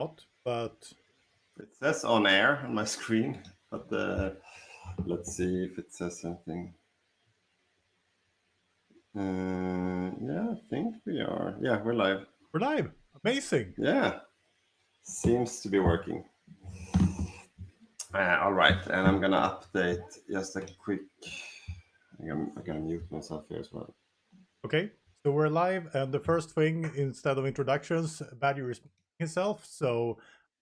not, but It says on air on my screen, but let's see if it says something. Yeah, I think we are. Yeah, we're live. we're live. Amazing. Yeah, seems to be working. All right, and I'm gonna update just a quick. I'm gonna mute myself here as well. Okay, so we're live, and the first thing, instead of introductions, Badger is himself. So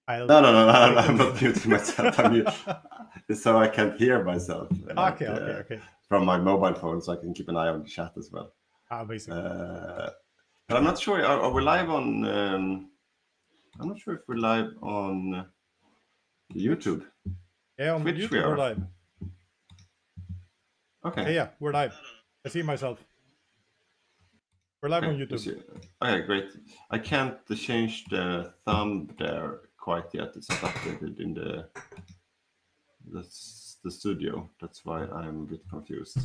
I'll. No, I'm not muting myself. So I can't hear myself. Okay. From my mobile phone, so I can keep an eye on the chat as well. Amazing. But I'm not sure. Are we live on? I'm not sure if we're live on YouTube. Yeah, on Twitch YouTube we're live. Okay. Yeah, we're live. I see myself. We're live on YouTube. Okay, great. I can't change the thumb there quite yet. It's not updated in the studio. That's why I'm a bit confused.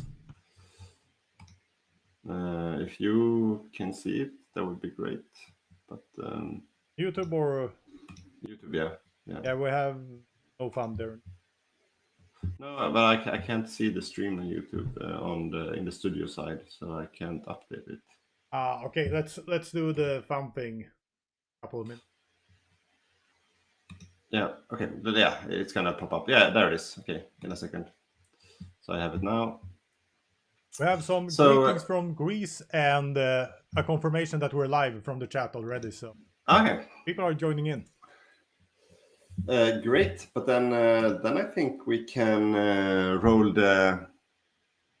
If you can see it, that would be great. But YouTube or YouTube, yeah. Yeah, we have no thumb there. No, but I can't see the stream on YouTube in the studio side, so I can't update it. Okay. Let's do the thumb thing. A couple of minutes. Yeah. Okay. Yeah, it's gonna pop up. Yeah, there it is. Okay, in a second. So I have it now. We have some greetings from Greece and a confirmation that we're live from the chat already. So okay, people are joining in. Great, but then I think we can roll the.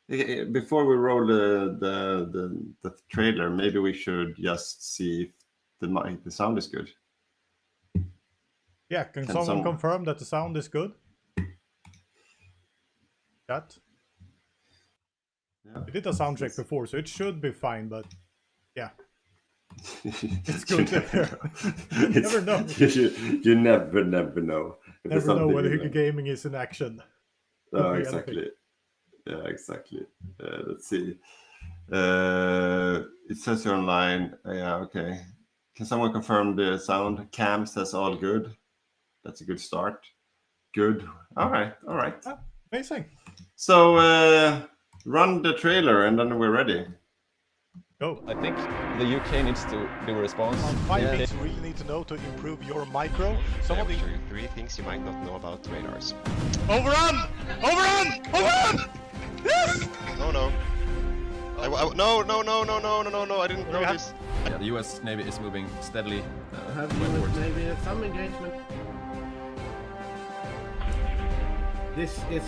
Before we roll the trailer, maybe we should just see if the sound is good. Yeah, can someone confirm that the sound is good? Chat. Yeah. We did a sound check before, so it should be fine, but yeah. It's good to hear. You never know. You never know. Never know when Hygge Gaming is in action. Oh, exactly. Yeah, exactly. Let's see. It says you're online. Yeah, okay. Can someone confirm the sound? Cam says all good. That's a good start. Good. All right. Ah, amazing. So run the trailer and then we're ready. Go. I think the UK needs to do a response. 5 things you really need to know to improve your micro. Some of the 3 things you might not know about radars. Overrun! Yes! No. No, I didn't know this. Yeah, the US Navy is moving steadily. Have US Navy some engagement? This is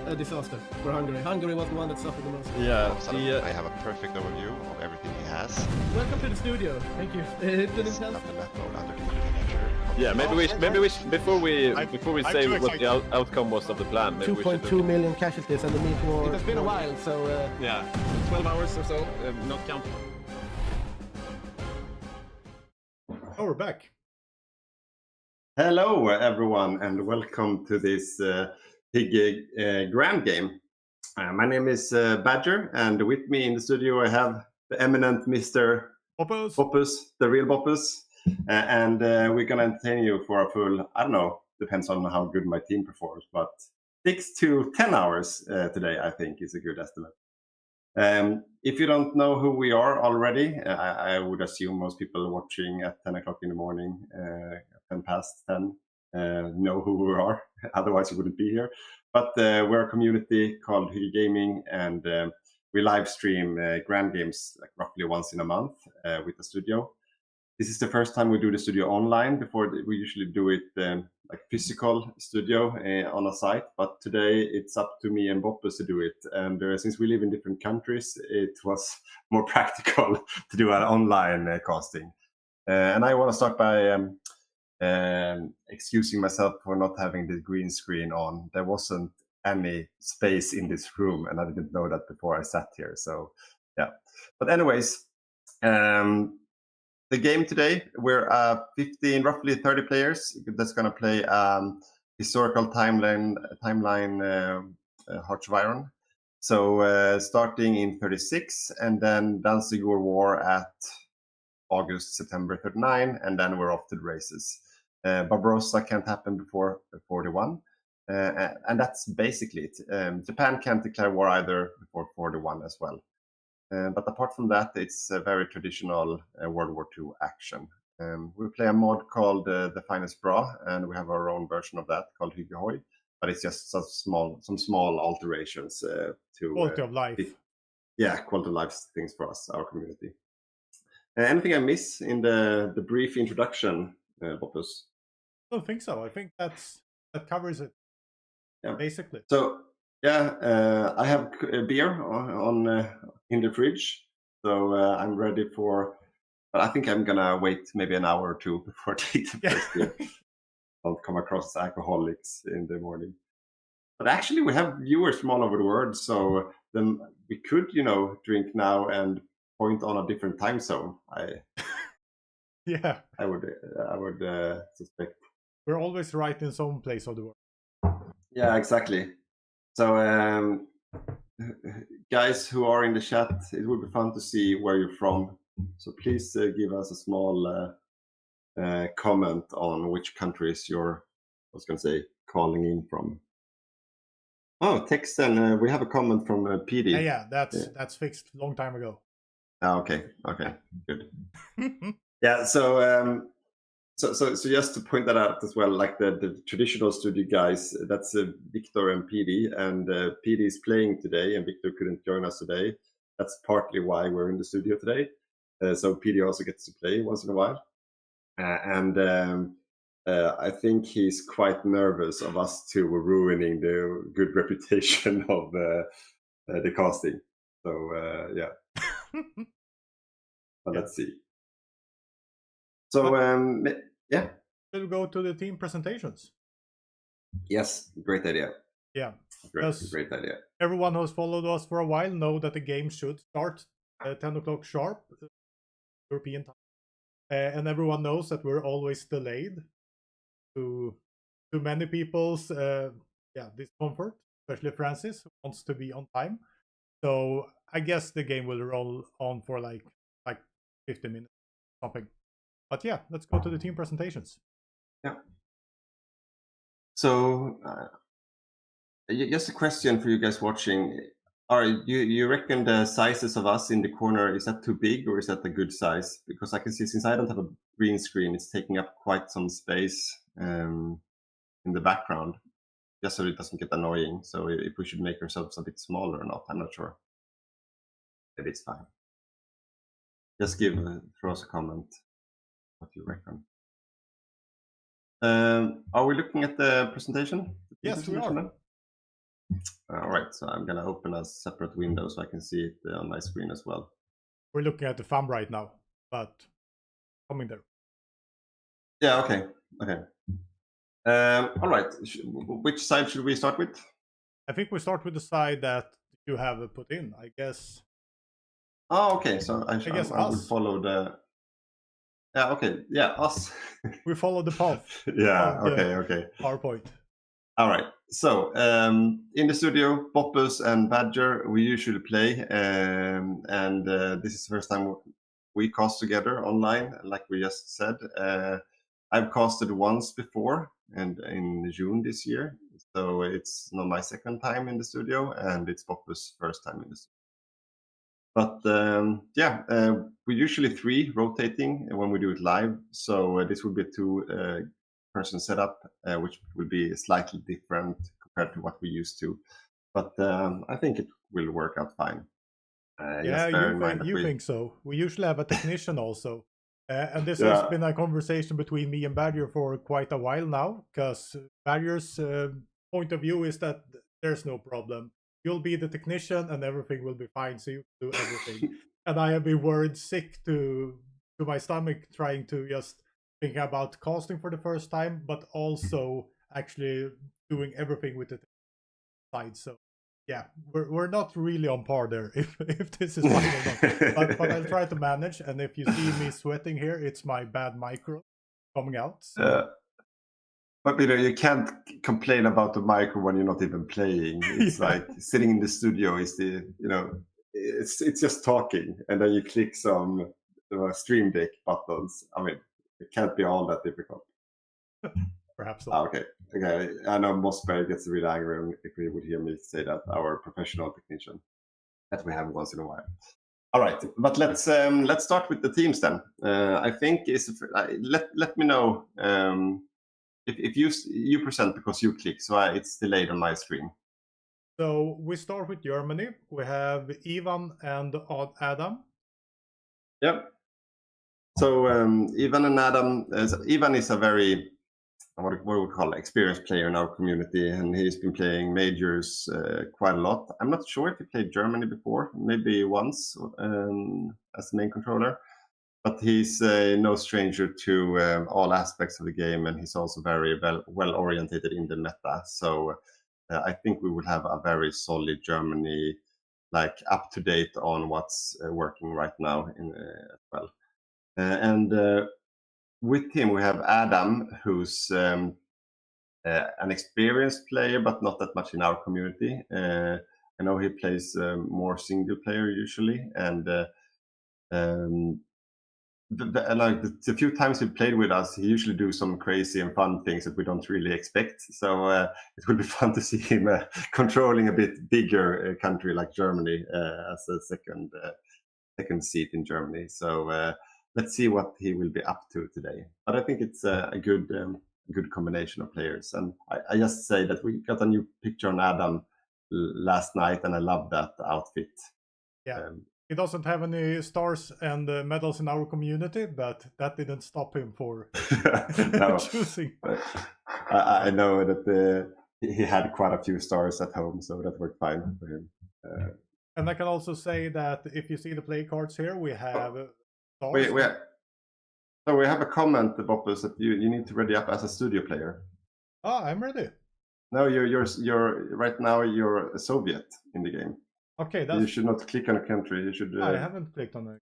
a disaster for Hungary. Hungary was the one that suffered the most. Yeah, I have a perfect overview of everything he has. Welcome to the studio. Thank you. Have the map mode underneath the manager. Yeah, maybe we before we say what the outcome was of the plan. 2.2 million casualties and the need for. It has been a while, so. Yeah, 12 hours or so, not counting. Oh, we're back. Hello, everyone, and welcome to this Hygge Grand Game. My name is Badger, and with me in the studio I have the eminent Mr. Boppus, the real Boppus, and we're going to entertain you for a full, I don't know, depends on how good my team performs, but 6 to 10 hours today, I think, is a good estimate. If you don't know who we are already, I would assume most people watching at 10 o'clock in the morning, 10 past 10, know who we are. Otherwise, we wouldn't be here. But we're a community called Hygge Gaming, and we live stream Grand Games like roughly once in a month with the studio. This is the first time we do the studio online. Before we usually do it like physical studio on a site, but today it's up to me and Boppus to do it. And since we live in different countries, it was more practical to do an online casting. And I want to start by excusing myself for not having the green screen on. There wasn't any space in this room, and I didn't know that before I sat here. So yeah, but anyways. The game today, we're 15, roughly 30 players that's going to play historical timeline Hearts of Iron. So starting in 36 and then Danzig War at August, September 39, and then we're off to the races. Barbarossa can't happen before 41, and that's basically it. Japan can't declare war either before 41 as well. But apart from that, it's a very traditional World War II action. We play a mod called The Finest Bra, and we have our own version of that called Hygge HOI4, but it's just some small alterations to Quality of life. Quality of life things for us, our community. Anything I miss in the brief introduction, Boppus? I don't think so. I think that covers it. Yeah. Basically. So I have a beer on in the fridge, so I'm ready for. But I think I'm gonna wait maybe an hour or two before I take the first beer. Don't come across alcoholics in the morning. But actually, we have viewers from all over the world, so then we could, drink now and point on a different time zone. I would suspect. We're always right in some place of the world. Yeah, exactly. So, guys who are in the chat, it would be fun to see where you're from. So please give us a small comment on which countries you're, calling in from. Oh, text, and we have a comment from PD. Yeah, that's fixed long time ago. Okay, good. Yeah, so just to point that out as well, like the traditional studio guys, that's Victor and PD, and PD is playing today, and Victor couldn't join us today. That's partly why we're in the studio today. So PD also gets to play once in a while, and I think he's quite nervous of us two ruining the good reputation of the casting. So yeah, but let's see. So yeah, we'll go to the team presentations. Yes, great idea. Yeah, great idea. Everyone who's followed us for a while know that the game should start at 10 o'clock sharp European time, and everyone knows that we're always delayed to many people's discomfort, especially Francis, who wants to be on time. So I guess the game will roll on for like 50 minutes something. But yeah, let's go to the team presentations. Yeah. So just a question for you guys watching. You reckon the sizes of us in the corner, is that too big or is that a good size? Because I can see, since I don't have a green screen, it's taking up quite some space in the background, just so it doesn't get annoying. So if we should make ourselves a bit smaller or not, I'm not sure. Maybe it's fine. Just throw us a comment what you reckon. Are we looking at the presentation? Yes, we are. Now? All right, so I'm gonna open a separate window so I can see it on my screen as well. We're looking at the thumb right now, but coming there. Yeah, okay. All right, which side should we start with? I think we start with the side that you have put in, I guess. Oh, okay, so I will follow the... Yeah, okay, yeah, us. We follow the path. Yeah, okay. PowerPoint. All right, so in the studio, Boppus and Badger, we usually play, and this is the first time we cast together online, like we just said. I've casted once before, and in June this year, so it's not my second time in the studio, and it's Boppus' first time in the studio. But we're usually 3 rotating when we do it live, so this will be a 2-person setup, which will be slightly different compared to what we used to. But I think it will work out fine. You think so. We usually have a technician also. And this has been a conversation between me and Badger for quite a while now, because Badger's point of view is that there's no problem. You'll be the technician and everything will be fine, so you can do everything. And I have been worried sick to my stomach trying to just think about casting for the first time, but also actually doing everything with the side. So yeah, we're not really on par there, if this is fine or not. But I'll try to manage, and if you see me sweating here, it's my bad micro coming out. So. But you can't complain about the micro when you're not even playing. It's like sitting in the studio is it's just talking, and then you click some stream deck buttons. I mean, it can't be all that difficult. Perhaps not. Okay. I know Mossberg gets really angry if he would hear me say that, our professional technician that we have once in a while. All right, but let's start with the teams then. I think let me know if you present because you click, so it's delayed on my screen. So we start with Germany. We have Ivan and Adam. Yep. So Ivan and Adam. Ivan is a very what we call experienced player in our community, and he's been playing majors quite a lot. I'm not sure if he played Germany before, maybe once as the main controller, but he's no stranger to all aspects of the game, and he's also very well oriented in the meta. So I think we will have a very solid Germany, like up to date on what's working right now as well. And with him, we have Adam, who's an experienced player, but not that much in our community. I know he plays more single player usually, and like the few times he played with us, he usually do some crazy and fun things that we don't really expect. So it will be fun to see him controlling a bit bigger country like Germany as a second seat in Germany. So let's see what he will be up to today. But I think it's a good combination of players. And I just say that we got a new picture on Adam last night, and I love that outfit. Yeah. He doesn't have any stars and medals in our community, but that didn't stop him for choosing. I know that he had quite a few stars at home, so that worked fine for him. And I can also say that if you see the play cards here, we have stars. So we have a comment, Boppus, that you need to ready up as a studio player. Oh, I'm ready. No, you're right now you're a Soviet in the game. Okay, you should not click on a country. You should. I haven't clicked on it.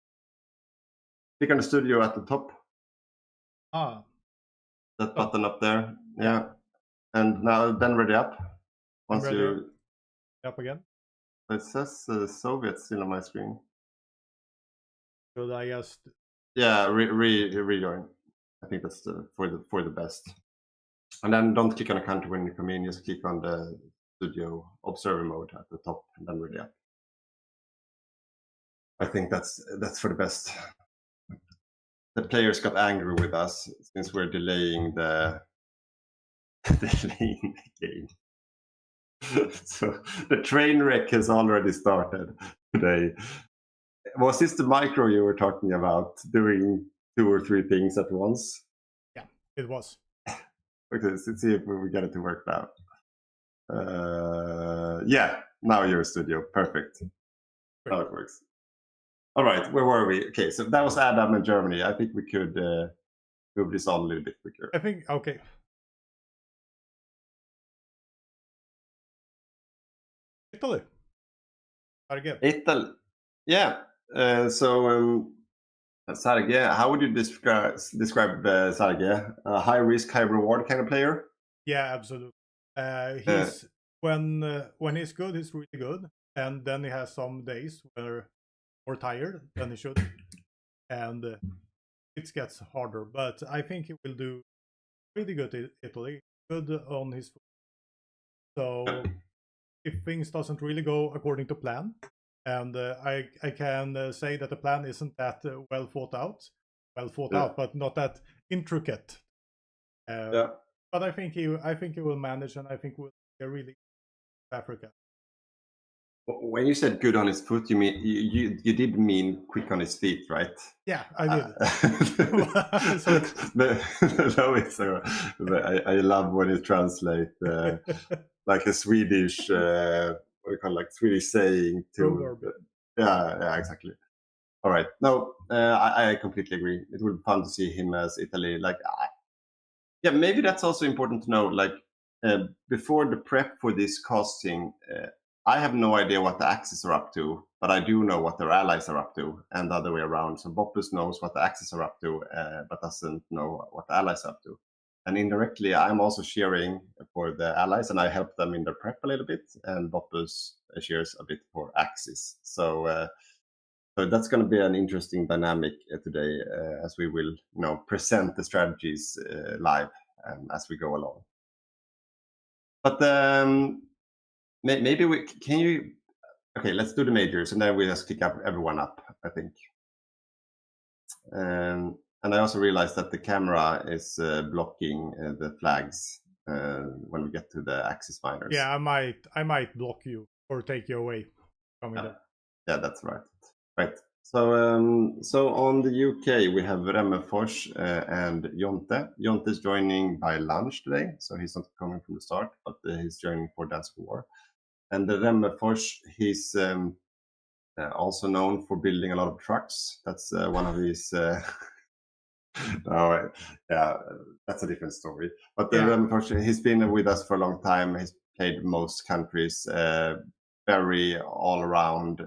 Click on the studio at the top. Ah. That button up there. Yeah. And now then ready up. Once ready. you up again. It says Soviet still on my screen. Should I just? Yeah, rejoin. I think that's for the best. And then don't click on a country when you come in. Just click on the studio observer mode at the top, and then ready up. I think that's for the best. The players got angry with us since we're delaying the game. So the train wreck has already started today. Was this the micro you were talking about, doing 2 or 3 things at once? Yeah, it was. Okay, let's see if we get it to work now. Yeah, now you're studio. Perfect. Now it works. All right, where were we? Okay, so that was Adam in Germany. I think we could move this on a little bit quicker. I think, okay. Italy. Italy. Yeah. So Sergej, how would you describe Sergej? A high risk, high reward kind of player? Yeah, absolutely. He's when he's good, he's really good, and then he has some days where more tired than he should, and it gets harder. But I think he will do pretty good in Italy, good on his foot. So if things doesn't really go according to plan, and I can say that the plan isn't that well thought out, but not that intricate. Yeah. But I think he will manage, and I think we'll be a really good Africa. When you said good on his foot, you mean you did mean quick on his feet, right? Yeah, I did. No, it's I love when you translate like a Swedish what do you call it, like Swedish saying to yeah, exactly. All right, no, I completely agree. It would be fun to see him as Italy. Like, yeah, maybe that's also important to know. Like before the prep for this casting. I have no idea what the Axis are up to, but I do know what their allies are up to, and the other way around. So Boppus knows what the Axis are up to, but doesn't know what the allies are up to. And indirectly, I'm also cheering for the allies, and I help them in their prep a little bit, and Boppus cheers a bit for Axis. So So that's going to be an interesting dynamic today, as we will, present the strategies live as we go along. But maybe okay, let's do the majors, and then we just kick everyone up, I think. And I also realized that the camera is blocking the flags when we get to the axis miners. Yeah, I might block you or take you away. Yeah, that's right. Right. So on the UK we have Remmefors and Jonte. Jonte is joining by lunch today, so he's not coming from the start, but he's joining for Dance for War. And Remmefors, he's also known for building a lot of trucks. That's one of his. Oh, yeah, that's a different story. But Remmefors, he's been with us for a long time. He's played most countries. Very all around.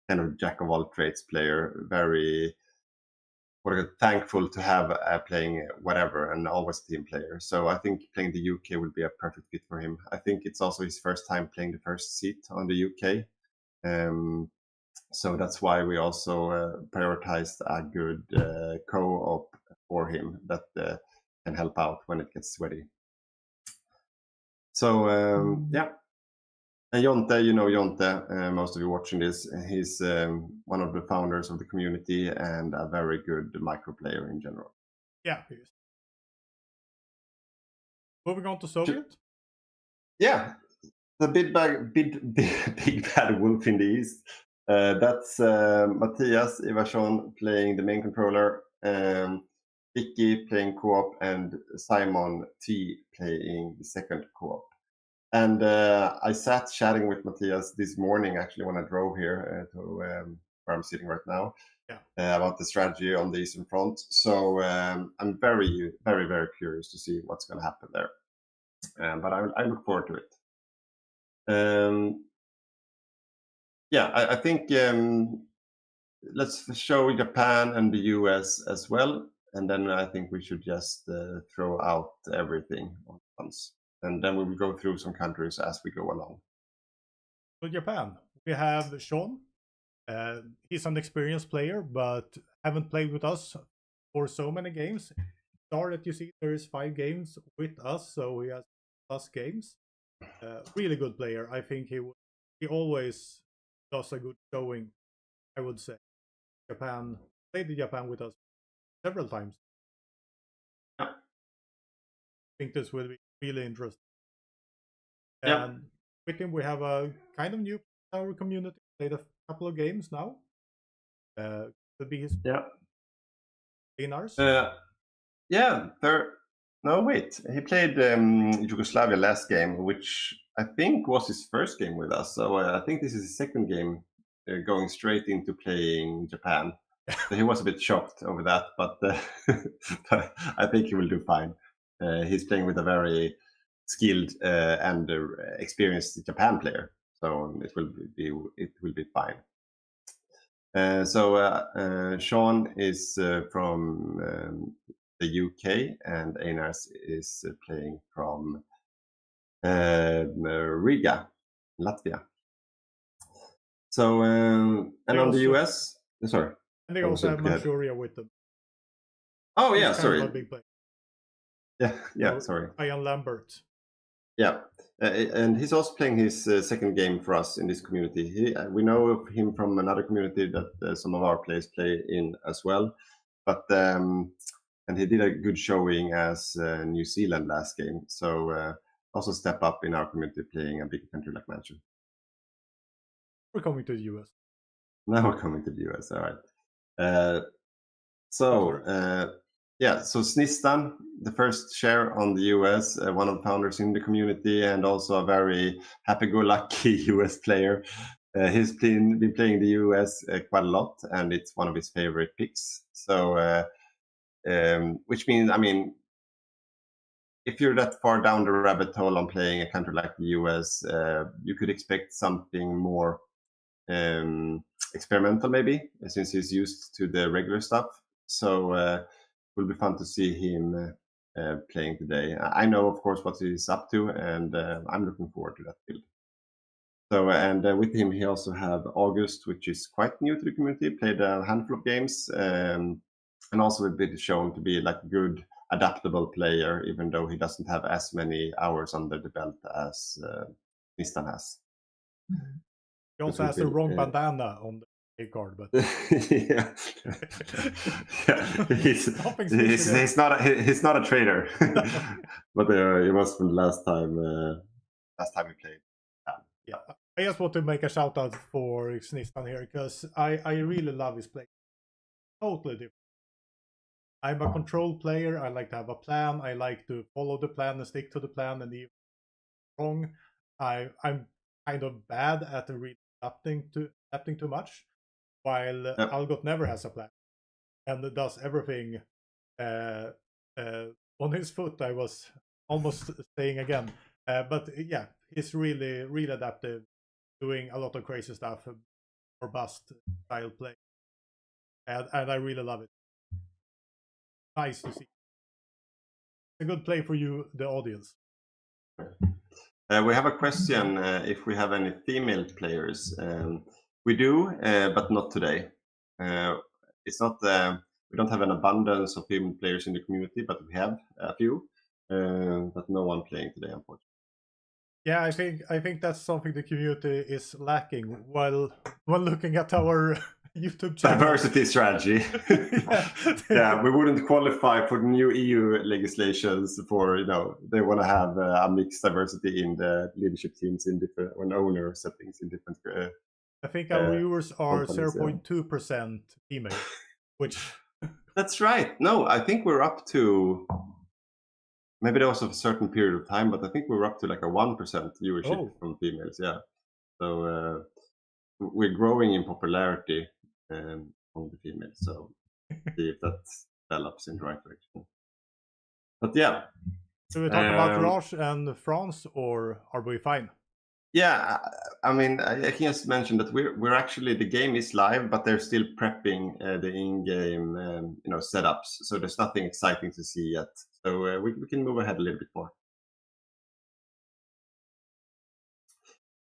Kind of jack of all trades player, very thankful to have playing whatever and always team player. So I think playing the UK would be a perfect fit for him. I think it's also his first time playing the first seat on the UK. So that's why we also prioritized a good co-op for him that can help out when it gets sweaty. So yeah. And Jonte, you know Jonte, most of you watching this, he's one of the founders of the community and a very good micro player in general. Yeah, he is. Moving on to Soviet. Yeah, the big bad wolf in the east. That's Matthias Ivarsson playing the main controller, Vicky playing co-op, and Simon T playing the second co-op. And I sat chatting with Matthias this morning, actually, when I drove here to where I'm sitting right now, about the strategy on the Eastern Front. So I'm very, very, very curious to see what's going to happen there. But I look forward to it. I think let's show Japan and the US as well. And then I think we should just throw out everything once. And then we will go through some countries as we go along. So Japan, we have Sean. He's an experienced player, but haven't played with us for so many games. That you see, there is 5 games with us, so he has plus games. Really good player. I think he always does a good showing. I would say Japan played the Japan with us several times. I think this will be really interesting. And with him, we have a kind of new our community. Played a couple of games now. Could be his Inars. No, wait. He played Yugoslavia last game, which I think was his first game with us. So I think this is his second game going straight into playing Japan. So he was a bit shocked over that, but I think he will do fine. He's playing with a very skilled and experienced Japan player, so it will be fine. So Sean is from the UK, and Einars is playing from Riga, Latvia. So and on the US, sorry. And they also have Manchuria with them. Oh yeah, sorry. Big player. Yeah, sorry. Ian Lambert. Yeah, and he's also playing his second game for us in this community. We know of him from another community that some of our players play in as well. But and he did a good showing as New Zealand last game. So also step up in our community playing a big country like Manchester. We're coming to the US. Now we're coming to the US. All right. So Snistan, the first share on the US, one of the founders in the community, and also a very happy-go-lucky US player. He's been playing the US quite a lot, and it's one of his favorite picks. So, which means, I mean, if you're that far down the rabbit hole on playing a country like the US, you could expect something more experimental, maybe, since he's used to the regular stuff. So it will be fun to see him playing today. I know, of course, what he's up to, and I'm looking forward to that build. So and with him, he also have August, which is quite new to the community. Played a handful of games, and also a bit shown to be like a good, adaptable player, even though he doesn't have as many hours under the belt as Nistan has. He also has the wrong bandana on the card, but yeah. He's not a trader, but it was from the last time we played. Yeah, I just want to make a shout out for Snistan here because I really love his play. Totally different. I'm a control player. I like to have a plan. I like to follow the plan and stick to the plan. And even wrong, I'm kind of bad at really adapting too much, while Algot never has a plan and does everything on his foot. I was almost saying again, but yeah, he's really adaptive, doing a lot of crazy stuff, robust style play, and I really love it. Nice to see. A good play for you, the audience. We have a question if we have any female players. We do, but not today. It's not we don't have an abundance of female players in the community, but we have a few, but no one playing today, unfortunately. Yeah, I think that's something the community is lacking. While looking at our YouTube channel, diversity strategy. Yeah, we wouldn't qualify for new EU legislations for they want to have a mixed diversity in the leadership teams in different owner settings in different. I think our viewers are 0.2% female, which. That's right. No, I think we're up to. Maybe there was a certain period of time, but I think we're up to like a 1% viewership from females. Yeah, so we're growing in popularity among the females. So see if that develops in the right direction. But yeah. Do we talk about Roche and France, or are we fine? Yeah, I mean, I can just mention that we're actually, the game is live, but they're still prepping the in-game setups. So there's nothing exciting to see yet. So we can move ahead a little bit more.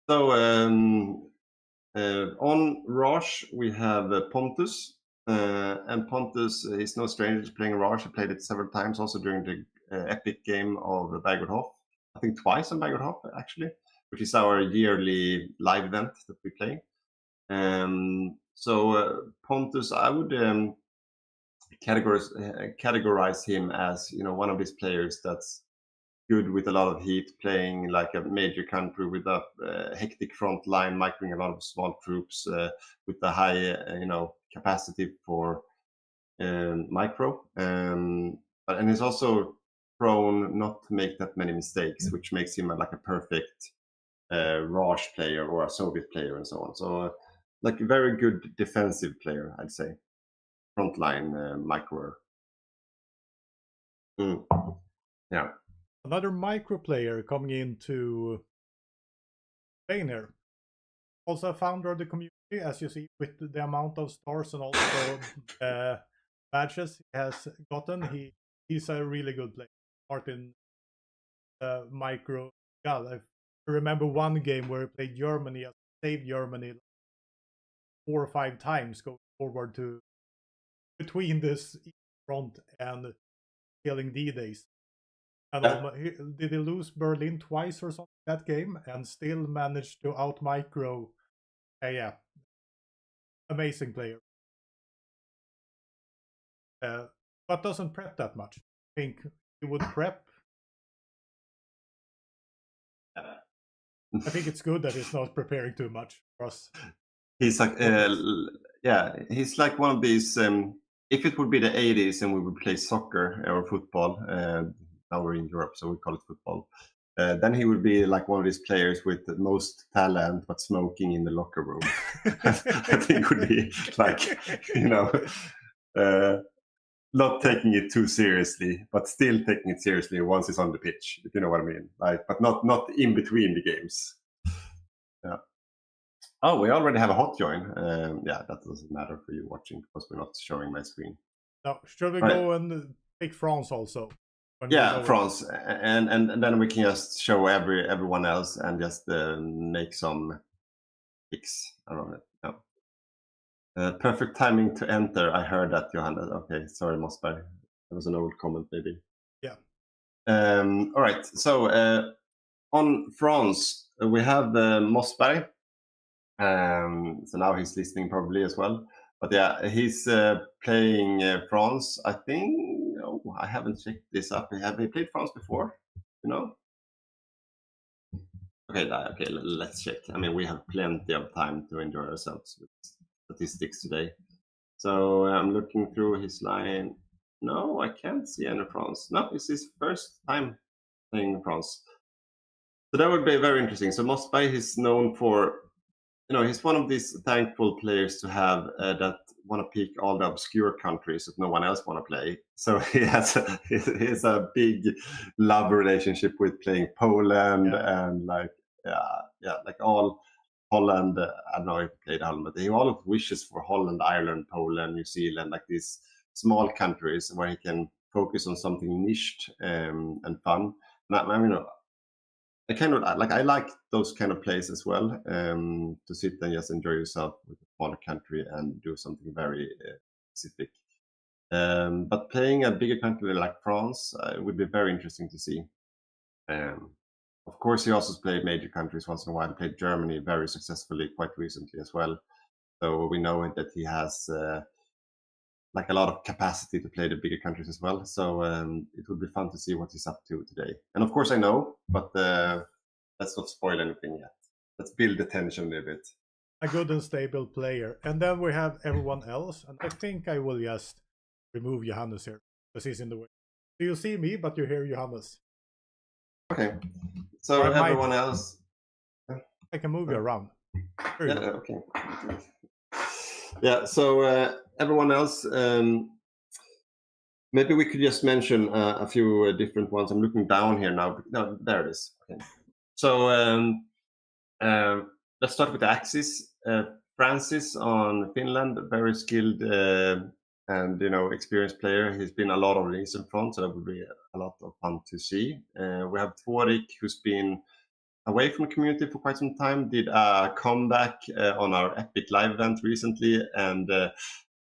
So on Roche we have Pontus, and Pontus is no stranger to playing Roche. I played it several times, also during the epic game of Bergerhof. I think twice on Bergerhof actually, which is our yearly live event that we play. So Pontus, I would categorize him as one of these players that's good with a lot of heat, playing like a major country with a hectic front line, microing a lot of small troops with a high capacity for micro, and he's also prone not to make that many mistakes, which makes him like a perfect Raj player or a Soviet player and so on. So like a very good defensive player, I'd say. Frontline micro. Yeah. Another micro player coming into Spain here. Also a founder of the community, as you see, with the amount of stars and also badges he has gotten. He's a really good player. Martin micro. God, I remember one game where he played Germany, saved Germany 4 or 5 times going forward to between this front and killing D-Days. And did he lose Berlin twice or something that game and still managed to out micro? Yeah, amazing player. But doesn't prep that much. I think he would prep. I think it's good that he's not preparing too much for us. He's like, he's like one of these. If it would be the 80s and we would play soccer or football, now we're in Europe, so we call it football. Then he would be like one of these players with the most talent, but smoking in the locker room. I think would be like, not taking it too seriously, but still taking it seriously once it's on the pitch, if you know what I mean. Like, but not in between the games. Yeah. Oh, we already have a hot join. Yeah, that doesn't matter for you watching because we're not showing my screen. No, should we go and pick France also? Yeah, France, and then we can just show everyone else and just make some picks around it. Yeah. Perfect timing to enter. I heard that, Johanna. Okay, sorry, Mossberg. That was an old comment, maybe. Yeah. All right. So on France, we have Mossberg. So now he's listening probably as well. But yeah, he's playing France. I think. No, I haven't checked this up. Have he played France before? You know? Okay, let's check. I mean, we have plenty of time to enjoy ourselves with statistics today. So I'm looking through his line. No, I can't see any France. No, it's his first time playing France. So that would be very interesting. So Mossberg is known for, he's one of these thankful players to have that want to pick all the obscure countries that no one else want to play. So he has a big love relationship with playing Poland and like all Holland. I don't know if he played Holland, but he always wishes for Holland, Ireland, Poland, New Zealand, like these small countries where he can focus on something niched and fun. I like those kind of plays as well, to sit and just enjoy yourself with a smaller country and do something very specific. But playing a bigger country like France would be very interesting to see. Of course, he also played major countries once in a while. He played Germany very successfully quite recently as well. So we know that he has a lot of capacity to play the bigger countries as well. So it would be fun to see what he's up to today. And of course I know, but let's not spoil anything yet. Let's build the tension a little bit. A good and stable player. And then we have everyone else. And I think I will just remove Johannes here because he's in the way. So you see me, but you hear Johannes. Okay. So everyone else. I can move you around. Okay. Yeah, so everyone else, maybe we could just mention a few different ones. I'm looking down here now. No, there it is. Okay. So let's start with the Axis. Francis on Finland, very skilled and experienced player. He's been a lot of the Eastern Front, so that would be a lot of fun to see. We have Tvorik, who's been away from the community for quite some time, did a comeback on our Epic live event recently, and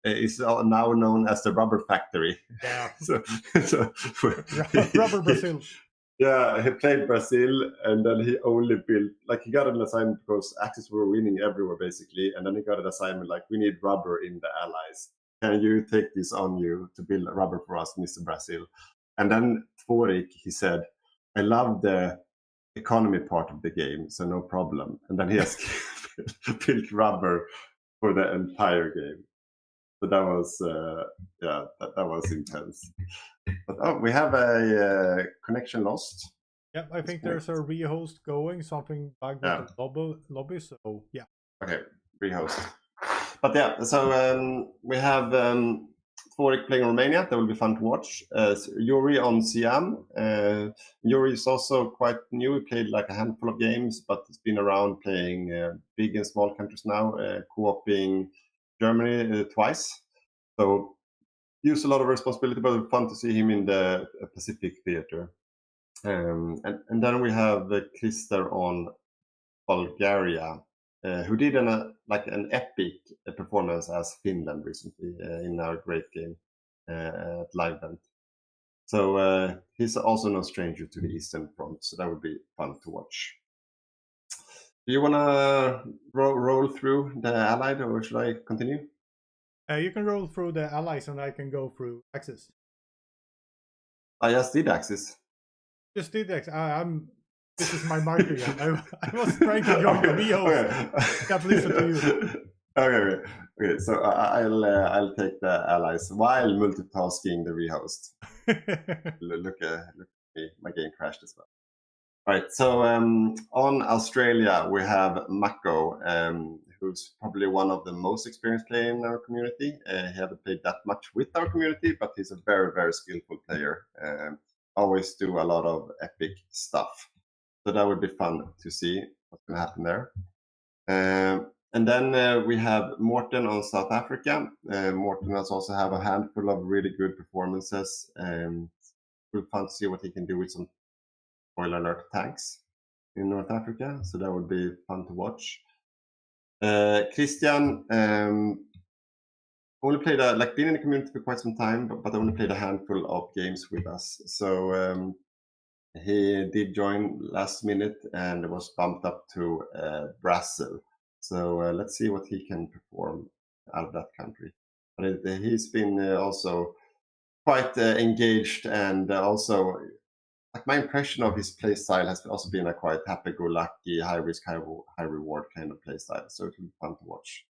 is now known as the Rubber Factory. Yeah. so Rubber Brazil. Yeah, he played Brazil, and then he only built, he got an assignment because Axis were winning everywhere basically, and then he got an assignment we need rubber in the allies. Can you take this on you to build rubber for us, Mr. Brazil? And then Tvorik, he said, I love the economy part of the game, so no problem. And then he has built rubber for the entire game. So that was that was intense. But we have a connection lost. Yeah, I think there's a rehost going, something like that. Lobby. So yeah. Okay, rehost. But yeah, so we have Tvorik playing Romania. That will be fun to watch. Yuri on Siam. Yuri is also quite new. He played a handful of games, but he's been around playing big and small countries now, co-oping Germany twice. So use a lot of responsibility, but fun to see him in the Pacific theater. And then we have Krister on Bulgaria, who did an epic performance as Finland recently in our great game at live event. So he's also no stranger to the Eastern Front, so that would be fun to watch. Do you want to roll through the Allied, or should I continue? You can roll through the Allies, and I can go through Axis. I just did Axis. Just did Axis. This is my marker. I was trying to join the rehost. Can't listen to you. Okay. So I'll take the Allies while multitasking the rehost. Look at me. My game crashed as well. All right. So on Australia we have Mako, who's probably one of the most experienced players in our community. He hasn't played that much with our community, but he's a very, very skillful player. Always do a lot of epic stuff. So that would be fun to see what's going to happen there. And then we have Morten on South Africa. Morten has also have a handful of really good performances. It will be fun to see what he can do with some spoiler alert tanks in North Africa. So that would be fun to watch. Christian only played been in the community for quite some time, but only played a handful of games with us. So he did join last minute and was bumped up to Brazil. So let's see what he can perform out of that country. But he's been also quite engaged, and also like my impression of his play style has also been a quite happy-go-lucky, high-risk, high-reward kind of play style. So it will be fun to watch.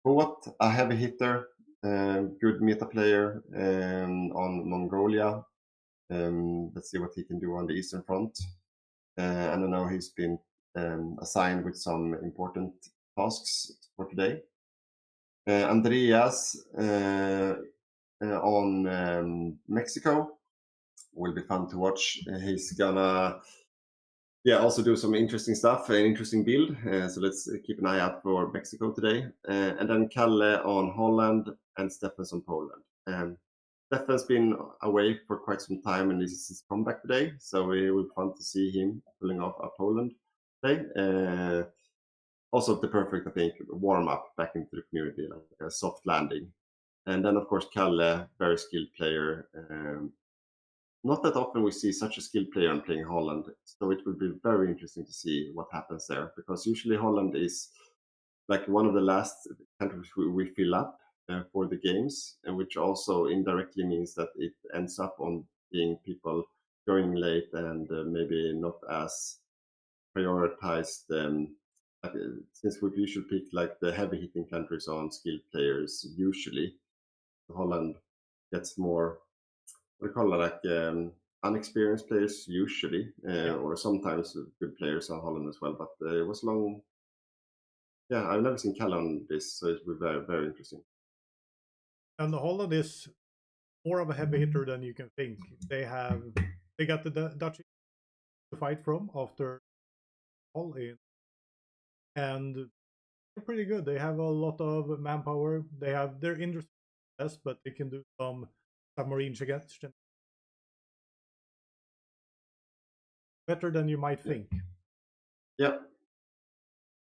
What a heavy hitter, good meta player on Mongolia. Let's see what he can do on the Eastern Front. I don't know, he's been assigned with some important tasks for today. Andreas on Mexico will be fun to watch. He's gonna also do some interesting stuff, an interesting build. So let's keep an eye out for Mexico today. And then Kalle on Holland and Stefan's on Poland. Stefan's been away for quite some time, and this is his comeback today. So it will be fun to see him pulling off a Poland today. Also the perfect, I think, warm up back into the community, like a soft landing. And then of course Kalle, very skilled player. Not that often we see such a skilled player on playing Holland, so it will be very interesting to see what happens there, because usually Holland is like one of the last countries we fill up for the games, and which also indirectly means that it ends up on being people joining late and maybe not as prioritized. Since we usually pick like the heavy hitting countries on skilled players, usually Holland gets more, we call it like unexperienced players usually, or sometimes good players on Holland as well. But it was long. Yeah, I've never seen Kalle on this, so it will be very, very interesting. And the Holland is more of a heavy hitter than you can think. They got the Dutch to fight from after all in, and they're pretty good. They have a lot of manpower. They're interesting, yes, but they can do some submarine against them. Better than you might think. Yeah,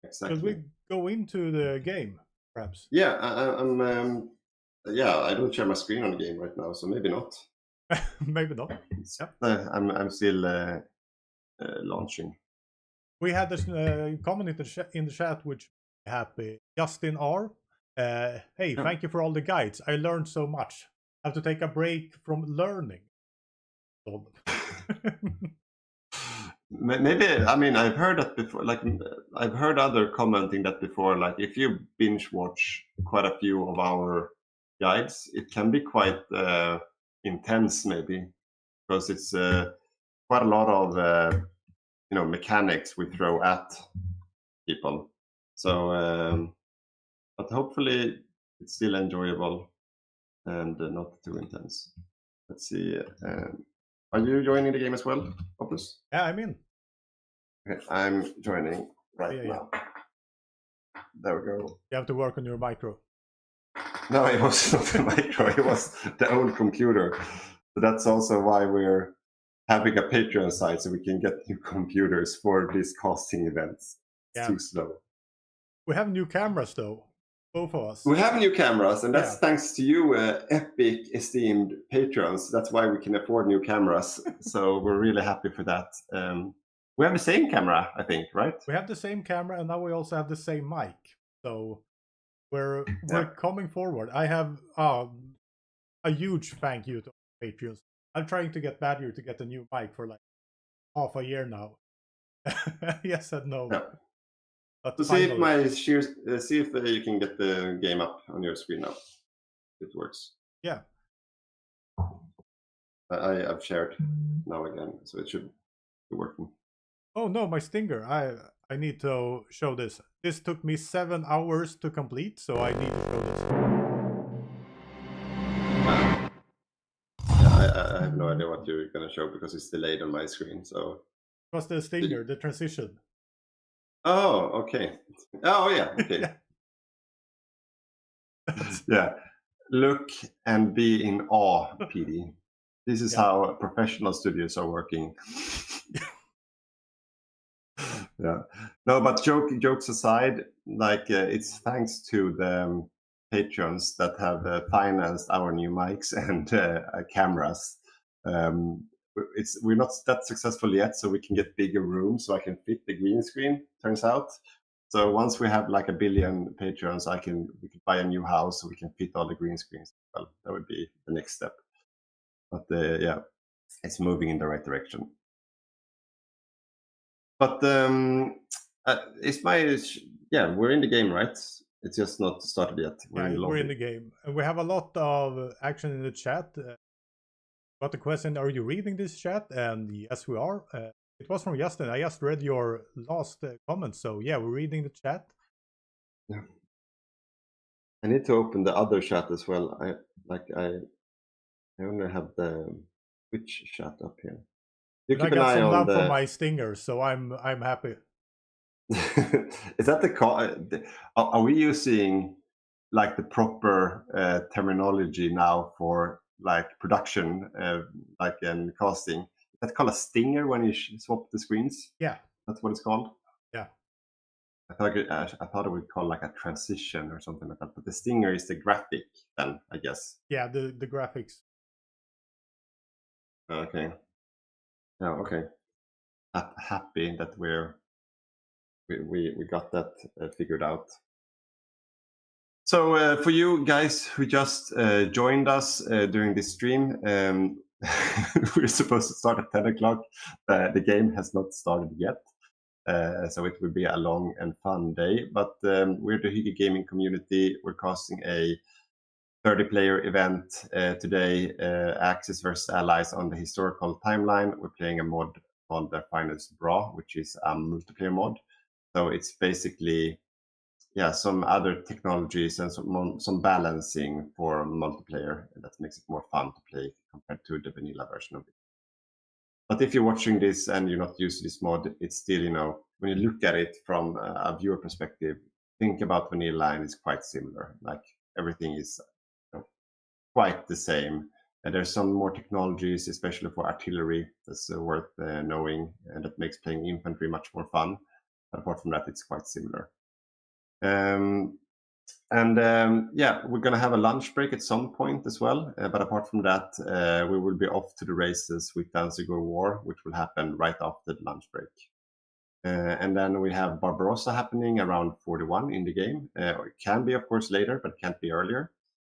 exactly. Should we go into the game, perhaps? Yeah, I'm. Yeah, I don't share my screen on the game right now, so maybe not. Maybe not. Yep. I'm still launching. We had this comment in the chat, which happy. Justin R. Hey, thank you for all the guides. I learned so much. I have to take a break from learning. Maybe, I mean, I've heard that before. Like, I've heard other commenting that before. Like, if you binge watch quite a few of our guides, it can be quite intense, maybe, because it's quite a lot of mechanics we throw at people. So, but hopefully it's still enjoyable and not too intense. Let's see. Are you joining the game as well, Boppus? Yeah, I'm in. Okay, I'm joining right now. There we go. You have to work on your micro. No, it was not the micro. It was the old computer. So that's also why we're having a Patreon site, so we can get new computers for these casting events. It's too slow. We have new cameras, though. Both of us. We have new cameras, and that's thanks to you, epic, esteemed patrons. That's why we can afford new cameras. So we're really happy for that. We have the same camera, I think, right? We have the same camera, and now we also have the same mic. So we're coming forward. I have a huge thank you to Patreons. I'm trying to get Badger to get a new mic for like half a year now. Yes and no. Yeah. So see if you can get the game up on your screen now. It works. Yeah. I've shared now again, so it should be working. Oh no, my stinger! I need to show this. This took me 7 hours to complete, so I need to show this. I have no idea what you're gonna show because it's delayed on my screen. So. It was the stinger, the transition. Oh, okay. Oh, yeah. Okay. Yeah. Look and be in awe, PD. This is how professional studios are working. Yeah. No, but jokes aside, like it's thanks to the patrons that have financed our new mics and cameras. We're not that successful yet, so we can get bigger rooms, so I can fit the green screen. Turns out, so once we have like 1 billion patrons, we can buy a new house, so we can fit all the green screens. Well, that would be the next step. But yeah, it's moving in the right direction. But we're in the game, right? It's just not started yet. We're in the game, and we have a lot of action in the chat. Got the question: are you reading this chat? And yes, we are. It was from Justin. I just read your last comment, so yeah, we're reading the chat. Yeah. I need to open the other chat as well. I only have the Twitch chat up here. You keep an eye on. I got some love from my stinger, so I'm happy. Is that the call? Are we using like the proper terminology now for like production, like in casting? Is that called a stinger when you swap the screens? Yeah, that's what it's called. Yeah, I thought it would call like a transition or something like that. But the stinger is the graphic, then I guess. Yeah, the graphics. Okay. Yeah. Okay. Happy that we got that figured out. So for you guys who just joined us during this stream, we're supposed to start at 10 o'clock. The game has not started yet, so it will be a long and fun day. But we're the Hygge Gaming community. We're casting a 30-player event today, Axis versus Allies on the historical timeline. We're playing a mod called the Finest Bra, which is a multiplayer mod. So it's basically some other technologies and some balancing for multiplayer that makes it more fun to play compared to the vanilla version of it. But if you're watching this and you're not used to this mod, it's still, when you look at it from a viewer perspective, think about vanilla and it's quite similar. Like everything is quite the same. And there's some more technologies, especially for artillery, that's worth knowing, and that makes playing infantry much more fun. But apart from that, it's quite similar. We're going to have a lunch break at some point as well. But apart from that, we will be off to the races with HOI4, which will happen right after the lunch break. And then we have Barbarossa happening around 41 in the game. It can be, of course, later, but it can't be earlier.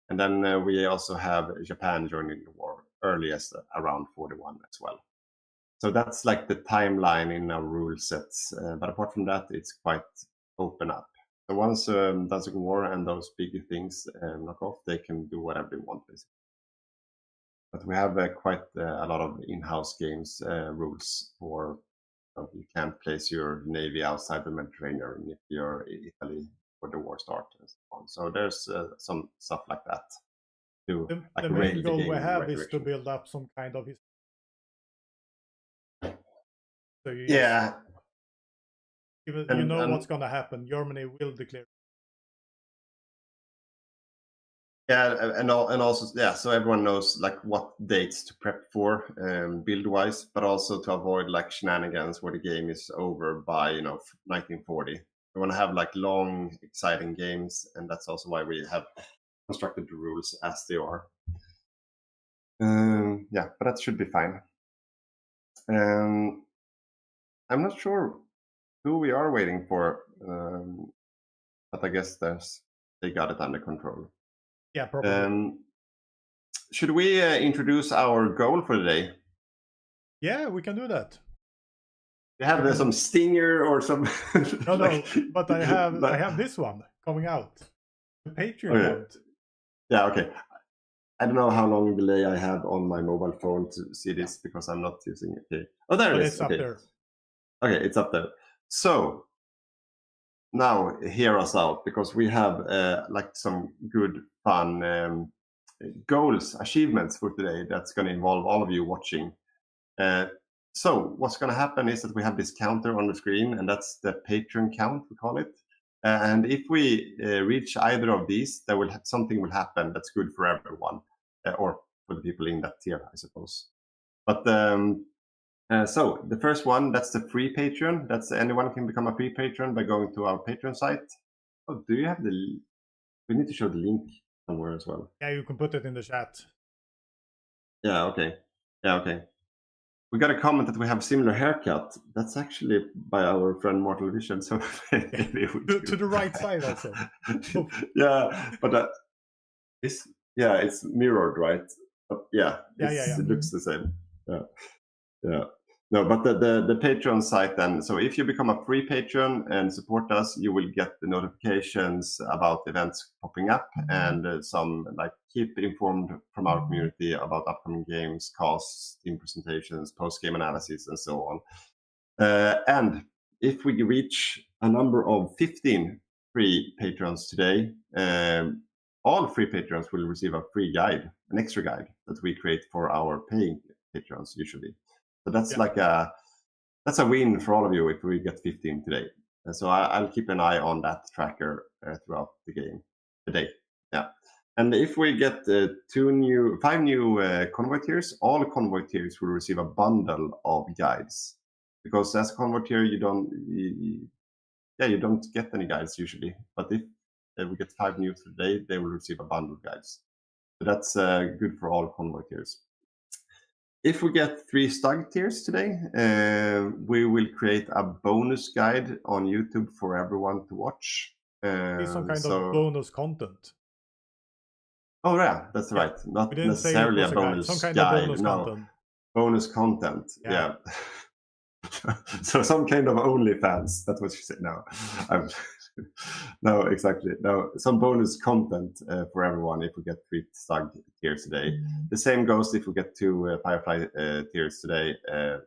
And then we also have Japan joining the war earliest around 41 as well. So that's like the timeline in our rule sets. But apart from that, it's quite open up. So once Danzig War and those big things knock off, they can do whatever they want, basically. But we have quite a lot of in-house games rules for you can't place your navy outside the Mediterranean if you're in Italy for the war start and so on. So there's some stuff like that. The main goal we have is to build up some kind of history. So you know what's going to happen. Germany will declare. Yeah, and also so everyone knows like what dates to prep for build wise, but also to avoid like shenanigans where the game is over by 1940. We want to have like long, exciting games, and that's also why we have constructed the rules as they are. But that should be fine. I'm not sure who we are waiting for, but I guess they got it under control. Yeah, probably. Should we introduce our goal for the day? Yeah, we can do that. You have some stinger or some? No, but I have this one coming out. The Patreon account. Yeah, okay. I don't know how long delay I have on my mobile phone to see this because I'm not using it. Okay. Oh, there it is. It's up there. Okay, it's up there. So now hear us out because we have like some good fun goals, achievements for today that's going to involve all of you watching. So what's going to happen is that we have this counter on the screen, and that's the Patreon count, we call it. And if we reach either of these, something will happen that's good for everyone, or for the people in that tier, I suppose. But So the first one, that's the free Patreon. That's anyone can become a free patron by going to our Patreon site. Oh, do you have the? We need to show the link somewhere as well. Yeah, you can put it in the chat. Yeah. Okay. Yeah. Okay. We got a comment that we have similar haircut. That's actually by our friend Mortal Vision. So maybe we to the right side also. Yeah, but it's mirrored, right? But yeah, it looks the same. Yeah. No, but the Patreon site then. So if you become a free patron and support us, you will get the notifications about events popping up and some keep informed from our community about upcoming games, casts, team presentations, post-game analysis, and so on. And if we reach a number of 15 free patrons today, all free patrons will receive a free guide, an extra guide that we create for our paying patrons usually. So that's that's a win for all of you if we get 15 today. And so I'll keep an eye on that tracker throughout the day. Yeah. And if we get 5 new convoy tiers, all convoy tiers will receive a bundle of guides. Because as a convoy tier, you don't get any guides usually. But if we get 5 new today, they will receive a bundle of guides. So that's good for all convoy tiers. If we get 3 Stug tiers today, we will create a bonus guide on YouTube for everyone to watch. Some kind of bonus content. Oh yeah, that's right. Not necessarily a bonus some kind guide. Of bonus content. Bonus content. Yeah. So some kind of OnlyFans. That's what you said. No, no, exactly. No, some bonus content for everyone if we get 3 Stug tiers today. The same goes if we get 2 Firefly tiers today.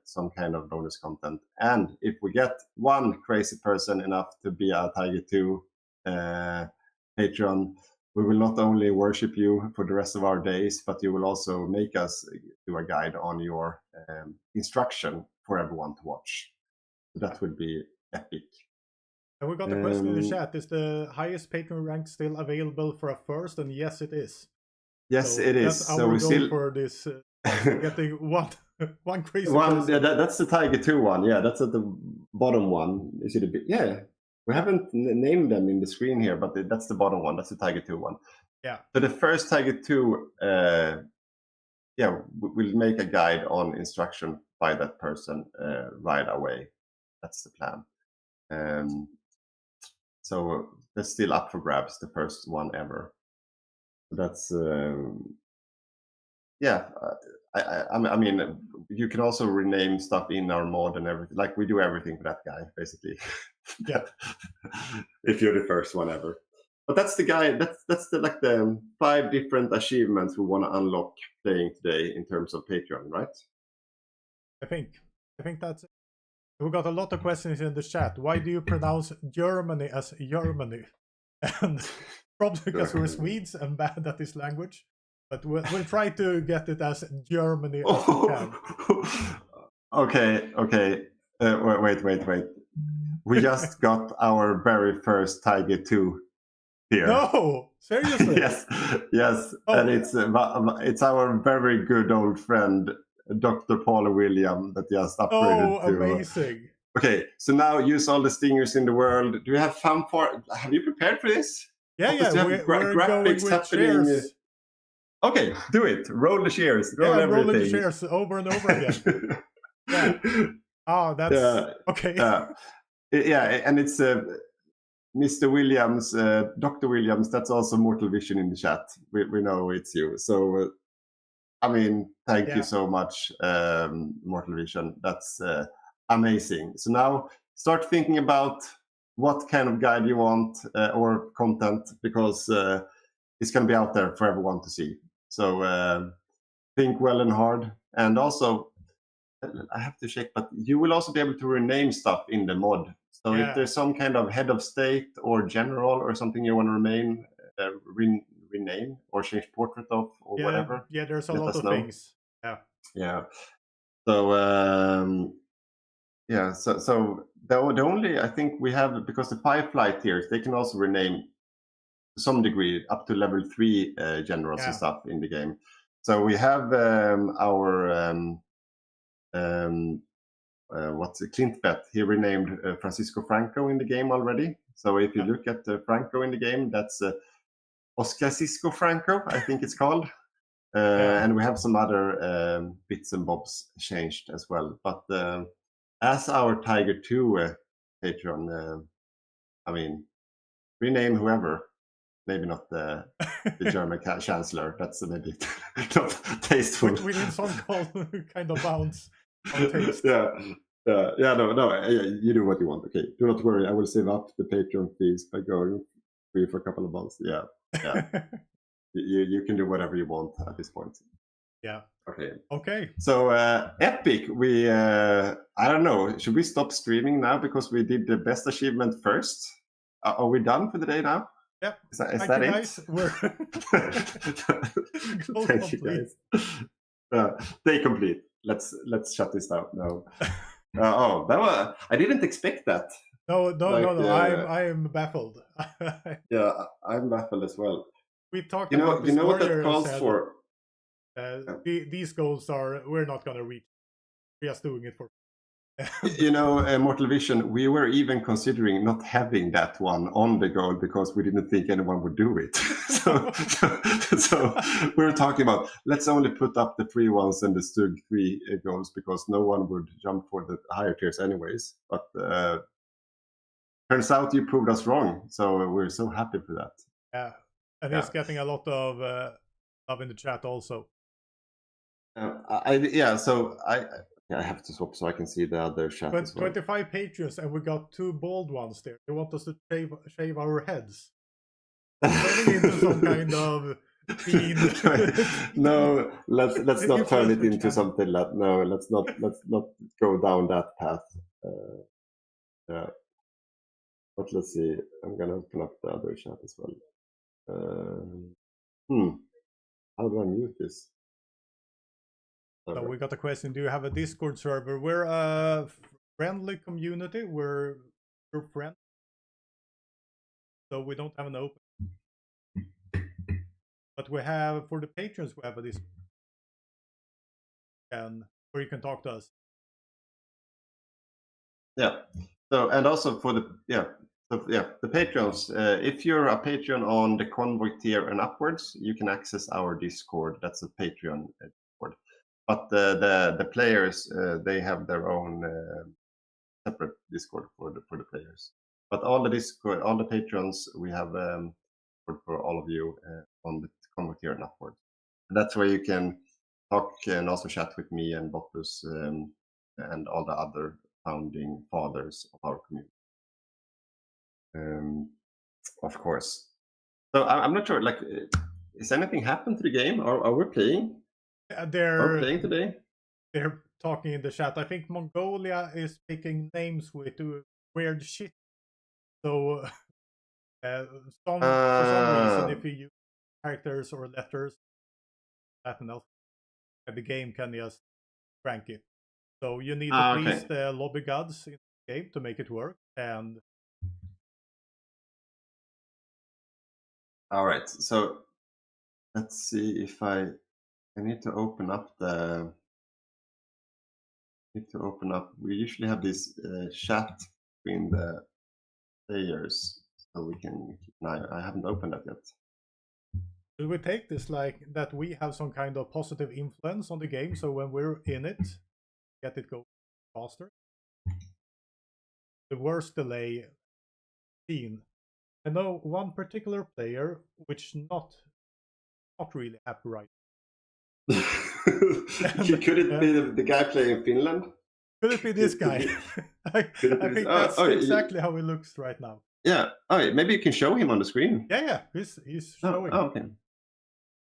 Some kind of bonus content. And if we get 1 crazy person enough to be a Hygge 2 patron, we will not only worship you for the rest of our days, but you will also make us do a guide on your instruction for everyone to watch. So that will be epic. And we got a question in the chat. Is the highest patron rank still available for a first? And yes, it is. Yes, it is. That's our goal for this. Getting one crazy person. Yeah, that's the Hygge 2 one. Yeah, that's at the bottom one. Is it a bit? Yeah. We haven't named them in the screen here, but that's the bottom one. That's the Hygge 2 one. Yeah. So the first Hygge 2, we'll make a guide on instruction by that person right away. That's the plan. So that's still up for grabs, the first one ever. That's I mean, you can also rename stuff in our mod and everything. Like we do everything for that guy, basically. Yeah. If you're the first one ever. But that's the guy. That's the 5 different achievements we want to unlock playing today in terms of Patreon, right? I think that's it. We got a lot of questions in the chat. Why do you pronounce Germany as Germany? And probably because we're Swedes and bad at this language. But we'll try to get it as Germany as we can. Okay. Wait. We just got our very first Hygge 2 here. No, seriously? yes, oh. And it's our very good old friend Dr. Paul William that just upgraded to. Oh, amazing! Okay, so now use all the stingers in the world. Do you have fun for? Have you prepared for this? Yeah, we're graphics going happening. Shares. Okay, do it. Roll the shares. Rolling the shares over and over again. Yeah. Oh, that's okay. Yeah, and it's Mr. Williams, Dr. Williams. That's also Mortal Vision in the chat. We know it's you. So, I mean, thank you so much, Mortal Vision. That's amazing. So now start thinking about what kind of guide you want or content, because it's going to be out there for everyone to see. So think well and hard. And also, I have to check, but you will also be able to rename stuff in the mod. So if there's some kind of head of state or general or something you want to rename or change portrait of or whatever. Yeah, there's a lot of things. Yeah. So so the only I think we have, because the Firefly tiers, they can also rename to some degree up to level 3 generals and stuff in the game. So we have our what's it, Clintbet. He renamed Francisco Franco in the game already. So if you look at Franco in the game, that's Oscar Cisco Franco, I think it's called. And we have some other bits and bobs changed as well. But as our Tiger 2 Patreon, I mean, rename whoever. Maybe not the German chancellor. That's maybe not tasteful. We need some kind of bounce on taste. No. You do what you want. Okay, do not worry. I will save up the Patreon fees by going free for a couple of months. Yeah. you can do whatever you want at this point. Yeah. Okay. So Epic, we I don't know. Should we stop streaming now because we did the best achievement first? Are we done for the day now? Yeah. Is that it? Guys. Thank you, guys. Day complete. Let's shut this down now. That was, I didn't expect that. No. I am baffled. Yeah, I'm baffled as well. We talked. You know what that calls for. These goals we're not gonna reach. We're just doing it for. Mortal Vision, we were even considering not having that one on the goal because we didn't think anyone would do it. so we were talking about let's only put up the free ones and the Stug 3 goals because no one would jump for the higher tiers anyways. But turns out you proved us wrong, so we're so happy for that. Yeah, and it's getting a lot of love in the chat also. I have to swap so I can see the other chat. But as well. 25 patrons, and we got 2 bald ones there. They want us to shave our heads. Turning into some kind of fiend. No, let's not turn it into something like no. Let's not go down that path. Yeah, but let's see. I'm gonna open up the other chat as well. How do I mute this? So we got a question. Do you have a Discord server? We're a friendly community. We're friends. So we don't have an open. But we have, for the patrons, we have a Discord. Where you can talk to us. Yeah. So, and also for the patrons, if you're a patron on the Convoy tier and upwards, you can access our Discord. That's a Patreon Discord. But the players, they have their own separate Discord for the players. But all the patrons, we have for all of you on the Convoy tier and upwards. And that's where you can talk and also chat with me and Boppus and all the other founding fathers of our community. Of course. So I'm not sure. Like, is anything happened to the game? Are we playing? They're playing today. They're talking in the chat. I think Mongolia is picking names with weird shit. So for some reason, if you use characters or letters, nothing else, the game can just crank it. So you need to please the lobby gods in the game to make it work. And all right, so let's see if I need to open up the. We usually have this chat between the players, so we can. I haven't opened that yet. Should we take this like that we have some kind of positive influence on the game, so when we're in it, get it go faster? The worst delay seen. I know one particular player which not really happy right. Could it be the guy playing Finland? Could it be this guy? I think that's exactly how he looks right now. Yeah. Oh, maybe you can show him on the screen. Yeah. He's showing. Oh, okay.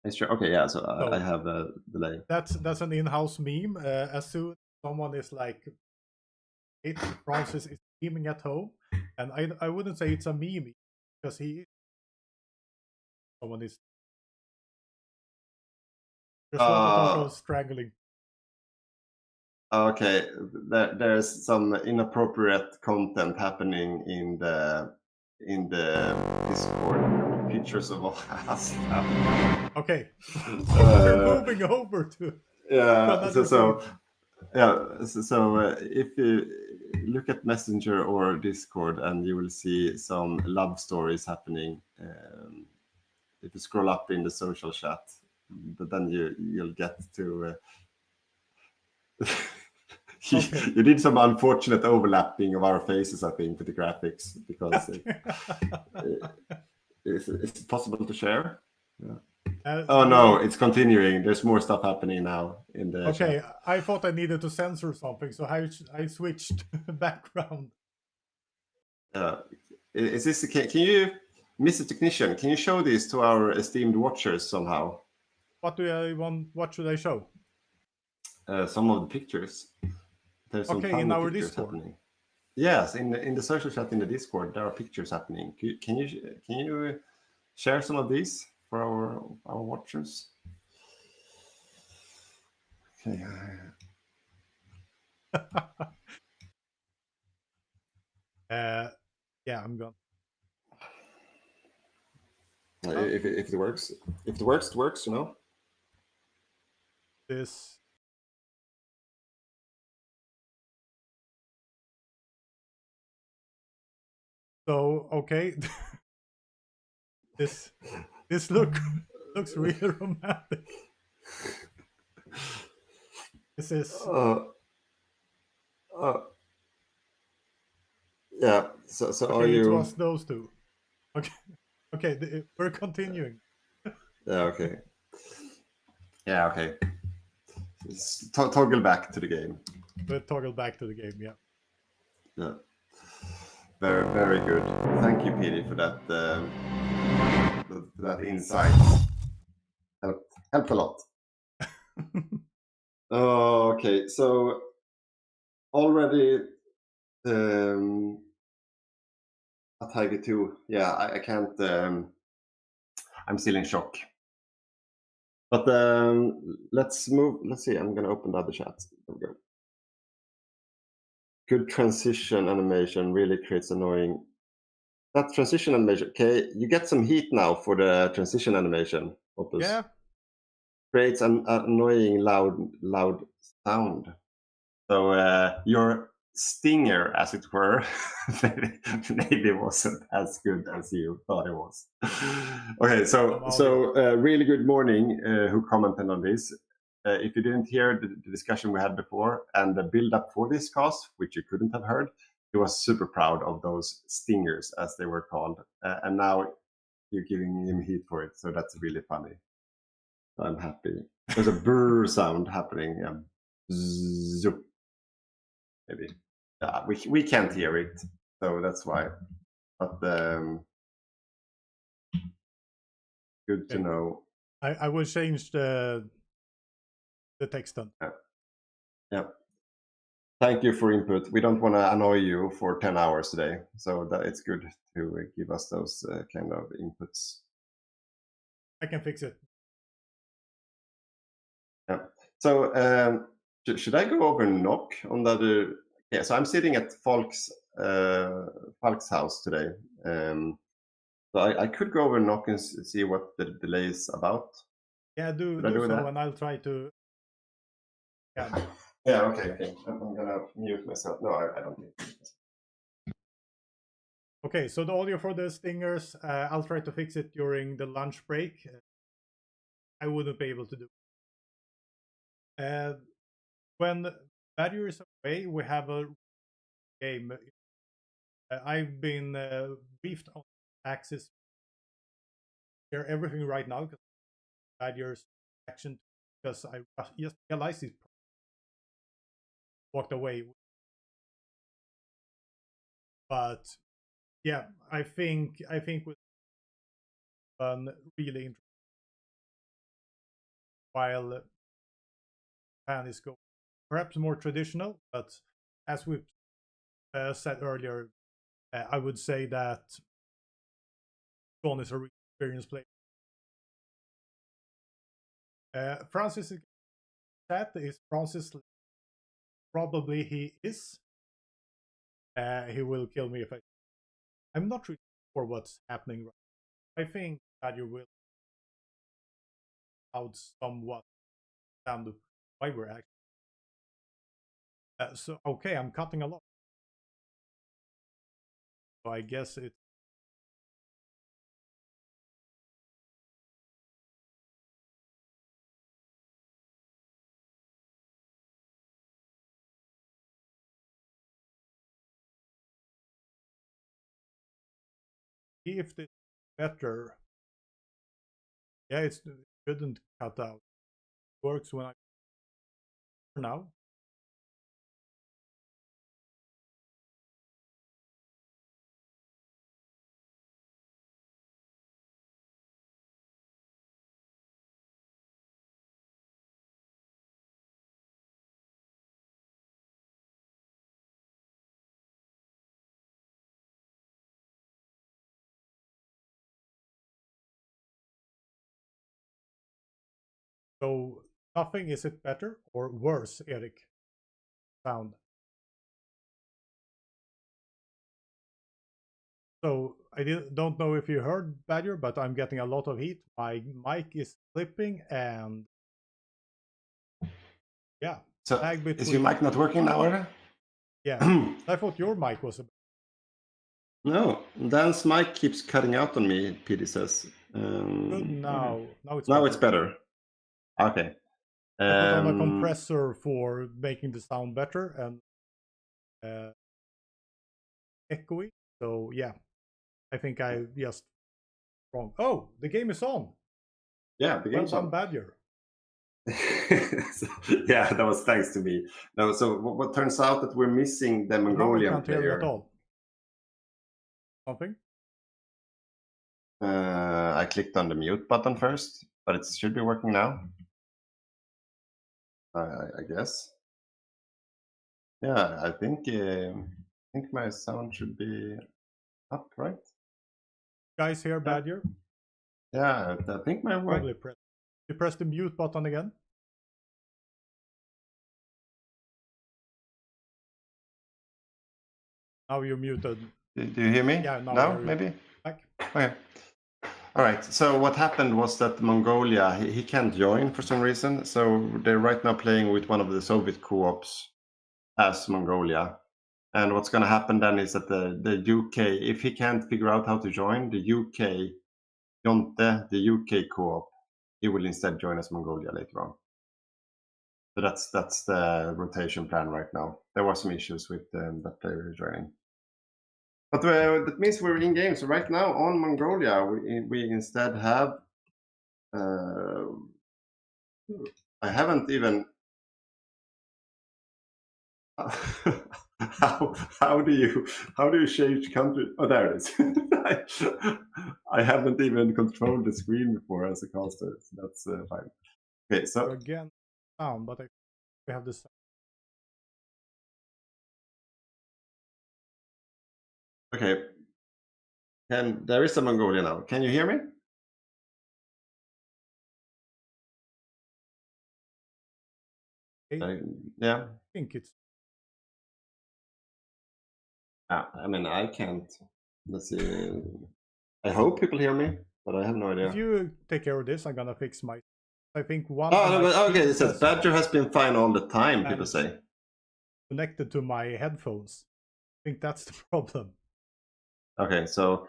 Okay, yeah. So I have a delay. That's an in-house meme. As soon as someone is like, Francis is memeing at home, and I wouldn't say it's a meme because someone is. There's one strangling. Okay, there's some inappropriate content happening in the Discord. Pictures of us. Okay, we're moving over to. Yeah. So Yeah. So if you look at Messenger or Discord, and you will see some love stories happening. If you scroll up in the social chat, but then you'll get to. Okay. You did some unfortunate overlapping of our faces, I think, with the graphics because it's possible to share. Yeah. Oh no, it's continuing. There's more stuff happening now in the Okay, chat. I thought I needed to censor something, so I switched background. Is this? Can you, Mr. Technician? Can you show this to our esteemed watchers somehow? What do I want? What should I show? Some of the pictures. There's some Okay, funny in our pictures Discord. happening. Yes, in the social chat in the Discord, there are pictures happening. Can you share some of these for our watchers? Okay. Yeah, I'm gone. If it works, if it works, it works. You know. This. So okay, this looks really romantic. This is. Yeah. So Okay, are you? it was those two. Okay, okay, we're continuing. Yeah. Okay. Yeah. Okay. Toggle back to the game. We'll toggle back to the game. Yeah. Yeah. Very, very good. Thank you, Petey, for that that insight. Helped a lot. Okay, so already at Hygge 2, yeah, I can't. I'm still in shock. But let's move. Let's see. I'm gonna open the other chat. There we go. Good transition animation really creates annoying. That transition animation. Okay, you get some heat now for the transition animation. Boppus. Yeah. Creates an annoying loud sound. So your stinger, as it were, maybe wasn't as good as you thought it was. Okay, so really good morning. Who commented on this? If you didn't hear the discussion we had before and the build up for this cast, which you couldn't have heard, he was super proud of those stingers, as they were called, and now you're giving him heat for it. So that's really funny. I'm happy. There's a brr sound happening. Yeah. Zoop. Maybe. We can't hear it, so that's why. But good to know. I will change the text then. Yeah. Thank you for input. We don't want to annoy you for 10 hours today, so that it's good to give us those kind of inputs. I can fix it. Yeah. So should I go over and knock on the other? Yeah. So I'm sitting at Falk's house today. So I could go over and knock and see what the delay is about. Yeah, do so, that? And I'll try to. Yeah. Yeah. Okay. I'm gonna mute myself. No, I don't need to. Okay, so the audio for the stingers, I'll try to fix it during the lunch break. I wouldn't be able to do it. When Badger is away, we have a game. I've been briefed on access. Share everything right now because Badger's action, because I just realized he walked away. But yeah, I think with really interesting while Japan is going perhaps more traditional, but as we've said earlier, I would say that John is a really experienced player. Francis chat is Francis. Probably he is. He will kill me if I'm not really sure what's happening right now. I think that you will out somewhat understand why we're actually. So okay, I'm cutting a lot. So I guess it. If this is better, yeah, it shouldn't cut out. It works when I now. So nothing, is it better or worse, Eric? Sound. So I don't know if you heard, Badger, but I'm getting a lot of heat. My mic is clipping and yeah. So is your mic not working now, or? Yeah, I thought your mic was. No, Dan's mic keeps cutting out on me, PD says. Good now. Okay. Now it's better. Okay. I put on a compressor for making the sound better and echoey. So yeah, I think I just wrong. Oh, the game is on. Yeah, the game's on. Badger. Yeah, that was thanks to me. No, so what turns out that we're missing the Mongolian can't player. Hear you at all. Something? I clicked on the mute button first, but it should be working now. I guess. Yeah, I think my sound should be up, right? Guys hear Badger? Yeah, I think my work. Probably press. You press the mute button again. Now you're muted. Do you hear me? Yeah, now maybe. Back. Okay. All right. So what happened was that Mongolia he can't join for some reason. So they're right now playing with one of the Soviet co-ops as Mongolia. And what's going to happen then is that the UK, if he can't figure out how to join, the UK, Jonte, the UK co-op, he will instead join as Mongolia later on. So that's the rotation plan right now. There were some issues with that player joining. But that means we're in game. So right now on Mongolia, we instead have. I haven't even. How do you change country? Oh, there it is. I haven't even controlled the screen before as a caster. So that's fine. Okay, so again, sound, but we have this. Okay. There is a Mongolia now. Can you hear me? Yeah. I think it's. I mean, I can't. Let's see. I hope people hear me, but I have no idea. If you take care of this, I'm gonna fix my. I think one. Oh, no, okay. It says Badger has been fine all the time. People say. Connected to my headphones. I think that's the problem. Okay, so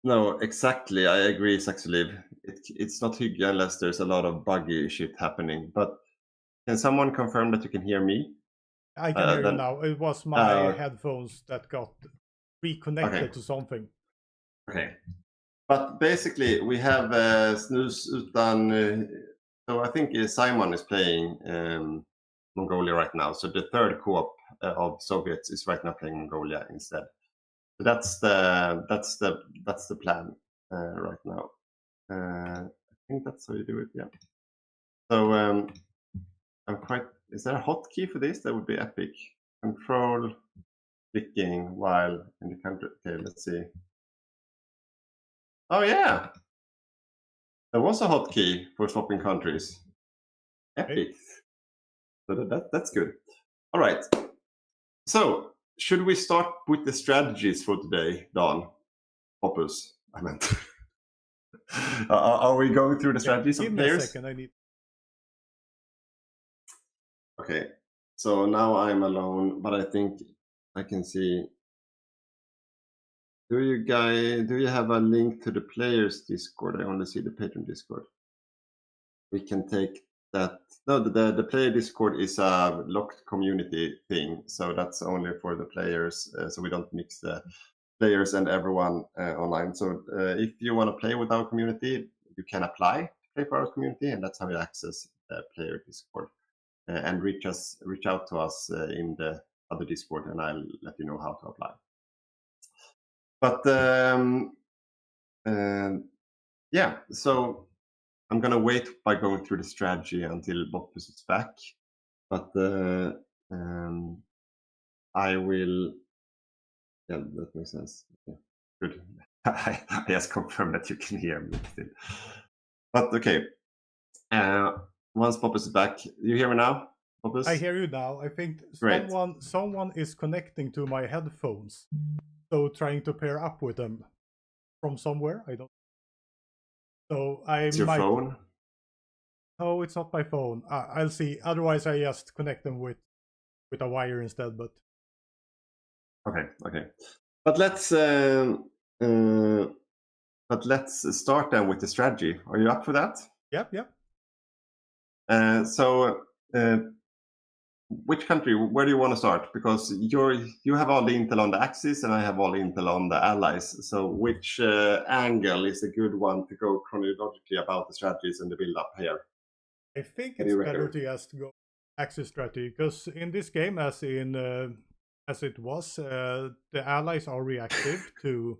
no, exactly. I agree, Saxoliv. It's not Hygge unless there's a lot of buggy shit happening. But can someone confirm that you can hear me? I can hear you now. It was my headphones that got reconnected to something. Okay. But basically, we have Snus Utan. So I think Simon is playing Mongolia right now. So the third co-op of Soviets is right now playing Mongolia instead. So that's the plan right now. I think that's how you do it. Yeah. So I'm quite. Is there a hotkey for this? That would be epic. Control clicking while in the country. Okay, let's see. Oh yeah, there was a hotkey for swapping countries. Epic. So that's good. All right. So should we start with the strategies for today, Don? Boppus, I meant. Are we going through the strategies of players? Give me a second. I need. Okay, so now I'm alone, but I think I can see. Do you have a link to the players Discord? I only see the patron Discord. We can take that. No, the player Discord is a locked community thing, so that's only for the players. So we don't mix the players and everyone online. So if you want to play with our community, you can apply to play for our community, and that's how you access the player Discord. And reach out to us in the other Discord, and I'll let you know how to apply. But yeah, so I'm gonna wait by going through the strategy until Boppus is back. But I will. Yeah, that makes sense. Okay, good. I just confirm that you can hear me still. But okay. Once Boppus is back, you hear me now, Boppus? I hear you now. I think Great. someone is connecting to my headphones, so trying to pair up with them from somewhere. I don't. So I It's your might. phone? No, it's not my phone. I'll see. Otherwise, I just connect them with a wire instead. But Okay. But let's start then with the strategy. Are you up for that? Yep. So which country? Where do you want to start? Because you have all the intel on the Axis, and I have all the intel on the Allies. So which angle is a good one to go chronologically about the strategies and the build-up here? I think it's better to just go Axis strategy, because in this game, as it was, the Allies are reactive to.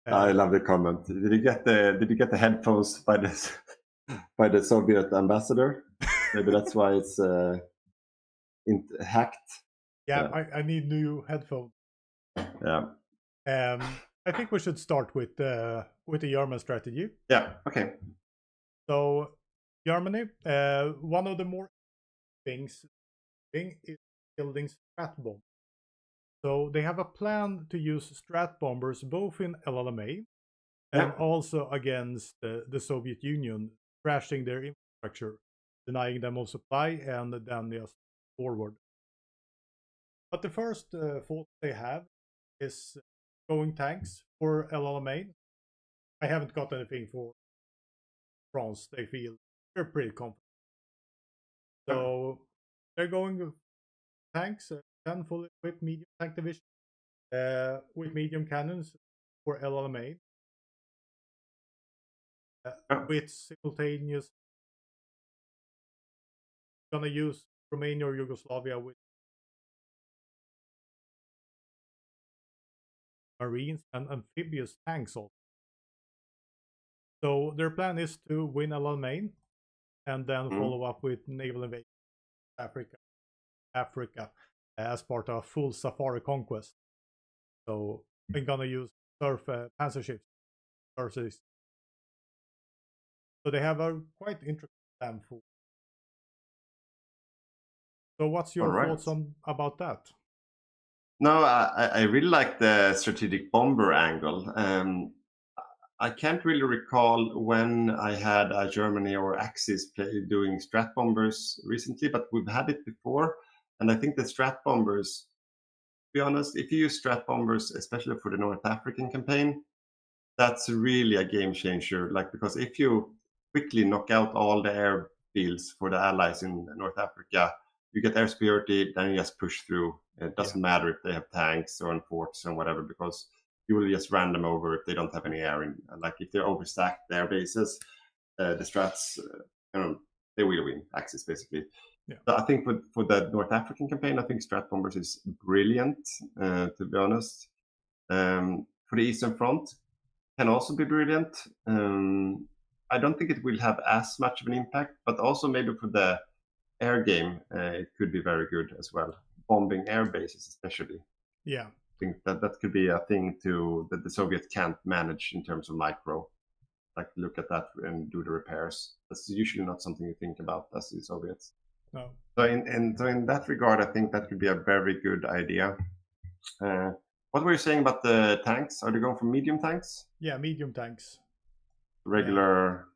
I love the comment. Did you get the headphones by the Soviet ambassador? Maybe that's why it's hacked. Yeah, I need new headphones. Yeah. I think we should start with the German strategy. Yeah. Okay. So Germany, one of the more things is building strat bombs. So they have a plan to use strat bombers both in LLMA and also against the Soviet Union, crashing their infrastructure, denying them of supply, and then just forward. But the first fault they have is going tanks for LLMA. I haven't got anything for France. They feel they're pretty confident. So they're going with tanks, 10 fully equipped medium tank division with medium cannons for LLMA. With simultaneous, gonna use Romania or Yugoslavia with marines and amphibious tanks also. So their plan is to win LLMA and then follow up with naval invasion of Africa as part of a full safari conquest. So they're gonna use surf panzer ships versus. So they have a quite interesting plan for. So what's your thoughts about that? No, I really like the strategic bomber angle. I can't really recall when I had a Germany or Axis doing strat bombers recently, but we've had it before. And I think the strat bombers, to be honest, if you use strat bombers, especially for the North African campaign, that's really a game changer. Like, because if you quickly knock out all the airfields for the allies in North Africa, you get air superiority, then you just push through. It doesn't matter if they have tanks or forts or whatever, because you will just ran them over if they don't have any air. And like if they're overstacked their bases, the strats, they will win Axis basically. Yeah. So I think for the North African campaign, I think strat bombers is brilliant, to be honest. For the Eastern Front, can also be brilliant. I don't think it will have as much of an impact, but also maybe for the air game, it could be very good as well. Bombing air bases, especially. Yeah. I think that could be a thing that the Soviets can't manage in terms of micro. Like look at that and do the repairs. That's usually not something you think about as the Soviets. No. So in that regard, I think that could be a very good idea. What were you saying about the tanks? Are they going for medium tanks? Yeah, medium tanks. Regular.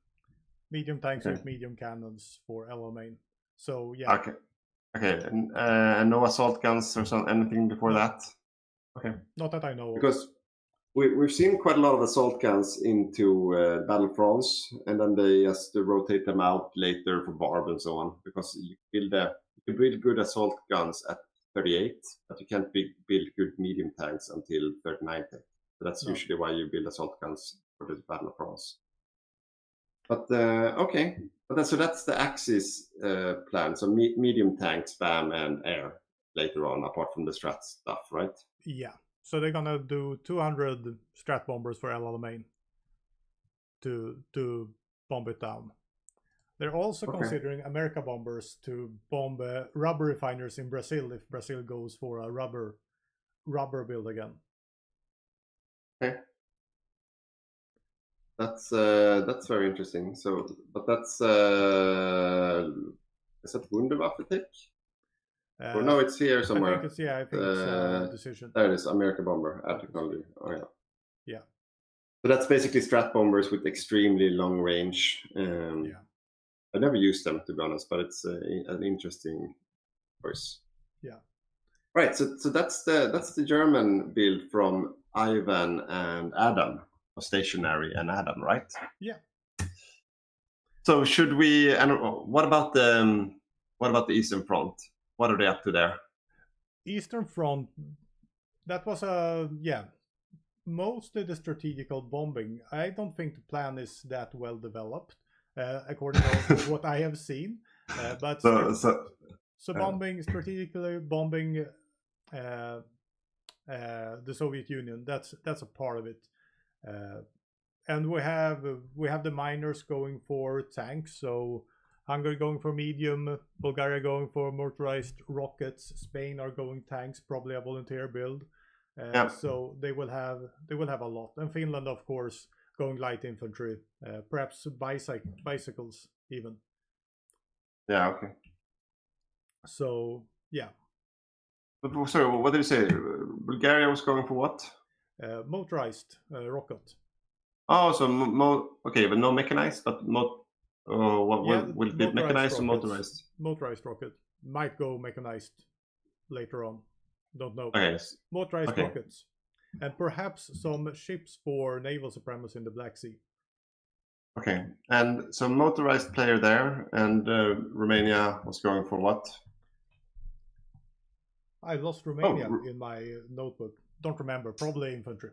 Medium tanks with medium cannons for LLMA. So yeah. Okay, and no assault guns or anything before that? Okay. Not that I know of. Because we've seen quite a lot of assault guns into Battle of France, and then they just rotate them out later for Barb and so on. Because you can build good assault guns at 38, but you can't build good medium tanks until 39. So that's usually why you build assault guns for the Battle of France. But okay, so that's the Axis plan. So medium tank, spam, and air later on, apart from the strat stuff, right? Yeah. So they're gonna do 200 strat bombers for El Alamein to bomb it down. They're also considering America bombers to bomb rubber refiners in Brazil if Brazil goes for a rubber build again. Okay. That's very interesting. So, but that's is that Wunderwaffe tech? Or no, it's here somewhere. I think it's a decision. There it is, America bomber ad technology. Oh yeah. Yeah. So that's basically strat bombers with extremely long range. Yeah. I never used them to be honest, but it's an interesting choice. Yeah. Right. So that's the German build from Ivan and Adam, or Stationary and Adam, right? Yeah. So should we? And what about the Eastern Front? What are they up to there? Eastern Front. That was mostly the strategical bombing. I don't think the plan is that well developed. According to what I have seen, but strategically bombing the Soviet Union. That's a part of it, and we have the miners going for tanks. So Hungary going for medium, Bulgaria going for motorized rockets, Spain are going tanks, probably a volunteer build. So they will have a lot, and Finland of course going light infantry, perhaps bicycles even. Yeah, okay. So, yeah. But sorry, what did you say? Bulgaria was going for what? Motorized rocket. Oh, so okay, but no mechanized, but will it be mechanized or motorized? Motorized rocket. Might go mechanized later on. Don't know. Okay. Motorized rockets. And perhaps some ships for naval supremacy in the Black Sea. Okay, and so motorized player there, and Romania was going for what? I lost Romania in my notebook. Don't remember. Probably infantry.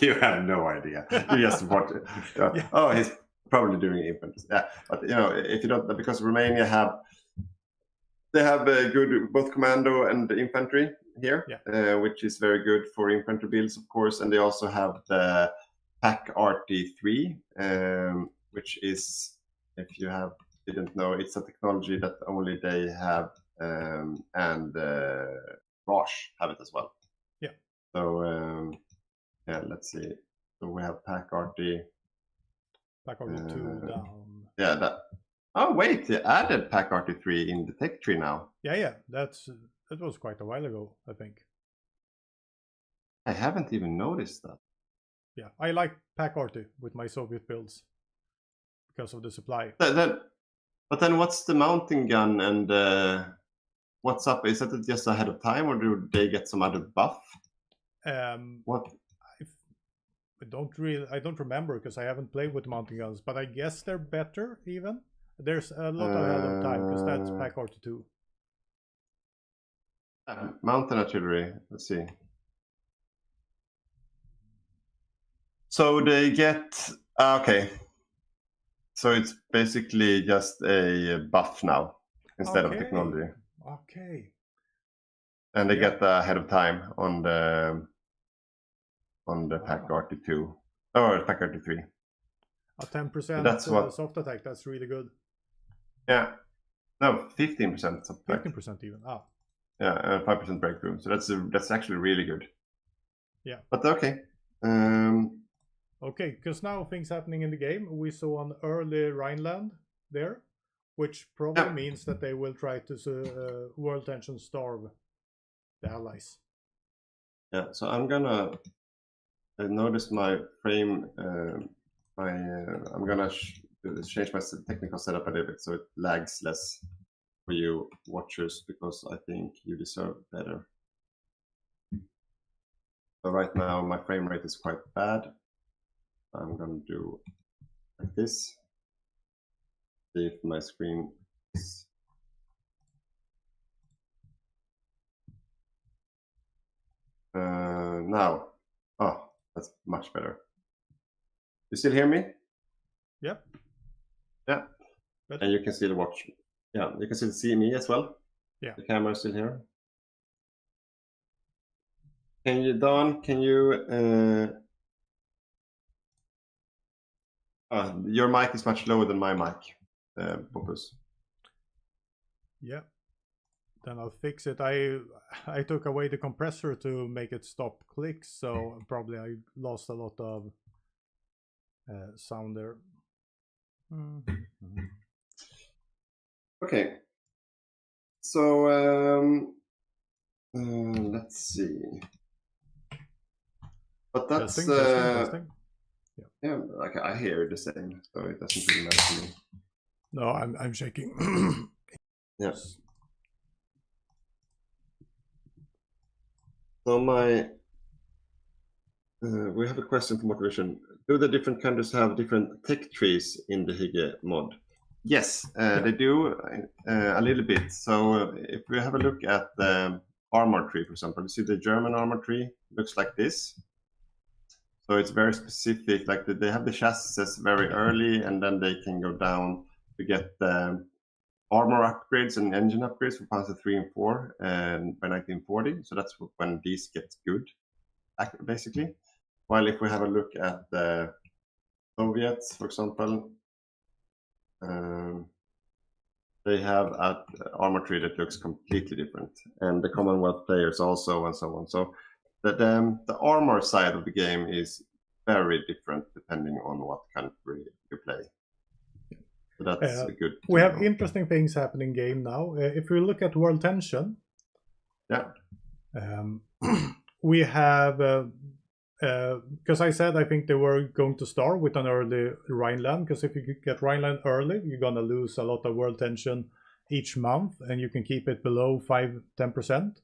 You have no idea. You just watch it. Yeah. Oh, he's probably doing infantry. Yeah, but if you don't, because Romania have good both commando and infantry here, which is very good for infantry builds, of course, and they also have the PAC RT3, which is, if you didn't know, it's a technology that only they have, and Roche have it as well. Yeah. So let's see. So we have PAC RT. PAC RT2 down. Yeah, that. Oh wait, they added PAC RT3 in the tech tree now. Yeah. That was quite a while ago, I think. I haven't even noticed that. Yeah, I like PAC RT with my Soviet builds because of the supply. But then what's the mounting gun and what's up? Is that just ahead of time, or do they get some other buff? What? I don't remember because I haven't played with mounting guns, but I guess they're better even. There's a lot ahead of time because that's PAC RT2. Mountain artillery. Let's see. So they get okay. So it's basically just a buff now instead of technology. Okay. And they get ahead of time on the PAC RT2 or PAC RT3. A 10% soft attack. That's really good. Yeah. No, 15%. 15% even. Yeah, 5% breakthrough. So that's actually really good. Yeah. But okay. Okay, because now things happening in the game. We saw an early Rhineland there, which probably means that they will try to world tension starve the allies. Yeah, so I'm gonna notice my frame. I'm gonna change my technical setup a little bit so it lags less for you watchers, because I think you deserve better. So right now my frame rate is quite bad. I'm gonna do like this. See if my screen is... now, oh, that's much better. You still hear me? Yep. Yeah. Better. And you can still watch. Yeah, you can still see me as well. Yeah. The camera is still here. Can you, Don? Can you? Your mic is much lower than my mic, Boppus. Yeah. Then I'll fix it. I took away the compressor to make it stop clicks, so probably I lost a lot of sound there. Okay. So let's see. But that's testing. Yeah, okay, I hear the same, so it doesn't really matter to me. No, I'm shaking. Yes. So we have a question from Motivation. Do the different countries have different tech trees in the Hygge mod? Yes, they do a little bit. So if we have a look at the armor tree, for example, you see the German armor tree looks like this. So it's very specific, like they have the chassis very early, and then they can go down to get the armor upgrades and engine upgrades for Panzer 3 and 4 by 1940. So that's when these get good, basically. While if we have a look at the Soviets, for example, they have an armor tree that looks completely different, and the Commonwealth players also, and so on. So the armor side of the game is very different depending on what country you play. So that's good. We have interesting things happening in game now. If we look at World Tension, yeah, we have because I said I think they were going to start with an early Rhineland, because if you get Rhineland early, you're gonna lose a lot of World Tension each month, and you can keep it below 5-10%.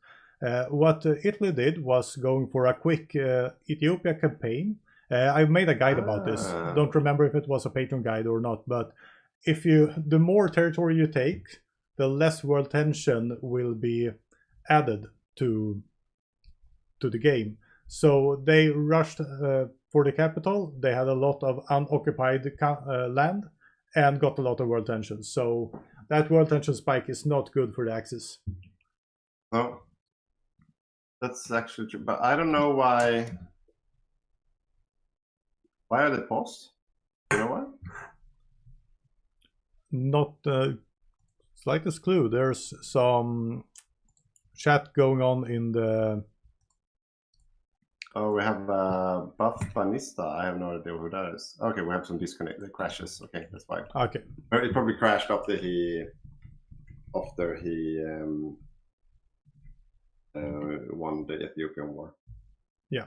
What Italy did was going for a quick Ethiopia campaign. I've made a guide about this. Don't remember if it was a Patreon guide or not, but the more territory you take, the less World Tension will be added to the game. So they rushed for the capital. They had a lot of unoccupied land and got a lot of World Tension. So that World Tension spike is not good for the Axis. No. That's actually true, but I don't know why. Why are they paused? You know why? Not slightest clue. There's some chat going on in the. Oh, we have Buff Banista. I have no idea who that is. Okay, we have some disconnect. The crashes. Okay, that's fine. Okay. It probably crashed after he won the Ethiopian war. Yeah.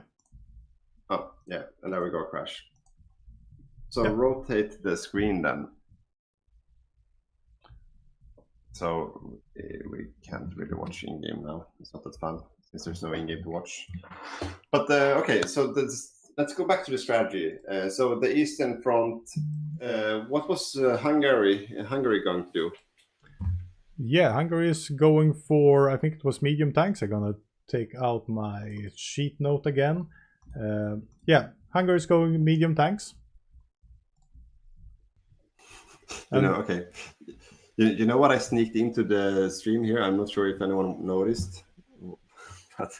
Oh, yeah, and there we go, crash. So rotate the screen then. So we can't really watch in-game now. It's not that fun since there's no in-game to watch. But okay, so let's go back to the strategy. So the Eastern Front, what was Hungary going to do? Yeah, Hungary is going for, I think it was medium tanks. I'm gonna take out my sheet note again. Yeah, Hungary is going medium tanks. Okay. You know what I sneaked into the stream here? I'm not sure if anyone noticed. But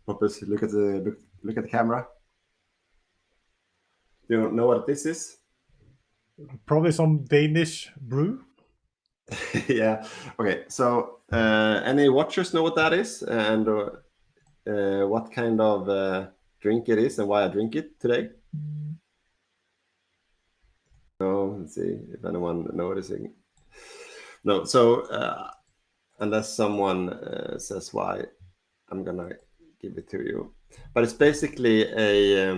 Boppus, look at the camera. You don't know what this is? Probably some Danish brew. Yeah. Okay. So any watchers know what that is, and what kind of drink it is, and why I drink it today? No. Let's see if anyone noticing. No. So unless someone says why, I'm gonna give it to you. But it's basically a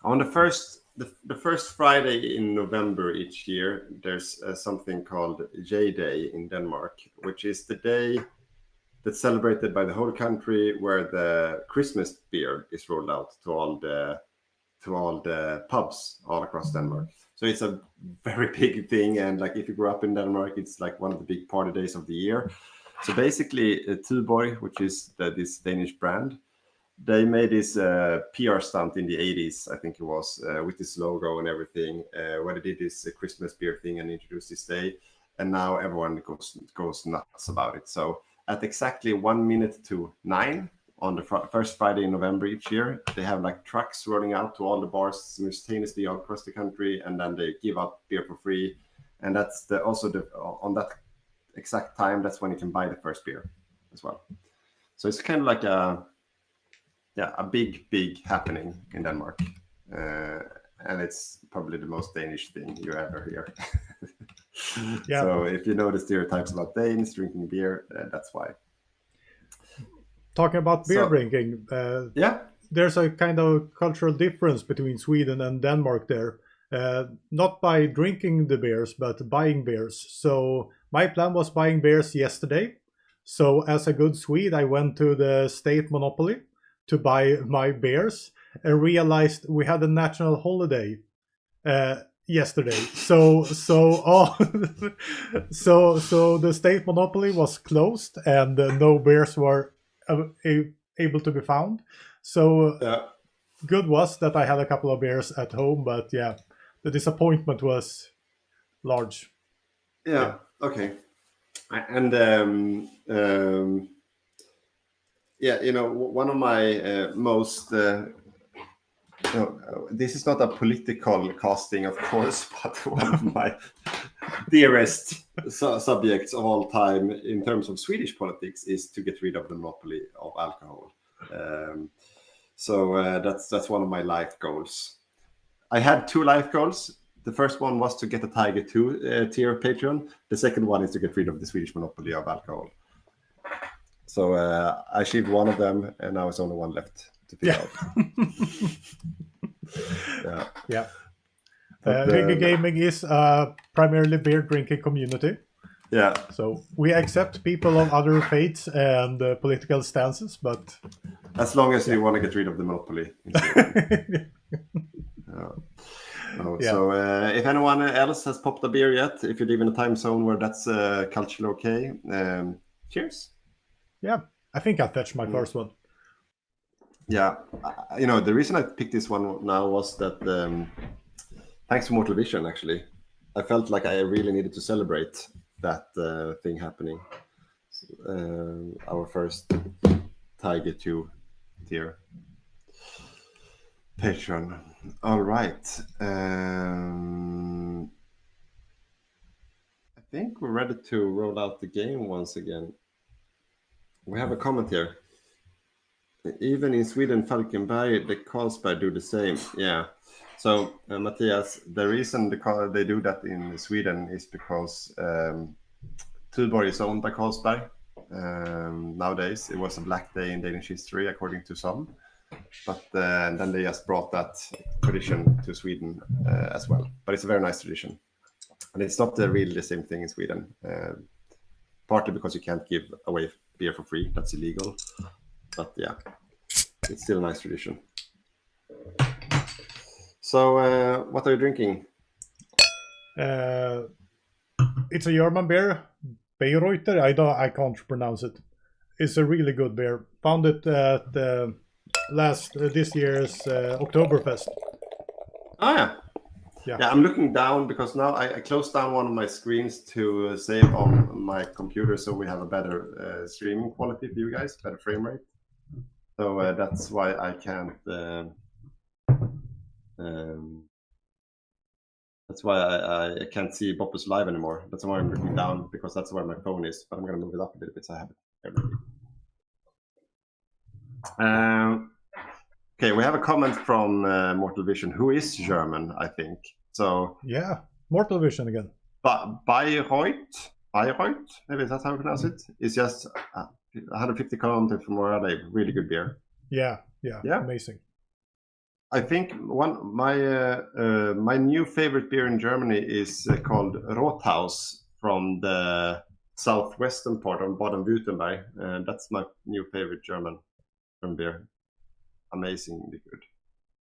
on the first the first Friday in November each year, there's something called J Day in Denmark, which is the day that's celebrated by the whole country, where the Christmas beer is rolled out to all the pubs all across Denmark. So it's a very big thing, and like if you grew up in Denmark, it's like one of the big party days of the year. So basically, Tuborg, which is this Danish brand, they made this PR stunt in the 80s, I think it was, with this logo and everything, where they did this Christmas beer thing and introduced this day, and now everyone goes nuts about it. So at exactly 9:01 on the first Friday in November each year, they have like trucks rolling out to all the bars simultaneously all across the country, and then they give out beer for free. And that's on that exact time, that's when you can buy the first beer as well. So it's kind of like a big happening in Denmark, and it's probably the most Danish thing you ever hear. Yeah. So if you know the stereotypes about Danes drinking beer, that's why. Talking about beer drinking, there's a kind of cultural difference between Sweden and Denmark there. Not by drinking the beers, but buying beers. So my plan was buying beers yesterday. So as a good Swede, I went to the state monopoly to buy my beers and realized we had a national holiday yesterday. So the state monopoly was closed, and no beers were able to be found. So good was that I had a couple of beers at home, but yeah, the disappointment was large. Yeah. Okay. And one of my most this is not a political casting, of course, but one of my dearest subjects of all time in terms of Swedish politics is to get rid of the monopoly of alcohol. So that's one of my life goals. I had 2 life goals. The first one was to get a Hygge 2 tier Patreon. The second one is to get rid of the Swedish monopoly of alcohol. So I achieved one of them, and now it's only one left to figure out. Yeah. Hygge Gaming is a primarily beer drinking community. Yeah. So we accept people of other faiths and political stances, but as long as you want to get rid of the monopoly. So if anyone else has popped a beer yet, if you live in a time zone where that's culturally okay, cheers. Yeah, I think I'll fetch my first one. Yeah, the reason I picked this one now was that thanks to Mortal Vision, actually, I felt like I really needed to celebrate that thing happening. Our first Hygge 2 tier Patreon. All right. I think we're ready to roll out the game once again. We have a comment here. Even in Sweden, Falkenberg, the Carlsberg do the same. Yeah. So, Matthias, the reason they do that in Sweden is because Tuborg is owned by Carlsberg. Nowadays, it was a black day in Danish history, according to some. But then they just brought that tradition to Sweden as well. But it's a very nice tradition. And it's not really the same thing in Sweden. Partly because you can't give away beer for free. That's illegal. But yeah, it's still a nice tradition. So what are you drinking? It's a German beer. Bayreuther. I can't pronounce it. It's a really good beer. Found it at this year's Oktoberfest. Oh yeah. I'm looking down because now I closed down one of my screens to save on my computer, so we have a better streaming quality for you guys, better frame rate. So that's why I can't. That's why I can't see Boppus live anymore. That's why I'm looking down, because that's where my phone is. But I'm gonna move it up a little bit so I have it everything. Okay, we have a comment from Mortal Vision, who is German, I think. So yeah, Mortal Vision again. Bayreuth, maybe that's how you pronounce it. It's just 150 kilometers from where I live. Really good beer. Yeah, amazing. I think my new favorite beer in Germany is called Rothaus from the southwestern part of Baden-Württemberg. That's my new favorite German beer. Amazingly good.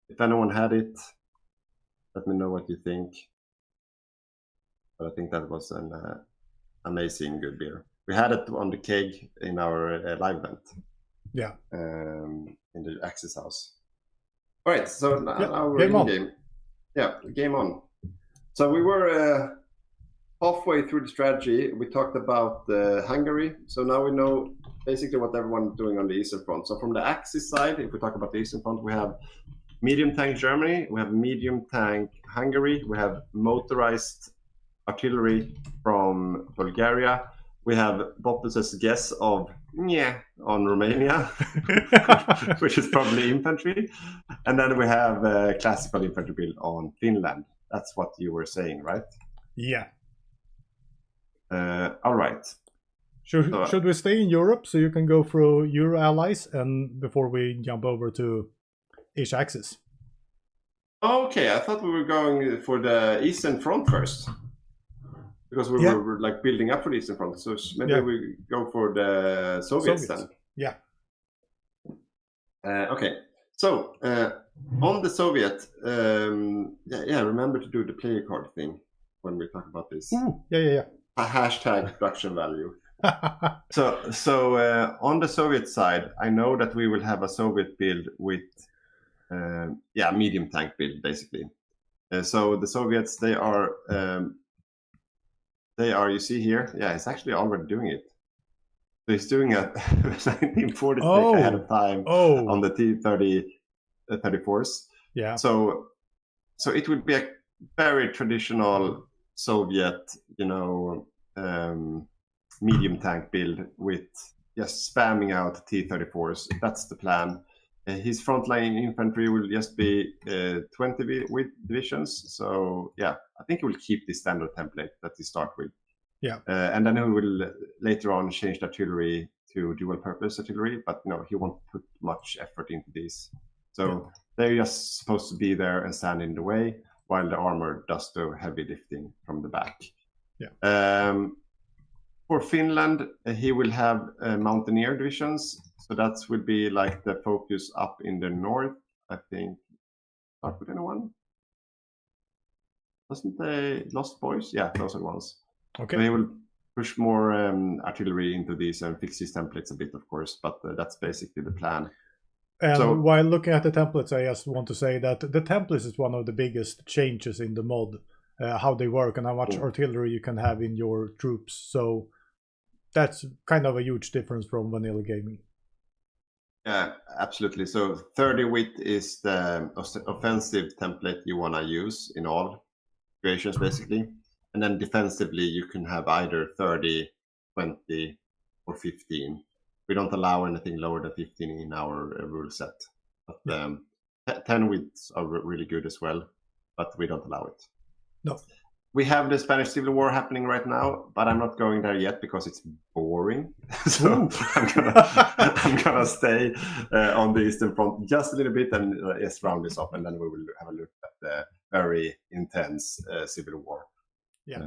If anyone had it, let me know what you think. But I think that was an amazing good beer. We had it on the keg in our live event. Yeah. In the Axis house. All right, so now we're game in on. game. Yeah, game on. So we were halfway through the strategy. We talked about Hungary. So now we know basically what everyone's doing on the Eastern Front. So from the Axis side, if we talk about the Eastern Front, we have medium tank Germany, we have medium tank Hungary, we have motorized artillery from Bulgaria, we have Boppus's guess of on Romania, which is probably infantry, and then we have classical infantry build on Finland. That's what you were saying, right? Yeah. All right. Should we stay in Europe so you can go through your allies and before we jump over to Asia Axis? Okay, I thought we were going for the Eastern Front first. Because we were like building up for the Eastern Front, so maybe we go for the Soviets then. Yeah. Okay. So on the Soviet, remember to do the player card thing when we talk about this. Ooh, yeah. A hashtag production value. So on the Soviet side, I know that we will have a Soviet build with medium tank build basically. So the Soviets, they are. You see here, it's actually already doing it. So he's doing a 1940 take ahead of time on the T-34s. Yeah. So it would be a very traditional Soviet, medium tank build with just spamming out T-34s. That's the plan. His frontline infantry will just be 20 with divisions. So I think he will keep the standard template that he start with. Yeah. And then he will later on change the artillery to dual purpose artillery, but he won't put much effort into these. So they're just supposed to be there and stand in the way while the armor does the heavy lifting from the back. Yeah. For Finland, he will have mountaineer divisions. So that will be like the focus up in the north, I think. Start with anyone? Wasn't they Lost Boys? Yeah, those are the ones. Okay. So he will push more artillery into these and fix his templates a bit, of course, but that's basically the plan. And while looking at the templates, I just want to say that the templates is one of the biggest changes in the mod, how they work and how much artillery you can have in your troops. So that's kind of a huge difference from vanilla gaming. Yeah, absolutely. So 30 width is the offensive template you want to use in all creations, basically. And then defensively, you can have either 30, 20, or 15. We don't allow anything lower than 15 in our rule set. But 10 widths are really good as well, but we don't allow it. No. We have the Spanish Civil War happening right now, but I'm not going there yet because it's boring. So I'm gonna stay on the Eastern Front just a little bit and just round this up, and then we will have a look at the very intense Civil War. Yeah.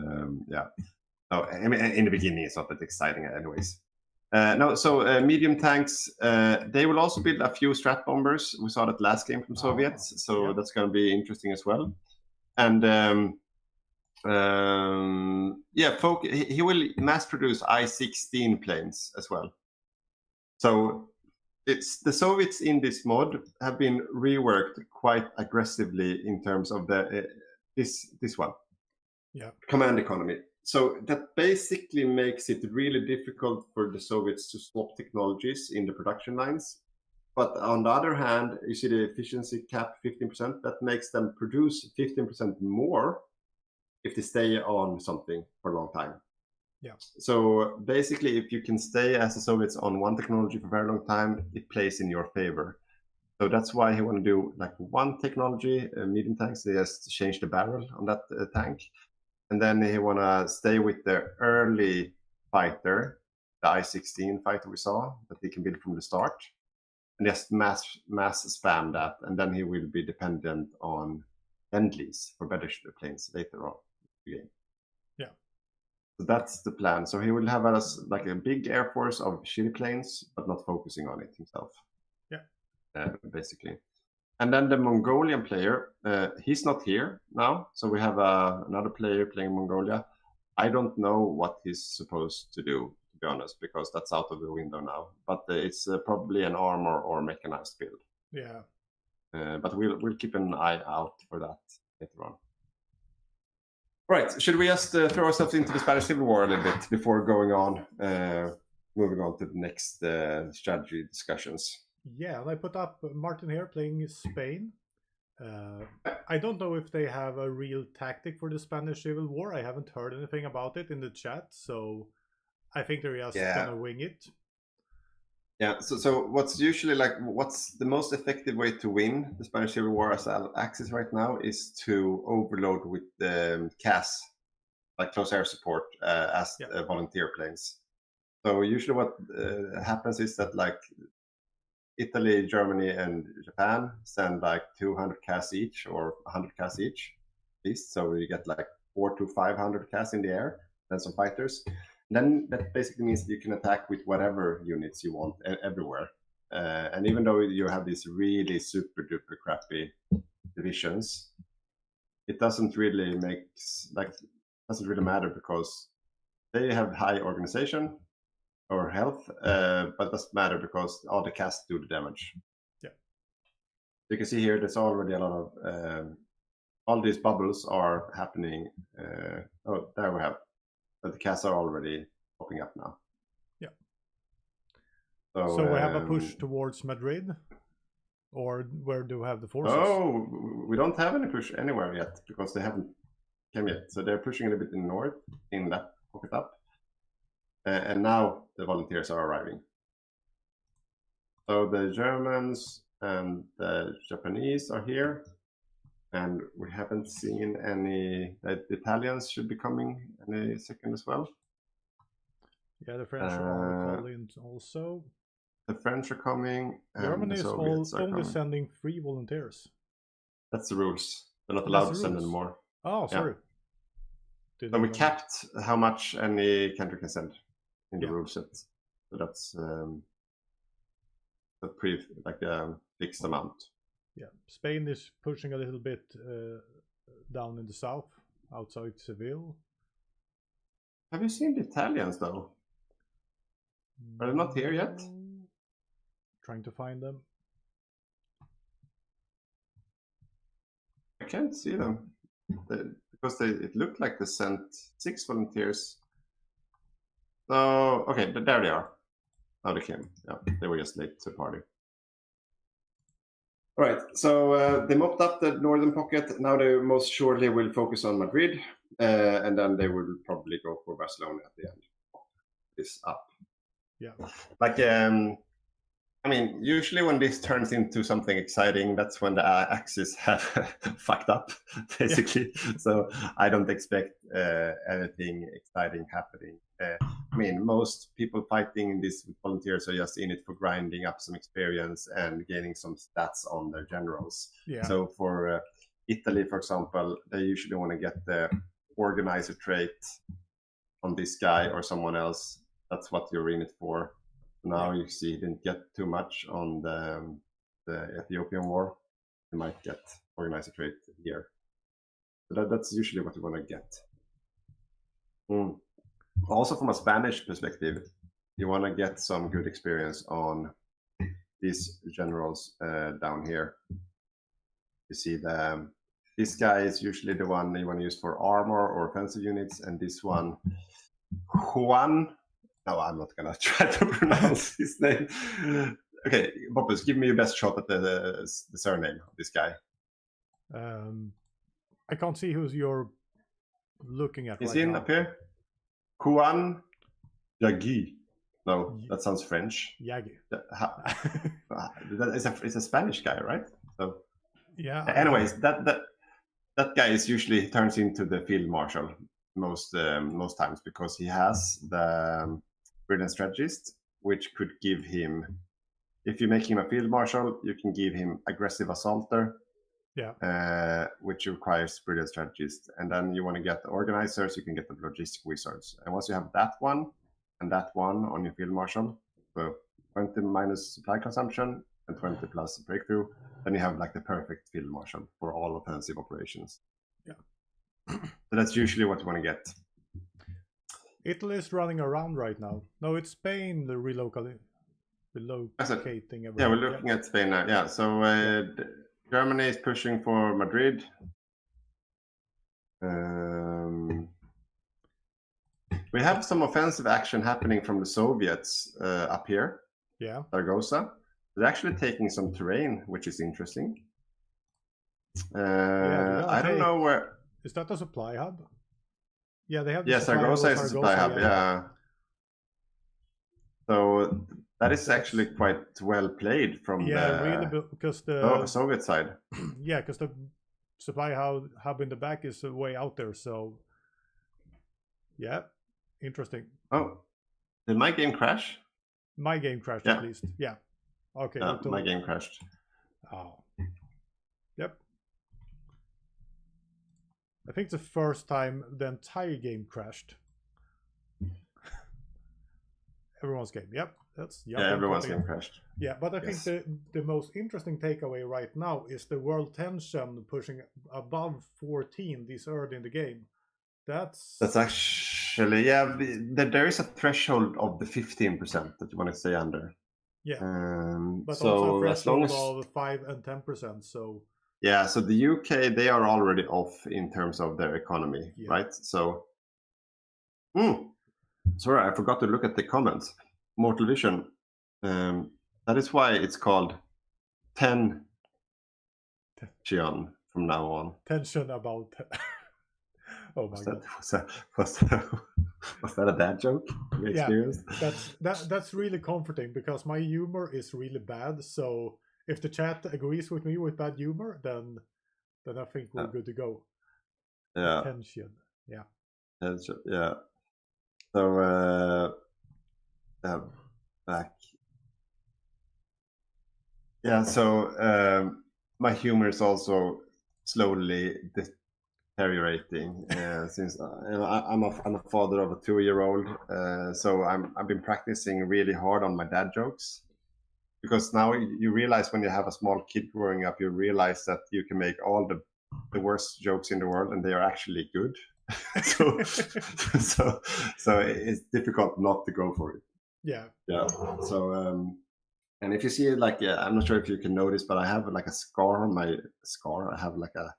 No, I mean, in the beginning, it's not that exciting, anyways. Medium tanks. They will also build a few strat bombers. We saw that last game from Soviets, so that's going to be interesting as well. And he will mass produce I-16 planes as well. So it's the Soviets in this mod have been reworked quite aggressively in terms of the this one. Yeah. Command economy. So that basically makes it really difficult for the Soviets to swap technologies in the production lines. But on the other hand, you see the efficiency cap 15%. That makes them produce 15% more if they stay on something for a long time. Yeah. So basically, if you can stay as the Soviets on one technology for a very long time, it plays in your favor. So that's why he want to do like one technology, medium tanks. They just change the barrel on that tank. And then he want to stay with the early fighter, the I-16 fighter we saw, that he can build from the start. and just mass spam that, and then he will be dependent on Bentley's for better planes later on in the game. Yeah. So that's the plan. So he will have like a big air force of shitty planes, but not focusing on it himself. Yeah. Basically. And then the Mongolian player, he's not here now. So we have another player playing Mongolia. I don't know what he's supposed to do, to be honest, because that's out of the window now. But it's probably an armor or mechanized build. Yeah. But we'll keep an eye out for that later on. Right, should we just throw ourselves into the Spanish Civil War a little bit before going on, moving on to the next strategy discussions? Yeah, and I put up Martin here playing Spain. I don't know if they have a real tactic for the Spanish Civil War. I haven't heard anything about it in the chat, so I think they're just gonna wing it. Yeah, so what's the most effective way to win the Spanish Civil War as Axis right now is to overload with the CAS, like close air support, as volunteer planes. So usually what happens is that like Italy, Germany, and Japan send like 200 CAS each or 100 CAS each, at least. So you get like 400 to 500 CAS in the air, then some fighters. Then that basically means that you can attack with whatever units you want everywhere. And even though you have these really super duper crappy divisions, it doesn't really matter because they have high organization or health, but it doesn't matter because all the CAS do the damage. Yeah. You can see here there's already a lot of all these bubbles are happening. Oh, there we have. But the CAS are already popping up now. Yeah. So we have a push towards Madrid, or where do we have the forces? Oh, we don't have any push anywhere yet because they haven't come yet. So they're pushing a little bit in the north, in that pocket up, and now the volunteers are arriving. So the Germans and the Japanese are here. And we haven't seen any. The Italians should be coming any second as well. Yeah, the French are calling also. The French are coming. Germany is only sending 3 volunteers. That's the rules. They're not allowed to send any more. Oh, sorry. Yeah. So we capped how much any country can send in the rule set. So that's a fixed amount. Yeah, Spain is pushing a little bit down in the south, outside Seville. Have you seen the Italians though? Are they not here yet? Trying to find them. I can't see them because it looked like they sent 6 volunteers. Oh, okay, but there they are. Now they came. Yeah, they were just late to the party. All right, so they mopped up the northern pocket. Now they most surely will focus on Madrid, and then they will probably go for Barcelona at the end. This up. Yeah. Like, I mean, usually when this turns into something exciting, that's when the Axis have fucked up, basically. Yeah. So I don't expect anything exciting happening. I mean, most people fighting in this with volunteers are just in it for grinding up some experience and gaining some stats on their generals. Yeah. So for Italy, for example, they usually want to get the organizer trait on this guy or someone else. That's what you're in it for. Now you see he didn't get too much on the Ethiopian war. You might get organizer trait here. So that's usually what you want to get. Also from a Spanish perspective, you want to get some good experience on these generals down here. You see this guy is usually the one you want to use for armor or offensive units, and this one, Juan. No, I'm not gonna try to pronounce his name. Okay, Boppus, give me your best shot at the surname of this guy. I can't see who's you're looking at. Is he in up here? Juan Yagi. No, that sounds French. Yagi. It's a Spanish guy, right? So yeah. Anyways, that guy is usually turns into the field marshal most times because he has the brilliant strategist, which could give him if you make him a field marshal, you can give him aggressive assaulter, which requires brilliant strategists. And then you want to get the organizers, you can get the logistic wizards. And once you have that one and that one on your field marshal, so 20 minus supply consumption and 20 plus breakthrough, then you have like the perfect field marshal for all offensive operations. Yeah. So that's usually what you want to get. Italy is running around right now. No, it's Spain, the relocating everything. Yeah, we're looking at Spain now. Yeah, so Germany is pushing for Madrid. We have some offensive action happening from the Soviets up here. Yeah. Zaragoza. They're actually taking some terrain, which is interesting. I don't know where. Is that a supply hub? Yeah, they have. Yes, Zaragoza is a supply hub. Yeah. So that is actually quite well played from really, because the Soviet side. Yeah, because the supply hub in the back is way out there. So yeah, interesting. Oh, did my game crash? My game crashed at least. Yeah. Okay. My game crashed. Oh. Yep. I think it's the first time the entire game crashed. Everyone's game. Yep. Everyone's game crashed. Yeah, but I think the most interesting takeaway right now is the world tension pushing above 14 this early in the game. That's actually there is a threshold of the 15% that you want to stay under. Yeah. But so also a threshold as long as, of 5 and 10%. So yeah, so the UK, they are already off in terms of their economy, right? So sorry, I forgot to look at the comments. Mortal Vision. That is why it's called Tension from now on. Tension about. Oh my god! Was that a dad joke? That's really comforting because my humor is really bad. So if the chat agrees with me with bad humor, then I think we're good to go. Yeah. Tension. Yeah. Tension. Yeah. So back. Yeah. So my humor is also slowly deteriorating since I'm a father of a 2-year-old. So I've been practicing really hard on my dad jokes, because now you realize when you have a small kid growing up, you realize that you can make all the worst jokes in the world and they are actually good. so it's difficult not to go for it. Yeah. So and if you see it, like I'm not sure if you can notice, but I have like a scar on my scar. I have like a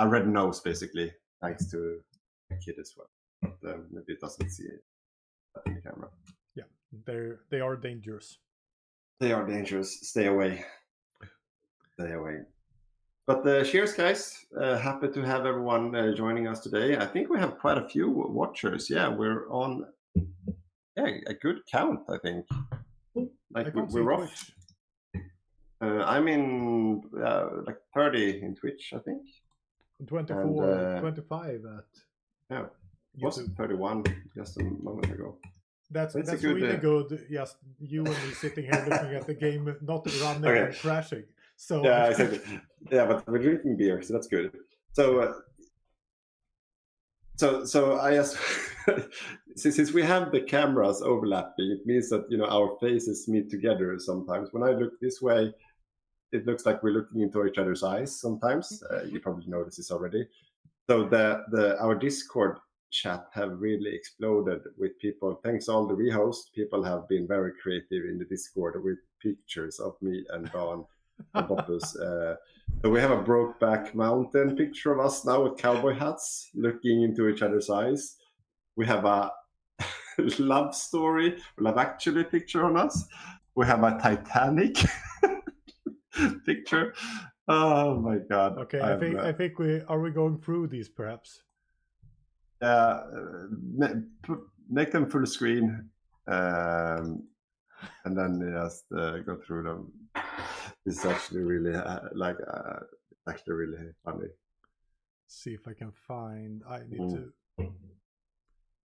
red nose, basically, thanks to a kid as well. But maybe it doesn't see it in the camera. Yeah, they are dangerous. They are dangerous. Stay away. Stay away. But cheers, guys. Happy to have everyone joining us today. I think we have quite a few watchers. Yeah, we're on a good count, I think. Like we're off. I'm in like 30 in Twitch, I think. 24, 25 at. Yeah, it was 31 just a moment ago. That's good, really good. Yes, you and me sitting here looking at the game, not running and crashing. So yeah, exactly. Yeah, but we're drinking beer, so that's good. So I just since we have the cameras overlapping, it means that our faces meet together sometimes. When I look this way, it looks like we're looking into each other's eyes sometimes. You probably noticed this already. So our Discord chat have really exploded with people. Thanks to all the rehosts, people have been very creative in the Discord with pictures of me and Don and Boppus. So we have a Brokeback Mountain picture of us now with cowboy hats looking into each other's eyes. We have a love story, love actually picture on us. We have a Titanic picture. Oh my god. Okay, I think we going through these perhaps. Make them full screen and then just go through them. It's actually really actually really funny. See if I can find. I need to.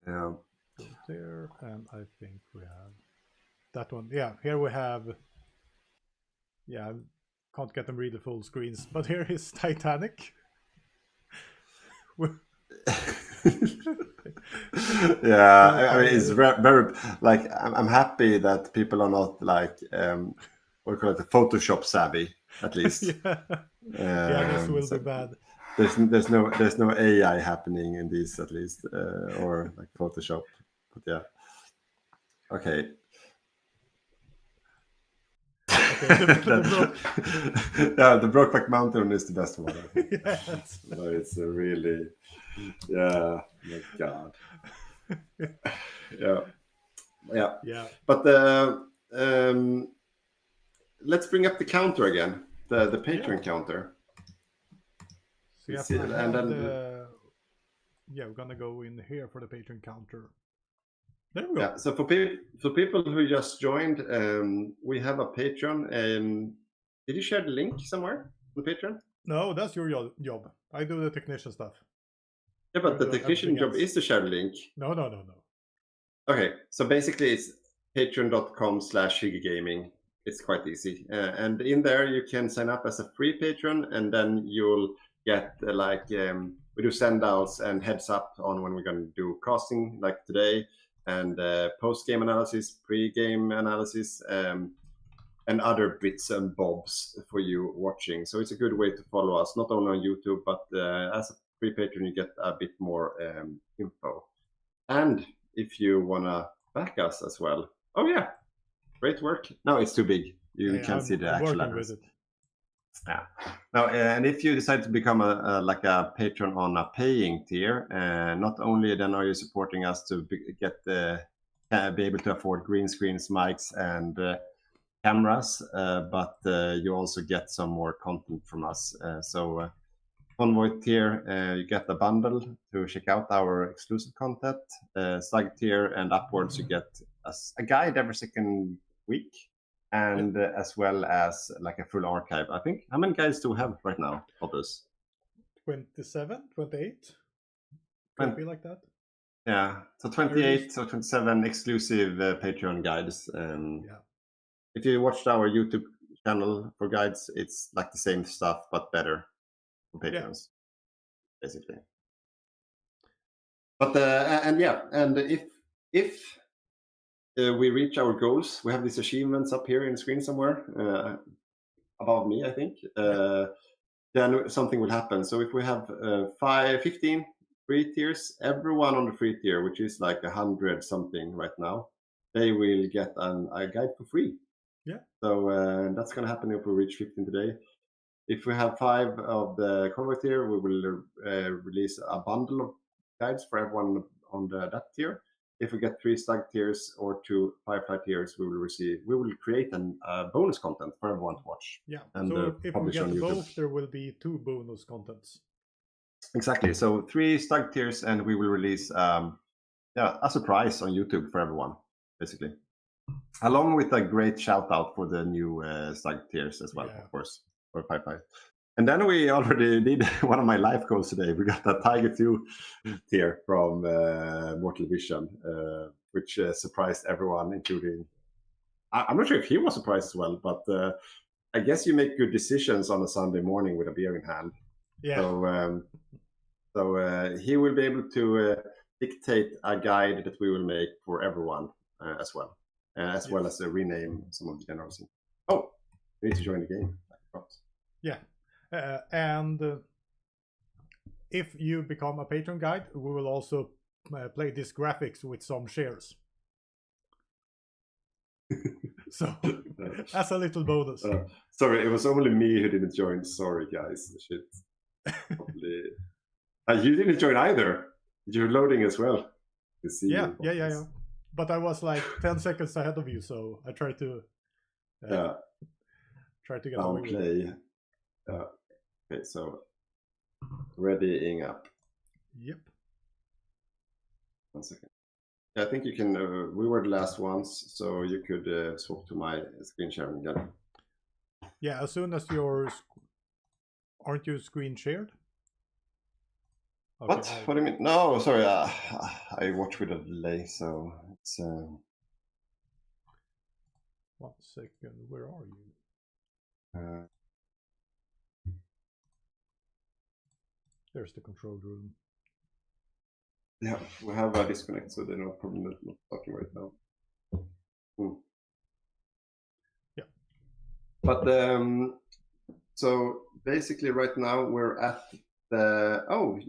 Yeah. Go there, and I think we have that one. Yeah, here we have. Yeah, can't get them really full screens, but here is Titanic. Yeah, I mean, it's very like I'm happy that people are not like what do you call it, Photoshop savvy at least. Yeah, this will be bad. There's no AI happening in these at least, or like Photoshop. But yeah, okay. The Brokeback Mountain is the best one. I think. Yes. No, it's a really, yeah, my God. Yeah. But let's bring up the counter again, the Patreon counter. So we're gonna go in here for the Patreon counter. There we go. Yeah. So for people who just joined, we have a Patreon. Did you share the link somewhere on the Patreon? No, that's your job. I do the technician stuff. Yeah, but the technician job is to share the link. No. Okay, so basically it's patreon.com/Hygge Gaming. It's quite easy, and in there you can sign up as a free patron, and then you'll get we do send outs and heads up on when we're going to do casting, like today, and post-game analysis, pre-game analysis, and other bits and bobs for you watching. So it's a good way to follow us, not only on YouTube, but as a free patron you get a bit more info. And if you want to back us as well, oh yeah, great work. No, it's too big. You can't see the actual address. Yeah. Now, and if you decide to become a patron on a paying tier, not only then are you supporting us to be able to afford green screens, mics, and cameras, but you also get some more content from us. So Convoy tier, you get a bundle to check out our exclusive content. Slug tier and upwards, you get a guide every second week, and as well as like a full archive. I think, how many guides do we have right now, Boppus? 27, 28? Could it be like that? Yeah, so 28, so 27 exclusive Patreon guides. If you watched our YouTube channel for guides, it's like the same stuff, but better. Patrons, basically. But and if we reach our goals, we have these achievements up here in the screen somewhere above me, I think. Then something will happen. So if we have 15 free tiers, everyone on the free tier, which is like 100 something right now, they will get a guide for free. Yeah. So that's going to happen if we reach 15 today. If we have 5 of the Convoy tier, we will release a bundle of guides for everyone on that tier. If we get 3 Slug tiers or 2 Firefly tiers, we will create a bonus content for everyone to watch. Yeah. And so if we get both, there will be 2 bonus contents. Exactly. So 3 Slug tiers, and we will release a surprise on YouTube for everyone, basically, along with a great shout out for the new Slug tiers as well, of course. Or 5. And then we already did one of my life goals today. We got a Tiger 2 tier from Mortal Vision, which surprised everyone, including... I'm not sure if he was surprised as well, but I guess you make good decisions on a Sunday morning with a beer in hand. Yeah. So he will be able to dictate a guide that we will make for everyone as well, well as rename some of the generals. Oh, we need to join the game. Yeah, and if you become a Patreon guide, we will also play this graphics with some shares. So, as a little bonus. Sorry, it was only me who didn't join. Sorry, guys. Shit. Probably... you didn't join either. You're loading as well. Yeah. But I was like 10 seconds ahead of you, so I tried to... Try to get away with it. Okay, so readying up. Yep. 1 second. I think you can. We were the last ones, so you could swap to my screen sharing again. Yeah, as soon as aren't you screen shared? Okay, what? What do you mean? No, sorry. I watch with a delay, so it's. 1 second, where are you? There's the control room. Yeah, we have a disconnect, so they're not probably not talking right now. Yeah. But so basically right now we're at the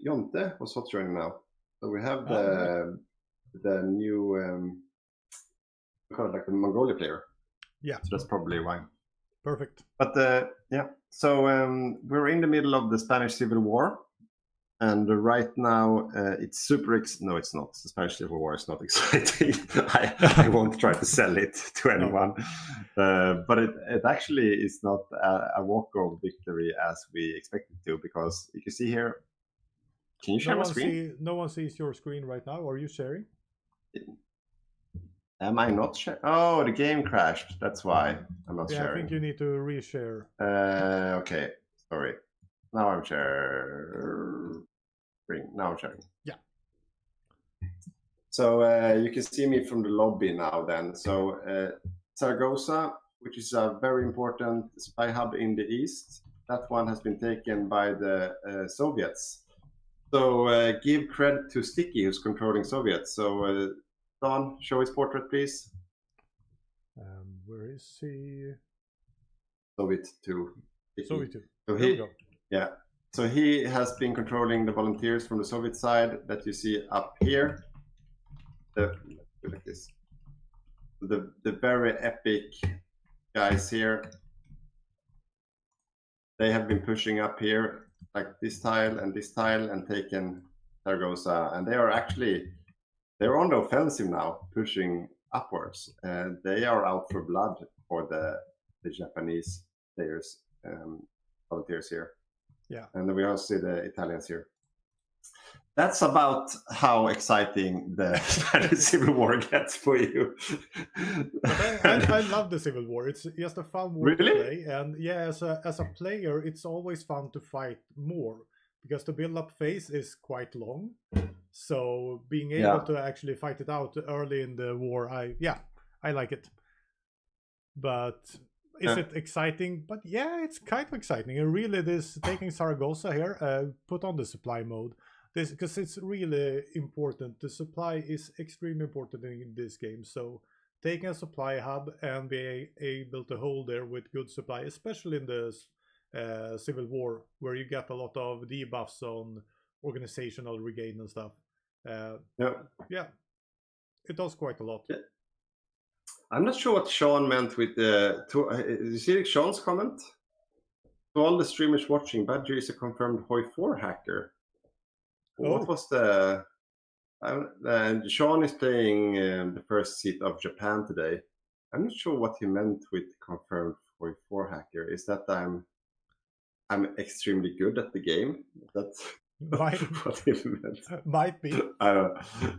Jonte was hot joining now. So we have the new like the Mongolia player. Yeah. So that's probably why. Perfect. But yeah, so we're in the middle of the Spanish Civil War. And right now, it's super. No, it's not. The Spanish Civil War is not exciting. I won't try to sell it to anyone. But it actually is not a walkover victory as we expected to, because you can see here. Can you share my screen? No one sees your screen right now. Are you sharing? Am I not sharing? Oh, the game crashed. That's why I'm not sharing. Yeah, I think you need to reshare. Okay, sorry. Now I'm sharing. Now I'm sharing. Yeah. So you can see me from the lobby now then. So Zaragoza, which is a very important spy hub in the east, that one has been taken by the Soviets. So give credit to Sticky, who's controlling Soviets. So Don, show his portrait, please. Where is he? Soviet 2. Soviet 2. So there we go. Yeah. So he has been controlling the volunteers from the Soviet side that you see up here. Like this. The very epic guys here. They have been pushing up here like this tile and taken Zaragoza, and they're on the offensive now, pushing upwards. They are out for blood for the Japanese players, volunteers here. Yeah. And then we also see the Italians here. That's about how exciting the Spanish Civil War gets for you. I love the Civil War. It's just a fun war really? to play. And yeah, as a player, it's always fun to fight more, because the build-up phase is quite long. So being able to actually fight it out early in the war, I like it. But is it exciting? But yeah, it's kind of exciting. And really, this taking Zaragoza here, put on the supply mode. Because it's really important. The supply is extremely important in this game. So taking a supply hub and being able to hold there with good supply, especially in the Civil War, where you get a lot of debuffs on organizational regain and stuff. Yeah, it does quite a lot. Yeah. I'm not sure what Sean meant with the. You see Sean's comment? To all the streamers watching, Badger is a confirmed HOI4 hacker. What was the? Sean is playing the first seat of Japan today. I'm not sure what he meant with confirmed HOI4 hacker. Is that I'm extremely good at the game? That's what he meant. Might be.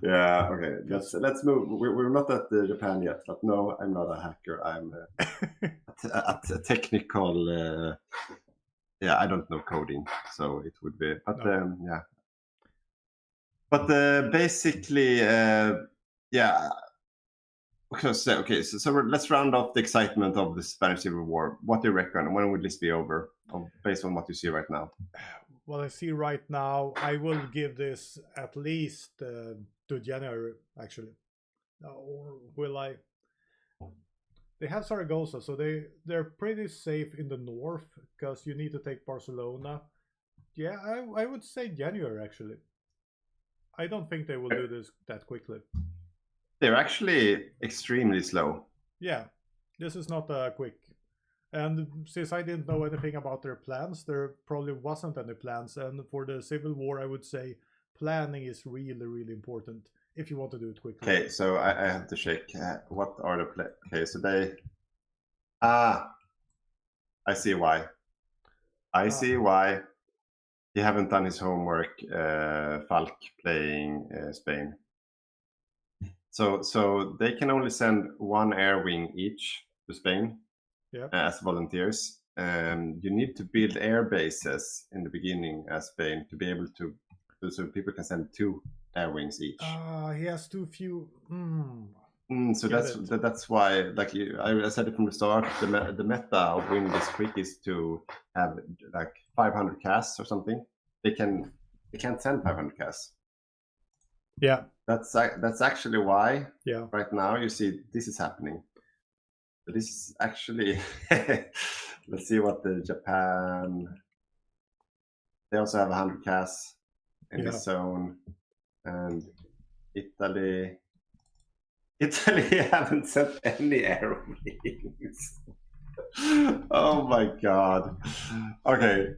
Yeah. Okay. Let's move. We're not at Japan yet, but no, I'm not a hacker. I'm a technical. I don't know coding, so it would be. But yeah. But basically, Because so let's round off the excitement of the Spanish Civil War. What do you reckon? When would this be over, based on what you see right now? Well, I see right now, I will give this at least to January, actually. Or will I? They have Zaragoza, so they're pretty safe in the north, because you need to take Barcelona. Yeah, I would say January, actually. I don't think they will do this that quickly. They're actually extremely slow. Yeah, this is not quick. And since I didn't know anything about their plans, there probably wasn't any plans. And for the Civil War, I would say planning is really, really important if you want to do it quickly. Okay, so I have to check. What are the Okay, so they... I see why. I see why he haven't done his homework, Falk playing Spain. So they can only send one air wing each to Spain as volunteers. You need to build air bases in the beginning as Spain to be able to, so people can send 2 air wings each. He has too few. So that's why, like I said it from the start, the meta of winning this quick is to have like 500 casts or something. They can't send 500 casts. Yeah. That's actually why. Yeah. Right now you see this is happening. But this is actually let's see what the Japan. They also have 100 casts in this zone, and Italy haven't sent any air wings. Oh my god. Okay.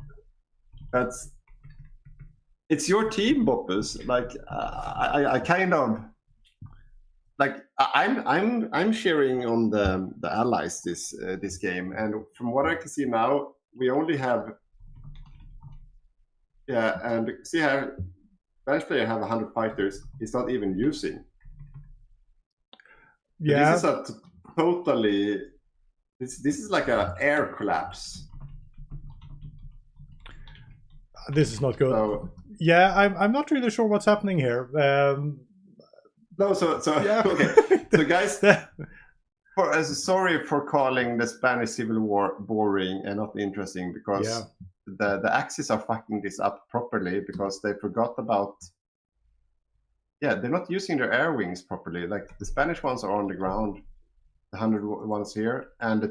It's your team, Boppus. Like I kind of like I'm cheering on the allies this game, and from what I can see now, we only have and see how Spanish player have 100 fighters. He's not even using. Yeah. This is a totally. This is like an air collapse. This is not good. So, yeah, I'm not really sure what's happening here. No, so yeah. Okay. So guys, sorry for calling the Spanish Civil War boring and not interesting, because the Axis are fucking this up properly because they forgot about. Yeah, they're not using their air wings properly. Like the Spanish ones are on the ground, the 100 ones here, and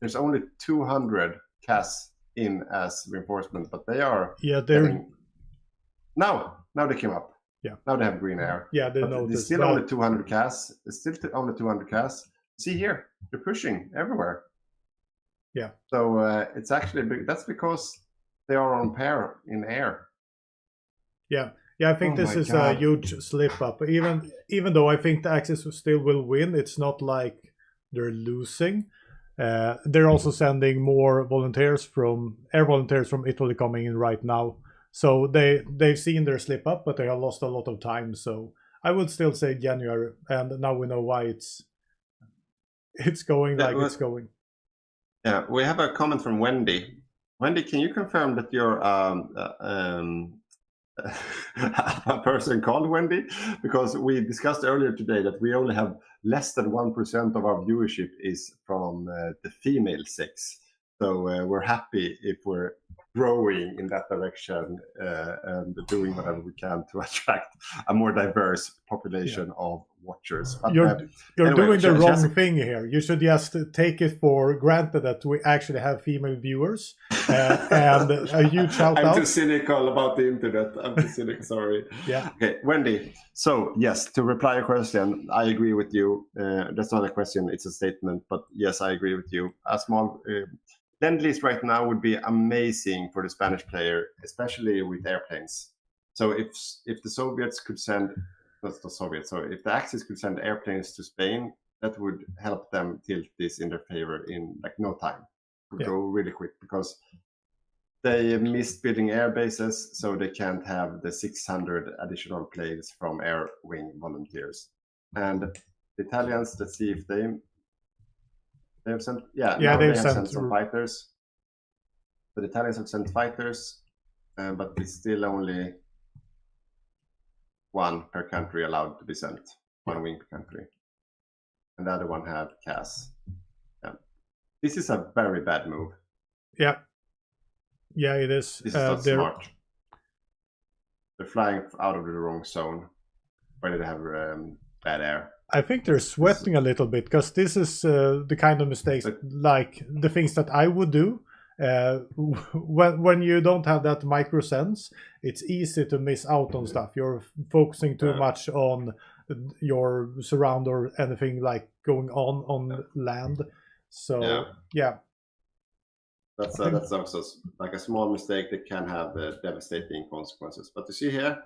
there's only 200 casts in as reinforcement, but they are. Yeah, they're now they came up. Yeah. Now they have green air. Yeah, they know there's still only 200 casts. It's still only 200 casts. See here, they're pushing everywhere. Yeah. So it's actually that's because they are on pair in air. Yeah. Yeah, I think this is a huge slip up. Even though I think the Axis still will win, it's not like they're losing. They're also sending more air volunteers from Italy coming in right now. So they've seen their slip up, but they have lost a lot of time. So I would still say January, and now we know why it's going like it's going. Yeah, we have a comment from Wendy. Wendy, can you confirm that you're a person called Wendy? Because we discussed earlier today that we only have less than 1% of our viewership is from the female sex. So we're happy if we're growing in that direction and doing whatever we can to attract a more diverse population of watchers. But, you're anyway, doing the wrong thing here. You should just take it for granted that we actually have female viewers. And a huge shout out. I'm too cynical about the internet. I'm too cynical, sorry. Yeah. Okay, Wendy. So, yes, to reply your question, I agree with you. That's not a question, it's a statement. But yes, I agree with you. A small Lend-Lease right now would be amazing for the Spanish player, especially with airplanes. So if the Soviets could send, not the Soviets, so if the Axis could send airplanes to Spain, that would help them tilt this in their favor in like no time. It would go really quick because they missed building air bases, so they can't have the 600 additional planes from air wing volunteers. And the Italians, let's see if they have sent, they have sent some fighters. The Italians have sent fighters, but it's still only one per country allowed to be sent, one wing per country. And the other one had CAS. Yeah. This is a very bad move. Yeah. Yeah, it is. This is not smart. They're flying out of the wrong zone where they have bad air. I think they're sweating a little bit because this is the kind of mistakes, like the things that I would do. When you don't have that micro sense, it's easy to miss out on stuff. You're focusing too much on your surround or anything like going on land. So yeah. That's also like a small mistake that can have devastating consequences. But you see here,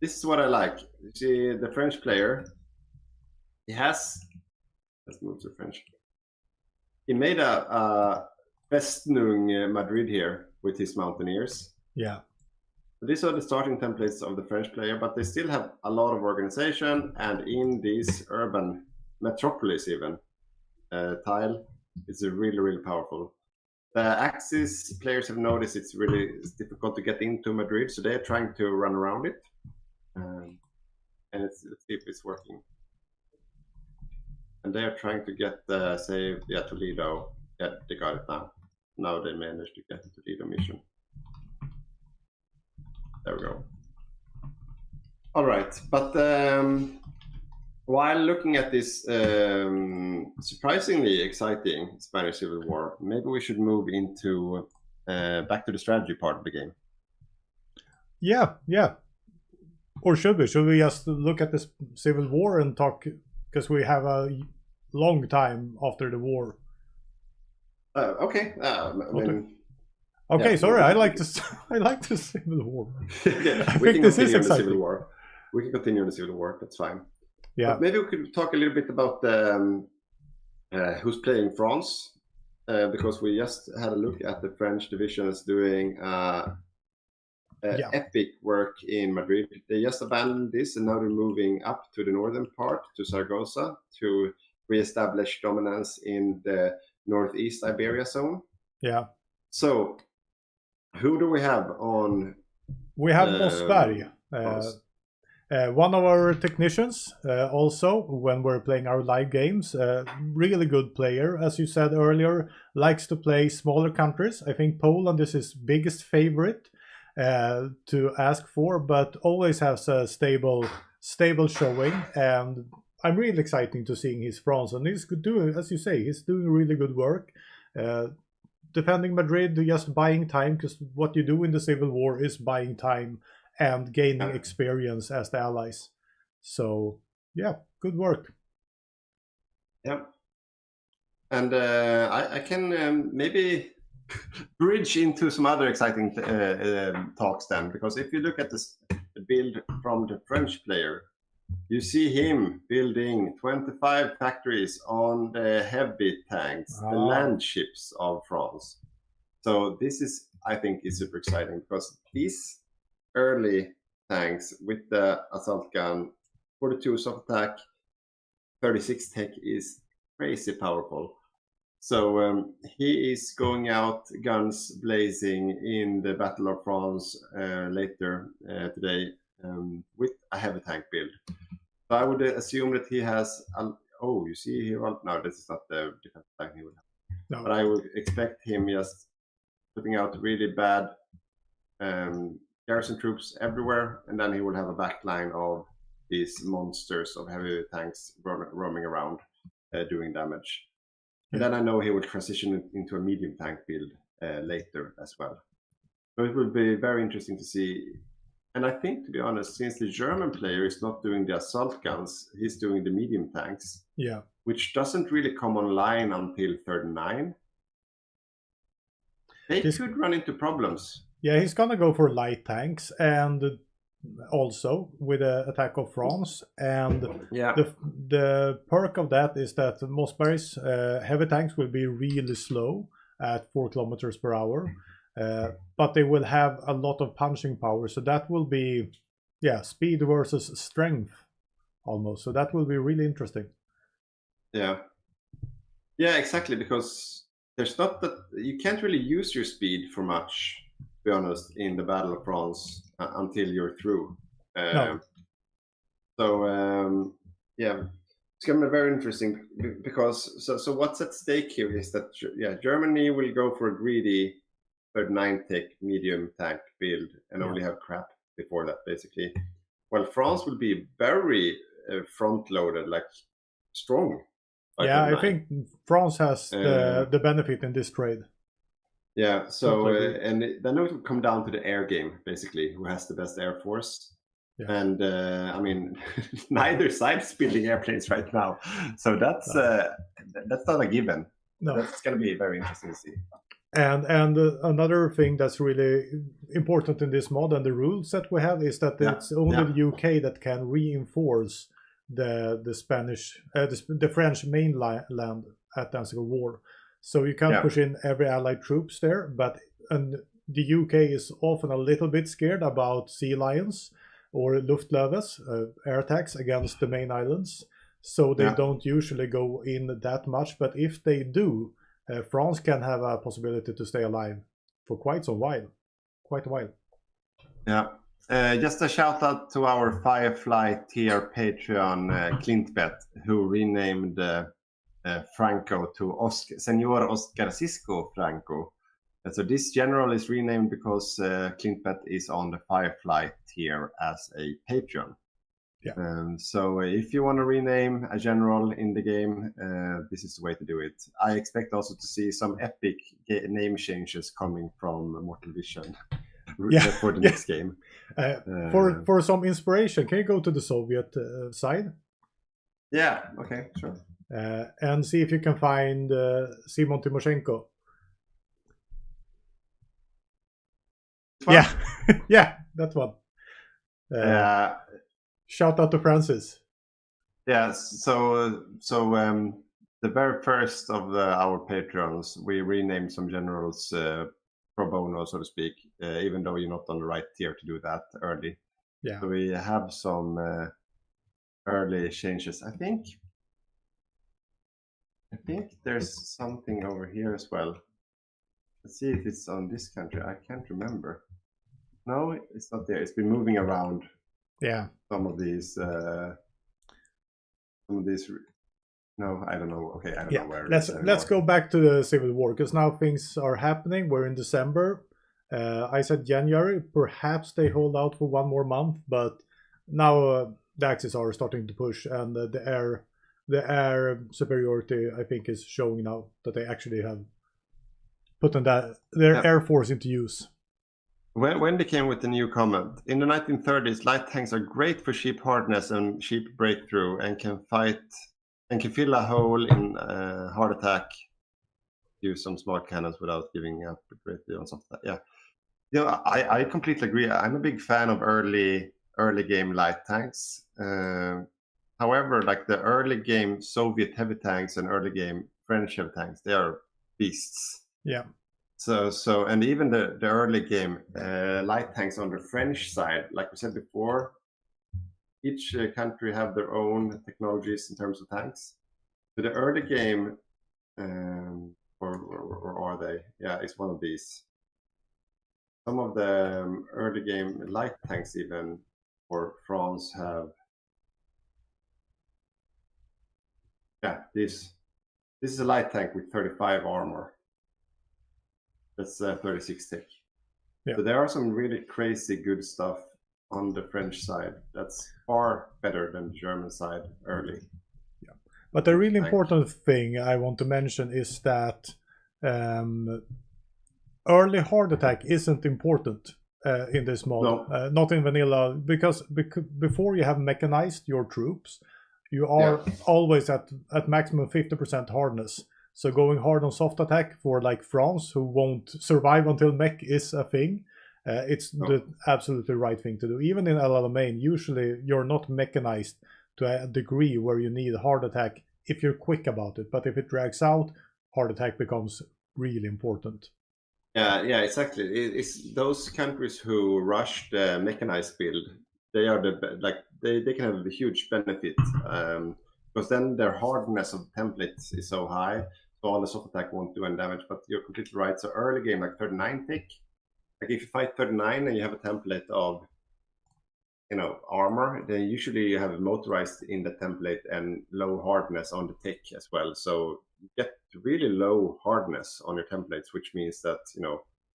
this is what I like. You see the French player. He has. Let's move to French. He made a Festung Madrid here with his mountaineers. Yeah. These are the starting templates of the French player, but they still have a lot of organization, and in this urban metropolis even tile is really, really powerful. The Axis players have noticed it's difficult to get into Madrid, so they're trying to run around it. And let's see if it's working. and they are trying to get Toledo. Yeah, they got it now. Now they managed to get the Toledo mission. There we go. All right, but while looking at this surprisingly exciting Spanish Civil War, maybe we should move into back to the strategy part of the game. Yeah. Or should we? Should we just look at this Civil War and talk? Because we have a long time after the war. Okay. Okay, yeah, sorry. I like the Civil War. Yeah, I think this is exciting. exciting. Civil War. We can continue on the Civil War. That's fine. Yeah. But maybe we could talk a little bit about who's playing France, because we just had a look at the French divisions doing epic work in Madrid. They just abandoned this, and now they're moving up to the northern part, to Zaragoza, to re-establish dominance in the northeast Iberia zone. Yeah. So, who do we have on? We have Osberg, one of our technicians. Also, when we're playing our live games, really good player, as you said earlier. Likes to play smaller countries. I think Poland is his biggest favorite to ask for, but always has a stable showing, and I'm really excited to seeing his France, and he's doing, as you say, he's doing really good work. Defending Madrid, just buying time, because what you do in the Civil War is buying time and gaining experience as the allies. So yeah, good work. Yeah, and I can maybe bridge into some other exciting talks then, because if you look at the build from the French player, you see him building 25 factories on the heavy tanks, the land ships of France. So this is, I think, is super exciting, because these early tanks with the assault gun, 42 soft attack, 36 tech is crazy powerful. So he is going out guns blazing in the Battle of France later today with a heavy tank build. So I would assume that he has. You see here. No, this is not the defense tank he would have. No. But I would expect him just putting out really bad garrison troops everywhere, and then he will have a backline of these monsters of heavy tanks roaming around doing damage. And then I know he will transition into a medium tank build later as well. So it will be very interesting to see. And I think, to be honest, since the German player is not doing the assault guns, he's doing the medium tanks. Yeah. Which doesn't really come online until 39. They could run into problems. Yeah, he's gonna go for light tanks, and also with the attack of France. And the perk of that is that Mossberg's heavy tanks will be really slow at 4 kilometers per hour. But they will have a lot of punching power, so that will be speed versus strength almost. So that will be really interesting. Yeah exactly, because there's not that you can't really use your speed for much, to be honest, in the Battle of France until you're through. No. So it's going to be very interesting, because so what's at stake here is that Germany will go for a greedy 39 tech medium tank build and only have crap before that, basically. Well, France will be very front loaded, like strong. I think France has the benefit in this trade. Yeah, so and then it will come down to the air game, basically, who has the best air force. Yeah. And I mean, neither side's building airplanes right now, so that's not a given. No, that's going to be very interesting to see. And another thing that's really important in this mod and the rules that we have is that it's only the UK that can reinforce the Spanish, the French mainland at the Civil War. So you can't push in every allied troops there, but the UK is often a little bit scared about sea lions or Luftwaffe, air attacks against the main islands. So they don't usually go in that much, but if they do, France can have a possibility to stay alive for quite a while. Yeah, Just a shout out to our Firefly tier Patreon, Clintbet, who renamed Franco to Senor Oscar Cisco Franco. And so this general is renamed because Clintbet is on the Firefly tier as a Patreon. Yeah. So if you want to rename a general in the game, this is the way to do it. I expect also to see some epic name changes coming from Mortal Vision for the next game. For some inspiration, can you go to the Soviet side? Yeah, okay, sure. And see if you can find Simon Timoshenko. Yeah, yeah, that one. Shout out to Francis. Yeah, so the very first of our patrons, we renamed some generals pro bono, so to speak, even though you're not on the right tier to do that early. Yeah. So we have some early changes. I think there's something over here as well. Let's see if it's on this country. I can't remember. No, it's not there. It's been moving around. Yeah. Some of these. No, I don't know. Okay, I don't know where. Let's go back to the Civil War, because now things are happening. We're in December. I said January. Perhaps they hold out for one more month, but now the Axis are starting to push, and the air superiority, I think, is showing now that they actually have put their air force into use. When they came with the new comment, in the 1930s, light tanks are great for cheap hardness and cheap breakthrough, and can fight and can fill a hole in hard attack. Use some smart cannons without giving up a great deal on soft attack. Yeah, I completely agree. I'm a big fan of early game light tanks. However, like the early game Soviet heavy tanks and early game French heavy tanks, they are beasts. Yeah. So and even the early game light tanks on the French side, like we said before, each country have their own technologies in terms of tanks. So the early game, or are they? Yeah, it's one of these. Some of the early game light tanks, even for France, have. Yeah, this is a light tank with 35 armor. That's 36 tick. Yeah. So there are some really crazy good stuff on the French side. That's far better than the German side early. Yeah. But the really important thing I want to mention is that early hard attack isn't important in this model. No. Not in vanilla, because before you have mechanized your troops, you are always at maximum 50% hardness. So going hard on soft attack for like France, who won't survive until mech is a thing, it's the absolutely right thing to do. Even in LL main, usually you're not mechanized to a degree where you need hard attack if you're quick about it. But if it drags out, hard attack becomes really important. Yeah, exactly. It's those countries who rush the mechanized build. They are they can have a huge benefit because then their hardness of templates is so high. So all the soft attack won't do any damage, but you're completely right. So early game, like 39 tick, like if you fight 39 and you have a template of, armor, then usually you have it motorized in the template and low hardness on the tick as well. So you get really low hardness on your templates, which means that,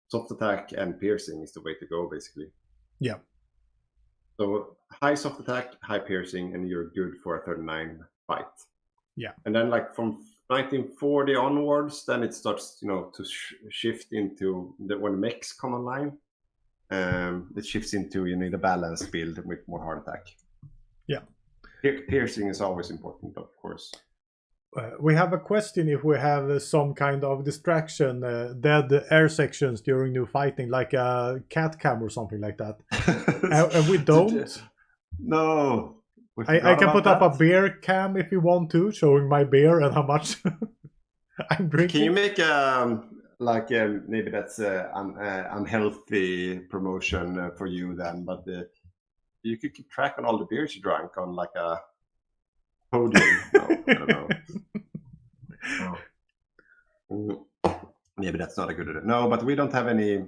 soft attack and piercing is the way to go, basically. Yeah. So high soft attack, high piercing, and you're good for a 39 fight. Yeah. And then like from 1940 onwards, then it starts, to shift into when mechs come online. It shifts into you need a balanced build with more hard attack. Yeah. Piercing is always important, of course. We have a question if we have some kind of distraction, dead air sections during new fighting, like a cat cam or something like that. And we don't. No. I can put up a beer cam if you want to, showing my beer and how much I'm drinking. Can you make maybe that's an unhealthy promotion for you then, but you could keep track on all the beers you drank on like a podium. No, I don't know. Maybe that's not a good idea. No, but we don't have any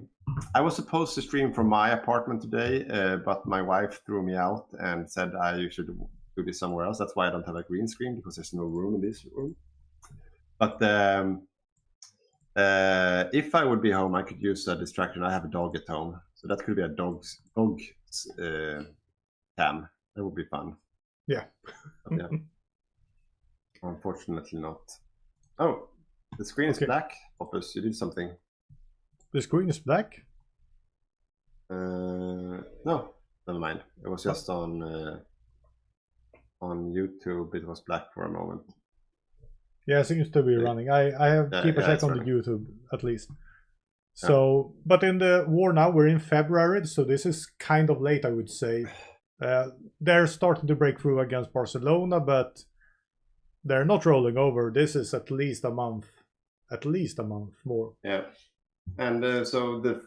I was supposed to stream from my apartment today, but my wife threw me out and said I should do this somewhere else. That's why I don't have a green screen, because there's no room in this room. But if I would be home, I could use a distraction. I have a dog at home, so that could be a dog cam. That would be fun. Yeah. But, yeah. Unfortunately not. Oh, the screen is black. Boppus, you did something. The screen is black? No, never mind. It was just on YouTube. It was black for a moment. Yeah, it seems to be running. I have keep a check on the YouTube at least. So, but in the war now, we're in February, so this is kind of late, I would say. They're starting to break through against Barcelona, but they're not rolling over. This is at least a month more. Yeah, and so the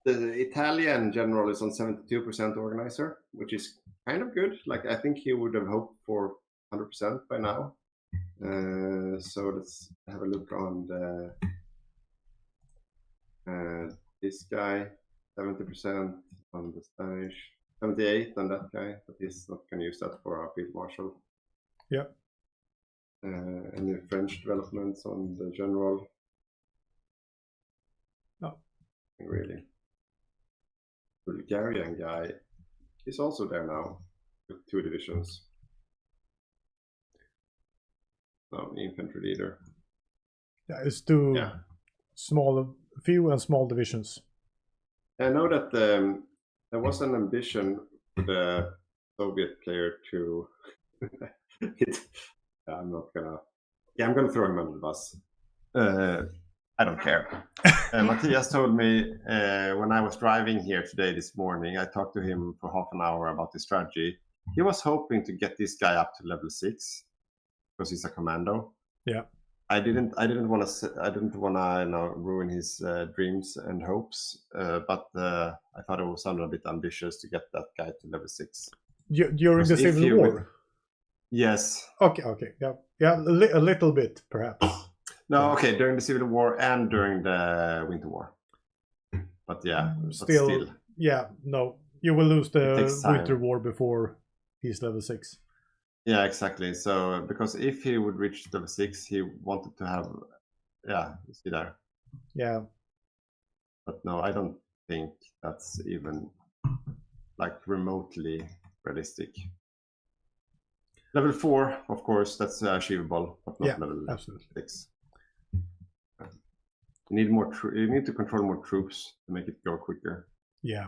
Italian general is on 72% organizer, which is kind of good. Like, I think he would have hoped for 100% by now. So let's have a look on this guy, 70% on the Spanish, 78 on that guy, but he's not going to use that for our field marshal. Yeah. Any French developments on the general? No. Really. Bulgarian guy is also there now with 2 divisions. No, infantry leader. Yeah, it's two few and small divisions. I know that there was an ambition for the Soviet player to I'm gonna throw him under the bus. I don't care. Matthias told me when I was driving here today this morning, I talked to him for half an hour about the strategy. He was hoping to get this guy up to level 6 because he's a commando. Yeah. I didn't want to ruin his dreams and hopes, but I thought it was sounded a bit ambitious to get that guy to level 6. During the Civil War? Yes. Okay, yeah, a little bit perhaps. No, okay, during the Civil War and during the Winter War. But yeah, still. Yeah, no, you will lose the Winter War before he's level 6. Yeah, exactly. So, because if he would reach level 6, he wanted to have, you see there. Yeah. But no, I don't think that's even like remotely realistic. Level 4, of course, that's achievable, but not level 6. You need more. You need to control more troops to make it go quicker. Yeah.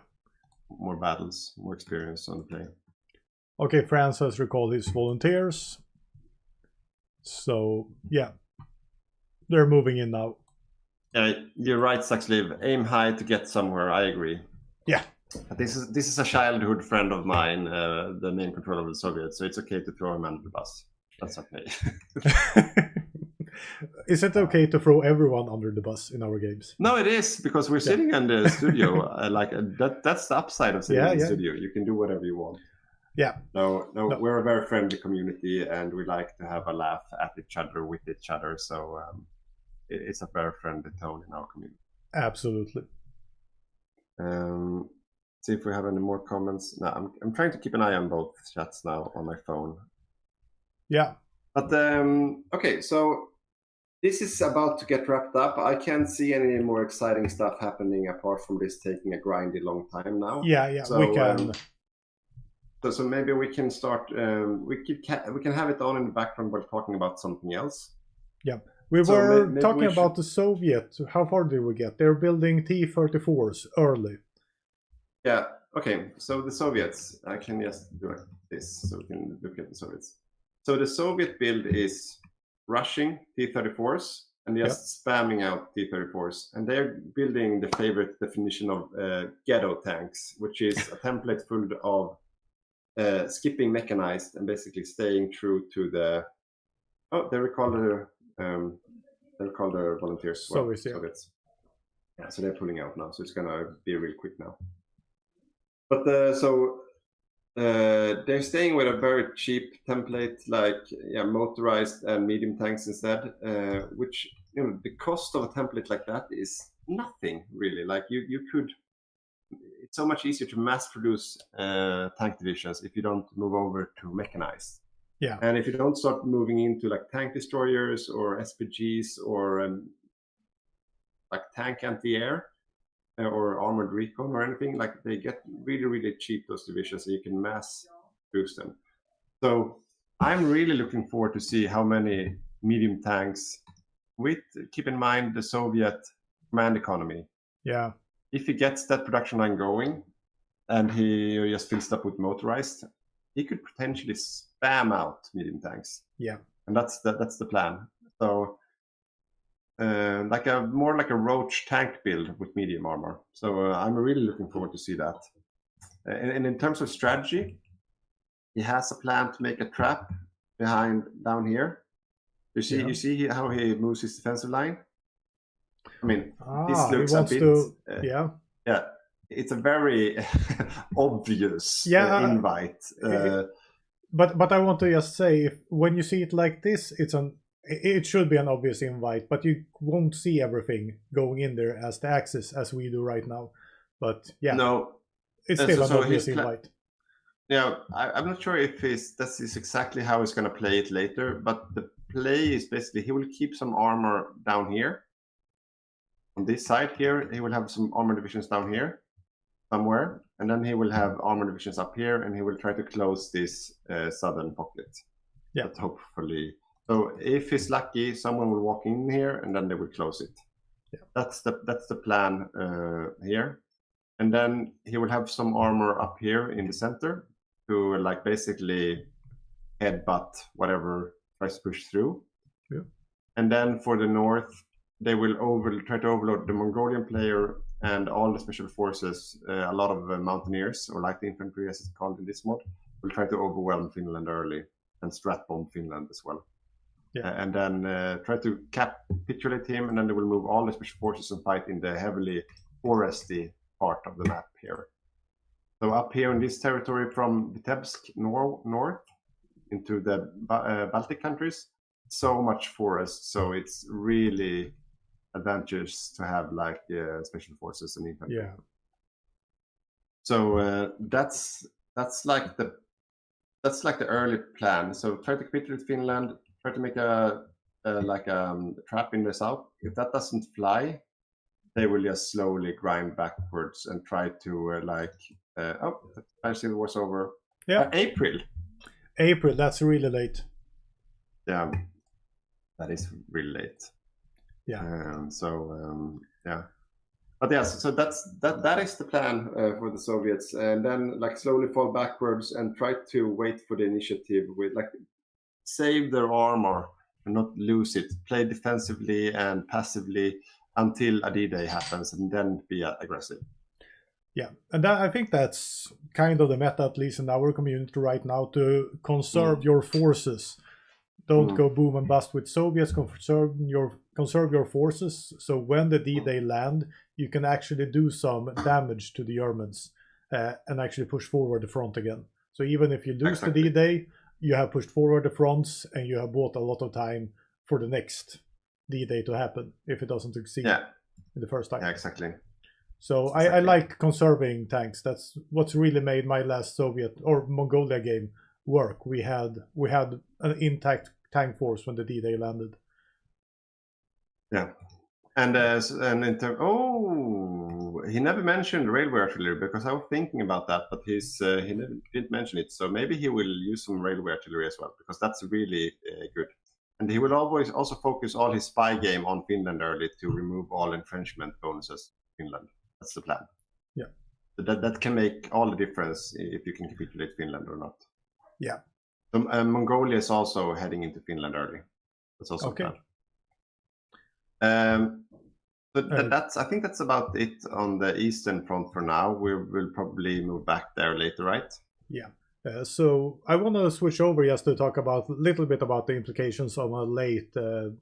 More battles, more experience on the play. Okay, France has recalled his volunteers. So, yeah. They're moving in now. You're right, Saxliv. Aim high to get somewhere, I agree. Yeah. But this is a childhood friend of mine, the main controller of the Soviets, so it's okay to throw him under the bus. That's okay. Is it okay to throw everyone under the bus in our games? No, it is, because we're sitting in the studio. That's the upside of sitting in the studio. You can do whatever you want. Yeah. No, we're a very friendly community, and we like to have a laugh at each other, with each other. So it's a very friendly tone in our community. Absolutely. See if we have any more comments. No, I'm trying to keep an eye on both chats now on my phone. Yeah. But okay, so this is about to get wrapped up. I can't see any more exciting stuff happening apart from this taking a grindy long time now. Yeah, so, we can. So maybe we can start. We can have it on in the background while talking about something else. Yeah, we were talking about the Soviet. How far did we get? They're building T-34s early. Yeah. Okay. So the Soviets. I can just do this so we can look at the Soviets. So the Soviet build is rushing T-34s and just spamming out T-34s, and they're building the favorite definition of ghetto tanks, which is a template full of skipping mechanized and basically staying true to the. Oh, they recall their volunteers. Soviets. Yeah, so they're pulling out now, so it's gonna be real quick now. But they're staying with a very cheap template, like motorized and medium tanks instead. Which the cost of a template like that is nothing really. Like you could. It's so much easier to mass produce tank divisions if you don't move over to mechanized. Yeah. And if you don't start moving into like tank destroyers or SPGs or like tank anti-air or armored recon or anything, like they get really, really cheap, those divisions, and you can mass boost them. So I'm really looking forward to see how many medium tanks with, keep in mind, the Soviet command economy. Yeah. If he gets that production line going and he just fills it up with motorized, he could potentially spam out medium tanks. Yeah. And that's the plan. So more like a roach tank build with medium armor. So I'm really looking forward to see that. And in terms of strategy, he has a plan to make a trap down here. You see how he moves his defensive line. I mean, this looks a bit. Yeah, it's a very obvious invite. But I want to just say, when you see it like this, it should be an obvious invite, but you won't see everything going in there as the axis as we do right now. But it's still an obvious invite. Yeah, I'm not sure if that is exactly how he's going to play it later, but the play is basically he will keep some armor down here. On this side here, he will have some armor divisions down here somewhere, and then he will have armor divisions up here, and he will try to close this southern pocket. Yeah. But hopefully. So if he's lucky, someone will walk in here, and then they will close it. Yeah. That's the plan here. And then he will have some armor up here in the center to like basically headbutt whatever tries to push through. Yeah. And then for the north, they will try to overload the Mongolian player and all the special forces. A lot of mountaineers, or light infantry as it's called in this mod, will try to overwhelm Finland early and strat bomb Finland as well. Yeah. And then try to capitulate him, and then they will move all the special forces and fight in the heavily foresty part of the map here. So up here in this territory from Vitebsk north into the Baltic countries, so much forest, so it's really advantageous to have like special forces and infantry. Yeah. So that's like the early plan. So try to capitulate Finland, try to make a trap in the south. If that doesn't fly, they will just slowly grind backwards and try to I see the war's over. Yeah. April, that's really late. Yeah, that is really late. Yeah. But yes, so that is the plan for the Soviets, and then like slowly fall backwards and try to wait for the initiative with like save their armor and not lose it. Play defensively and passively until a D-Day happens, and then be aggressive. Yeah, and I think that's kind of the meta, at least in our community right now, to conserve your forces. Don't go boom and bust with Soviets. Conserve your forces, so when the D-Day land, you can actually do some damage to the Germans and actually push forward the front again. So even if you lose the D-Day, you have pushed forward the fronts, and you have bought a lot of time for the next D-Day to happen if it doesn't succeed in the first time. Yeah, exactly. So I like conserving tanks. That's what's really made my last Soviet or Mongolia game work. We had an intact tank force when the D-Day landed. Yeah, and in terms, he never mentioned railway artillery, because I was thinking about that, but he didn't mention it. So maybe he will use some railway artillery as well, because that's really good. And he will always also focus all his spy game on Finland early to remove all entrenchment bonuses in Finland. That's the plan. Yeah. So that can make all the difference if you can capitulate Finland or not. Yeah. So, Mongolia is also heading into Finland early. That's also okay. But I think that's about it on the Eastern Front for now. We will probably move back there later, right? Yeah. So I want to switch over just to talk a little bit about the implications of a late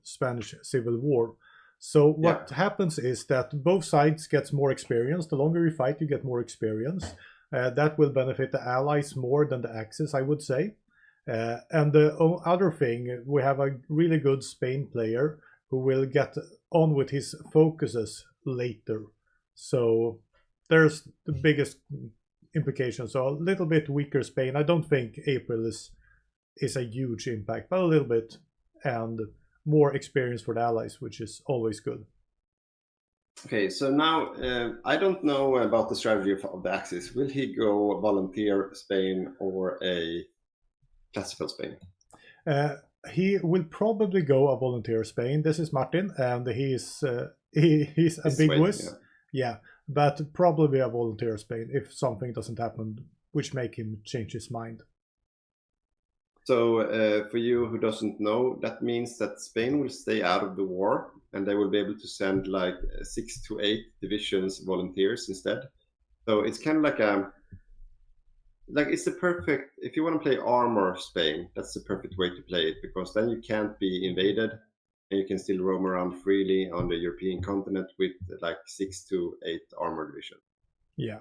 Spanish Civil War. So what happens is that both sides gets more experience. The longer you fight, you get more experience. That will benefit the allies more than the Axis, I would say. And the other thing, we have a really good Spain player who will get on with his focuses later. So there's the biggest implication. So a little bit weaker Spain. I don't think April is a huge impact, but a little bit, and more experience for the allies, which is always good. Okay, so now I don't know about the strategy of the Axis. Will he go volunteer Spain or a classical Spain? He will probably go a volunteer Spain. This is Martin, and he's a big whiz. Yeah, but probably a volunteer Spain if something doesn't happen, which make him change his mind. So for you who doesn't know, that means that Spain will stay out of the war, and they will be able to send like 6 to 8 divisions volunteers instead. So it's kind of like it's the perfect, if you want to play armor Spain, that's the perfect way to play it, because then you can't be invaded and you can still roam around freely on the European continent with like 6 to 8 armor division. Yeah.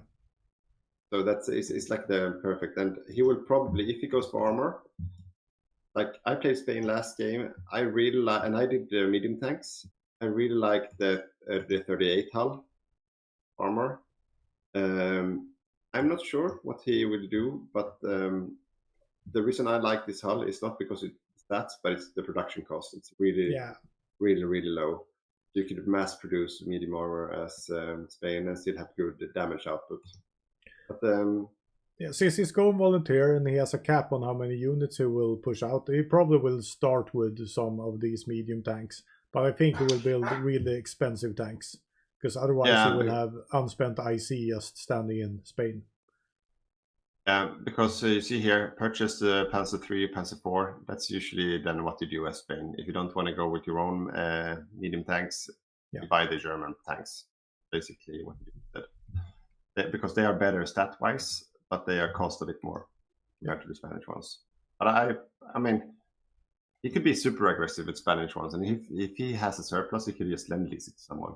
So it's like the perfect, and he will probably, if he goes for armor, like I played Spain last game, I really like, and I did the medium tanks. I really like the 38 hull armor. I'm not sure what he will do, but the reason I like this hull is not because it's stats, but it's the production cost. It's really low. You could mass produce medium armor as Spain and still have good damage output. But yeah, since he's going volunteer and he has a cap on how many units he will push out, he probably will start with some of these medium tanks. But I think he will build really expensive tanks, because otherwise he will have unspent IC just standing in Spain. Yeah, because you see here, purchase the Panzer 3, Panzer 4. That's usually then what you do as Spain. If you don't want to go with your own medium tanks, you buy the German tanks. Basically what you did. Because they are better stat-wise, but they are cost a bit more compared to the Spanish ones. But I mean, he could be super aggressive with Spanish ones, and if he has a surplus, he could just lend lease it to someone.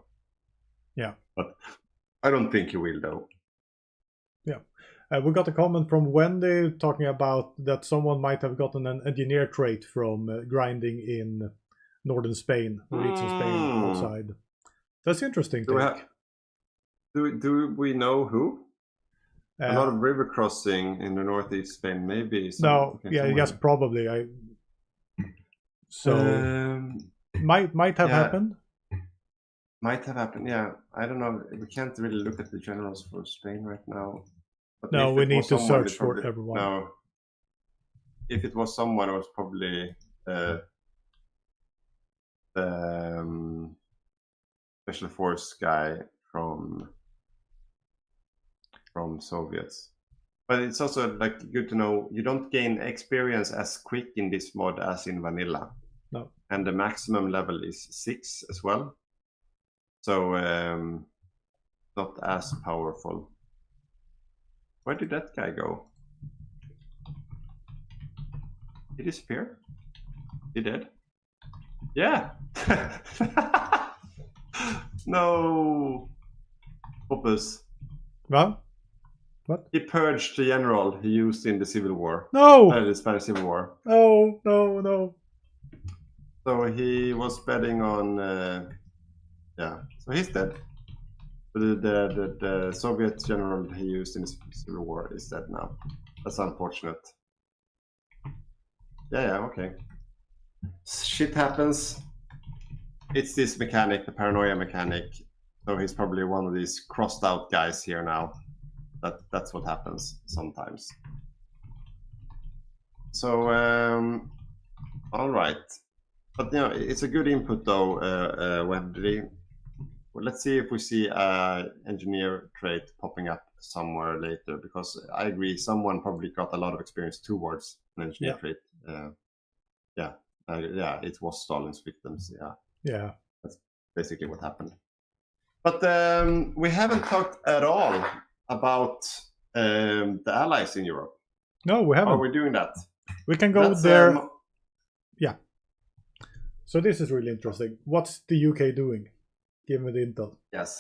Yeah. But I don't think he will, though. Yeah. We got a comment from Wendy talking about that someone might have gotten an engineer trait from grinding in northern Spain, northeastern Spain outside. That's interesting. Do we know who? A lot of river crossing in the northeast Spain, maybe. Yes, probably. Might have happened. Might have happened. Yeah, I don't know. We can't really look at the generals for Spain right now. But no, we need to search for everyone. No, if it was someone, it was probably the special force guy from Soviets. But it's also like good to know you don't gain experience as quick in this mod as in vanilla. No. And the maximum level is 6 as well. So not as powerful. Where did that guy go? He disappeared? He did? Yeah. No. Boppus. Well? What? He purged the general he used in the Civil War. No! The Spanish Civil War. No. So he was betting on... so he's dead. The Soviet general he used in the Civil War is dead now. That's unfortunate. Yeah, okay. Shit happens. It's this mechanic, the paranoia mechanic. So he's probably one of these crossed out guys here now. That's what happens sometimes. So, all right. But it's a good input though, Wendy. Well, let's see if we see an engineer trait popping up somewhere later, because I agree, someone probably got a lot of experience towards an engineer trait. It was Stalin's victims. Yeah. That's basically what happened. But we haven't talked at all about the allies in Europe. No, we haven't. How are we doing that? We can go there. Yeah. So this is really interesting. What's the UK doing? Give me the intel. Yes.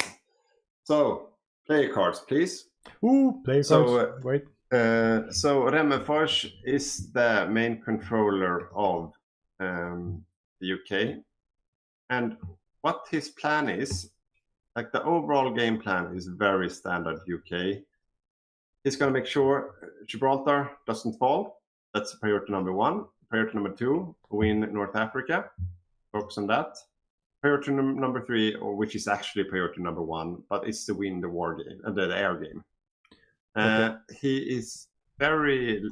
So, player cards, please. Ooh, player cards. Wait. So Remmerfors is the main controller of the UK. And what his plan is, like the overall game plan is very standard UK. He's going to make sure Gibraltar doesn't fall. That's priority number 1. Priority number 2, win North Africa. Focus on that. Priority number 3, or which is actually priority number 1, but it's to win the war game, the air game. Okay. He is very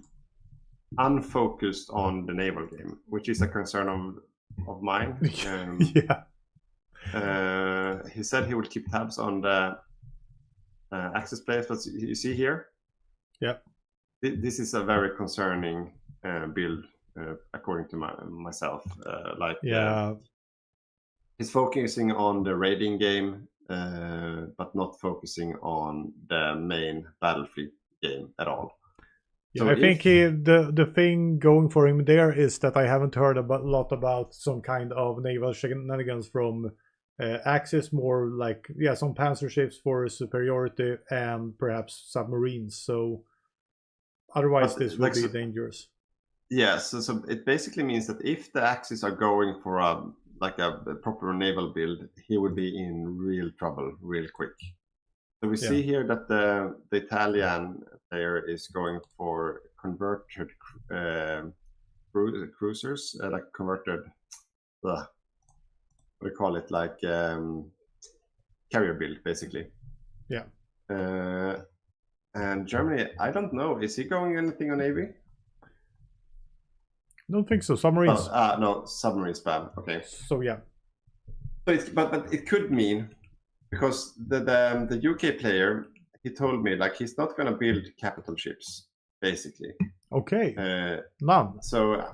unfocused on the naval game, which is a concern of mine. He said he would keep tabs on the access players, but you see here. Yeah. This is a very concerning build, according to myself. He's focusing on the raiding game, but not focusing on the main battlefleet game at all. Yeah, so I think the thing going for him there is that I haven't heard a lot about some kind of naval shenanigans from Axis, more like some panzer ships for superiority and perhaps submarines. So otherwise, this would be dangerous. Yes, so it basically means that if the Axis are going for a proper naval build, he would be in real trouble real quick. So we see here that the Italian player is going for converted cruisers, like converted, what do you call it, like carrier build, basically. Yeah. And Germany, I don't know, is he going anything on Navy? Don't think so. Submarines. No, submarine spam. Okay. So yeah. But it could mean, because the UK player, he told me like he's not going to build capital ships, basically. Okay. None. So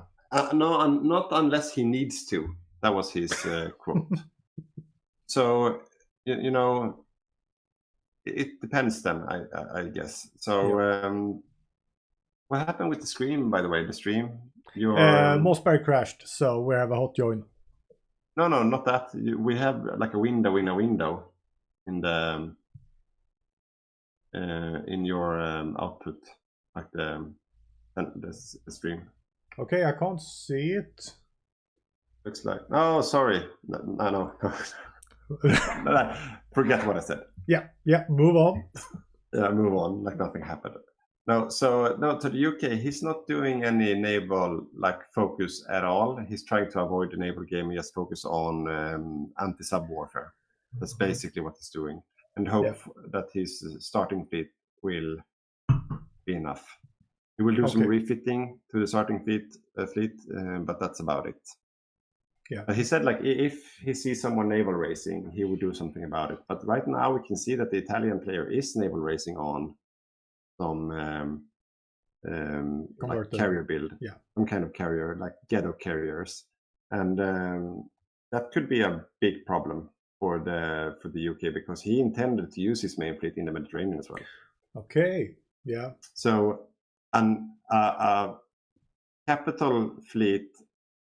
no, not unless he needs to. That was his quote. So you know, it depends then, I guess. So what happened with the stream, by the way? The stream. Mossberg crashed, so we have a hot join. No, not that. We have like a window in in the in your output, like the stream. Okay, I can't see it. Looks like. Oh, sorry. No. Forget what I said. Yeah. Move on. Yeah, move on. Like nothing happened. No, so to the UK, he's not doing any naval focus at all. He's trying to avoid the naval game and just focus on anti-sub warfare. That's basically what he's doing, and hope that his starting fleet will be enough. He will do some refitting to the starting fleet, but that's about it. Yeah. But he said if he sees someone naval racing, he will do something about it. But right now we can see that the Italian player is naval racing on some carrier build, some kind of carrier, like ghetto carriers, and that could be a big problem for the UK, because he intended to use his main fleet in the Mediterranean as well. Okay, yeah. So a capital fleet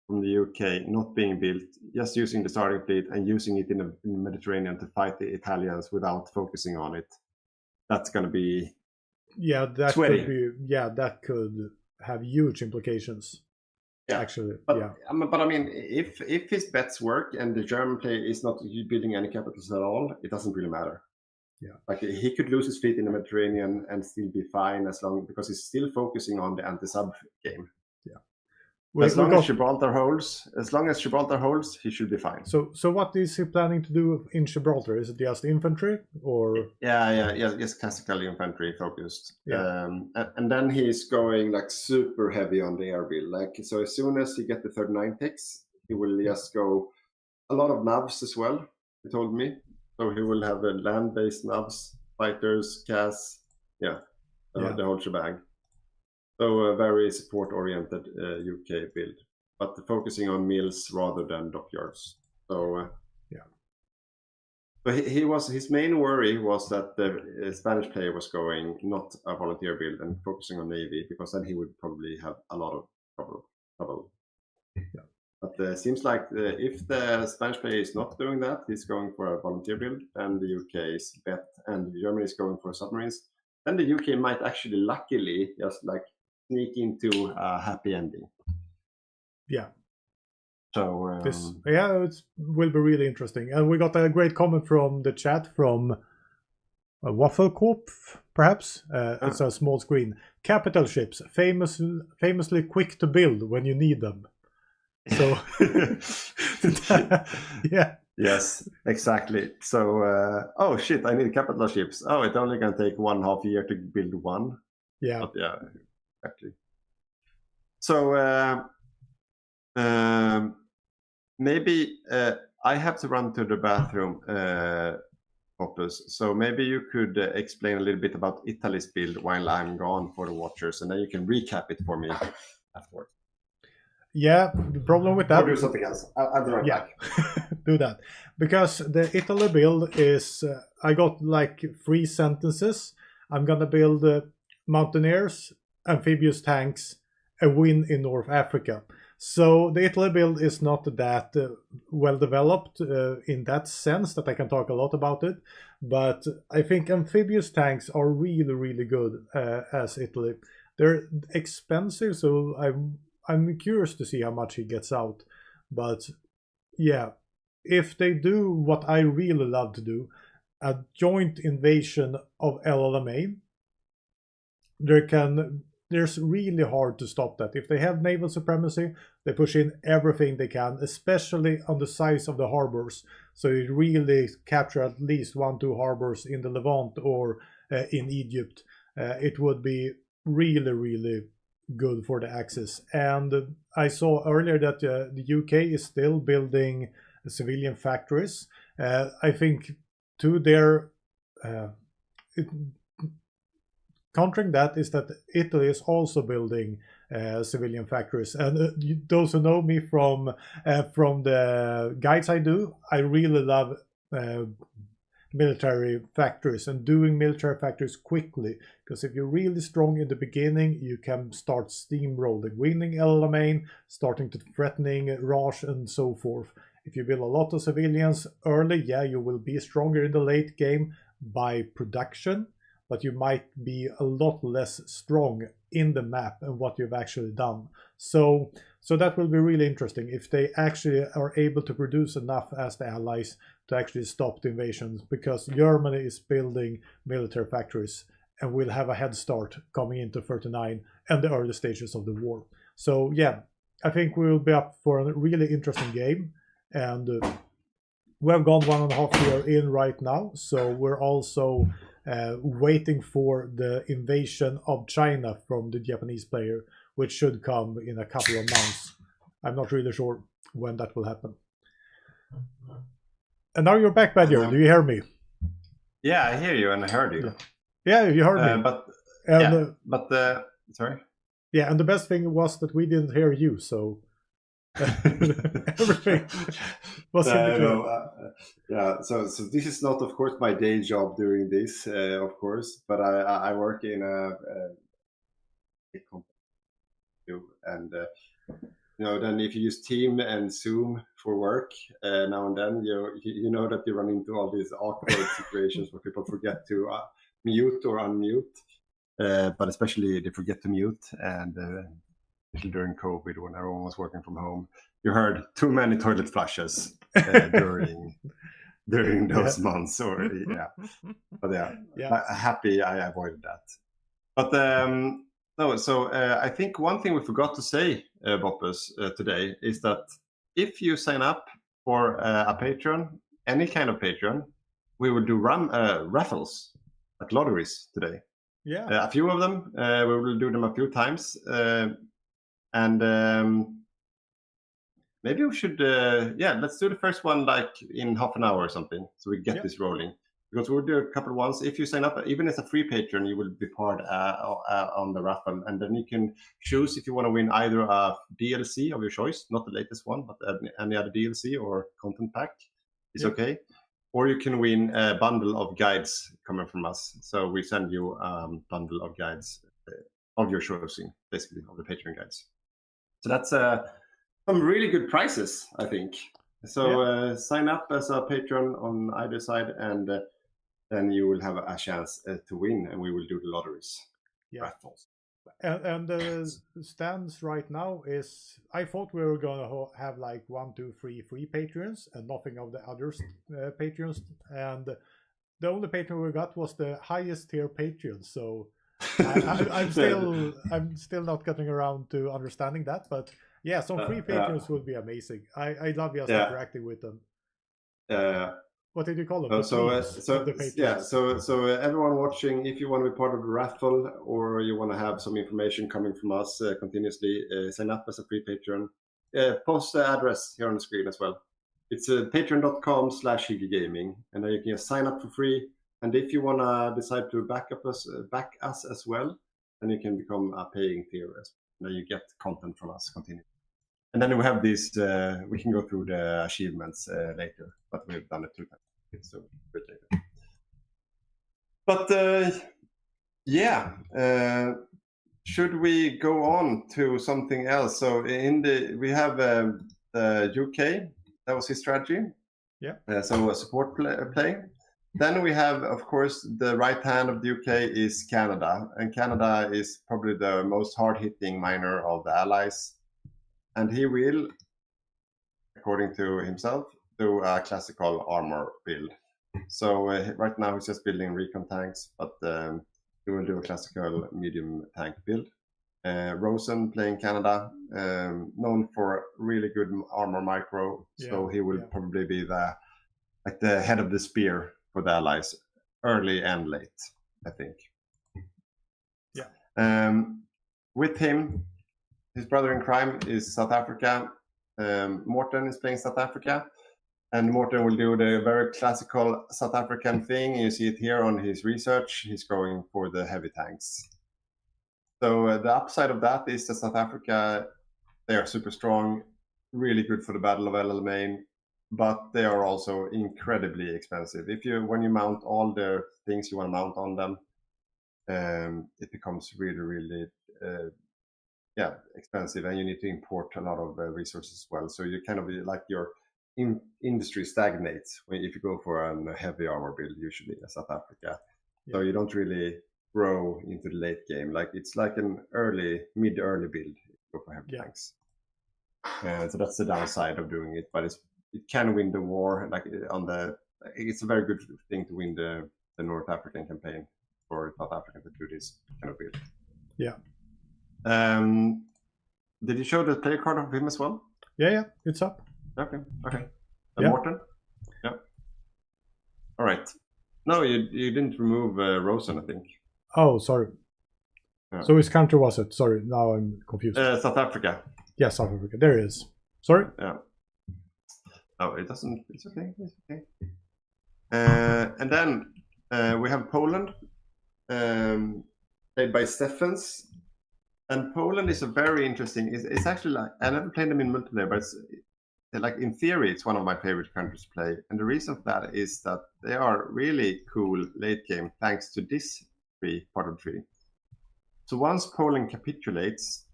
from the UK not being built, just using the starting fleet and using it in the Mediterranean to fight the Italians without focusing on it, that's going to be that sweaty. Could be that could have huge implications. Actually, but I mean, if his bets work and the German player is not building any capitals at all, it doesn't really matter. Yeah, like he could lose his fleet in the Mediterranean and still be fine, because he's still focusing on the anti-sub game. Yeah, as long as Gibraltar holds, he should be fine. So what is he planning to do in Gibraltar? Is it just infantry or? Just classical infantry focused. And then he's going super heavy on the air build. So as soon as he gets the 39 ticks, he will just go a lot of navs as well. He told me. So he will have a land-based navs, fighters, CAS, the whole shebang. So a very support-oriented UK build, but focusing on mills rather than dockyards. So But his main worry was that the Spanish player was going not a volunteer build and focusing on Navy, because then he would probably have a lot of trouble. Yeah. But it seems like if the Spanish player is not doing that, he's going for a volunteer build, and the UK is bet, and Germany is going for submarines, then the UK might actually luckily just sneak into a happy ending. Yeah. So it will be really interesting. And we got a great comment from the chat from Waffle Corp, perhaps. It's a small screen. Capital ships, famously quick to build when you need them. So, yeah. Yes, exactly. So, oh shit, I need capital ships. Oh, it only can take 1.5 year to build one. Yeah. But yeah, exactly. So, maybe I have to run to the bathroom, Boppus. So maybe you could explain a little bit about Italy's build while I'm gone for the watchers, and then you can recap it for me afterwards. Yeah, the problem with that... Or do something else. I'll be right back. Do that. Because the Italy build is... I got like 3 sentences. I'm gonna build mountaineers, amphibious tanks, a win in North Africa. So the Italy build is not that well developed in that sense that I can talk a lot about it. But I think amphibious tanks are really, really good as Italy. They're expensive, so I'm curious to see how much he gets out. But yeah, if they do what I really love to do, a joint invasion of LLMA, there's really hard to stop that. If they have naval supremacy, they push in everything they can, especially on the size of the harbors. So you really capture at least 1-2 harbors in the Levant or in Egypt. It would be really, really good for the Axis. And I saw earlier that the UK is still building civilian factories. I think to their countering that is that Italy is also building civilian factories. And those who know me from the guides I do, I really love military factories and doing military factories quickly, because if you're really strong in the beginning, you can start steamrolling, winning LLMA, starting to threatening Raj and so forth. If you build a lot of civilians early, yeah, you will be stronger in the late game by production, but you might be a lot less strong in the map and what you've actually done. So that will be really interesting if they actually are able to produce enough as the allies to actually stop the invasions, because Germany is building military factories and will have a head start coming into 39 and the early stages of the war. So yeah, I think we will be up for a really interesting game. And we have gone 1.5 year in right now, so we're also waiting for the invasion of China from the Japanese player, which should come in a couple of months. I'm not really sure when that will happen. And now you're back, Badger. Do you hear me? Yeah, I hear you and I heard you. Yeah, you heard me. Sorry? Yeah, and the best thing was that we didn't hear you, so... everything was in between. Yeah, so this is not, of course, my day job doing this, of course, but I work in a company, and then if you use Team and Zoom for work now and then, you know that you run into all these awkward situations where people forget to mute or unmute, but especially they forget to mute, and during COVID, when everyone was working from home, you heard too many toilet flushes during those months. Or but happy I avoided that. But no, so I think one thing we forgot to say, Boppus, today is that if you sign up for a Patreon, any kind of Patreon, we will do raffles, like lotteries today. Yeah, a few of them. We will do them a few times. And maybe we should, let's do the first one like in half an hour or something, so we get this rolling. Because we'll do a couple of ones. If you sign up, even as a free patron, you will be part on the raffle, and then you can choose if you want to win either a DLC of your choice, not the latest one, but any other DLC or content pack is okay. Or you can win a bundle of guides coming from us. So we send you a bundle of guides of your choosing, basically, of the Patreon guides. So that's some really good prizes, I think. So sign up as a patron on either side, and then you will have a chance to win, and we will do the lotteries. Yeah. Raffles. And the stance right now is, I thought we were gonna have like 1, 2, 3 free Patreons and nothing of the other Patreons, and the only Patreon we got was the highest tier Patreon. So I'm still not getting around to understanding that, but yeah, some free Patreons would be amazing. I love just interacting with them. What did you call them? So everyone watching, if you want to be part of the raffle or you want to have some information coming from us continuously, sign up as a free patron. Post the address here on the screen as well. It's patreon.com/Hygge Gaming, and then you can just sign up for free. And if you want to decide to back us as well, then you can become a paying tier. Then you get content from us continuously. And then we have these, we can go through the achievements later, but we've done it 2 times, so a bit later. But should we go on to something else? So we have the UK, that was his strategy. Yeah. So a support play. Then we have, of course, the right hand of the UK is Canada, and Canada is probably the most hard-hitting miner of the allies. And he will, according to himself, do a classical armor build. So right now he's just building recon tanks, but he will do a classical medium tank build. Rosen playing Canada, known for really good armor micro, so he will probably be the head of the spear for the allies, early and late, I think. Yeah. With him, his brother in crime is South Africa. Morten is playing South Africa, and Morten will do the very classical South African thing. You see it here on his research. He's going for the heavy tanks. So the upside of that is that South Africa, they are super strong, really good for the Battle of El Alamein, but they are also incredibly expensive. When you mount all the things you want to mount on them, it becomes really, really expensive, and you need to import a lot of resources as well. So you kind of like your industry stagnates if you go for a heavy armor build, usually in South Africa. Yeah. So you don't really grow into the late game. Like it's like an mid-early build if you go for heavy tanks. So that's the downside of doing it, but it can win the war. It's a very good thing to win the North African campaign for South Africa to do this kind of build. Yeah. Did you show the player card of him as well? Yeah, it's up. Okay. Morten? Yeah. All right. No, you didn't remove Rosen, I think. Oh, sorry. Yeah. So which country was it? Sorry, now I'm confused. South Africa. Yeah, South Africa. There it is. Sorry? Yeah. Oh, it doesn't. It's okay. And then we have Poland, played by Stephens. And Poland is a very interesting. It's actually like, I never played them in multiplayer, but it's like in theory, it's one of my favorite countries to play. And the reason for that is that they are really cool late game thanks to this part of the tree. So once Poland capitulates,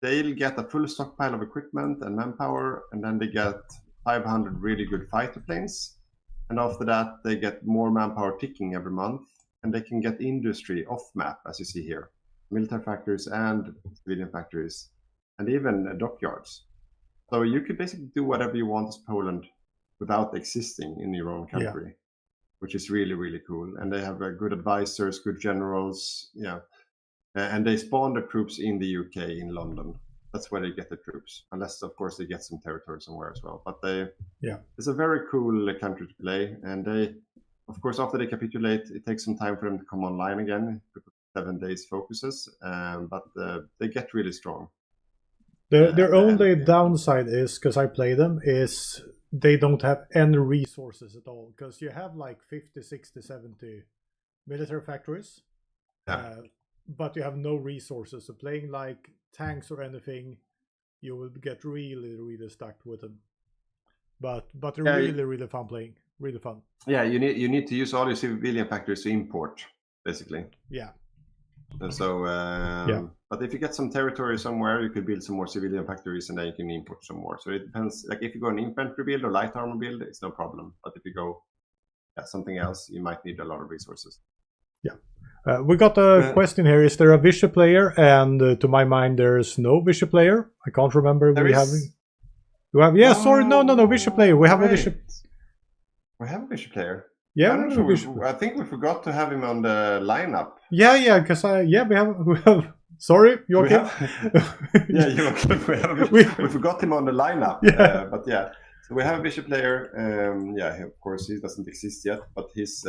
they'll get a full stockpile of equipment and manpower, and then they get 500 really good fighter planes. And after that, they get more manpower ticking every month, and they can get industry off map, as you see here. Military factories and civilian factories, and even dockyards. So you could basically do whatever you want as Poland without existing in your own country, which is really, really cool. And they have good advisors, good generals, and they spawn the troops in the UK, in London. That's where they get the troops, unless of course they get some territory somewhere as well. But it's a very cool country to play, and they, of course, after they capitulate, it takes some time for them to come online again. 7 days focuses, but they get really strong. Their only downside is, because I play them, is they don't have any resources at all. Because you have like 50, 60, 70 military factories, but you have no resources. So playing like tanks or anything, you will get really, really stuck with them. But they're really, really fun playing. Really fun. Yeah, you need to use all your civilian factories to import, basically. Yeah. So, but if you get some territory somewhere, you could build some more civilian factories, and then you can import some more. So it depends. Like if you go an infantry build or light armor build, it's no problem. But if you go something else, you might need a lot of resources. Yeah, We got a question here. Is there a Vishy player? And to my mind, there's no Vishy player. I can't remember. You have? Yeah, sorry. No, Vishy player. We have a Vishy. We have a Vishy player. Yeah, I think we forgot to have him on the lineup. Yeah, because we have. Sorry, Joachim. Joachim. We forgot him on the lineup. Yeah. But yeah, so we have a Vishy player. Of course, he doesn't exist yet, but he's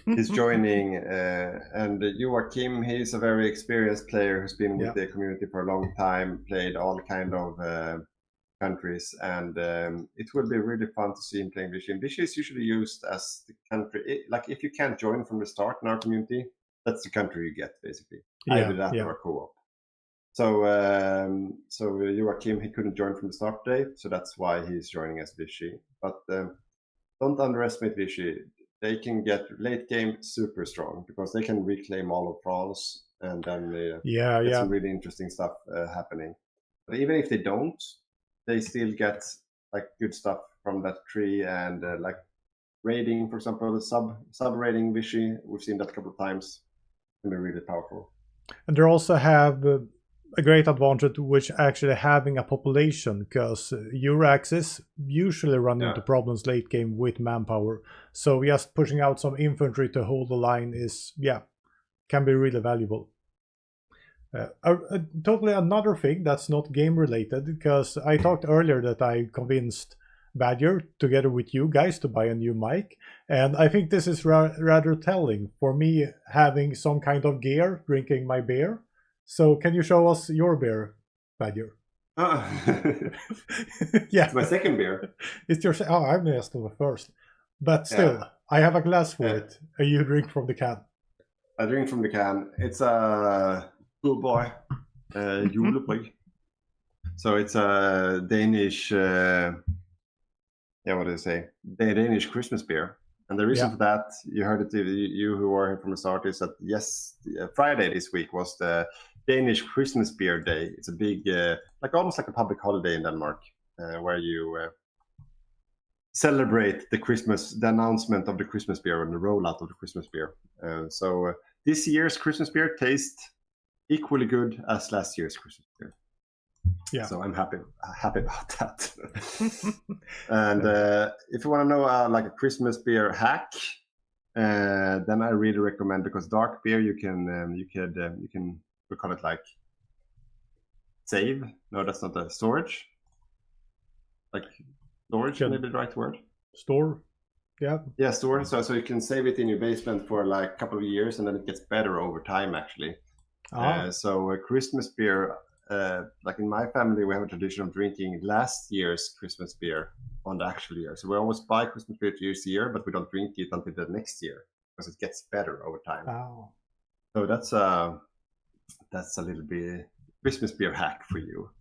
he's joining. And Joachim, he's a very experienced player who's been with the community for a long time, played all kind of countries, and it will be really fun to see him playing Vishy. Vishy is usually used as the country, like if you can't join from the start in our community, that's the country you get basically. Either that or a co-op. So Joachim, he couldn't join from the start today, so that's why he's joining as Vishy. But don't underestimate Vishy. They can get late game super strong because they can reclaim all of France, and then get some really interesting stuff happening. But even if they don't, they still get like good stuff from that tree, and like raiding, for example, the sub raiding Vishy. We've seen that a couple of times. It can be really powerful. And they also have a great advantage, which actually having a population, because Euraxes usually run into problems late game with manpower. So just pushing out some infantry to hold the line is can be really valuable. Totally another thing that's not game related, because I talked earlier that I convinced Badger together with you guys to buy a new mic, and I think this is rather telling for me having some kind of gear drinking my beer. So can you show us your beer, Badger? It's my second beer. It's your I'm just the first, but still I have a glass for it, and you drink from the can. I drink from the can. It's a cool boy julebryg. So it's a Danish what do they say? The Danish Christmas beer. And the reason for that, you heard it, you who were here from the start, is that Friday this week was the Danish Christmas beer day. It's a big, almost like a public holiday in Denmark, where you celebrate the announcement of the Christmas beer and the rollout of the Christmas beer. So this year's Christmas beer tastes equally good as last year's Christmas beer. Yeah, so I'm happy about that. And if you want to know like a Christmas beer hack, then I really recommend, because dark beer you can we call it like save. No, that's not a storage. Like storage, maybe the right word. Store. Yeah, store. So you can save it in your basement for like a couple of years, and then it gets better over time actually. So Christmas beer. Like in my family, we have a tradition of drinking last year's Christmas beer on the actual year. So we always buy Christmas beer to use the year, but we don't drink it until the next year because it gets better over time. Oh. So that's a little bit Christmas beer hack for you.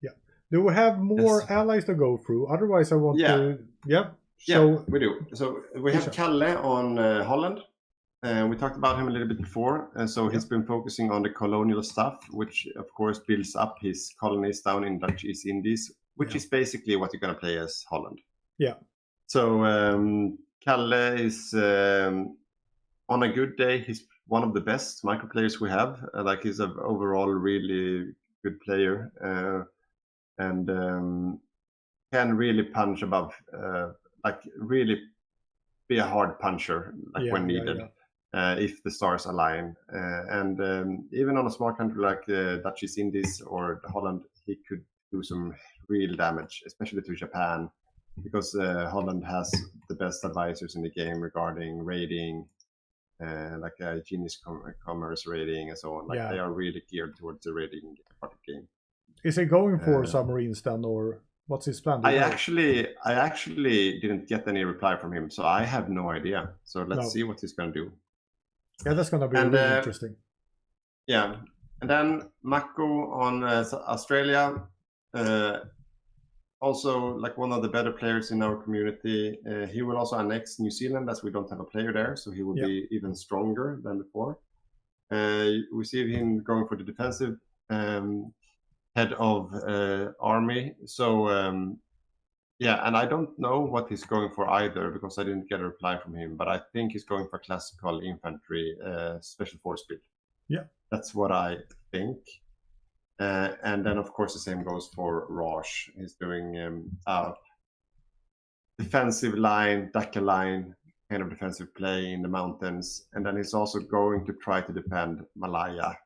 Yeah. Do we have more allies to go through? Otherwise, I want to. Yep. So we do. So we have Kalle on Holland. We talked about him a little bit before, and so he's been focusing on the colonial stuff, which of course builds up his colonies down in Dutch East Indies, which is basically what you're going to play as Holland. Yeah. So Kalle is on a good day, he's one of the best micro players we have. Like he's an overall really good player, and can really punch above, like really be a hard puncher, like when needed. If the stars align. And even on a small country like Dutch East Indies or Holland, he could do some real damage, especially to Japan, because Holland has the best advisors in the game regarding raiding, like genius commerce raiding and so on. Like they are really geared towards the raiding part of the game. Is he going for submarines then, or what's his plan? I actually didn't get any reply from him, so I have no idea. So let's see what he's going to do. Yeah, that's going to be really interesting. Yeah, and then Mako on Australia, also like one of the better players in our community. He will also annex New Zealand, as we don't have a player there, so he will be even stronger than before. We see him going for the defensive head of army. So Yeah, and I don't know what he's going for either because I didn't get a reply from him. But I think he's going for classical infantry special force build. Yeah, that's what I think. And then of course the same goes for Raj. He's doing defensive line, Dakka line, kind of defensive play in the mountains, and then he's also going to try to defend Malaya.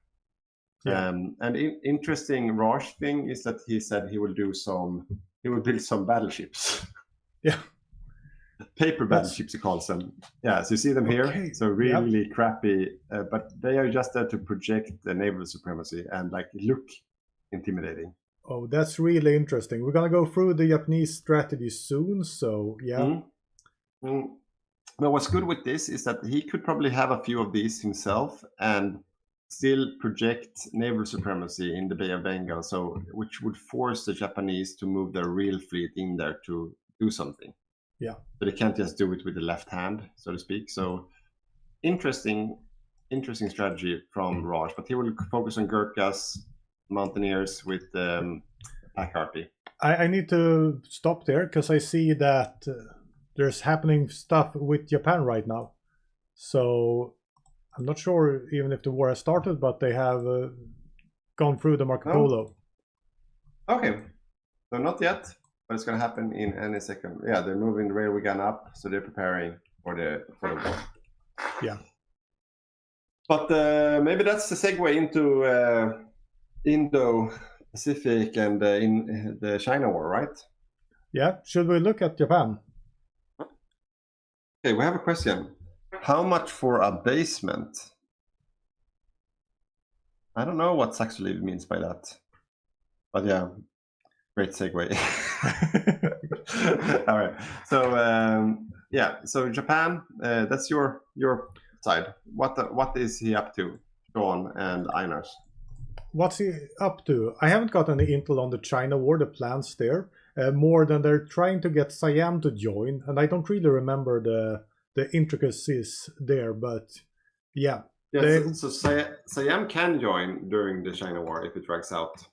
Yeah. And interesting Raj thing is that he said he will build some battleships. Yeah. Paper battleships, he calls them. Yeah, so you see them here. So really crappy, but they are just there to project the naval supremacy and like look intimidating. Oh, that's really interesting. We're gonna go through the Japanese strategy soon, so yeah. But what's good with this is that he could probably have a few of these himself and still project naval supremacy in the Bay of Bengal, so which would force the Japanese to move their real fleet in there to do something. Yeah. But they can't just do it with the left hand, so to speak. So interesting strategy from Raj, but he will focus on Gurkhas, mountaineers with pack harpy. I need to stop there because I see that there's happening stuff with Japan right now. So I'm not sure even if the war has started, but they have gone through the Marco Polo. Okay, so not yet, but it's going to happen in any second. Yeah, they're moving the railway gun up, so they're preparing for the war. Yeah. But maybe that's the segue into Indo-Pacific and in the China war, right? Yeah. Should we look at Japan? Okay, we have a question. How much for a basement? I don't know what actually means by that. But yeah, great segue. All right. So yeah, so Japan, that's your side. What is he up to, Sean and Einars? What's he up to? I haven't got any intel on the China war, the plans there, more than they're trying to get Siam to join, and I don't really remember the intricacies there, but yeah. Yeah, so Siam can join during the China war if it drags out,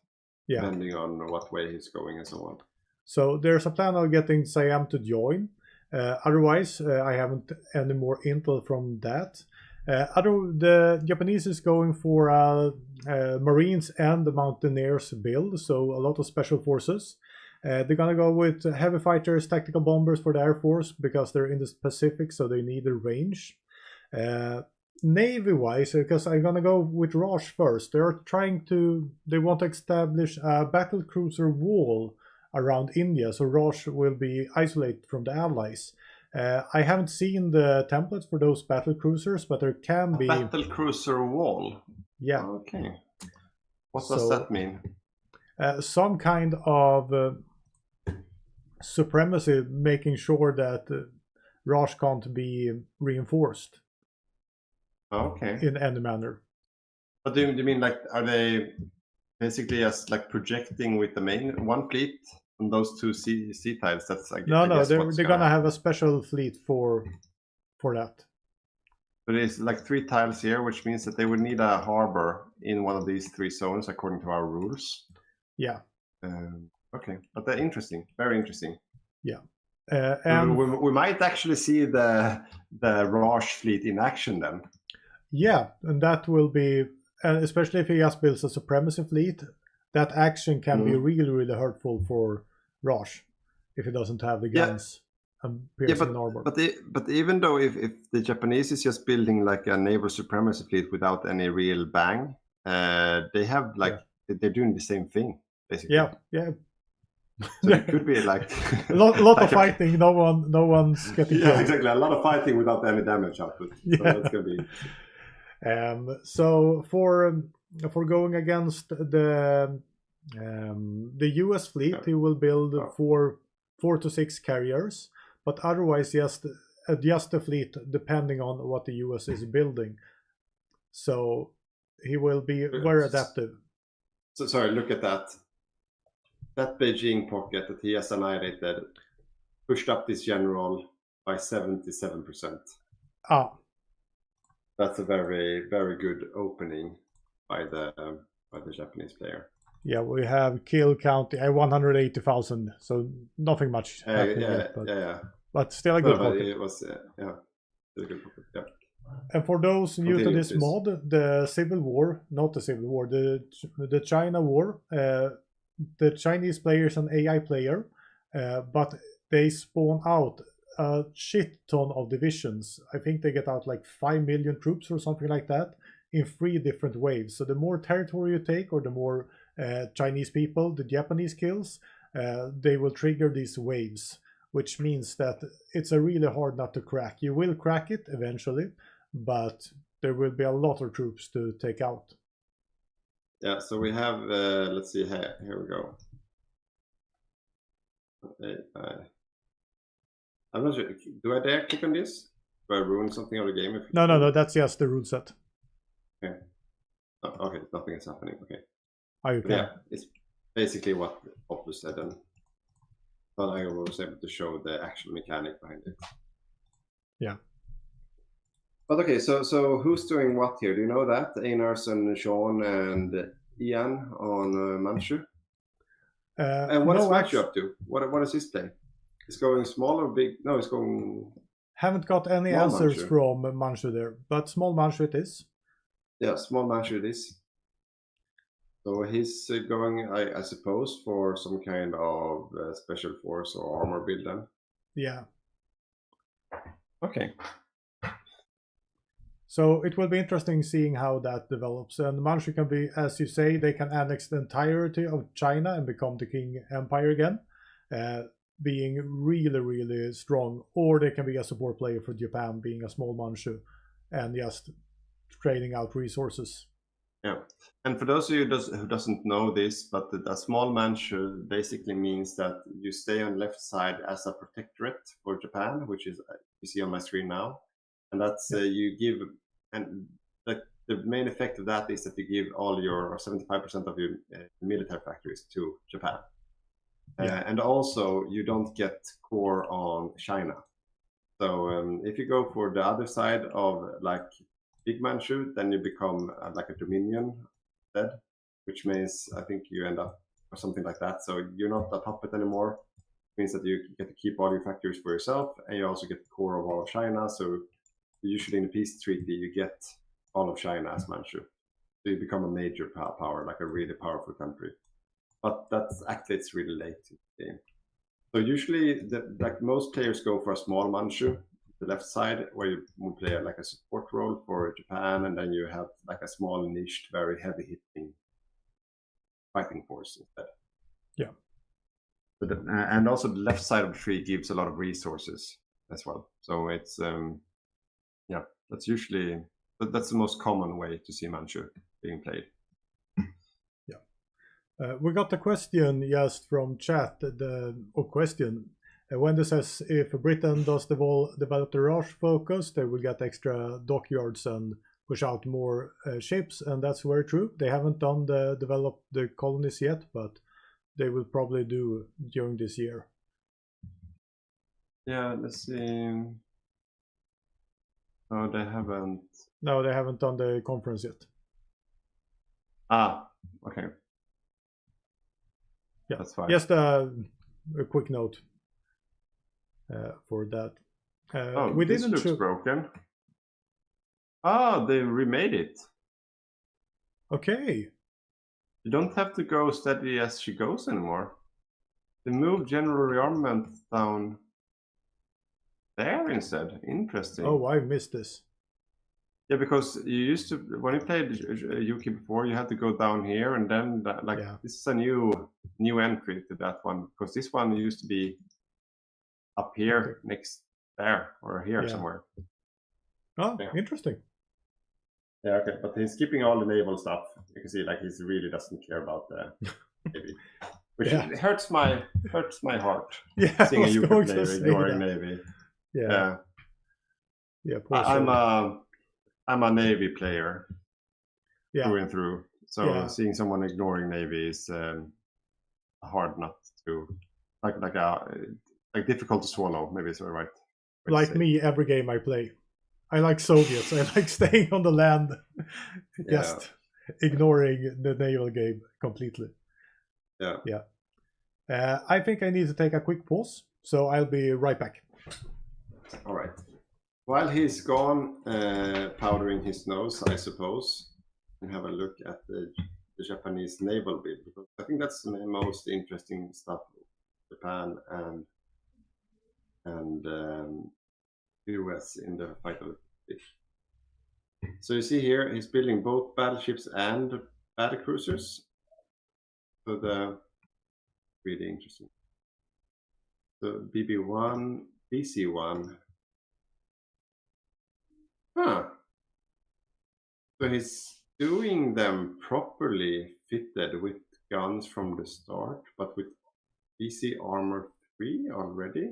depending on what way he's going and so on. So there's a plan of getting Siam to join. Otherwise, I haven't any more intel from that. The Japanese is going for Marines and the Mountaineers build, so a lot of special forces. They're gonna go with heavy fighters, tactical bombers for the Air Force because they're in the Pacific, so they need a range. Navy-wise, because I'm gonna go with Raj first. They want to establish a battle cruiser wall around India, so Raj will be isolated from the Allies. I haven't seen the templates for those battle cruisers, but there can be battle cruiser wall. Yeah. Okay. What does that mean? Some kind of supremacy, making sure that Raj can't be reinforced. Okay. In any manner. But do you mean like, are they basically just like projecting with the main one fleet on those two sea tiles? That's no, they're gonna have a special fleet for that. But it's like 3 tiles here, which means that they would need a harbor in one of these 3 zones according to our rules. Yeah. Okay, but they're interesting, very interesting. Yeah. And we might actually see the Raj fleet in action then. Yeah, and that will be, especially if he just builds a supremacy fleet, that action can be really, really hurtful for Raj if he doesn't have the guns and piercing armor. But even though if the Japanese is just building like a naval supremacy fleet without any real bang, they have like they're doing the same thing basically. Yeah. So it could be like a lot of fighting. No one's getting killed. Exactly. A lot of fighting without any damage output. So that's gonna be. So for going against the U.S. fleet, he will build 4 to 6 carriers, but otherwise just adjust the fleet depending on what the U.S. is building. So he will be very adaptive. So sorry, look at that. That Beijing pocket that he has annihilated pushed up this general by 77%. That's a very, very good opening by the Japanese player. Yeah, we have kill count 180,000, so nothing much happening yet, but still a good pocket. It was still a good pocket. Yeah. And for those new to this mod, the Civil War, not the Civil War, the China War, the Chinese player is an AI player, but they spawn out a shit ton of divisions. I think they get out like 5 million troops or something like that in 3 different waves. So the more territory you take, or the more Chinese people the Japanese kills, they will trigger these waves, which means that it's a really hard nut to crack. You will crack it eventually, but there will be a lot of troops to take out. Yeah, so we have, let's see, here we go. Okay, I'm not sure, do I dare click on this? Do I ruin something of the game? No, that's just the rule set. Okay. Oh, okay, nothing is happening, okay. Yeah, it's basically what Boppus said, and but I was able to show the actual mechanic behind it. Yeah. But okay, so who's doing what here? Do you know that? Einars and Sean and Ian on Manchu? And what is Manchu up to? What is his play? Is going small or big? No, it's going... Haven't got any answers from Manchu there, but small Manchu it is. Yeah, small Manchu it is. So he's going, I suppose, for some kind of special force or armor build then? Yeah. Okay. So it will be interesting seeing how that develops. And Manchu can be, as you say, they can annex the entirety of China and become the king empire again, being really, really strong. Or they can be a support player for Japan, being a small Manchu and just trading out resources. Yeah, and for those of you who doesn't know this, but a small Manchu basically means that you stay on left side as a protectorate for Japan, which is you see on my screen now, and that's you give, and the main effect of that is that you give all your 75% of your military factories to Japan, and also you don't get core on China. So if you go for the other side of like Big Manchu, then you become like a dominion instead, which means I think you end up or something like that. So you're not a puppet anymore. It means that you get to keep all your factories for yourself, and you also get the core of all of China. So usually in the peace treaty, you get all of China as Manchu. So you become a major power, like a really powerful country. But that's actually it's really late in the game. So usually, like most players go for a small Manchu. The left side, where you will play like a support role for Japan, and then you have like a small niched, very heavy hitting fighting force instead. Yeah. But and also the left side of the tree gives a lot of resources as well. So it's yeah, that's usually that's the most common way to see Manchu being played. Yeah. We got a question just from chat. Wendy says if Britain does develop the rush focus, they will get extra dockyards and push out more ships, and that's very true. They haven't developed the colonies yet, but they will probably do during this year. Yeah, let's see. No, they haven't. No, they haven't done the conference yet. Ah, okay. Yeah, that's fine. Just a quick note. For that. We this looks broken. Ah, they remade it. Okay. You don't have to go steady as she goes anymore. They moved general rearmament down there instead. Interesting. Oh, I missed this. Yeah, because you used to, when you played UK before, you had to go down here, and then this is a new entry to that one, because this one used to be up here next there or here somewhere. Oh, interesting. Yeah, okay, but he's skipping all the naval stuff. You can see like he really doesn't care about the Navy, which hurts my heart. Yeah, seeing a UK player ignoring Navy. Yeah. I'm a Navy player through and through. So seeing someone ignoring Navy is a hard nut to like difficult to swallow. Maybe it's the right. Like me, every game I play, I like Soviets. I like staying on the land, just ignoring the naval game completely. Yeah. I think I need to take a quick pause, so I'll be right back. All right. While he's gone powdering his nose, I suppose, and have a look at the Japanese naval build, because I think that's the most interesting stuff. Japan and US in the fight of the Pacific. So you see here, he's building both battleships and battlecruisers. So the really interesting. So BB1, BC1. Huh. So he's doing them properly fitted with guns from the start, but with BC armor 3 already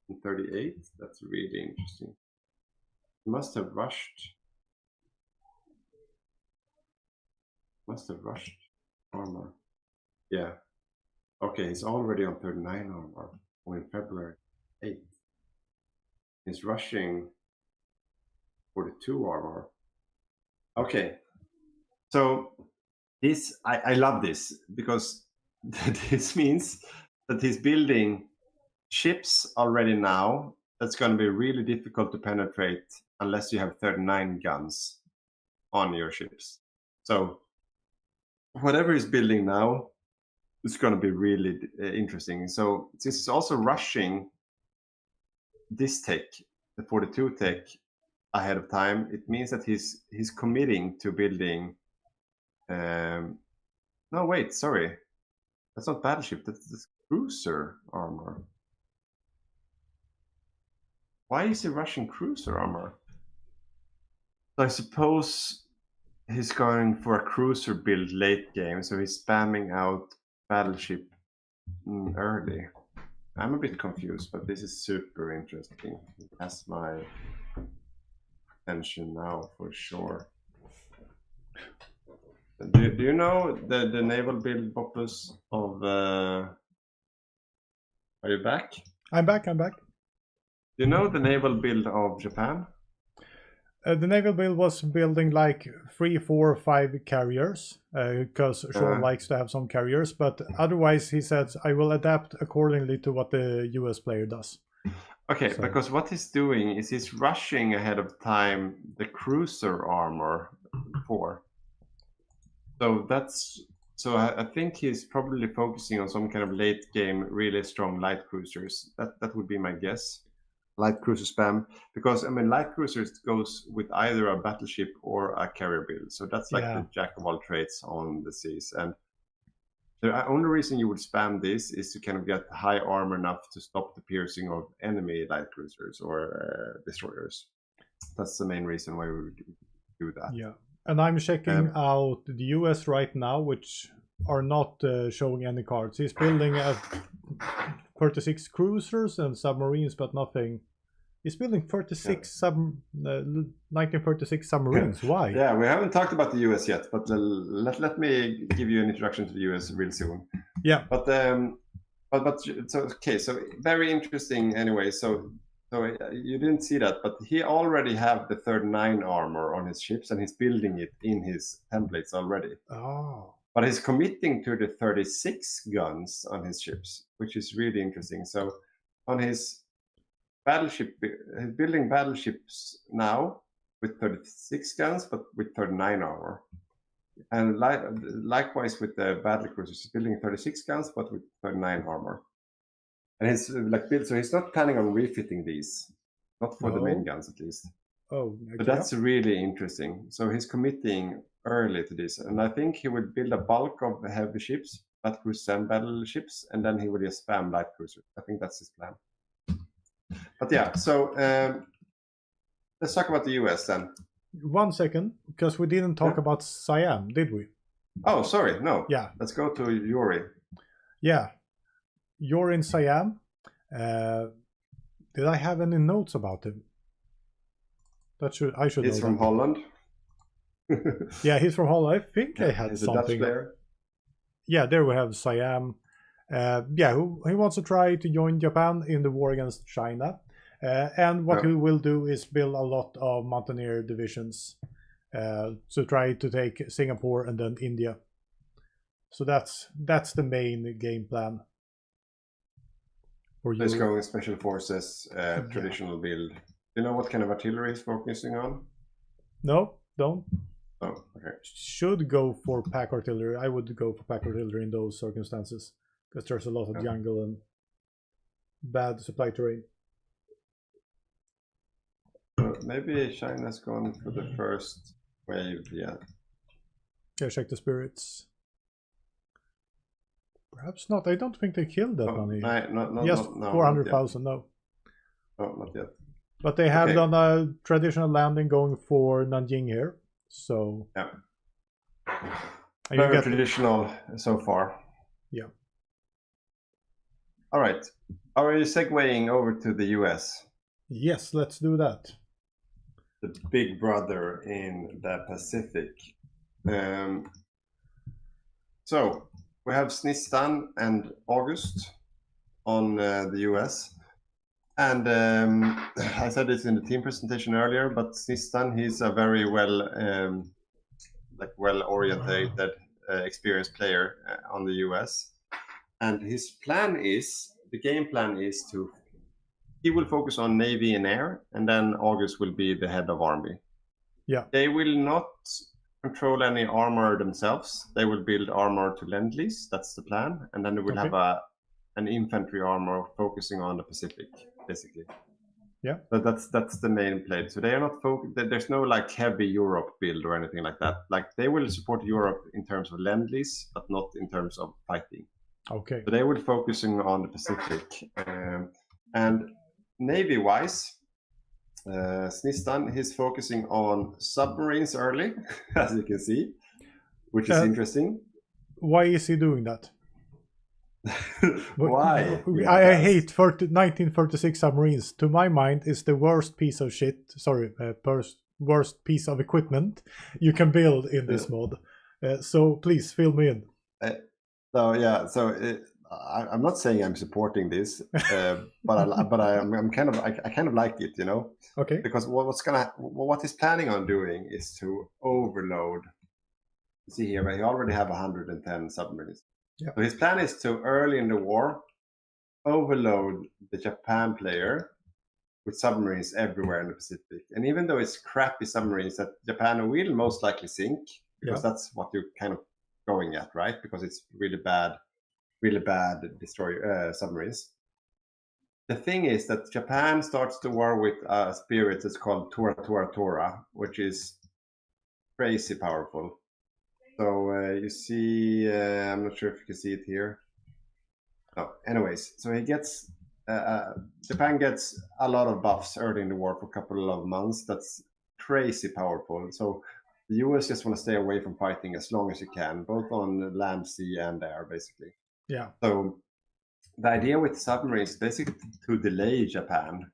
in 38. That's really interesting. He must have rushed armor. Yeah. Okay, he's already on 39 armor in February 8th. He's rushing 42 armor. Okay. So this, I love this, because this means that he's building ships already now. That's going to be really difficult to penetrate unless you have 39 guns on your ships. So whatever he's building now, it's going to be really interesting. So this is also rushing this tech, the 42 tech, ahead of time. It means that he's committing to building. No, wait, sorry, that's not battleship. That's cruiser armor. Why is he rushing cruiser armor? So I suppose he's going for a cruiser build late game, so he's spamming out battleship early. I'm a bit confused, but this is super interesting. It has my attention now for sure. Do you know the naval build, Boppus, of are you back? I'm back. Do you know the naval build of Japan? The naval build was building like 3, 4, 5 carriers, because Sean likes to have some carriers, but otherwise he says, I will adapt accordingly to what the US player does. Okay, so, because what he's doing is he's rushing ahead of time the cruiser armor 4. So I think he's probably focusing on some kind of late game, really strong light cruisers. That would be my guess. Light cruiser spam, because I mean light cruisers goes with either a battleship or a carrier build, so that's like the jack of all trades on the seas. And the only reason you would spam this is to kind of get high armor enough to stop the piercing of enemy light cruisers or destroyers. That's the main reason why we would do that. Yeah, and I'm checking out the US right now, which are not showing any cards. He's building 36 cruisers and submarines, but nothing. He's building 1936 submarines. Why? Yeah, we haven't talked about the US yet, but let me give you an introduction to the US real soon. Yeah. But so okay, so very interesting anyway. So you didn't see that, but he already have the 39 armor on his ships, and he's building it in his templates already. Oh. But he's committing to the 36 guns on his ships, which is really interesting. So on his battleship, he's building battleships now with 36 guns, but with 39 armor. And likewise with the battlecruisers, he's building 36 guns, but with 39 armor. And he's like built, so he's not planning on refitting these, not for the main guns at least. Oh, okay. But that's really interesting. So he's committing early to this, and I think he will build a bulk of heavy ships, battlecruisers and battleships, and then he will just spam light cruisers. I think that's his plan. But yeah, so let's talk about the US then. 1 second, because we didn't talk about Siam, did we? Oh, sorry, no. Yeah. Let's go to Yuri. Yeah. You're in Siam. Did I have any notes about him? I should. He's from Holland. Yeah, he's from Holland. I think I had he's something. A Dutch player. Yeah, there we have Siam. Yeah, he wants to try to join Japan in the war against China. And what he will do is build a lot of mountaineer divisions to try to take Singapore and then India. So that's the main game plan. For He's you. going special forces, traditional build. Do you know what kind of artillery he's focusing on? No, don't. Oh, okay. Should go for pack artillery. I would go for pack artillery in those circumstances because there's a lot of jungle and bad supply terrain. Maybe China's gone for the first wave, yeah. Yeah, check the spirits. Perhaps not. I don't think they killed that many. No, just 400,000, no. No, not yet. But they have done a traditional landing going for Nanjing here, so... Yeah. Very traditional so far. Yeah. All right. Are you segueing over to the US? Yes, let's do that. The big brother in the Pacific. So we have Snistan and August on the US. And I said this in the team presentation earlier, but Snistan, he's a very well-oriented, experienced player on the US. And his plan is, the game plan is he will focus on Navy and Air, and then August will be the head of Army. Yeah. They will not control any armor themselves. They will build armor to Lend-Lease. That's the plan. And then they will have an infantry armor focusing on the Pacific, basically. Yeah. But that's the main play. So they are not there's no like heavy Europe build or anything like that. Like they will support Europe in terms of Lend-Lease, but not in terms of fighting. Okay. So they will focusing on the Pacific. And Navy-wise, Snistan, he's focusing on submarines early, as you can see, which is interesting. Why is he doing that? Why? I hate 1936 submarines. To my mind, is the worst piece of shit. Sorry, worst piece of equipment you can build in this mod. So please fill me in. I'm not saying I'm supporting this, but I kind of like it, you know. Okay. Because what he's planning on doing is to overload. See here, he already have 110 submarines. Yeah. So his plan is to early in the war overload the Japan player with submarines everywhere in the Pacific. And even though it's crappy submarines that Japan will most likely sink, because that's what you're kind of going at, right? Because it's really bad destroyer submarines. The thing is that Japan starts the war with a spirit that's called Tora Tora Tora, which is crazy powerful. So you see, I'm not sure if you can see it here. Oh, anyways, so he gets Japan gets a lot of buffs early in the war for a couple of months. That's crazy powerful. So the US just want to stay away from fighting as long as you can, both on land, sea, and air, basically. Yeah. So the idea with submarines is basically to delay Japan,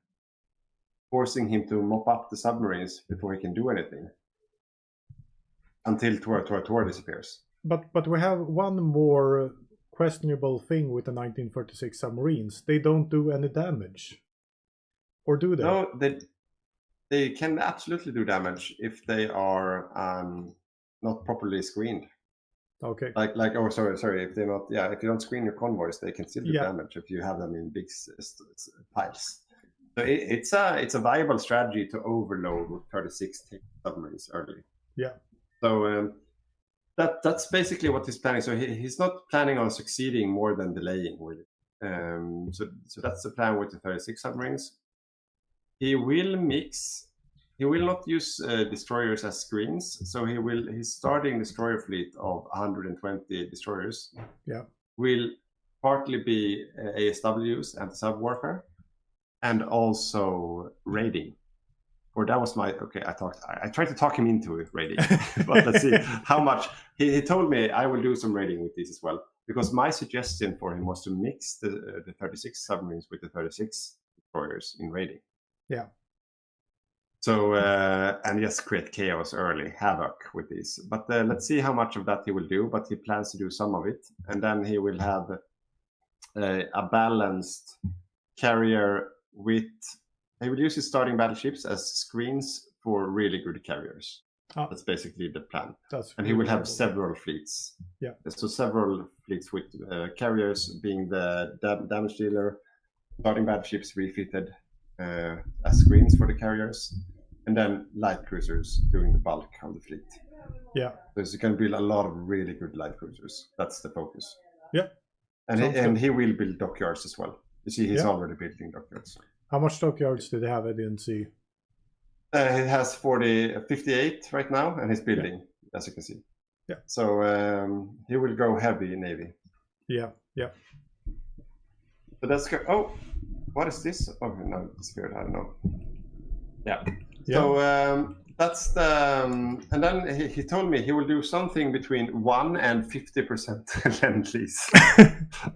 forcing him to mop up the submarines before he can do anything until Tora disappears. But we have one more questionable thing with the 1936 submarines. They don't do any damage, or do they? No, they can absolutely do damage if they are not properly screened. Okay. Sorry. If they're not, if you don't screen your convoys, they can still do damage if you have them in big piles. So it's a viable strategy to overload with 36 submarines early. Yeah. So that's basically what he's planning. So he's not planning on succeeding more than delaying, really. So that's the plan with the 36 submarines. He will mix. He will not use destroyers as screens. So his starting destroyer fleet of 120 destroyers. Yeah. Will partly be ASWs, anti-sub warfare, and also raiding. Or that was I tried to talk him into raiding, but let's see how much. He told me I will do some raiding with these as well, because my suggestion for him was to mix the 36 submarines with the 36 destroyers in raiding. Yeah. So and just create chaos early, havoc with these. But let's see how much of that he will do. But he plans to do some of it, and then he will have a balanced carrier with. He will use his starting battleships as screens for really good carriers. That's basically the plan. And he will have several fleets. Yeah. So several fleets with carriers being the damage dealer, starting battleships refitted as screens for the carriers, and then light cruisers doing the bulk of the fleet. Yeah. There's going to be a lot of really good light cruisers. That's the focus. Yeah. And he will build dockyards as well. You see, he's already building dockyards. How much dockyards do they have? I didn't see. He has 58 right now, and he's building, as you can see. Yeah. So he will go heavy in Navy. Yeah. Yeah. So that's good. Oh, what is this? Oh no, it's weird. I don't know. Yeah. So that's the, and then he told me he will do something between 1 and 50% lend lease,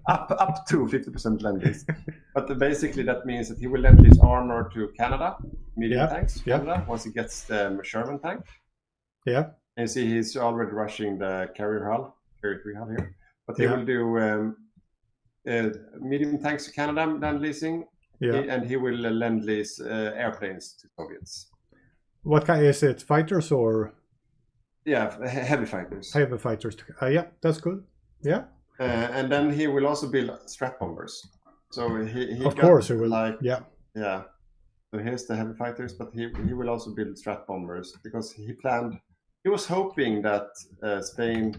up to 50% lend lease. But basically that means that he will lend lease armor to Canada, medium tanks to Canada, once he gets the Sherman tank. Yeah. And you see he's already rushing the carrier 3 hull here. But he will do medium tanks to Canada lend leasing, and he will lend lease airplanes to Soviets. What kind is it? Fighters or? Yeah, heavy fighters. Heavy fighters. Yeah, that's good. Yeah. And then he will also build strat bombers. So he of course he will. Yeah. So here's the heavy fighters, but he will also build strat bombers because he was hoping that Spain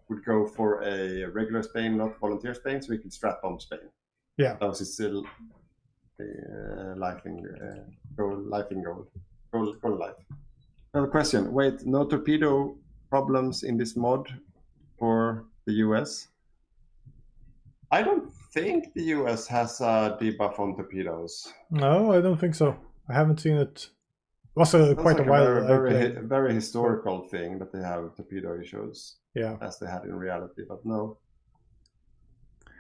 would go for a regular Spain, not volunteer Spain, so he could strat bomb Spain. Yeah. That was still life in gold. Gold life. I have a question. Wait, no torpedo problems in this mod for the US? I don't think the US has a debuff on torpedoes. No, I don't think so. I haven't seen it. It was quite like a while. A very historical thing that they have torpedo issues. Yeah. As they had in reality, but no.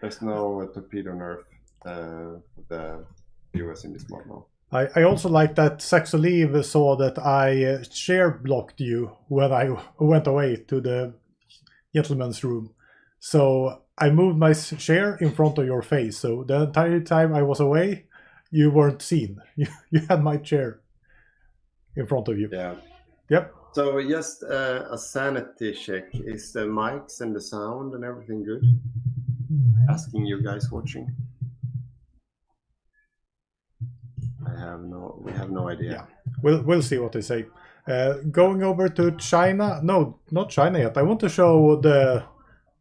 There's no torpedo nerf for the US in this mod now. I also like that Saxolive saw that I share blocked you when I went away to the gentleman's room. So I moved my share in front of your face. So the entire time I was away, you weren't seen. You had my chair in front of you. Yeah. Yep. So just a sanity check. Is the mics and the sound and everything good? Asking you guys watching. We have no idea. Yeah. We'll see what they say. Going over to China. No, not China yet. I want to show the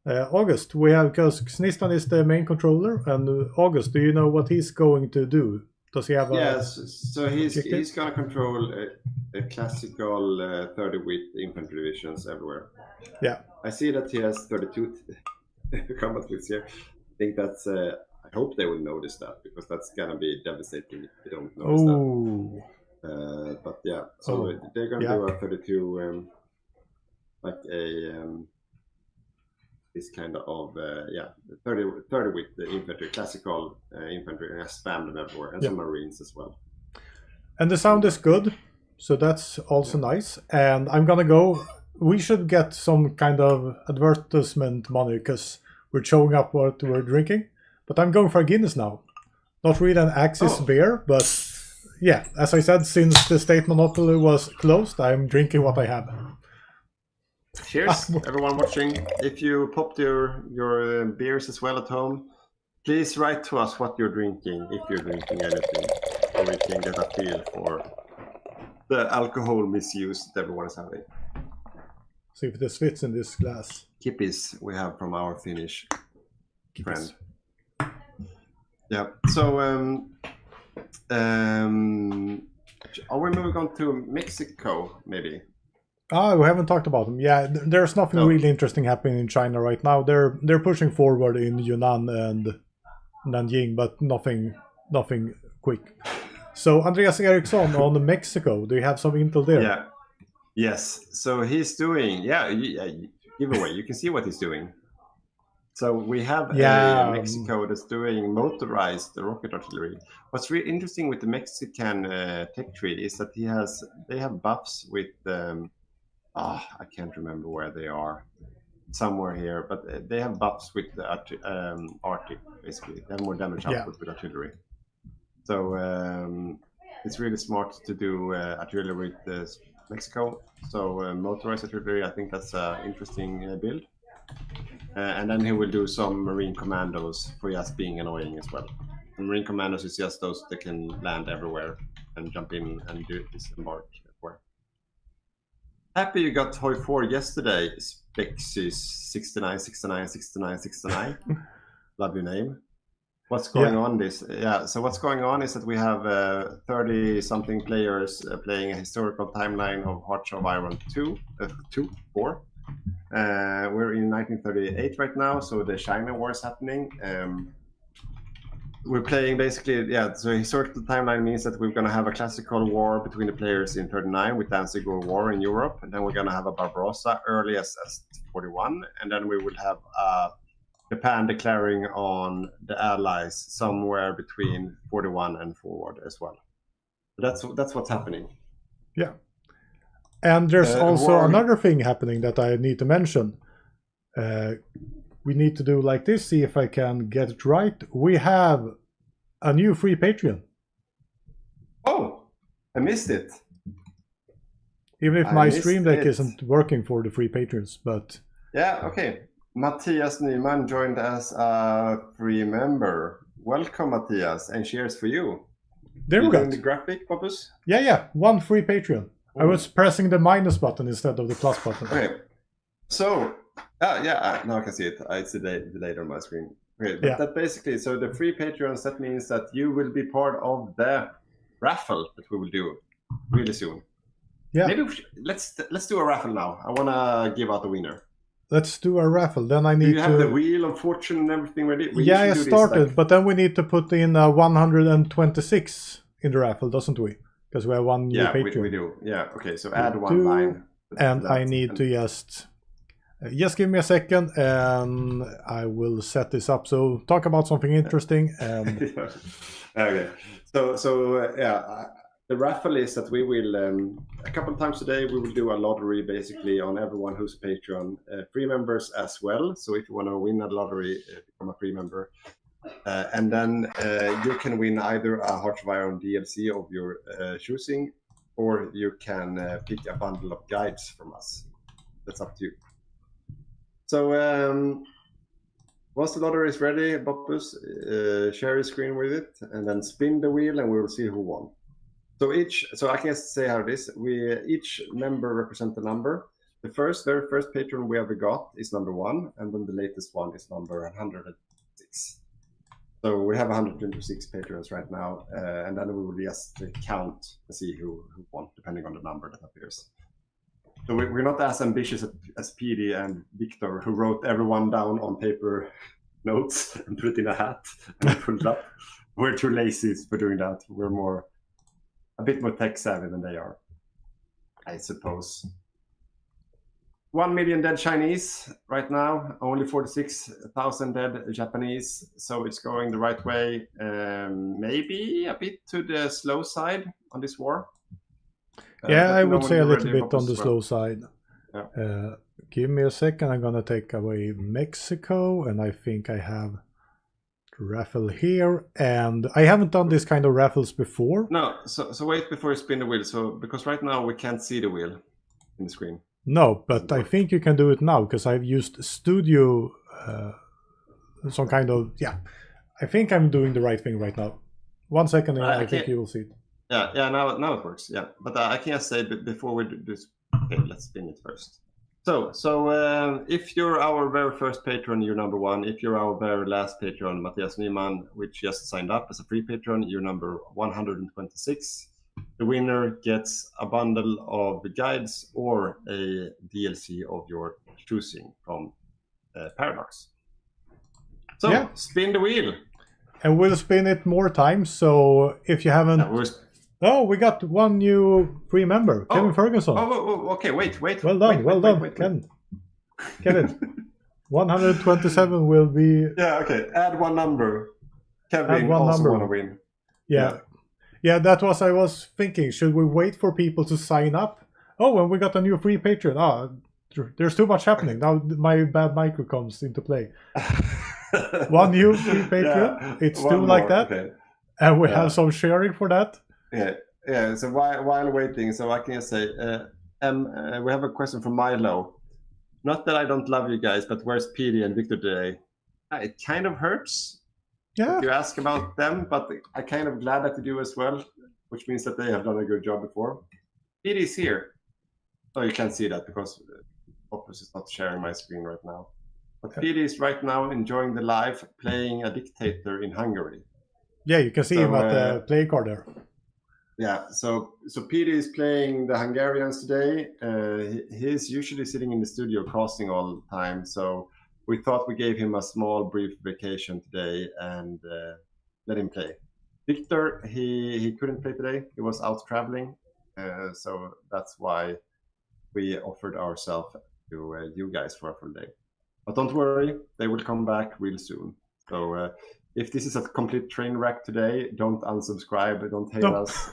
August. We have, because Xnistan is the main controller, and August, do you know what he's going to do? Does he have a... Yes, so he's going to control a classical 30 width infantry divisions everywhere. Yeah. I see that he has 32 combat widths here. I think that's... I hope they will notice that, because that's gonna be devastating if they don't notice that. But yeah, so they're gonna do a 32, like a this kind of 30 with the infantry, classical infantry, and I spam them everywhere, and some marines as well. And the sound is good, so that's also nice. And I'm gonna go. We should get some kind of advertisement money because we're showing up what we're drinking. But I'm going for a Guinness now. Not really an Axis beer, but yeah, as I said, since the state monopoly was closed, I'm drinking what I have. Cheers, everyone watching. If you popped your beers as well at home, please write to us what you're drinking, if you're drinking anything, so we can get a feel for the alcohol misuse that everyone is having. See if this fits in this glass. Kippis we have from our Finnish friend. Yeah. So, are we moving on to Mexico, maybe? We haven't talked about them. Yeah, there's nothing really interesting happening in China right now. They're pushing forward in Yunnan and Nanjing, but nothing quick. So, Andreas Eriksson on Mexico. Do you have some intel there? Yeah. Yes. So he's doing. Giveaway. You can see what he's doing. So we have a Mexico that's doing motorized rocket artillery. What's really interesting with the Mexican tech tree is that they have buffs with I can't remember where they are, somewhere here, but they have buffs with the Arctic, basically. They have more damage output with artillery. So it's really smart to do artillery with Mexico. So motorized artillery, I think that's an interesting build. And then he will do some Marine Commandos for just being annoying as well. And Marine Commandos is just those that can land everywhere and jump in and do disembark everywhere. Happy you got HOI4 yesterday, Spexis 69696969. Love your name. What's going on so what's going on is that we have 30-something players playing a historical timeline of Hearts of Iron 4. We're in 1938 right now, so the China War is happening. We're playing basically, so historical timeline means that we're going to have a classical war between the players in 39 with Danzig War in Europe, and then we're going to have a Barbarossa early as 41, and then we will have Japan declaring on the Allies somewhere between 41 and forward as well. That's what's happening. Yeah. And there's also another thing happening that I need to mention. We need to do like this, see if I can get it right. We have a new free Patreon. Oh, I missed it. Even if my stream deck isn't working for the free patrons, but... Yeah, okay. Matthias Nyman joined as a free member. Welcome, Matthias, and cheers for you. There we go. Doing the graphic, Boppus? Yeah, one free Patreon. I was pressing the minus button instead of the plus button. Okay, so now I can see it. It's delayed on my screen. Okay, but that basically, so the free Patreons, that means that you will be part of the raffle that we will do really soon. Yeah. Maybe let's do a raffle now. I want to give out the winner. Let's do a raffle. Then I need to... Do you have the Wheel of Fortune and everything ready? I started, but then we need to put in 126 in the raffle, doesn't we? Because we have one new Patreon. We do. Yeah, okay, so add one line. And I need to just give me a second and I will set this up. So talk about something interesting. Okay, so the raffle is that we will, a couple of times a day, we will do a lottery basically on everyone who's a Patreon, free members as well. So if you want to win a lottery, become a free member. And then you can win either a Hearts of Iron DLC of your choosing, or you can pick a bundle of guides from us. That's up to you. So once the lottery is ready, Boppus, share your screen with it, and then spin the wheel, and we will see who won. So I can just say how it is. Each member represents a number. The very first patron we ever got is number 1, and then the latest one is number 106. So we have 126 patrons right now, and then we will just count and see who won, depending on the number that appears. So we're not as ambitious as PD and Victor, who wrote everyone down on paper notes and put it in a hat and pulled it up. We're too lazy for doing that. We're a bit more tech savvy than they are, I suppose. 1 million dead Chinese right now, only 46,000 dead Japanese, so it's going the right way. Maybe a bit to the slow side on this war. I would say a little bit on the slow side. Yeah. Give me a second, I'm gonna take away Mexico, and I think I have raffle here, and I haven't done this kind of raffles before. No, so wait before you spin the wheel, because right now we can't see the wheel in the screen. No, but I think you can do it now, because I've used Studio, some kind of, I think I'm doing the right thing right now. 1 second, and I think you will see it. Yeah, now it works, but I can't say before we do this. Okay, let's spin it first. So if you're our very first patron, you're number 1. If you're our very last patron, Matthias Nyman, which just signed up as a free patron, you're number 126. The winner gets a bundle of guides or a DLC of your choosing from Paradox. So spin the wheel. And we'll spin it more times, so if you haven't... Oh, we got one new free member, Kevin Ferguson. Okay, wait. Well done, Kevin. 127 will be... Yeah, okay, add one number. Kevin also want to win. Yeah, that was I was thinking. Should we wait for people to sign up? Oh, and we got a new free patron. There's too much happening. Now my bad micro comes into play. One new free patron. It's still like that. Okay. And we have some sharing for that. Yeah. Yeah. So while waiting, so I can just say, we have a question from Milo. Not that I don't love you guys, but where's PD and Victor today? It kind of hurts. Yeah. You ask about them, but I'm kind of glad that you do as well, which means that they have done a good job before. PD is here. Oh, you can't see that because Boppus is not sharing my screen right now. But PD is right now enjoying the life, playing a dictator in Hungary. Yeah, you can see him at the play card there. Yeah, so PD is playing the Hungarians today. He's usually sitting in the studio casting all the time, so we thought we gave him a small, brief vacation today and let him play. Victor, he couldn't play today. He was out traveling, so that's why we offered ourselves to you guys for a full day. But don't worry, they will come back real soon. So if this is a complete train wreck today, don't unsubscribe, don't hate us.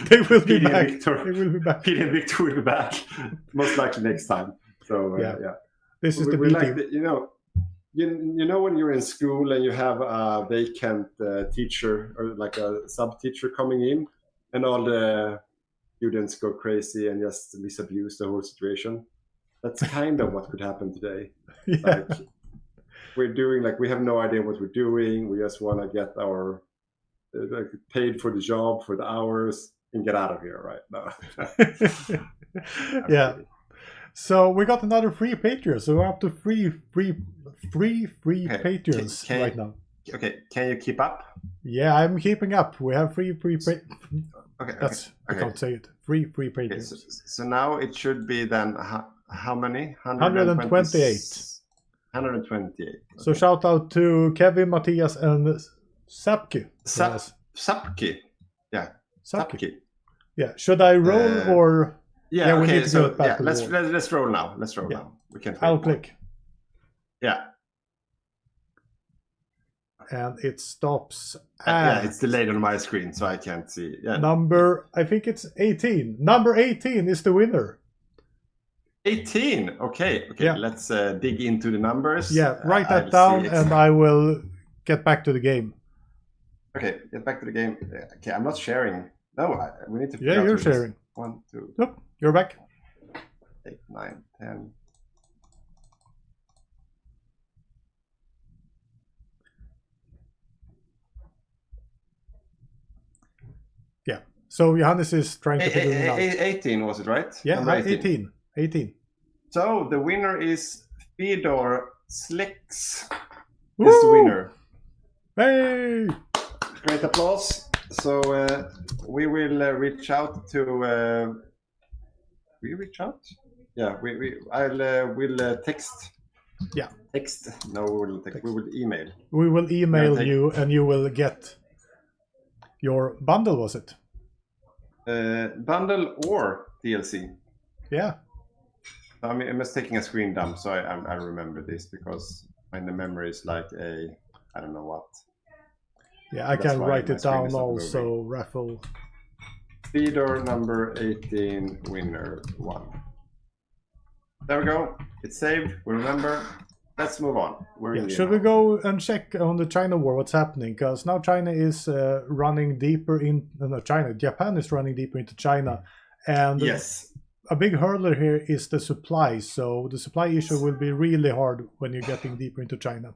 They will be back. They will be back. Peter and Victor will be back, most likely next time. So yeah. This is the B team. You know when you're in school and you have a vacant teacher or like a sub teacher coming in, and all the students go crazy and just misabuse the whole situation. That's kind of what could happen today. Yeah. Like, we're doing we have no idea what we're doing. We just want to get our paid for the job, for the hours, and get out of here right now. Yeah. So we got another free Patreon. So we're up to free Patreons right now. Okay, can you keep up? Yeah, I'm keeping up. We have free Okay. I can't say it. Free Patreons. Okay, so now it should be then how many? 128. 128. Okay. So shout out to Kevin, Matthias, and Sapki. Sapki. Yeah. Sapki. Yeah. Should I roll or? Yeah. We Okay. need to So go back to let's roll now. Let's roll now. We can't. I'll click. Yeah. And it stops. Yeah, it's delayed on my screen, so I can't see. Yeah. I think it's 18. Number 18 is the winner. 18. Okay. Yeah. Let's dig into the numbers. Yeah, write that down, and I will get back to the game. Okay, get back to the game. Okay, I'm not sharing. No, we need to. Yeah, you're sharing. 1, 2. Nope, you're back. 8, 9, 10. Yeah. So Johannes is trying to figure it out. 18 was it, right? Yeah, 18. So the winner is Fedor Slicks. Woo! Is the winner. Hey! Great applause. So we will reach out to. We reach out? Yeah, we'll text. Yeah. Text. No, we will text. We will email. We will email you, and you will get your bundle. Was it? Bundle or DLC. Yeah. I'm just taking a screen dump, so I remember this because my memory is like I don't know what. Yeah, I can write it down also. Raffle. Fedor number 18 winner 1. There we go. It's saved. We remember. Let's move on. Should we go and check on the China war what's happening? Because now China is running deeper in Japan is running deeper into China, and yes, a big hurdle here is the supply. So the supply issue will be really hard when you're getting deeper into China.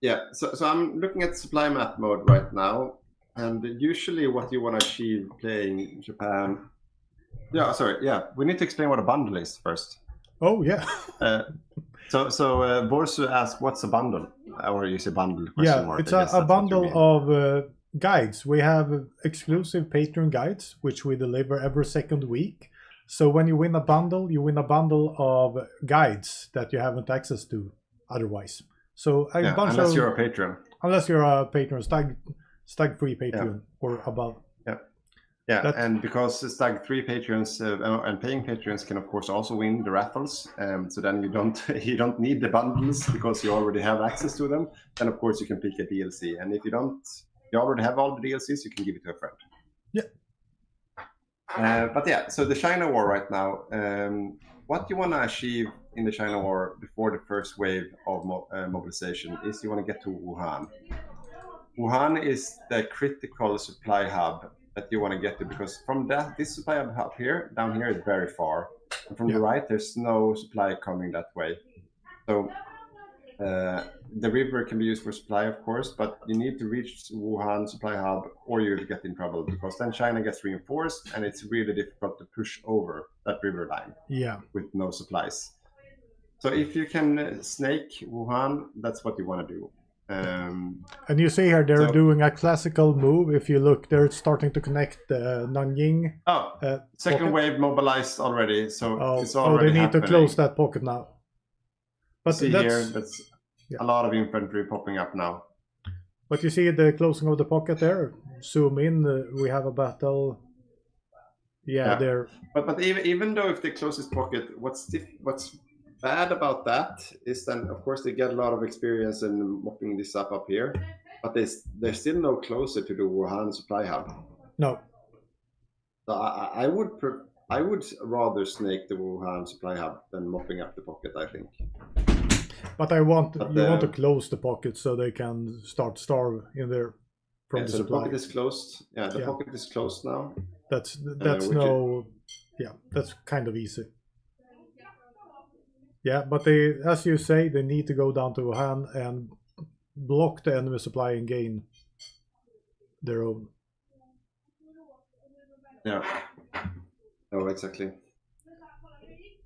Yeah. So I'm looking at supply map mode right now, and usually what you want to achieve playing Japan. Yeah. Sorry. Yeah. We need to explain what a bundle is first. Oh yeah. So Borsu asked, "What's a bundle?" Or you say bundle? Yeah, it's a bundle of guides. We have exclusive Patreon guides, which we deliver every second week. So when you win a bundle of guides that you haven't access to otherwise. So unless you're a patron. Unless you're a patron, stag free Patreon or above. Yeah, and because Stag 3 patrons and paying patrons can of course also win the raffles, so then you don't need the bundles because you already have access to them. Then of course you can pick a DLC, and if you already have all the DLCs, you can give it to a friend. Yeah. But yeah, so the China war right now. What you want to achieve in the China war before the first wave of mobilization is you want to get to Wuhan. Wuhan is the critical supply hub that you want to get to, because from this supply hub up here, down here is very far. And from the right, there's no supply coming that way. So the river can be used for supply, of course, but you need to reach Wuhan supply hub or you'll get in trouble, because then China gets reinforced and it's really difficult to push over that river line with no supplies. So if you can snake Wuhan, that's what you want to do. And you see here they're doing a classical move. If you look, they're starting to connect Nanjing. Second pocket. Wave mobilized already, so it's already they need happening. to close that pocket now. But see here, that's a lot of infantry popping up now. But you see the closing of the pocket there. Zoom in. We have a battle. Yeah. There. But even though if they close this pocket, what's bad about that is then, of course, they get a lot of experience in mopping this up here, but they're still no closer to the Wuhan supply hub. No. So I would rather snake the Wuhan supply hub than mopping up the pocket, I think. But you want to close the pocket so they can start starve in there from the supply. The pocket is closed. Yeah, the pocket is closed now. That's that's kind of easy. Yeah, but they, as you say, they need to go down to Wuhan and block the enemy supply and gain their own. Yeah. Oh, exactly.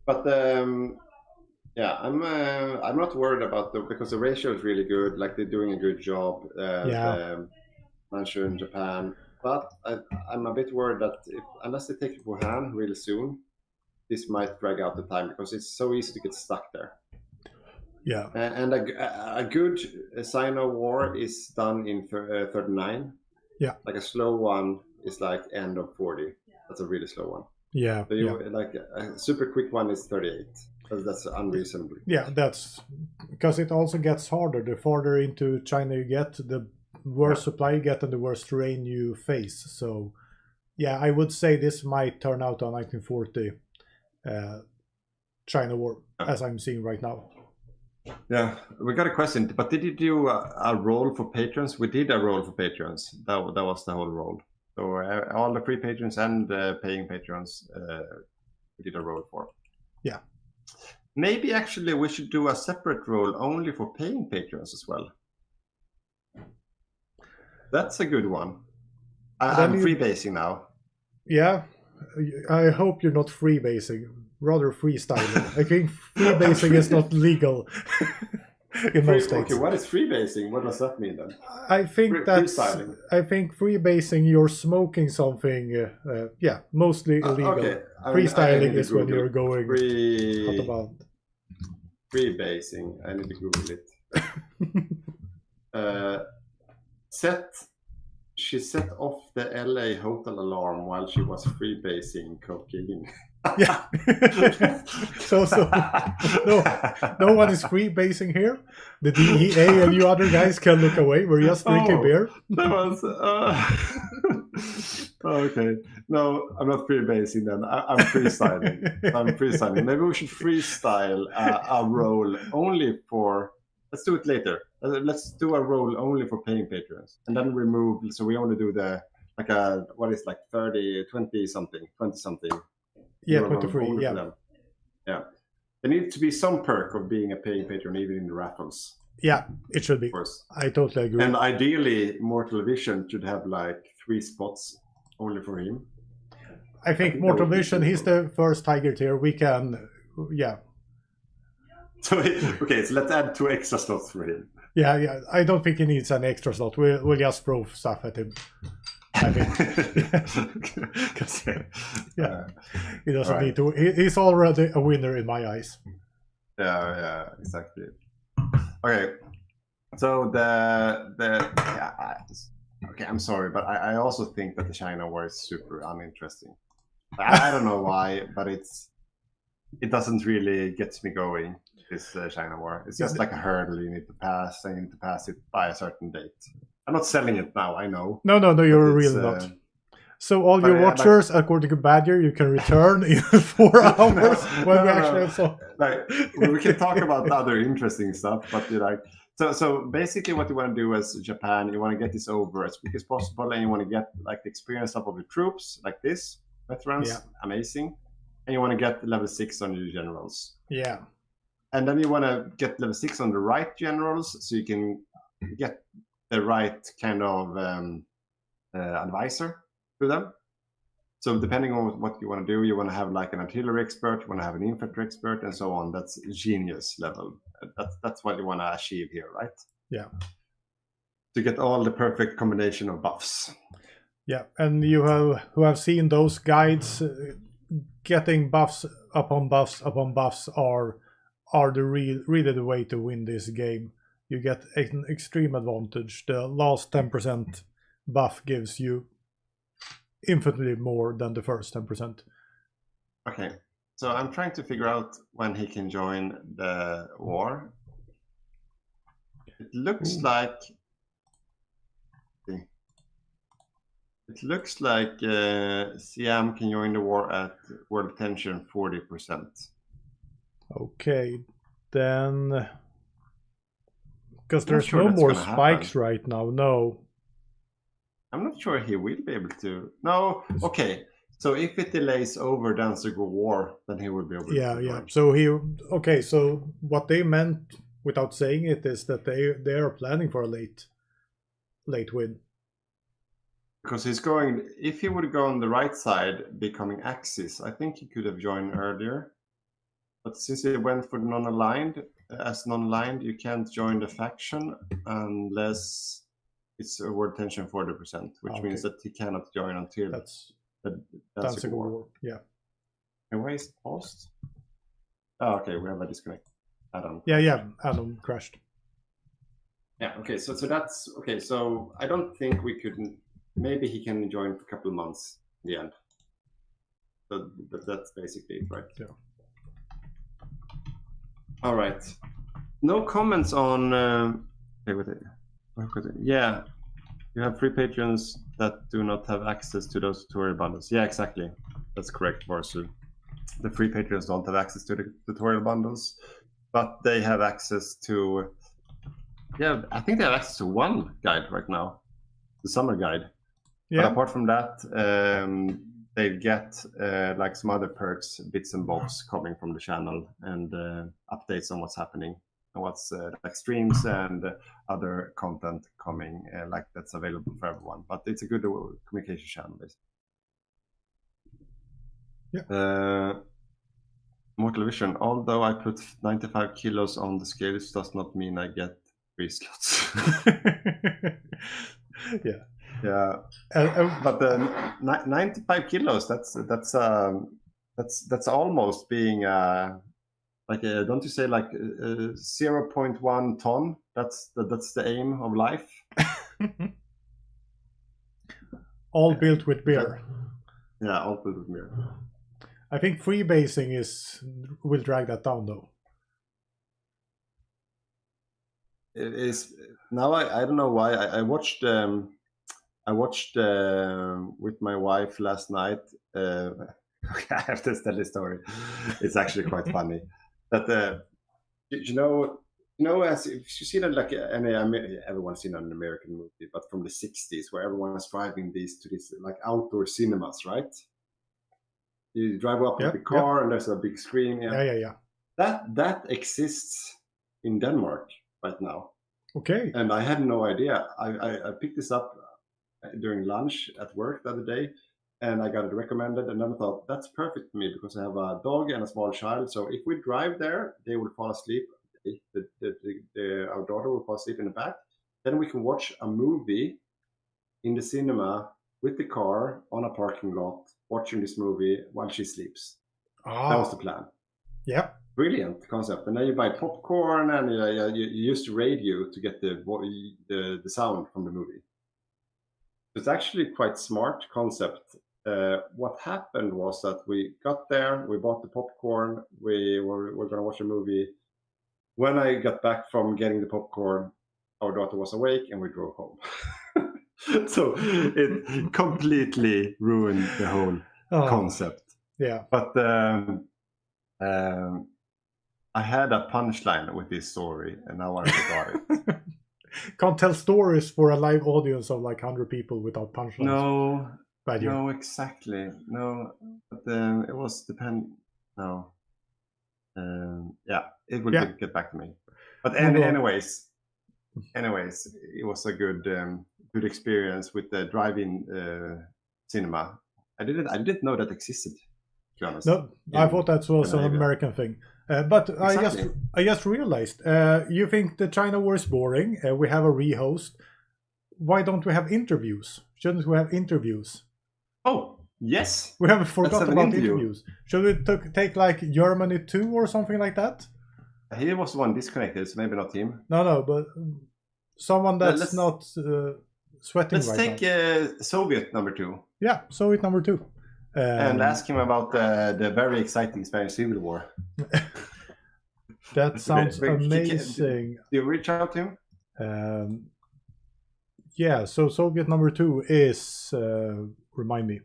But yeah, I'm not worried about because the ratio is really good. Like they're doing a good job. Manchu in Japan, but I'm a bit worried that unless they take Wuhan really soon, this might drag out the time because it's so easy to get stuck there. Yeah. And a good Sino war is done in 39. Yeah. Like a slow one is like end of 40. That's a really slow one. Yeah. So like a super quick one is 38. That's unreasonable. Yeah, that's because it also gets harder. The farther into China you get, the worse supply you get and the worse terrain you face. So yeah, I would say this might turn out a 1940 China war as I'm seeing right now. Yeah, we got a question, but did you do a role for patrons? We did a role for patrons. That was the whole role. So all the free patrons and paying patrons, we did a role for. Yeah. Maybe actually we should do a separate role only for paying patrons as well. That's a good one. I'm freebasing now. Yeah, I hope you're not freebasing, rather freestyling. I think freebasing is not legal in most states. Okay, what is freebasing? What does that mean then? I think freebasing, you're smoking something, mostly illegal. Okay. Freestyling is when you're going out about. Freebasing, I need to Google it. She set off the LA hotel alarm while she was freebasing cocaine. Yeah. so no one is freebasing here. The DEA and you other guys can look away. We're just drinking beer. That was okay. No, I'm not freebasing then. I'm freestyling. Maybe we should freestyle a role only for. Let's do it later. Let's do a role only for paying patrons, and then remove. So we only do the 30, 20 something. Yeah, 23. Yeah. Yeah. There needs to be some perk of being a paying patron, even in the raffles. Yeah, it should be. Of course. I totally agree. And ideally, Mortal Vision should have like 3 spots only for him. I think Mortal Vision, he's the first Tiger tier. We can, So let's add 2 extra slots for him. Yeah. I don't think he needs an extra slot. We'll just throw stuff at him. I think. He doesn't need to. He's already a winner in my eyes. Yeah, exactly. Okay, so I'm sorry, but I also think that the China war is super uninteresting. I don't know why, but it doesn't really get me going. This China war, it's just like a hurdle you need to pass, and you need to pass it by a certain date. I'm not selling it now, I know. No, you're really not. So all your watchers, according to Badger, you can return in 4 hours when we actually saw. We can talk about other interesting stuff, but So basically, what you want to do as Japan, you want to get this over as quick as possible, and you want to get like the experience up of the troops, like this veterans, amazing, and you want to get level 6 on your generals. Yeah. And then you want to get level 6 on the right generals, so you can get the right kind of advisor to them. So depending on what you want to do, you want to have like an artillery expert, you want to have an infantry expert, and so on. That's genius level. That's what you want to achieve here, right? Yeah. To get all the perfect combination of buffs. Yeah, and who have seen those guides, getting buffs upon buffs upon buffs are really the way to win this game. You get an extreme advantage. The last 10% buff gives you infinitely more than the first 10%. Okay, so I'm trying to figure out when he can join the war. It looks like Siam can join the war at world tension 40%. Okay, then because there's no more spikes right now. No. I'm not sure he will be able to. No, okay. So if it delays over Danzig War, then he will be able to. Yeah. So what they meant without saying it is that they are planning for a late win. Because he's going. If he would go on the right side, becoming Axis, I think he could have joined earlier. But since he went for non-aligned, you can't join the faction unless it's a world tension 40%, which means that he cannot join until that's a war. Yeah. And why is it paused? Oh, okay, we have a disconnect. Adam. Yeah. Adam crashed. Yeah. Okay. So that's okay. So I don't think we could. Maybe he can join for a couple of months in the end. So that's basically it, right? Yeah. All right. No comments on. Yeah, you have free patrons that do not have access to those tutorial bundles. Yeah, exactly. That's correct, Varsu. The free patrons don't have access to the tutorial bundles, but they have access to. Yeah, I think they have access to one guide right now, the summer guide. Yeah. But apart from that, they get like some other perks, bits and bobs coming from the channel, and updates on what's happening. What's like streams and other content coming like that's available for everyone, but it's a good communication channel basically. Yeah. Mortal Vision, although I put 95 kilos on the scales does not mean I get 3 slots. Yeah. But 95 kilos, that's almost being like don't you say like 0.1 ton? That's the aim of life. All built with beer. Yeah, all built with beer. I think freebasing will drag that down though. It is now. I don't know why. I watched with my wife last night. I have to tell this story. It's actually quite funny. That you know, as if you see that like everyone's seen an American movie, but from the 60s, where everyone is driving to these like outdoor cinemas, right? You drive up with the car and there's a big screen. Yeah. That exists in Denmark right now. Okay. And I had no idea. I picked this up during lunch at work the other day, and I got it recommended, and then I thought that's perfect for me because I have a dog and a small child. So if we drive there, they will fall asleep. Our daughter will fall asleep in the back. Then we can watch a movie in the cinema with the car on a parking lot, watching this movie while she sleeps. That was the plan. Yeah. Brilliant concept. And then you buy popcorn, and you use the radio to get the sound from the movie. It's actually quite smart concept. What happened was that we got there, we bought the popcorn, we were going to watch a movie. When I got back from getting the popcorn, our daughter was awake and we drove home. So it completely ruined the whole concept. Yeah. But I had a punchline with this story, and now I forgot it. Can't tell stories for a live audience of like 100 people without punchlines. No, Badger. no, exactly. No, but it was No. Yeah, it will get back to me. But anyways, it was a good experience with the drive-in cinema. I didn't know that existed. To be honest. No, I thought that was an American thing. But Exactly. I just realized. You think the China War is boring? We have a rehost. Why don't we have interviews? Shouldn't we have interviews? Oh, yes. We have forgot about interview. interviews. Should we take like Germany 2 or something like that? He was the one disconnected, so maybe not him. No, but someone that's not sweating right now. Let's take Soviet number 2. Yeah, Soviet number 2. And ask him about the very exciting Spanish Civil War. That sounds amazing. Do you reach out to him? Yeah, so Soviet number 2 is, remind me.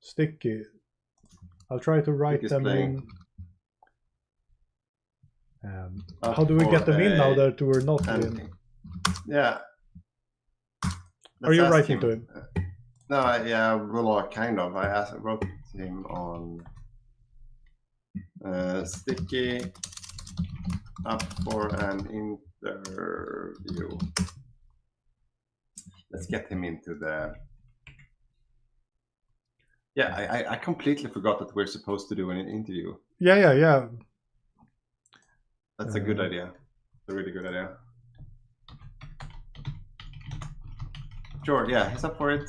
Sticky. I'll try to write them in. How do we get them in now that we're not in? Yeah. Are you writing to him? No, yeah, well, kind of. I wrote him on Sticky up for an interview. Let's get him into the... Yeah, I completely forgot that we're supposed to do an interview. Yeah. That's a good idea. It's a really good idea. Sure, yeah, he's up for it.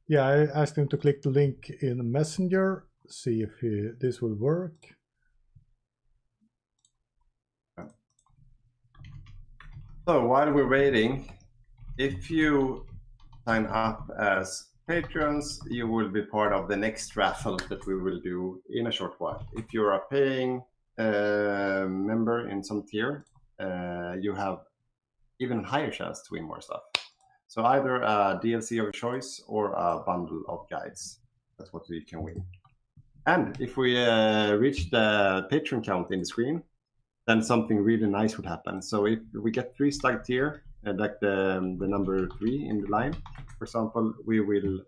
Yeah, I asked him to click the link in Messenger, see if this will work. So while we're waiting, if you sign up as patrons, you will be part of the next raffle that we will do in a short while. If you're a paying member in some tier, you have even higher chance to win more stuff. So either a DLC of your choice or a bundle of guides. That's what you can win. And if we reach the patron count in the screen, then something really nice would happen. So if we get 3 stacked here, like the number 3 in the line, for example, we will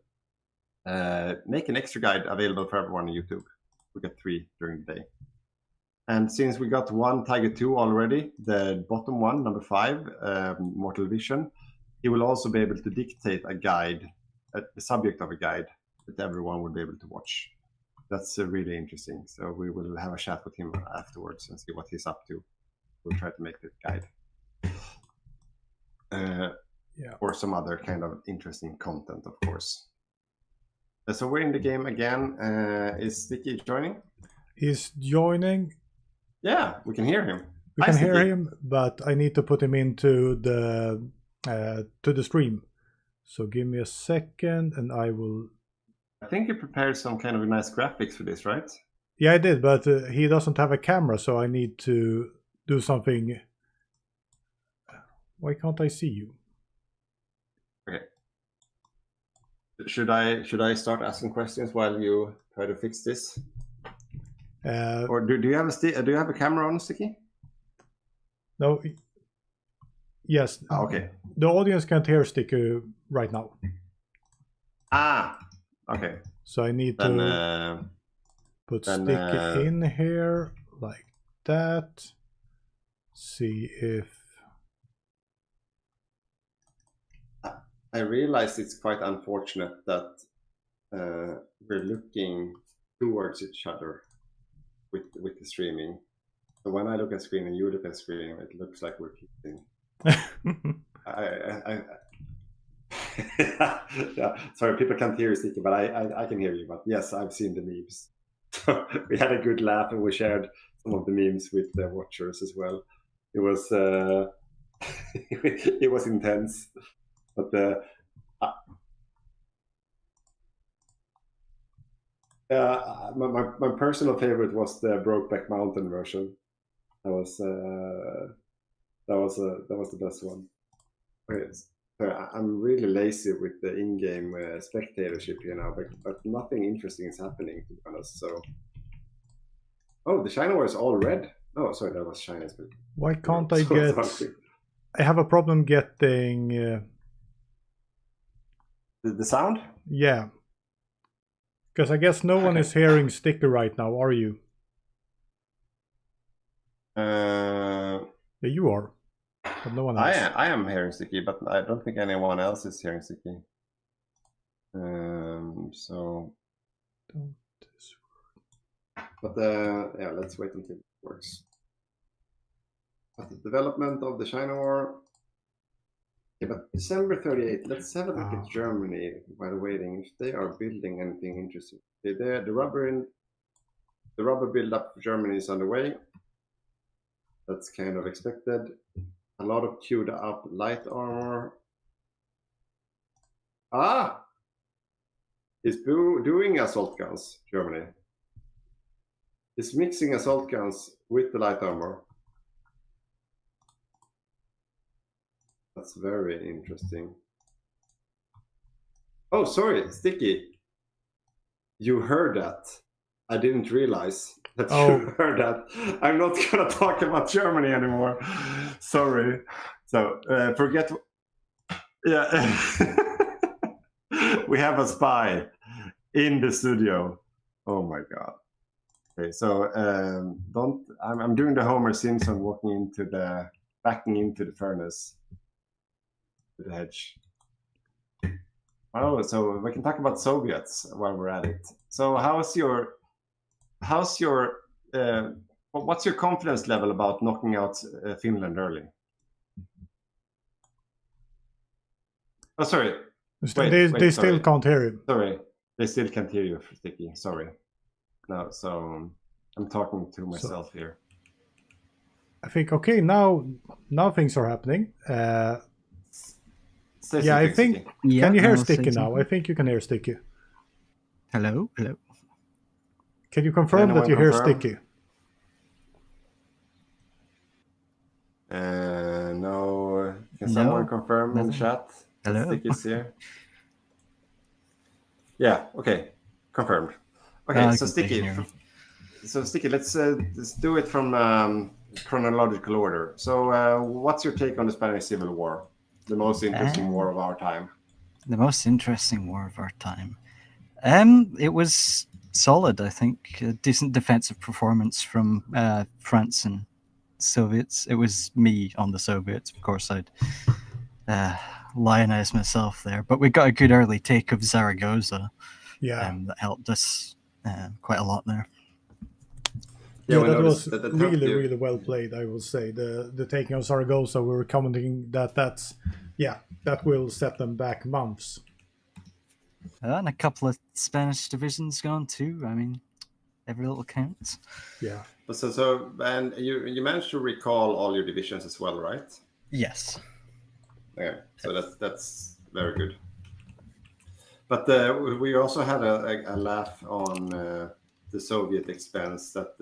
make an extra guide available for everyone on YouTube. We get 3 during the day. And since we got 1 Hygge 2 already, the bottom one, number 5, Mortal Vision, he will also be able to dictate a guide, the subject of a guide that everyone will be able to watch. That's really interesting. So we will have a chat with him afterwards and see what he's up to. We'll try to make this guide. Or some other kind of interesting content, of course. So we're in the game again. Is Sticky joining? He's joining. Yeah, we can hear him. We can hear him, but I need to put him into the stream. So give me a second and I will... I think you prepared some kind of nice graphics for this, right? Yeah, I did, but he doesn't have a camera, so I need to do something. Why can't I see you? Okay. Should I start asking questions while you try to fix this? Or do you have a camera on, Sticky? No. Yes. Okay. The audience can't hear Sticky right now. Okay. So I need to put Sticky in here like that. See if... I realize it's quite unfortunate that we're looking towards each other with the streaming. So when I look at screen and you look at screen, it looks like we're kissing. Yeah, sorry, people can't hear you, Sticky, but I can hear you. But yes, I've seen the memes. We had a good laugh and we shared some of the memes with the watchers as well. It was it was intense, but my personal favorite was the Brokeback Mountain version. That was the best one. Okay. I'm really lazy with the in-game spectatorship here now, but nothing interesting is happening, to be honest. So Oh, the China war is all red. Oh, sorry, that was China's. Why can't I get... I have a problem getting... The sound? Yeah. Because I guess no one is hearing Sticky right now, are you? Yeah, you are. But no one else. I am hearing Sticky, but I don't think anyone else is hearing Sticky. So... But yeah, let's wait until it works. But the development of the China war... Yeah, but December 38th, let's have a look at Germany while waiting. If they are building anything interesting. The rubber build-up for Germany is underway. That's kind of expected. A lot of queued up light armor. It's doing assault guns, Germany. It's mixing assault guns with the light armor. That's very interesting. Oh, sorry, Sticky. You heard that. I didn't realize that you heard that. I'm not gonna talk about Germany anymore. Sorry. So forget. Yeah. We have a spy in the studio. Oh my god. Okay, so don't. I'm doing the Homer Simpson backing into the furnace. The hedge. Oh, so we can talk about Soviets while we're at it. So what's your confidence level about knocking out Finland early? Oh, sorry. They still can't hear you. Sorry, they still can't hear you, Sticky. Sorry. No, so I'm talking to myself here. I think now things are happening. Yeah, I think. Sticky. Yeah, can you hear Sticky now? I think you can hear Sticky. Hello. Can you confirm that you hear Sticky? No. Can someone confirm in the chat? Hello. Sticky's here. Yeah. Okay. Confirmed. Okay. So Sticky. Let's do it from chronological order. So, what's your take on the Spanish Civil War? The most interesting war of our time. The most interesting war of our time. It was solid, I think. A decent defensive performance from France and Soviets. It was me on the Soviets. Of course, I'd lionize myself there. But we got a good early take of Zaragoza. Yeah. That helped us quite a lot there. Yeah, that was really well played, I will say. The taking of Zaragoza, we were commenting that will set them back months. And a couple of Spanish divisions gone too. I mean, every little counts. Yeah. So and you managed to recall all your divisions as well, right? Yes. Yeah. So that's very good. But we also had a laugh on the Soviet expense that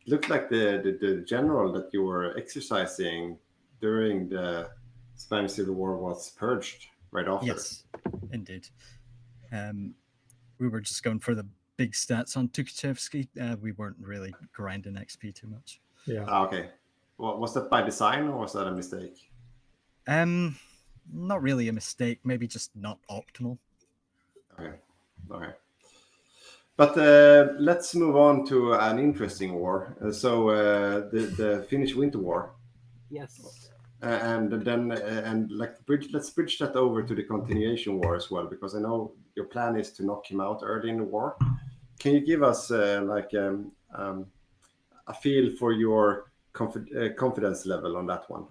looked like the general that you were exercising during the Spanish Civil War was purged right after. Yes, indeed. We were just going for the big stats on Tukhachevsky. We weren't really grinding XP too much. Yeah. Okay. Well, was that by design or was that a mistake? Not really a mistake. Maybe just not optimal. Okay. But let's move on to an interesting war. The Finnish Winter War. Yes. Let's bridge that over to the continuation war as well, because I know your plan is to knock him out early in the war. Can you give us a feel for your confidence level on that one?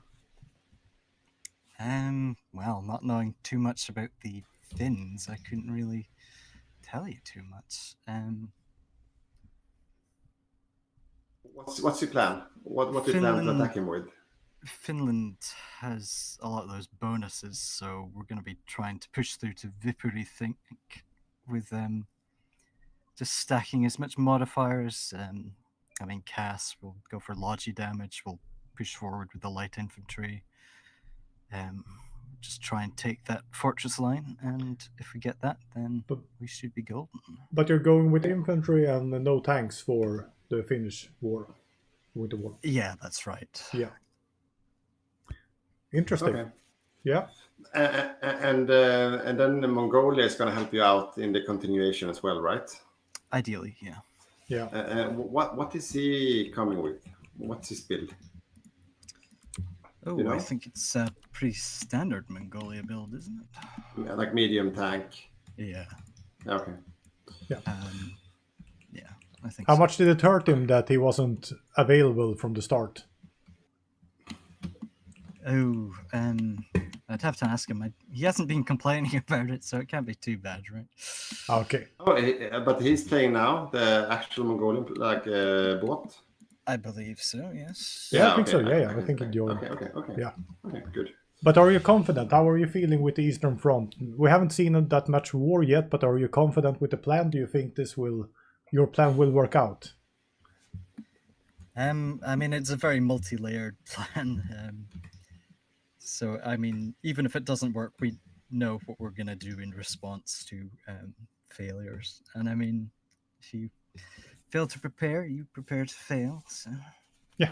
Well, not knowing too much about the Finns, I couldn't really tell you too much. What's your plan? What do you plan to attack him with? Finland has a lot of those bonuses, so we're going to be trying to push through to Viipuri, think, with just stacking as much modifiers. Cass will go for logi damage. We'll push forward with the light infantry. just try and take that fortress line, and if we get that, then we should be golden. But you're going with infantry and no tanks for the Finnish war, Winter War. Yeah, that's right. Yeah. Interesting. Okay. Yeah. And then Mongolia is going to help you out in the continuation as well, right? Ideally, yeah. Yeah. What is he coming with? What's his build? Oh, You know? I think it's a pretty standard Mongolia build, isn't it? Yeah, like medium tank. Yeah. Okay. Yeah. Yeah, I think How so. much did it hurt him that he wasn't available from the start? Oh, I'd have to ask him. He hasn't been complaining about it, so it can't be too bad, right? Okay. Oh, but he's playing now, the actual Mongolian, like bot? I believe so, yes. Yeah, I think okay, so. Yeah, I think he joined. Okay. Yeah. Okay, good. But are you confident? How are you feeling with the Eastern Front? We haven't seen that much war yet, but are you confident with the plan? Do you think your plan will work out? I mean, it's a very multi-layered plan. So, I mean, even if it doesn't work, we know what we're going to do in response to failures. And I mean, if you fail to prepare, you prepare to fail. So. Yeah.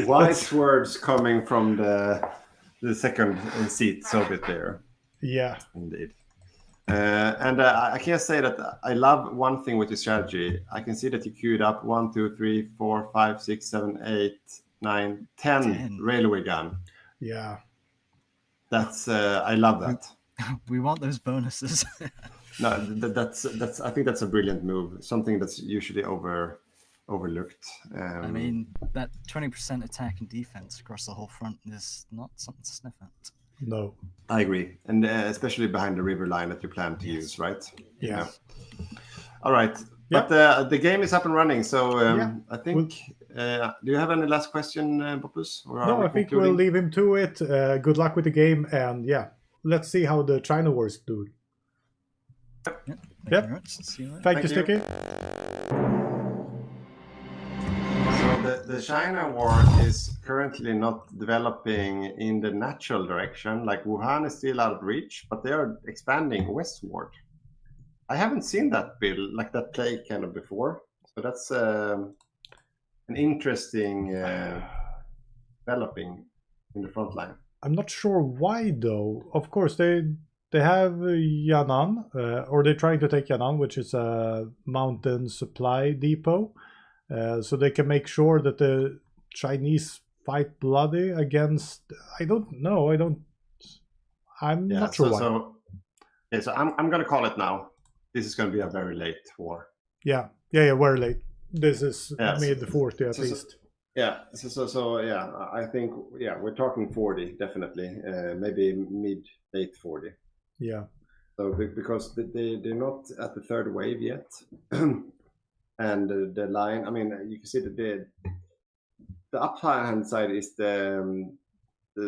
Wise words coming from the second seat Soviet there. Yeah. Indeed. And I can say that I love one thing with your strategy. I can see that you queued up 1, 2, 3, 4, 5, 6, 7, 8, 9, 10 railway gun. Yeah. That's I love that. We want those bonuses. No, that's I think that's a brilliant move. Something that's usually overlooked. I mean, that 20% attack and defense across the whole front is not something to sniff at. No. I agree, and especially behind the river line that you plan to use, right? Yeah. All right. Yeah. But the game is up and running, so Yeah. I think. Do you have any last question, Boppus? No, I think we'll leave him to it. Good luck with the game, and yeah, let's see how the China War is doing. Yeah, thank you Yep. very much. See you later. Thank you, Sticky. So the China War is currently not developing in the natural direction. Like Wuhan is still out of reach, but they are expanding westward. I haven't seen that build, like that play kind of before. So that's an interesting developing in the front line. I'm not sure why though. Of course, they have Yan'an, or they're trying to take Yan'an, which is a mountain supply depot, so they can make sure that the Chinese fight bloody against. I don't know. I'm not sure why. So I'm gonna call it now. This is gonna be a very late war. Yeah, very late. This is mid 40 at least. I think we're talking 40 definitely, maybe late 40. Yeah. So because they're not at the third wave yet, and the line. I mean, you can see that the upper-hand side is the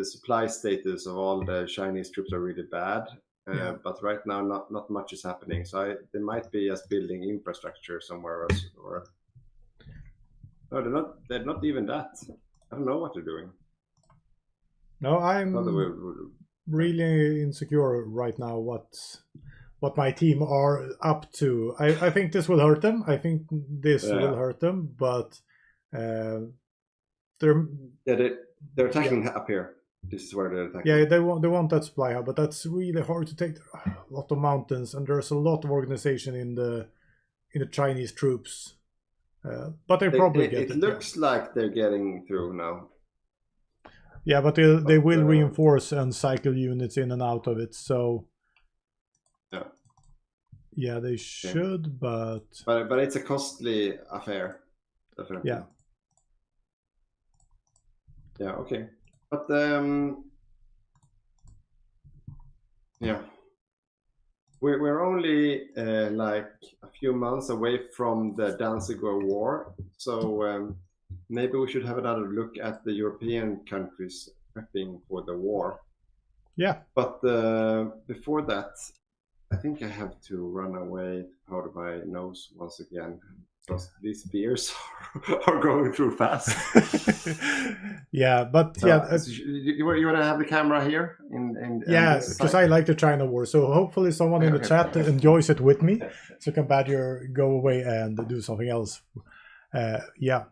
supply status of all the Chinese troops are really bad. But right now, not much is happening. So they might be just building infrastructure somewhere else, or no, they're not even that. I don't know what they're doing. No, I'm really insecure right now what my team are up to. I think this will hurt them. I think this will hurt them, but they're attacking up here. This is where they're attacking. Yeah, they want that supply hub, but that's really hard to take. A lot of mountains, and there's a lot of organization in the Chinese troops. But they probably get it. It looks like they're getting through now. Yeah, but they will reinforce and cycle units in and out of it. So yeah, they should, but it's a costly affair, definitely. Yeah. Yeah. Okay. But we're only like a few months away from the Danzig War, so maybe we should have another look at the European countries prepping for the war. Yeah. But before that, I think I have to run away to powder my nose once again. These beers are going through fast. Yeah, but so, yeah. You want to have the camera here? Yeah, because I like the China War. So hopefully someone in the chat enjoys it with me. So can Badger go away and do something else. Yeah.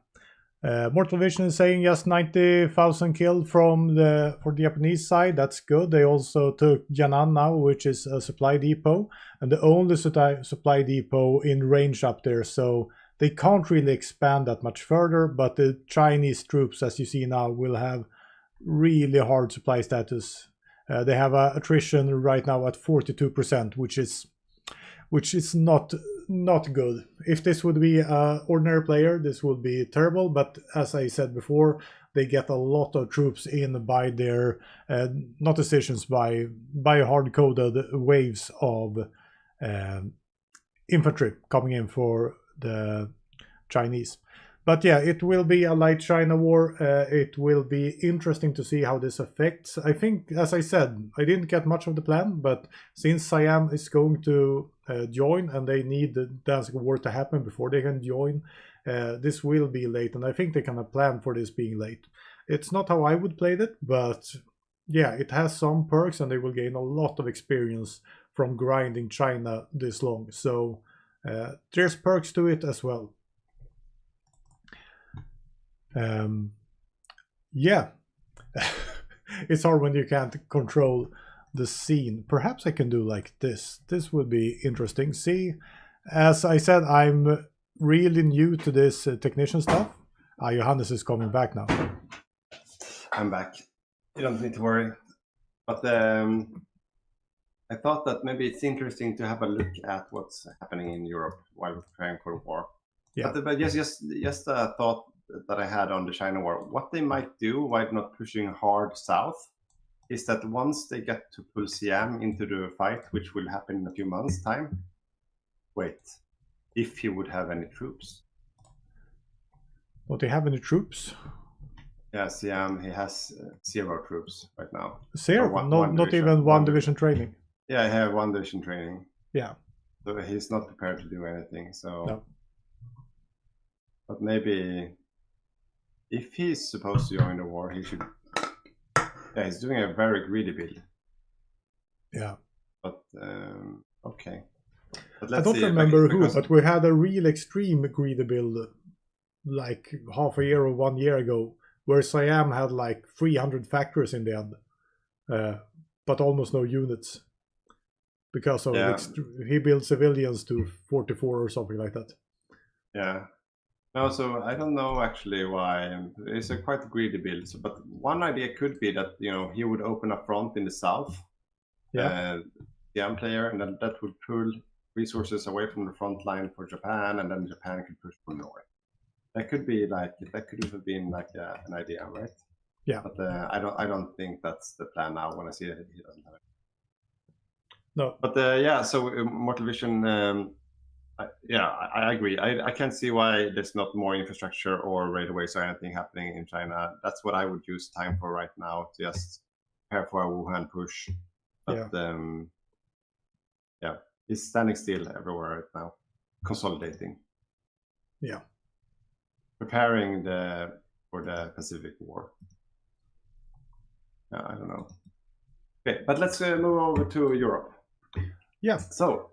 Mortal Vision is saying yes, 90,000 killed for the Japanese side. That's good. They also took Jianan now, which is a supply depot, and the only supply depot in range up there. So they can't really expand that much further. But the Chinese troops, as you see now, will have really hard supply status. They have a attrition right now at 42%, which is not good. If this would be an ordinary player, this would be terrible. But as I said before, they get a lot of troops in by their not decisions, by hard-coded waves of infantry coming in for the Chinese. But yeah, it will be a light China war. It will be interesting to see how this affects. I think, as I said, I didn't get much of the plan, but since Siam is going to join and they need the Danzig War to happen before they can join, this will be late, and I think they can plan for this being late. It's not how I would play it, but yeah, it has some perks and they will gain a lot of experience from grinding China this long. So there's perks to it as well. Yeah. It's hard when you can't control the scene. Perhaps I can do like this. This would be interesting. See, as I said, I'm really new to this technician stuff. Johannes is coming back now. I'm back. You don't need to worry. But I thought that maybe it's interesting to have a look at what's happening in Europe while we're preparing for the war. Yeah. But just a thought that I had on the China war. What they might do while not pushing hard south is that once they get to pull Siam into the fight, which will happen in a few months' time, wait, if he would have any troops. Don't they have any troops? Yeah, Siam, he has 0 troops right now. 0? Not even one division training? Yeah, I have 1 division training. Yeah. So he's not prepared to do anything, so... No. But maybe... if he's supposed to join the war, he should... Yeah, he's doing a very greedy build. Yeah. But, okay. But I don't remember who, but we had a real extreme greedy build like half a year or 1 year ago, where Siam had like 300 factories in the end, but almost no units. Because of he built civilians to 44 or something like that. Yeah. No, so I don't know actually why. It's a quite greedy build. So, but one idea could be that, you know, he would open a front in the south, the Siam player, and then that would pull resources away from the front line for Japan, and then Japan could push from north. That could be like, that could have been like an idea, right? Yeah. But I don't think that's the plan now when I see that he doesn't have it. No. But yeah, so Mortal Vision, I agree. I can't see why there's not more infrastructure or railways or anything happening in China. That's what I would use time for right now, to just prepare for a Wuhan push. But yeah, it's standing still everywhere right now, consolidating. Yeah. Preparing for the Pacific War. I don't know. Okay, but let's move over to Europe. Yeah. So,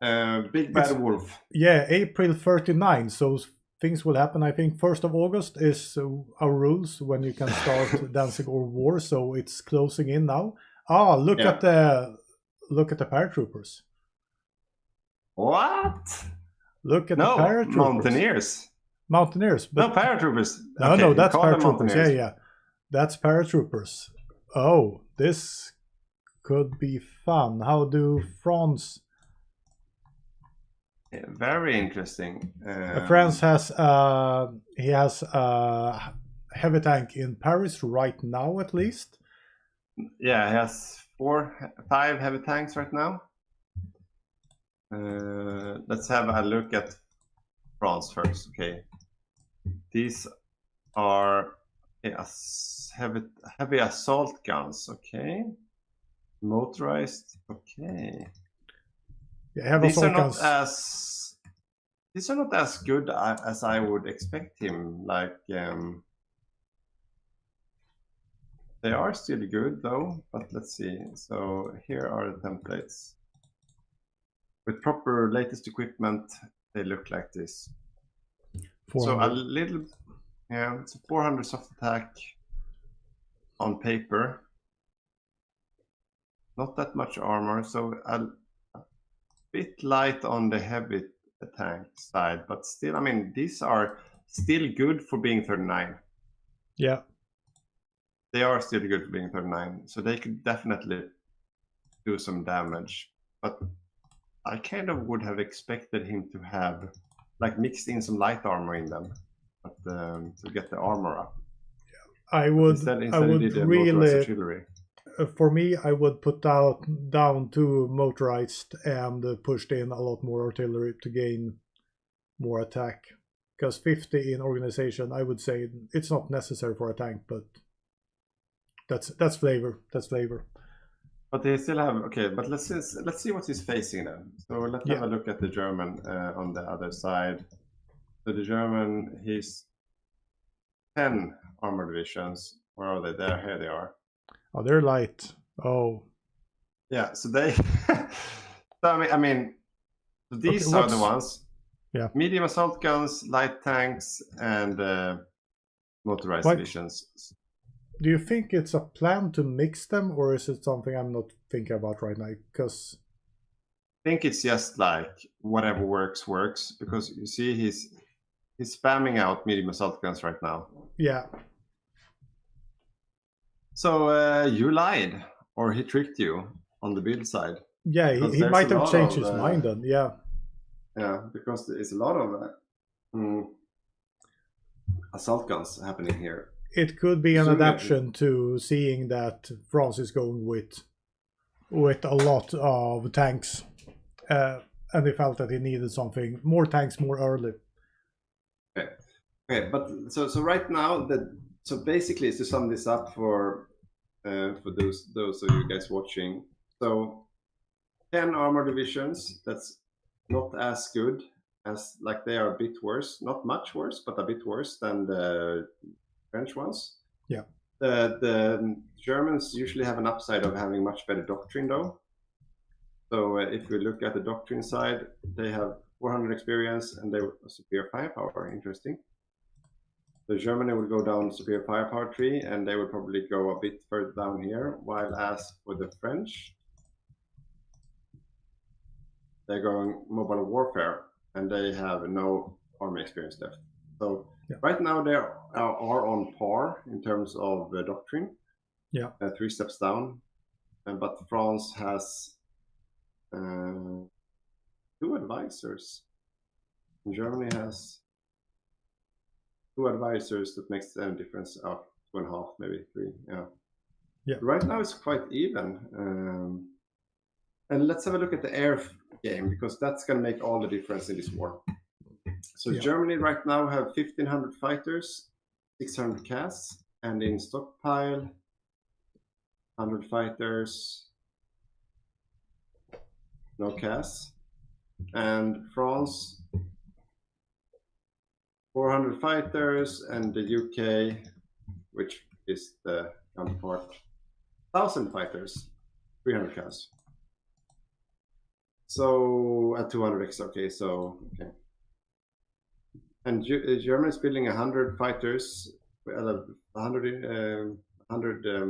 Big Bad Wolf. Yeah, April 39. So things will happen. I think 1st of August is our rules when you can start Danzig or War. So it's closing in now. Look at the paratroopers. What? Look at the paratroopers. Mountaineers. But... no, paratroopers. No, that's paratroopers. Yeah. That's paratroopers. Oh, this could be fun. How do France... Yeah, very interesting. France has he has a heavy tank in Paris right now, at least. Yeah, he has 5 heavy tanks right now. Let's have a look at France first. Okay, these are heavy assault guns. Okay, motorized. Okay. Yeah, These are not as these are not as good as I would expect him. Like they are still good though, but let's see. So here are the templates. With proper latest equipment, they look like this. 400. So a little, yeah, it's a 400 soft attack on paper. Not that much armor, so a bit light on the heavy tank side, but still, I mean, these are still good for being 39. Yeah. They are still good for being 39, so they could definitely do some damage. But I kind of would have expected him to have, like, mixed in some light armor in them, but to get the armor up. Yeah. I would really, artillery. For me, I would put down to motorized and pushed in a lot more artillery to gain more attack. Because 50 in organization, I would say it's not necessary for a tank, but that's flavor. That's flavor. But they still have, okay, but let's see what he's facing then. So let's have a look at the German on the other side. So the German, he's 10 armor divisions. Where are they? There, here they are. Oh, they're light. Oh. Yeah, so they, so I mean, these are the ones. Yeah. Medium assault guns, light tanks, and motorized divisions. Do you think it's a plan to mix them, or is it something I'm not thinking about right now? Because I think it's just like whatever works, because you see he's spamming out medium assault guns right now. Yeah. So you lied, or he tricked you on the build side. Yeah, he might have changed his mind then. Yeah. Yeah, because there's a lot of assault guns happening here. It could be an adaptation to seeing that France is going with a lot of tanks, and they felt that he needed something more tanks more early. Okay, but so right now so basically to sum this up for those of you guys watching, so 10 armor divisions. That's not as good as, like, they are a bit worse, not much worse, but a bit worse than the French ones. Yeah. The Germans usually have an upside of having much better doctrine though. So if we look at the doctrine side, they have 400 experience and they have superior firepower. Interesting. So Germany will go down superior firepower tree, and they will probably go a bit further down here, while as for the French, they're going mobile warfare, and they have no army experience left. So right now they are on par in terms of doctrine. Yeah. 3 steps down, but France has 2 advisors. Germany has 2 advisors. That makes a difference of 2.5, maybe 3. Yeah. Right now it's quite even. And let's have a look at the air game, because that's going to make all the difference in this war. So Germany right now have 1,500 fighters, 600 casks, and in stockpile, 100 fighters, no casks. And France, 400 fighters, and the UK, which is the counterpart, 1,000 fighters, 300 casks. So at 200 extra, okay. And Germany is building 100 fighters, 100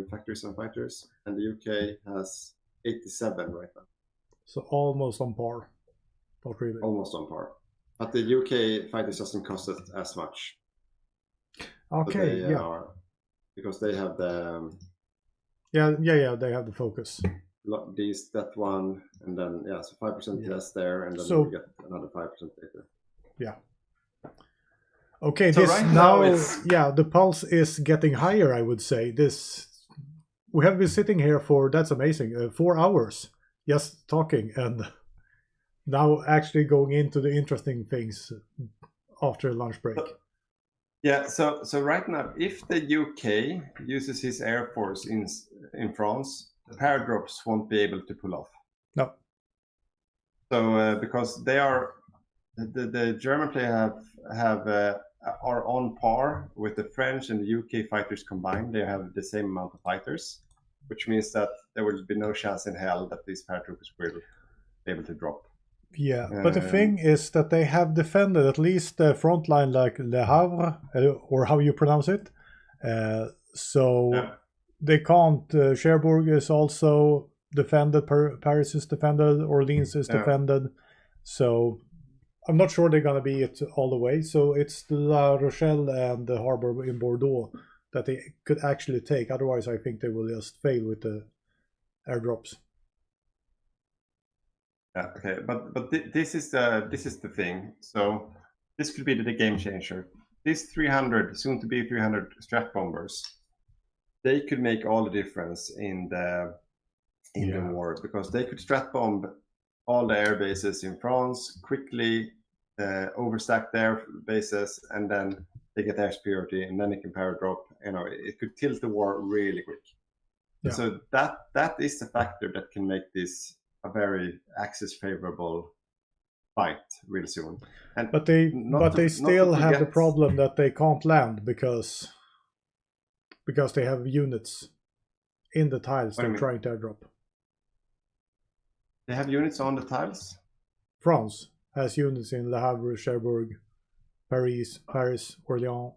factories and fighters, and the UK has 87 right now. So almost on par. Not really. Almost on par. But the UK fighters doesn't cost as much. Okay, because they have the... they have the focus. That one, and then so 5% less there, and then we get another 5% later. Yeah. Okay, so this right now the pulse is getting higher, I would say. We have been sitting here for, that's amazing, 4 hours just talking, and now actually going into the interesting things after lunch break. So right now, if the UK uses his air force in France, the paradrops won't be able to pull off. No. So because they are the German player are on par with the French and the UK fighters combined. They have the same amount of fighters, which means that there will be no chance in hell that these paratroopers will be able to drop. Yeah, but the thing is that they have defended at least the front line like Le Havre, or how you pronounce it. So they can't. Cherbourg is also defended, Paris is defended, Orleans is defended. So I'm not sure they're going to be it all the way. So it's La Rochelle and the harbor in Bordeaux that they could actually take. Otherwise, I think they will just fail with the airdrops. Yeah, okay, but this is the thing. So this could be the game changer. These 300, soon to be 300 strat bombers, they could make all the difference in the war, because they could strat bomb all the air bases in France quickly, overstack their bases, and then they get air superiority, and then they can paradrop. You know, it could tilt the war really quick. Yeah. So that is the factor that can make this a very axis favorable fight real soon. And but they still have the problem that they can't land because they have units in the tiles they're trying to airdrop. They have units on the tiles? France has units in Le Havre, Cherbourg, Paris, Orléans.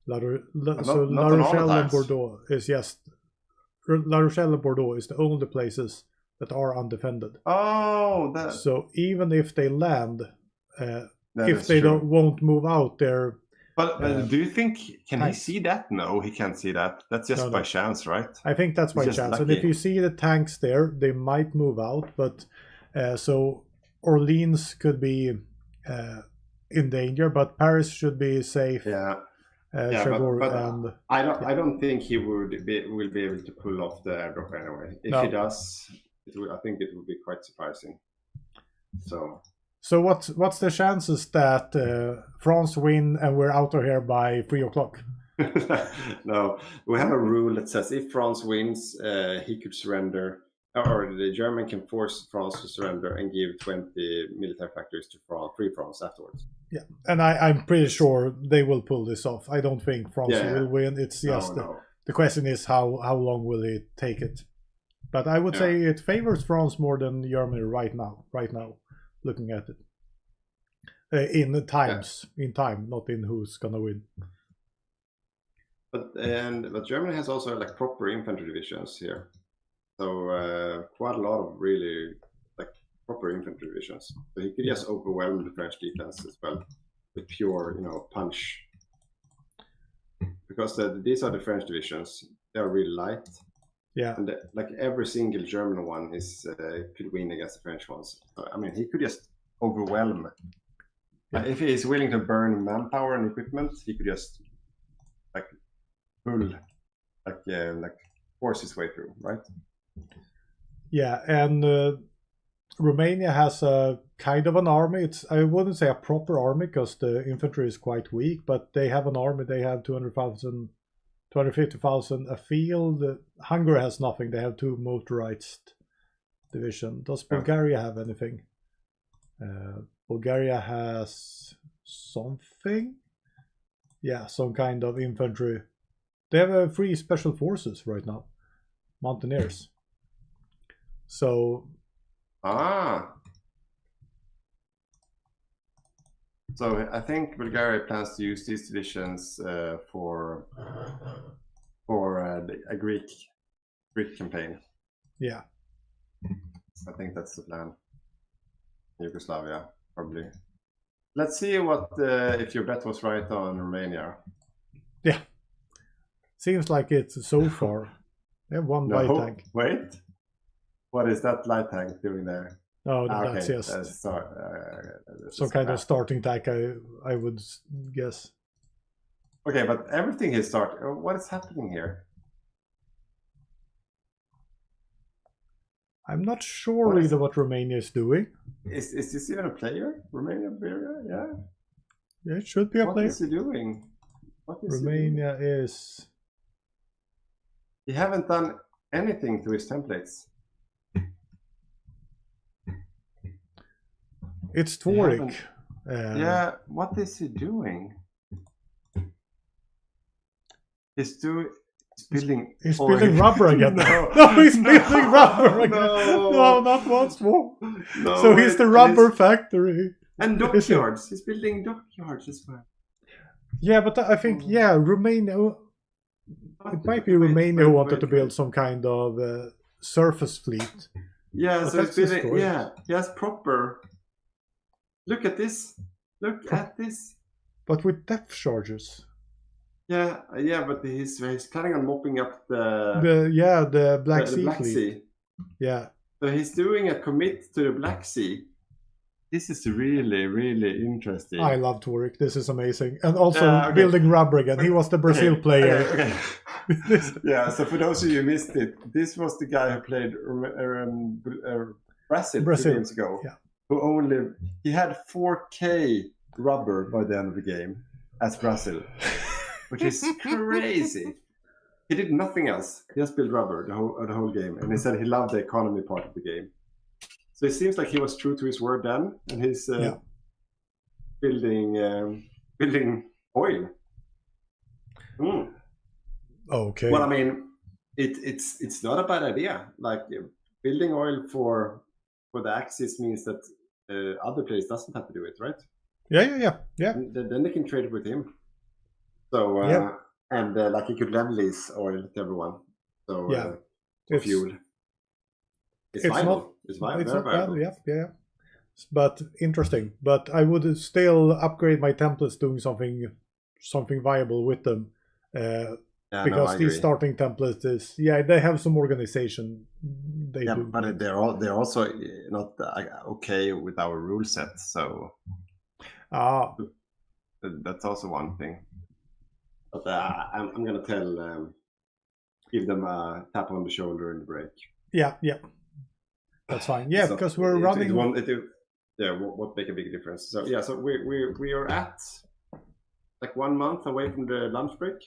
La Rochelle and Bordeaux is La Rochelle and Bordeaux is the only places that are undefended. Oh, so even if they land, if they won't move out, they're. But do you think he see that? No, he can't see that. That's just by chance, right? I think that's by chance. Lucky. And if you see the tanks there, they might move out. But so Orleans could be in danger, but Paris should be safe. Yeah. But I don't think he will be able to pull off the airdrop anyway. If he does, I think it will be quite surprising. So what's the chances that France win and we're out of here by 3 o'clock? No, we have a rule that says if France wins, he could surrender, or the German can force France to surrender and give 20 military factories to free France afterwards. Yeah, and I'm pretty sure they will pull this off. I don't think France will win. It's just the question is how long will it take it? But I would say it favors France more than Germany right now, looking at it. In time, not in who's gonna win. But Germany has also like proper infantry divisions here, so quite a lot of really like proper infantry divisions. So he could just overwhelm the French defense as well with pure, punch. Because these are the French divisions; they are really light. Yeah, and like every single German one could win against the French ones. I mean, he could just overwhelm. If he is willing to burn manpower and equipment, he could just force his way through, right? Yeah, and Romania has a kind of an army. I wouldn't say a proper army because the infantry is quite weak, but they have an army. They have 250,000 a field. Hungary has nothing. They have 2 motorized division. Does Bulgaria have anything? Bulgaria has something. Yeah, some kind of infantry. They have 3 special forces right now. Mountaineers. So. So I think Bulgaria plans to use these divisions for a Greek campaign. Yeah. I think that's the plan. Yugoslavia, probably. Let's see what if your bet was right on Romania. Yeah. Seems like it's so far. They have 1 light tank. Wait. What is that light tank doing there? Oh, that's just some kind of starting tank, I would guess. Okay, but everything is starting. What is happening here? I'm not sure either what Romania is doing. Is this even a player? Romania, yeah. Yeah, it should be a player. What is he doing? Romania is. He haven't done anything to his templates. It's Tvorik. Yeah, what is he doing? He's building. He's building rubber again. No, he's building rubber again. No, not once more. No, so he's the rubber factory. And dockyards. He's building dockyards as well. Yeah, but I think Romania. It might be Romania who wanted to build some kind of surface fleet. Yeah, But so he's that's building. destroyed. Yeah, he has proper. Look at this. Look at this. But with depth charges. Yeah, but he's planning on mopping up the Black the Sea Black fleet. Sea. Yeah. So he's doing a commit to the Black Sea. This is really, really interesting. I love Torik. This is amazing. And also building rubber again. He was the Brazil player. Okay. Yeah, so for those of you who missed it, this was the guy who played Brazil 2 games ago. Yeah. He had 4K rubber by the end of the game as Brazil, which is crazy. He did nothing else. He just built rubber the whole game, and he said he loved the economy part of the game. So it seems like he was true to his word then, and he's building oil. Okay. Well, I mean, it's not a bad idea. Like building oil for the Axis means that other players doesn't have to do it, right? Yeah. Then they can trade with him. So and like he could level his oil to everyone. So for fuel. It's viable. It's very viable. Yeah. But interesting. But I would still upgrade my templates doing something viable with them. Because these starting templates is they have some organization. They do. But they're also not okay with our rule set. So that's also one thing. But I'm gonna give them a tap on the shoulder in the break. Yeah. That's fine. Yeah, because we're running. Won't make a big difference. So so we are at like 1 month away from the lunch break,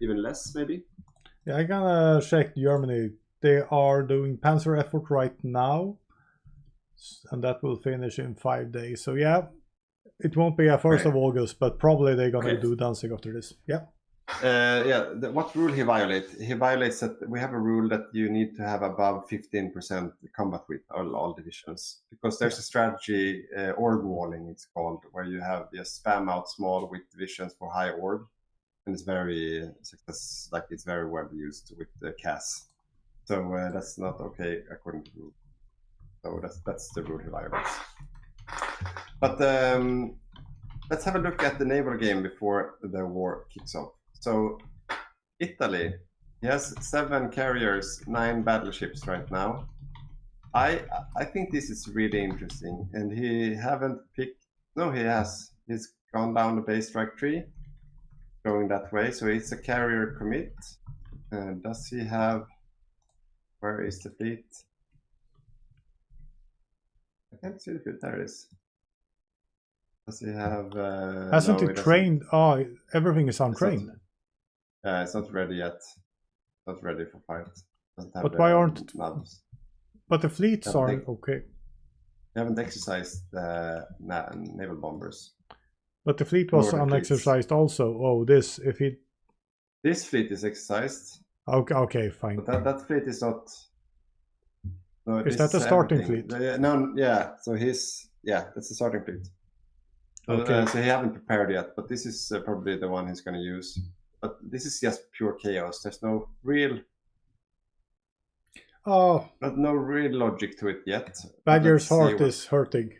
even less maybe. Yeah, I gotta check Germany. They are doing Panzer effort right now, and that will finish in 5 days. So it won't be a 1st of August, but probably they're gonna do dancing after this. Yeah. What rule he violates? He violates that we have a rule that you need to have above 15% combat width all divisions, because there's a strategy, org walling it's called, where you have just spam out small width divisions for high org, and it's very well used with the CAS. So that's not okay according to the rule. So that's the rule he violates. But let's have a look at the naval game before the war kicks off. So Italy, he has 7 carriers, 9 battleships right now. I think this is really interesting, and he haven't picked. No, he has. He's gone down the base strike tree, going that way. So it's a carrier commit. Does he have? Where is the fleet? I can't see the fleet. There it is. Does he have? Hasn't it trained? Oh, everything is untrained. It's not ready yet. Not ready for fight. But why aren't? Nubs. But the fleets aren't okay. They haven't exercised the naval bombers. But the fleet was unexercised also. Oh, this fleet is exercised. Okay, fine. But that fleet is not. No, is that the starting fleet? No, So that's the starting fleet. Okay. So he haven't prepared yet, but this is probably the one he's going to use. But this is just pure chaos. There's no real logic to it yet. Badger's heart is hurting.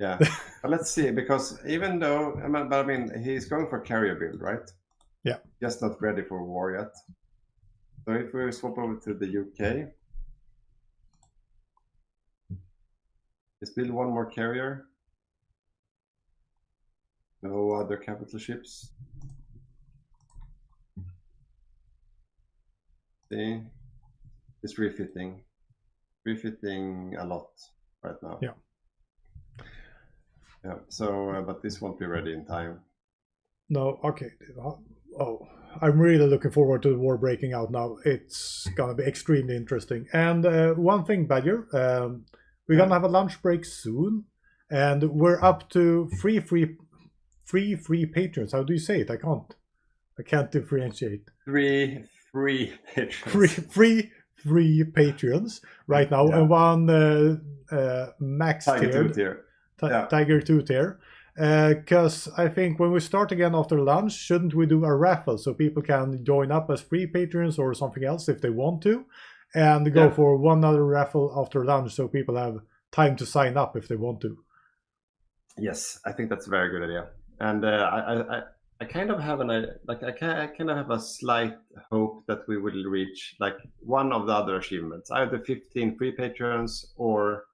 Yeah, but let's see, because even though, I mean, he's going for carrier build, right? Yeah. Just not ready for war yet. So if we swap over to the UK, let's build 1 more carrier. No other capital ships. See, it's refitting a lot right now. Yeah. So, but this won't be ready in time. No. Okay. Oh, I'm really looking forward to the war breaking out now. It's gonna be extremely interesting. And one thing, Badger, we're gonna have a lunch break soon. and we're up to free patrons. How do you say it? I can't differentiate. Three free patrons. Free patrons right now, and one max tier. Tiger 2 tier. Because I think when we start again after lunch, shouldn't we do a raffle so people can join up as free patrons or something else if they want to, and go for one other raffle after lunch so people have time to sign up if they want to. Yes, I think that's a very good idea, and I kind of have I kind of have a slight hope that we will reach like one of the other achievements, either 15 free patrons or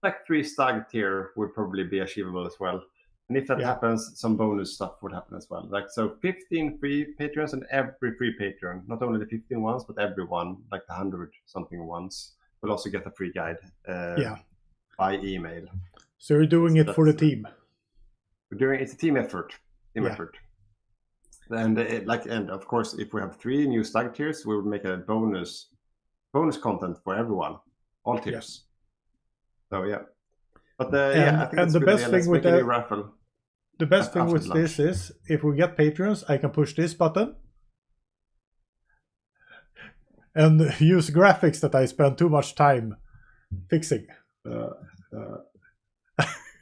like 3 stag tier would probably be achievable as well. And if that happens, some bonus stuff would happen as well. Like, so 15 free patrons, and every free patron, not only the 15 ones, but everyone, like the 100 something ones, will also get a free guide by email. So you're doing it for the team. It's a team effort. Effort. And and of course, if we have 3 new stag tiers, we will make a bonus content for everyone, all tiers. So but I think and the best thing with the raffle. The best thing with this is, if we get patrons, I can push this button and use graphics that I spend too much time fixing.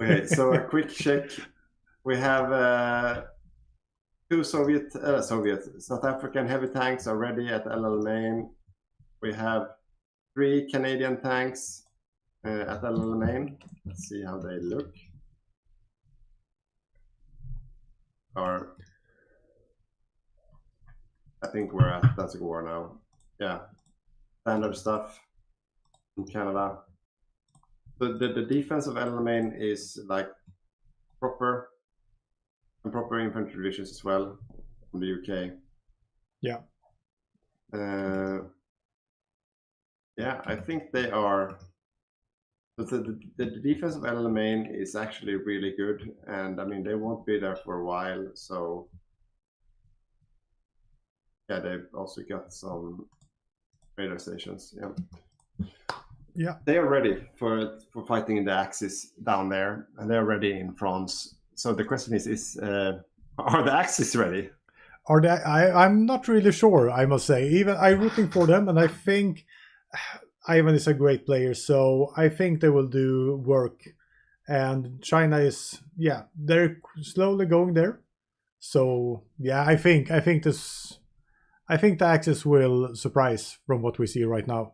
Okay, so a quick check. We have 2 South African heavy tanks are ready at LL Main. We have 3 Canadian tanks at LL Main. Let's see how they look. I think we're at Danzig War now. Yeah, standard stuff in Canada. So the defense of LL Main is like proper infantry divisions as well from the UK. Yeah. I think they are. The defense of LL Main is actually really good, and I mean they won't be there for a while, so they've also got some radar stations. Yeah, they are ready for fighting in the Axis down there, and they're ready in France. So the question is are the Axis ready? Are they? I'm not really sure, I must say. Even I'm rooting for them, and I think Ivan is a great player, so I think they will do work. And China is, they're slowly going there. So I think the Axis will surprise from what we see right now.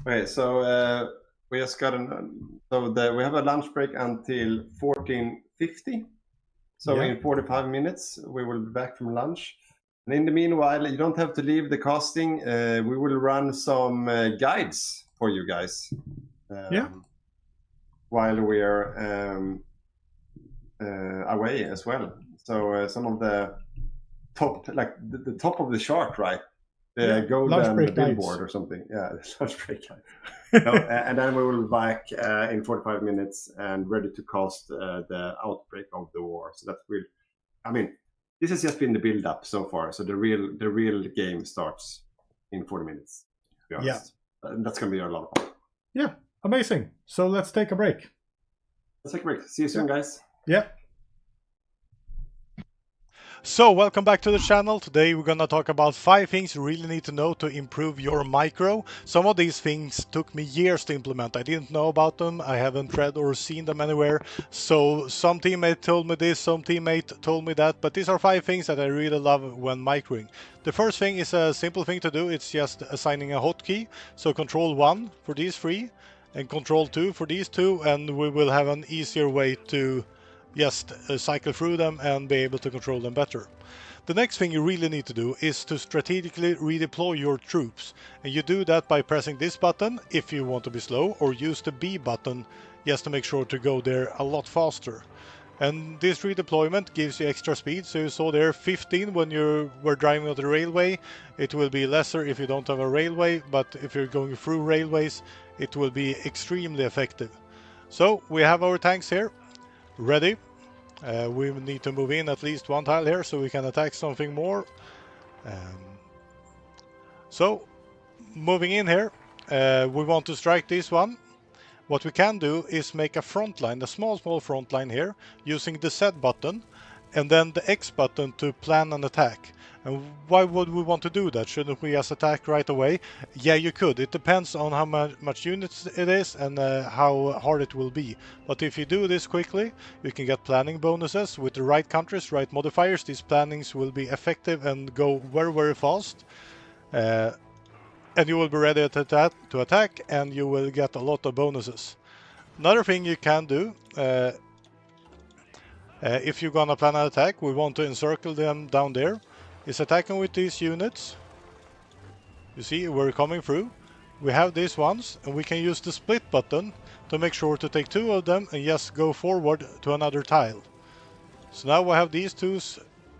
Okay, so we just got we have a lunch break until 14:50. So in 45 minutes we will be back from lunch. And in the meanwhile, you don't have to leave the casting. We will run some guides for you guys. While we are away as well. So some of the top, like the top of the chart, right? The golden billboard or something. Yeah, lunch break guides. And then we will be back in 45 minutes and ready to cast the outbreak of the war. So that will, I mean, this has just been the build-up so far. So the real game starts in 40 minutes. To be honest. That's gonna be a lot of fun. Yeah, amazing. So let's take a break. Let's take a break. See you soon, guys. Yeah. So welcome back to the channel. Today we're gonna talk about 5 things you really need to know to improve your micro. Some of these things took me years to implement. I didn't know about them. I haven't read or seen them anywhere. So some teammate told me this, some teammate told me that, but these are 5 things that I really love when microing. The first thing is a simple thing to do. It's just assigning a hotkey. So control 1 for these 3 and control 2 for these 2, and we will have an easier way to just cycle through them and be able to control them better. The next thing you really need to do is to strategically redeploy your troops, and you do that by pressing this button if you want to be slow, or use the B button just to make sure to go there a lot faster. And this redeployment gives you extra speed. So you saw there 15 when you were driving on the railway. It will be lesser if you don't have a railway, but if you're going through railways it will be extremely effective. So we have our tanks here ready. We need to move in at least 1 tile here so we can attack something more. So moving in here, we want to strike this one. What we can do is make a front line, a small front line here, using the Z button and then the X button to plan an attack. And why would we want to do that? Shouldn't we just attack right away? Yeah, you could. It depends on how much units it is and how hard it will be. But if you do this quickly, you can get planning bonuses. With the right countries, right modifiers, these plannings will be effective and go very, very fast. And you will be ready to attack, and you will get a lot of bonuses. Another thing you can do, if you're gonna plan an attack, we want to encircle them down there, is attacking with these units. You see, we're coming through. We have these ones, and we can use the split button to make sure to take 2 of them and just go forward to another tile. So now we have these 2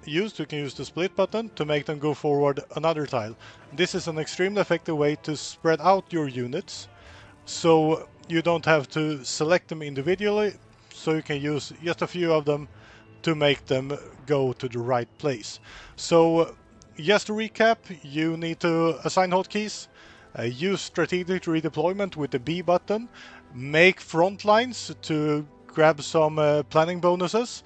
used. We can use the split button to make them go forward another tile. This is an extremely effective way to spread out your units, so you don't have to select them individually, so you can use just a few of them to make them go to the right place. So just to recap, you need to assign hotkeys, use strategic redeployment with the B button, make front lines to grab some planning bonuses,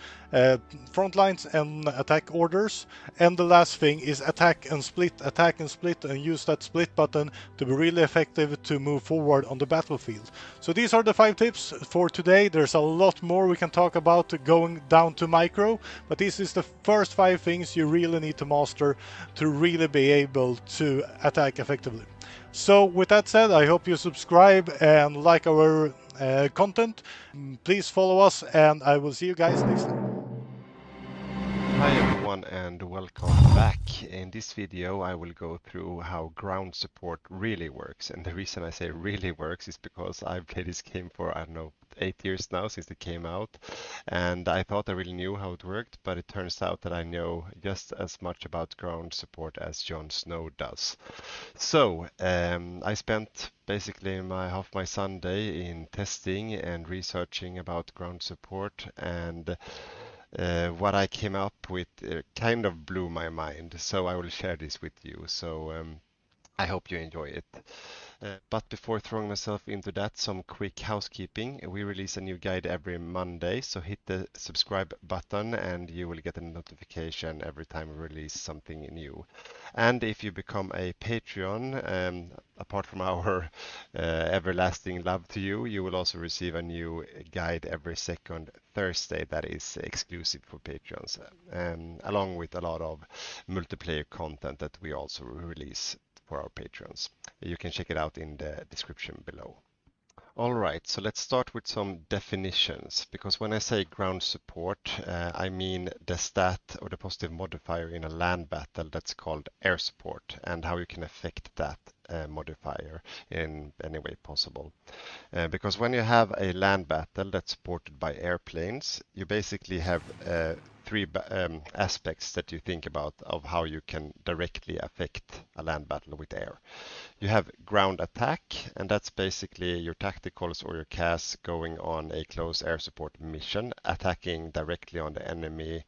front lines and attack orders, and the last thing is attack and split, and use that split button to be really effective to move forward on the battlefield. So these are the 5 tips for today. There's a lot more we can talk about going down to micro, but this is the first 5 things you really need to master to really be able to attack effectively. So with that said, I hope you subscribe and like our content. Please follow us, and I will see you guys next time. Hi everyone and welcome back. In this video I will go through how ground support really works, and the reason I say really works is because I've played this game for, I don't know, 8 years now since it came out, and I thought I really knew how it worked, but it turns out that I know just as much about ground support as Jon Snow does. So I spent basically half my Sunday in testing and researching about ground support, and what I came up with kind of blew my mind, so I will share this with you. So I hope you enjoy it. But before throwing myself into that, some quick housekeeping. We release a new guide every Monday, so hit the subscribe button and you will get a notification every time we release something new. And if you become a Patreon, apart from our everlasting love to you, you will also receive a new guide every second Thursday that is exclusive for Patreons, along with a lot of multiplayer content that we also release for our patrons. You can check it out in the description below. Alright, so let's start with some definitions, because when I say ground support, I mean the stat or the positive modifier in a land battle that's called air support, and how you can affect that modifier in any way possible. Because when you have a land battle that's supported by airplanes, you basically have 3 aspects that you think about of how you can directly affect a land battle with air. You have ground attack, and that's basically your tacticals or your CAS going on a close air support mission, attacking directly on the enemy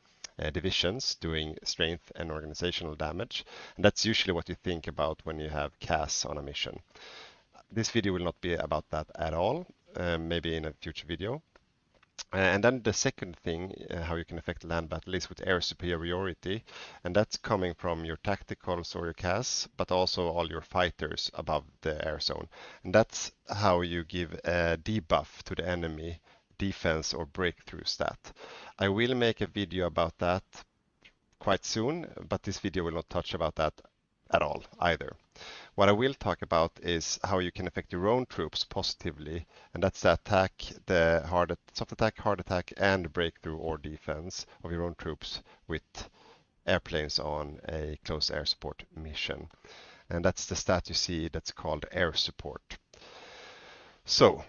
divisions, doing strength and organizational damage. And that's usually what you think about when you have CAS on a mission. This video will not be about that at all, maybe in a future video. And then the second thing, how you can affect land battle, is with air superiority, and that's coming from your tacticals or your CAS, but also all your fighters above the air zone. And that's how you give a debuff to the enemy defense or breakthrough stat. I will make a video about that quite soon, but this video will not touch about that at all either. What I will talk about is how you can affect your own troops positively, and that's the attack, the soft attack, hard attack, and breakthrough or defense of your own troops with airplanes on a close air support mission. And that's the stat you see that's called air support. So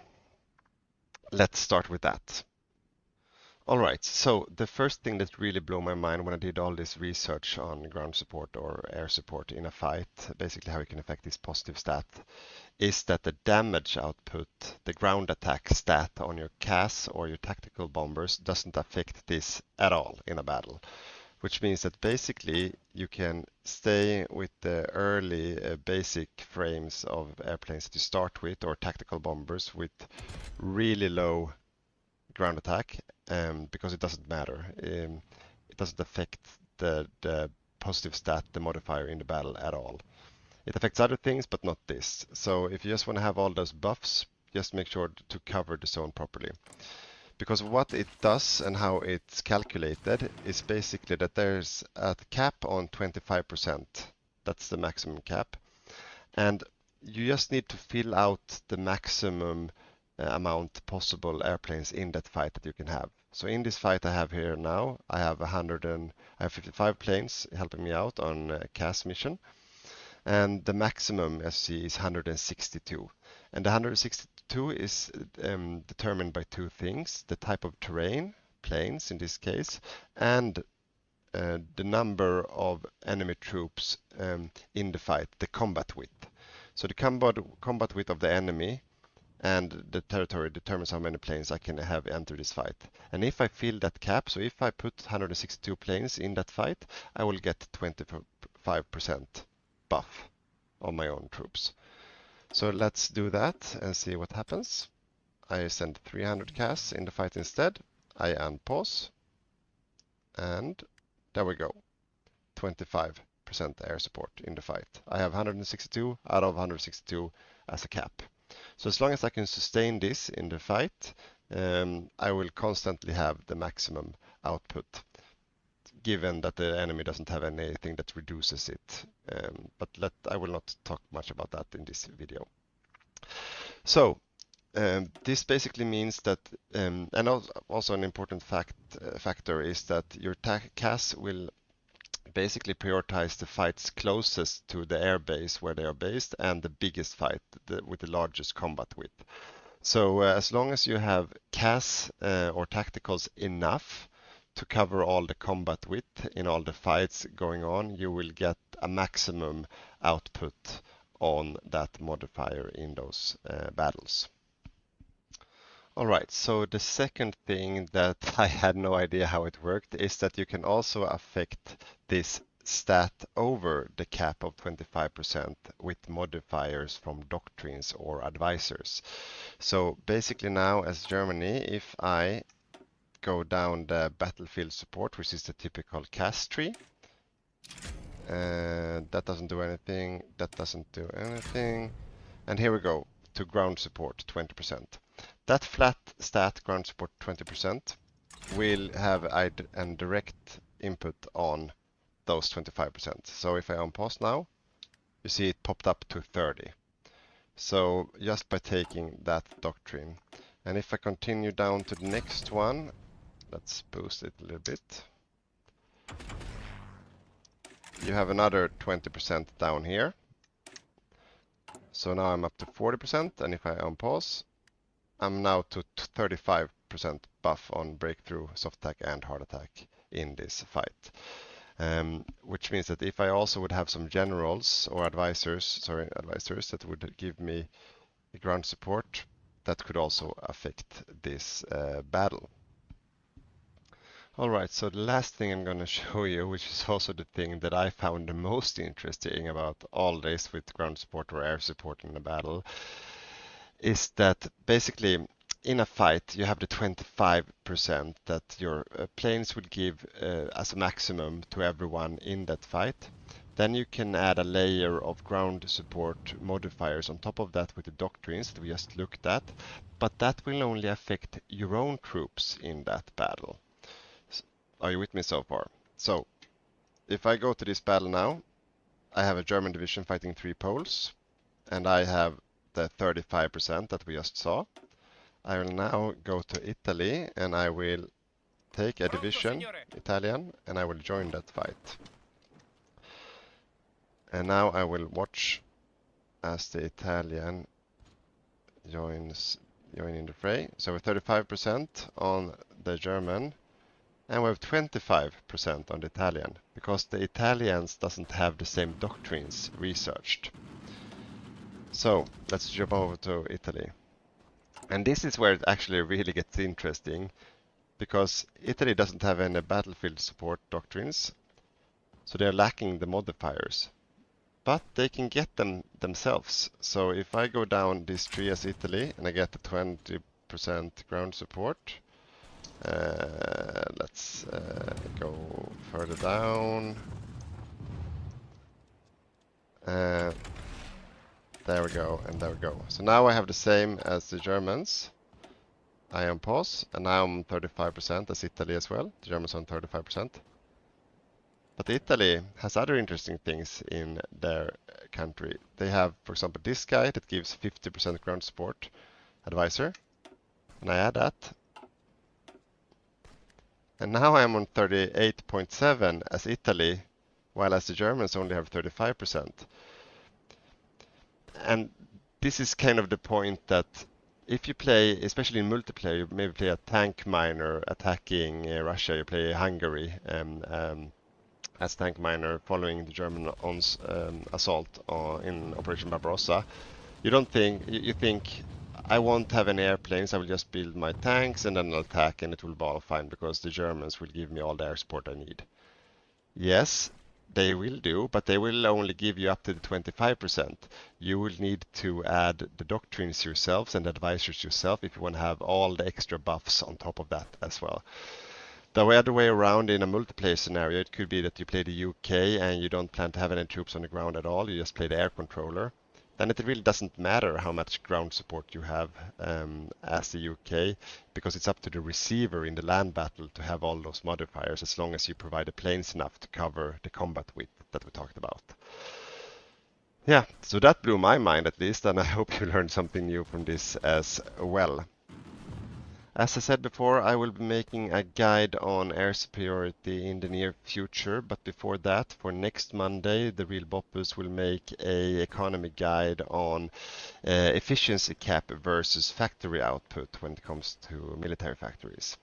let's start with that. Alright, so the first thing that really blew my mind when I did all this research on ground support or air support in a fight, basically how you can affect this positive stat, is that the damage output, the ground attack stat on your CAS or your tactical bombers doesn't affect this at all in a battle. which means that basically you can stay with the early basic frames of airplanes that you start with, or tactical bombers with really low ground attack, because it doesn't matter. It doesn't affect the positive stat, the modifier in the battle at all. It affects other things, but not this. So if you just want to have all those buffs, just make sure to cover the zone properly. Because what it does and how it's calculated is basically that there's a cap on 25%. That's the maximum cap. And you just need to fill out the maximum amount possible airplanes in that fight that you can have. So in this fight I have here now, I have 55 planes helping me out on a CAS mission. And the maximum, as you see, is 162. And the 162 is determined by two things: the type of terrain, planes in this case, and the number of enemy troops in the fight, the combat width. So the combat width of the enemy and the territory determines how many planes I can have enter this fight. And if I fill that cap, so if I put 162 planes in that fight, I will get 25% buff on my own troops. So let's do that and see what happens. I send 300 CAS in the fight instead. I unpause. And there we go. 25% air support in the fight. I have 162 out of 162 as a cap. So as long as I can sustain this in the fight, I will constantly have the maximum output, given that the enemy doesn't have anything that reduces it. But I will not talk much about that in this video. So this basically means that, and also an important factor is that your CAS will basically prioritize the fights closest to the airbase where they are based, and the biggest fight with the largest combat width. So as long as you have CAS or tacticals enough to cover all the combat width in all the fights going on, you will get a maximum output on that modifier in those battles. Alright, so the second thing that I had no idea how it worked is that you can also affect this stat over the cap of 25% with modifiers from doctrines or advisors. So basically now, as Germany, if I go down the battlefield support, which is the typical CAS tree, that doesn't do anything, that doesn't do anything, and here we go to ground support 20%. That flat stat, ground support 20%, will have a direct input on those 25%. So if I unpause now, you see it popped up to 30. So just by taking that doctrine. And if I continue down to the next one, let's boost it a little bit. You have another 20% down here. So now I'm up to 40%, and if I unpause, I'm now to 35% buff on breakthrough, soft attack, and hard attack in this fight. Which means that if I also would have some generals or advisors that would give me the ground support, that could also affect this battle. Alright, so the last thing I'm going to show you, which is also the thing that I found the most interesting about all this with ground support or air support in a battle, is that basically in a fight you have the 25% that your planes will give as a maximum to everyone in that fight. Then you can add a layer of ground support modifiers on top of that with the doctrines that we just looked at, but that will only affect your own troops in that battle. Are you with me so far? So if I go to this battle now, I have a German division fighting 3 poles, and I have the 35% that we just saw. I will now go to Italy, and I will take a division, Italian, and I will join that fight. And now I will watch as the Italian joins in the fray. So with 35% on the German, and we have 25% on the Italian, because the Italians doesn't have the same doctrines researched. So let's jump over to Italy. And this is where it actually really gets interesting, because Italy doesn't have any battlefield support doctrines, so they're lacking the modifiers. But they can get them themselves. So if I go down this tree as Italy and I get the 20% ground support, let's go further down. There we go, and there we go. So now I have the same as the Germans. I am pause, and now I'm 35% as Italy as well. The Germans are on 35%. But Italy has other interesting things in their country. They have, for example, this guy that gives 50% ground support advisor. And I add that. And now I'm on 38.7 as Italy, while as the Germans only have 35%. And this is kind of the point that if you play, especially in multiplayer, you maybe play a tank miner attacking Russia, you play Hungary as tank miner following the German assault in Operation Barbarossa. You don't think, you think, I won't have any airplanes, I will just build my tanks and then I'll attack and it will be all fine because the Germans will give me all the air support I need. Yes, they will do, but they will only give you up to the 25%. You will need to add the doctrines yourselves and advisors yourself if you want to have all the extra buffs on top of that as well. The other way around in a multiplayer scenario, it could be that you play the UK and you don't plan to have any troops on the ground at all, you just play the air controller. Then it really doesn't matter how much ground support you have as the UK, because it's up to the receiver in the land battle to have all those modifiers as long as you provide the planes enough to cover the combat width that we talked about. Yeah, so that blew my mind at least, and I hope you learned something new from this as well. As I said before, I will be making a guide on air superiority in the near future, but before that, for next Monday, the real Boppus will make a economy guide on efficiency cap versus factory output when it comes to military factories.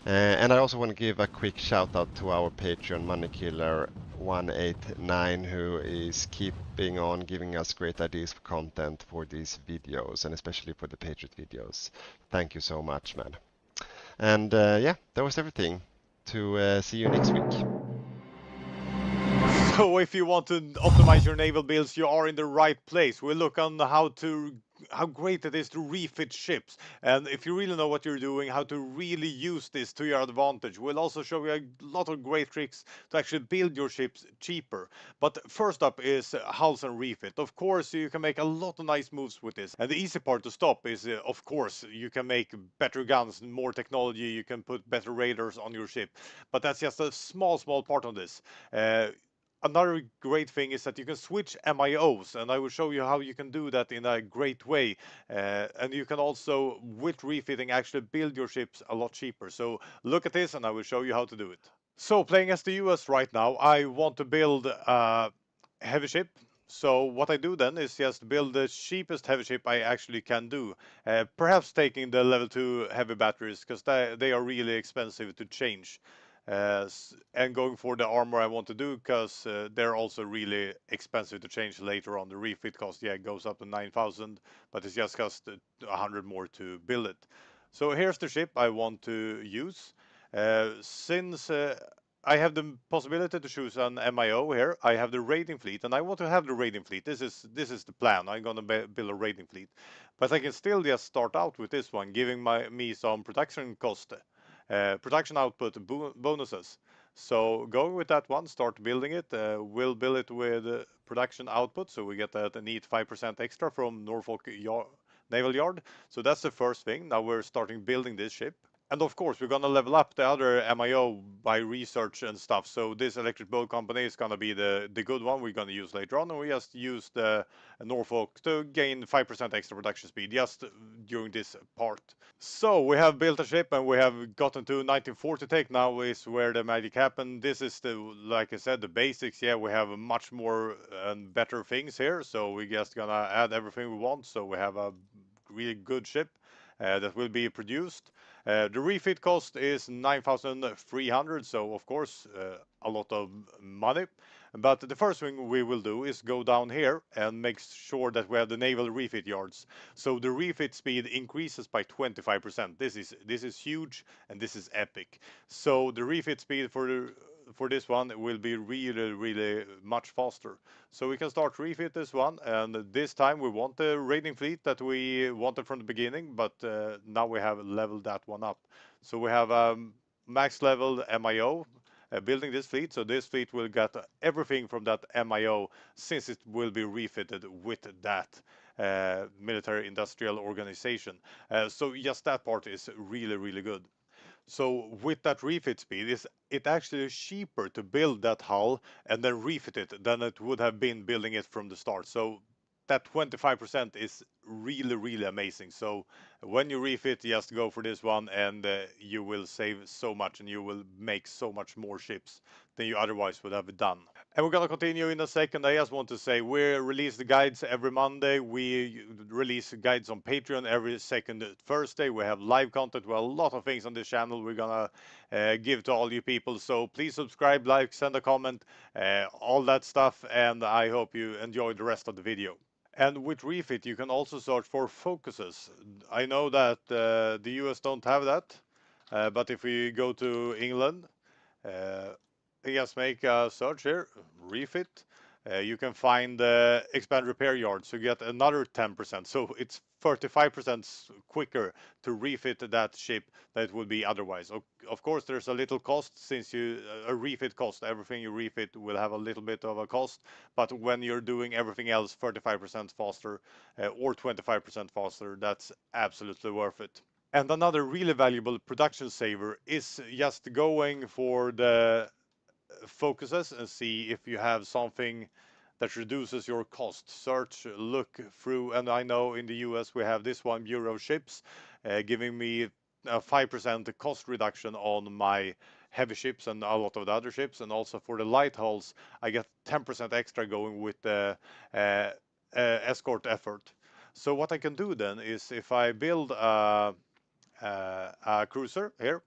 And I also want to give a quick shout out to our Patreon Moneykiller189, who is keeping on giving us great ideas for content for these videos, and especially for the Patriot videos. Thank you so much, man. And yeah, that was everything. To see you next week. So if you want to optimize your naval builds, you are in the right place. We'll look on how great it is to refit ships, and if you really know what you're doing, how to really use this to your advantage. We'll also show you a lot of great tricks to actually build your ships cheaper. But first up is hulls and refit. Of course, you can make a lot of nice moves with this, and the easy part to stop is of course you can make better guns, more technology, you can put better radars on your ship, but that's just a small part of this. Another great thing is that you can switch MIOs, and I will show you how you can do that in a great way. And you can also, with refitting, actually build your ships a lot cheaper. So look at this and I will show you how to do it. So playing as the US right now, I want to build a heavy ship. So what I do then is just build the cheapest heavy ship I actually can do. Perhaps taking the level 2 heavy batteries, because they are really expensive to change. And going for the armor I want to do, because they're also really expensive to change later on. The refit cost, yeah, goes up to 9,000, but it's just cost 100 more to build it. So here's the ship I want to use. Since I have the possibility to choose an MIO here, I have the raiding fleet, and I want to have the raiding fleet. This is the plan. I'm gonna build a raiding fleet, but I can still just start out with this one, giving me some production cost. Production output bonuses. So going with that one, start building it. We'll build it with production output, so we get that neat 5% extra from Norfolk Naval Yard. So that's the first thing. Now we're starting building this ship. And of course, we're gonna level up the other MIO by research and stuff. So this electric boat company is gonna be the good one we're gonna use later on. And we just use the Norfolk to gain 5% extra production speed just during this part. So we have built a ship and we have gotten to 1940 take. Now is where the magic happened. This is like I said, the basics. Yeah, we have much more and better things here. So we're just gonna add everything we want. So we have a really good ship that will be produced. The refit cost is 9,300, so of course a lot of money. But the first thing we will do is go down here and make sure that we have the naval refit yards. So the refit speed increases by 25%. This is huge and this is epic. So the refit speed for this one will be really much faster. So we can start refit this one, and this time we want the raiding fleet that we wanted from the beginning, but now we have leveled that one up. So we have max level MIO building this fleet, so this fleet will get everything from that MIO since it will be refitted with that military industrial organization. So just that part is really good. So with that refit speed, it actually is cheaper to build that hull and then refit it than it would have been building it from the start. So that 25% is really amazing. So when you refit, just go for this one, and you will save so much, and you will make so much more ships than you otherwise would have done. And we're gonna continue in a second. I just want to say we release the guides every Monday. We release guides on Patreon every second Thursday. We have live content. Well, a lot of things on this channel we're gonna give to all you people. So please subscribe, like, send a comment, all that stuff. And I hope you enjoy the rest of the video. And with refit, you can also search for focuses. I know that the US don't have that, but if we go to England, just make a search here, refit. You can find expand repair yards, so you get another 10%. So it's 35% quicker to refit that ship than it would be otherwise. Of course, there's a little cost since a refit cost. Everything you refit will have a little bit of a cost, but when you're doing everything else 35% faster or 25% faster, that's absolutely worth it. And another really valuable production saver is just going for the focuses and see if you have something that reduces your cost. Search, look through, and I know in the US we have this one, Bureau ships, giving me a 5% cost reduction on my heavy ships and a lot of the other ships, and also for the light hulls I get 10% extra going with the escort effort. So what I can do then is if I build a cruiser here,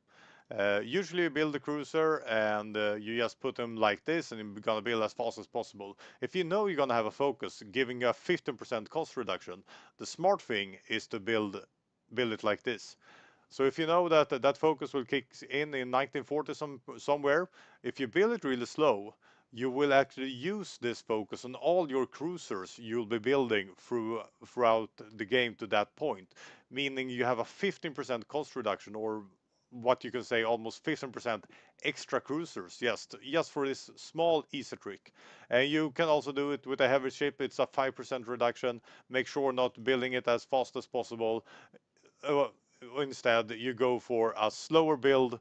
usually you build a cruiser and you just put them like this, and you're gonna build as fast as possible. If you know you're gonna have a focus giving a 15% cost reduction, the smart thing is to build it like this. So if you know that that focus will kick in 1940 somewhere, if you build it really slow, you will actually use this focus on all your cruisers you'll be building throughout the game to that point, meaning you have a 15% cost reduction, or what you can say almost 15% extra cruisers just for this small easy trick. And you can also do it with a heavy ship. It's a 5% reduction. Make sure not building it as fast as possible. Instead, you go for a slower build.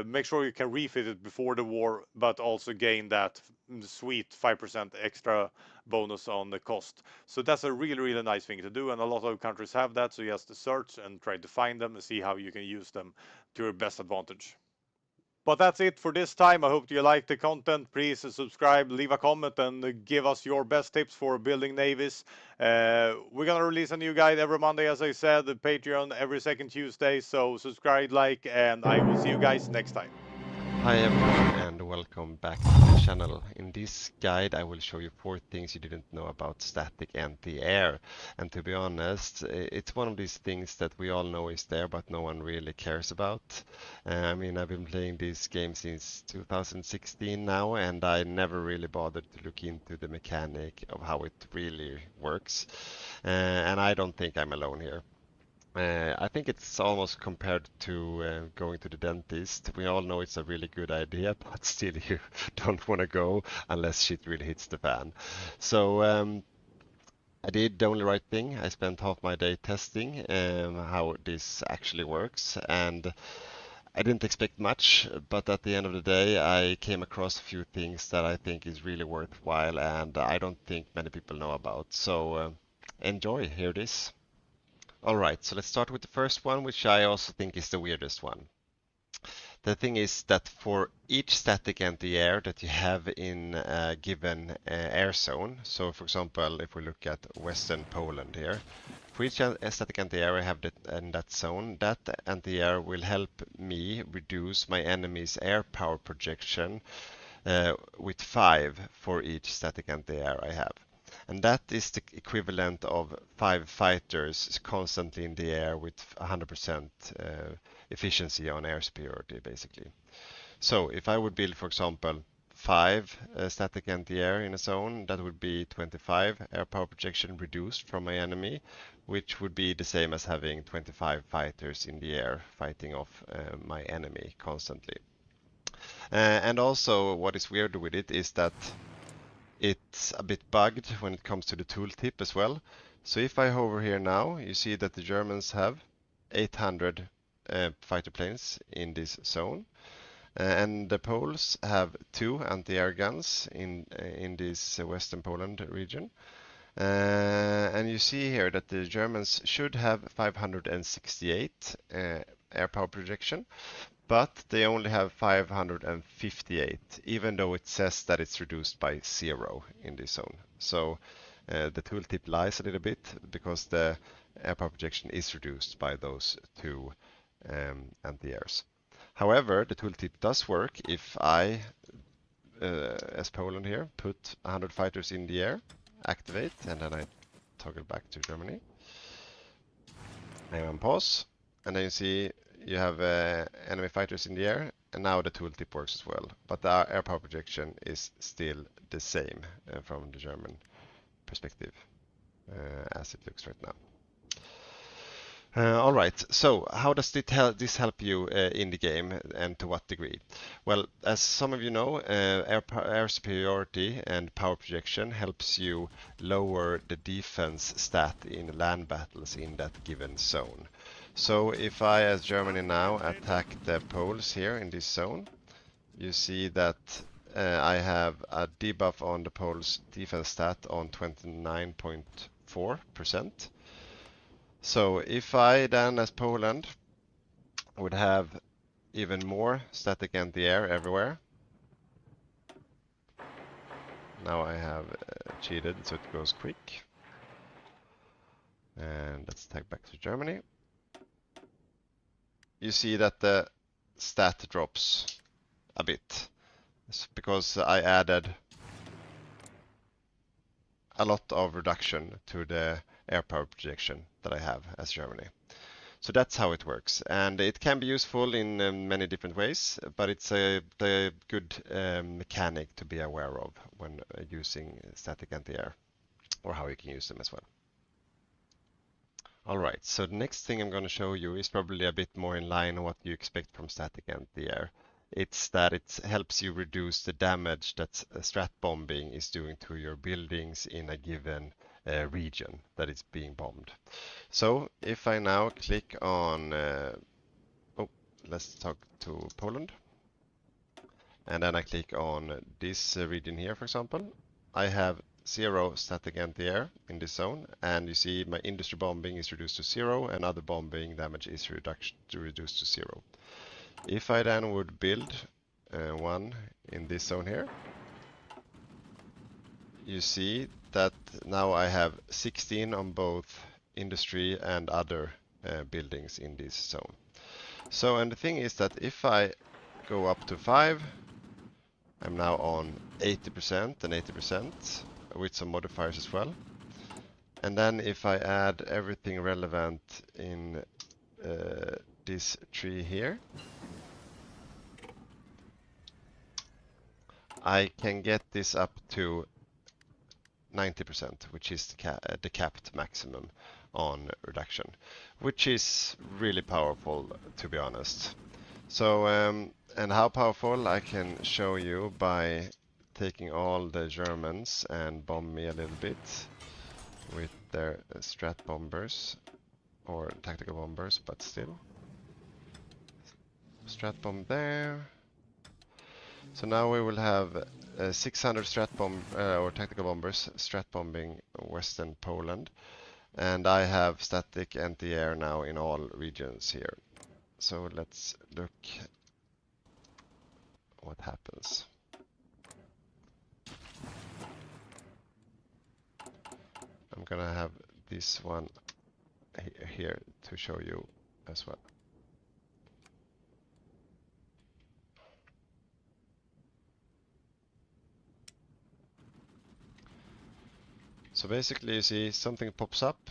Make sure you can refit it before the war, but also gain that sweet 5% extra bonus on the cost. So that's a really nice thing to do, and a lot of countries have that. So you have to search and try to find them and see how you can use them to your best advantage. But that's it for this time. I hope you liked the content. Please subscribe, leave a comment, and give us your best tips for building navies. We're gonna release a new guide every Monday, as I said, the Patreon every second Tuesday. So subscribe, like, and I will see you guys next time. Hi everyone and welcome back to the channel. In this guide I will show you 4 things you didn't know about static anti-air. And to be honest, it's one of these things that we all know is there but no one really cares about. I mean, I've been playing this game since 2016 now, and I never really bothered to look into the mechanic of how it really works. And I don't think I'm alone here. I think it's almost compared to going to the dentist. We all know it's a really good idea, but still you don't want to go unless shit really hits the fan. So I did the only right thing. I spent half my day testing how this actually works, and I didn't expect much, but at the end of the day I came across a few things that I think is really worthwhile and I don't think many people know about. So enjoy, here it is. Alright, so let's start with the first one, which I also think is the weirdest one. The thing is that for each static anti-air that you have in a given air zone, so for example, if we look at Western Poland here, for each static anti-air I have in that zone, that anti-air will help me reduce my enemy's air power projection with 5 for each static anti-air I have. And that is the equivalent of 5 fighters constantly in the air with 100% efficiency on air superiority, basically. So if I would build, for example, 5 static anti-air in a zone, that would be 25 air power projection reduced from my enemy, which would be the same as having 25 fighters in the air fighting off my enemy constantly. And also what is weird with it is that it's a bit bugged when it comes to the tooltip as well. So if I hover here now, you see that the Germans have 800 fighter planes in this zone. And the Poles have 2 anti-air guns in this Western Poland region. And you see here that the Germans should have 568 air power projection, but they only have 558, even though it says that it's reduced by 0 in this zone. So the tooltip lies a little bit because the air power projection is reduced by those 2 anti-airs. However, the tooltip does work if I, as Poland here, put 100 fighters in the air, activate, and then I toggle back to Germany. I am on pause, and then you see you have enemy fighters in the air, and now the tooltip works as well. But the air power projection is still the same from the German perspective as it looks right now. All right, so how does this help you in the game, and to what degree? Well, as some of you know, air superiority and power projection helps you lower the defense stat in land battles in that given zone. So if I, as Germany now, attack the Poles here in this zone, you see that I have a debuff on the Poles defense stat on 29.4%. So if I then, as Poland, would have even more static anti-air everywhere. Now I have cheated, so it goes quick. And let's tag back to Germany. You see that the stat drops a bit. It's because I added a lot of reduction to the air power projection that I have as Germany. So that's how it works, and it can be useful in many different ways, but it's a good mechanic to be aware of when using static anti-air, or how you can use them as well. Alright, so the next thing I'm going to show you is probably a bit more in line with what you expect from static anti-air. It's that it helps you reduce the damage that strat bombing is doing to your buildings in a given region that is being bombed. So if I now click on, let's talk to Poland, and then I click on this region here, for example, I have 0 static anti-air in this zone, and you see my industry bombing is reduced to 0, and other bombing damage is reduced to 0. If I then would build one in this zone here, you see that now I have 16 on both industry and other buildings in this zone. So, and the thing is that if I go up to 5, I'm now on 80% and 80% with some modifiers as well. And then if I add everything relevant in this tree here, I can get this up to 90%, which is the capped maximum on reduction, which is really powerful, to be honest. So, and how powerful I can show you by taking all the Germans and bomb me a little bit with their strat bombers, or tactical bombers, but still. Strat bomb there. So now we will have 600 strat bomb or tactical bombers strat bombing Western Poland, and I have static anti-air now in all regions here. So let's look what happens. I'm gonna have this one here to show you as well. So basically you see something pops up,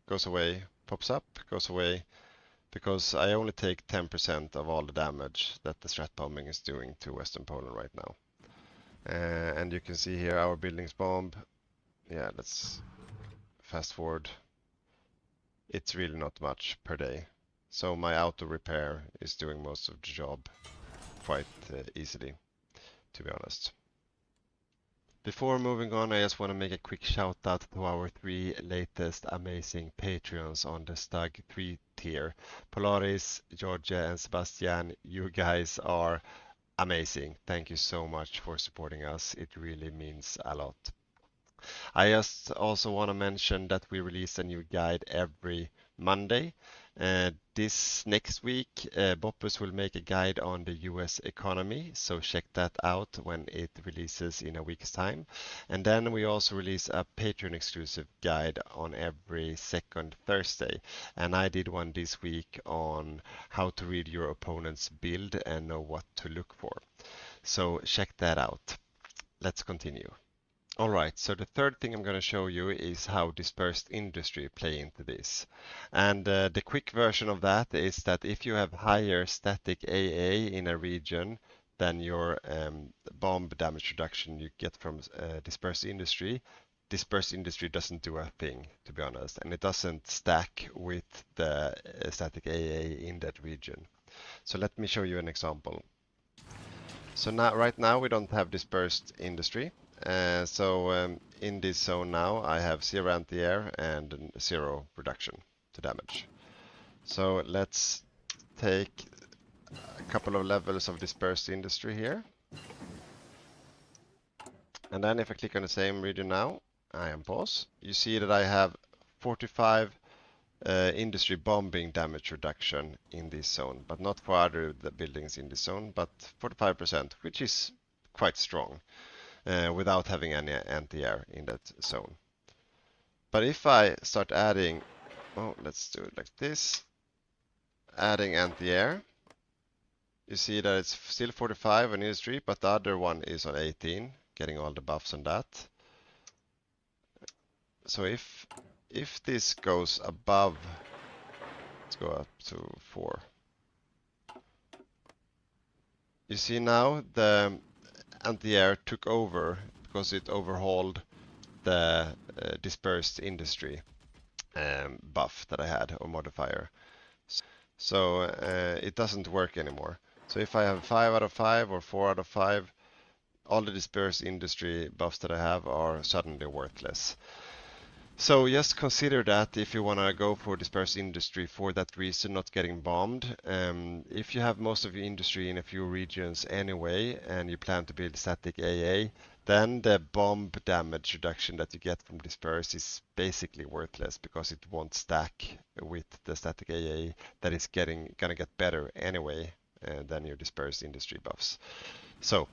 goes away, pops up, goes away, because I only take 10% of all the damage that the strat bombing is doing to Western Poland right now. And you can see here our buildings bomb. Yeah, let's fast forward. It's really not much per day. So my auto repair is doing most of the job quite easily, to be honest. Before moving on, I just want to make a quick shout out to our 3 latest amazing Patreons on the Stug 3 tier. Polaris, Georgia, and Sebastian, you guys are amazing. Thank you so much for supporting us. It really means a lot. I just also want to mention that we release a new guide every Monday. This next week, Boppus will make a guide on the US economy, so check that out when it releases in a week's time. And then we also release a Patreon exclusive guide on every second Thursday. And I did one this week on how to read your opponent's build and know what to look for. So check that out. Let's continue. Alright, so the third thing I'm going to show you is how dispersed industry play into this. And the quick version of that is that if you have higher static AA in a region than your bomb damage reduction you get from dispersed industry doesn't do a thing, to be honest, and it doesn't stack with the static AA in that region. So let me show you an example. So now, right now we don't have dispersed industry. In this zone now I have 0 anti-air and 0 reduction to damage. So let's take a couple of levels of dispersed industry here. And then if I click on the same region now, I unpause. You see that I have 45 industry bombing damage reduction in this zone, but not for other buildings in this zone, but 45%, which is quite strong. Without having any anti-air in that zone. But if I start adding, let's do it like this, adding anti-air, you see that it's still 45 on industry, but the other one is on 18, getting all the buffs on that. So if this goes above, let's go up to 4. You see now the anti-air took over because it overhauled the dispersed industry buff that I had, or modifier. So it doesn't work anymore. So if I have 5 out of 5 or 4 out of 5, all the dispersed industry buffs that I have are suddenly worthless. So just consider that if you want to go for dispersed industry for that reason, not getting bombed. If you have most of your industry in a few regions anyway, and you plan to build static AA, then the bomb damage reduction that you get from disperse is basically worthless because it won't stack with the static AA that is gonna get better anyway than your dispersed industry buffs. So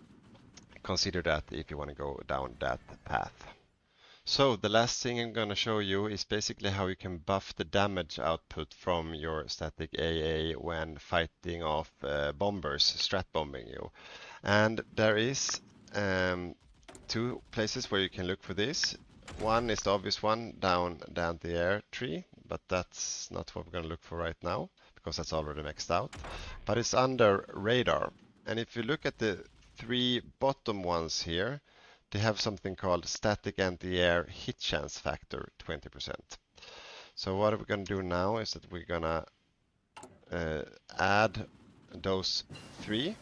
consider that if you want to go down that path. So the last thing I'm going to show you is basically how you can buff the damage output from your static AA when fighting off bombers strat bombing you. And there is 2 places where you can look for this. One is the obvious one down the anti-air tree, but that's not what we're going to look for right now because that's already maxed out. But it's under radar. And if you look at the 3 bottom ones here, they have something called static anti-air hit chance factor 20%. So what we're going to do now is that we're going to add those 3,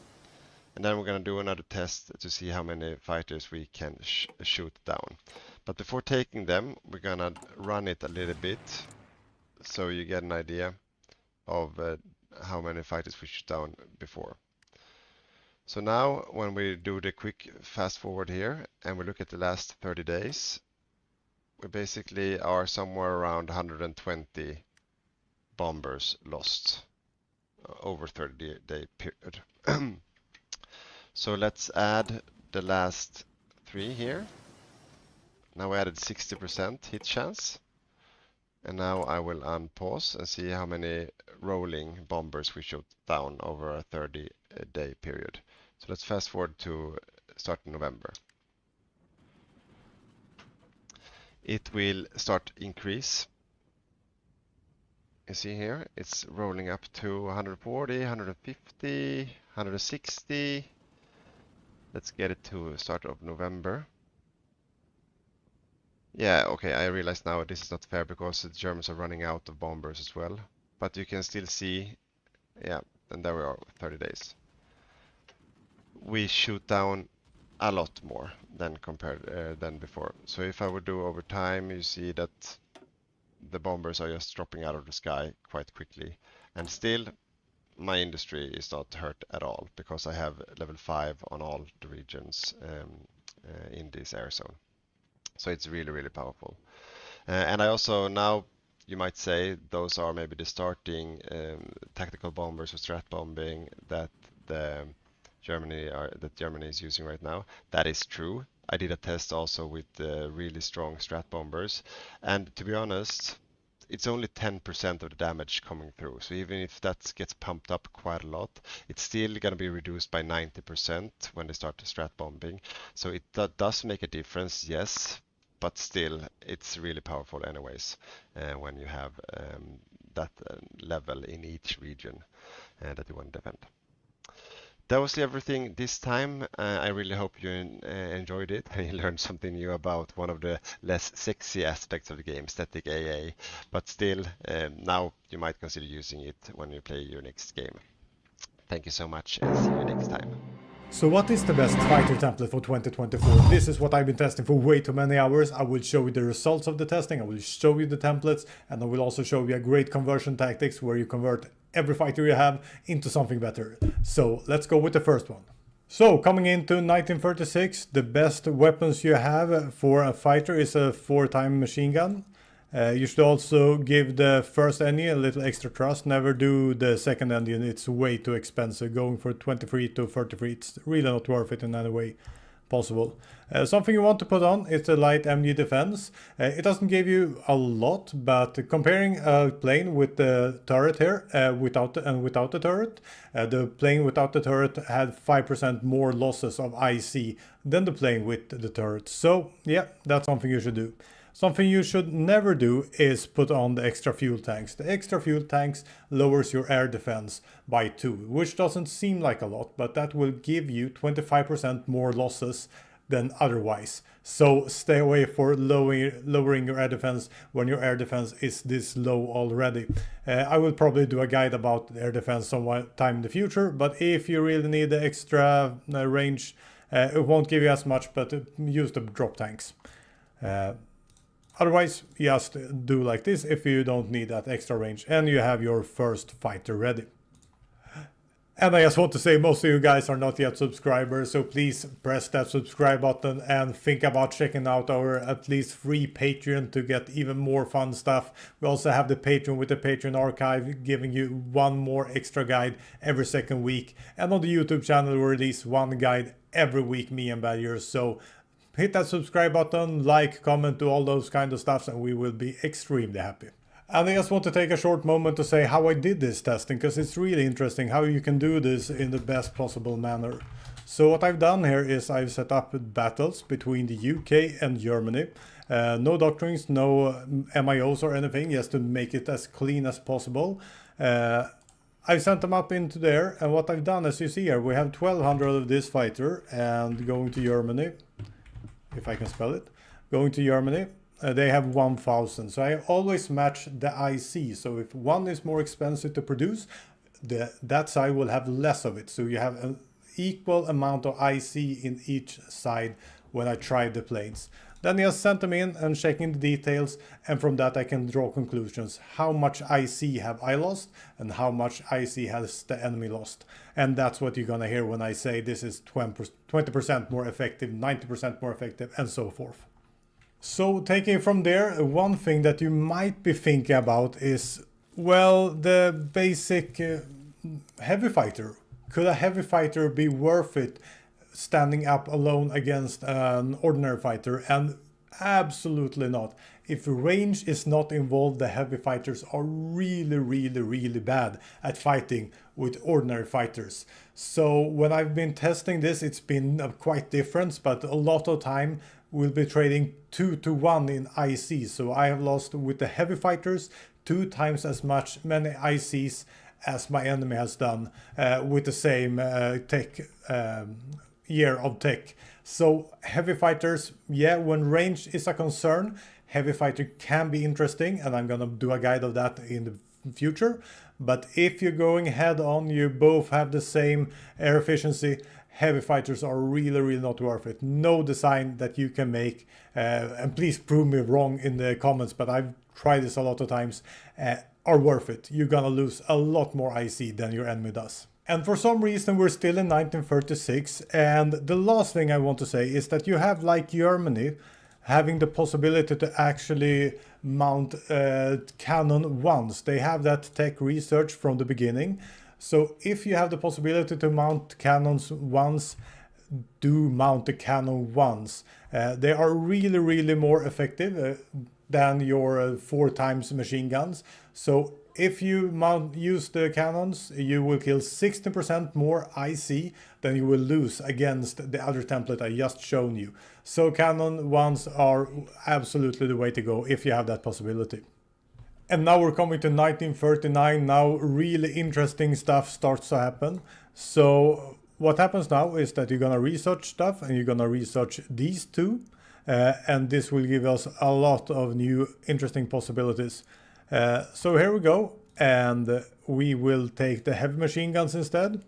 and then we're going to do another test to see how many fighters we can shoot down. But before taking them, we're going to run it a little bit so you get an idea of how many fighters we shoot down before. So now when we do the quick fast forward here and we look at the last 30 days, we basically are somewhere around 120 bombers lost over 30-day period. So let's add the last 3 here. Now we added 60% hit chance. And now I will unpause and see how many rolling bombers we shoot down over a 30-day period. So let's fast forward to start in November. it will start increase. You see here, it's rolling up to 140, 150, 160. Let's get it to start of November. Yeah, okay, I realize now this is not fair because the Germans are running out of bombers as well. But you can still see, yeah, and there we are, 30 days. We shoot down a lot more than compared than before. So if I would do over time, you see that the bombers are just dropping out of the sky quite quickly. And still, my industry is not hurt at all because I have level 5 on all the regions in this air zone. So it's really, really powerful. And I also, now you might say, those are maybe the starting tactical bombers or strat bombing that Germany is using right now. That is true. I did a test also with really strong strat bombers, and to be honest, it's only 10% of the damage coming through. So even if that gets pumped up quite a lot, it's still going to be reduced by 90% when they start to strat bombing. So it does make a difference, yes, but still it's really powerful anyways when you have that level in each region that you want to defend. That was everything this time. I really hope you enjoyed it and you learned something new about one of the less sexy aspects of the game, static AA. But still, now you might consider using it when you play your next game. Thank you so much and see you next time. So what is the best fighter template for 2024? This is what I've been testing for way too many hours. I will show you the results of the testing, I will show you the templates, and I will also show you a great conversion tactics where you convert every fighter you have into something better. So let's go with the first one. So coming into 1936, the best weapons you have for a fighter is a 4-time machine gun. You should also give the first engine a little extra trust. Never do the second engine, it's way too expensive. Going for 23 to 33, it's really not worth it in any way possible. Something you want to put on is the light MG defense. It doesn't give you a lot, but comparing a plane with the turret here, without the turret, the plane without the turret had 5% more losses of IC than the plane with the turret. So yeah, that's something you should do. Something you should never do is put on the extra fuel tanks. The extra fuel tanks lowers your air defense by 2, which doesn't seem like a lot, but that will give you 25% more losses than otherwise. So stay away for lowering your air defense when your air defense is this low already. I will probably do a guide about air defense sometime in the future, but if you really need the extra range, it won't give you as much, but use the drop tanks. Otherwise, just do like this if you don't need that extra range and you have your first fighter ready. And I just want to say, most of you guys are not yet subscribers, so please press that subscribe button and think about checking out our at least free Patreon to get even more fun stuff. We also have the Patreon with the Patreon archive, giving you one more extra guide every second week. And on the YouTube channel, we release one guide every week, me and Badger. So hit that subscribe button, like, comment, do all those kind of stuff, and we will be extremely happy. And I just want to take a short moment to say how I did this testing, because it's really interesting how you can do this in the best possible manner. So what I've done here is I've set up battles between the UK and Germany. No doctrines, no MIOs or anything, just to make it as clean as possible. I've sent them up into there, and what I've done, as you see here, we have 1200 of this fighter, and going to Germany, if I can spell it, going to Germany, they have 1000. So I always match the IC. So if one is more expensive to produce, that side will have less of it. So you have an equal amount of IC in each side when I try the planes. Then I just sent them in and checking the details, and from that I can draw conclusions. How much IC have I lost and how much IC has the enemy lost? And that's what you're gonna hear when I say this is 20% more effective, 90% more effective, and so forth. So taking from there, one thing that you might be thinking about is, well, the basic heavy fighter. Could a heavy fighter be worth it standing up alone against an ordinary fighter? And absolutely not. If range is not involved, the heavy fighters are really bad at fighting with ordinary fighters. So when I've been testing this, it's been quite different, but a lot of time we'll be trading 2-1 in IC. So I have lost with the heavy fighters 2 times as many ICs as my enemy has done with the same tech year of tech. So heavy fighters, yeah, when range is a concern, heavy fighter can be interesting, and I'm gonna do a guide of that in the future. But if you're going head on, you both have the same air efficiency, heavy fighters are really not worth it. No design that you can make, and please prove me wrong in the comments, but I've tried this a lot of times, are worth it. You're gonna lose a lot more IC than your enemy does. And for some reason we're still in 1936, and the last thing I want to say is that you have, like Germany, having the possibility to actually mount cannon once. They have that tech research from the beginning. So if you have the possibility to mount cannons once, do mount the cannon once. They are really more effective than your 4 times machine guns. So if you use the cannons, you will kill 60% more IC than you will lose against the other template I just shown you. So cannon ones are absolutely the way to go if you have that possibility. And now we're coming to 1939. Now really interesting stuff starts to happen. So what happens now is that you're gonna research stuff, and you're gonna research these two, and this will give us a lot of new interesting possibilities. So here we go, and we will take the heavy machine guns instead,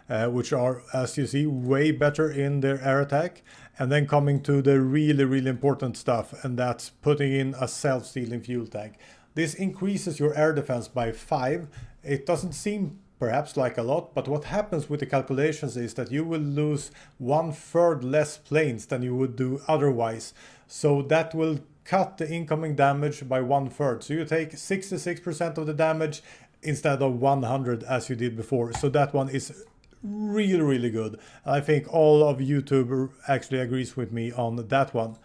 which are, as you see, way better in their air attack. And then coming to the really important stuff, and that's putting in a self-sealing fuel tank. This increases your air defense by 5. It doesn't seem perhaps like a lot, but what happens with the calculations is that you will lose 1/3 less planes than you would do otherwise. So that will cut the incoming damage by 1/3. So you take 66% of the damage instead of 100 as you did before. So that one is really good. I think all of YouTube actually agrees with me on that one.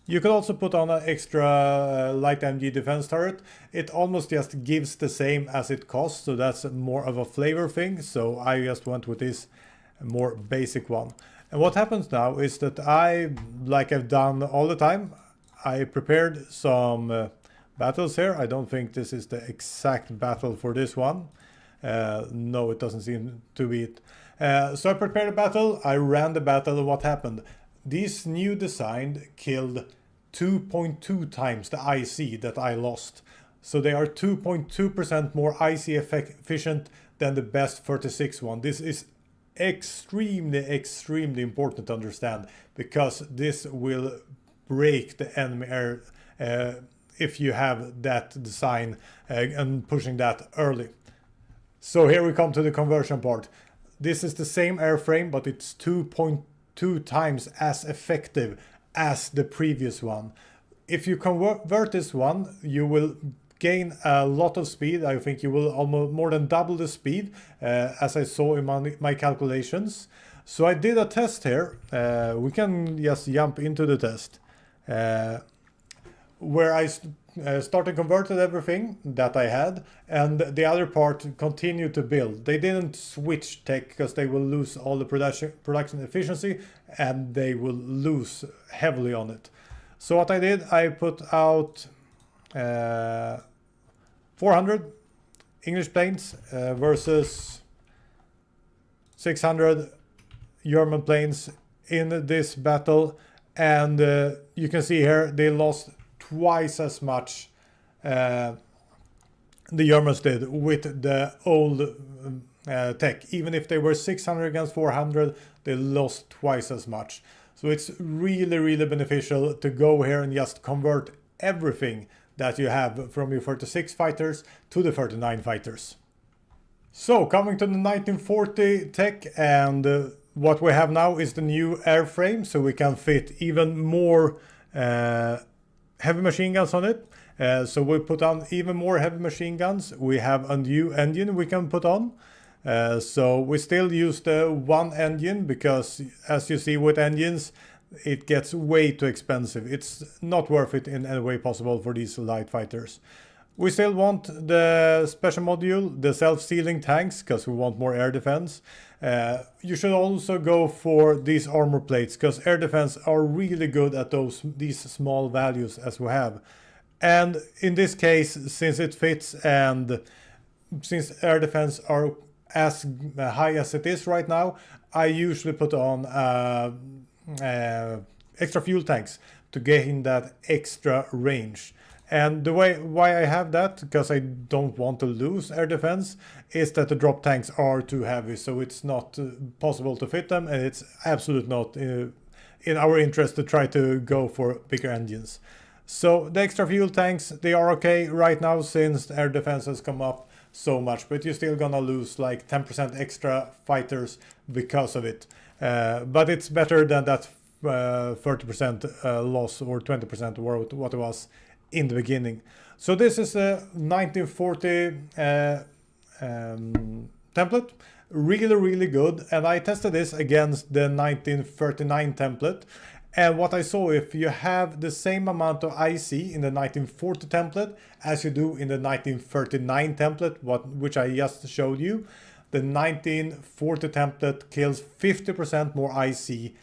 You could also put on an extra light MG defense turret. It almost just gives the same as it costs, so that's more of a flavor thing. So I just went with this more basic one. And what happens now is that like I've done all the time, I prepared some battles here. I don't think this is the exact battle for this one. No, it doesn't seem to be it. So I prepared a battle, I ran the battle, and what happened? This new design killed 2.2 times the IC that I lost. So they are 2.2% more IC efficient than the best 36 one. This is extremely important to understand, because this will break the enemy air if you have that design and pushing that early. So here we come to the conversion part. This is the same airframe, but it's 2.2 times as effective as the previous one. If you convert this one, you will gain a lot of speed. I think you will almost more than double the speed, as I saw in my calculations. So I did a test here. We can just jump into the test, where I started converted everything that I had, and the other part continued to build. They didn't switch tech because they will lose all the production efficiency, and they will lose heavily on it. So what I did, I put out 400 English planes versus 600 German planes in this battle, and you can see here they lost twice as much the Germans did with the old tech. Even if they were 600 against 400, they lost twice as much. So it's really beneficial to go here and just convert everything that you have from your 36 fighters to the 39 fighters. So coming to the 1940 tech, and what we have now is the new airframe, so we can fit even more heavy machine guns on it. So we put on even more heavy machine guns. We have a new engine we can put on. So we still use the one engine, because as you see with engines, it gets way too expensive. It's not worth it in any way possible for these light fighters. We still want the special module, the self-sealing tanks, because we want more air defense. You should also go for these armor plates, because air defense are really good at these small values as we have. And in this case, since it fits and since air defense are as high as it is right now, I usually put on extra fuel tanks to gain that extra range. And why I have that, because I don't want to lose air defense, is that the drop tanks are too heavy, so it's not possible to fit them, and it's absolutely not in our interest to try to go for bigger engines. So the extra fuel tanks, they are okay right now since air defense has come up so much, but you're still gonna lose like 10% extra fighters because of it. But it's better than that 30% loss or 20% or what it was in the beginning. So this is a 1940 template, really good, and I tested this against the 1939 template, and what I saw, if you have the same amount of IC in the 1940 template as you do in the 1939 template, which I just showed you, the 1940 template kills 50% more IC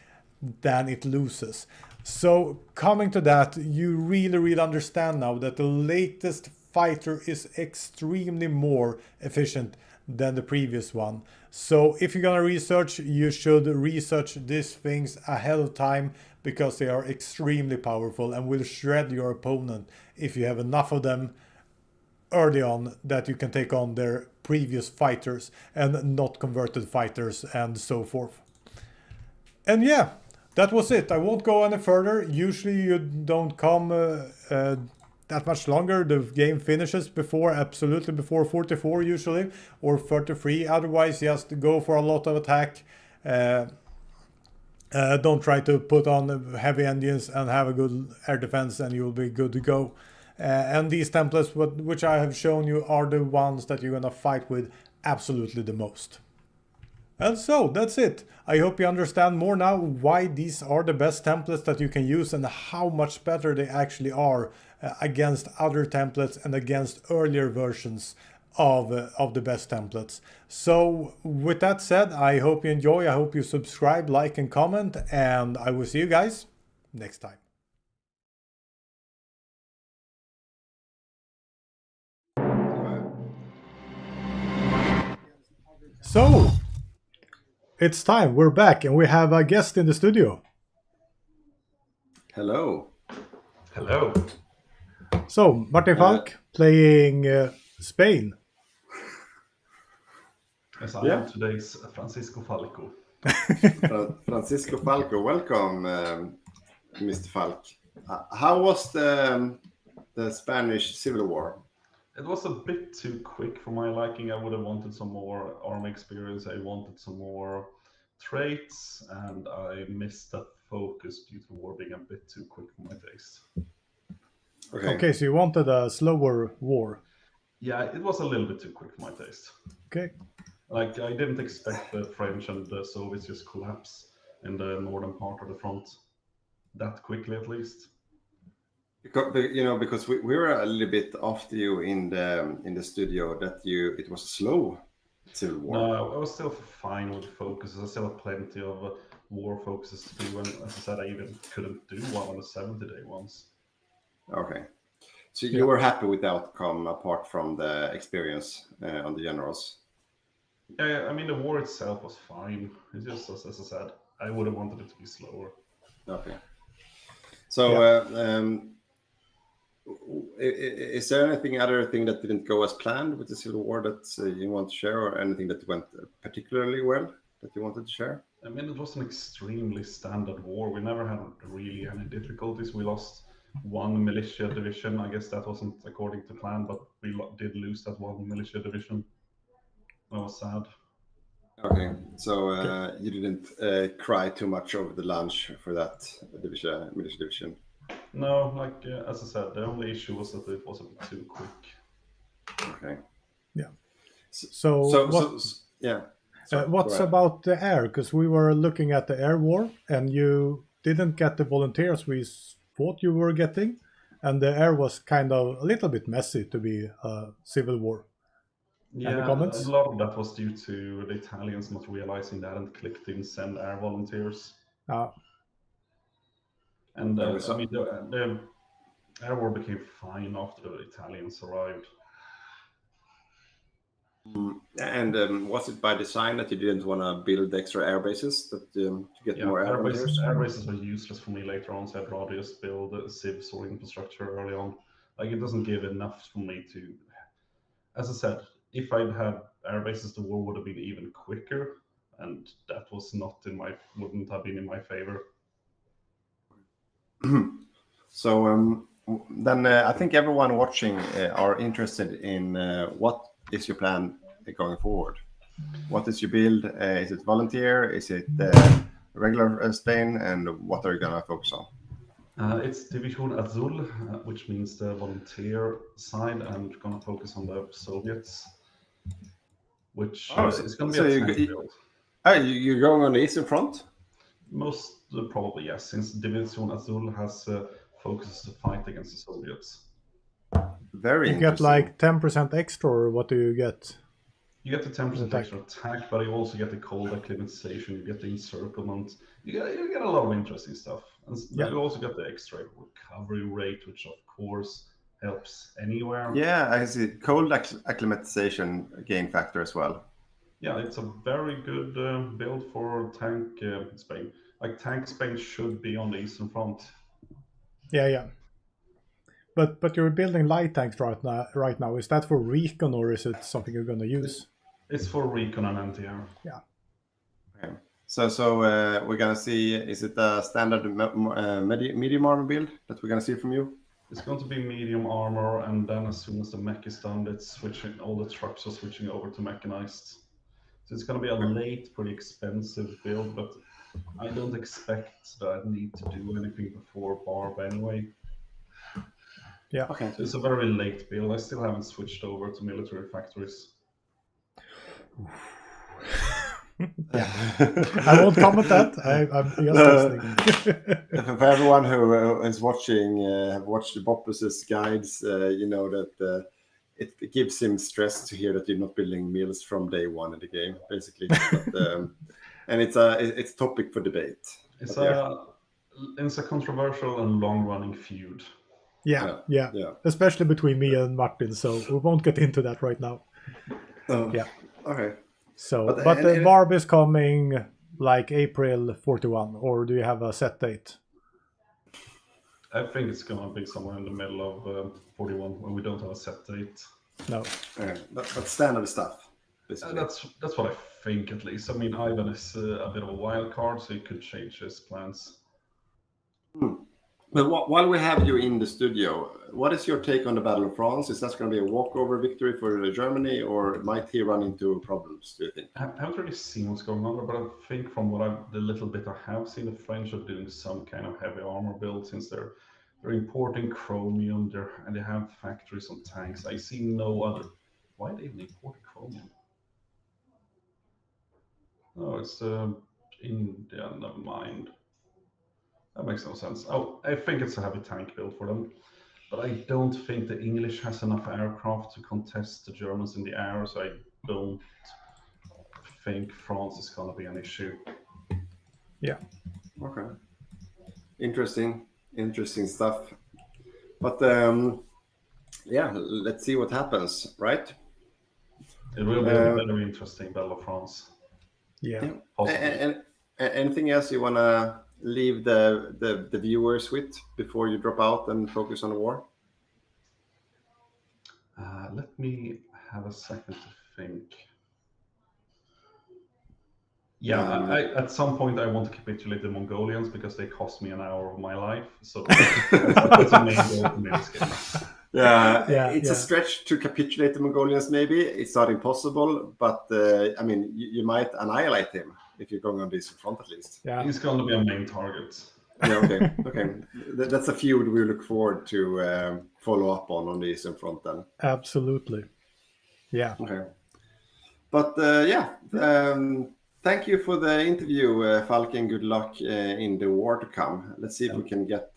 than it loses. So coming to that, you really understand now that the latest fighter is extremely more efficient than the previous one. So if you're gonna research, you should research these things ahead of time, because they are extremely powerful and will shred your opponent if you have enough of them early on that you can take on their previous fighters and not converted fighters and so forth. And yeah, that was it. I won't go any further. Usually you don't come that much longer. The game finishes absolutely before 44 usually, or 33. Otherwise, just go for a lot of attack. Don't try to put on heavy engines and have a good air defense, and you will be good to go. And these templates, which I have shown you, are the ones that you're gonna fight with absolutely the most. And so that's it. I hope you understand more now why these are the best templates that you can use and how much better they actually are against other templates and against earlier versions of the best templates. So with that said, I hope you enjoy, I hope you subscribe, like and comment, and I will see you guys next time. So it's time, we're back, and we have a guest in the studio. Hello. Hello. So Martin Falk playing Spain. Yes, I am today's Francisco Falco. Francisco Falco, welcome, Mr. Falk. How was the Spanish Civil War? It was a bit too quick for my liking. I would have wanted some more army experience. I wanted some more traits, and I missed that focus due to the war being a bit too quick for my taste. Okay, so you wanted a slower war. Yeah, it was a little bit too quick for my taste. Okay. Like, I didn't expect the French and the Soviets just collapse in the northern part of the front that quickly, at least. Because we were a little bit after you in the studio that it was a slow Civil War. No, I was still fine with focuses. I still had plenty of war focuses to do, and as I said, I even couldn't do one on the 70-day ones. Okay. So you were happy with the outcome apart from the experience on the generals? Yeah, I mean, the war itself was fine. It's just, as I said, I would have wanted it to be slower. Okay. So, is there anything other thing that didn't go as planned with the Civil War that you want to share, or anything that went particularly well that you wanted to share? I mean, it was an extremely standard war. We never had really any difficulties. We lost one militia division. I guess that wasn't according to plan, but we did lose that one militia division. That was sad. Okay, so you didn't cry too much over the lunch for that militia division? No, like as I said, the only issue was that it was a bit too quick. Okay. Yeah. What's about the air? Because we were looking at the air war, and you didn't get the volunteers we thought you were getting. and the air was kind of a little bit messy to be a civil war. Yeah, Any comments? a lot of that was due to the Italians not realizing they hadn't clicked in send air volunteers. And I mean, the air war became fine after the Italians arrived. And was it by design that you didn't want to build extra air bases to get more air volunteers? Air bases are useless for me later on, so I'd rather just build civs or infrastructure early on. Like, it doesn't give enough for me to... As I said, if I'd had air bases, the war would have been even quicker, and that was wouldn't have been in my favor. So then I think everyone watching are interested in what is your plan going forward? What is your build? Is it volunteer? Is it regular Spain? And what are you going to focus on? It's Division Azul, which means the volunteer side, and going to focus on the Soviets, which is going to be a tank build. You're going on the Eastern Front? Most probably, yes, since Division Azul has focuses to fight against the Soviets. Very interesting. You get like 10% extra, or what do you get? You get the 10% extra attack, but you also get the cold acclimatization, you get the encirclement, you get a lot of interesting stuff. And you also get the extra recovery rate, which of course helps anywhere. Yeah, I see. Cold acclimatization gain factor as well. Yeah, it's a very good build for tank Spain. Like, tank Spain should be on the Eastern Front. Yeah. But you're building light tanks right now. Is that for recon, or is it something you're going to use? It's for recon and anti-air. Yeah. Okay. So we're going to see, is it a standard medium armor build that we're going to see from you? It's going to be medium armor, and then as soon as the mech is done, it's switching. All the trucks are switching over to mechanized. So it's going to be a late, pretty expensive build, but I don't expect that I need to do anything before Barb anyway. Yeah. Okay. So it's a very late build. I still haven't switched over to military factories. I won't comment that. I'm just listening. For everyone who is watching, have watched the Boppus's guides, you know that it gives him stress to hear that you're not building mills from day one in the game, basically. But, and it's a topic for debate. It's a controversial and long-running feud. Yeah. Especially between me and Martin, so we won't get into that right now. Yeah. Okay. So, but the Barb is coming like April 41, or do you have a set date? I think it's going to be somewhere in the middle of 41 when we don't have a set date. No. But standard stuff. That's what I think, at least. I mean, Ivan is a bit of a wild card, so he could change his plans. But while we have you in the studio, what is your take on the Battle of France? Is that going to be a walkover victory for Germany, or might he run into problems, do you think? I haven't really seen what's going on, but I think from the little bit I have seen, the French are doing some kind of heavy armor build, since they're importing chromium and they have factories on tanks. I see no other. Why are they even importing chromium? Oh, it's India, never mind. That makes no sense. Oh, I think it's a heavy tank build for them. But I don't think the English has enough aircraft to contest the Germans in the air, so I don't think France is going to be an issue. Yeah. Okay. Interesting stuff. But yeah, let's see what happens, right? It will be a very interesting Battle of France. Yeah. And anything else you want to leave the viewers with before you drop out and focus on the war? Let me have a second to think. Yeah, at some point I want to capitulate the Mongolians because they cost me an hour of my life. So that's a main goal for me this game. It's a stretch to capitulate the Mongolians, maybe. It's not impossible, but I mean, you might annihilate him if you're going on this front at least. Yeah. He's going to be a main target. Yeah, okay. That's a feud we look forward to follow up on the Eastern Front then. Absolutely. Yeah. Okay. But thank you for the interview, Falk, and good luck in the war to come. Let's see if we can get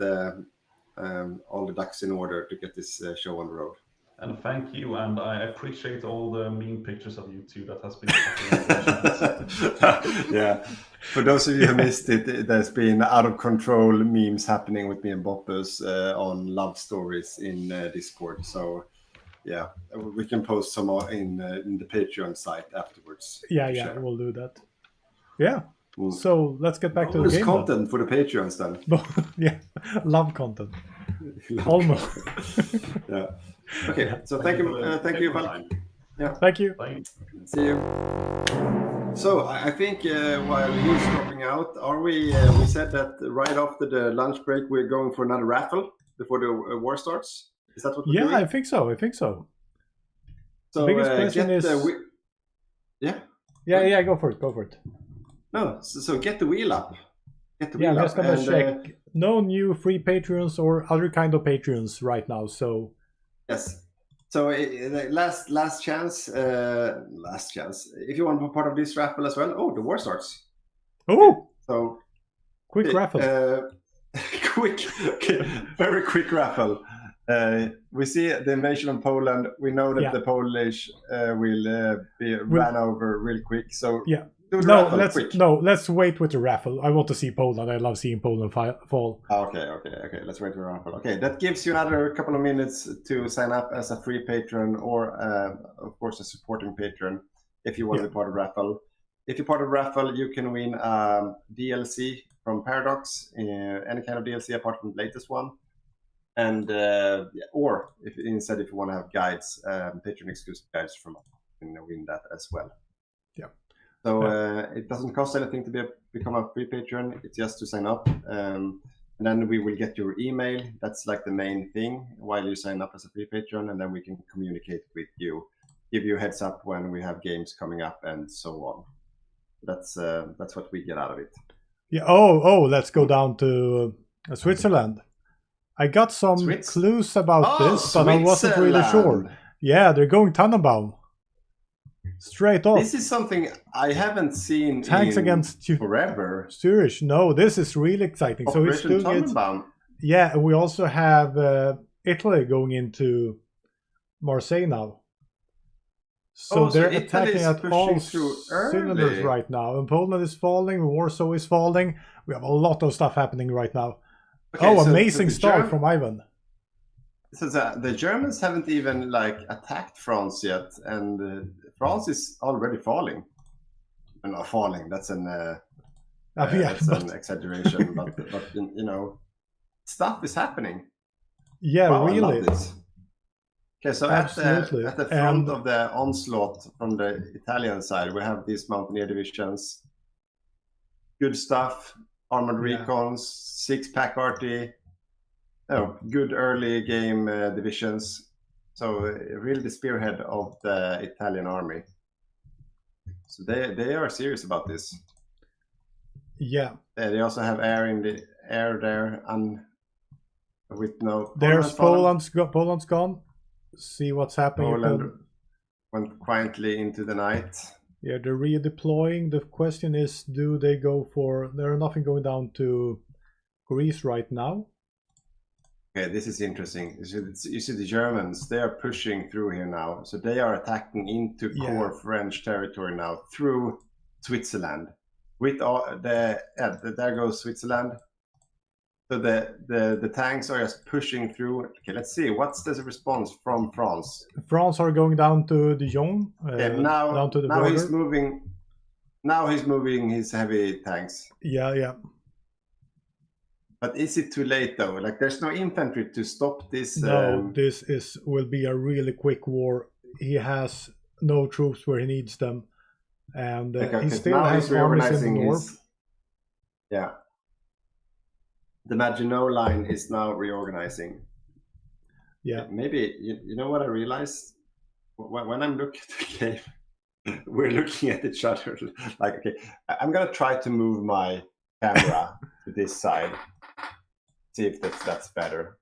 all the ducks in order to get this show on the road. And thank you, and I appreciate all the meme pictures of you two that has been happening. Yeah, for those of you who missed it, there's been out of control memes happening with me and Boppus on love stories in Discord. So yeah, we can post some more in the Patreon site afterwards. Yeah, we'll do that. Yeah. So let's get back to the game. Content for the Patreons then. Yeah, love content. Almost. Yeah. Okay. So thank you, Val. Yeah. Thank you. Bye. See you. So I think while he's dropping out, are we? We said that right after the lunch break we're going for another raffle before the war starts. Is that what we're doing? Yeah, I think so. So the biggest question is. Yeah. Go for it. No, so get the wheel up. I'm just gonna check. No new free Patreons or other kind of Patreons right now. So yes. So last chance. If you want to be part of this raffle as well. Oh, the war starts. Oh. So quick raffle. Very quick raffle. We see the invasion of Poland. We know that the Polish will be ran over real quick. So yeah. Let's wait with the raffle. I want to see Poland. I love seeing Poland fall. Okay. Let's wait for the raffle. Okay, that gives you another couple of minutes to sign up as a free patron or, of course, a supporting patron if you want to be part of the raffle. If you're part of the raffle, you can win DLC from Paradox, any kind of DLC apart from the latest one. And or if you want to have guides, patron exclusive guides from us, you can win that as well. Yeah. So it doesn't cost anything to become a free patron. It's just to sign up, and then we will get your email. That's like the main thing while you sign up as a free patron, and then we can communicate with you, give you a heads up when we have games coming up, and so on. That's what we get out of it. Yeah. Oh, let's go down to Switzerland. I got some clues about this, but I wasn't really sure. Yeah, they're going Tannenbaum. Straight off. This is something I haven't seen tanks against forever. Zurich. No, this is really exciting. Operation Tannenbaum. Yeah, and we also have Italy going into Marseille now. So they're attacking at all cylinders right now. And Poland is falling, Warsaw is falling. We have a lot of stuff happening right now. Okay, amazing start from Ivan. So the Germans haven't even attacked France yet, and France is already falling. Not falling. That's an exaggeration, but stuff is happening. Yeah, really. I love this. Okay, so at the front of the onslaught from the Italian side, we have these mountaineer divisions. Good stuff. Armored recons, 6-pack arty, good early game divisions. So really the spearhead of the Italian army. So they are serious about this. Yeah. They also have air in the air there, and with no. There's Poland's gone. See what's happening. Poland went quietly into the night. Yeah, they're redeploying. The question is, do they go for... There's nothing going down to Greece right now. Okay, this is interesting. You see the Germans, they are pushing through here now. So they are attacking into core French territory now through Switzerland. With all there goes Switzerland. So the tanks are just pushing through. Okay, let's see. What's the response from France? France are going down to Dijon. Down to the border. Now he's moving his heavy tanks. Yeah. But is it too late though? There's no infantry to stop this. No, this will be a really quick war. He has no troops where he needs them, and he still has armies in the north. Yeah. The Maginot Line is now reorganizing. Yeah. Maybe, you know what I realized? When I'm looking at the game, we're looking at each other okay, I'm going to try to move my camera to this side. See if that's better.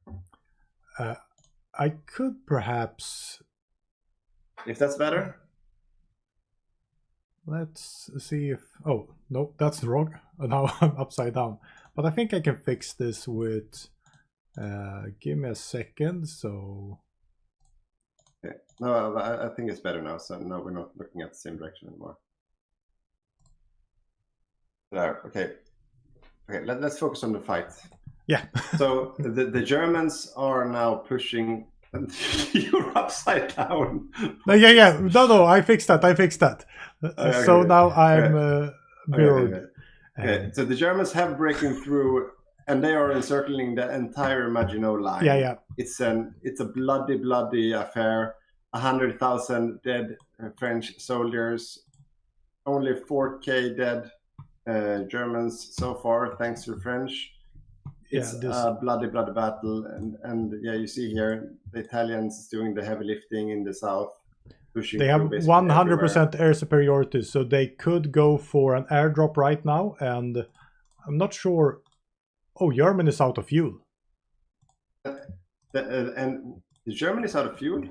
I could perhaps... If that's better? Let's see if... Oh, no, that's wrong. Now I'm upside down. But I think I can fix this with Give me a second. So okay. No, I think it's better now. So no, we're not looking at the same direction anymore. There. Okay. Okay. Let's focus on the fight. Yeah. So the Germans are now pushing. You're upside down. Yeah. No. I fixed that. Okay, so okay. now I'm mirrored. Okay. So the Germans have breaking through, and they are encircling the entire Maginot Line. Yeah. It's a bloody affair. 100,000 dead French soldiers. Only 4K dead Germans so far, thanks to the French. It's a bloody battle, and yeah, you see here the Italians doing the heavy lifting in the south, pushing. They have 100% air superiority, so they could go for an airdrop right now, and I'm not sure. Oh, Germany is out of fuel. And Germany is out of fuel.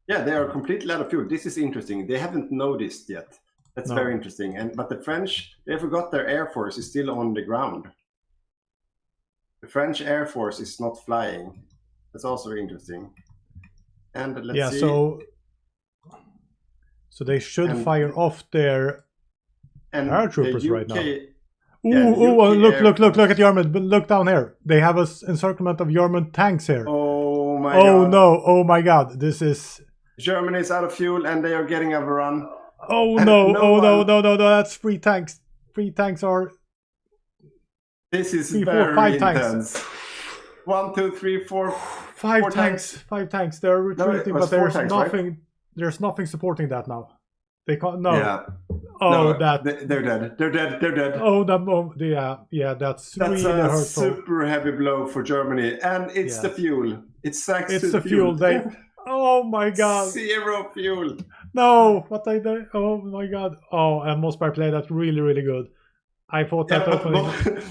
Yeah, they are completely out of fuel. This is interesting. They haven't noticed yet. That's very interesting. But the French, they forgot their air force is still on the ground. The French Air Force is not flying. That's also interesting. And let's see. So they should fire off their paratroopers right now. Look at German. Look down here. They have an encirclement of German tanks here. Oh my god. No. Oh my god. This is... Germany is out of fuel and they are getting overrun. Oh no. That's 3 tanks. 3 tanks are... This is 3, 4, very 5 intense. tanks. 1, 2, 3, 4, 5 4 tanks. 5 tanks. They're retreating, but there's nothing. Right? There's nothing supporting that now. They can't. No. Yeah. Oh, no, they're dead. They're dead. Oh, yeah. That's really a hurtful. Super heavy blow for Germany, and it's the fuel. It's the fuel. They. Oh my god. 0 fuel. No, what I did. Oh my god. Oh, and Mossberg played that really good. I thought that.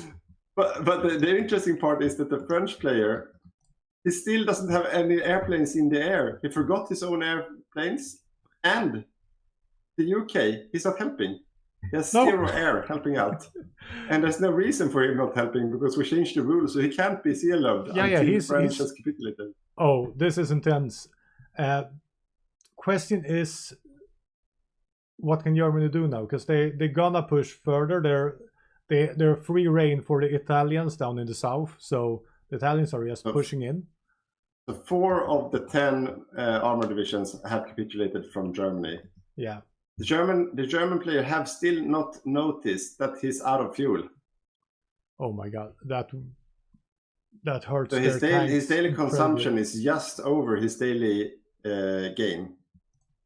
But the interesting part is that the French player, he still doesn't have any airplanes in the air. He forgot his own airplanes, and the UK, he's not helping. He has 0 air helping out. And there's no reason for him not helping because we changed the rules, so he can't be CLO'd until the French has capitulated. Oh, this is intense. Question is, what can Germany do now? Because they're gonna push further. They're free reign for the Italians down in the south, so the Italians are just pushing in. So 4 of the 10 armor divisions have capitulated from Germany. Yeah. The German player have still not noticed that he's out of fuel. Oh my god, that hurts. So his daily consumption is just over his daily gain.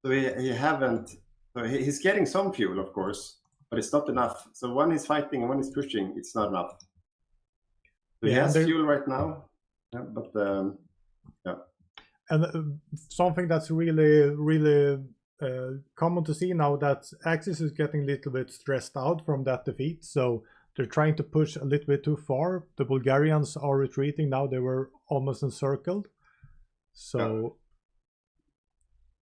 So he haven't. So he's getting some fuel, of course, but it's not enough. So when he's fighting and when he's pushing, it's not enough. So he has fuel right now, but yeah. And something that's really common to see now, that Axis is getting a little bit stressed out from that defeat, so they're trying to push a little bit too far. The Bulgarians are retreating now. They were almost encircled. So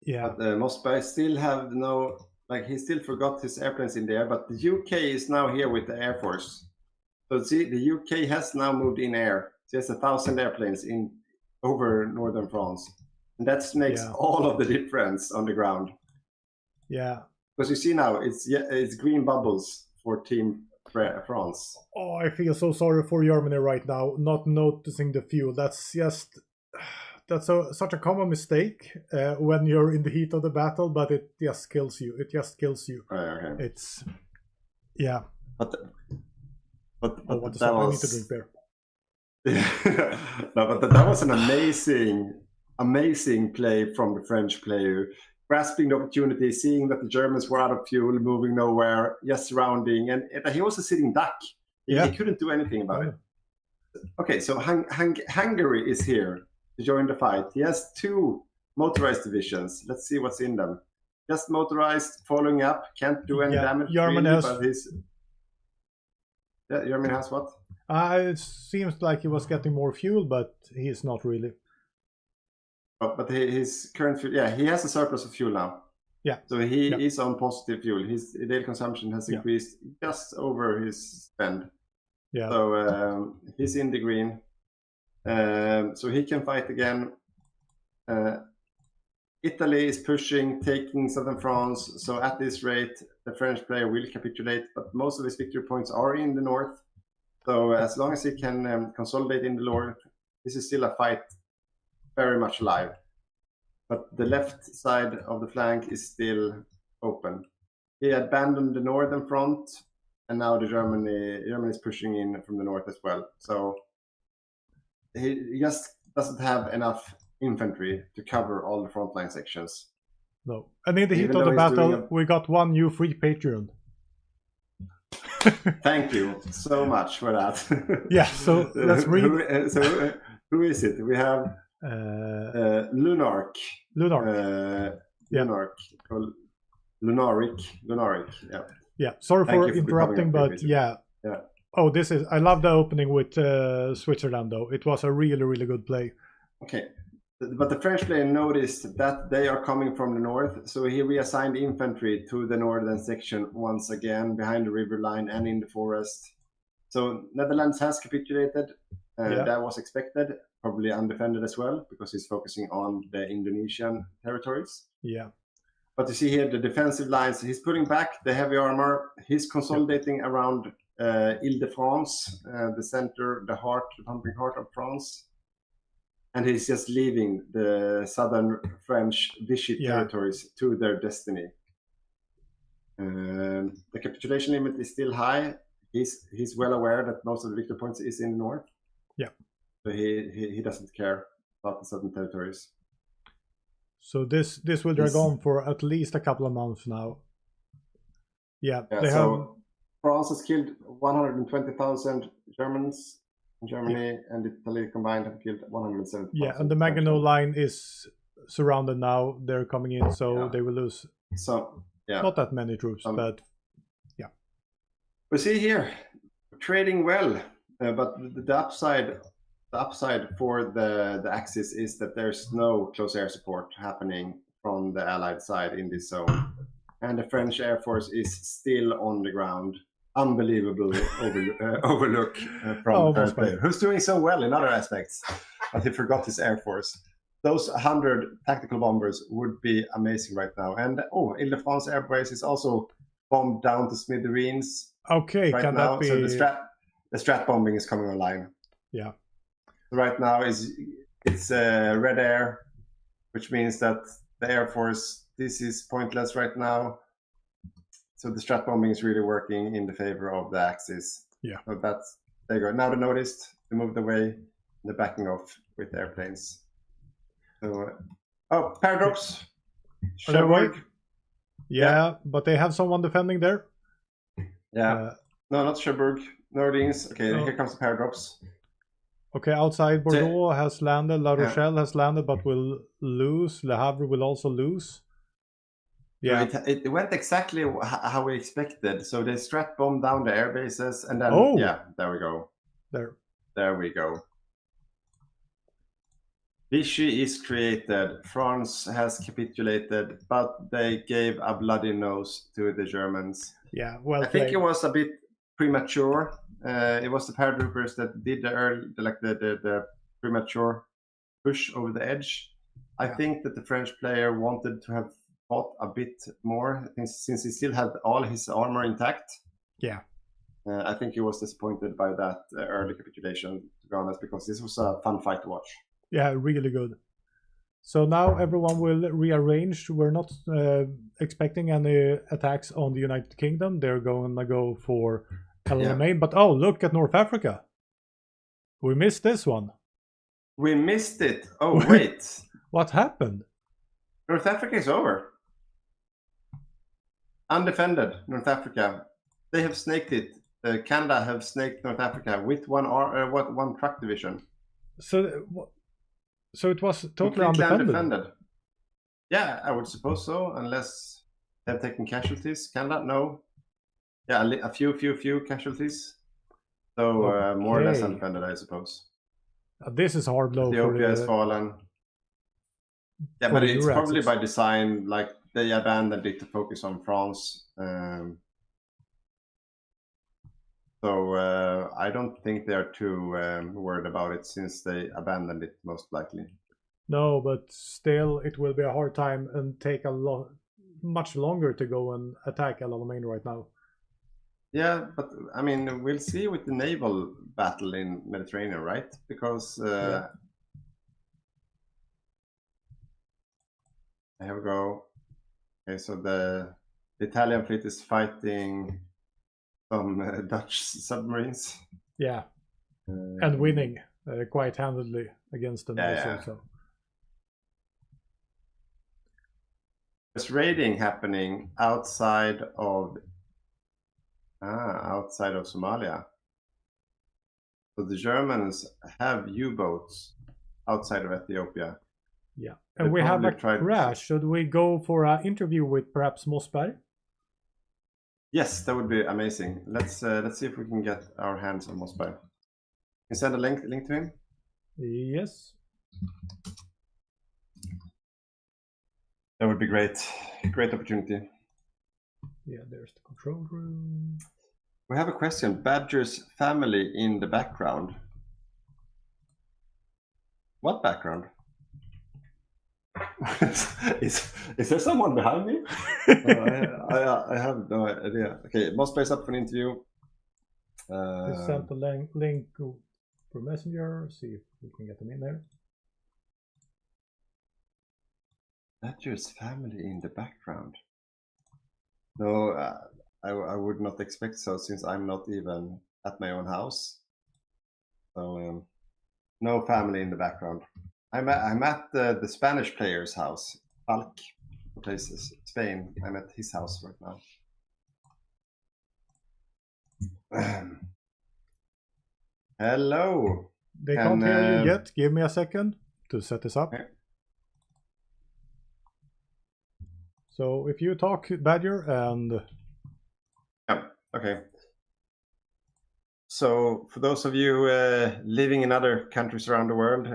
yeah. But Mossberg still have he still forgot his airplanes in the air, but the UK is now here with the Air Force. So see, the UK has now moved in air. So has 1,000 airplanes over northern France. And that makes all of the difference on the ground. Yeah. Because you see now, it's green bubbles for Team France. Oh, I feel so sorry for Germany right now, not noticing the fuel. That's such a common mistake when you're in the heat of the battle, but it just kills you. Okay. It's But that was... I need to drink beer. No, but that was an amazing play from the French player, grasping the opportunity, seeing that the Germans were out of fuel, moving nowhere, just surrounding, and he was a sitting duck. He couldn't do anything about it. Okay, so Hungary is here to join the fight. He has 2 motorized divisions. Let's see what's in them. Just motorized, following up, can't do any damage. Germany has what? It seems like he was getting more fuel, but he's not really. But his current fuel, he has a surplus of fuel now. Yeah. So he is on positive fuel. His daily consumption has increased just over his spend. Yeah. So he's in the green. So he can fight again. Italy is pushing, taking southern France. So at this rate, the French player will capitulate, but most of his victory points are in the north. So as long as he can consolidate in the north, this is still a fight very much alive. But the left side of the flank is still open. He abandoned the northern front, and now Germany is pushing in from the north as well. So he just doesn't have enough infantry to cover all the frontline sections. No. And in the heat of the battle, we got one new free Patreon. Thank you so much for that. Yeah, so let's read. Who is it? We have Lunark. Lunark. Lunaric. Yeah. Yeah. Sorry for interrupting, but yeah. Oh, I love the opening with Switzerland, though. It was a really, really good play. Okay. But the French player noticed that they are coming from the north, so he reassigned infantry to the northern section once again, behind the river line and in the forest. So Netherlands has capitulated. That was expected, probably undefended as well, because he's focusing on the Indonesian territories. Yeah. But you see here the defensive lines. He's putting back the heavy armor. He's consolidating around Ile-de-France, the center, the pumping heart of France. And he's just leaving the southern French Vichy territories to their destiny. The capitulation limit is still high. He's well aware that most of the victory points is in the north. Yeah. So he doesn't care about the southern territories. So this will drag on for at least a couple of months now. Yeah. France has killed 120,000 Germans. Germany and Italy combined have killed 170,000. Yeah, and the Maginot Line is surrounded now. They're coming in, so they will lose not that many troops, but yeah. We see here, trading well, but the upside for the Axis is that there's no close air support happening from the Allied side in this zone. And the French Air Force is still on the ground. Unbelievable overlook from the player, who's doing so well in other aspects, but he forgot his Air Force. Those 100 tactical bombers would be amazing right now. And Ile-de-France Air Base is also bombed down to smithereens. Okay, right can now. that be? So the strat bombing is coming online. Yeah. Right now it's red air, which means that the Air Force, this is pointless right now. So the strat bombing is really working in the favor of the Axis. Yeah. So there you go. Now they noticed, they moved away, they're backing off with airplanes. So, paradox. Cherbourg. Yeah, but they have someone defending there. Yeah. No, not Cherbourg. Nordings. Okay, here comes the paradox. Okay, outside Bordeaux has landed. La Rochelle has landed, but will lose. Le Havre will also lose. Yeah, so it went exactly how we expected. So they strat bombed down the air bases, and then there we go. There we go. Vichy is created. France has capitulated, but they gave a bloody nose to the Germans. Yeah, well, I think it was a bit premature. It was the paratroopers that did the premature push over the edge. I think that the French player wanted to have fought a bit more since he still had all his armor intact. Yeah. I think he was disappointed by that early capitulation, to be honest, because this was a fun fight to watch. Yeah, really good. So now everyone will rearrange. We're not expecting any attacks on the United Kingdom. They're going to go for Alamein. But look at North Africa. We missed this one. We missed it. Oh, wait. What happened? North Africa is over. Undefended, North Africa. They have snaked it. Canada have snaked North Africa with one truck division. So it was totally undefended. Yeah, I would suppose so, unless they have taken casualties. Canada, no. Yeah, a few casualties. So more or less undefended, I suppose. This is hard blow. Ethiopia has fallen. Yeah, but it's probably by design. Like they abandoned it to focus on France. So I don't think they're too worried about it since they abandoned it most likely. No, but still, it will be a hard time and take much longer to go and attack El Alamein right now. Yeah, but I mean, we'll see with the naval battle in Mediterranean, right? Because here we go. Okay, so the Italian fleet is fighting some Dutch submarines. Yeah, and winning quite handedly against them also. Yeah. So. There's raiding happening outside of Somalia. So the Germans have U-boats outside of Ethiopia. Yeah, and we have a crash. Should we go for an interview with perhaps Mossberg? Yes, that would be amazing. Let's see if we can get our hands on Mossberg. Can you send a link to him? Yes. That would be great. Great opportunity. Yeah, there's the control room. We have a question. Badger's family in the background. What background? is there someone behind me? I have no idea. Okay, Mossberg's up for an interview. Just sent the link for Messenger. See if we can get them in there. Badger's family in the background. No, I would not expect so, since I'm not even at my own house. So no family in the background. I'm at the Spanish player's house, Falk places Spain. I'm at his house right now. Hello. They can't hear you yet. Give me a second to set this up. Okay. So if you talk, Badger, and... Yeah, okay. So for those of you living in other countries around the world,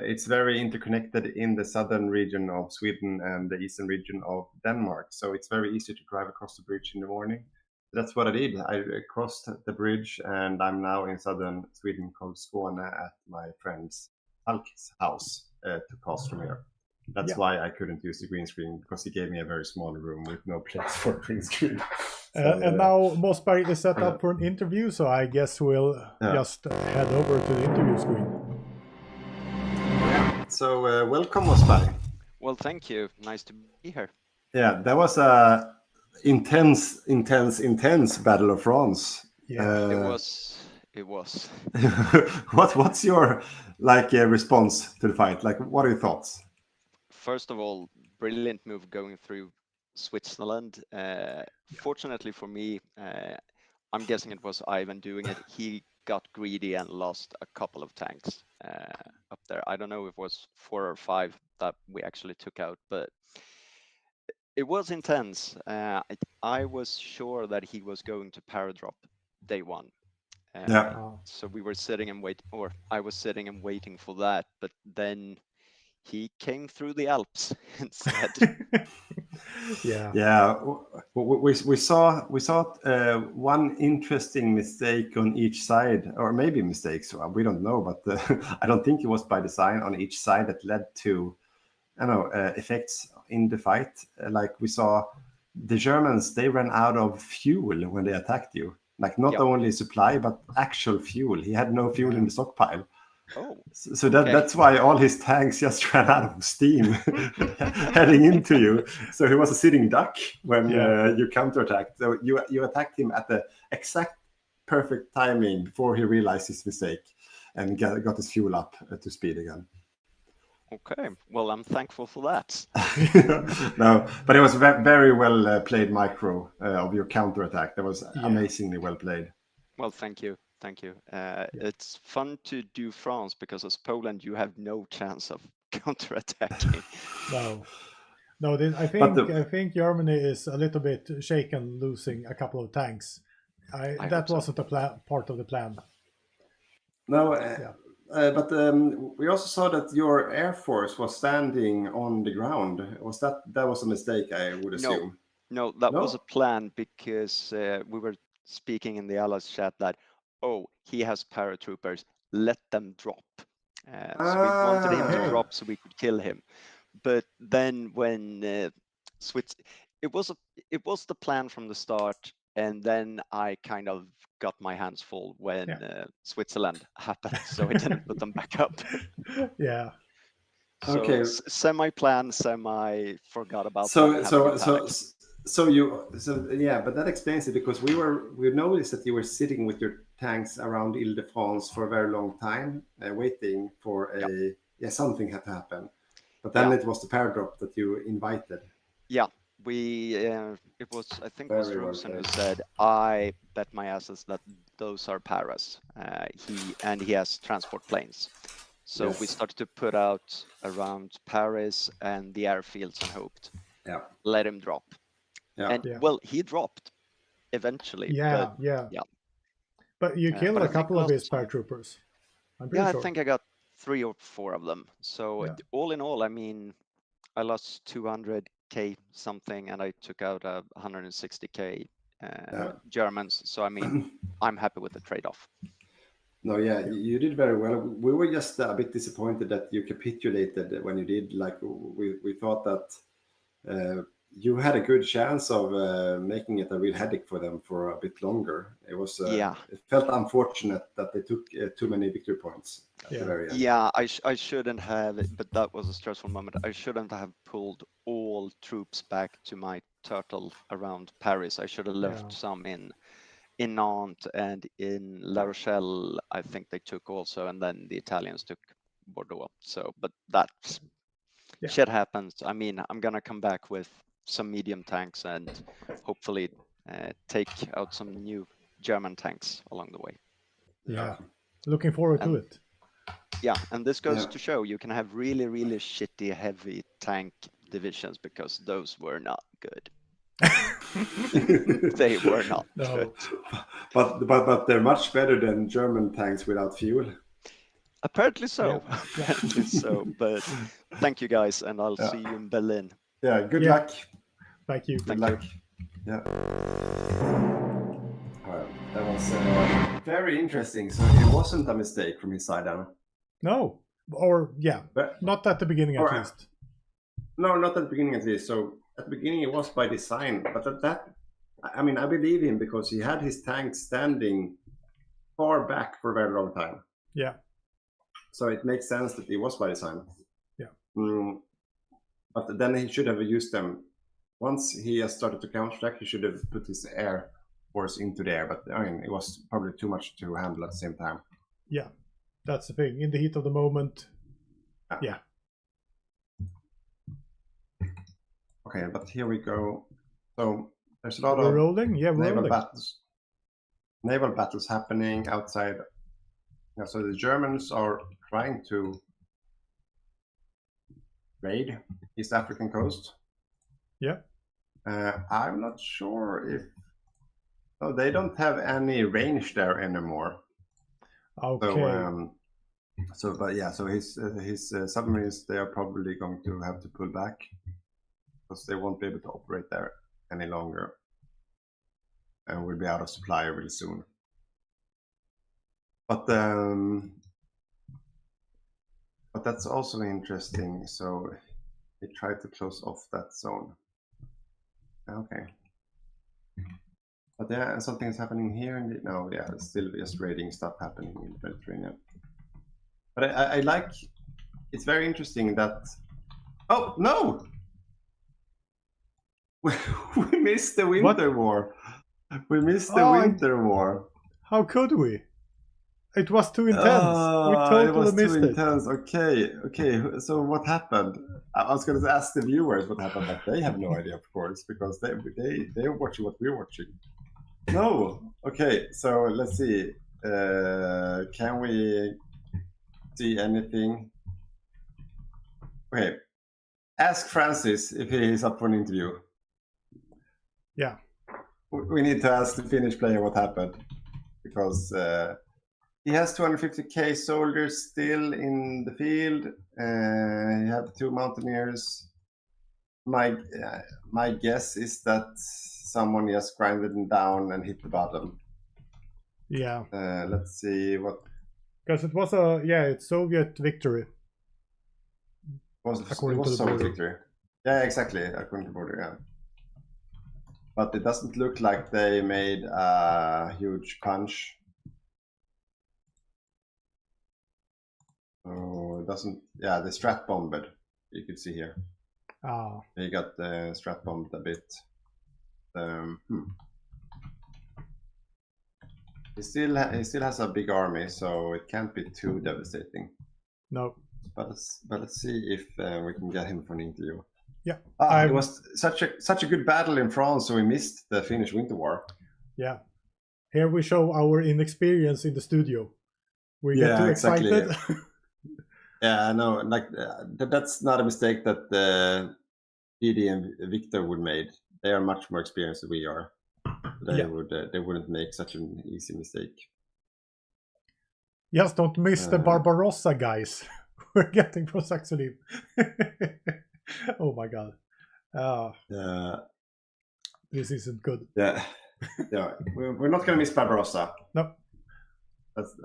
it's very interconnected in the southern region of Sweden and the eastern region of Denmark. So it's very easy to drive across the bridge in the morning. That's what I did. I crossed the bridge and I'm now in southern Sweden called Skåne at my friend's Falk's house to cast from here. That's why I couldn't use the green screen, because he gave me a very small room with no place for a green screen. So, and now Mossberg is set up for an interview, so I guess we'll just head over to the interview screen. So welcome, Mossberg. Well, thank you. Nice to be here. Yeah, that was a intense Battle of France. Yeah, it was. What's your response to the fight? Like, what are your thoughts? First of all, brilliant move going through Switzerland. Fortunately for me, I'm guessing it was Ivan doing it. He got greedy and lost a couple of tanks up there. I don't know if it was 4 or 5 that we actually took out, but it was intense. I was sure that he was going to paradrop day 1. So we were sitting and waiting, or I was sitting and waiting for that, but then he came through the Alps instead. Yeah. We saw one interesting mistake on each side, or maybe mistakes. We don't know, but I don't think it was by design on each side that led to, effects in the fight. Like we saw, the Germans, they ran out of fuel when they attacked you. Like not only supply, but actual fuel. He had no fuel in the stockpile. Oh, so that's why all his tanks just ran out of steam heading into you. So he was a sitting duck when you counterattacked. So you attacked him at the exact perfect timing before he realized his mistake and got his fuel up to speed again. Okay, well, I'm thankful for that. No, but it was very well played micro of your counterattack. That was amazingly well played. Well, thank you. Thank you. It's fun to do France because as Poland, you have no chance of counterattacking. No. I think Germany is a little bit shaken, losing a couple of tanks. That wasn't a part of the plan. No, but we also saw that your Air Force was standing on the ground. That was a mistake, I would assume? No, that was a plan because we were speaking in the allies chat that, oh, he has paratroopers, let them drop. So we wanted him to drop so we could kill him. But then when it was the plan from the start, and then I kind of got my hands full when Switzerland happened, so I didn't put them back up. Yeah. So Okay. semi-plan, semi-forgot about So them. yeah, but that explains it, because we noticed that you were sitting with your tanks around Ile-de-France for a very long time, waiting for something had to happen. But then it was the paradrop that you invited. Yeah, it was, I think it was Rosen who said, I bet my asses that those are paras. He has transport planes. So we started to put out around Paris and the airfields and hoped, let him drop. Well, he dropped eventually. Yeah. But you killed a couple of his paratroopers. I'm pretty sure. I think I got 3 or 4 of them. So all in all, I mean, I lost 200k something, and I took out 160k Germans. So I mean, I'm happy with the trade-off. No, you did very well. We were just a bit disappointed that you capitulated when you did. Like we thought that you had a good chance of making it a real headache for them for a bit longer. It was it felt unfortunate that they took too many victory points at the very end. Yeah, I shouldn't have, but that was a stressful moment. I shouldn't have pulled all troops back to my turtle around Paris. I should have left some in Nantes and in La Rochelle. I think they took also, and then the Italians took Bordeaux. So, but that shit happens. I mean, I'm gonna come back with some medium tanks and hopefully take out some new German tanks along the way. Yeah, looking forward to it. Yeah, and this goes to show you can have really, really shitty heavy tank divisions, because those were not good. They were not good. But they're much better than German tanks without fuel. Apparently so. Apparently so. But thank you guys, and I'll see you in Berlin. Yeah, good luck. Thank you. Good luck. Yeah. Well, that was very interesting. So it wasn't a mistake from his side, Anna. No, or not at the beginning at least. No, not at the beginning at least. So at the beginning it was by design, but I mean, I believe him, because he had his tanks standing far back for a very long time. Yeah. So it makes sense that it was by design. Yeah. But then he should have used them. Once he has started to counterattack, he should have put his air force into the air. But I mean, it was probably too much to handle at the same time. Yeah, that's the thing. In the heat of the moment. Yeah. Okay, but here we go. So there's a lot we're of rolling. Yeah, we're naval rolling. battles. Naval battles happening outside. Yeah, so the Germans are trying to raid East African coast. Yeah. I'm not sure if they don't have any range there anymore. Okay. So his submarines, they are probably going to have to pull back, because they won't be able to operate there any longer, and will be out of supply really soon. But that's also interesting. So he tried to close off that zone. Okay. But something is happening here. It's still just raiding stuff happening in the Mediterranean. But I like, it's very interesting that, oh no! We missed the winter war. We missed the winter war. How could we? It was too intense. We totally missed it. Too intense. Okay. So what happened? I was going to ask the viewers what happened, but they have no idea, of course, because they're watching what we're watching. No. Okay. So let's see. Can we see anything? Okay. Ask Francis if he is up for an interview. Yeah. We need to ask the Finnish player what happened, because he has 250k soldiers still in the field. He had 2 mountaineers. My guess is that someone just grinded them down and hit the bottom. Yeah. Let's see what. Because it was it's Soviet victory. It was Soviet victory. Yeah, exactly. According to the border, yeah. But it doesn't look like they made a huge punch. Oh, it doesn't. Yeah, the strat bombed. You could see here. Ah. He got strat bombed a bit. He still has a big army, so it can't be too devastating. No. But let's see if we can get him for an interview. Yeah. It was such a good battle in France, so we missed the Finnish Winter War. Yeah. Here we show our inexperience in the studio. We get too excited. Exactly. Yeah, no, like that's not a mistake that PD and Victor would made. They are much more experienced than we are. They wouldn't make such an easy mistake. Yes, don't miss the Barbarossa guys. We're getting from Saxony. Oh my god. This isn't good. Yeah. We're not gonna miss Barbarossa. No. That's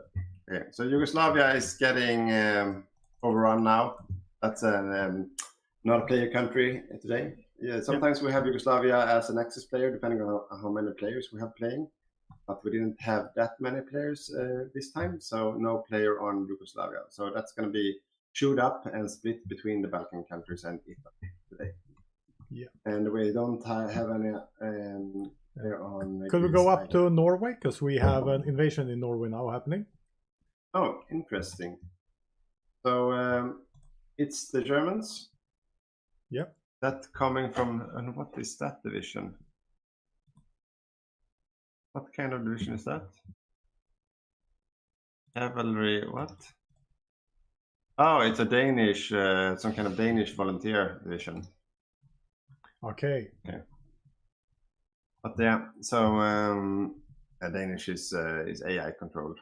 okay. So Yugoslavia is getting overrun now. That's not a player country today. Yeah, sometimes we have Yugoslavia as an access player, depending on how many players we have playing. But we didn't have that many players this time, so no player on Yugoslavia. So that's going to be chewed up and split between the Balkan countries and Italy today. Yeah. And we don't have any player on. Could we go up to Norway? Because we have an invasion in Norway now happening. Oh, interesting. So it's the Germans. Yep. That coming from, and what is that division? What kind of division is that? Cavalry, what? Oh, it's a Danish, some kind of Danish volunteer division. Okay. But yeah, so Danish is AI controlled.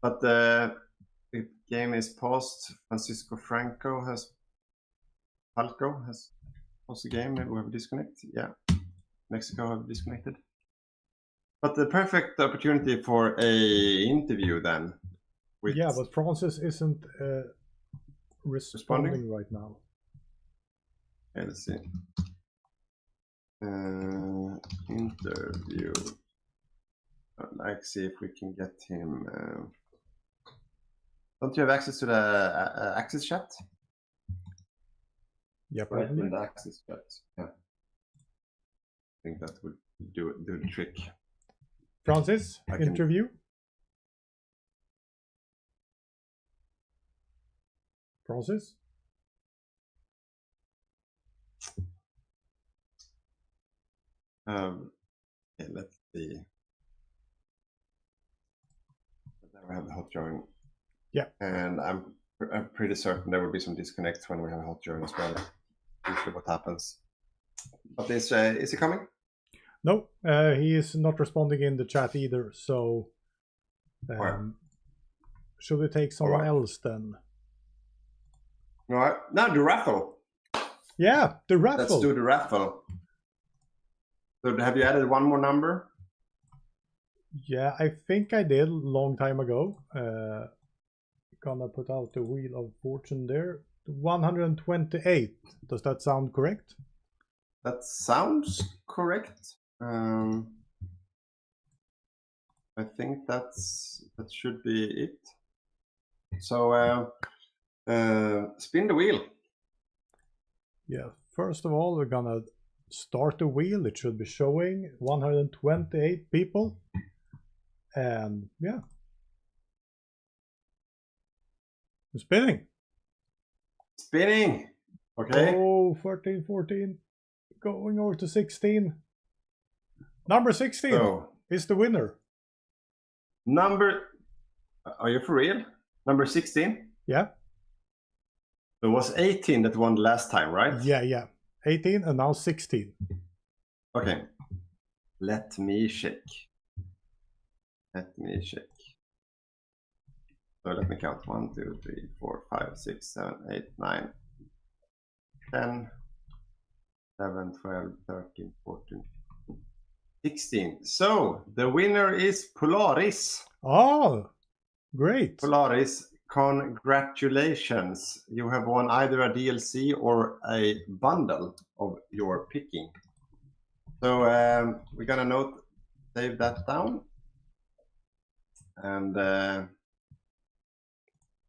But the game is paused. Francisco Falco has paused the game. Maybe we have a disconnect. Yeah, Mexico have disconnected. But the perfect opportunity for a interview then. Yeah, but Francis isn't responding right now. Okay, let's see. Interview. I'd like to see if we can get him. Don't you have access to the access chat? Yeah, right probably. in the access chat. Yeah. I think that would do the trick. Francis, interview. Francis? Yeah, let's see. There we have the hot join. Yeah. And I'm pretty certain there will be some disconnects when we have a hot join as well. Usually what happens. But is he coming? No, he is not responding in the chat either. So should we take someone else then? All right. Now the raffle. Yeah, the raffle. Let's do the raffle. So have you added one more number? Yeah, I think I did a long time ago. Gonna put out the Wheel of Fortune there. 128. Does that sound correct? That sounds correct. I think that should be it. So spin the wheel. Yeah, first of all, we're gonna start the wheel. It should be showing 128 people. And yeah. Spinning. Spinning. Okay. Oh, 13, 14. Going over to 16. Number 16 is the winner. Are you for real? Number 16? Yeah. It was 18 that won last time, right? Yeah. 18 and now 16. Okay. Let me check. So let me count 1, 2, 3, 4, 5, 6, 7, 8, 9, 10, 11, 12, 13, 14, 16. So the winner is Polaris. Oh, great. Polaris, congratulations. You have won either a DLC or a bundle of your picking. So we're going to save that down. And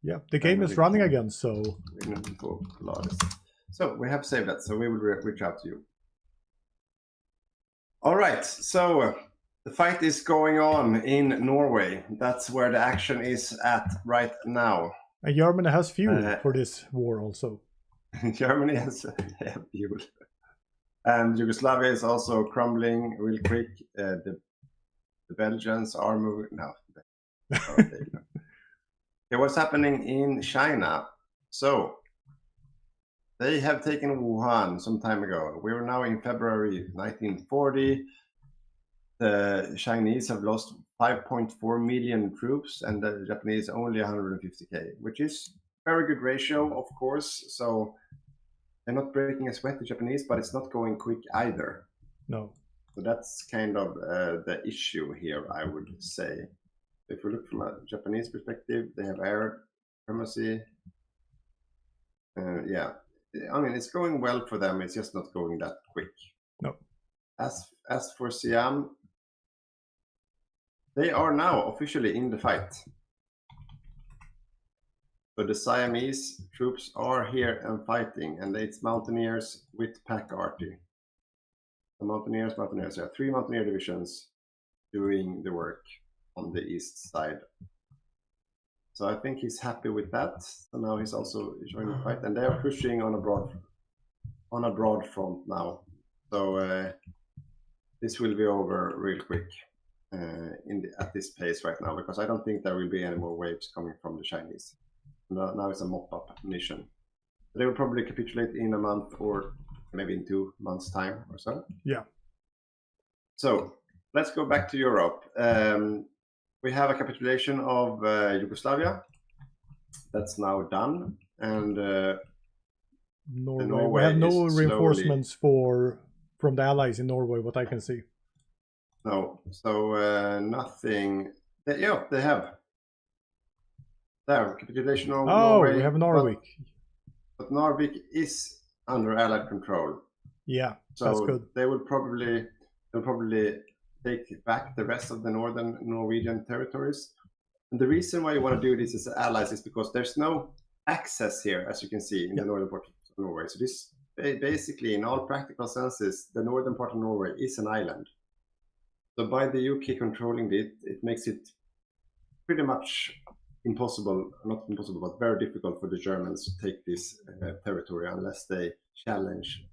yeah, the game is running again, so. Polaris. So we have saved that, so we will reach out to you. All right, so the fight is going on in Norway. That's where the action is at right now. And Germany has fuel for this war also. Germany has fuel. And Yugoslavia is also crumbling real quick. The Belgians are moving. No. Okay, what's happening in China? So they have taken Wuhan some time ago. We are now in February 1940. The Chinese have lost 5.4 million troops and the Japanese only 150K, which is a very good ratio, of course. So they're not breaking a sweat, the Japanese, but it's not going quick either. No. So that's kind of the issue here, I would say. If we look from a Japanese perspective, they have air supremacy. Yeah, I mean, it's going well for them. It's just not going that quick. No. As for Siam, they are now officially in the fight. So the Siamese troops are here and fighting, and it's mountaineers with pack arty. The mountaineers, yeah, 3 mountaineer divisions doing the work on the east side. So I think he's happy with that. So now he's also joining the fight, and they are pushing on a broad front now. So this will be over real quick at this pace right now, because I don't think there will be any more waves coming from the Chinese. Now it's a mop-up mission. They will probably capitulate in a month or maybe in 2 months' time or so. Yeah. So let's go back to Europe. We have a capitulation of Yugoslavia. That's now done. And Norway. We have no reinforcements from the allies in Norway, what I can see. No. So nothing. Yeah, they have. There, capitulation of Norway. Oh, we have Narvik. But Narvik is under Allied control. Yeah, so that's good. They'll probably take back the rest of the northern Norwegian territories. And the reason why you want to do this as allies is because there's no access here, as you can see, in the northern part of Norway. So this, basically, in all practical senses, the northern part of Norway is an island. So by the UK controlling it, it makes it pretty much impossible, not impossible, but very difficult for the Germans to take this territory unless they challenge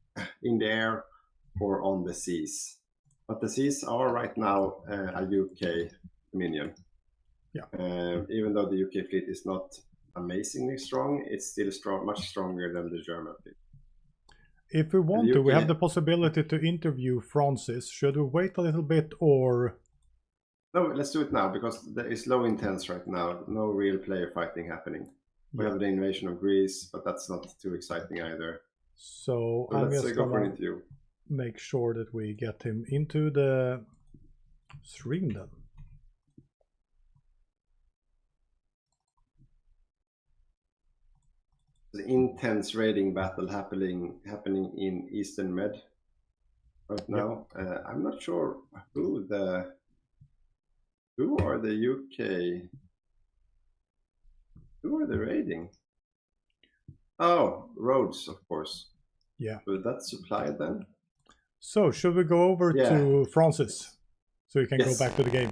in the air or on the seas. But the seas are right now a UK dominion. Yeah. Even though the UK fleet is not amazingly strong, it's still strong, much stronger than the German fleet. If we want to, we have the possibility to interview Francis. Should we wait a little bit or? No, let's do it now, because it's low intense right now. No real player fighting happening. We have the invasion of Greece, but that's not too exciting either. So I'm let's just go for an gonna interview. make sure that we get him into the stream then. The intense raiding battle happening in Eastern Med right now. I'm not sure who are the UK, who are they raiding? Oh, Rhodes, of course. Yeah. Will that supply then? So should we go over to Francis so you can go back to the game?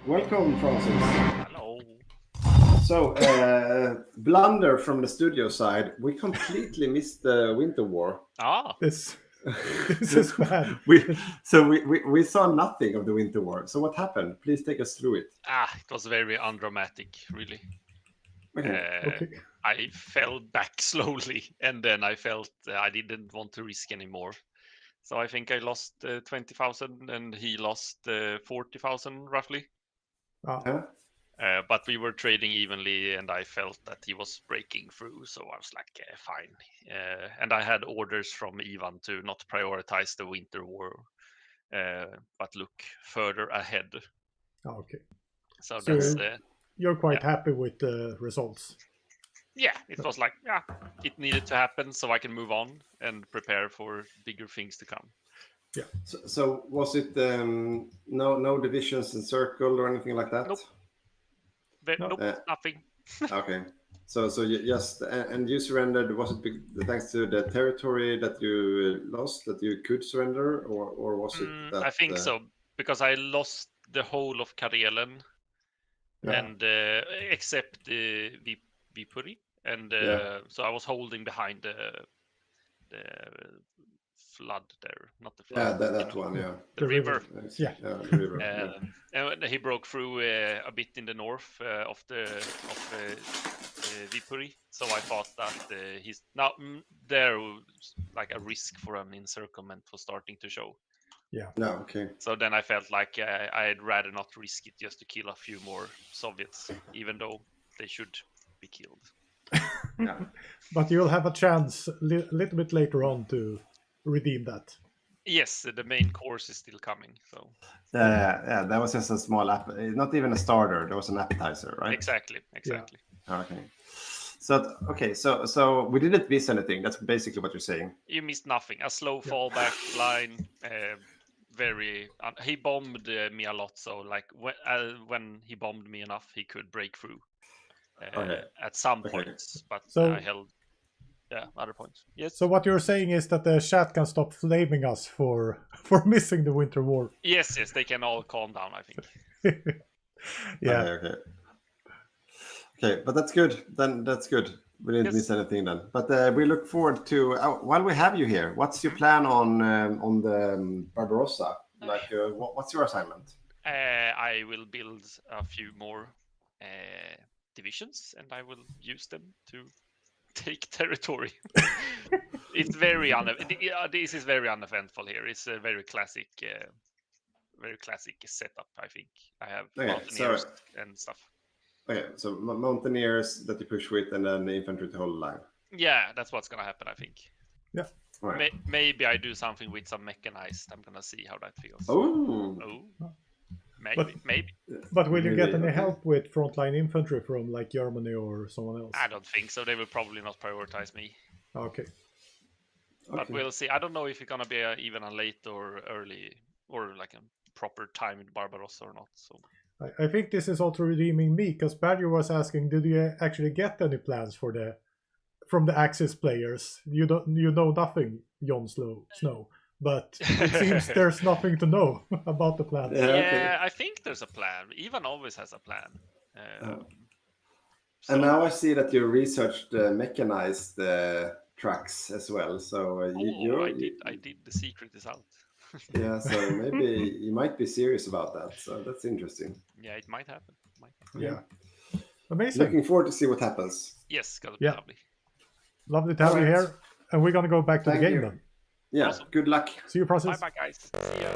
Welcome, Francis. Hello. So, blunder from the studio side. We completely missed the Winter War. Ah. This is bad. We saw nothing of the Winter War. So what happened? Please take us through it. It was very undramatic, really. Okay. I fell back slowly, and then I felt I didn't want to risk anymore. So I think I lost 20,000, and he lost 40,000 roughly. Oh. But we were trading evenly, and I felt that he was breaking through, so I was like, fine. And I had orders from Ivan to not prioritize the winter war, but look further ahead. Okay. So that's you're quite happy with the results. Yeah, it was like, it needed to happen so I can move on and prepare for bigger things to come. Yeah. So was it no divisions in circle or anything like that? Nope. Nope, nothing. Okay. So you just and you surrendered. Was it thanks to the territory that you lost that you could surrender, or was it that? I think so, because I lost the whole of Karelen, and except Viipuri, and so I was holding behind the flood there, not the flood. Yeah, that one. Yeah, the river. Yeah, the river. And he broke through a bit in the north of Viipuri, so I thought that he's now there like a risk for an encirclement was starting to show. Yeah. No, okay. So then I felt like I'd rather not risk it just to kill a few more Soviets, even though they should be killed. Yeah. But you'll have a chance a little bit later on to redeem that. Yes, the main course is still coming. So. Yeah, that was just a small not even a starter. There was an appetizer, right? Exactly. Yeah. Okay. So we didn't miss anything. That's basically what you're saying. You missed nothing. A slow fallback line. He bombed me a lot. So like when he bombed me enough, he could break through at some points. But I held other points. Yes. So what you're saying is that the chat can stop flaming us for missing the Winter War. Yes, they can all calm down, I think. Yeah. Okay, but that's good. Then that's good. We didn't miss anything then. But we look forward to while we have you here. What's your plan on the Barbarossa? Like, what's your assignment? I will build a few more divisions, and I will use them to take territory. It's very this is very uneventful here. It's a very classic setup. I think I have mountaineers and stuff. Okay, so mountaineers that you push with, and then the infantry to hold the line. Yeah, that's what's gonna happen. I think. Yeah. Right. Maybe I do something with some mechanized. I'm gonna see how that feels. Oh. Maybe. But will you get any help with frontline infantry from like Germany or someone else? I don't think so. They will probably not prioritize me. Okay. But we'll see. I don't know if it's gonna be even a late or early or like a proper time in Barbarossa or not. So. I think this is also redeeming me, because Badger was asking, did you actually get any plans from the Axis players? You know nothing, Jon Snow, but it seems there's nothing to know about the plans. Yeah, I think there's a plan. Ivan always has a plan. And now I see that you researched mechanized trucks as well. So I did. The secret is out. Yeah, so maybe you might be serious about that. So that's interesting. Yeah, it might happen. Yeah. Amazing. Looking forward to see what happens. Yes, gonna be lovely. Lovely to have you here. And we're gonna go back to the game then. Yeah, good luck. See you, Process. Bye, guys. See ya.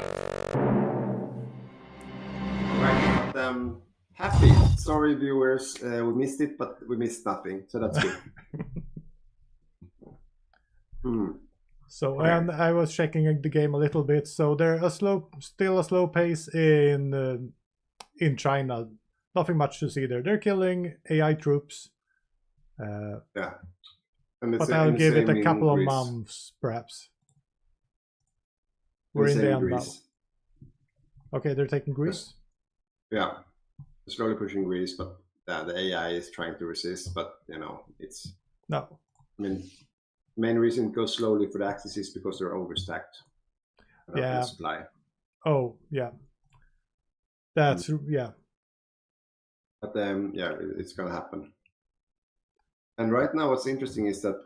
Right, but happy. Sorry, viewers, we missed it, but we missed nothing, so that's good. So, and I was checking the game a little bit. So there's still a slow pace in China. Nothing much to see there. They're killing AI troops. Yeah. But I'll give it a couple of months, perhaps. We're in the end now. Okay, they're taking Greece. Yeah, they're slowly pushing Greece, but the AI is trying to resist. But it's no. I mean, main reason it goes slowly for the Axis is because they're overstacked. Yeah. Supply. Oh yeah. That's yeah. But it's gonna happen. And right now, what's interesting is that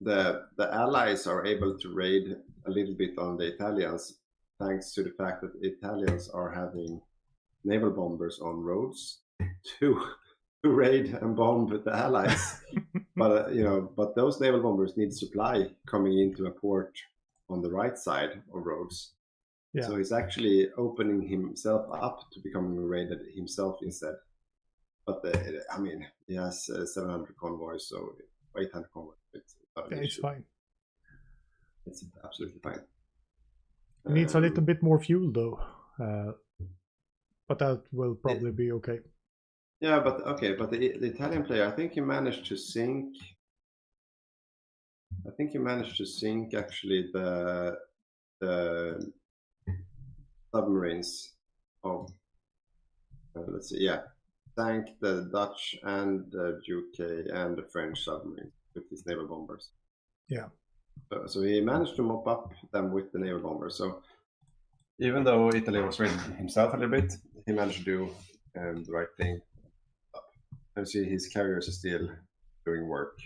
the Allies are able to raid a little bit on the Italians, thanks to the fact that the Italians are having naval bombers on roads to raid and bomb the Allies. But those naval bombers need supply coming into a port on the right side of roads. Yeah. So he's actually opening himself up to becoming raided himself instead. But I mean, he has 700 convoys, so 800 convoys. It's fine. It's absolutely fine. He needs a little bit more fuel though, but that will probably be okay. Yeah, but okay, but the Italian player, I think he managed to sink. I think he managed to sink actually the submarines of. Let's see, yeah, sank the Dutch and the UK and the French submarines with his naval bombers. Yeah. So he managed to mop up them with the naval bombers. So even though Italy was raiding himself a little bit, he managed to do the right thing. And see his carriers are still doing work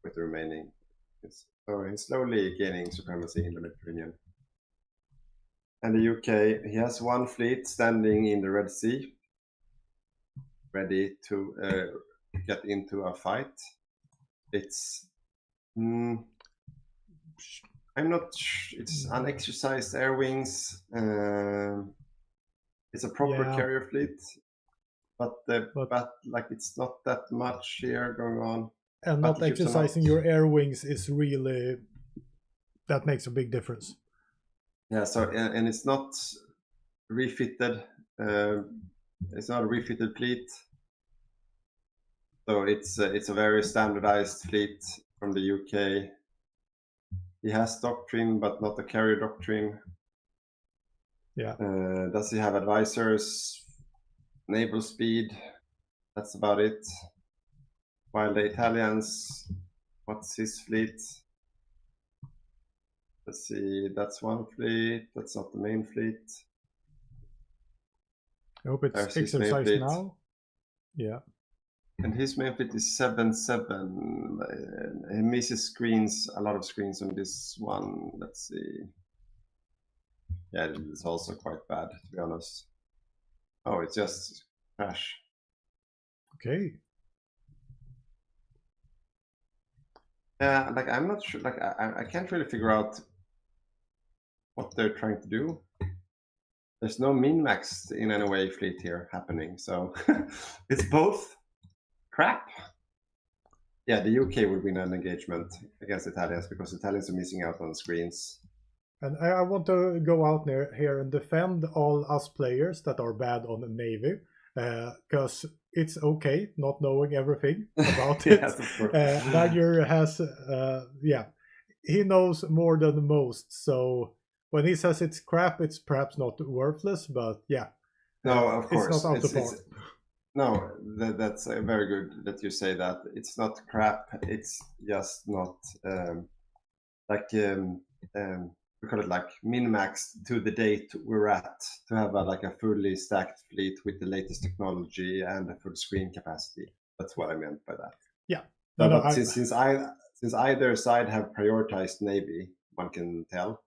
with the remaining. So he's slowly gaining supremacy in the Mediterranean. And the UK, he has one fleet standing in the Red Sea, ready to get into a fight. It's I'm not. It's unexercised air wings. It's a proper carrier fleet, but like it's not that much here going on. And not exercising your air wings is really, that makes a big difference. Yeah. So and it's not refitted. It's not a refitted fleet. So it's a very standardized fleet from the UK. He has doctrine, but not a carrier doctrine. Yeah. Does he have advisors? Naval speed. That's about it. While the Italians, what's his fleet? Let's see. That's one fleet. That's not the main fleet. I hope it's exercised now. Yeah. And his main fleet is 7-7. He misses screens, a lot of screens on this one. Let's see. Yeah, it's also quite bad, to be honest. Oh, it's just crash. Okay. Yeah, like I'm not sure. Like I can't really figure out what they're trying to do. There's no min-max in any way fleet here happening, so it's both crap. Yeah, the UK would win an engagement against Italians because Italians are missing out on screens. And I want to go out there here and defend all us players that are bad on the Navy, because it's okay not knowing everything about it. Yes, Badger has, he knows more than most. So when he says it's crap, it's perhaps not worthless, but yeah. No, of course. It's not out of part. No, that's very good that you say that. It's not crap. It's just not we call it like min-maxed to the date we're at, to have a fully stacked fleet with the latest technology and a full screen capacity. That's what I meant by that. Yeah. But since either side have prioritized Navy, one can tell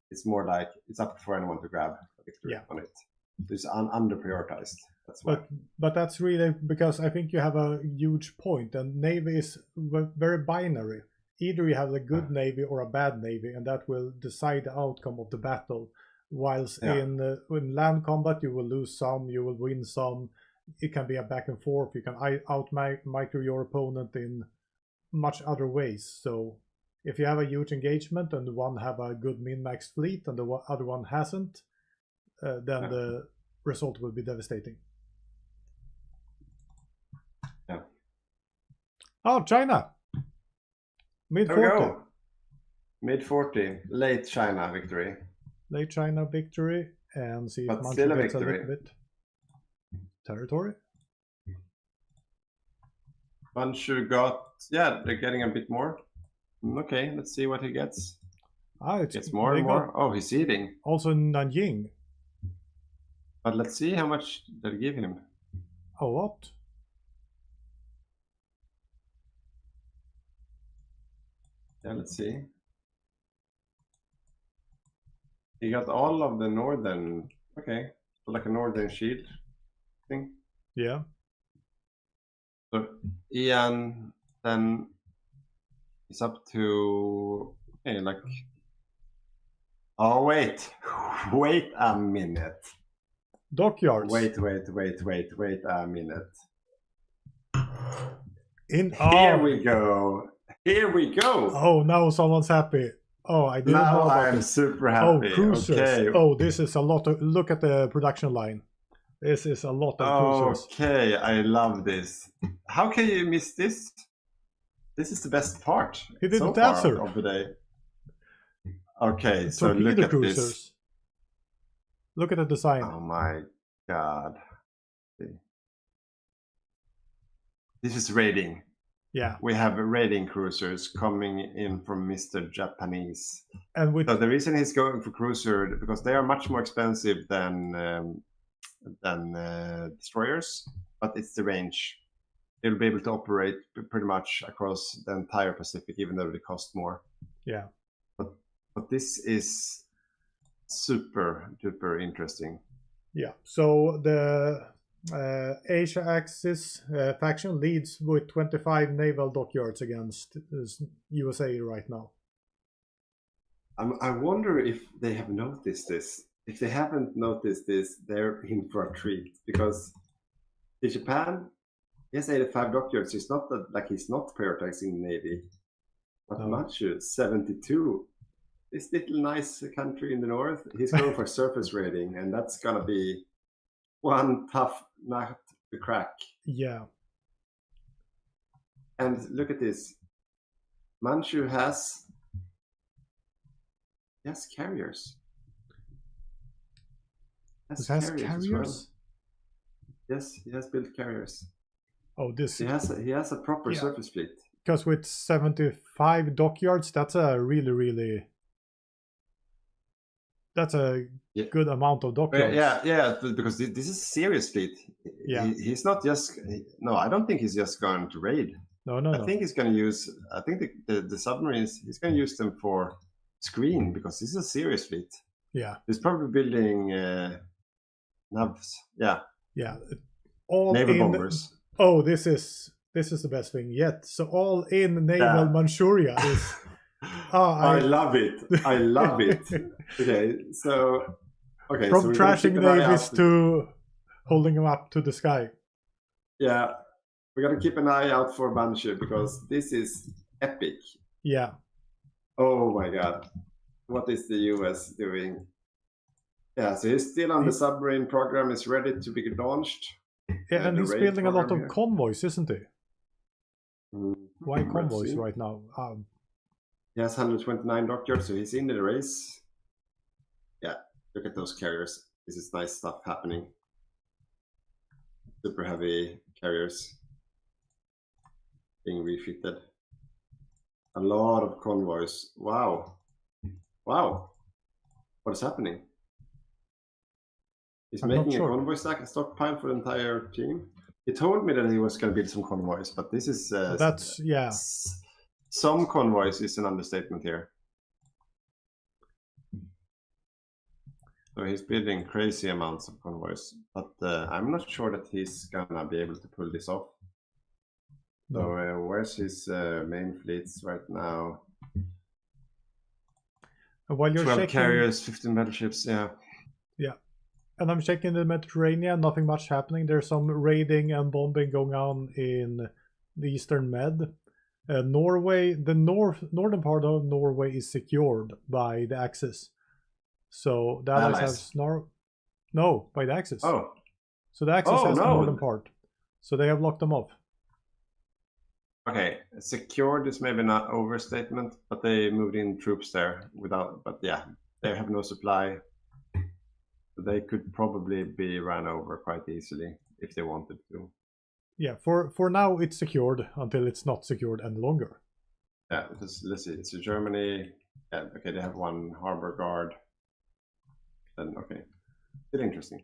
it's more like it's up for anyone to grab a victory on it. It's under prioritized. That's why. But that's really because I think you have a huge point, and Navy is very binary. Either you have a good Navy or a bad Navy, and that will decide the outcome of the battle. Whilst in land combat, you will lose some, you will win some. It can be a back and forth. You can out-micro your opponent in much other ways. So if you have a huge engagement and one have a good min-max fleet and the other one hasn't, then the result will be devastating. Yeah. Oh, China. Mid-40. Mid-40. Late China victory. Late China victory. And see if Monkey gets a little bit territory. Manchu got... Yeah, they're getting a bit more. Okay, let's see what he gets. Gets more and more. Oh, he's eating. Also Nanjing. But let's see how much they'll give him. Oh, what? Yeah, let's see. He got all of the northern... Okay, so like a northern shield thing. Yeah. So Ian then is up to... Okay, like... Oh, wait. Wait a minute. Dockyards. Wait a minute. Here we go. Here we go. Oh, now someone's happy. Oh, I didn't know about I'm this. super happy. Oh, cruisers. Okay. Oh, this is a lot of... Look at the production line. This is a lot of cruisers. Okay, I love this. How can you miss this? This is the best part He didn't so far answer. of the day. Okay, so look Torpedo at cruisers. this. Look at the design. Oh my god. This is raiding. Yeah. We have raiding cruisers coming in from Mr. Japanese. And with so the reason he's going for cruiser because they are much more expensive than destroyers, but it's the range. They'll be able to operate pretty much across the entire Pacific, even though they cost more. Yeah. But this is super duper interesting. Yeah. So the Asia Axis faction leads with 25 naval dockyards against USA right now. I wonder if they have noticed this. If they haven't noticed this, they're in for a treat because in Japan, he has 85 dockyards. It's not that like he's not prioritizing the Navy, but Manchu 72. This little nice country in the north, he's going for surface raiding, and that's gonna be one tough nut to crack. Yeah. And look at this. Manchu has carriers. Has carriers? Yes, he has built carriers. Oh, this he has a proper surface fleet. Because with 75 dockyards, that's a really that's a good amount of dockyards. Yeah, because this is a serious fleet. Yeah, he's not just. No, I don't think he's just going to raid. No. I think he's going to use. I think the submarines. He's going to use them for screen because this is a serious fleet. Yeah, he's probably building navs. Yeah. All naval in bombers. Oh, this is the best thing yet. So all in naval Manchuria is. I love it. I love it. Okay, so from trashing navies to holding them up to the sky. Yeah, we gotta keep an eye out for Banshee because this is epic. Yeah. Oh my god, what is the US doing? Yeah, so he's still on the submarine program. Is ready to be launched. Yeah, and he's building a lot of convoys, isn't he? Why convoys right now? He has 129 dockyards, so he's in the race. Yeah, look at those carriers. This is nice stuff happening. Super heavy carriers being refitted. A lot of convoys. Wow. Wow. What is happening? He's making a convoy stockpile for the entire team. He told me that he was going to build some convoys, but this is... Some convoys is an understatement here. So he's building crazy amounts of convoys, but I'm not sure that he's gonna be able to pull this off. No. So where's his main fleets right now? While you're 12 checking... carriers, 15 battleships, yeah. And I'm checking the Mediterranean, nothing much happening. There's some raiding and bombing going on in the Eastern Med. Norway, the northern part of Norway is secured by the Axis. So the Allies have no, by the Axis. Oh. So the Axis has the northern part. So they have locked them off. Okay, secured is maybe not overstatement, but they moved in troops there but yeah, they have no supply. They could probably be run over quite easily if they wanted to. Yeah, for now it's secured until it's not secured any longer. Yeah, let's see. It's Germany. Yeah, okay, they have one harbor guard. Then okay, still interesting.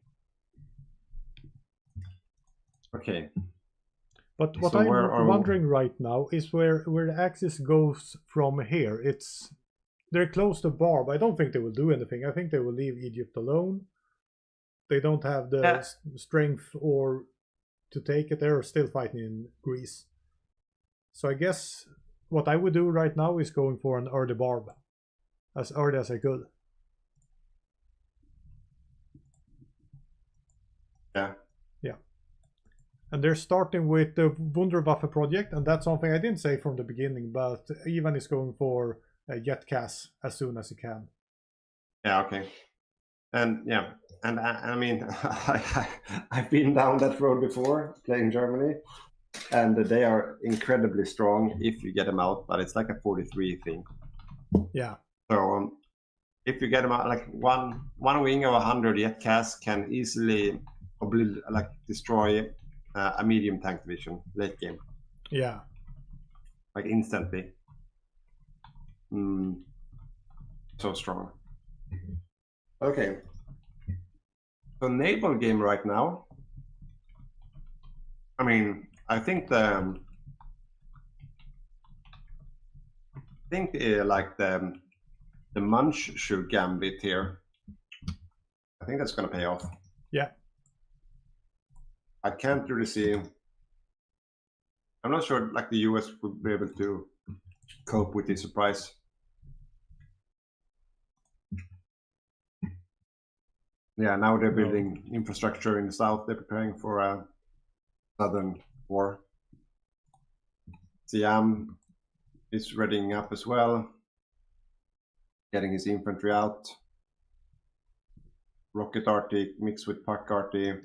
Okay. But what I'm wondering right now is where the Axis goes from here. They're close to Barb. I don't think they will do anything. I think they will leave Egypt alone. They don't have the strength or to take it. They're still fighting in Greece. So I guess what I would do right now is going for an early Barb. As early as I could. And they're starting with the Wunderwaffe project, and that's something I didn't say from the beginning, but Ivan is going for Jetcas as soon as he can. Yeah, okay. And yeah, and I mean, I've been down that road before playing Germany, and they are incredibly strong if you get them out, but it's like a 43 thing. Yeah. So if you get them out, like one wing of 100 Jetcas can easily destroy a medium tank division late game. Yeah. Like instantly. So strong. Okay. So naval game right now. I mean, I think the Munchshoe gambit here. I think that's gonna pay off. Yeah. I can't really see. I'm not sure like the US would be able to cope with this surprise. Yeah, now they're building infrastructure in the south. They're preparing for a southern war. Siam is readying up as well, getting his infantry out. Rocket Arctic mixed with Park Arctic,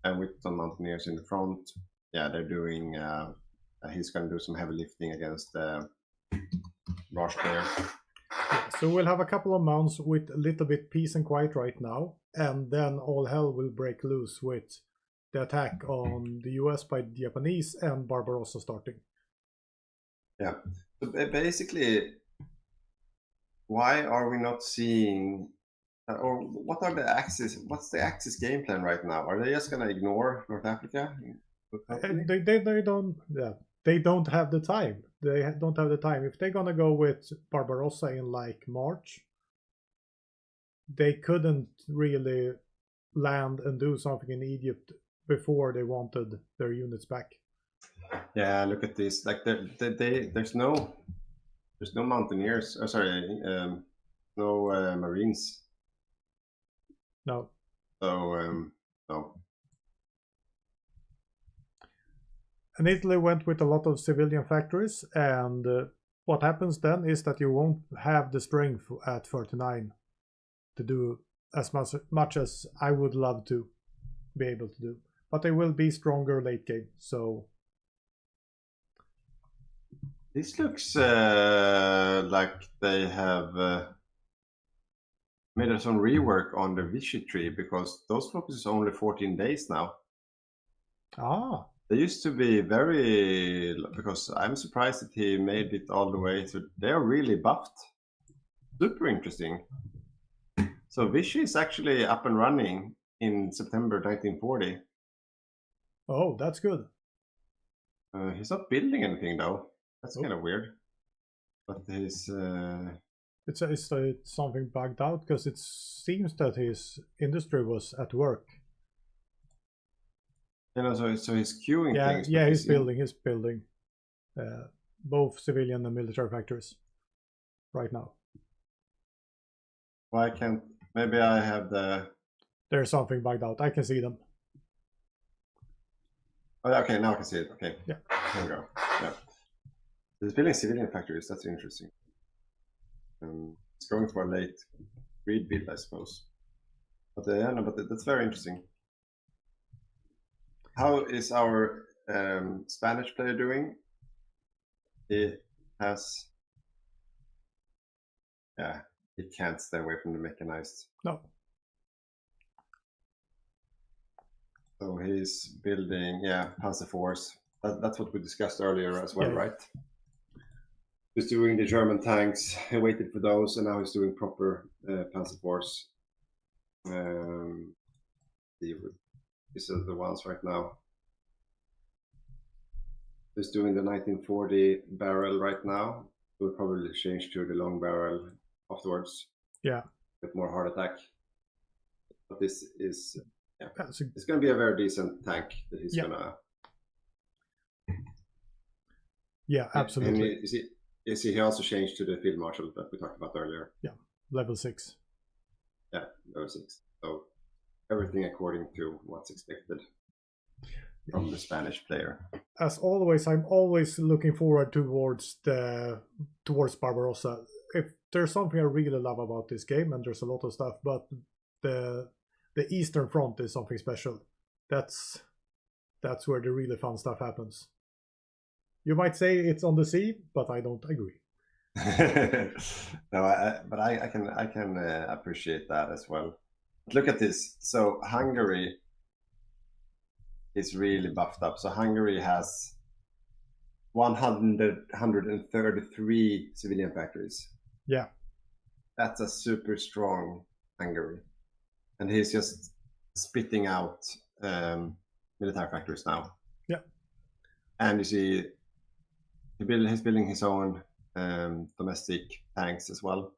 and with some mountaineers in the front. Yeah, they're doing. He's going to do some heavy lifting against the Rush there. So we'll have a couple of months with a little bit peace and quiet right now, and then all hell will break loose with the attack on the US by the Japanese and Barbarossa starting. Yeah, so basically, why are we not seeing, or what are the Axis? What's the Axis game plan right now? Are they just going to ignore North Africa? They don't. Yeah, they don't have the time. They don't have the time. If they're gonna go with Barbarossa in like March, they couldn't really land and do something in Egypt before they wanted their units back. Yeah, look at this. Like there's no mountaineers. Oh, sorry, no Marines. No. So no. And Italy went with a lot of civilian factories, and what happens then is that you won't have the strength at 39 to do as much as I would love to be able to do. But they will be stronger late game, so... This looks like they have made some rework on the Vichy tree, because those focuses only 14 days now. Ah. They used to be very, because I'm surprised that he made it all the way. So they're really buffed. Super interesting. So Vichy is actually up and running in September 1940. Oh, that's good. He's not building anything though. That's kind of weird. But his... It's something bugged out, because it seems that his industry was at work. You know, so he's queuing things. Yeah, he's building both civilian and military factories right now. Why can't... Maybe I have the... There's something bugged out. I can see them. Oh, okay, now I can see it. Okay. Yeah. There we go. Yeah. He's building civilian factories. That's interesting. It's going for a late read build, I suppose. But yeah, no, but that's very interesting. How is our Spanish player doing? He has... Yeah, he can't stay away from the mechanized. No. So he's building, yeah, Panzer Force. That's what we discussed earlier as well, right? He's doing the German tanks. He waited for those, and now he's doing proper Panzer Force. These are the ones right now. He's doing the 1940 barrel right now. We'll probably change to the long barrel afterwards. Yeah. With more hard attack. But this is... Yeah. It's going to be a very decent tank that he's gonna... Yeah, absolutely. And he also changed to the field marshal that we talked about earlier. Yeah, level 6. Yeah, level 6. So everything according to what's expected. from the Spanish player. As always, I'm always looking forward towards Barbarossa. If there's something I really love about this game, and there's a lot of stuff, but the Eastern Front is something special. That's where the really fun stuff happens. You might say it's on the sea, but I don't agree. No, but I can appreciate that as well. Look at this. So Hungary is really buffed up. So Hungary has 133 civilian factories. Yeah. That's a super strong Hungary. And he's just spitting out military factories now. Yeah. And you see he's building his own domestic tanks as well.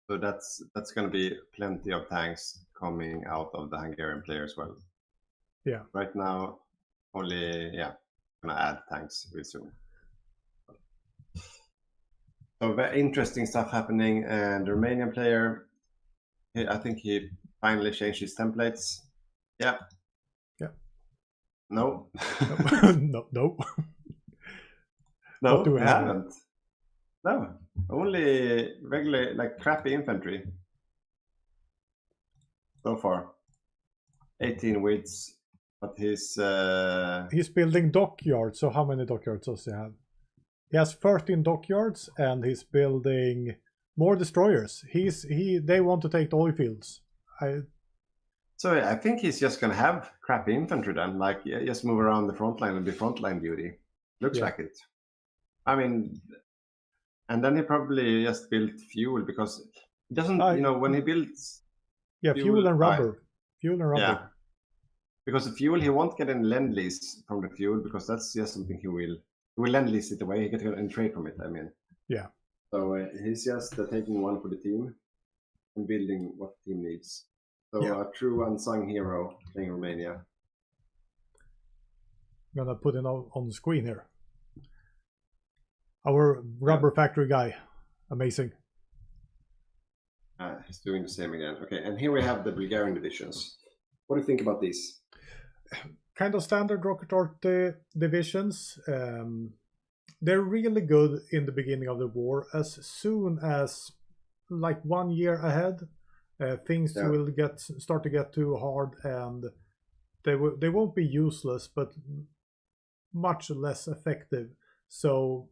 So that's going to be plenty of tanks coming out of the Hungarian player as well. Yeah. Right now, only gonna add tanks real soon. So very interesting stuff happening, and the Romanian player, I think he finally changed his templates. Yeah. Yeah. No. No. No, what do we haven't. No, only regular, like crappy infantry so far. 18 widths, but he's building dockyards. So how many dockyards does he have? He has 13 dockyards, and he's building more destroyers. They want to take the oil fields. So I think he's just gonna have crappy infantry then, like just move around the front line and be frontline duty. Looks like it. I mean, and then he probably just built fuel because he doesn't, when he builds. Yeah, fuel and rubber. Fuel and rubber. Yeah. Because the fuel, he won't get any lend-lease from the fuel because that's just something he will lend-lease it away. He get any trade from it, I mean. Yeah. So he's just taking one for the team and building what the team needs. So a true unsung hero playing Romania. I'm gonna put it on the screen here. Our rubber factory guy. Amazing. He's doing the same again. Okay, and here we have the Bulgarian divisions. What do you think about these? Kind of standard rocket art divisions. They're really good in the beginning of the war. As soon as, like 1 year ahead, things will start to get too hard, and they won't be useless, but much less effective. So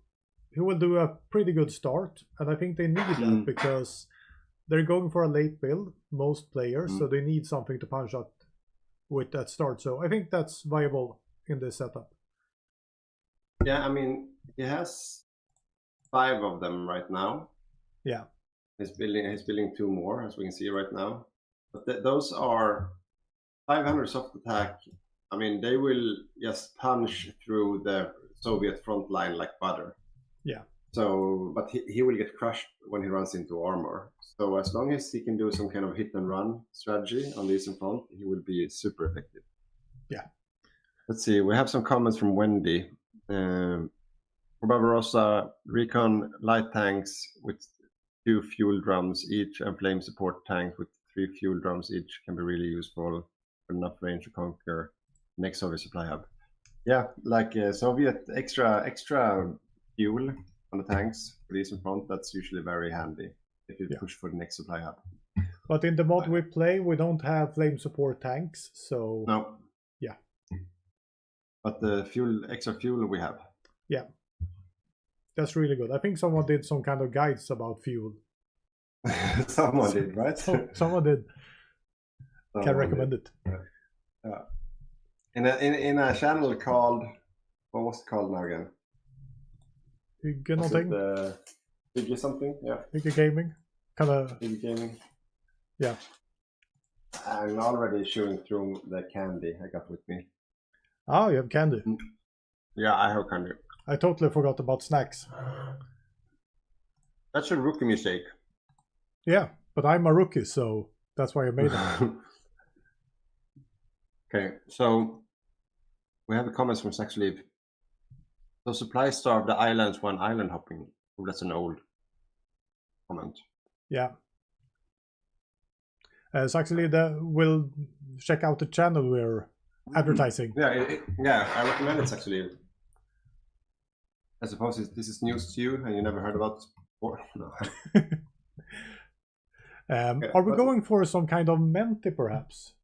he will do a pretty good start, and I think they need that because they're going for a late build, most players, so they need something to punch up with that start. So I think that's viable in this setup. Yeah, I mean, he has 5 of them right now. Yeah. He's building 2 more, as we can see right now. But those are 500 soft attack. I mean, they will just punch through the Soviet front line like butter. Yeah. So, but he will get crushed when he runs into armor. So as long as he can do some kind of hit and run strategy on the eastern front, he will be super effective. Yeah. Let's see. We have some comments from Wendy. For Barbarossa, recon light tanks with 2 fuel drums each and flame support tanks with 3 fuel drums each can be really useful for enough range to conquer next Soviet supply hub. Yeah, like Soviet extra fuel on the tanks for the eastern front, that's usually very handy if you push for the next supply hub. But in the mod we play, we don't have flame support tanks, so no. Yeah. But the extra fuel we have. Yeah. That's really good. I think someone did some kind of guides about fuel. Someone did, right? Someone did. Can recommend it. Yeah. In a channel called, what was it called now again? Hygge någonting. Hygge something, yeah. Hygge Gaming. Hygge Gaming. Yeah. I'm already chewing through the candy I got with me. Oh, you have candy. Yeah, I have candy. I totally forgot about snacks. That's a rookie mistake. Yeah, but I'm a rookie, so that's why I made it. Okay, so we have a comment from Saxleaf. So supply starve the islands when island hopping. Oh, that's an old comment. Yeah. So actually, we'll check out the channel we're advertising. Yeah, I recommend it actually. I suppose this is news to you and you never heard about this before. No. Are we going for some kind of Menti perhaps?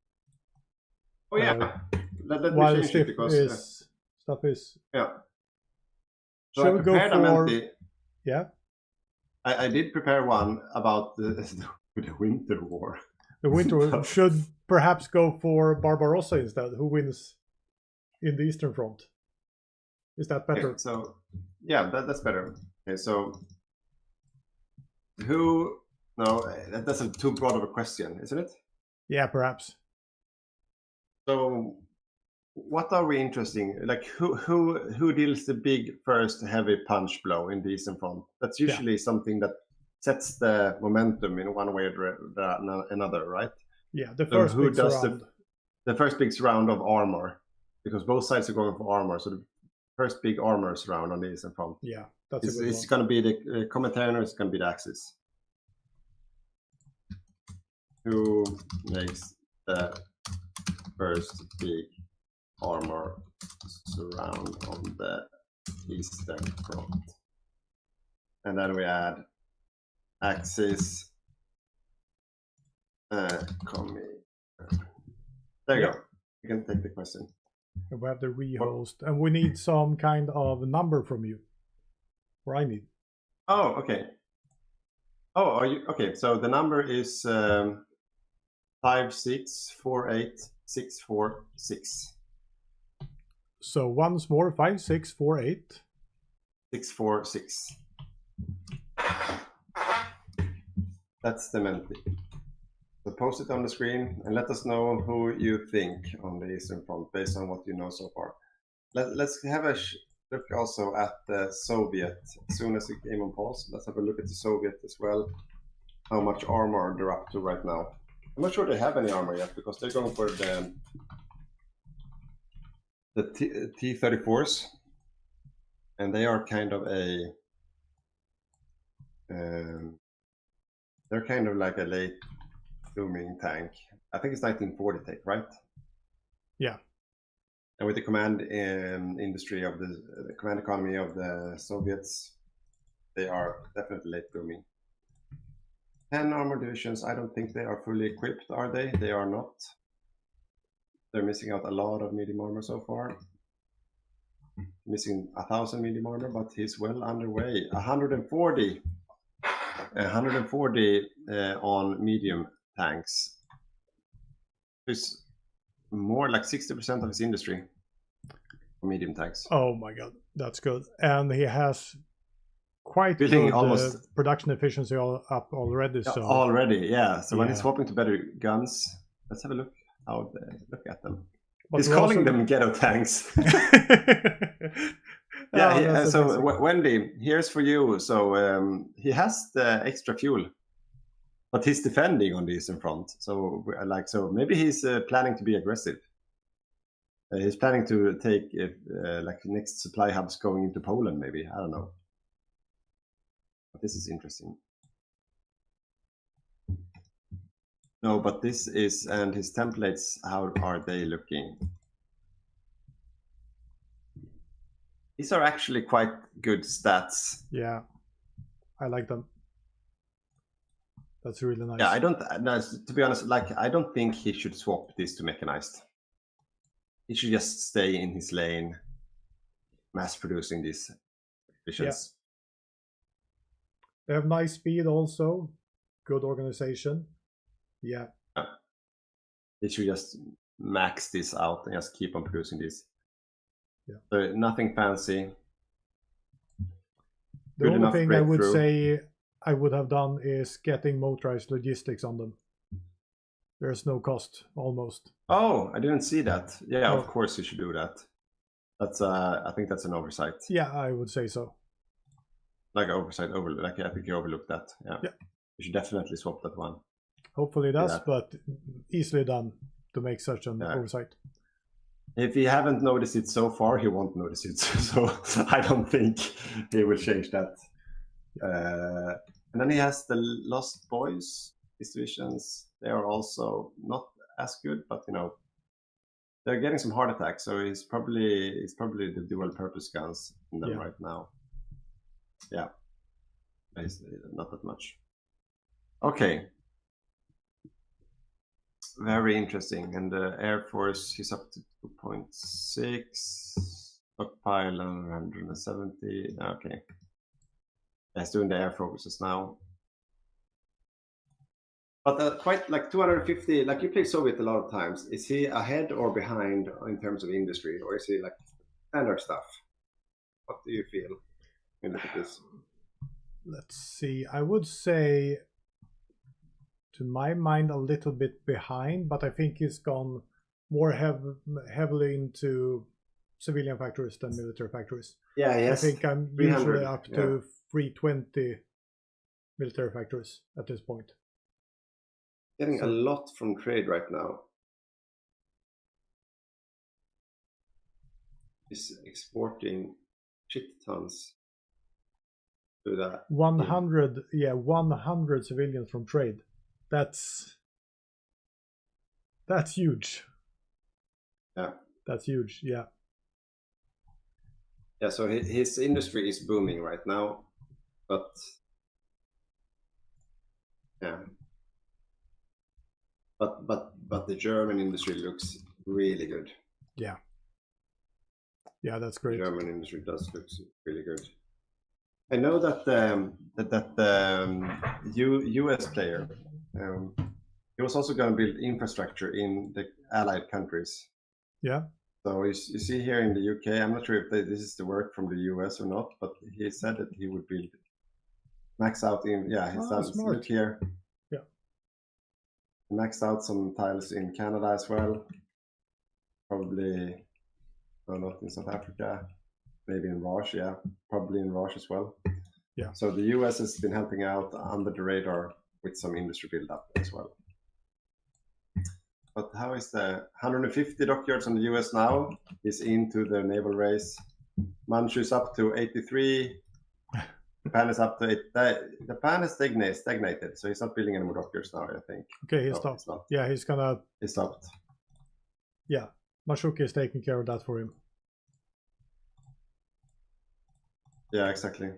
Oh yeah, let me while change it because stuff is. Yeah. So Shall I we go prepared a for? Menti. Yeah. I did prepare one about the Winter War. The Winter War should perhaps go for Barbarossa instead. Who wins in the Eastern Front? Is that better? Okay, so yeah, that's better. Okay, so who? No, that's too broad of a question, isn't it? Yeah, perhaps. So, what are we interesting? Like, who deals the big first heavy punch blow in the Eastern Front? That's usually something that sets the momentum in one way or another, right? Yeah, the first so who big does round. the first big round of armor? Because both sides are going for armor, so the first big armors round on the Eastern Front. Yeah, that's a good It's one. going to be the Commentarian, it's going to be the Axis. Who makes the first big armor surround on the Eastern Front? And then we add Axis. There you go. You can take the question. And we have the rehost, and we need some kind of number from you. Or I need. Oh, okay. Oh, are you okay? So the number is 5648646. So once more, 5648. 646. That's the Menti. So post it on the screen and let us know who you think on the Eastern Front based on what you know so far. Let's have a look also at the Soviet as soon as it came on pause. Let's have a look at the Soviet as well. How much armor they're up to right now. I'm not sure they have any armor yet because they're going for the T-34s, and they are kind of a they're kind of like a late blooming tank. I think it's 1940 take, right? Yeah. And with the command industry of the command economy of the Soviets, they are definitely late blooming. 10 armor divisions. I don't think they are fully equipped, are they? They are not. They're missing out a lot of medium armor so far. Missing 1,000 medium armor, but he's well underway. 140 on medium tanks. It's more like 60% of his industry for medium tanks. Oh my god, that's good. And he has quite building good almost production efficiency up already. So already, yeah. So when he's swapping to better guns, let's have a look how they look at them. But he's calling them ghetto tanks. Yeah. So Wendy, here's for you. So he has the extra fuel, but he's defending on the Eastern Front. So maybe he's planning to be aggressive. He's planning to take like next supply hubs going into Poland. Maybe, I don't know. But this is interesting. No, but this is, and his templates, how are they looking? These are actually quite good stats. Yeah, I like them. That's really nice. Yeah, to be honest, I don't think he should swap this to mechanized. He should just stay in his lane, mass producing these visions. They have nice speed also, good organization. Yeah. He should just max this out and just keep on producing this. Yeah. So nothing fancy. The only thing I would say I would have done is getting motorized logistics on them. There's no cost, almost. Oh, I didn't see that. Yeah, of course you should do that. That's I think that's an oversight. Yeah, I would say so. Like oversight, like I think you overlooked that. Yeah. You should definitely swap that one. Hopefully it does, but easily done to make such an oversight. If he haven't noticed it so far, he won't notice it. So I don't think he will change that. And then he has the Lost Boys divisions. They are also not as good, but they're getting some heart attacks, so it's probably the dual purpose guns in them right now. Yeah, basically not that much. Okay, very interesting. And the Air Force is up to 2.6, stockpile 170. Okay, that's doing the air focuses now. But quite like 250, like you play Soviet a lot of times. Is he ahead or behind in terms of industry, or is he like standard stuff? What do you feel when you look at this? Let's see. I would say, to my mind, a little bit behind, but I think he's gone more heavily into civilian factories than military factories. Yeah, yes. I think I'm usually up to 320 military factories at this point. Getting a lot from trade right now. Is exporting shit tons to that. 100, yeah, 100 civilians from trade. That's huge. Yeah. That's huge, yeah. Yeah, so his industry is booming right now, but yeah. But the German industry looks really good. Yeah. Yeah, that's great. The German industry does look really good. I know that US player, he was also going to build infrastructure in the allied countries. Yeah. So you see here in the UK, I'm not sure if this is the work from the US or not, but he said that he would build max out in he's done look here. Yeah. Maxed out some tiles in Canada as well. Probably not in South Africa. Maybe in Roche, yeah. Probably in Roche as well. Yeah. So the US has been helping out under the radar with some industry build-up as well. But how is the 150 dockyards on the US now? He's into the naval race. Manchu is up to 83. Japan is up to 8. Japan is stagnated, so he's not building any more dockyards now, I think. Okay, he stopped. Yeah, he's gonna. He stopped. Yeah, Mashuki is taking care of that for him. Yeah, exactly.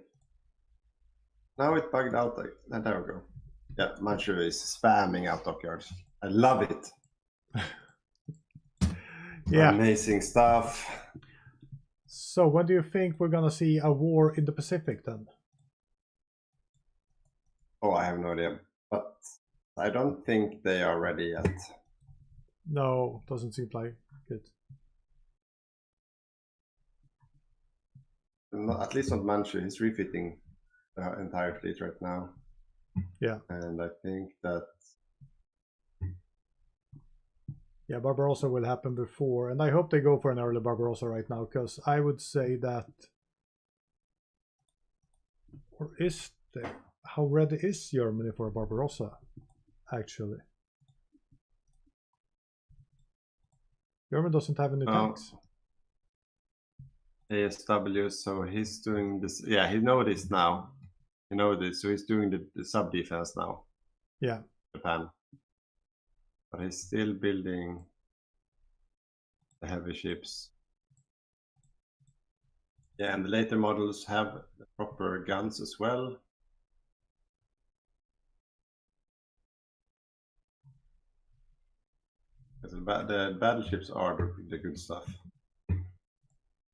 Now it bugged out. There we go. Yeah, Manchu is spamming out dockyards. I love it. Yeah. Amazing stuff. So when do you think we're gonna see a war in the Pacific then? Oh, I have no idea. But I don't think they are ready yet. No, doesn't seem like it. At least not Manchu. He's refitting the entire fleet right now. Yeah. And I think that... Yeah, Barbarossa will happen before. And I hope they go for an early Barbarossa right now, because I would say that... Or is there... How ready is Germany for a Barbarossa, actually? Germany doesn't have any tanks. ASW, so he's doing this. Yeah, he knows this now. He knows this, so he's doing the sub defense now. Yeah. Japan. But he's still building the heavy ships. Yeah, and the later models have the proper guns as well. The battleships are the good stuff.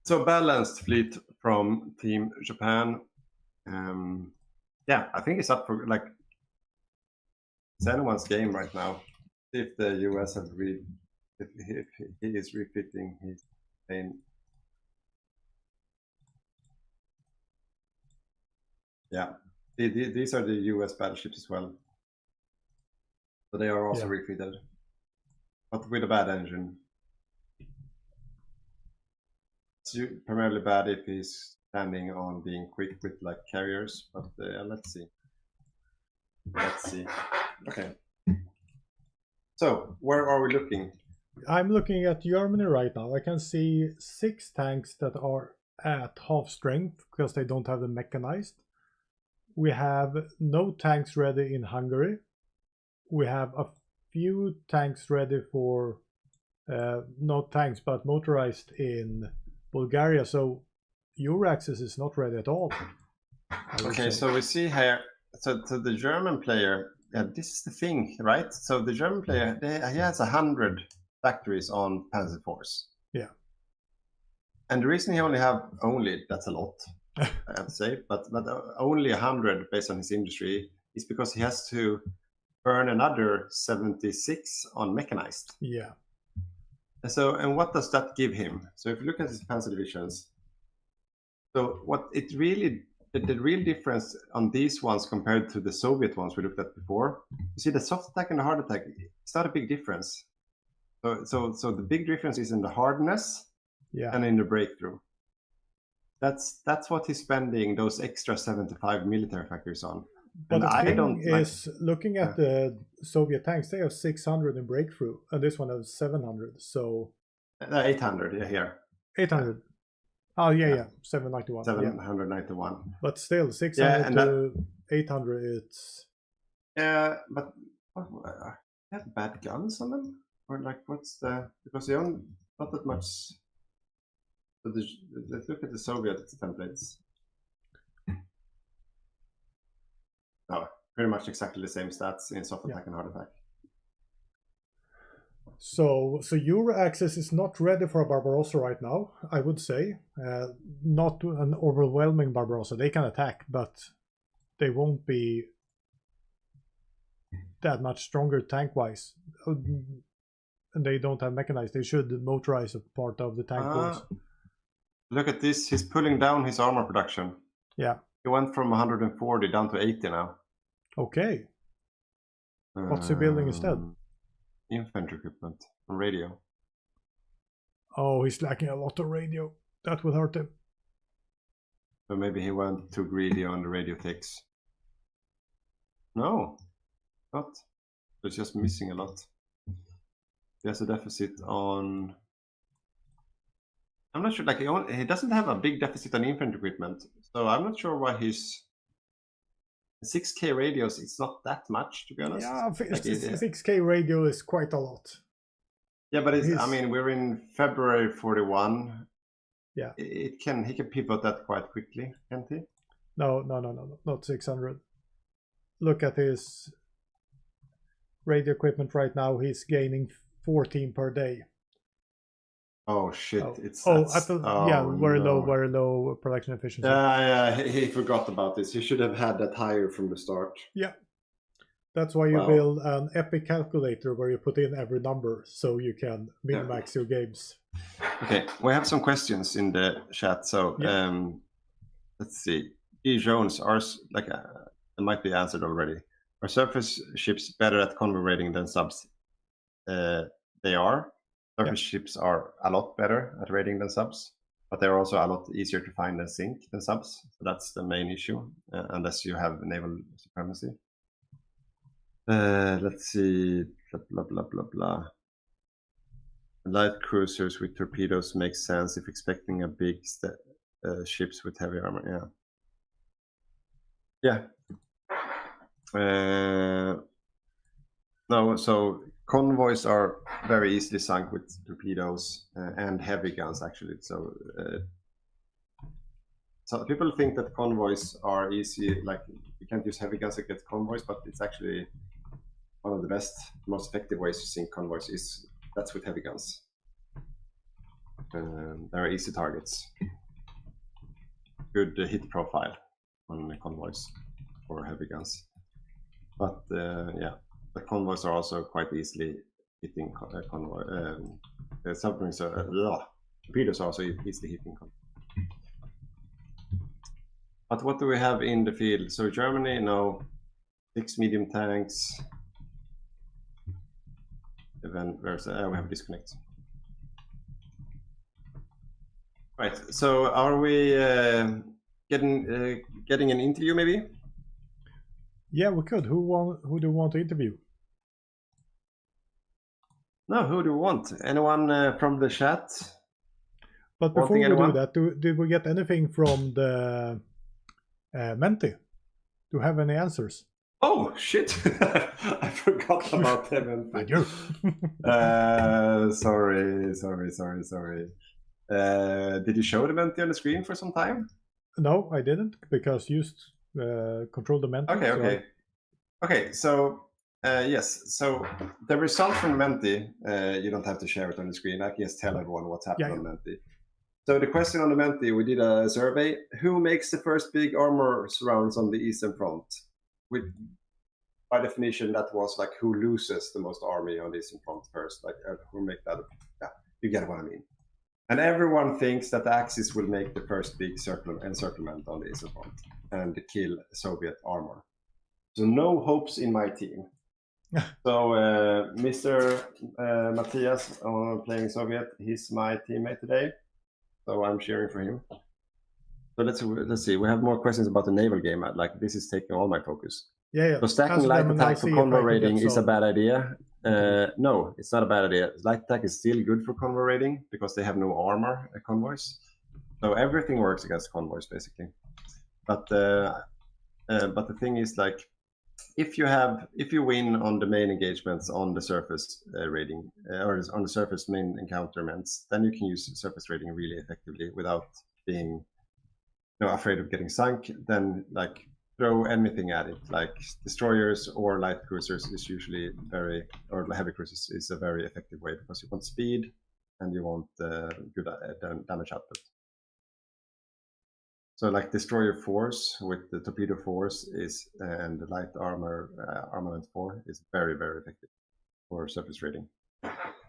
So balanced fleet from Team Japan. Yeah, I think it's up for like it's anyone's game right now. If the US have if he is refitting his plane. Yeah, these are the US battleships as well. So they are also refitted, but with a bad engine. It's primarily bad if he's planning on being quick with like carriers, but let's see. Let's see. Okay. So where are we looking? I'm looking at Germany right now. I can see 6 tanks that are at half strength because they don't have the mechanized. We have no tanks ready in Hungary. We have a few tanks ready for not tanks, but motorized in Bulgaria. So your axis is not ready at all. Okay, so we see here, so the German player, this is the thing, right? So the German player, he has 100 factories on Panzer Force. Yeah. And the reason he that's a lot, I have to say, but only 100 based on his industry is because he has to burn another 76 on mechanized. Yeah. So, and what does that give him? So if you look at his Panzer divisions, so what it really, the real difference on these ones compared to the Soviet ones we looked at before, you see the soft attack and the hard attack, it's not a big difference. So the big difference is in the hardness and in the breakthrough. That's what he's spending those extra 75 military factories on. But and the I thing don't is, looking at the Soviet tanks, they have 600 in breakthrough, and this one has 700. So 800, yeah, here. 800. Oh yeah, 791. 791. Yeah. But still, 600 to 800, it's. Yeah, but they have bad guns on them, or like what's the, because they own not that much. So let's look at the Soviet templates. No, pretty much exactly the same stats in soft attack and hard attack. So your axis is not ready for a Barbarossa right now, I would say. Not an overwhelming Barbarossa. They can attack, but they won't be that much stronger tank-wise. And they don't have mechanized. They should motorize a part of the tank force. Look at this. He's pulling down his armor production. Yeah. He went from 140 down to 80 now. Okay. What's he building instead? Infantry equipment and radio. Oh, he's lacking a lot of radio. That will hurt him. So maybe he went too greedy on the radio ticks. No, not. It's just missing a lot. He has a deficit on. I'm not sure. Like he doesn't have a big deficit on infantry equipment, so I'm not sure why he's. 6K radios, it's not that much, to be honest. Yeah, 6K radio is quite a lot. Yeah, but I mean, we're in February 41. Yeah. He can pivot that quite quickly, can't he? No, not 600. Look at his radio equipment right now. He's gaining 14 per day. Oh shit! Very low production efficiency. Yeah, he forgot about this. He should have had that higher from the start. Yeah, that's why you build an epic calculator where you put in every number so you can min-max your games. Okay, we have some questions in the chat. So let's see. E. Jones, it might be answered already. Are surface ships better at convoy raiding than subs? They are. Surface ships are a lot better at raiding than subs, but they're also a lot easier to find and sink than subs. So that's the main issue, unless you have naval supremacy. Let's see, blah, blah, blah, blah. Light cruisers with torpedoes makes sense if expecting a big ships with heavy armor, yeah. No, so convoys are very easily sunk with torpedoes and heavy guns, actually. So people think that convoys are easy, like you can't use heavy guns against convoys, but it's actually one of the most effective ways to sink convoys that's with heavy guns. They're easy targets. Good hit profile on the convoys for heavy guns. But the convoys are also quite easily hitting convoy. Submarines torpedoes are also easily hitting convoy. But what do we have in the field? So Germany, no. 6 medium tanks. Then we have a disconnect. Right. So are we getting an interview maybe? Yeah, we could. Who do you want to interview? No, who do you want? Anyone from the chat? But before we do that, did we get anything from the Menti? Do you have any answers? Oh shit! I forgot about them. Sorry. Did you show the Menti on the screen for some time? No, I didn't, because you control the Menti. Okay. So yes. So the result from Menti, you don't have to share it on the screen. I can just tell everyone what's happened on Menti. So the question on the Menti, we did a survey. Who makes the first big armor rounds on the eastern front? By definition, that was like who loses the most army on the eastern front first. Like who make that? Yeah, you get what I mean. And everyone thinks that the Axis will make the first big encirclement on the eastern front and kill Soviet armor. So no hopes in my team. So Mr. Matthias playing Soviet, he's my teammate today. So I'm cheering for him. So let's see. We have more questions about the naval game. Like this is taking all my focus. Yeah. So stacking light attack for convoy raiding is a bad idea. No, it's not a bad idea. Light attack is still good for convoy raiding because they have no armor convoys. So everything works against convoys basically. But the thing is, like, if you win on the main engagements on the surface raiding or on the surface main encounterments, then you can use surface raiding really effectively without being afraid of getting sunk. Then like throw anything at it, like destroyers or light cruisers is usually or heavy cruisers is a very effective way because you want speed and you want good damage output. So like destroyer force with the torpedo force and the light armament 4 is very, very effective for surface raiding.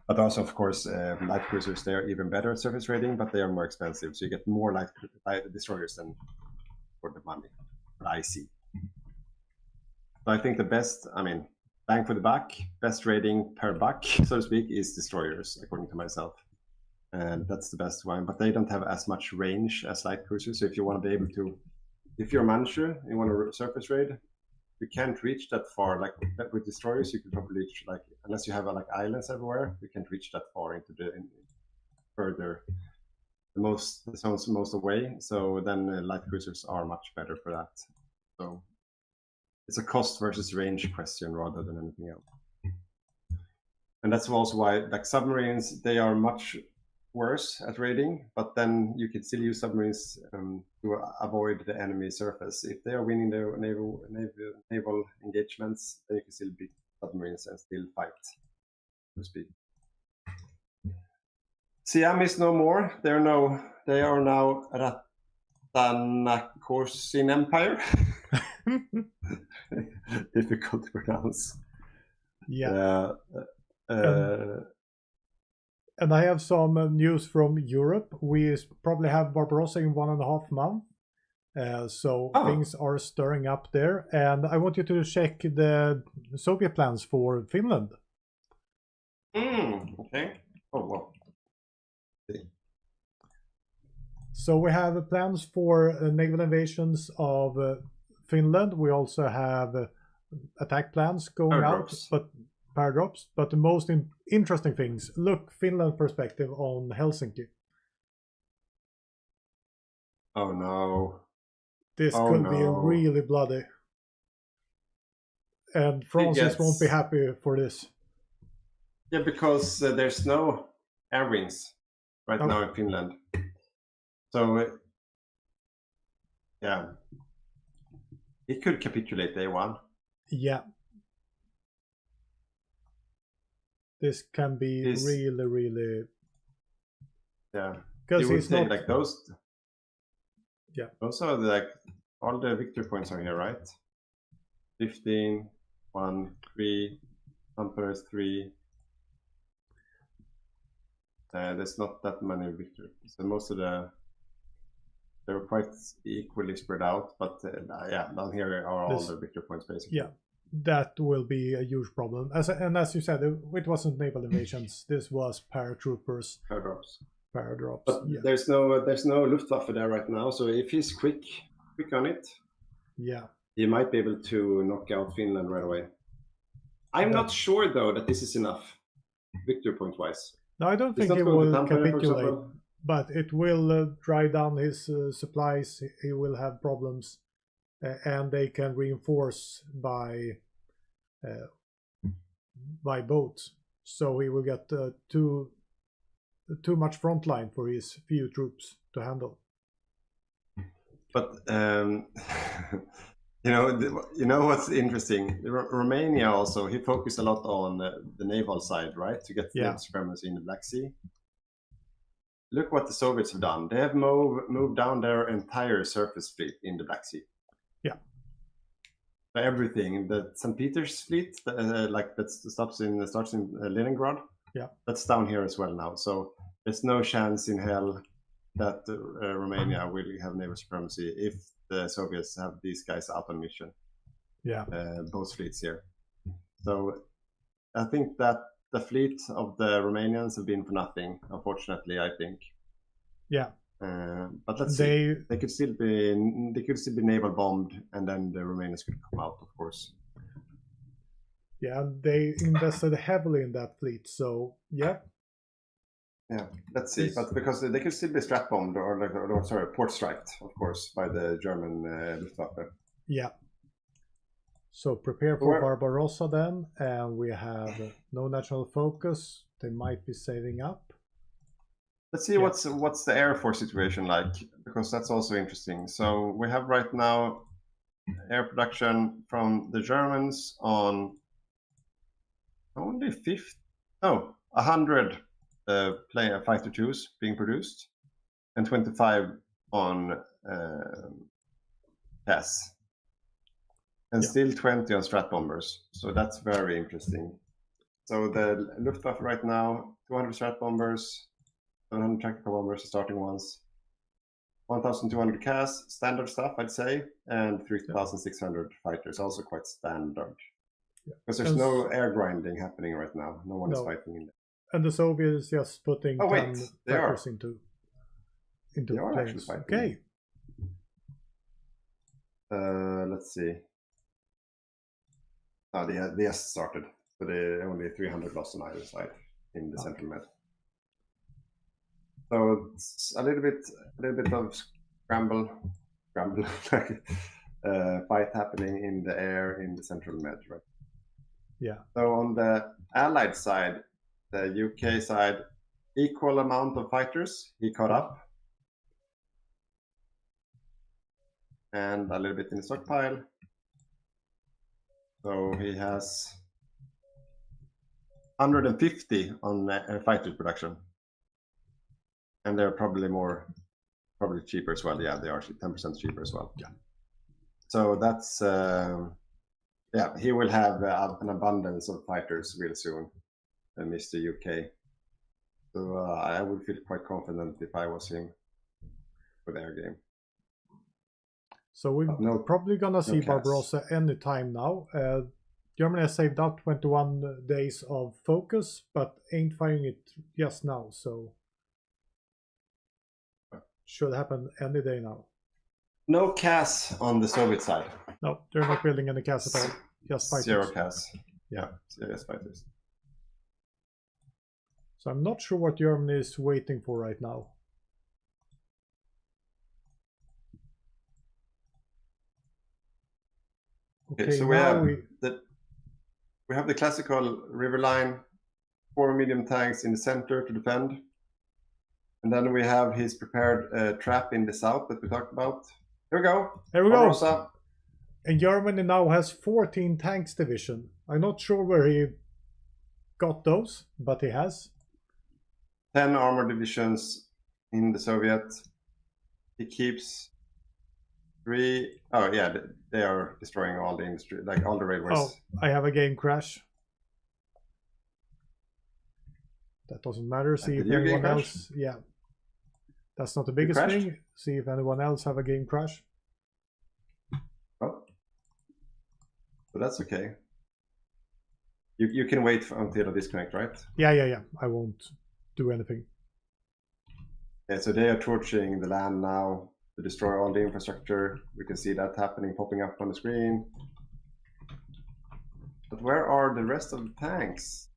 But also, of course, light cruisers, they are even better at surface raiding, but they are more expensive. So you get more light destroyers than for the money, what I see. So I think the best, bang for the buck, best rating per buck, so to speak, is destroyers, according to myself. And that's the best one, but they don't have as much range as light cruisers. So if you want to be able to, if you're a manager, you want to surface raid, you can't reach that far. Like with destroyers, you can probably reach, like, unless you have like islands everywhere, you can't reach that far into further the zones most away. So then light cruisers are much better for that. So it's a cost versus range question rather than anything else. And that's also why, like, submarines, they are much worse at raiding, but then you can still use submarines to avoid the enemy surface. If they are winning their naval engagements, then you can still beat submarines and still fight, so to speak. Siam is no more. They are now Ratanakorsin Empire. Difficult to pronounce. Yeah. And I have some news from Europe. We probably have Barbarossa in 1.5 months. Things are stirring up there. And I want you to check the Soviet plans for Finland. Okay. Oh, wow. So we have plans for naval invasions of Finland. We also have attack plans going out, but paradox. But the most interesting things, look, Finland perspective on Helsinki. Oh no. This could be really bloody. And Francis won't be happy for this. Yeah, because there's no air wings right now in Finland. So, yeah. It could capitulate day one. Yeah. This can be really, really. Yeah. Because it's not like those. Yeah. Those are like all the victory points are here, right? 15, 1, 3, Emperors 3. There's not that many victories. So most of they were quite equally spread out, but yeah, down here are all the victory points basically. Yeah. That will be a huge problem. As you said, it wasn't naval invasions. This was paratroopers. Paradrops. But there's no Luftwaffe there right now. So if he's quick on it, he might be able to knock out Finland right away. I'm not sure though that this is enough, victory point wise. No, I don't think he will capitulate, but it will dry down his supplies. He will have problems. and they can reinforce by boats. So he will get too much front line for his few troops to handle. But you know what's interesting? Romania also, he focused a lot on the naval side, right, to get naval supremacy in the Black Sea. Look what the Soviets have done. They have moved down their entire surface fleet in the Black Sea. Yeah. Everything. The St. Peter's fleet, that starts in Leningrad. Yeah. That's down here as well now. So there's no chance in hell that Romania will have naval supremacy if the Soviets have these guys out on mission. Yeah. Both fleets here. So I think that the fleet of the Romanians have been for nothing, unfortunately, I think. Yeah. But let's see. They could still be naval bombed, and then the Romanians could come out, of course. Yeah, they invested heavily in that fleet, so yeah. Yeah, let's see. But because they could still be strap bombed or port striked, of course, by the German Luftwaffe. Yeah. So prepare for Barbarossa then, and we have no national focus. They might be saving up. Let's see what's the Air Force situation like, because that's also interesting. So we have right now air production from the Germans on only 100 fighter twos being produced, and 25 on TAS. And still 20 on strat bombers. So that's very interesting. So the Luftwaffe right now, 200 strat bombers, 700 tactical bombers, the starting ones, 1,200 CAS, standard stuff, I'd say, and 3,600 fighters, also quite standard. Because there's no air grinding happening right now. No one is fighting in there. And the Soviets just putting 10 fighters into planes. Okay. Let's see. Oh, they just started, but they only 300 lost on either side in the central med. So it's a little bit of scramble, fight happening in the air in the central med, right? Yeah. So on the Allied side, the UK side, equal amount of fighters. He caught up, and a little bit in the stockpile. So he has 150 on fighter production, and they're probably cheaper as well. Yeah, they are 10% cheaper as well. Yeah. So that's he will have an abundance of fighters real soon, Mr. UK. So I would feel quite confident if I was him for their game. So we're probably gonna see Barbarossa any time now. Germany has saved up 21 days of focus, but ain't firing it just now. So should happen any day now. No CAS on the Soviet side. No, they're not building any CAS at all. Just fighters. Zero CAS. Yeah, just fighters. So I'm not sure what Germany is waiting for right now. Okay, so we have the classical river line, 4 medium tanks in the center to defend. And then we have his prepared trap in the south that we talked about. Here we go. Here we go. And Germany now has 14 tanks division. I'm not sure where he got those, but he has. 10 armor divisions in the Soviet. He keeps 3. Oh yeah, they are destroying all the industry, like all the railways. Oh, I have a game crash. That doesn't matter. See if anyone else. Yeah, that's not the biggest thing. See if anyone else have a game crash. Oh, so that's okay. You can wait until I disconnect, right? Yeah. I won't do anything. Yeah, so they are torching the land now to destroy all the infrastructure. We can see that happening, popping up on the screen. But where are the rest of the tanks?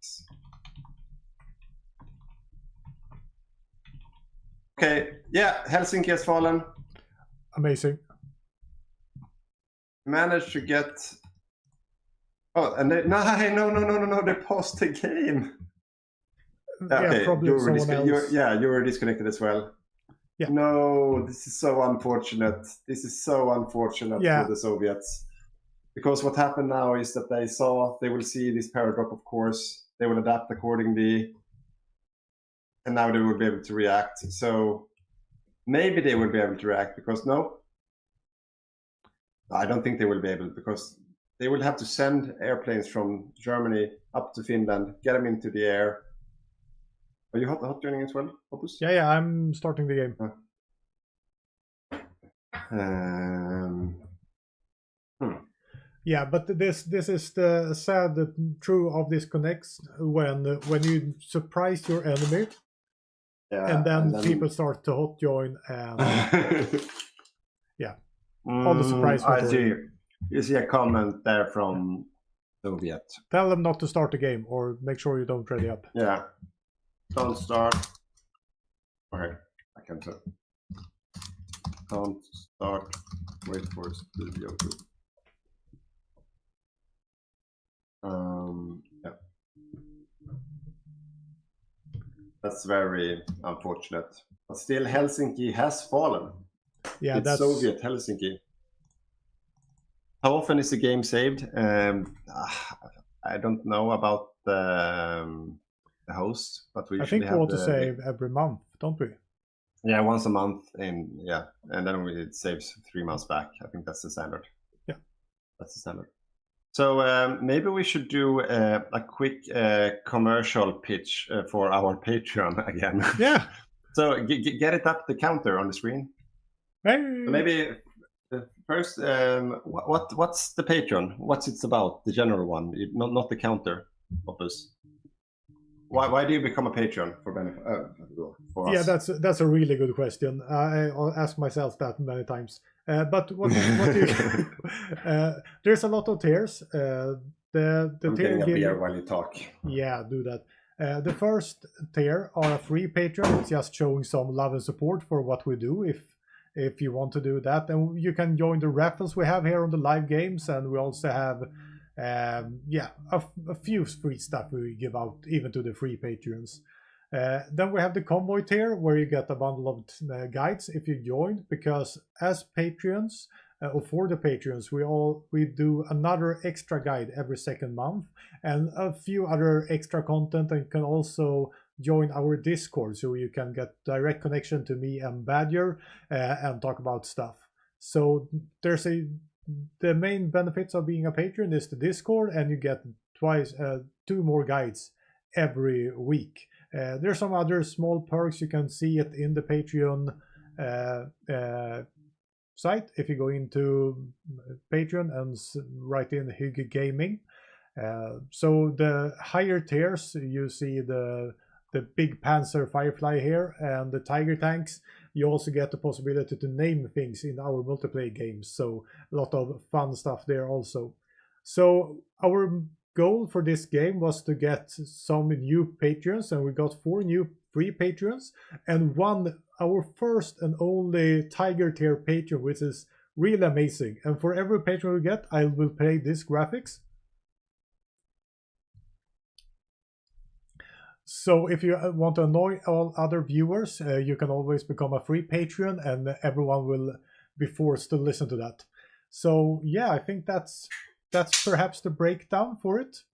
Okay, yeah, Helsinki has fallen. Amazing. managed to get. Oh, and they, no! They paused the game. Yeah, probably someone else. You were disconnected as well. Yeah. No, this is so unfortunate. This is so unfortunate for the Soviets. Because what happened now is that they will see this paradox, of course. They will adapt accordingly. And now they will be able to react. So maybe they will be able to react because I don't think they will be able because they will have to send airplanes from Germany up to Finland, get them into the air. Are you hot joining as well, Boppus? Yeah, I'm starting the game. Yeah, but this is the sad truth of this connects when you surprise your enemy, and then people start to hot join and all the surprise. I see. You see a comment there from Soviet. Tell them not to start the game, or make sure you don't ready up. Yeah, don't start. Okay, I can tell. Don't start. Wait for studio to. Yeah. That's very unfortunate. But still, Helsinki has fallen. Yeah, it's Soviet Helsinki. How often is the game saved? I don't know about the host, but we usually have we want to save every month, don't we? Yeah, once a month, and then it saves 3 months back. I think that's the standard. Yeah, that's the standard. So maybe we should do a quick commercial pitch for our Patreon again. Yeah. So get it up the counter on the screen. Hey. So maybe first, what's the Patreon? What's it about? The general one, not the counter, Boppus. Why do you become a patron for benefit? For us? Yeah, that's a really good question. I ask myself that many times. But what do you, there's a lot of tiers. The I'm tier getting a beer while you talk. Yeah, do that. The first tier are a free Patreon. It's just showing some love and support for what we do. If you want to do that, and you can join the raffles we have here on the live games, and we also have a few free stuff we give out even to the free patrons. Then we have the convoy tier where you get a bundle of guides if you join, because as patrons or for the patrons we do another extra guide every second month and a few other extra content, and you can also join our Discord so you can get direct connection to me and Badger and talk about stuff. So there's the main benefits of being a patron is the Discord, and you get 2 more guides every week. There's some other small perks. You can see it in the Patreon site if you go into Patreon and write in Hygge Gaming. So the higher tiers, you see the big Panzer Firefly here and the Tiger tanks. You also get the possibility to name things in our multiplayer games, so a lot of fun stuff there also. So our goal for this game was to get some new patrons, and we got 4 new free patrons and our first and only Tiger tier patron, which is really amazing. And for every patron we get, I will play this graphics. So if you want to annoy all other viewers, you can always become a free Patreon, and everyone will be forced to listen to that. So yeah, I think that's perhaps the breakdown for it.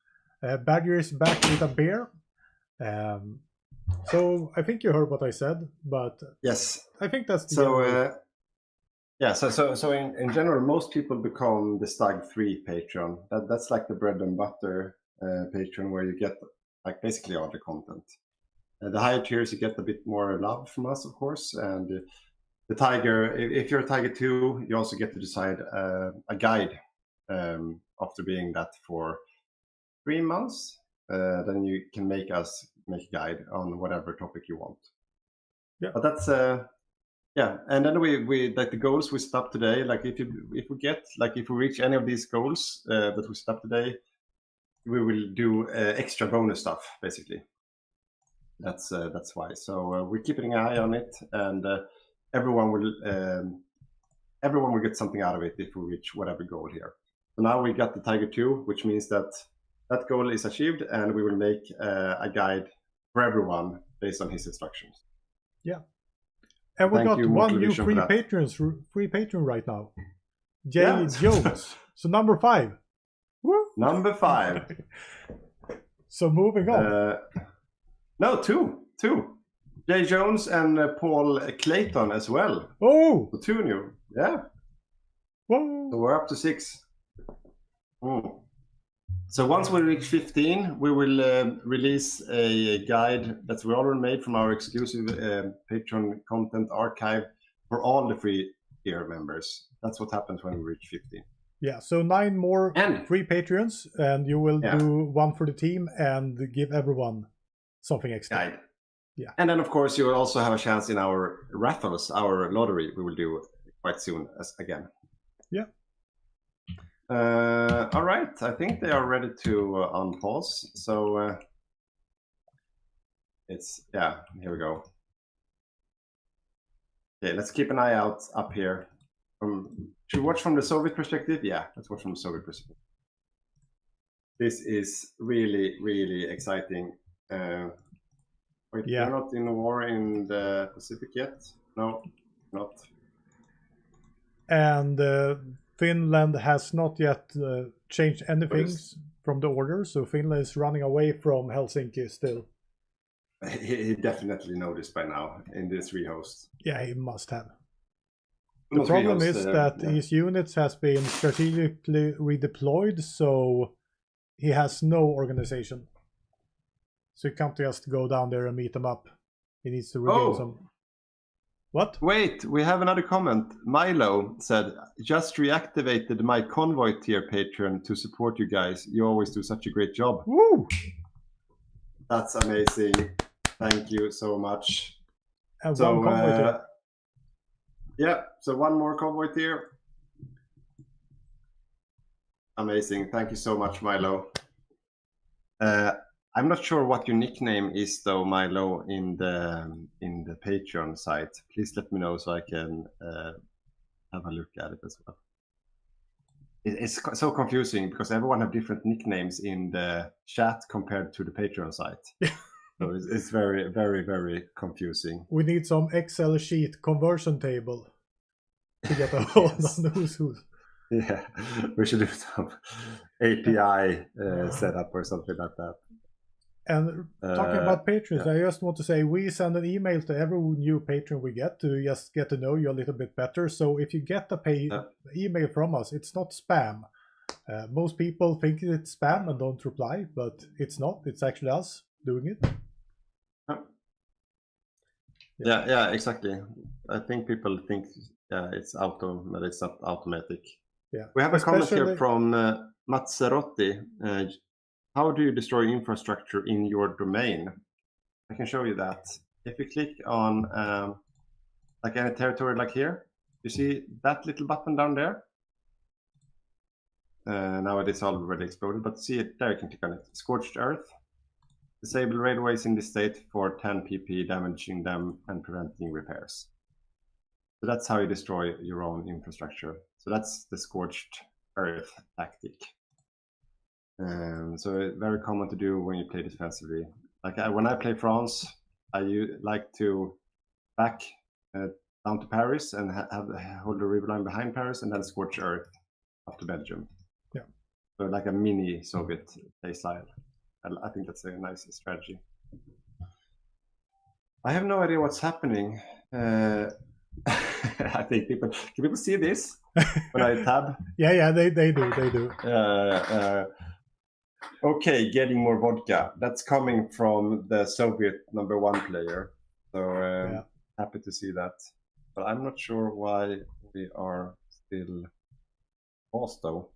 Badger is back with a beer. So I think you heard what I said, but yes, I think that's the So in general, most people become the Stag 3 patron. That's like the bread and butter patron, where you get like basically all the content. The higher tiers, you get a bit more love from us, of course. And the Tiger, if you're a Tiger 2, you also get to decide a guide after being that for 3 months. Then you can make a guide on whatever topic you want. Yeah. But that's and then we like the goals we set up today. Like if we reach any of these goals that we set up today, we will do extra bonus stuff, basically. That's why. So we're keeping an eye on it, and everyone will everyone will get something out of it if we reach whatever goal here. So now we got the Tiger 2, which means that that goal is achieved, and we will make a guide for everyone based on his instructions. Yeah. And we got one new free patron right now. Jay Jones. So number 5. Woo! Number 5. So moving on. No, two. Jay Jones and Paul Clayton as well. Oh! So 2 new. Yeah. Whoa. So we're up to 6. So once we reach 15, we will release a guide that we already made from our exclusive Patreon content archive for all the free tier members. That's what happens when we reach 15. Yeah, so 9 more free Patreons, and you will do one for the team and give everyone something extra. Guide. Yeah. And then, of course, you will also have a chance in our raffles, our lottery we will do quite soon again. Yeah. All right, I think they are ready to unpause. So here we go. Okay, let's keep an eye out up here. Should we watch from the Soviet perspective? Yeah, let's watch from the Soviet perspective. This is really, really exciting. Wait, we're not in war in the Pacific yet? No, not. And Finland has not yet changed anything from the order, so Finland is running away from Helsinki still. He definitely noticed by now in this rehost. Yeah, he must have. The problem is that his units has been strategically redeployed, so he has no organization. So he can't just go down there and meet them up. He needs to regain some. What? Wait, we have another comment. Milo said, just reactivated my convoy tier patron to support you guys. You always do such a great job. Woo! That's amazing. Thank you so much. And one convoy tier. Yeah, so 1 more convoy tier. Amazing. Thank you so much, Milo. I'm not sure what your nickname is, though, Milo, in the Patreon site. Please let me know so I can have a look at it as well. It's so confusing because everyone have different nicknames in the chat compared to the Patreon site. So it's very, very, very confusing. We need some Excel sheet conversion table to get a hold on who's who. Yeah, we should do some API setup or something like that. And talking about patrons, I just want to say we send an email to every new patron we get to just get to know you a little bit better. So if you get a email from us, it's not spam. Most people think it's spam and don't reply, but it's not. It's actually us doing it. Yeah, exactly. I think people think it's but it's not automatic. Yeah. We have a comment here from Mazzarotti. How do you destroy infrastructure in your domain? I can show you that. If you click on like any territory like here, you see that little button down there? Now it is already exploded, but see it there, you can click on it. Scorched Earth. Disable railways in this state for 10 pp, damaging them and preventing repairs. So that's how you destroy your own infrastructure. So that's the Scorched Earth tactic. So very common to do when you play defensively. Like when I play France, I like to back down to Paris and hold the river line behind Paris and then Scorch Earth up to Belgium. Yeah. So like a mini Soviet play style. I think that's a nice strategy. I have no idea what's happening. I think can people see this when I tab? Yeah, they do. Okay, getting more vodka. That's coming from the Soviet #1 player. So happy to see that. But I'm not sure why we are still paused though.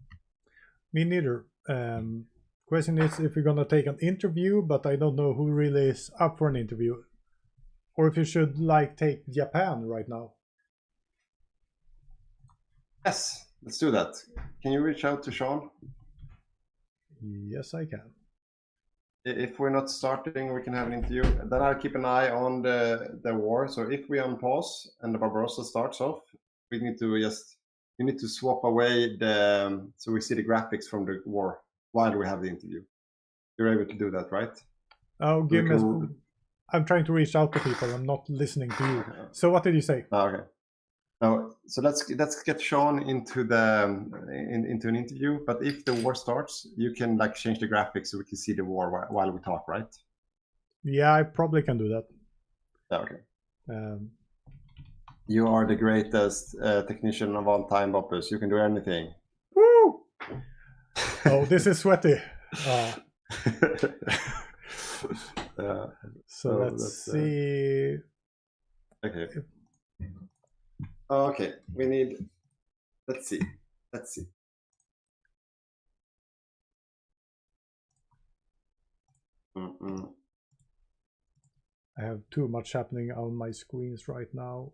Me neither. Question is if we're gonna take an interview, but I don't know who really is up for an interview. Or if you should take Japan right now. Yes, let's do that. Can you reach out to Sean? Yes, I can. If we're not starting, we can have an interview. Then I'll keep an eye on the war. So if we unpause and the Barbarossa starts off, we need to just you need to swap away the so we see the graphics from the war while we have the interview. You're able to do that, right? Oh, I'm trying to reach out to people. I'm not listening to you. So what did you say? Okay. Now, so let's get Sean into into an interview. But if the war starts, you can like change the graphics so we can see the war while we talk, right? Yeah, I probably can do that. Okay. You are the greatest technician of all time, Boppus. You can do anything. Woo! Oh, this is sweaty. So let's see. Okay. Okay, we need. Let's see. I have too much happening on my screens right now.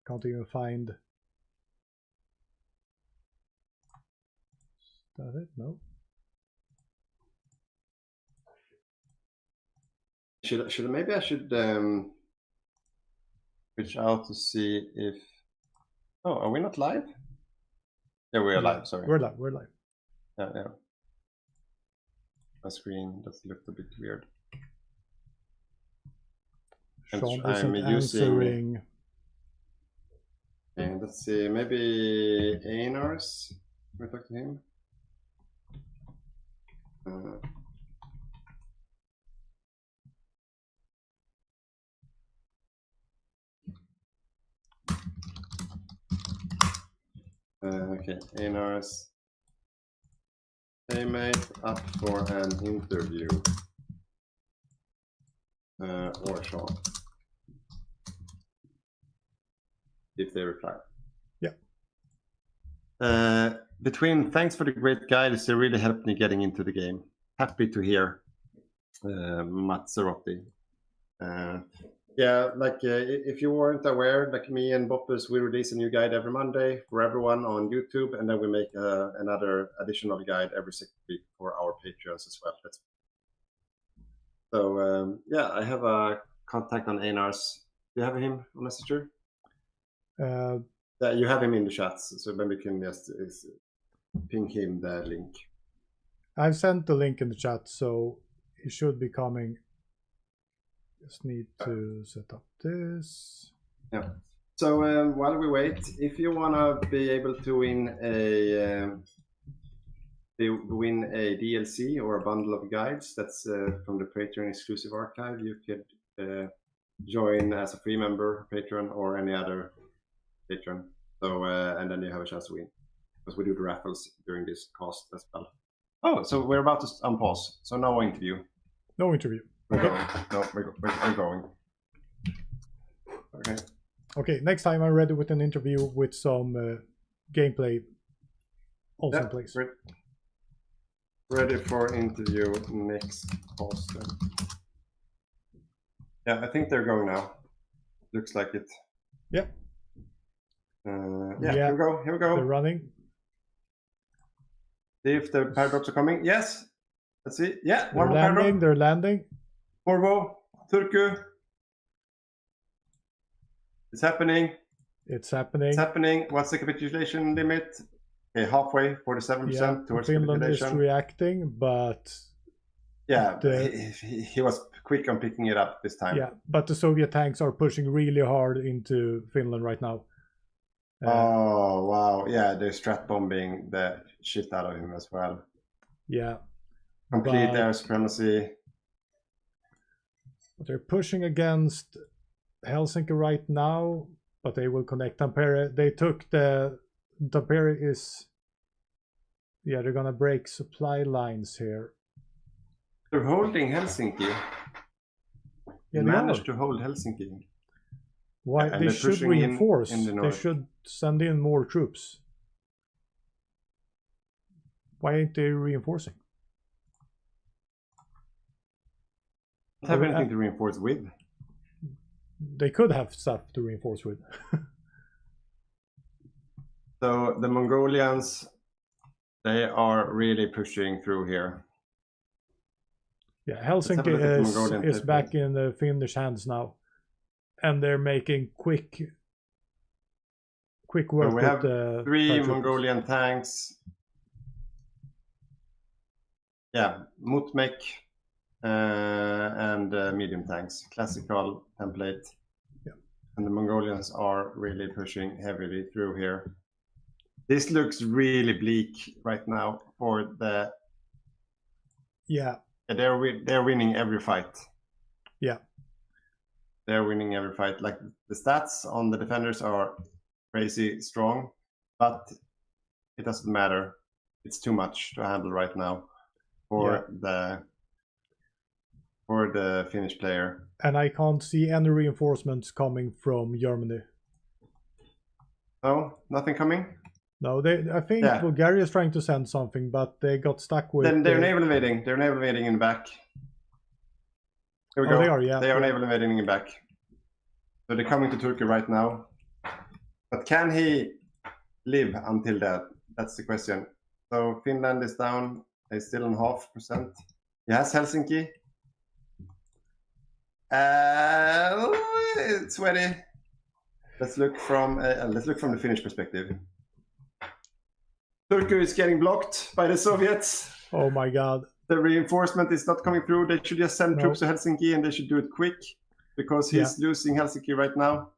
Can't even find. Is that it? No. Maybe I should reach out to see if. Oh, are we not live? Yeah, we are live. Sorry. We're live. Yeah. My screen just looked a bit weird. Sean isn't answering. And let's see, maybe Einar's. Can we talk to him? Okay, Einar's. Hey mate, up for an interview. Or Sean. If they reply. Yeah. Thanks for the great guides. They really helped me getting into the game. Happy to hear, Mazzarotti. Yeah, like if you weren't aware, like me and Boppus, we release a new guide every Monday for everyone on YouTube, and then we make another additional guide every 6 weeks for our Patreons as well. So yeah, I have a contact on Einar's. Do you have him on Messenger? You have him in the chats, so maybe we can just ping him the link. I've sent the link in the chat, so it should be coming. Just need to set up this. Yeah. So while we wait, if you wanna be able to win a DLC or a bundle of guides that's from the Patreon exclusive archive, you could join as a free member, Patreon, or any other Patreon. So and then you have a chance to win, because we do the raffles during this cast as well. Oh, so we're about to unpause. So no interview. No interview. We're going. No, we're going. Okay. Okay. Next time I'm ready with an interview with some gameplay. Also in place. Ready for interview next post. Yeah, I think they're going now. Looks like it. Yep. Yeah, here we go. They're running. See if the paradox are coming. Yes. Let's see. Yeah, they're landing. They're landing. Porvo, Turku. It's happening. It's happening. It's happening. What's the capitulation limit? Okay, halfway, 47% towards Finland capitulation. Is reacting, but yeah, he was quick on picking it up this time. Yeah, but the Soviet tanks are pushing really hard into Finland right now. Oh wow! Yeah, they're strat bombing the shit out of him as well. Yeah. Complete air supremacy. But they're pushing against Helsinki right now, but they will connect Tampere. They took Tampere is. Yeah, they're gonna break supply lines here. They're holding Helsinki. Yeah, they managed to hold Helsinki. Why they should reinforce? They should send in more troops. Why ain't they reinforcing? Have anything to reinforce with? They could have stuff to reinforce with. So the Mongolians, they are really pushing through here. Yeah, Helsinki is back in the Finnish hands now, and they're making quick quick work. So we have 3 Mongolian tanks. Yeah, Mutmek and medium tanks, classical template. Yeah. And the Mongolians are really pushing heavily through here. This looks really bleak right now for the. Yeah. They're winning every fight. Yeah. They're winning every fight. Like the stats on the defenders are crazy strong, but it doesn't matter. It's too much to handle right now for the Finnish player. And I can't see any reinforcements coming from Germany. No, nothing coming. No, I think Bulgaria is trying to send something, but they got stuck with. Then they're naval invading. They're naval invading in the back. Here we go. They are, yeah. They are naval invading in the back. So they're coming to Turkey right now. But can he live until that? That's the question. So Finland is down. They're still on 0.5%. He has Helsinki. It's sweaty. Let's look from the Finnish perspective. Turkey is getting blocked by the Soviets. Oh my God. The reinforcement is not coming through. They should just send troops to Helsinki, and they should do it quick because he's losing Helsinki right now.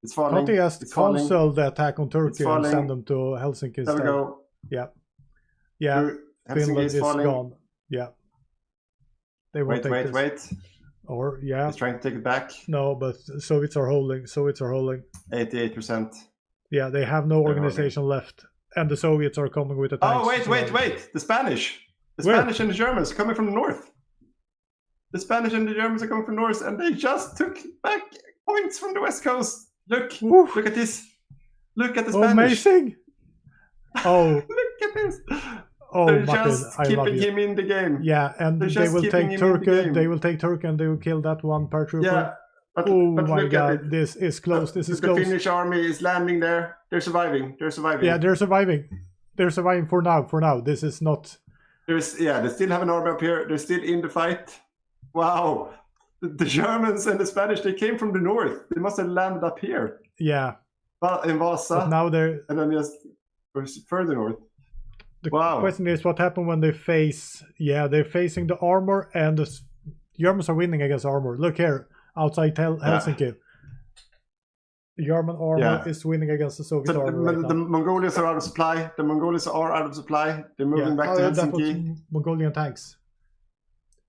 It's falling. Can't he just cancel the attack on Turkey and send them to Helsinki instead? There we go. Yeah. Yeah. Finland is gone. Yeah. They won't take this. Or He's trying to take it back. No, but Soviets are holding. 88%. Yeah, they have no organization left. And the Soviets are coming with attacks. Oh, wait. The Spanish. Spanish and the Germans coming from the north. The Spanish and the Germans are coming from the north, and they just took back points from the west coast. Look at this. Look at the Spanish. Amazing. Oh. Look at this. Oh, they're Martin, just keeping him in the game. Yeah, and they will take Turkey. They will take Turkey, and they will kill that one paratrooper. Yeah. But my God, this is close. This is close. The Finnish army is landing there. They're surviving. Yeah, they're surviving. They're surviving for now. This is not. They still have an army up here. They're still in the fight. Wow. The Germans and the Spanish, they came from the north. They must have landed up here. Yeah. In Vasa. But now they're. And then just further north. The question is what happened when they face. Yeah, they're facing the armor, and the Germans are winning against armor. Look here. Outside Helsinki. The German armor is winning against the Soviet armor right now. The Mongolians are out of supply. They're moving back to Helsinki. That was Mongolian tanks.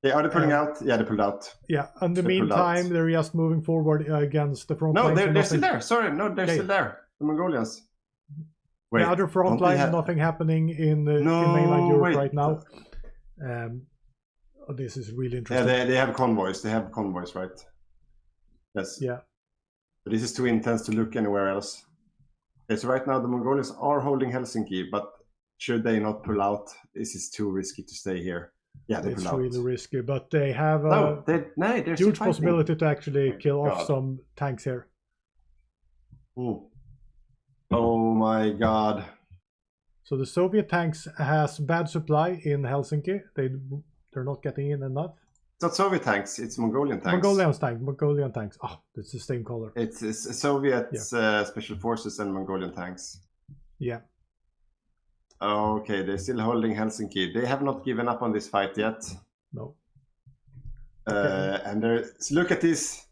Yeah, are they pulling out? Yeah, they pulled out. Yeah, in the meantime, they're just moving forward against the front line. No, they're still there. Sorry, no, they're still there. The Mongolians. Wait, the other front line, nothing happening in mainland Europe right now. This is really interesting. Yeah, they have convoys. Right? Yes. Yeah. But this is too intense to look anywhere else. Okay, so right now the Mongolians are holding Helsinki, but should they not pull out, this is too risky to stay here. Yeah, they pull out. It's really risky, but they have they're huge possibility to actually kill off some tanks here. Ooh. Oh my God. So the Soviet tanks has bad supply in Helsinki. They're not getting in enough. It's not Soviet tanks, it's Mongolian tanks. Mongolian tanks. Oh, it's the same color. It's Soviet special forces and Mongolian tanks. Yeah. Okay, they're still holding Helsinki. They have not given up on this fight yet. No. And look at this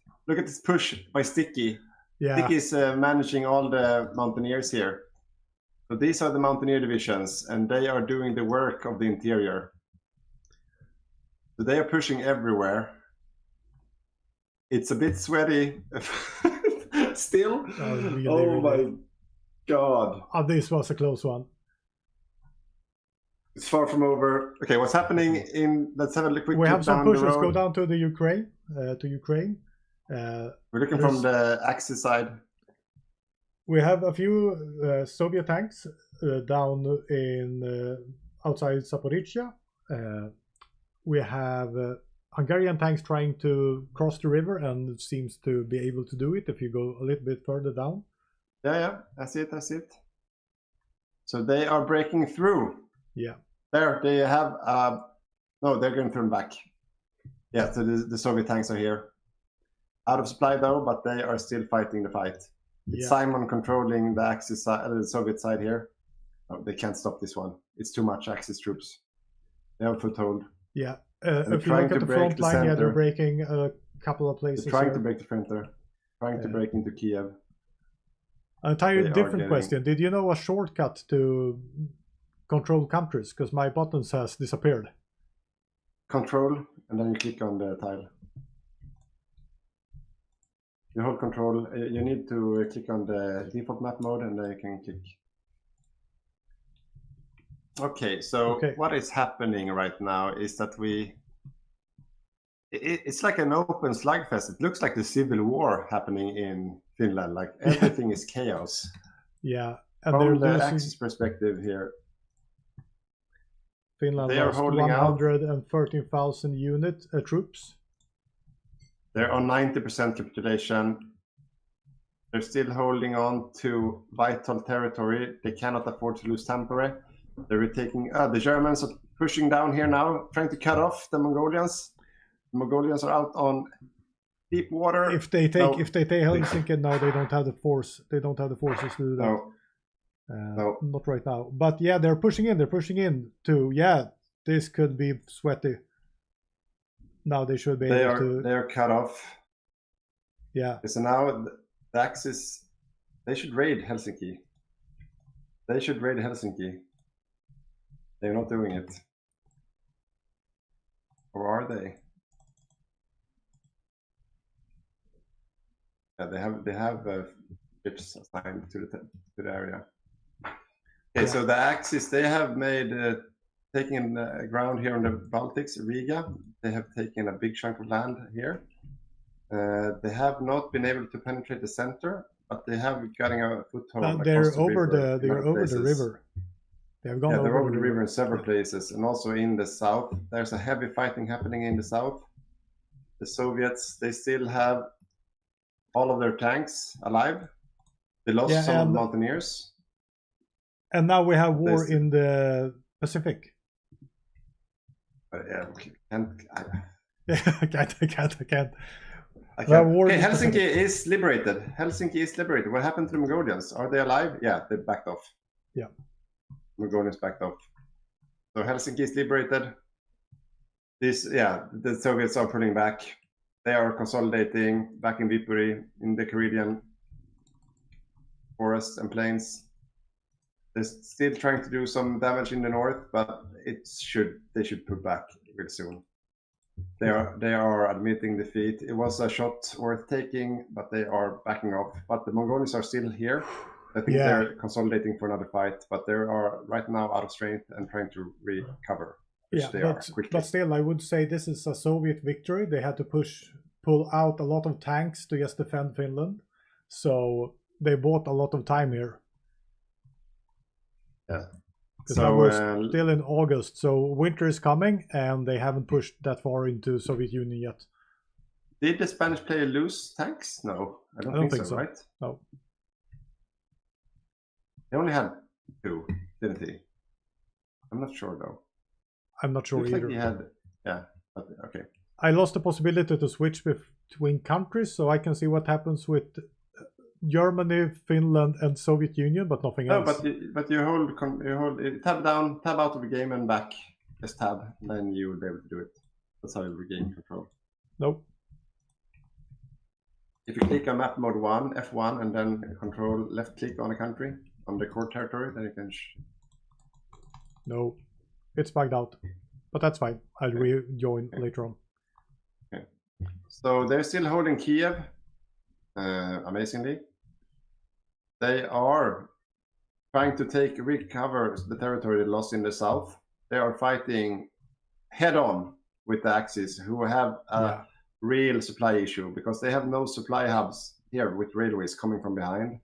push by Sticky. Yeah. Sticky is managing all the mountaineers here. So these are the mountaineer divisions, and they are doing the work of the interior. So they are pushing everywhere. It's a bit sweaty still. Really. My God. Oh, this was a close one. It's far from over. Okay, what's happening let's have a quick look. We have some pushes. Go down to the Ukraine. We're looking from the Axis side. We have a few Soviet tanks down in outside Zaporizhia. We have Hungarian tanks trying to cross the river, and it seems to be able to do it if you go a little bit further down. Yeah, I see it. So they are breaking through. Yeah. There, they have. No, they're going through back. Yeah, so the Soviet tanks are here. Out of supply though, but they are still fighting the fight. It's Simon controlling the Axis side, the Soviet side here. Oh, they can't stop this one. It's too much Axis troops. They have foothold. Yeah. If you look at the front line, yeah, they're breaking a couple of places. They're trying to break the center. Trying to break into Kiev. An entirely different question. Did you know a shortcut to control countries? Because my buttons has disappeared. Control, and then you click on the tile. You hold control. You need to click on the default map mode, and then you can click. Okay, so what is happening right now is that it's like an open slugfest. It looks like the civil war happening in Finland. Like everything is chaos. Yeah, and from the Axis perspective here, Finland lost 113,000 troops. They're on 90% capitulation. They're still holding on to vital territory. They cannot afford to lose Tampere. They're retaking. The Germans are pushing down here now, trying to cut off the Mongolians. The Mongolians are out on deep water. If they take Helsinki now, they don't have the force. They don't have the forces to do that. No. Not right now. But yeah, they're pushing in. They're pushing in to. Yeah, this could be sweaty. Now they should be able to. They are cut off. Yeah. So now the Axis, they should raid Helsinki. They should raid Helsinki. They're not doing it. Or are they? Yeah, they have ships assigned to the area. Okay, so the Axis, they have made taking ground here on the Baltics, Riga. They have taken a big chunk of land here. They have not been able to penetrate the center, but they have gotten a foothold. They're over the river. They have gone over the river in several places, and also in the south. There's a heavy fighting happening in the south. The Soviets, they still have all of their tanks alive. They lost some of the mountaineers. And now we have war in the Pacific. Yeah, I can't. Okay, Helsinki is liberated. Helsinki is liberated. What happened to the Mongolians? Are they alive? Yeah, they backed off. Yeah. Mongolians backed off. So Helsinki is liberated. The Soviets are pulling back. They are consolidating back in Viipuri, in the Karelian forests and plains. They're still trying to do some damage in the north, but they should pull back real soon. They are admitting defeat. It was a shot worth taking, but they are backing off. But the Mongolians are still here. I think they're consolidating for another fight, but they are right now out of strength and trying to recover. But still, I would say this is a Soviet victory. They had to pull out a lot of tanks to just defend Finland. So they bought a lot of time here. Yeah. Because I was still in August, so winter is coming, and they haven't pushed that far into Soviet Union yet. Did the Spanish player lose tanks? No, I don't think so, right? No. He only had 2, didn't he? I'm not sure though. I'm not sure either. Like he had, okay. I lost the possibility to switch between countries, so I can see what happens with Germany, Finland, and Soviet Union, but nothing else. No, but you hold tab down, tab out of the game, and back. Just tab, then you will be able to do it. That's how you regain control. Nope. If you click on map mode 1, F1, and then control left click on a country on the core territory, then you can. No, it's bugged out, but that's fine. I'll rejoin later on. Okay. So they're still holding Kiev. Amazingly, they are trying to recover the territory they lost in the south. They are fighting head-on with the Axis, who have a real supply issue because they have no supply hubs here with railways coming from behind.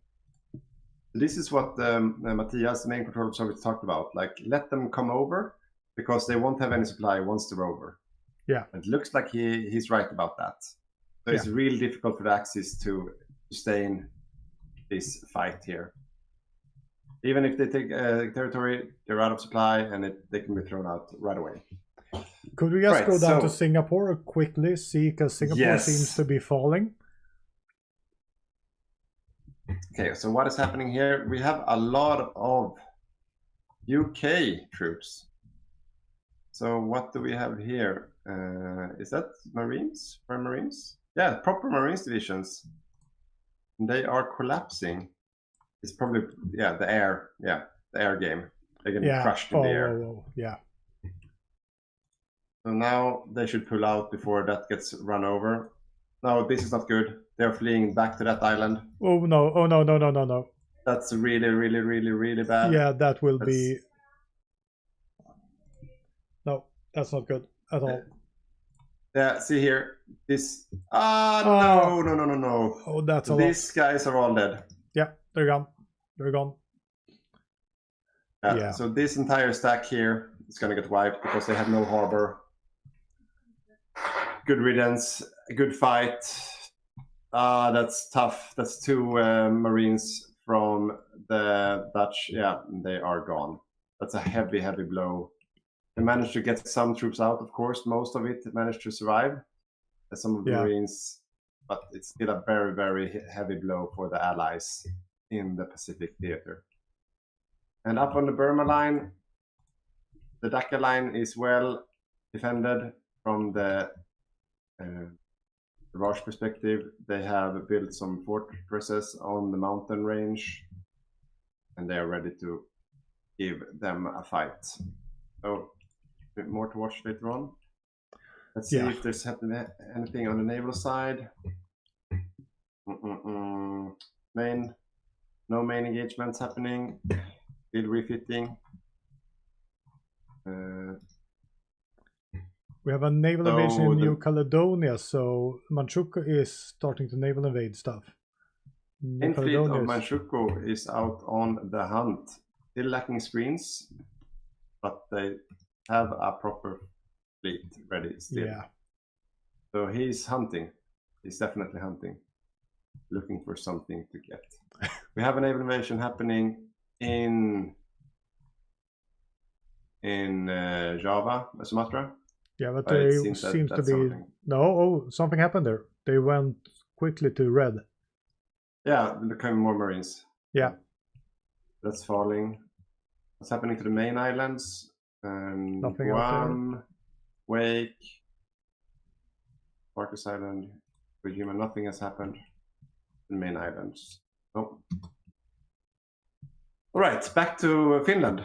This is what Matthias, the main controller of Soviets, talked about. Like, let them come over because they won't have any supply once they're over. Yeah, it looks like he's right about that. So it's really difficult for the Axis to sustain this fight here. Even if they take territory, they're out of supply and they can be thrown out right away. Could we just go down to Singapore quickly, see, because Singapore seems to be falling. Okay, so what is happening here? We have a lot of UK troops. So what do we have here? Is that Marines? Marines? Yeah, proper Marines divisions. They are collapsing. It's probably the air. Yeah, the air game. They're getting crushed in the air. Yeah. So now they should pull out before that gets run over. No, this is not good. They're fleeing back to that island. Oh no! Oh no! No! No! No! No! That's really, really, really, really bad. Yeah, that will be. No, that's not good at all. Yeah, see here. This. No! No! Oh, that's so these guys are all dead. Yeah, they're gone. They're gone. Yeah. So this entire stack here is gonna get wiped because they have no harbor. Good riddance. A good fight. That's tough. That's 2 Marines from the Dutch. Yeah, they are gone. That's a heavy, heavy blow. They managed to get some troops out, of course. Most of it managed to survive. Some of the Marines, but it's still a very, very heavy blow for the Allies in the Pacific theater. And up on the Burma line, the Dhaka line is well defended from the Raj perspective. They have built some fortresses on the mountain range, and they are ready to give them a fight. So, a bit more to watch later on. Let's see if there's anything on the naval side. No main engagements happening. Still refitting. We have a naval invasion in New Caledonia, so Manchukuo is starting to naval invade stuff. Main fleet of Manchukuo is out on the hunt. Still lacking screens, but they have a proper fleet ready still. Yeah. So he's hunting. He's definitely hunting. Looking for something to get. We have a naval invasion happening in Java, Sumatra. Yeah, but they seems to be something. Something happened there. They went quickly to red. Yeah, there came more Marines. Yeah. That's falling. What's happening to the main islands? Nothing Guam, Wake, Marcus Island, Kojima. Nothing has happened in main islands. Oh. All right, back to Finland.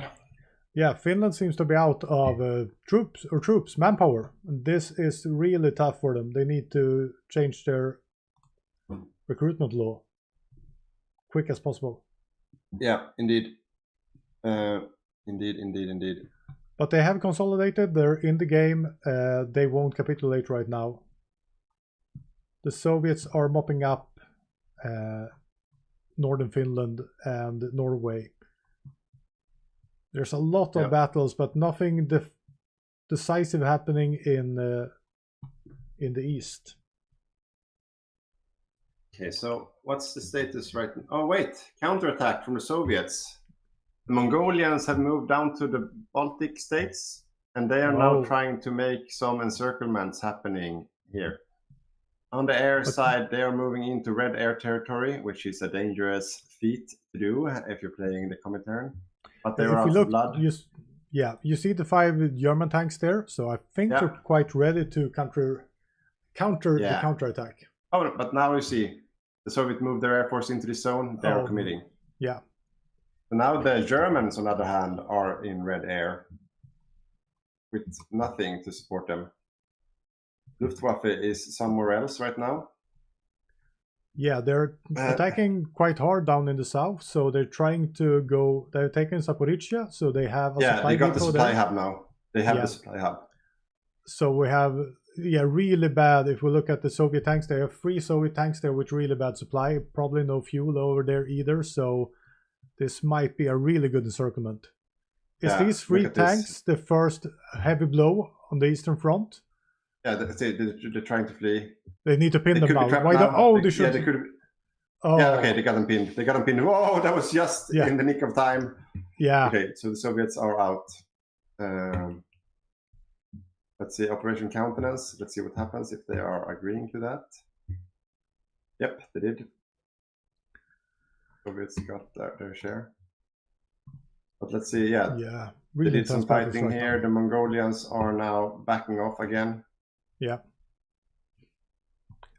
Yeah, Finland seems to be out of troops, manpower. This is really tough for them. They need to change their recruitment law quick as possible. Yeah, indeed. Indeed. But they have consolidated. They're in the game. They won't capitulate right now. The Soviets are mopping up northern Finland and Norway. There's a lot of battles, but nothing decisive happening in the east. Okay, so what's the status right now? Oh wait, counterattack from the Soviets. The Mongolians have moved down to the Baltic states, and they are now trying to make some encirclements happening here. On the air side, they are moving into red air territory, which is a dangerous feat to do if you're playing the Comintern. But they are out of blood. You see the 5 German tanks there, so I think they're quite ready to counter the counterattack. Oh, but now you see the Soviet moved their air force into the zone. They are committing. Yeah. So now the Germans, on the other hand, are in red air with nothing to support them. Luftwaffe is somewhere else right now. Yeah, they're attacking quite hard down in the south, so they're trying to go. They're taking Zaporizhia, so they have a supply they got the supply there. hub now. They have the supply hub. So we have really bad. If we look at the Soviet tanks, they have 3 Soviet tanks there with really bad supply. Probably no fuel over there either. So this might be a really good encirclement. Is these 3 tanks the first heavy blow on the Eastern Front? Yeah, they're trying to flee. They need to pin them now. Why they should. Yeah, they could. Yeah, okay, they got them pinned. Whoa, that was just in the nick of time. Yeah. Okay, so the Soviets are out. Let's see, Operation Countenance. Let's see what happens if they are agreeing to that. Yep, they did. Soviets got their share. But let's see, yeah. Yeah. They Really did some fighting here. The Mongolians are now backing off again. Yeah.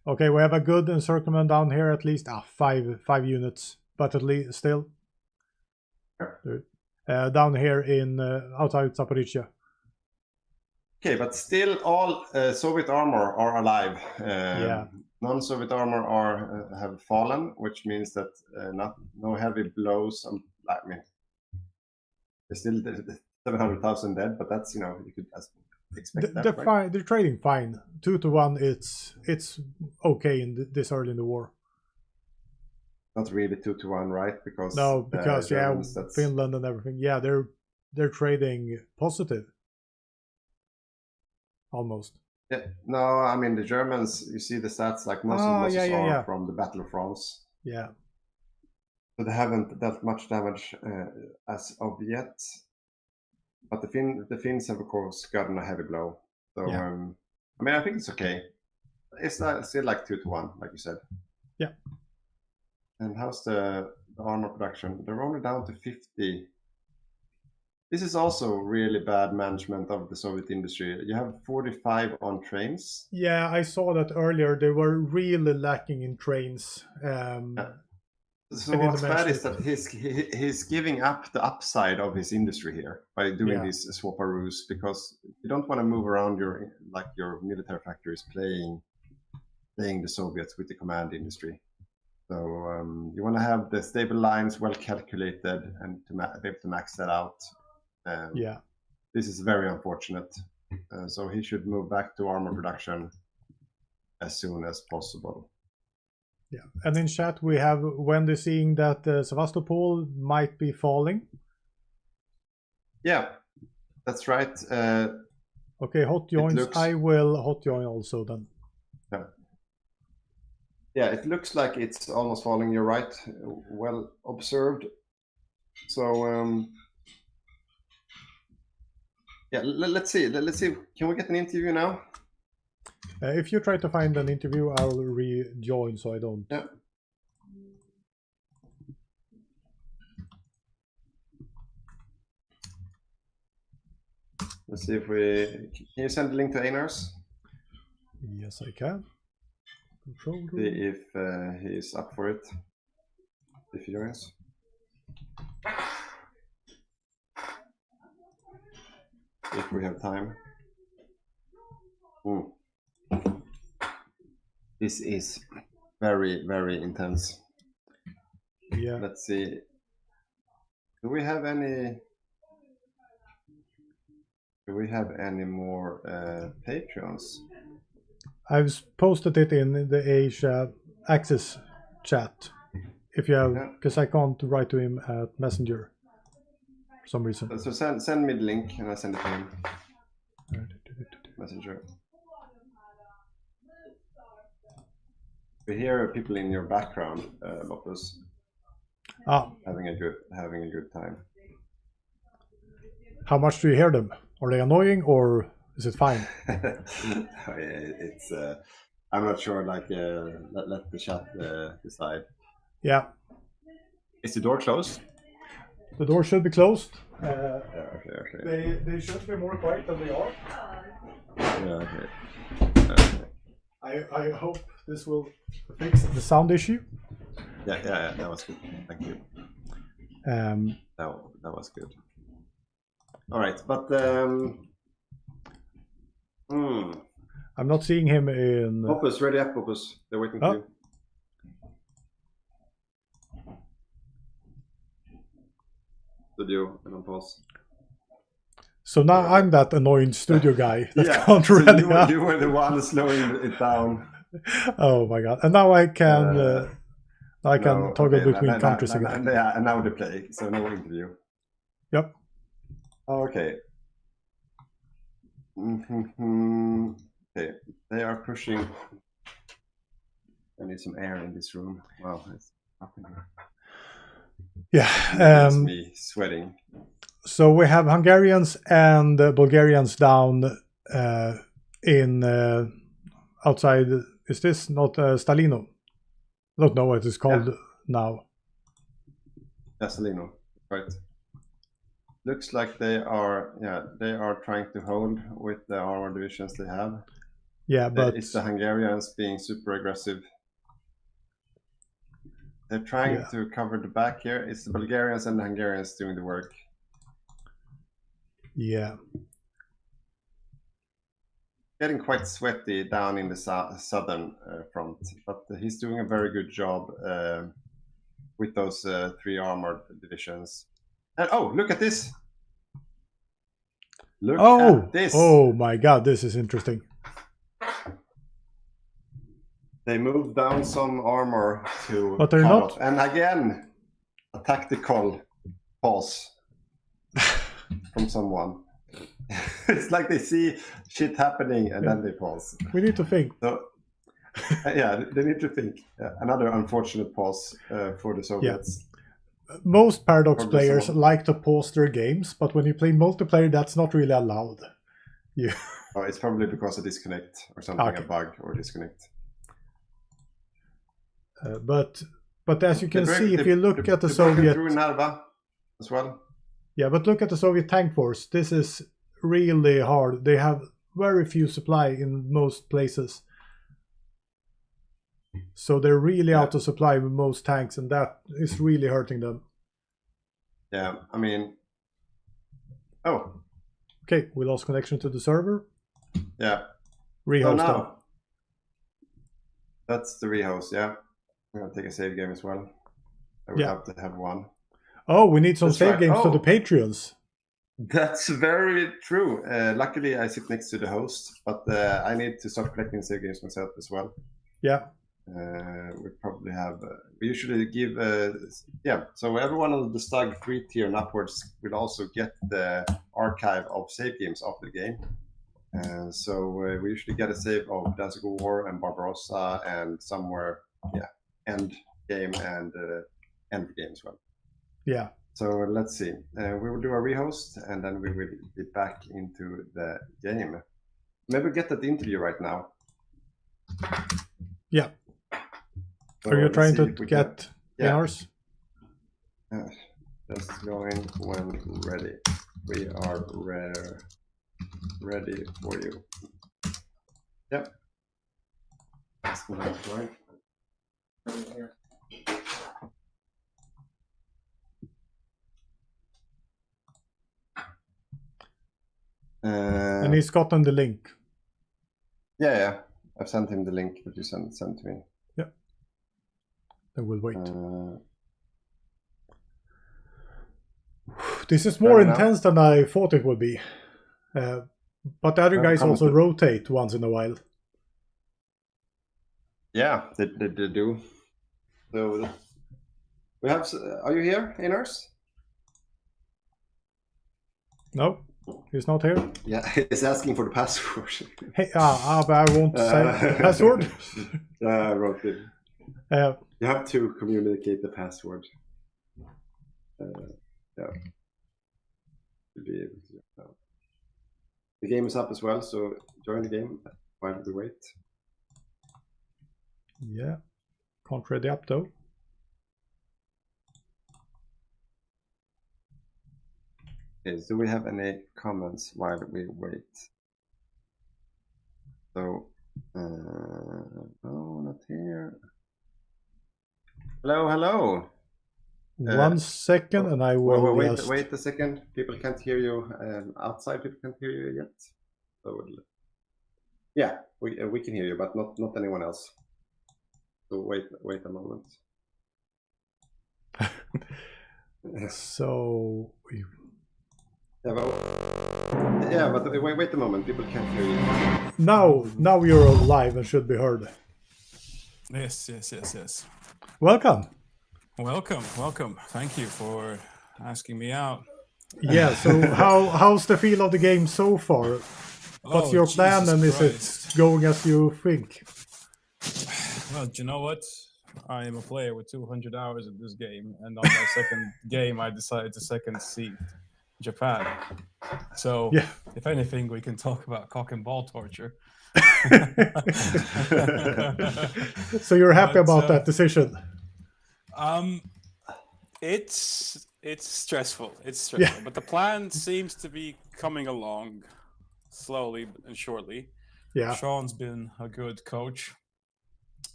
Okay, we have a good encirclement down here, at least 5 units, but at least still. Down here in outside Zaporizhia. Okay, but still all Soviet armor are alive. Yeah. Non-Soviet armor have fallen, which means that no heavy blows. I mean, there's still 700,000 dead, but that's, you could expect that, They're right? fine. They're trading fine. 2-1. It's okay in this early in the war. Not really 2-1, right? Because Germans, Finland and everything. Yeah, they're trading positive. Almost. Yeah. No, I mean the Germans. You see the stats, like most of the losses are from the Battle of France. Yeah. So they haven't dealt much damage as of yet. But the Finns have, of course, gotten a heavy blow. So I mean, I think it's okay. It's still like 2-1, like you said. Yeah. And how's the armor production? They're only down to 50. This is also really bad management of the Soviet industry. You have 45 on trains. Yeah, I saw that earlier. They were really lacking in trains. So what's bad is that he's giving up the upside of his industry here by doing these swaparoos, because you don't want to move around your military factories playing the Soviets with the command industry. So you want to have the stable lines well calculated and to be able to max that out. This is very unfortunate. So he should move back to armor production as soon as possible. Yeah, and in chat we have Wendy seeing that Sevastopol might be falling. Yeah, that's right. Okay, hot joins. I will hot join also then. Yeah, it looks like it's almost falling. You're right. Well observed. So yeah, let's see. Can we get an interview now? If you try to find an interview, I'll rejoin so I don't. Yeah. Let's see if can you send the link to Einar's? Yes, I can. Control room. See if he is up for it. If he joins. If we have time. This is very, very intense. Yeah. Let's see. Do we have any more Patreons? I've posted it in the Asia Access chat. If you have, because I can't write to him at Messenger for some reason. So send me the link and I send it to him. Messenger. We hear people in your background, Boppus. Having a good time. How much do you hear them? Are they annoying or is it fine? It's I'm not sure. Like let the chat decide. Yeah. Is the door closed? The door should be closed. Okay. They should be more quiet than they are. Yeah. Okay. I hope this will fix the sound issue. Yeah, that was good. Thank you. That was good. All right, but I'm not seeing him in. Boppus, ready up, Boppus. They're waiting for you. Studio and on pause. So now I'm that annoying studio guy that can't ready up. You were the one slowing it down. Oh my god! And now I can toggle between countries again. Yeah, and now they play. So no interview. Yep. Okay. Okay, they are pushing. I need some air in this room. Wow, it's up in here. Yeah. It's me sweating. So we have Hungarians and Bulgarians down in outside. Is this not Stalino? I don't know what it's called now. Gasolino, right? Looks like they are trying to hold with the armor divisions they have. Yeah, but it's the Hungarians being super aggressive. They're trying to cover the back here. It's the Bulgarians and the Hungarians doing the work. Yeah. Getting quite sweaty down in the southern front, but he's doing a very good job with those 3 armored divisions. And oh, look at this! Look at this! Oh my God, this is interesting. They moved down some armor to but they're not. And again, a tactical pause from someone. It's like they see shit happening and then they pause. We need to think. So, yeah, they need to think. Another unfortunate pause for the Soviets. Yeah. Most Paradox players like to pause their games, but when you play multiplayer, that's not really allowed. Yeah. Oh, it's probably because of disconnect or something, a bug or disconnect. But as you can see, if you look at the Soviet... through Narva as well. Yeah, but look at the Soviet tank force. This is really hard. They have very few supply in most places. So they're really out of supply with most tanks, and that is really hurting them. Yeah, I mean... Oh. Okay, we lost connection to the server. Yeah. Rehost. Oh, no. That's the rehost, yeah. I'm going to take a save game as well. I would have to have one. Oh, we need some save games for the Patreons. That's very true. Luckily, I sit next to the host, but I need to start collecting save games myself as well. Yeah. We probably have... we usually give... so everyone on the Stug 3 tier and upwards will also get the archive of save games after the game. So we usually get a save of Danzig War and Barbarossa and somewhere... end game and end game as well. Yeah. So let's see. We will do a rehost and then we will be back into the game. Maybe get that interview right now. Yeah. So are you trying to get ours? Just going when ready. We are ready for you. Yep. That's right. And he's gotten the link. Yeah. I've sent him the link that you sent to me. Yeah. Then we'll wait. This is more intense than I thought it would be. But the other guys also rotate once in a while. Yeah, they do. So we have. Are you here, Iners? No, he's not here. Yeah, he's asking for the password. Hey, but I won't say the password. I wrote it. You have to communicate the password. Yeah. To be able to. The game is up as well, so join the game while we wait. Yeah, can't ready up though. Okay, so we have any comments while we wait? So, no, not here. Hello. 1 second, and I will wait a second. People can't hear you outside. People can't hear you yet. So, yeah, we can hear you, but not anyone else. So wait a moment. So. Yeah, but wait a moment. People can't hear you. Now you're live and should be heard. Yes. Welcome. Welcome. Thank you for asking me out. Yeah. So how's the feel of the game so far? What's your plan, and is it going as you think? Well, do you know what? I am a player with 200 hours in this game, and on my second game, I decided to second seed Japan. So, if anything, we can talk about cock and ball torture. So you're happy about that decision? It's stressful. It's stressful, but the plan seems to be coming along slowly and surely. Yeah. Sean's been a good coach.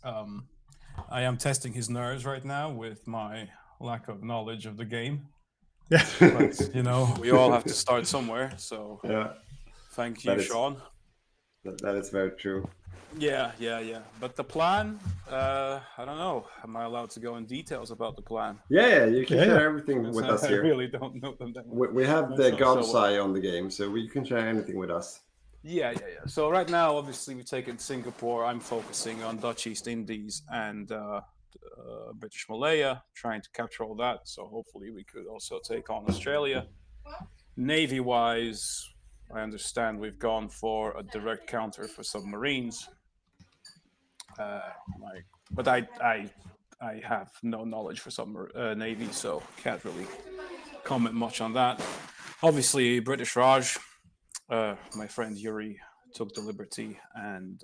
I am testing his nerves right now with my lack of knowledge of the game. Yeah. But we all have to start somewhere. So thank you, Sean. That is very true. Yeah. But the plan, I don't know. Am I allowed to go in details about the plan? Yeah, you can share everything with us here. I really don't know them that much. We have the God's eye on the game, so you can share anything with us. Yeah. So right now, obviously, we've taken Singapore. I'm focusing on Dutch East Indies and British Malaya, trying to capture all that. So hopefully we could also take on Australia. Navy-wise, I understand we've gone for a direct counter for submarines. But I have no knowledge for Navy, so can't really comment much on that. Obviously, British Raj, my friend Yuri took the liberty, and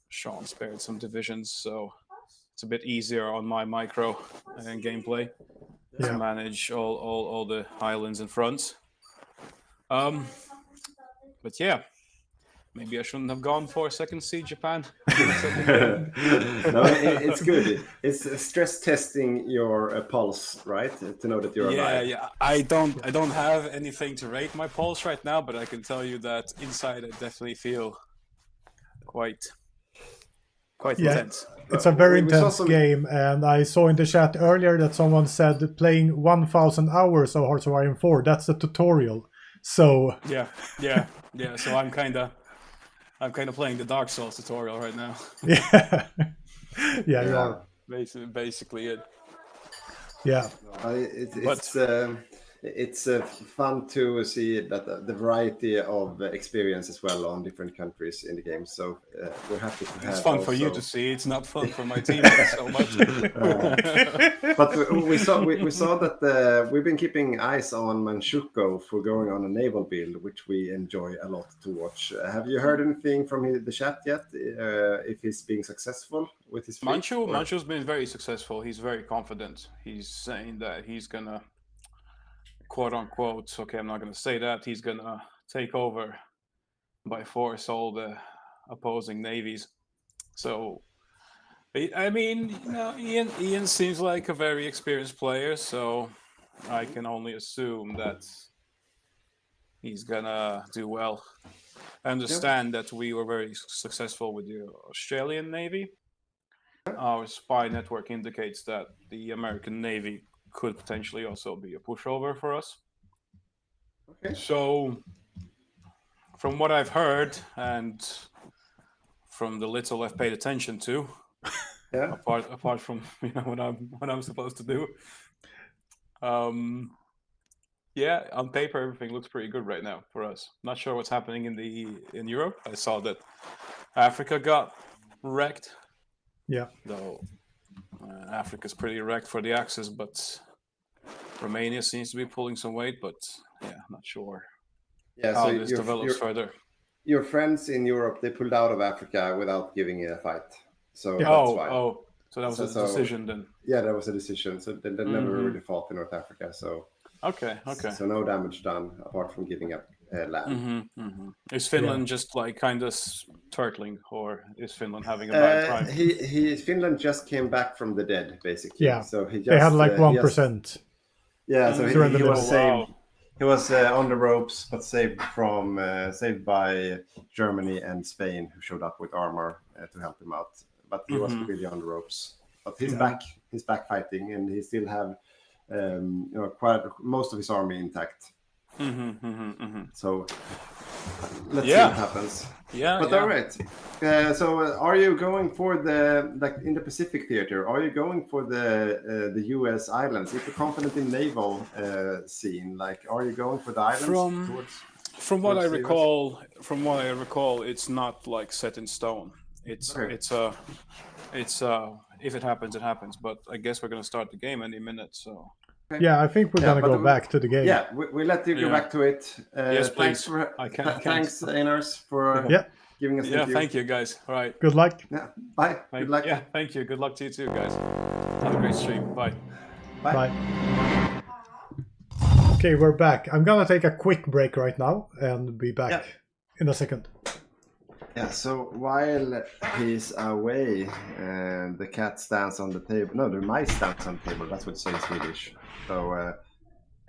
Sean spared some divisions, so it's a bit easier on my micro and gameplay to manage all the islands and fronts. But yeah, maybe I shouldn't have gone for second seed Japan. No, it's good. It's stress testing your pulse, right? To know that you're alive. Yeah. I don't have anything to rate my pulse right now, but I can tell you that inside I definitely feel quite intense. It's a very intense game, and I saw in the chat earlier that someone said playing 1,000 hours of HOI4. That's a tutorial. So yeah. So I'm kind of playing the Dark Souls tutorial right now. Yeah, you are. Basically it. Yeah. It's fun to see that the variety of experience as well on different countries in the game. So we're happy to have. It's fun for you to see. It's not fun for my teammates so much. But we saw that we've been keeping eyes on Manchukuo for going on a naval build, which we enjoy a lot to watch. Have you heard anything from the chat yet? If he's being successful with his fleet? Manchu's been very successful. He's very confident. He's saying that he's gonna, quote unquote, okay, I'm not going to say that, he's going to take over by force all the opposing navies. So, I mean, Ian seems like a very experienced player, so I can only assume that he's going to do well. I understand that we were very successful with the Australian Navy. Our spy network indicates that the American Navy could potentially also be a pushover for us. Okay. So, from what I've heard and from the little I've paid attention to, apart from what I'm supposed to do, on paper everything looks pretty good right now for us. Not sure what's happening in Europe. I saw that Africa got wrecked. Yeah. Though Africa's pretty wrecked for the Axis, but Romania seems to be pulling some weight, but not sure how this develops further. Your friends in Europe, they pulled out of Africa without giving it a fight. So that's why. So that was a decision then. Yeah, that was a decision. So they never really fought in North Africa. So okay. So no damage done apart from giving up land. Is Finland just like kind of turtling, or is Finland having a bad time? Finland just came back from the dead, basically. Yeah. So they had like 1%. Yeah, so he was saved. He was on the ropes, but saved by Germany and Spain, who showed up with armor to help him out. But he was really on the ropes. But he's back. He's back fighting, and he still have quite most of his army intact. So let's see what happens. But all right. So are you going for in the Pacific theater? Are you going for the U.S. islands? If you're confident in naval scene, like, are you going for the islands? From what I recall, it's not like set in stone. It's if it happens, it happens. But I guess we're gonna start the game any minute. So. Yeah, I think we're gonna go back to the game. Yeah, we let you go back to it. Yes, please. Thanks, Einars, for giving us the view. Thank you, guys. All right. Good luck. Yeah, bye. Good luck. Yeah, thank you. Good luck to you too, guys. Have a great stream. Bye. Bye. Okay, we're back. I'm gonna take a quick break right now and be back in a second. Yeah, so while he's away, the cat stands on the table. No, the mice stands on the table. That's what you say in Swedish. So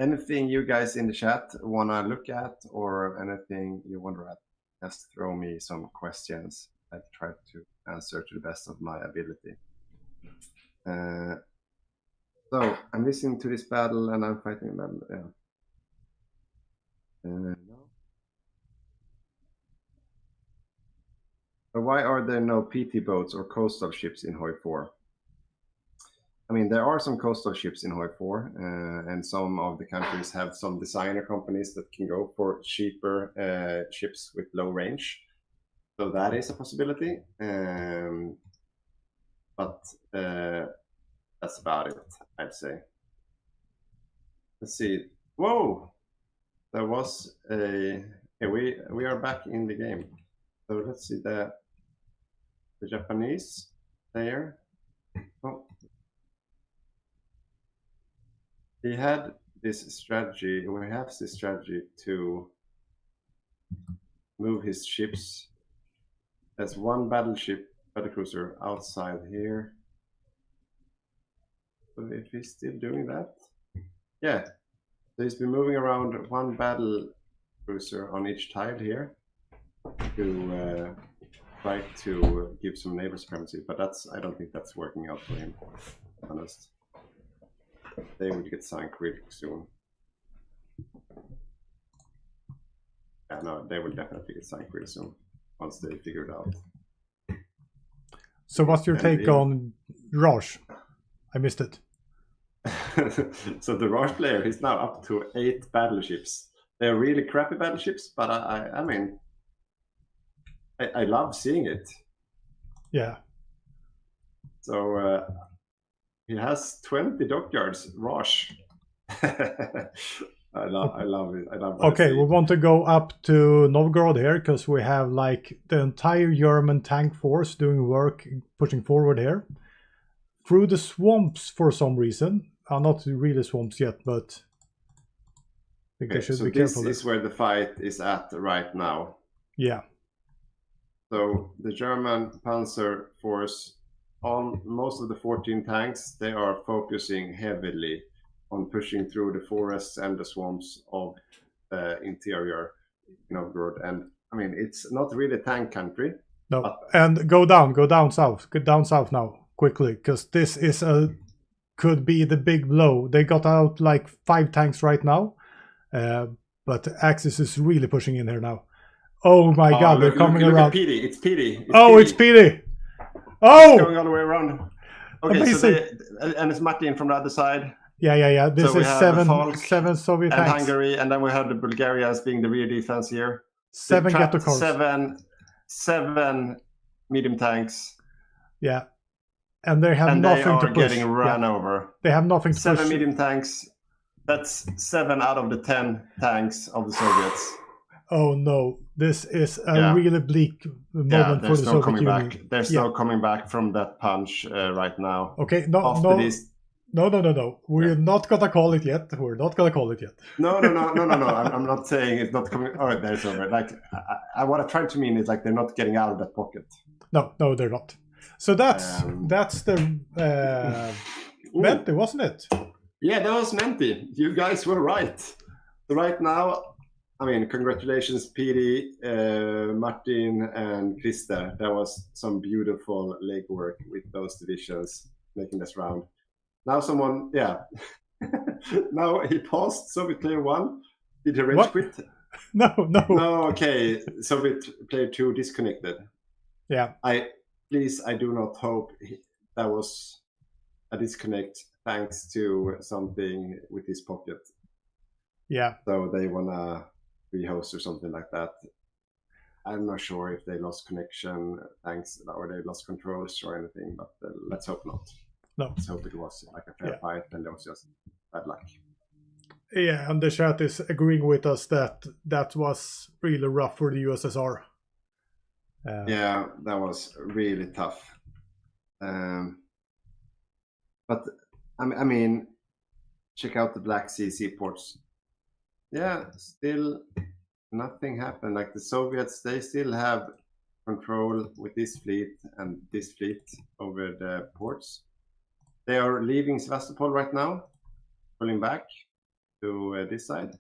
anything you guys in the chat want to look at or anything you wonder at, just throw me some questions. I try to answer to the best of my ability. So I'm listening to this battle and I'm fighting them. No. But why are there no PT boats or coastal ships in HOI4? I mean, there are some coastal ships in HOI4, and some of the countries have some designer companies that can go for cheaper ships with low range. So that is a possibility. But that's about it, I'd say. Let's see. Whoa! There was a... we are back in the game. So let's see the Japanese player. Oh. He had this strategy, or he has this strategy to move his ships. There's one battleship, battlecruiser outside here. So if he's still doing that, yeah. So he's been moving around one battlecruiser on each tile here to try to give some neighbor supremacy, but I don't think that's working out for him, to be honest. They would get signed really soon. Yeah, no, they will definitely get signed really soon once they figure it out. So what's your take on Raj? I missed it. So the Raj player is now up to 8 battleships. They're really crappy battleships, but I mean, I love seeing it. Yeah. So he has 20 dockyards, Raj. I love it. I love okay, we want to go up to Novgorod here because we have like the entire German tank force doing work, pushing forward here through the swamps for some reason. Not really swamps yet, but I think they should be careful. This is where the fight is at right now. Yeah. So the German Panzer Force, on most of the 14 tanks, they are focusing heavily on pushing through the forests and the swamps of the interior Novgorod. And I mean, it's not really tank country. No, and go down south now quickly, because this is could be the big blow. They got out like 5 tanks right now, but Axis is really pushing in here now. Oh my God, they're coming around. It's PD. It's PD. Oh! It's going all the way around. Okay, amazing. So and it's Martin from the other side. Yeah. This is seven Soviet and tanks. Hungary, and then we have the Bulgarians being the rear defense here. 7 ghetto cars. Seven medium tanks. Yeah. And they have nothing to push. They are getting run over. They have nothing to push. 7 medium tanks. That's 7 out of the 10 tanks of the Soviets. Oh no, this is a really bleak moment for the Soviet Union. There's no coming back from that punch right now. Okay, no. We're not gonna call it yet. No. I'm not saying it's not coming. Oh, there's over. Like, what I tried to mean is like they're not getting out of that pocket. No, they're not. So that's the Menti, wasn't it? Yeah, that was Menti. You guys were right. So right now, I mean, congratulations, PD, Martin, and Christer. That was some beautiful legwork with those divisions making this round. Now someone, now he paused Soviet player 1. Did he rage quit? No. No, okay. Soviet player 2 disconnected. Yeah. I do not hope that was a disconnect thanks to something with his pocket. Yeah. So they wanna rehost or something like that. I'm not sure if they lost connection thanks or they lost controls or anything, but let's hope not. No. Let's hope it was like a fair fight and there was just bad luck. Yeah, and the chat is agreeing with us that was really rough for the USSR. Yeah, that was really tough. But I mean, check out the Black Sea seaports. Yeah, still nothing happened. Like the Soviets, they still have control with this fleet and this fleet over the ports. They are leaving Sevastopol right now, pulling back to this side.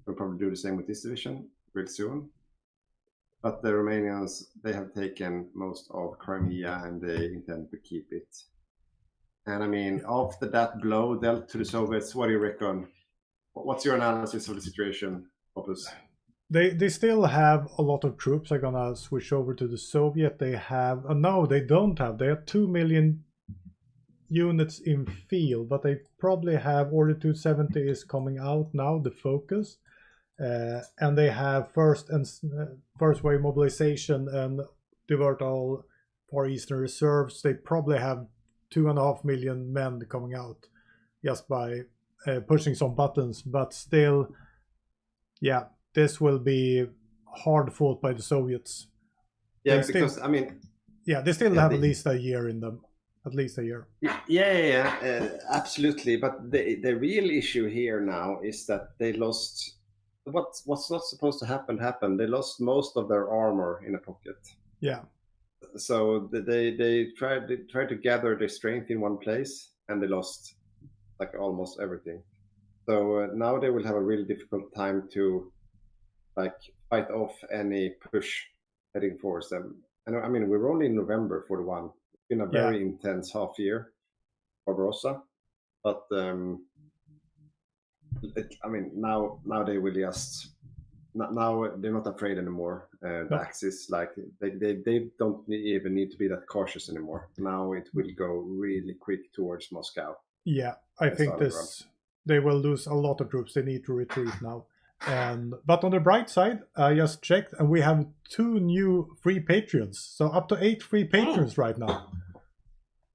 We'll probably do the same with this division real soon. But the Romanians, they have taken most of Crimea and they intend to keep it. And I mean, after that blow dealt to the Soviets, what do you reckon? What's your analysis of the situation, Boppus? They still have a lot of troops. I'm gonna switch over to the Soviet. They have no, they don't have. They have 2 million units in field, but they probably have Order 270 is coming out now, the focus, and they have first wave mobilization and divert all Far Eastern reserves. They probably have 2.5 million men coming out just by pushing some buttons, but still, yeah, this will be hard fought by the Soviets. Yeah, because I mean, yeah, they still have at least a year in them. At least a year. Yeah, absolutely. But the real issue here now is that they lost what's not supposed to happen happened. They lost most of their armor in a pocket. Yeah. So they tried to gather their strength in one place, and they lost like almost everything. So now they will have a really difficult time to like fight off any push heading towards them. And I mean, we're only in November for the one. It's been a very intense half year for Barbarossa, but I mean, now they will just now they're not afraid anymore. The Axis, like they don't even need to be that cautious anymore. Now it will go really quick towards Moscow. Yeah, I think they will lose a lot of troops. They need to retreat now. But on the bright side, I just checked, and we have 2 new free patrons. So up to 8 free patrons right now.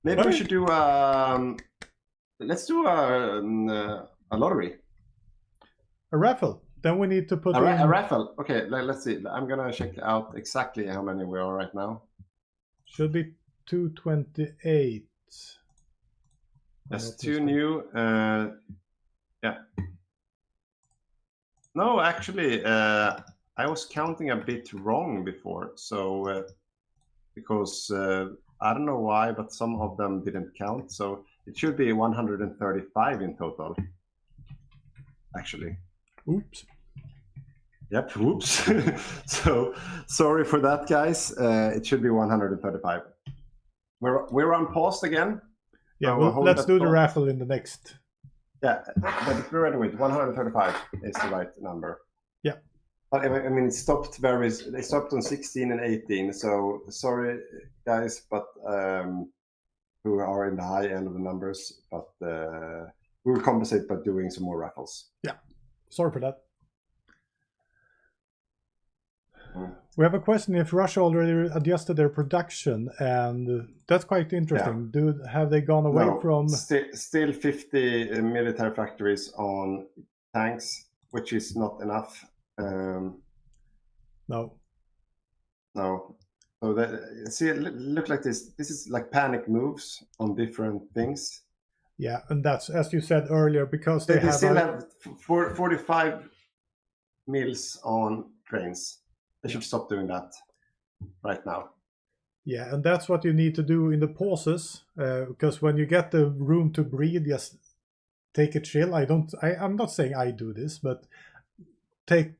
Maybe we should do let's do a lottery. A raffle. Then we need to put a raffle. Okay, let's see. I'm gonna check out exactly how many we are right now. Should be 228. That's 2 new. Yeah. No, actually, I was counting a bit wrong before. So because I don't know why, but some of them didn't count. So it should be 135 in total. Actually. Oops. Yep, whoops. So sorry for that, guys. It should be 135. We're on pause again. Yeah, well, let's do the raffle in the next. Yeah, but if we're ready with 135 is the right number. Yeah. But I mean, it stopped they stopped on 16 and 18. So sorry, guys, but who are in the high end of the numbers, but we will compensate by doing some more raffles. Yeah, sorry for that. We have a question if Russia already adjusted their production, and that's quite interesting. Yeah. Have they gone away from... Still 50 military factories on tanks, which is not enough. No. So see, look like this. This is like panic moves on different things. Yeah, and that's, as you said earlier, because they still have 45 mils on trains. They should stop doing that right now. Yeah, and that's what you need to do in the pauses, because when you get the room to breathe, just take a chill. I'm not saying I do this, but take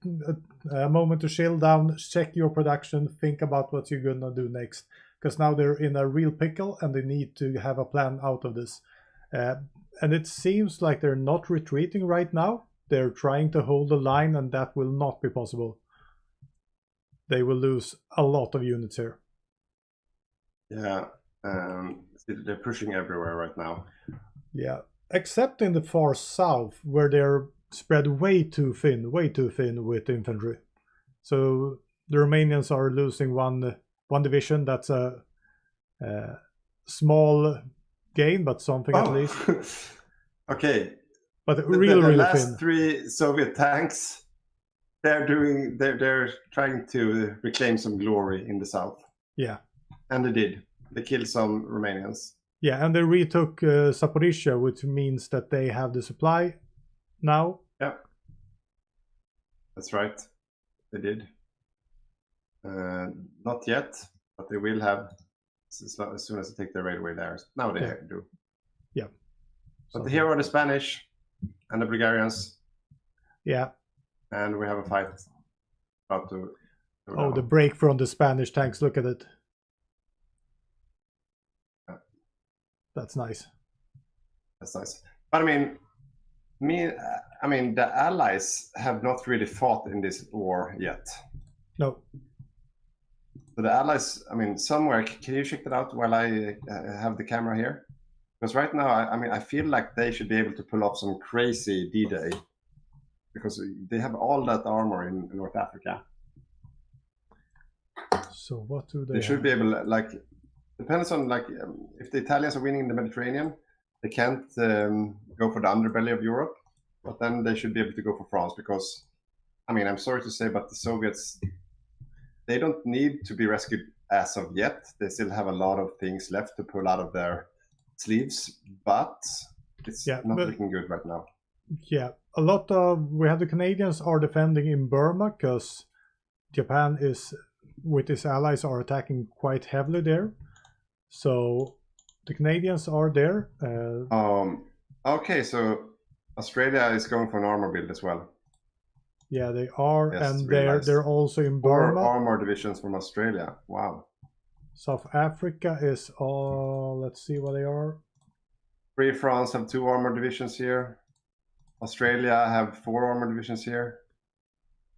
a moment to chill down, check your production, think about what you're gonna do next, because now they're in a real pickle and they need to have a plan out of this. And it seems like they're not retreating right now. They're trying to hold the line, and that will not be possible. They will lose a lot of units here. Yeah, they're pushing everywhere right now. Yeah, except in the far south, where they're spread way too thin with infantry. So the Romanians are losing one division. That's a small gain, but something at least. Okay. But really the thin. last 3 Soviet tanks. They're trying to reclaim some glory in the south. Yeah. And they did. They killed some Romanians. Yeah, and they retook Zaporizhia, which means that they have the supply now. Yeah, that's right. They did. Not yet, but they will have as soon as they take the railway there. Now they do. Yeah. But here are the Spanish and the Bulgarians. Yeah. And we have a fight about to go down. The break from the Spanish tanks. Look at it. Yeah. That's nice. That's nice. But I mean, the Allies have not really fought in this war yet. No. So the Allies, I mean, somewhere, can you check that out while I have the camera here? Because right now, I feel like they should be able to pull off some crazy D-Day. Because they have all that armor in North Africa. So what do they They should be able, like, depends on, like, if the Italians are winning in the Mediterranean, they can't go for the underbelly of Europe. But then they should be able to go for France because, I mean, I'm sorry to say, but the Soviets, they don't need to be rescued as of yet. They still have a lot of things left to pull out of their sleeves, but it's not looking good right now. Yeah, we have the Canadians are defending in Burma because Japan is, with its allies, are attacking quite heavily there. So the Canadians are there. Okay, so Australia is going for an armor build as well. Yeah, they are, Yes, and they're also in Burma. 4 armor divisions from Australia. Wow. South Africa is all. Let's see what they are. Free France have 2 armor divisions here. Australia have 4 armor divisions here.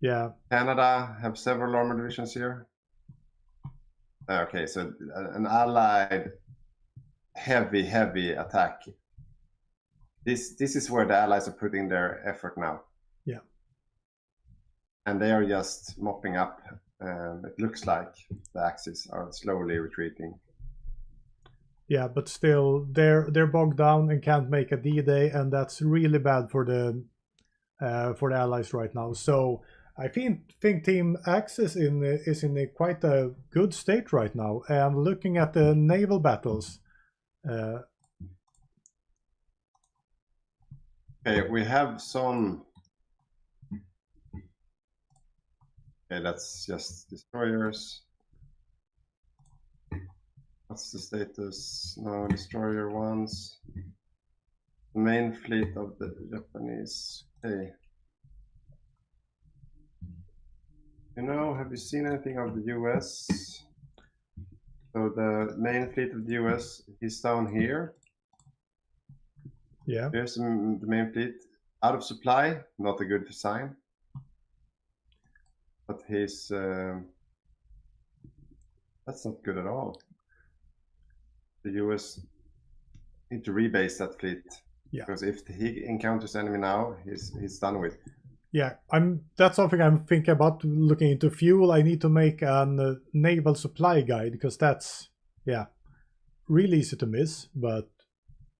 Yeah. Canada have several armor divisions here. Okay, so an allied heavy attack. This is where the allies are putting their effort now. Yeah. And they are just mopping up. It looks like the Axis are slowly retreating. Yeah, but still, they're bogged down and can't make a D-Day, and that's really bad for the allies right now. So I think Team Axis is in quite a good state right now. And looking at the naval battles. Okay, we have some. Okay, that's just destroyers. What's the status? No destroyer ones. The main fleet of the Japanese. Okay. Have you seen anything of the US? So the main fleet of the US is down here. Yeah. Here's the main fleet. Out of supply, not a good sign. But he's that's not good at all. The US need to rebase that fleet. Yeah. Because if he encounters enemy now, he's done with. Yeah, that's something I'm thinking about looking into fuel. I need to make a naval supply guide because that's really easy to miss, but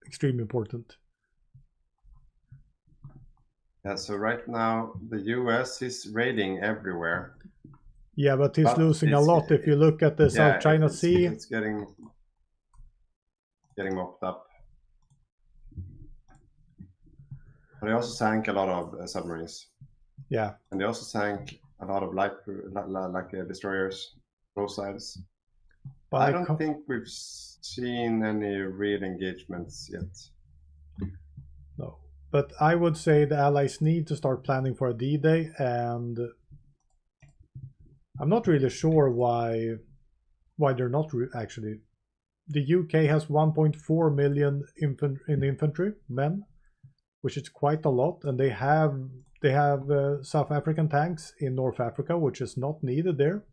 extremely important. Yeah, so right now the US is raiding everywhere. Yeah, but he's losing a lot. If you look at the South China Sea, it's getting mopped up. But they also sank a lot of submarines. Yeah, and they also sank a lot of light destroyers, both sides. But I don't think we've seen any real engagements yet. No, but I would say the Allies need to start planning for a D-Day, and I'm not really sure why they're not actually. The UK has 1.4 million infantry men, which is quite a lot, and they have South African tanks in North Africa, which is not needed there.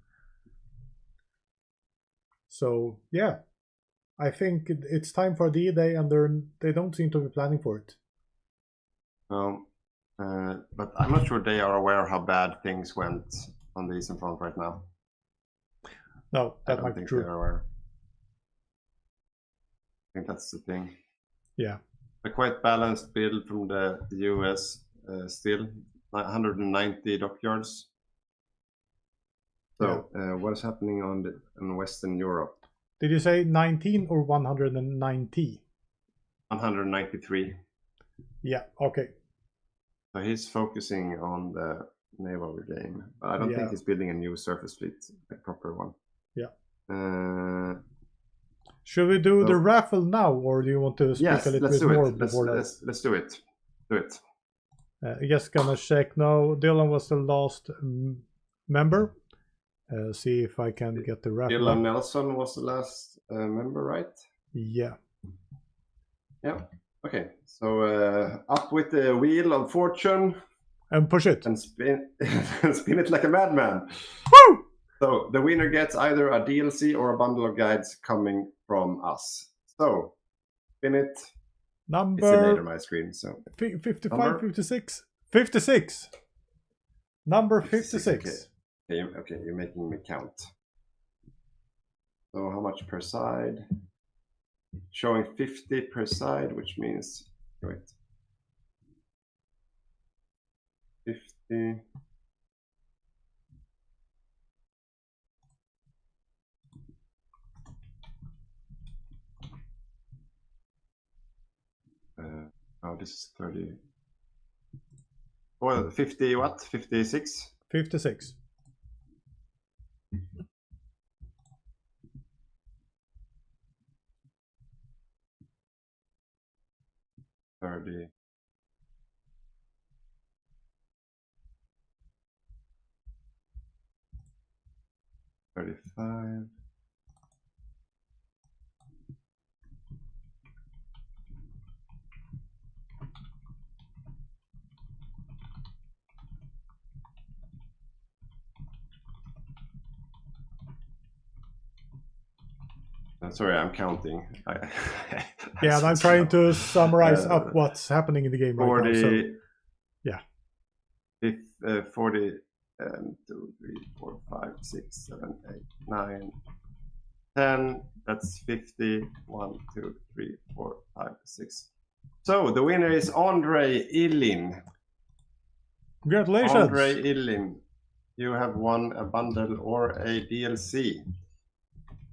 So yeah, I think it's time for D-Day, and they don't seem to be planning for it. But I'm not sure they are aware how bad things went on the Eastern Front right now. No, that might be true. They're aware. I think that's the thing. Yeah. A quite balanced build from the US. Still 190 dockyards. So what is happening in Western Europe? Did you say 19 or 190? 193. Yeah, okay. So he's focusing on the naval game. But I don't think he's building a new surface fleet, a proper one. Yeah. Should we do the raffle now, or do you want to speak a little bit more before that? Let's do it. Do it. Just gonna check now. Dylan was the last member. See if I can get the raffle. Dylan Nelson was the last member, right? Yeah. Yeah. Okay. So up with the wheel of fortune. And push it. And spin it like a madman. Woo! So the winner gets either a DLC or a bundle of guides coming from us. So spin it. Number. It's later my screen. So 55, number? 56. 56. Number 56. Okay, you're making me count. So how much per side? Showing 50 per side, which means wait. 50. Oh, this is 30. Well, 50 what? 56? 56. 30. 35. Sorry, I'm counting. Yeah, and I'm trying to summarize up what's happening in the game 40, right now. So, yeah. 40, 2, 3, 4, 5, 6, 7, 8, 9, 10. That's 50. 1, 2, 3, 4, 5, 6. So the winner is Andre Illin. Congratulations. Andre Illin. You have won a bundle or a DLC.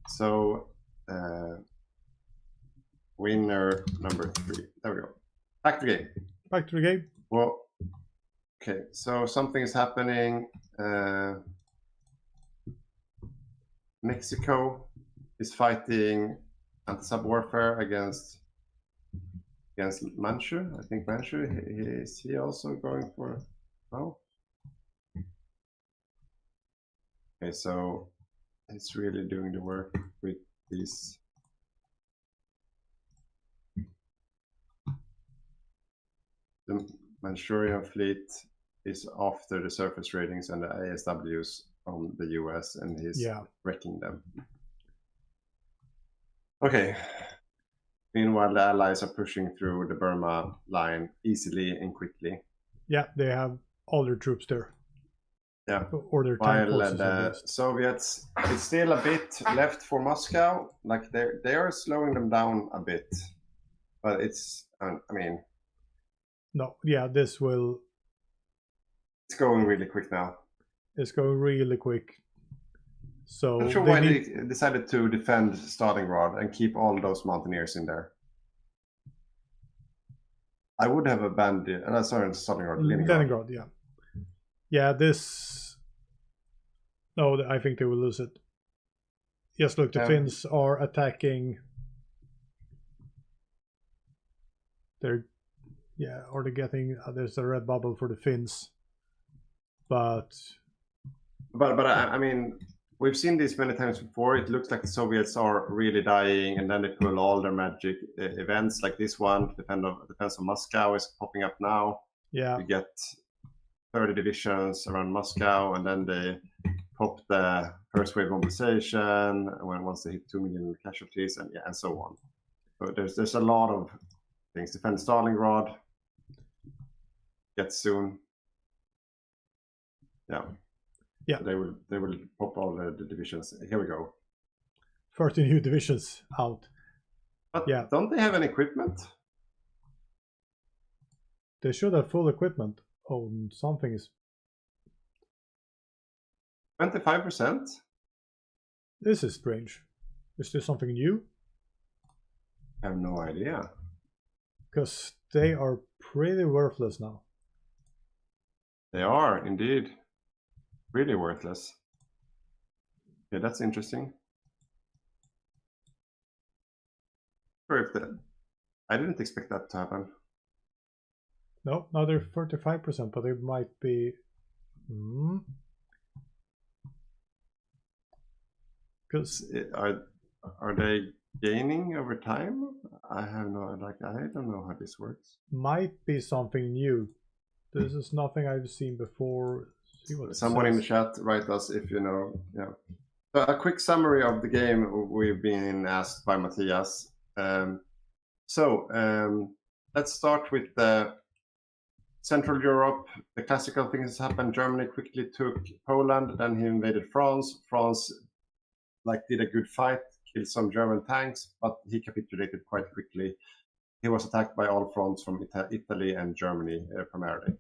So winner number 3. There we go. Back to the game. Back to the game. Well, okay. So something is happening. Mexico is fighting anti-sub warfare against Manchu. I think Manchu. Is he also going for? No. Okay, so it's really doing the work with these. The Manchurian fleet is after the surface ratings and the ASWs from the US, and he's wrecking them. Okay. Meanwhile, the allies are pushing through the Burma line easily and quickly. Yeah, they have all their troops there. Yeah. Or their tank While forces. the Soviets, it's still a bit left for Moscow. Like they are slowing them down a bit, but it's I mean. No, yeah, this will. It's going really quick now. It's going really quick. So I'm not sure why they decided to defend Stalingrad and keep all those mountaineers in there. I would have abandoned. Sorry, Stalingrad. Leningrad, yeah. Yeah, this. No, I think they will lose it. Yes, look, the Finns are attacking. They're. Yeah, or they're getting. There's a red bubble for the Finns. But I mean, we've seen this many times before. It looks like the Soviets are really dying, and then they pull all their magic events like this one. Defense of Moscow is popping up now. Yeah. You get 30 divisions around Moscow, and then they pop the first wave mobilization once they hit 2 million casualties, and so on. So there's a lot of things. Defend Stalingrad. Get soon. Yeah. Yeah. They will pop all the divisions. Here we go. 30 new divisions out. But yeah. Don't they have any equipment? They should have full equipment. Oh, something is 25%? This is strange. Is there something new? I have no idea. Because they are pretty worthless now. They are indeed really worthless. Yeah, that's interesting. I didn't expect that to happen. No, now they're 35%, but it might be. Because are they gaining over time? I have no I don't know how this works. Might be something new. This is nothing I've seen before. See what someone in the chat write us if you know. Yeah. So a quick summary of the game we've been asked by Matthias. Let's start with the Central Europe. The classical things happened. Germany quickly took Poland, then he invaded France. France did a good fight, killed some German tanks, but he capitulated quite quickly. He was attacked by all fronts from Italy and Germany primarily.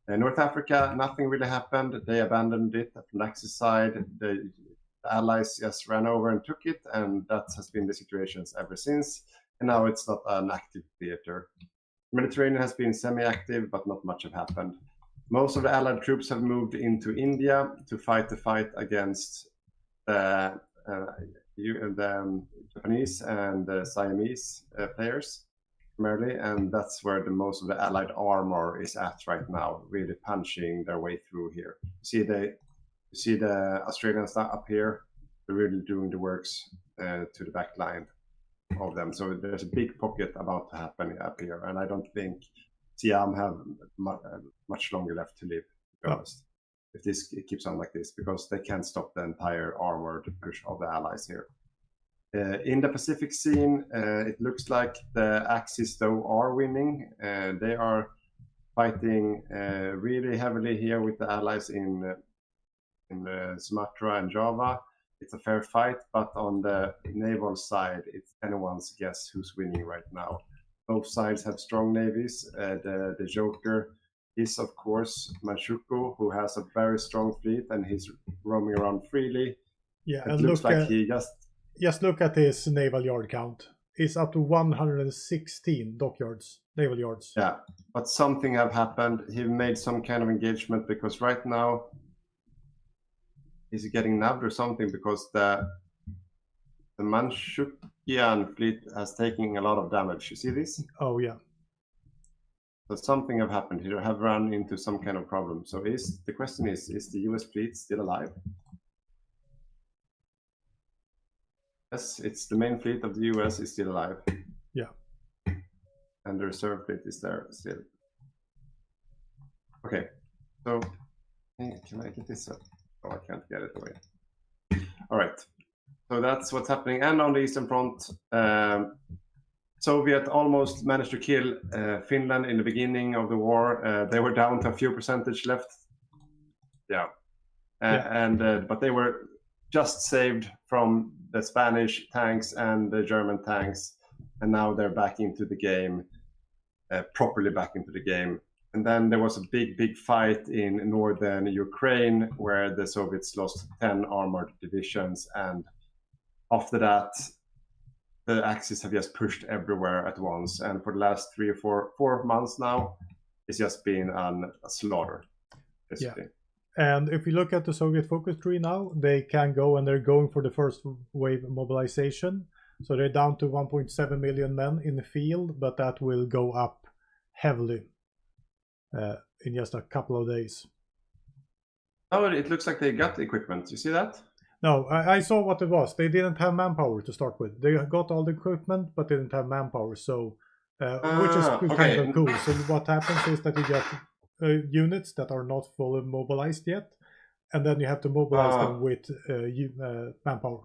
North Africa, nothing really happened. They abandoned it from the Axis side. The Allies just ran over and took it, and that has been the situation ever since. And now it's not an active theater. The Mediterranean has been semi-active, but not much have happened. Most of the Allied troops have moved into India to fight the fight against the Japanese and the Siamese players primarily, and that's where most of the Allied armor is at right now, really punching their way through here. You see the Australians up here, they're really doing the works to the back line of them. So there's a big pocket about to happen up here, and I don't think Siam have much longer left to live, to be honest, if this keeps on like this, because they can't stop the entire armored push of the Allies here. In the Pacific scene, it looks like the Axis, though, are winning. They are fighting really heavily here with the Allies in Sumatra and Java. It's a fair fight, but on the naval side, it's anyone's guess who's winning right now. Both sides have strong navies. The Joker is, of course, Manchukuo, who has a very strong fleet, and he's roaming around freely. Yeah, it and looks look like he just look at his naval yard count. It's up to 116 dockyards, naval yards. Yeah, but something have happened. He made some kind of engagement, because right now he's getting nabbed or something, because the Manchukian fleet has taken a lot of damage. You see this? Oh yeah. So something have happened. He have run into some kind of problem. So the question is the US fleet still alive? Yes, it's the main fleet of the US is still alive. Yeah. And the reserve fleet is there still. Okay, so can I get this up? Oh, I can't get it away. All right, so that's what's happening. And on the Eastern Front, Soviet almost managed to kill Finland in the beginning of the war. They were down to a few percentage left. Yeah, but they were just saved from the Spanish tanks and the German tanks, and now they're back into the game, properly back into the game. And then there was a big fight in northern Ukraine where the Soviets lost 10 armored divisions, and after that the Axis have just pushed everywhere at once, and for the last 3 or 4 months now it's just been a slaughter, basically. Yeah. And if you look at the Soviet focus tree now, they can go, and they're going for the first wave mobilization. So they're down to 1.7 million men in the field, but that will go up heavily in just a couple of days. Oh, it looks like they got the equipment. You see that? No, I saw what it was. They didn't have manpower to start with. They got all the equipment, but didn't have manpower. So, which is kind of cool. So what happens is that you get units that are not fully mobilized yet, and then you have to mobilize them with manpower.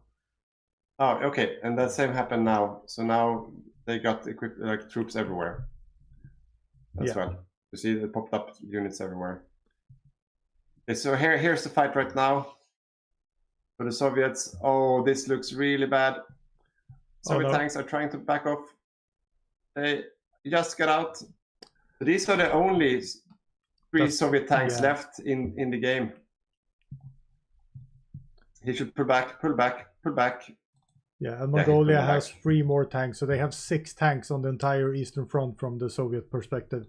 Oh, okay. And that same happened now. So now they got troops everywhere as well. You see, they popped up units everywhere. Okay, so here's the fight right now. For the Soviets, oh, this looks really bad. Soviet tanks are trying to back off. They just got out. These are the only 3 Soviet tanks left in the game. He should pull back. Yeah, and Mongolia has 3 more tanks, so they have 6 tanks on the entire Eastern Front from the Soviet perspective.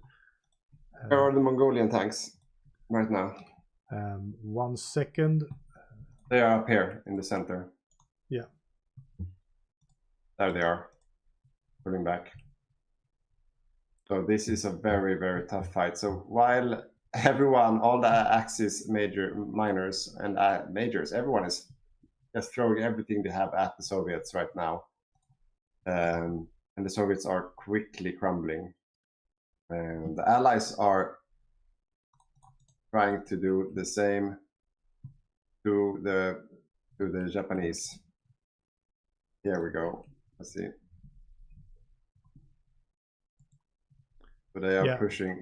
Where are the Mongolian tanks? right now. 1 second. They are up here in the center. Yeah. There they are, pulling back. So this is a very, very tough fight. So while everyone, all the Axis miners and majors, everyone is just throwing everything they have at the Soviets right now. And the Soviets are quickly crumbling. And the Allies are trying to do the same to the Japanese. Here we go. Let's see. So they are pushing,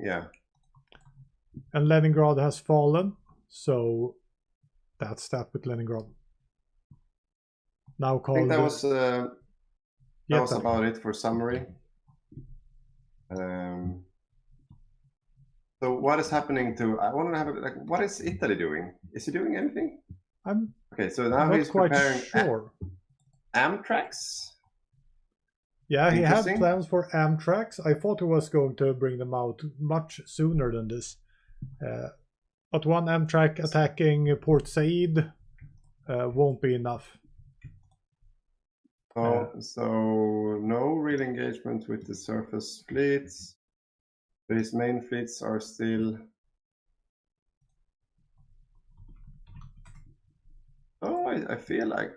And Leningrad has fallen, so that's that with Leningrad. Now called. I think that was about it for summary. So what is happening to? I want to have what is Italy doing? Is he doing anything? Okay. So now he's quite preparing sure. Amtraks. Yeah, he had plans for Amtraks. I thought he was going to bring them out much sooner than this. But one Amtrak attacking Port Said won't be enough. So no real engagement with the surface fleets. But his main fleets are still... Oh, I feel like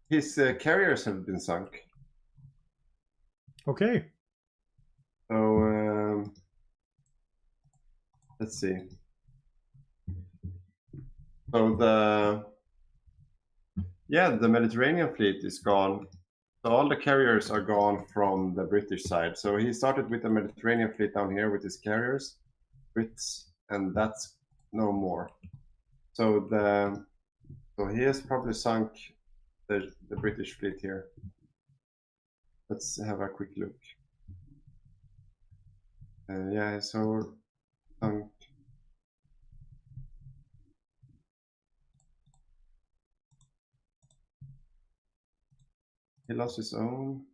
his carriers have been sunk. Okay. So let's see. So the Mediterranean fleet is gone. So all the carriers are gone from the British side. So he started with the Mediterranean fleet down here with his carriers, Brits, and that's no more. So he has probably sunk the British fleet here. Let's have a quick look. Yeah, so sunk. He lost his own.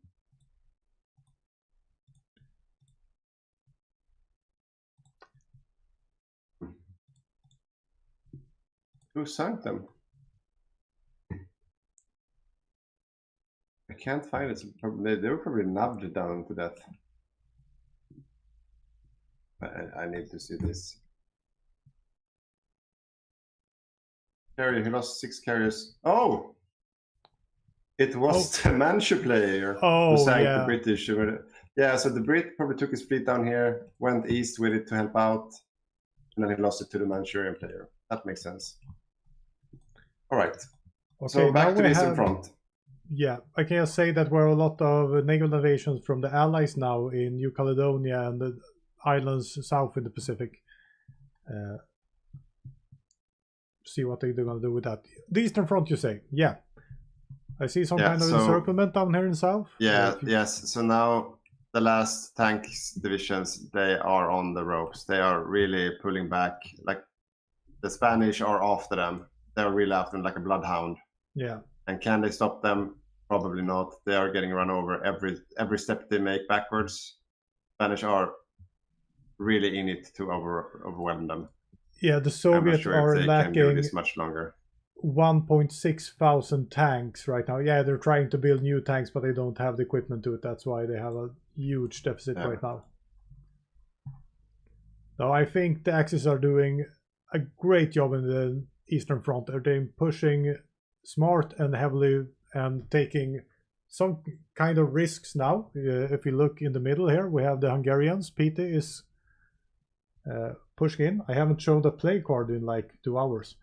Who sunk them? I can't find it. They were probably nubbed down to death. I need to see this. Carrier, he lost 6 carriers. Oh! It was the Manchu player who sank the British. Yeah, so the Brit probably took his fleet down here, went east with it to help out, and then he lost it to the Manchurian player. That makes sense. All right. Okay, so back to the Eastern Front. Yeah, I can just say that there are a lot of naval invasions from the Allies now in New Caledonia and the islands south in the Pacific. See what they're going to do with that. The Eastern Front, you say? Yeah. I see some kind of encirclement down here in south. Yeah, yes. So now the last tanks divisions, they are on the ropes. They are really pulling back. Like the Spanish are after them. They're really after them like a bloodhound. Yeah. And can they stop them? Probably not. They are getting run over every step they make backwards. Spanish are really in it to overwhelm them. Yeah, the Soviets are lacking can do this much longer. 1,600 tanks right now. Yeah, they're trying to build new tanks, but they don't have the equipment to it. That's why they have a huge deficit right now. So I think the Axis are doing a great job in the Eastern Front. They're pushing smart and heavily and taking some kind of risks now. If you look in the middle here, we have the Hungarians. Pete is pushing in. I haven't shown the play card in like 2 hours.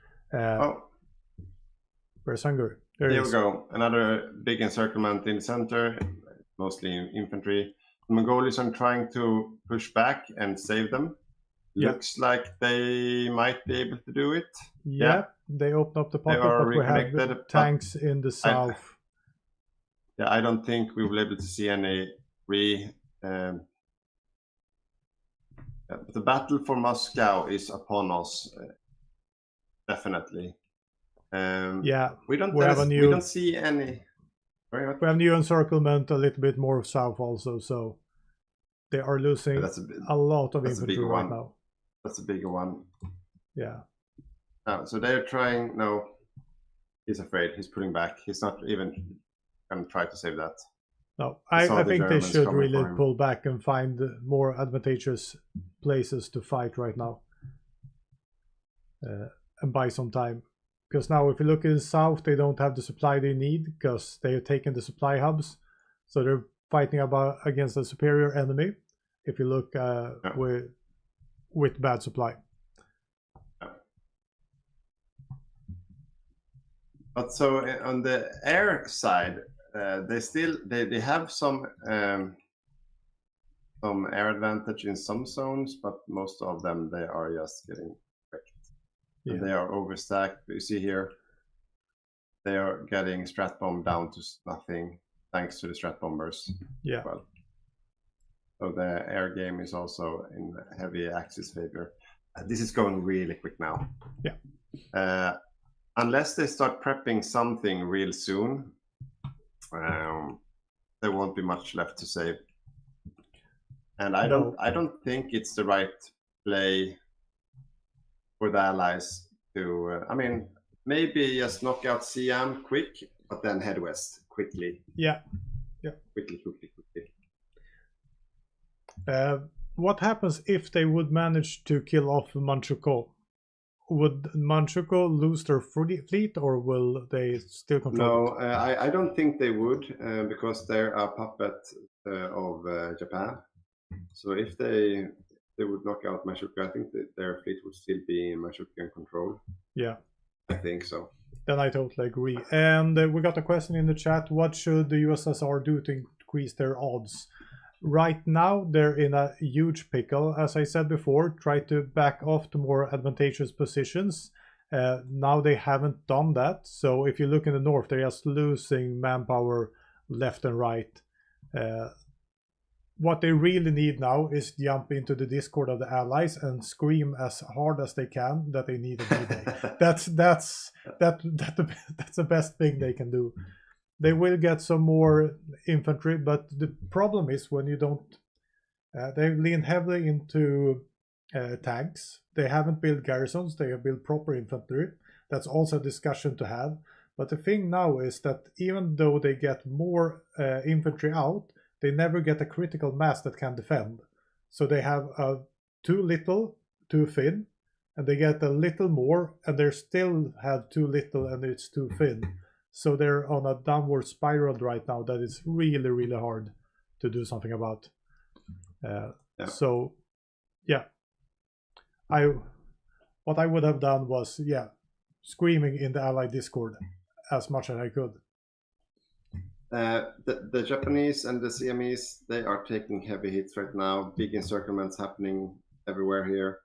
Where's Hungary? Here we go. Another big encirclement in the center, mostly infantry. The Mongols are trying to push back and save them. Looks like they might be able to do it. Yeah, they open up the pocket, but we have tanks in the south. I don't think we will be able to see any the battle for Moscow is upon us, definitely. We don't see any. We have new encirclement a little bit more south also, so they are losing a lot of infantry right now. That's a bigger one. Yeah. So they're trying. No, he's afraid. He's pulling back. He's not even going to try to save that. No, I think they should really pull back and find more advantageous places to fight right now. And buy some time. Because now if you look in the south, they don't have the supply they need because they have taken the supply hubs. So they're fighting against a superior enemy if you look with bad supply. But so on the air side, they have some air advantage in some zones, but most of them they are just getting wrecked. Yeah. And they are overstacked. You see here, they are getting strat bomb down to nothing thanks to the strat bombers. Yeah. Well, so the air game is also in heavy Axis favor. This is going really quick now. Yeah. Unless they start prepping something real soon, there won't be much left to save. And I don't think it's the right play for the allies to. I mean, maybe just knock out Siam quick, but then head west quickly. Yeah. Yeah. Quickly. What happens if they would manage to kill off Manchukuo? Would Manchukuo lose their fleet, or will they still control it? No, I don't think they would, because they're a puppet of Japan. So if they would knock out Manchukuo, I think that their fleet would still be in Manchukuo control. Yeah. I think so. Then I totally agree. And we got a question in the chat. What should the USSR do to increase their odds? Right now, they're in a huge pickle. As I said before, try to back off to more advantageous positions. Now they haven't done that. So if you look in the north, they're just losing manpower left and right. What they really need now is jump into the Discord of the allies and scream as hard as they can that they need a D-Day. That's the best thing they can do. They will get some more infantry, but the problem is when you don't. They lean heavily into tanks. They haven't built garrisons. They have built proper infantry. That's also a discussion to have. But the thing now is that even though they get more infantry out, they never get a critical mass that can defend. So they have too little, too thin, and they get a little more, and they still have too little, and it's too thin. So they're on a downward spiral right now that is really, really hard to do something about. So, yeah. What I would have done was, screaming in the Allied Discord as much as I could. The Japanese and the Siamese, they are taking heavy hits right now. Big encirclements happening everywhere here.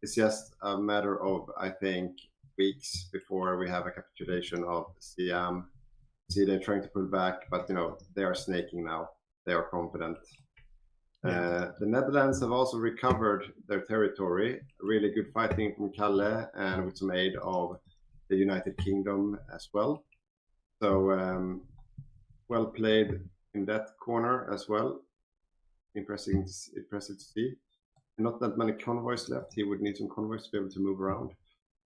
It's just a matter of, I think, weeks before we have a capitulation of Siam. See, they're trying to pull back, but they are snaking now. They are confident. The Netherlands have also recovered their territory. Really good fighting from Calais and with some aid of the United Kingdom as well. So well played in that corner as well. Impressive to see. Not that many convoys left. He would need some convoys to be able to move around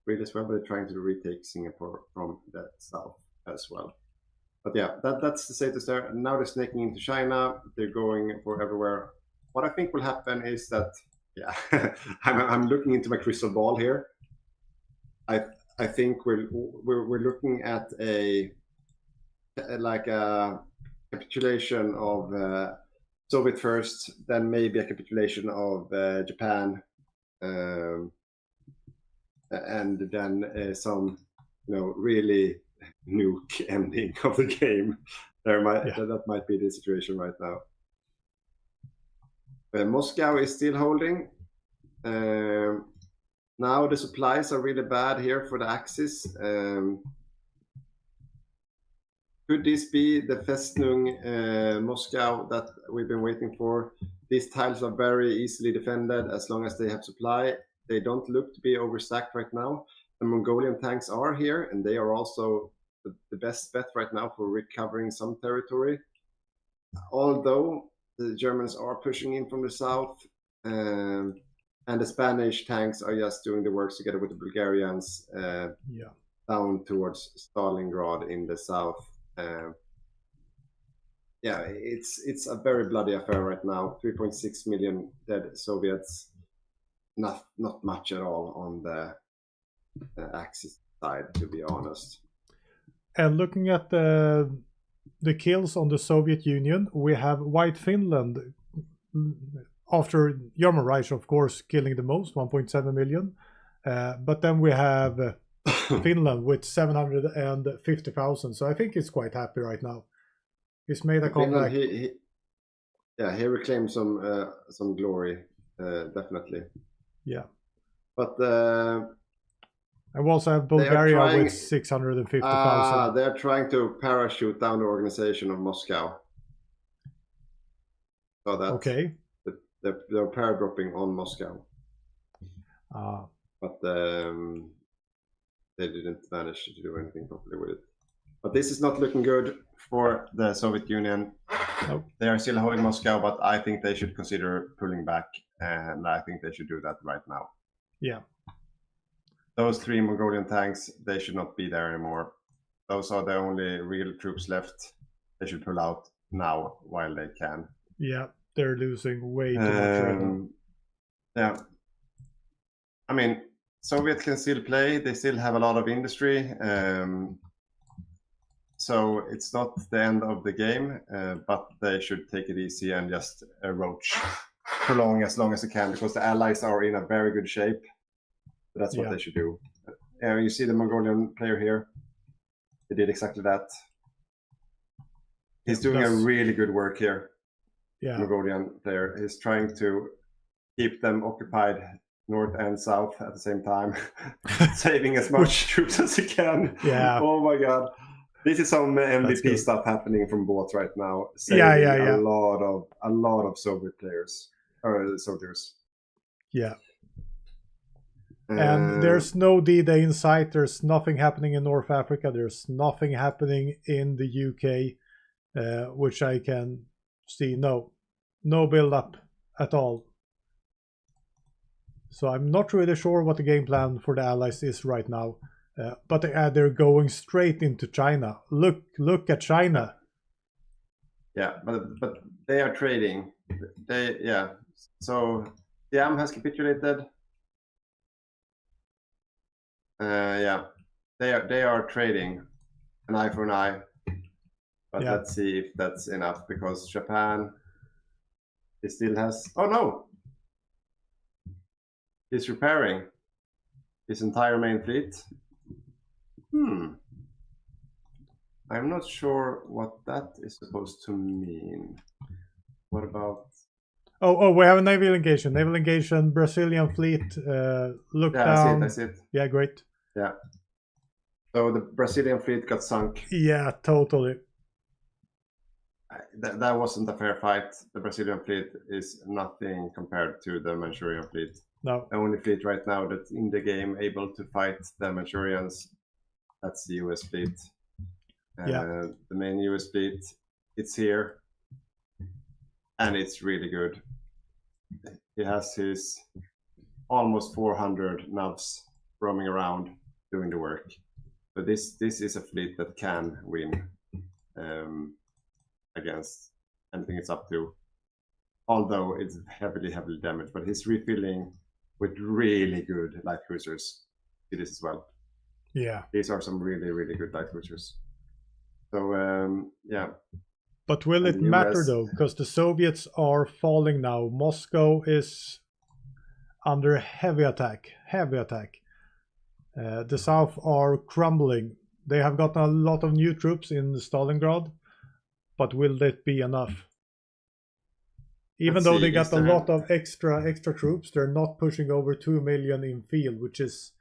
really as well, but they're trying to retake Singapore from the south as well. But yeah, that's the status there. Now they're snaking into China. They're going for everywhere. What I think will happen is that, I'm looking into my crystal ball here. I think we're looking at a capitulation of Soviet first, then maybe a capitulation of Japan. And then some, really nuke ending of the game. That might be the situation right now. Moscow is still holding. Now the supplies are really bad here for the Axis. Could this be the Festung Moscow that we've been waiting for? These tiles are very easily defended as long as they have supply. They don't look to be overstacked right now. The Mongolian tanks are here, and they are also the best bet right now for recovering some territory. Although the Germans are pushing in from the south, And the Spanish tanks are just doing the work together with the Bulgarians down towards Stalingrad in the south. Yeah, it's a very bloody affair right now. 3.6 million dead Soviets. Not much at all on the Axis side, to be honest. And looking at the kills on the Soviet Union, we have White Finland, after German Reich, of course, killing the most, 1.7 million. But then we have Finland with 750,000. So I think he's quite happy right now. He's made a comeback. He reclaimed some glory, definitely. Yeah. But I also have Bulgaria with 650,000. They're trying to parachute down the organization of Moscow. So that okay. They're paradropping on Moscow. But they didn't manage to do anything properly with it. But this is not looking good for the Soviet Union. Nope. They are still holding Moscow, but I think they should consider pulling back, and I think they should do that right now. Yeah. Those 3 Mongolian tanks, they should not be there anymore. Those are the only real troops left. They should pull out now while they can. Yeah, they're losing way too much right now. Yeah. I mean, Soviets can still play. They still have a lot of industry. So it's not the end of the game, but they should take it easy and just prolong as long as they can, because the allies are in a very good shape. That's what they should do. You see the Mongolian player here. He did exactly that. He's doing a really good work here. Yeah. Mongolian player. He's trying to keep them occupied north and south at the same time, saving as much troops as he can. Yeah. Oh my god. This is some MVP stuff happening from bots right now. Yeah. A lot of Soviet players or soldiers. Yeah. And there's no D-Day in sight. There's nothing happening in North Africa. There's nothing happening in the UK, which I can see. No build-up at all. So I'm not really sure what the game plan for the Allies is right now. But they're going straight into China. Look at China. Yeah, but they are trading. So Siam has capitulated. They are trading an eye for an eye. But let's see if that's enough, because Japan, he still has. Oh no! He's repairing his entire main fleet. I'm not sure what that is supposed to mean. What about? Oh, we have a naval engagement. Naval engagement, Brazilian fleet. Look down. I see it. Yeah, great. Yeah. So the Brazilian fleet got sunk. Yeah, totally. That wasn't a fair fight. The Brazilian fleet is nothing compared to the Manchurian fleet. No. The only fleet right now that's in the game able to fight the Manchurians, that's the US fleet. The main US fleet, it's here, and it's really good. He has his almost 400 navs roaming around doing the work. So this is a fleet that can win against anything it's up to. Although it's heavily damaged, but he's refilling with really good light cruisers. It is as well. Yeah. These are some really, really good light cruisers. So, But will it matter though? Because the Soviets are falling now. Moscow is under heavy attack. The South are crumbling. They have gotten a lot of new troops in Stalingrad, but will that be enough? Even though they got a lot of extra troops, they're not pushing over 2 million in field, which is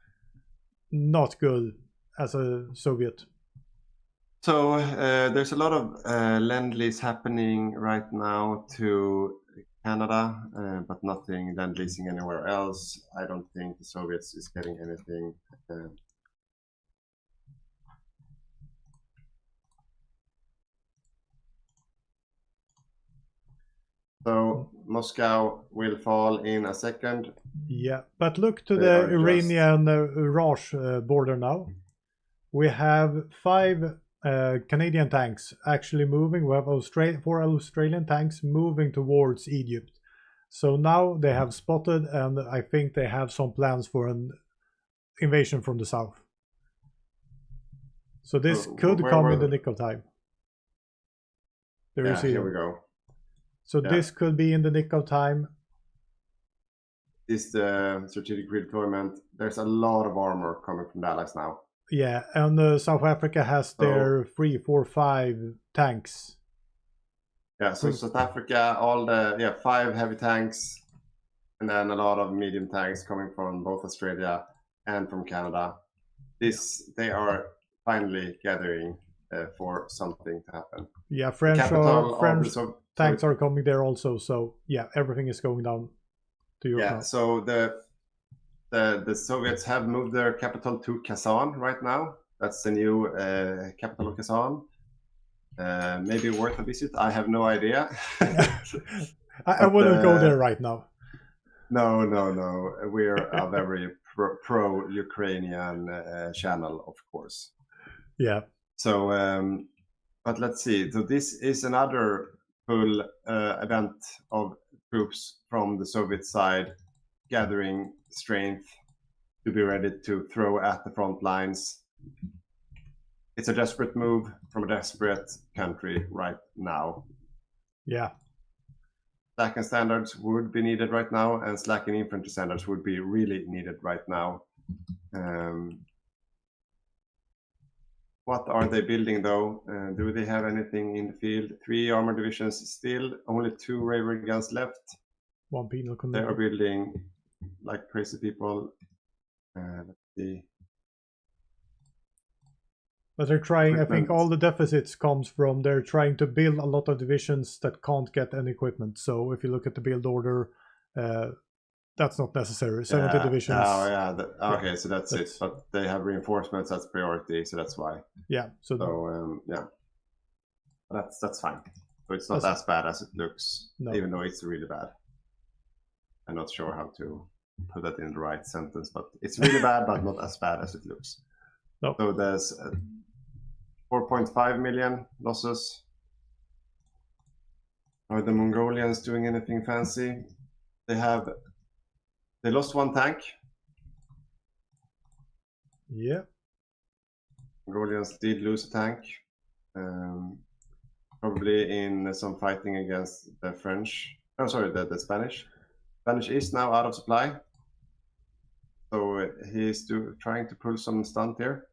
not good as a Soviet. So there's a lot of lend-lease happening right now to Canada, but nothing lend-leasing anywhere else. I don't think the Soviets is getting anything. So Moscow will fall in a second. Yeah, but look to the Iranian Raj border now. We have 5 Canadian tanks actually moving. We have 4 Australian tanks moving towards Egypt. So now they have spotted, and I think they have some plans for an invasion from the south. So this could come in the nick of time. There you see. Here we go. So this could be in the nick of time. Is the strategic redeployment. There's a lot of armor coming from the Allies now. Yeah, and South Africa has their 3, 4, 5 tanks. Yeah, so South Africa, all the 5 heavy tanks, and then a lot of medium tanks coming from both Australia and from Canada. They are finally gathering for something to happen. Yeah, French tanks are coming there also. So yeah, everything is going down to Europe now. So the Soviets have moved their capital to Kazan right now. That's the new capital of Kazan. Maybe worth a visit. I have no idea. I wouldn't go there right now. No. We're a very pro-Ukrainian channel, of course. Yeah. So, but let's see. So this is another full event of troops from the Soviet side gathering strength to be ready to throw at the front lines. It's a desperate move from a desperate country right now. Yeah. Slack standards would be needed right now, and Slack infantry standards would be really needed right now. What are they building though? Do they have anything in the field? 3 armored divisions still, only 2 railway guns left. 1 penal They are building like crazy people. Let's see. But they're trying, I think all the deficits comes from they're trying to build a lot of divisions that can't get any equipment. So if you look at the build order, that's not necessary. 70 divisions. Oh yeah. Okay, so that's it. But they have reinforcements as priority, so that's why. Yeah. So yeah. That's fine. So it's not as bad as it looks, even though it's really bad. I'm not sure how to put that in the right sentence, but it's really bad, but not as bad as it looks. No. So there's 4.5 million losses. Are the Mongolians doing anything fancy? They lost 1 tank. Yeah. Mongolians did lose a tank. Probably in some fighting against the French. Oh, sorry, the Spanish. Spanish is now out of supply. So he's trying to pull some stunt here.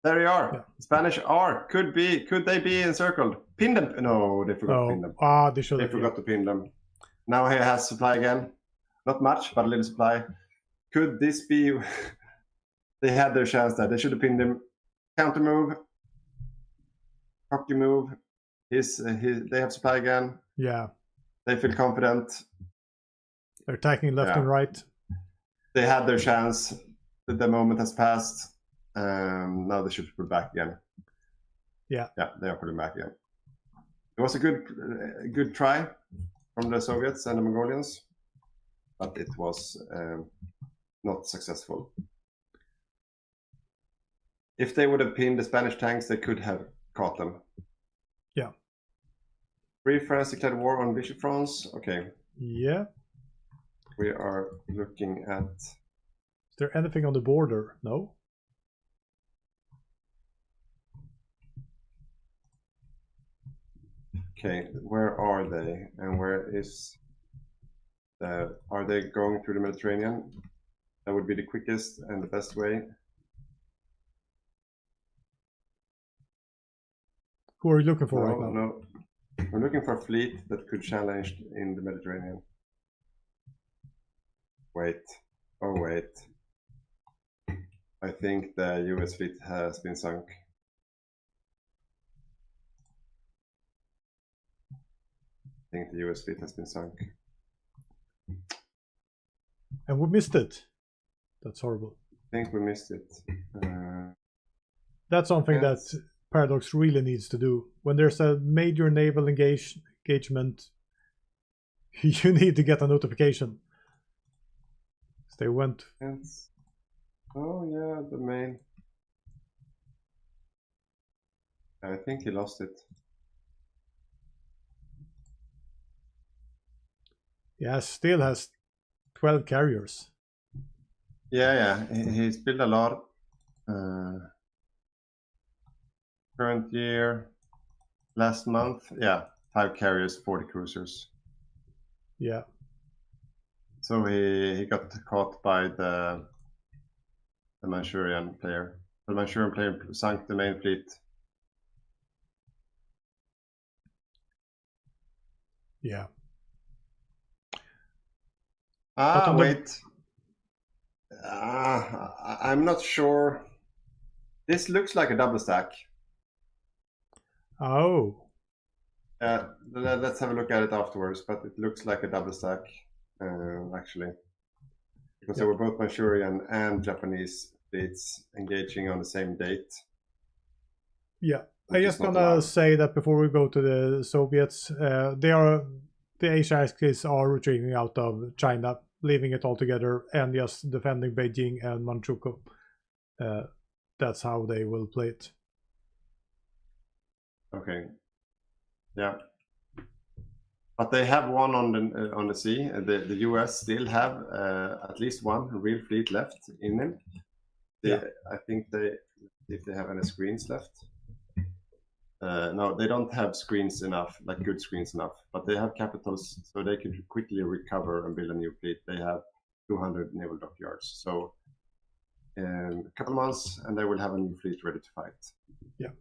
There you are. Yeah. Spanish are. Could they be encircled? Pin them. No, they forgot to pin them. They forgot to pin them. Now he has supply again. Not much, but a little supply. Could this be... They had their chance there. They should have pinned him. Counter move. Hockey move. They have supply again. Yeah. They feel confident. They're attacking left and right. They had their chance. The moment has passed. Now they should pull back again. Yeah. Yeah, they are pulling back again. It was a good try from the Soviets and the Mongolians, but it was not successful. If they would have pinned the Spanish tanks, they could have caught them. Yeah. Brief France declared war on Vichy France. Okay. Yeah. We are looking at... Is there anything on the border? No? Okay, where are they? And where is... are they going through the Mediterranean? That would be the quickest and the best way. Who are you looking for right now? No, we're looking for a fleet that could challenge in the Mediterranean. Wait. Oh, wait. I think the US fleet has been sunk. I think the US fleet has been sunk. And we missed it. That's horrible. I think we missed it. That's something that Paradox really needs to do. When there's a major naval engagement, you need to get a notification. They went. Oh yeah, the main. I think he lost it. Yeah, still has 12 carriers. Yeah. He's built a lot. Current year, last month, yeah, 5 carriers, 40 cruisers. Yeah. So he got caught by the Manchurian player. The Manchurian player sunk the main fleet. Yeah. Wait. I'm not sure. This looks like a double stack. Oh. Let's have a look at it afterwards, but it looks like a double stack, actually. Because they were both Manchurian and Japanese fleets engaging on the same date. Yeah. I just gonna say that before we go to the Soviets, the Asia Axis are retreating out of China, leaving it all together and just defending Beijing and Manchukuo. That's how they will play it. Okay. Yeah. But they have one on the sea. The US still have at least one real fleet left in them. I think if they have any screens left. No, they don't have screens enough, like good screens enough. But they have capitals, so they can quickly recover and build a new fleet. They have 200 naval dockyards. So in a couple months, and they will have a new fleet ready to fight. Yeah.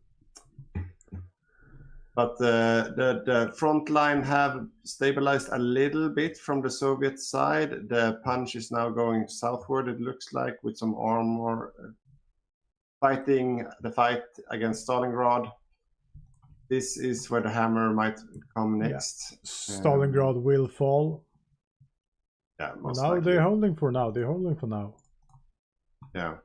But the front line have stabilized a little bit from the Soviet side. The punch is now going southward, it looks like, with some armor fighting the fight against Stalingrad. This is where the hammer might come next. Yeah. Stalingrad will fall. Yeah, most likely. They're holding for now. Yeah.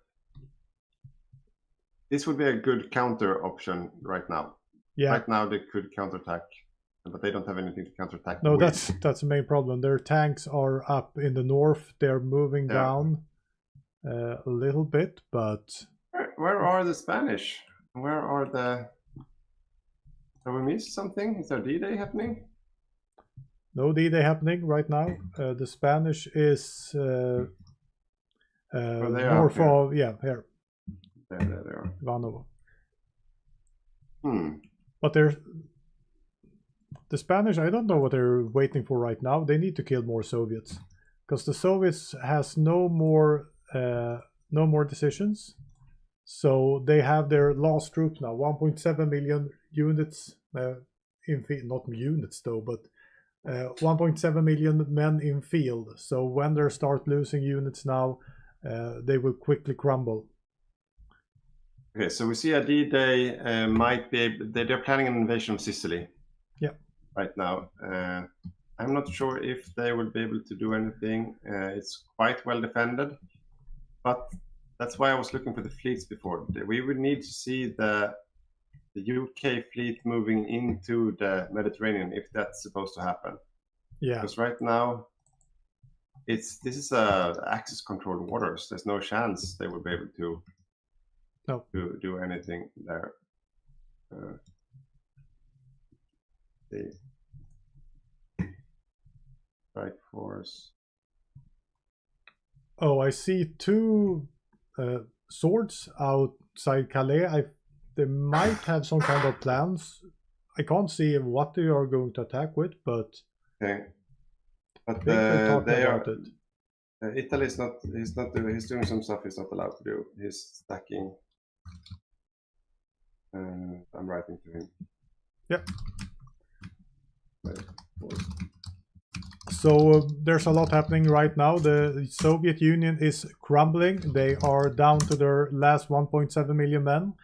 This would be a good counter option right now. Yeah. Right now they could counterattack, but they don't have anything to counterattack. No, that's the main problem. Their tanks are up in the north. They're moving down a little bit, but where are the Spanish? Where are the? Have we missed something? Is there D-Day happening? No D-Day happening right now. The Spanish is north of here. There they are. Vanovo. But the Spanish, I don't know what they're waiting for right now. They need to kill more Soviets, because the Soviets has no more decisions. So they have their last troops now, 1.7 million units not units though, but 1.7 million men in field. So when they start losing units now, they will quickly crumble. Okay, so we see a D-Day might be able, they're planning an invasion of Sicily. Yeah. Right now. I'm not sure if they will be able to do anything. It's quite well defended, but that's why I was looking for the fleets before. We would need to see the UK fleet moving into the Mediterranean if that's supposed to happen. Yeah. Because right now, this is access controlled waters. There's no chance they will be able to do anything there. The strike force. Oh, I see 2 swords outside Calais. They might have some kind of plans. I can't see what they are going to attack with, but okay. But they are. Italy is not. He's doing some stuff he's not allowed to do. He's stacking. I'm writing to him. Yep. So there's a lot happening right now. The Soviet Union is crumbling. They are down to their last 1.7 million men.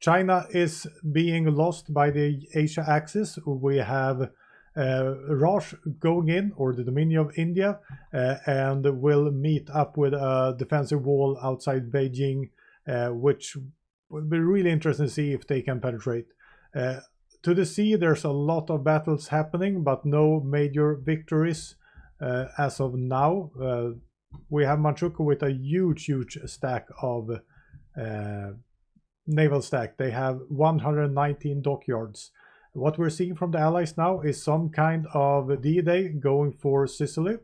China is being lost by the Asia Axis. We have Raj going in, or the Dominion of India, and will meet up with a defensive wall outside Beijing, which will be really interesting to see if they can penetrate. To the sea, there's a lot of battles happening, but no major victories as of now. we have Manchukuo with a huge stack of naval stack. They have 119 dockyards. What we're seeing from the Allies now is some kind of D-Day going for Sicily.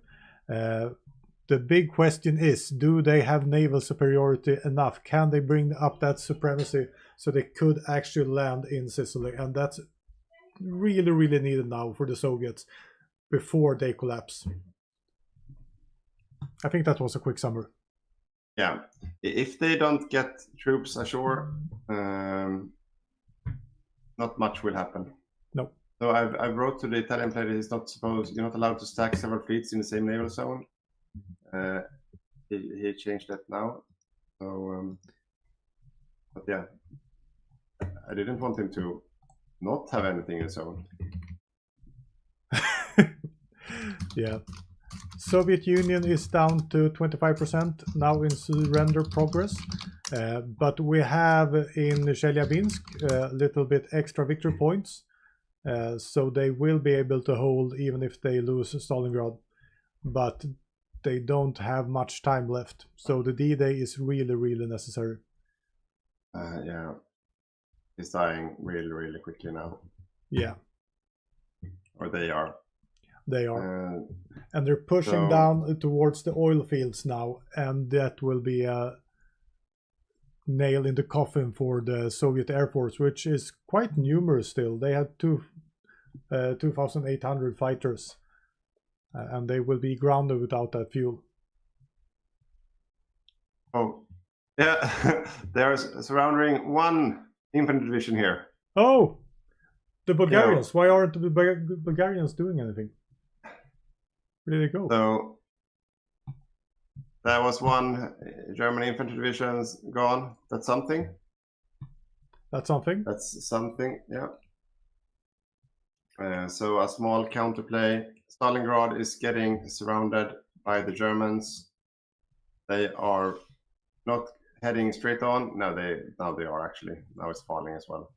The big question is, do they have naval superiority enough? Can they bring up that supremacy so they could actually land in Sicily? And that's really needed now for the Soviets before they collapse. I think that was a quick summary. Yeah, if they don't get troops ashore, not much will happen. No. So I wrote to the Italian player, you're not allowed to stack several fleets in the same naval zone. He changed that now. So, but yeah, I didn't want him to not have anything in his zone. Yeah. Soviet Union is down to 25% now in surrender progress, but we have in Chelyabinsk a little bit extra victory points, so they will be able to hold even if they lose Stalingrad, but they don't have much time left, so the D-Day is really necessary. Yeah, he's dying really quickly now. Yeah. Or they are. They are. And they're pushing down towards the oil fields now, and that will be a nail in the coffin for the Soviet Air Force, which is quite numerous still. They had 2,800 fighters, and they will be grounded without that fuel. Oh, yeah, there's surrounding one infantry division here. Oh, the Bulgarians. Yeah. Why aren't the Bulgarians doing anything? Where did they go? So there was one German infantry division gone. That's something. That's something? That's something, yeah. So a small counterplay. Stalingrad is getting surrounded by the Germans. They are not heading straight on. No, now they are actually. Now it's falling as well.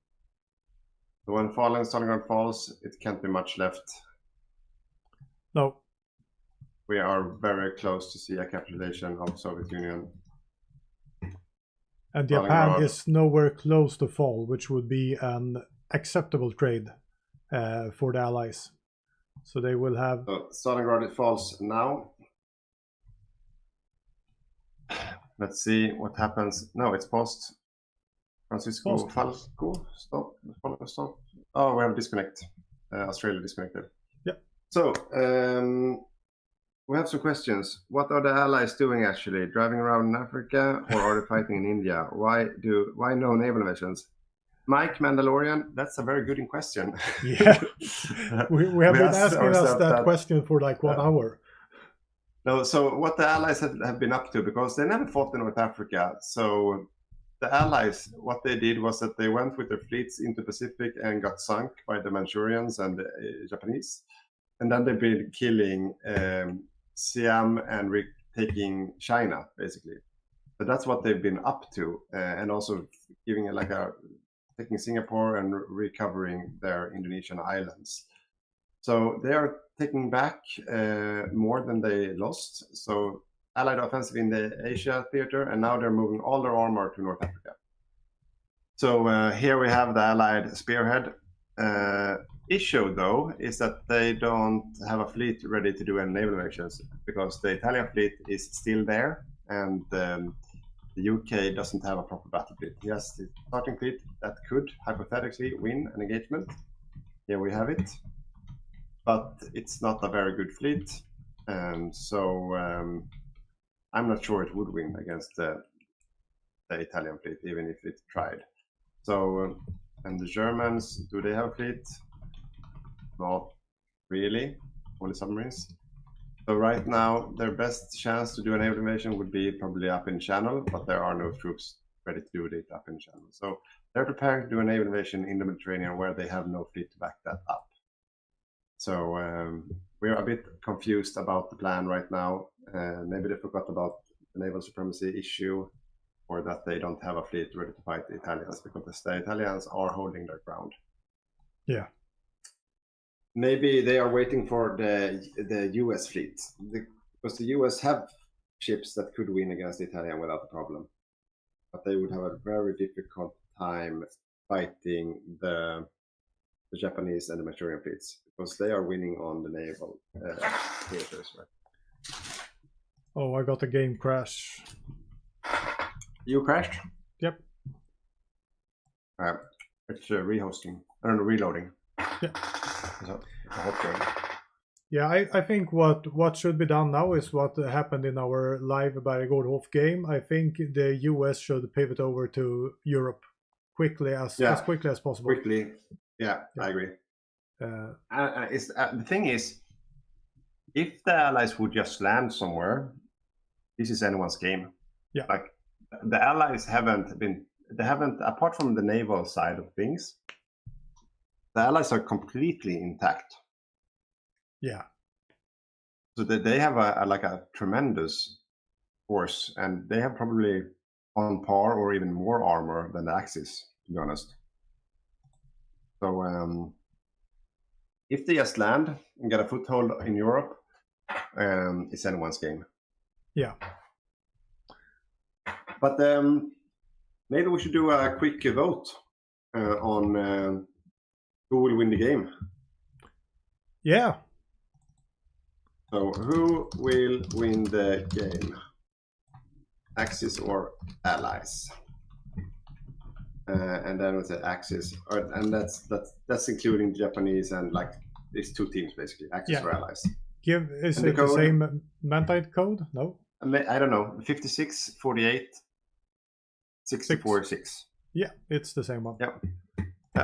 So when Stalingrad falls, it can't be much left. No. We are very close to see a capitulation of Soviet Union. And Japan is nowhere close to fall, which would be an acceptable trade for the Allies. So they will have... Stalingrad, it falls now. Let's see what happens. No, it's post. Francisco Falco. Stop. Oh, we have disconnect. Australia disconnected. Yeah. So, we have some questions. What are the Allies doing actually? Driving around in Africa, or are they fighting in India? Why no naval invasions? Mike Mandalorian, that's a very good question. Yeah, we have been asking us that question for like 1 hour. No, so what the Allies have been up to, because they never fought in North Africa. So the Allies, what they did was that they went with their fleets into Pacific and got sunk by the Manchurians and the Japanese. And then they've been killing Siam and taking China, basically. So that's what they've been up to, and also giving it taking Singapore and recovering their Indonesian islands. So they are taking back more than they lost. So Allied offensive in the Asia theater, and now they're moving all their armor to North Africa. So here we have the Allied spearhead. Issue though is that they don't have a fleet ready to do any naval invasions, because the Italian fleet is still there, and the UK doesn't have a proper battle fleet. Yes, the starting fleet that could hypothetically win an engagement. Here we have it, but it's not a very good fleet, so I'm not sure it would win against the Italian fleet, even if it tried. So, and the Germans, do they have a fleet? Not really, only submarines. So right now, their best chance to do a naval invasion would be probably up in Channel, but there are no troops ready to do it up in Channel. So they're preparing to do a naval invasion in the Mediterranean, where they have no fleet to back that up. So we're a bit confused about the plan right now. Maybe they forgot about the naval supremacy issue, or that they don't have a fleet ready to fight the Italians, because the Italians are holding their ground. Yeah. Maybe they are waiting for the US fleet, because the US have ships that could win against the Italian without a problem. But they would have a very difficult time fighting the Japanese and the Manchurian fleets, because they are winning on the naval theaters. Right? Oh, I got a game crash. You crashed? Yep. It's rehosting. I don't know, reloading. Yeah. So, I hope so. Yeah, I think what should be done now is what happened in our live Bergårdhof game. I think the US should pivot over to Europe quickly as quickly as possible. Quickly, yeah. I agree. The thing is, if the Allies would just land somewhere, this is anyone's game. Yeah. Like the Allies haven't, apart from the naval side of things, the Allies are completely intact. Yeah. So they have a tremendous force, and they have probably on par or even more armor than the Axis, to be honest. So if they just land and get a foothold in Europe, it's anyone's game. Yeah. But maybe we should do a quick vote on who will win the game. Yeah. So who will win the game? Axis or Allies? And then with the Axis, and that's including Japanese and like these two teams basically, Axis or Allies. Is it the same Mantide code? No. I don't know. 56, 48, 64, 6. Yeah, it's the same one. Yeah.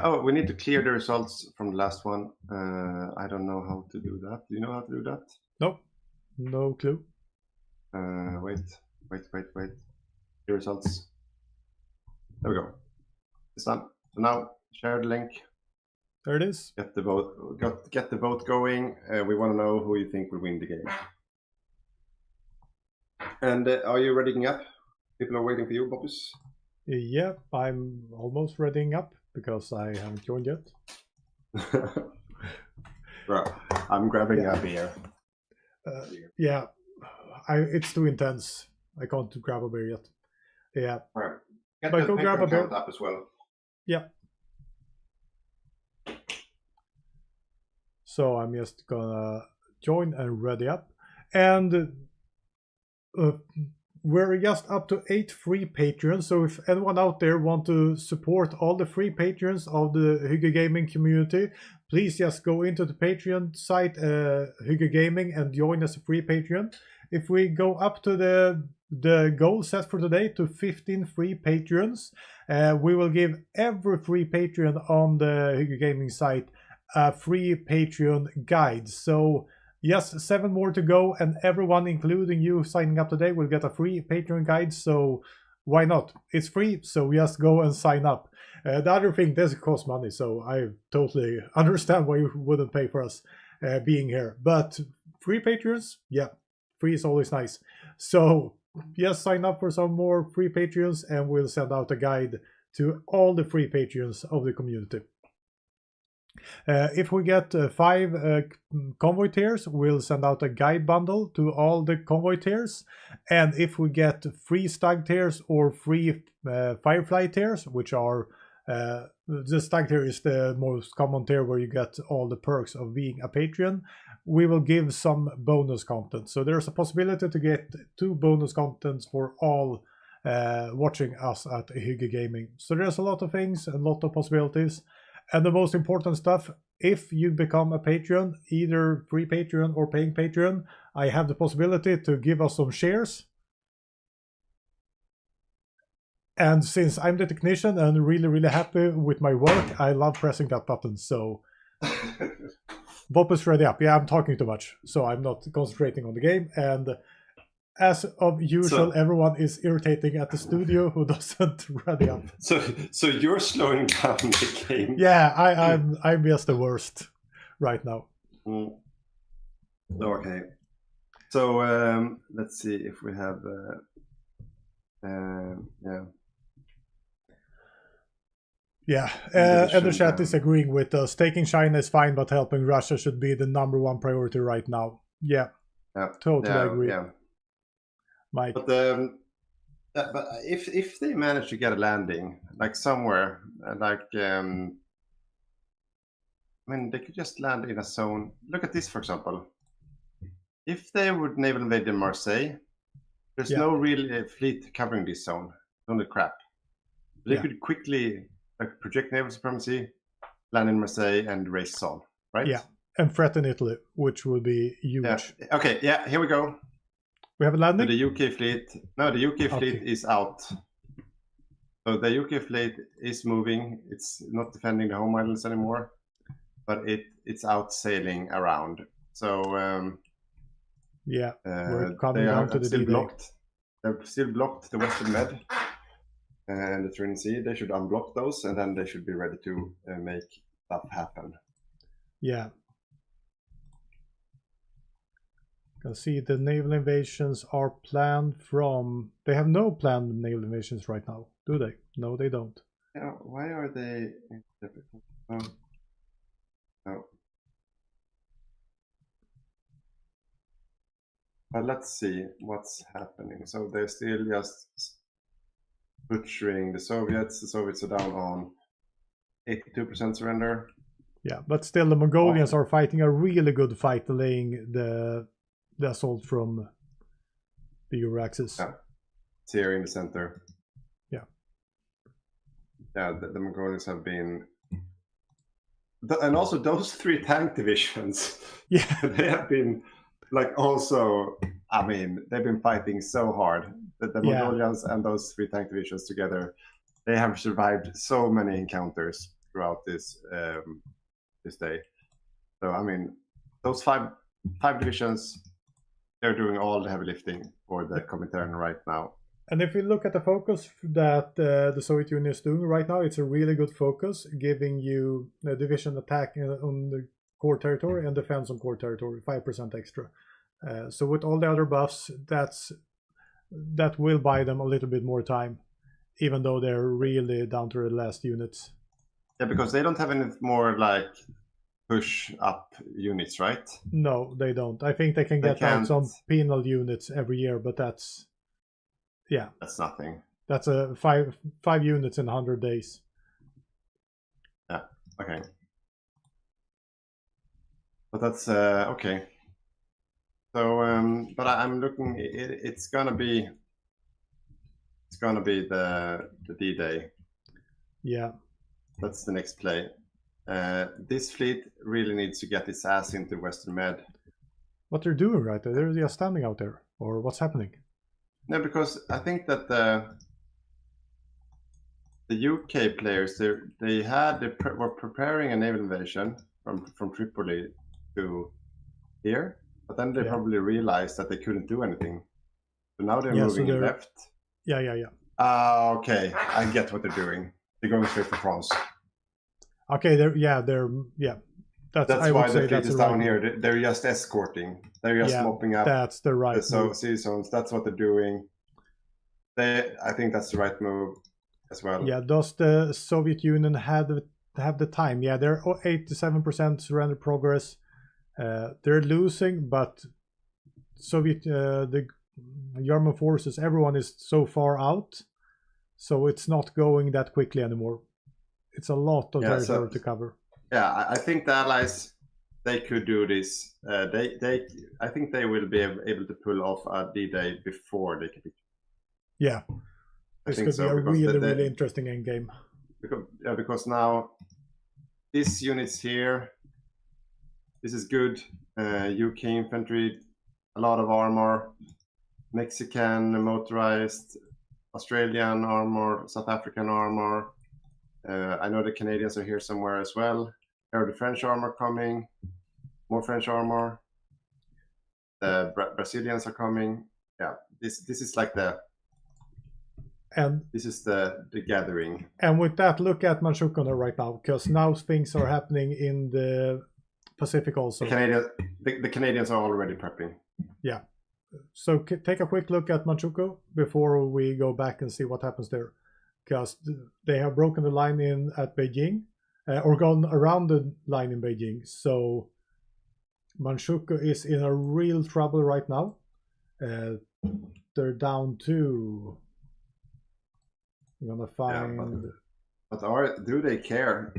Oh, we need to clear the results from the last one. I don't know how to do that. Do you know how to do that? Nope. No clue. Wait. The results. There we go. It's done. So now share the link. There it is. Get the vote. Get the vote going. We want to know who you think will win the game. And are you readying up? People are waiting for you, Boppus. Yeah, I'm almost readying up because I haven't joined yet. Right, I'm grabbing a beer. Yeah, it's too intense. I can't grab a beer yet. Yeah. Right. Get but the go grab a beer up as well. Yeah. So I'm just gonna join and ready up, and we're just up to 8 free patrons. So if anyone out there want to support all the free patrons of the Hygge Gaming community, please just go into the Patreon site, Hygge Gaming, and join as a free patron. If we go up to the goal set for today to 15 free patrons, we will give every free patron on the Hygge Gaming site a free Patreon guide. So yes, 7 more to go, and everyone, including you signing up today, will get a free Patreon guide. So why not? It's free, so just go and sign up. The other thing doesn't cost money, so I totally understand why you wouldn't pay for us being here. But free patrons, yeah, free is always nice. So just sign up for some more free patrons, and we'll send out a guide to all the free patrons of the community. If we get 5 convoy tiers, we'll send out a guide bundle to all the convoy tiers. And if we get free stag tiers or free firefly tiers, which are the stag tier is the most common tier where you get all the perks of being a patron, we will give some bonus content. So there's a possibility to get 2 bonus contents for all watching us at Hygge Gaming. So there's a lot of things, a lot of possibilities. And the most important stuff, if you become a patron, either free patron or paying patron, I have the possibility to give us some shares. And since I'm the technician and really happy with my work, I love pressing that button. So Boppus ready up. Yeah, I'm talking too much, so I'm not concentrating on the game. And as of usual, everyone is irritating at the studio who doesn't ready up. So you're slowing down the game. Yeah, I'm just the worst right now. Okay. So let's see if we have Yeah, and the chat is agreeing with us. Taking China is fine, but helping Russia should be the #1 priority right now. Yeah, totally agree. Yeah. Mike. But if they manage to get a landing like somewhere, like I mean, they could just land in a zone. Look at this, for example. If they would naval invade in Marseille, there's no real fleet covering this zone. It's only crap. They could quickly project naval supremacy, land in Marseille, and race on, right? Yeah, and threaten Italy, which would be huge. Yeah. Okay, yeah, here we go. We have a landing? So the UK fleet, no, the UK fleet is out. So the UK fleet is moving. It's not defending the home islands anymore, but it's out sailing around. So we're coming down to the still D-Day. blocked. They're still blocked the Western Med and the Tyrrhenian Sea. They should unblock those, and then they should be ready to make stuff happen. Yeah. You can see the naval invasions are planned from... They have no planned naval invasions right now, do they? No, they don't. Yeah, why are they... No. But let's see what's happening. So they're still just butchering the Soviets. The Soviets are down on 82% surrender. Yeah, but still the Mongolians are fighting a really good fight, delaying the assault from the Euro-Axis. Yeah, it's here in the center. Yeah. Yeah, the Mongolians have been... And also those 3 tank divisions. Yeah. They have been... Like also, I mean, they've been fighting so hard. The Mongolians and those 3 tank divisions together, they have survived so many encounters throughout this day. So I mean, those five divisions, they're doing all the heavy lifting for the Comintern right now. And if we look at the focus that the Soviet Union is doing right now, it's a really good focus, giving you a division attack on the core territory and defense on core territory, 5% extra. So with all the other buffs, that will buy them a little bit more time, even though they're really down to the last units. Yeah, because they don't have any more like push up units, right? No, they don't. I think they can get out some penal units every year, but that's that's nothing. That's a five units in 100 days. Yeah. Okay. But that's okay. So, but I'm looking. It's gonna be the D-Day. Yeah. That's the next play. This fleet really needs to get its ass into Western Med. What they're doing right there? They're just standing out there, or what's happening? No, because I think that the UK players were preparing a naval invasion from Tripoli to here, but then they probably realized that they couldn't do anything. So now they're moving left. Yeah. Okay, I get what they're doing. They're going straight for France. Okay, they're. That's why the fleet is down here. They're just escorting. They're just mopping up. That's the right move. Sea zones. That's what they're doing. I think that's the right move as well. Yeah. Does the Soviet Union have the time? Yeah, they're 87% surrender progress. They're losing, but the German forces, everyone is so far out, so it's not going that quickly anymore. It's a lot of territory to cover. Yeah, I think the Allies, they could do this. I think they will be able to pull off a D-Day before they can. Yeah, this could be a really interesting endgame. Because now this unit's here. This is good. UK infantry, a lot of armor, Mexican motorized, Australian armor, South African armor. I know the Canadians are here somewhere as well. There are the French armor coming, more French armor. The Brazilians are coming. Yeah, this is like this is the gathering. And with that, look at Manchukuo right now, because now things are happening in the Pacific also. The Canadians are already prepping. Yeah. So take a quick look at Manchukuo before we go back and see what happens there. Because they have broken the line in at Beijing, or gone around the line in Beijing. So Manchukuo is in a real trouble right now. they're down to. I'm gonna find. But do they care?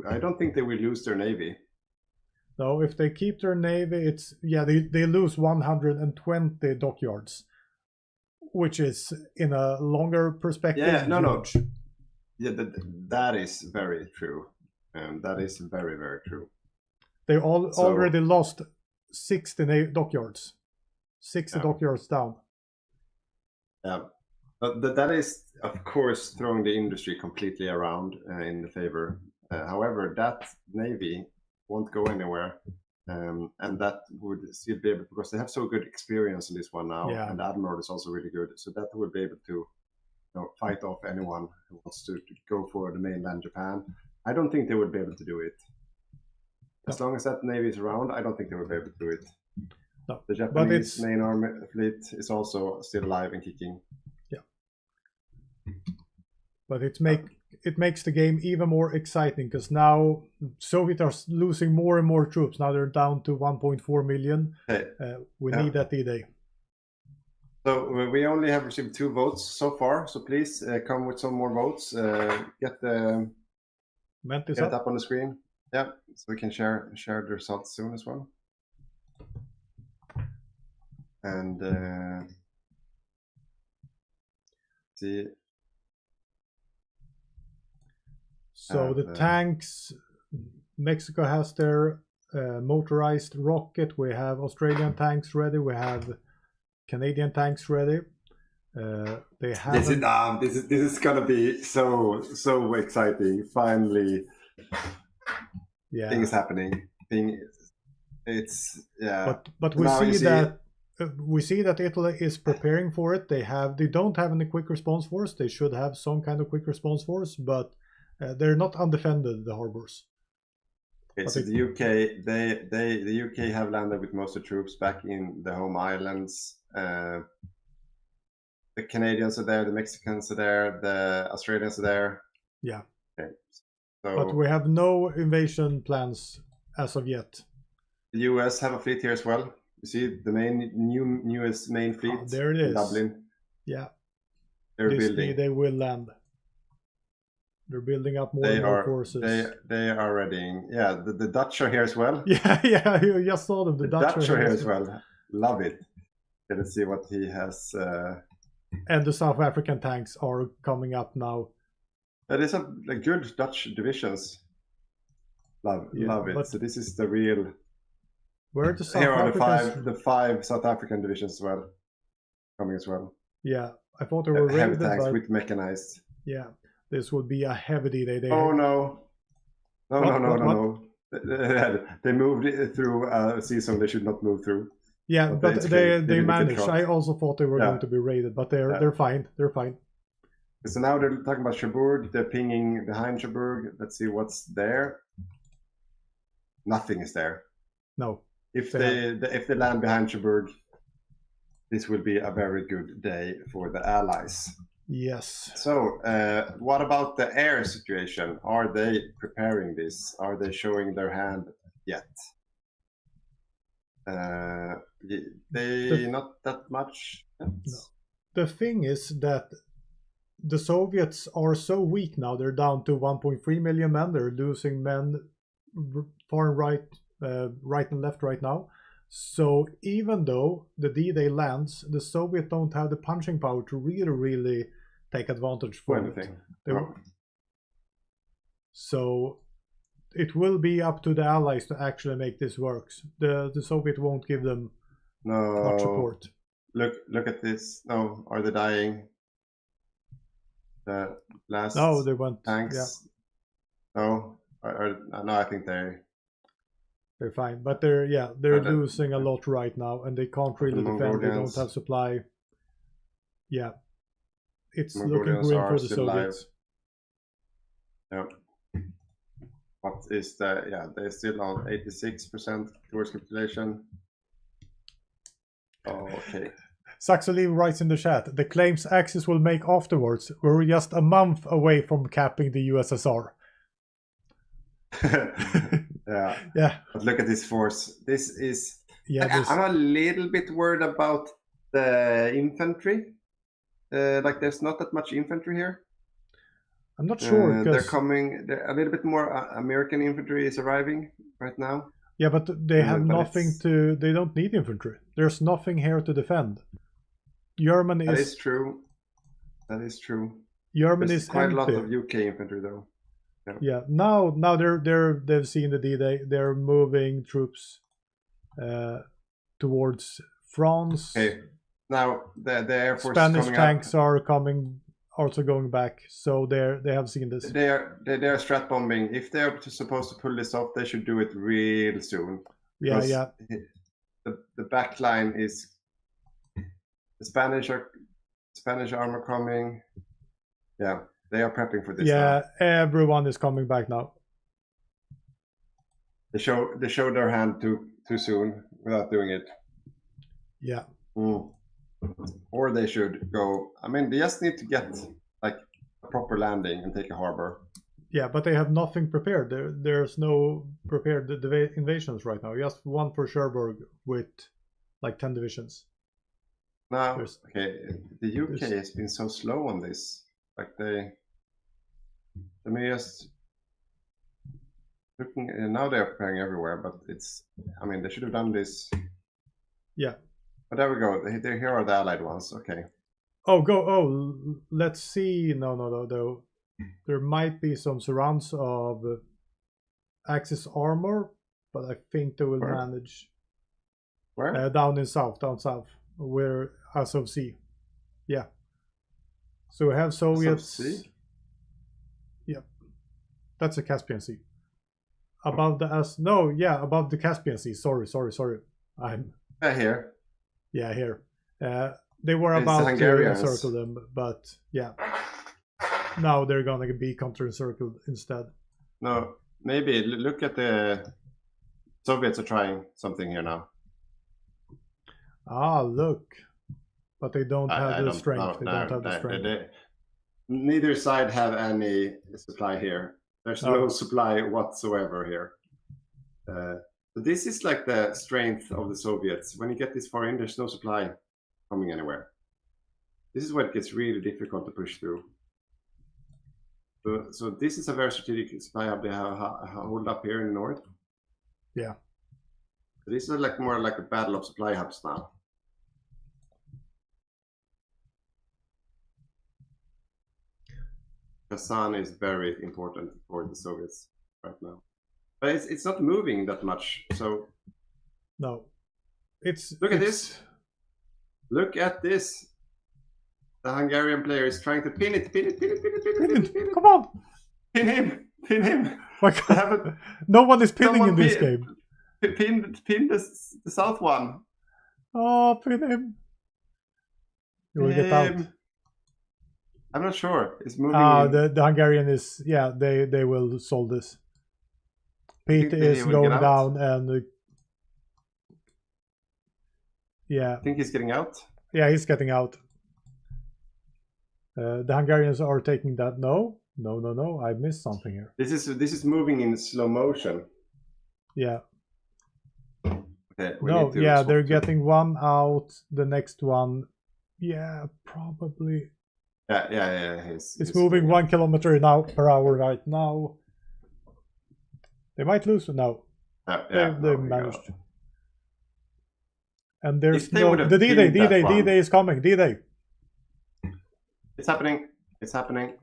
I don't think they will lose their navy. No, if they keep their navy, it's they lose 120 dockyards, which is in a longer perspective. Yeah, no. Yeah, that is very true, and that is very, very true. They already lost 60 dockyards, 60 dockyards down. Yeah, but that is of course throwing the industry completely around in the favor. However, that navy won't go anywhere, and that would still be able, because they have so good experience in this one now, and the admiral is also really good, so that will be able to fight off anyone who wants to go for the mainland Japan. I don't think they would be able to do it. As long as that navy is around, I don't think they would be able to do it. No. The Japanese main army fleet is also still alive and kicking. Yeah. But it makes the game even more exciting, because now Soviets are losing more and more troops. Now they're down to 1.4 million. We need that D-Day. So we only have received 2 votes so far. So please come with some more votes. Get the it up on the screen. Yeah, so we can share the results soon as well. And see. So the tanks, Mexico has their motorized rocket. We have Australian tanks ready. We have Canadian tanks ready. They have. This is gonna be so exciting. Finally, things happening. But we see that Italy is preparing for it. They don't have any quick response force. They should have some kind of quick response force, but they're not undefended, the harbors. Okay, so the UK, the UK have landed with most of the troops back in the home islands. The Canadians are there, the Mexicans are there, the Australians are there. Yeah. Okay. So, but we have no invasion plans as of yet. The US have a fleet here as well. You see the newest main fleet. There it is. In Dublin. Yeah. They're building. They will land. They're building up more and more forces. They are readying. Yeah, the Dutch are here as well. Yeah, you just saw them. The Dutch are here as well. Love it. Okay, let's see what he has. And the South African tanks are coming up now. That is a good Dutch divisions. Love it. So this is the real. Where the South Here are the five South African divisions as well, coming as well. Yeah, I thought they were heavy tanks with mechanized. Yeah, this would be a heavy D-Day. Oh no! No! They moved through a season they should not move through. Yeah, but they managed. I also thought they were going to be raided, but they're fine. They're fine. So now they're talking about Cherbourg. They're pinging behind Cherbourg. Let's see what's there. Nothing is there. No. If they land behind Cherbourg, this will be a very good day for the Allies. Yes. So, what about the air situation? Are they preparing this? Are they showing their hand yet? Not that much. No. The thing is that the Soviets are so weak now. They're down to 1.3 million men. They're losing men far and right, right and left right now. So even though the D-Day lands, the Soviets don't have the punching power to really take advantage for anything. So it will be up to the Allies to actually make this work. The Soviet won't give them much support. Look at this. No, are they dying? The last they went tanks. Yeah. No, no, I think they're fine, but they're losing a lot right now, and they can't really defend. They don't have supply. Yeah, it's looking grim for the Soviets. Yeah. What is they're still on 86% towards capitulation. Oh, okay. Saxoliv writes in the chat, the claims Axis will make afterwards were just a month away from capping the USSR. Yeah. But look at this force. This is. I'm a little bit worried about the infantry. Like there's not that much infantry here. I'm not sure. They're coming. A little bit more American infantry is arriving right now. Yeah, but they have nothing to. They don't need infantry. There's nothing here to defend. Germany is. That is true. That is true. Germany There's is quite empty. a lot of UK infantry though. Yeah. Now they've seen the D-Day. They're moving troops towards France. Okay. Now the Air Force Spanish is tanks are coming, also going back. So they have seen this. They are strat bombing. If they are supposed to pull this off, they should do it real soon. Yeah, yeah. The back line is the Spanish armor coming. Yeah, they are prepping for this. Yeah, now. everyone is coming back now. They show their hand too soon without doing it. Yeah. Or they should go. I mean, they just need to get like a proper landing and take a harbor. Yeah, but they have nothing prepared. There's no prepared invasions right now. Just one for Cherbourg with like 10 divisions. Now, okay, the UK has been so slow on this. Like let me just looking. Now they're preparing everywhere, but it's. I mean, they should have done this. Yeah. But there we go. Here are the allied ones. Okay. Oh, let's see. No. There might be some surrounds of Axis armor, but I think they will manage. Where? Down south, where Azov Sea. Yeah. So we have Soviets. Azov Sea? Yeah. That's the Caspian Sea. Above above the Caspian Sea. Sorry. I'm. Here. Yeah, here. They were about to encircle them, but yeah. Now they're gonna be counter-encircled instead. No, maybe look at the Soviets are trying something here now. Ah, look. But they don't have the strength. They don't have the strength. Neither side have any supply here. There's no supply whatsoever here. But this is like the strength of the Soviets. When you get this far in, there's no supply coming anywhere. This is where it gets really difficult to push through. So this is a very strategic supply hub they have hold up here in the north. Yeah. So this is like more like a battle of supply hubs now. Kazan is very important for the Soviets right now. But it's not moving that much, so... No. Look at this! Look at this! The Hungarian player is trying to pin it! Come on! Pin him! My God. No one is pinning in this game. Pin the south one. Oh, pin him! You will get out. I'm not sure. It's moving. The Hungarian is... Yeah, they will solve this. Pete is going down and... yeah. I think he's getting out? Yeah, he's getting out. The Hungarians are taking that. No. I missed something here. This is moving in slow motion. Yeah. Okay, they're getting one out. The next one, yeah, probably. Yeah. It's moving 1 kilometer per hour right now. They might lose now. They managed. And there's no the D-Day is coming. D-Day. It's happening.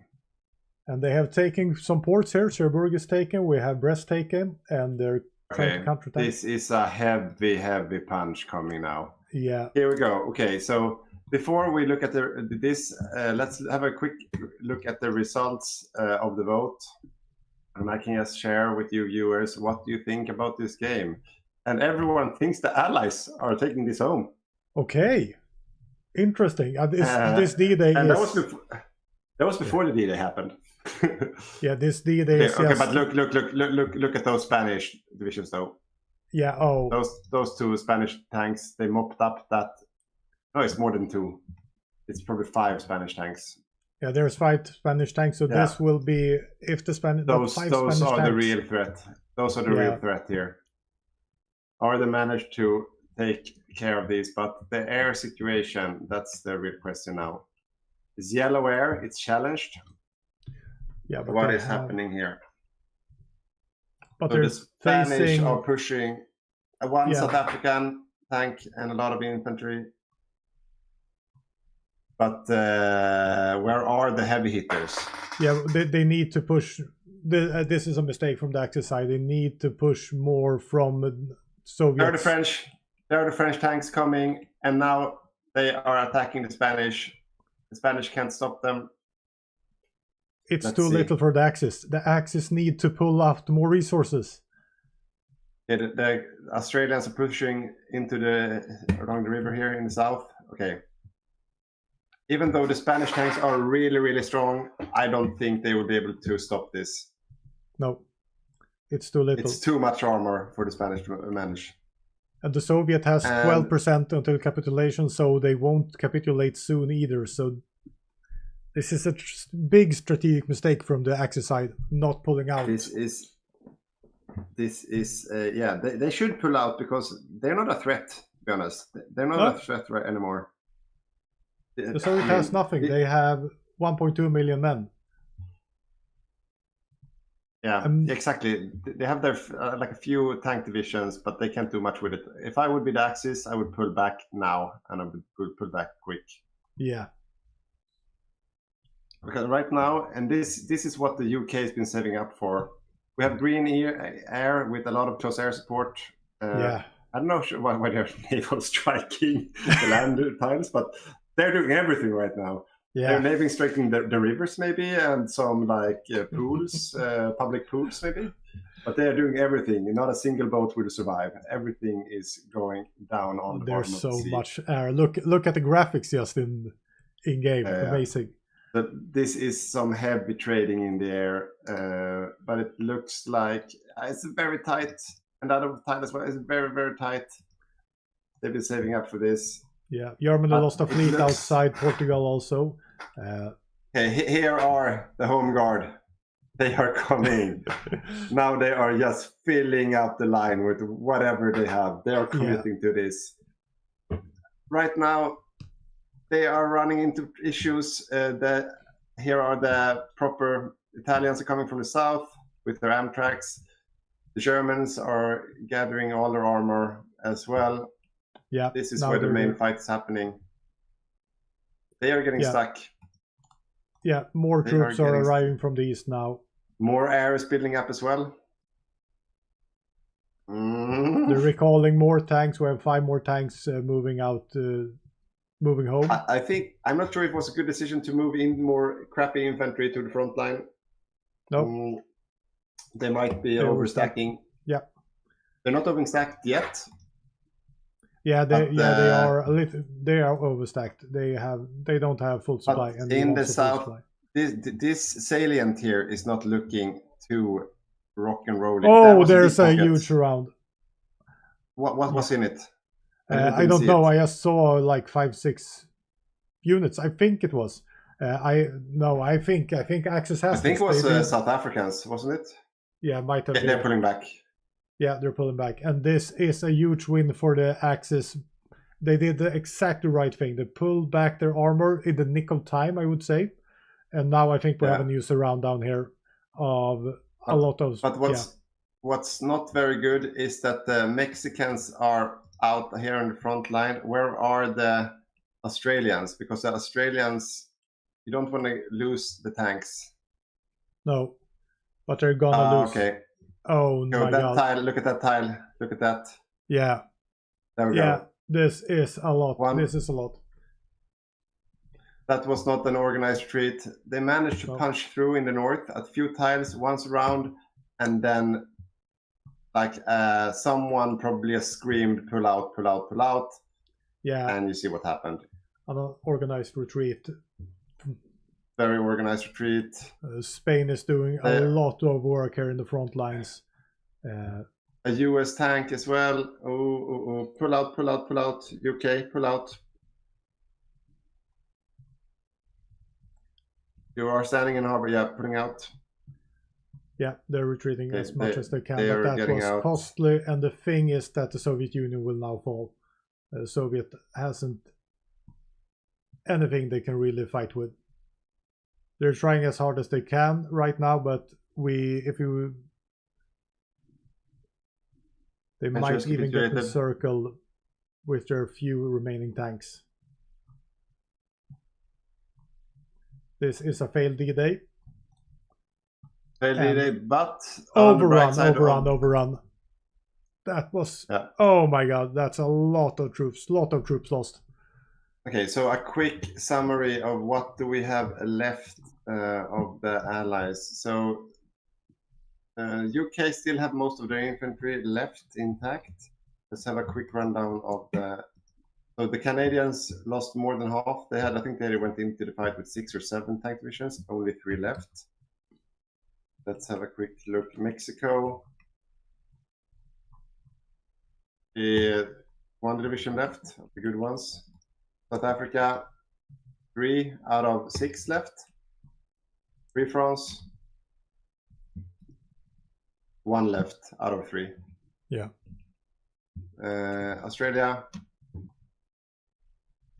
And they have taken some ports here. Cherbourg is taken. We have Brest taken, and they're trying to counterattack. This is a heavy punch coming now. Yeah. Here we go. Okay, so before we look at this, let's have a quick look at the results of the vote. And I can just share with you viewers, what do you think about this game? And everyone thinks the Allies are taking this home. Okay. Interesting. This D-Day is... That was before the D-Day happened. Yeah, this D-Day is okay, but look at those Spanish divisions though. Yeah, those two Spanish tanks, they mopped up that. No, it's more than two. It's probably 5 Spanish tanks. Yeah, there's 5 Spanish tanks, so this will be if the Spanish. Those are the real threat. Those are the real threat here. Or they managed to take care of this, but the air situation, that's the real question now. Is yellow air, it's challenged. Yeah, but what is happening here? But so they're the Spanish facing... are pushing one South African tank and a lot of infantry. But where are the heavy hitters? Yeah, they need to push. This is a mistake from the Axis side. They need to push more from Soviets. There are the French tanks coming, and now they are attacking the Spanish. The Spanish can't stop them. It's too little for the Axis. The Axis need to pull out more resources. Yeah, the Australians are pushing into along the river here in the south. Okay. Even though the Spanish tanks are really, really strong, I don't think they will be able to stop this. No, it's too little. It's too much armor for the Spanish to manage. And the Soviet has 12% until capitulation, so they won't capitulate soon either. So this is a big strategic mistake from the Axis side, not pulling out. This is yeah, they should pull out because they're not a threat, to be honest. They're not a threat right anymore. The Soviet has nothing. They have 1.2 million men. Yeah, exactly. They have their like a few tank divisions, but they can't do much with it. If I would be the Axis, I would pull back now, and I would pull back quick. Yeah. Because right now, and this is what the UK has been saving up for. We have green air with a lot of close air support. Yeah. I don't know why they're naval striking the land tiles, but they're doing everything right now. Yeah. They're naval striking the rivers maybe, and some like pools, public pools maybe. But they're doing everything. Not a single boat will survive. Everything is going down on the bottom of the sea. There's so much air. Look at the graphics just in game. Amazing. But this is some heavy trading in the air, but it looks like it's very tight, and that other tile as well is very, very tight. They've been saving up for this. Yeah, Germany lost a fleet outside Portugal also. Okay, here are the home guard. They are coming. Now they are just filling up the line with whatever they have. They are committing to this. Right now, they are running into issues. Here are the proper Italians are coming from the south with their Amtraks. The Germans are gathering all their armor as well. Yeah, this is where the main fight is happening. They are getting stuck. Yeah, more troops are arriving from the east now. More air is building up as well. They're recalling more tanks. We have 5 more tanks moving out. Moving home. I think I'm not sure if it was a good decision to move in more crappy infantry to the front line. No, they might be overstacking. Yeah, they're not overstacked yet. Yeah, they are a little. They are overstacked. They don't have full supply. And in the south, this salient here is not looking too rock and rolling. Oh, there's a huge round. What was in it? I don't know. I just saw like 5-6 units. I think it was. I think Axis has. I think it was South Africans, wasn't it? Yeah, might have. They're pulling back. Yeah, they're pulling back, and this is a huge win for the Axis. They did the exactly right thing. They pulled back their armor in the nick of time, I would say, and now I think we have a new surround down here of a lot of. But what's not very good is that the Mexicans are out here on the front line. Where are the Australians? Because the Australians, you don't want to lose the tanks. No, but they're gonna lose. Okay. Oh my God! Tile. Look at that tile. Look at that. Yeah. There we go. This is a lot. This is a lot. That was not an organized retreat. They managed to punch through in the north at a few tiles, once around, and then like someone probably screamed, pull out, pull out, pull out. Yeah. And you see what happened. An organized retreat. Very organized retreat. Spain is doing a lot of work here in the front lines. A US tank as well. Oh, pull out, pull out, pull out. UK, pull out. You are standing in harbor, pulling out. Yeah, they're retreating as much as they can, but that was costly, and the thing is that the Soviet Union will now fall. Soviet hasn't anything they can really fight with. They're trying as hard as they can right now, but they might even get the circle with their few remaining tanks. This is a failed D-Day. Failed D-Day, but overrun. That was, oh my god, that's a lot of troops lost. Okay, so a quick summary of what do we have left of the allies. So UK still have most of their infantry left intact. Let's have a quick rundown of so the Canadians lost more than half. I think they went into the fight with 6 or 7 tank divisions, only 3 left. Let's have a quick look. Mexico, 1 division left, the good ones. South Africa, 3 out of 6 left. Free France, 1 left out of 3. Yeah. Australia,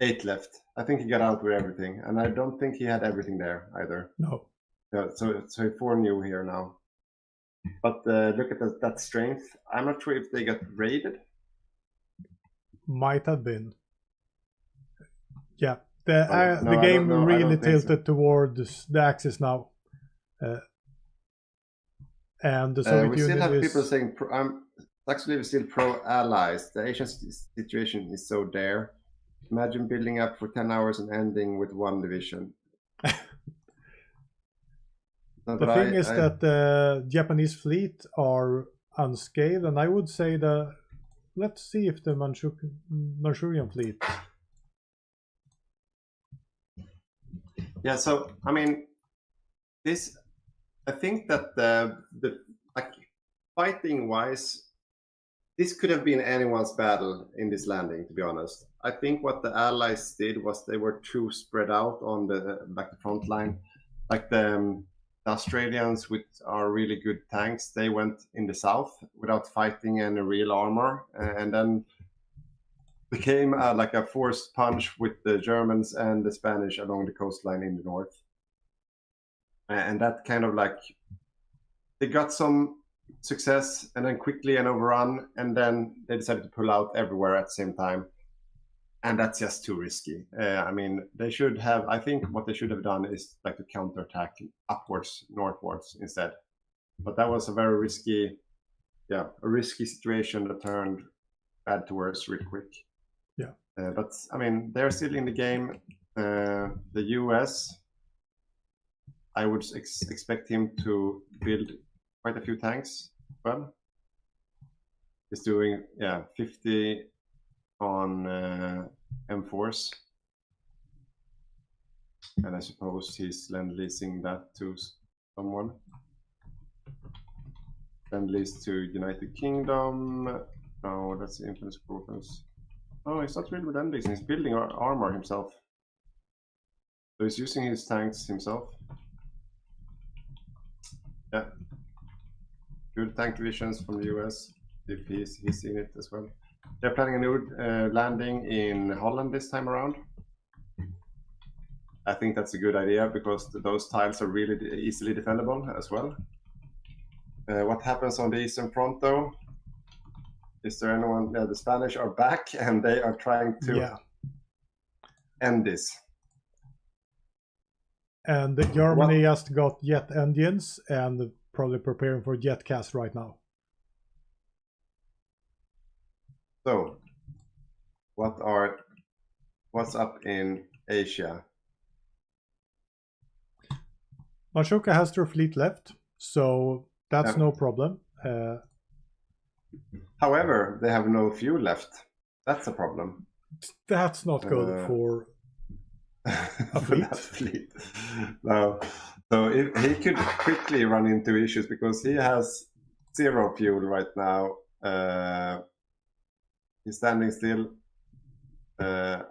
8 left. I think he got out with everything, and I don't think he had everything there either. No. Yeah, so 4 new here now. But look at that strength. I'm not sure if they got raided. Might have been. Yeah, the game really tilted towards the Axis now. And the Soviet we still Union have is... people saying, actually we're still pro-allies. The Asian situation is so dire. Imagine building up for 10 hours and ending with 1 division. The thing is that the Japanese fleet are unscathed, and I would say that, let's see if the Manchurian fleet... Yeah, so I mean, I think that the fighting wise, this could have been anyone's battle in this landing. To be honest, I think what the Allies did was they were too spread out on the front line. Like the Australians, with our really good tanks, they went in the south without fighting any real armor, and then became like a forced punch with the Germans and the Spanish along the coastline in the north. And that kind of like, they got some success and then quickly an overrun, and then they decided to pull out everywhere at the same time. And that's just too risky. I mean, they should have, I think what they should have done is like to counterattack upwards, northwards instead. But that was a very risky, a risky situation that turned bad to worse really quick. Yeah. But I mean, they're still in the game. The US, I would expect him to build quite a few tanks. Well, he's doing 50 on M4s, and I suppose he's lend-leasing that to someone. Lend-lease to United Kingdom. No, that's the influence programs. Oh, he's not really lend-leasing. He's building armor himself. So he's using his tanks himself. Yeah. Good tank divisions from the US. If he's seen it as well. They're planning a new landing in Holland this time around. I think that's a good idea because those tiles are really easily defendable as well. What happens on the Eastern Front though? Is there anyone? Yeah, the Spanish are back and they are trying to end this. And Germany just got jet engines and probably preparing for jet cast right now. So, what's up in Asia? Manchukuo has their fleet left, so that's no problem. However, they have no fuel left. That's a problem. That's not good for a fleet. No. So he could quickly run into issues because he has 0 fuel right now. He's standing still. No,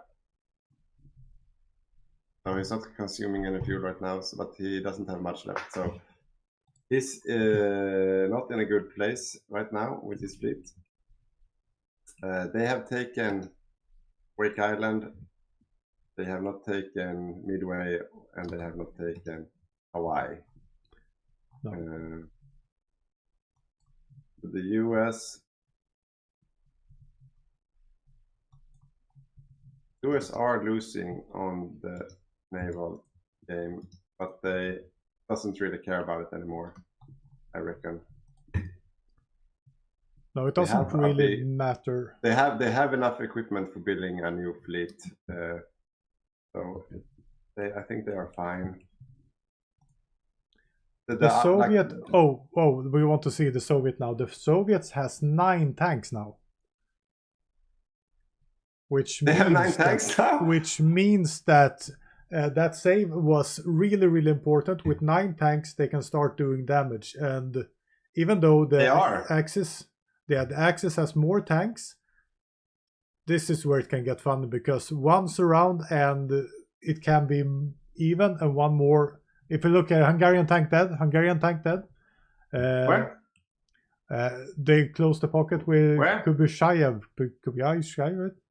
he's not consuming any fuel right now, but he doesn't have much left. So he's not in a good place right now with his fleet. They have taken Wake Island. They have not taken Midway, and they have not taken Hawaii. No. The US are losing on the naval game, but they doesn't really care about it anymore, I reckon. No, it doesn't really matter. They have enough equipment for building a new fleet, so I think they are fine. The Soviet. We want to see the Soviet now. The Soviets has 9 tanks now. Which means that that save was really, really important. With 9 tanks, they can start doing damage. And even though the Axis has more tanks, this is where it can get fun, because once around and it can be even, and one more. If you look at Hungarian tank dead. Where? They closed the pocket with Kubyshayev,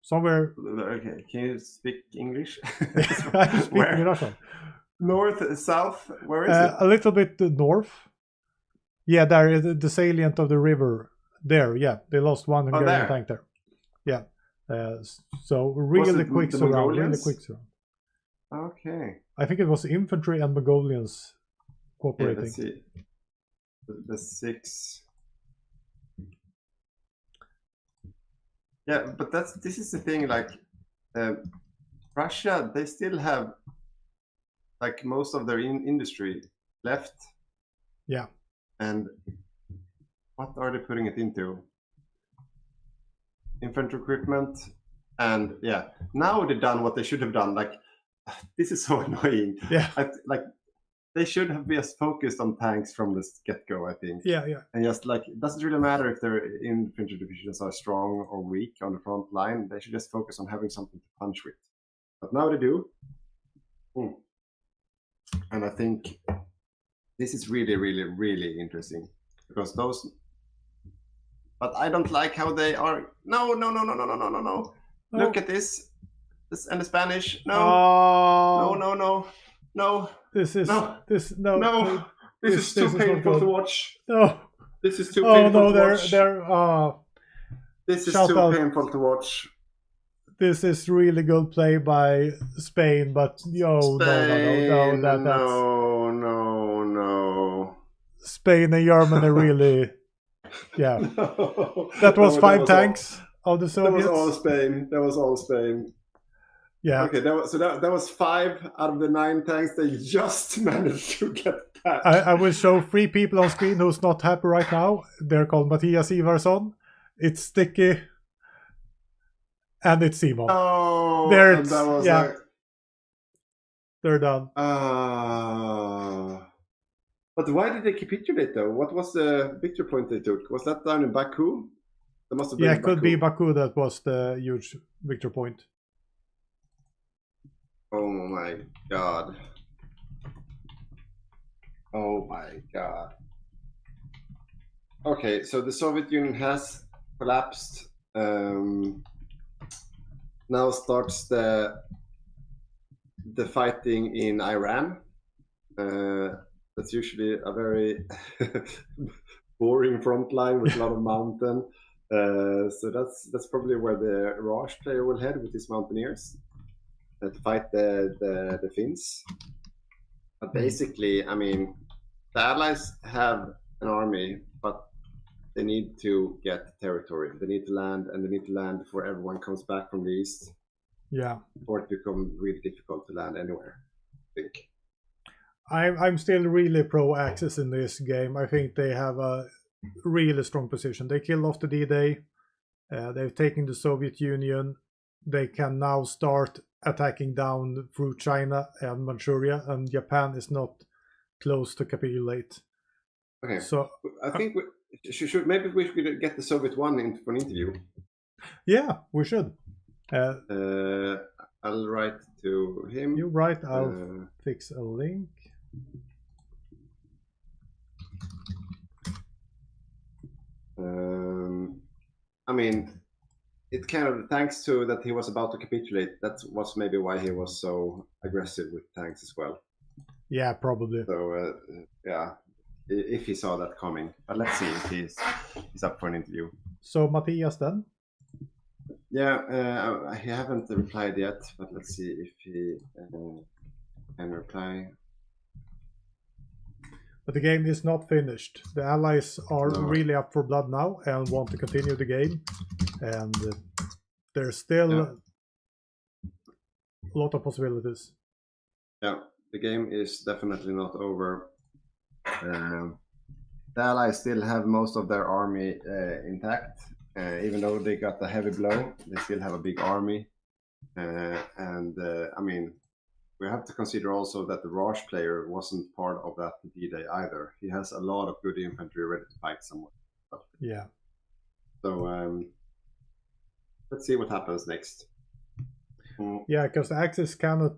somewhere. Okay, can you speak English? I speak Russian. North, south, where is it? A little bit north. Yeah, there, the salient of the river. There, yeah, they lost one Hungarian tank there. Yeah, so really quick surround. Okay. I think it was infantry and Mongolians cooperating. Let's see. The 6. Yeah, but this is the thing. Like Russia, they still have like most of their industry left. Yeah. And what are they putting it into? Infantry equipment, and yeah, now they've done what they should have done. Like, this is so annoying. Yeah. Like they should have been focused on tanks from the get-go, I think. Yeah. And just like, it doesn't really matter if their infantry divisions are strong or weak on the front line. They should just focus on having something to punch with. But now they do. And I think this is really, really, really interesting, because those. But I don't like how they are. No. Look at this. And the Spanish. No. This is too painful to watch. No. This is too painful to watch. This is too painful to watch. This is really good play by Spain, but no. Spain and Germany really. Yeah. That was 5 tanks of the Soviets. That was all Spain. Yeah. Okay, that was 5 out of the 9 tanks they just managed to get back. I will show 3 people on screen who's not happy right now. They're called Matthias Ivarsson. It's Sticky. And it's Simon. Oh, they're done. But why did they capitulate though? What was the victory point they took? Was that down in Baku? That must have been it could be Baku that was the huge victory point. Oh my god. Oh my god. Okay, so the Soviet Union has collapsed. Now starts the fighting in Iran. That's usually a very boring front line with a lot of mountain. So that's probably where the Raj player will head with his mountaineers to fight the Finns. But basically, I mean, the Allies have an army, but they need to get territory. They need to land, and they need to land before everyone comes back from the east. Yeah. Or it becomes really difficult to land anywhere, I think. I'm still really pro Axis in this game. I think they have a really strong position. They killed off the D-Day. They've taken the Soviet Union. They can now start attacking down through China and Manchuria, and Japan is not close to capitulate. Okay, so I think we should get the Soviet one in for an interview. Yeah, we should. I'll write to him. You write. I'll fix a link. I mean, it kind of, thanks to that he was about to capitulate, that was maybe why he was so aggressive with tanks as well. Yeah, probably. So yeah, if he saw that coming. But let's see if he's up for an interview. So Matthias then? Yeah, he haven't replied yet, but let's see if he can reply. But the game is not finished. The allies are really up for blood now and want to continue the game. And there's still a lot of possibilities. Yeah, the game is definitely not over. The allies still have most of their army intact. Even though they got a heavy blow, they still have a big army. I mean, we have to consider also that the Raj player wasn't part of that D-Day either. He has a lot of good infantry ready to fight somewhere. Yeah. So let's see what happens next. Yeah, because the Axis cannot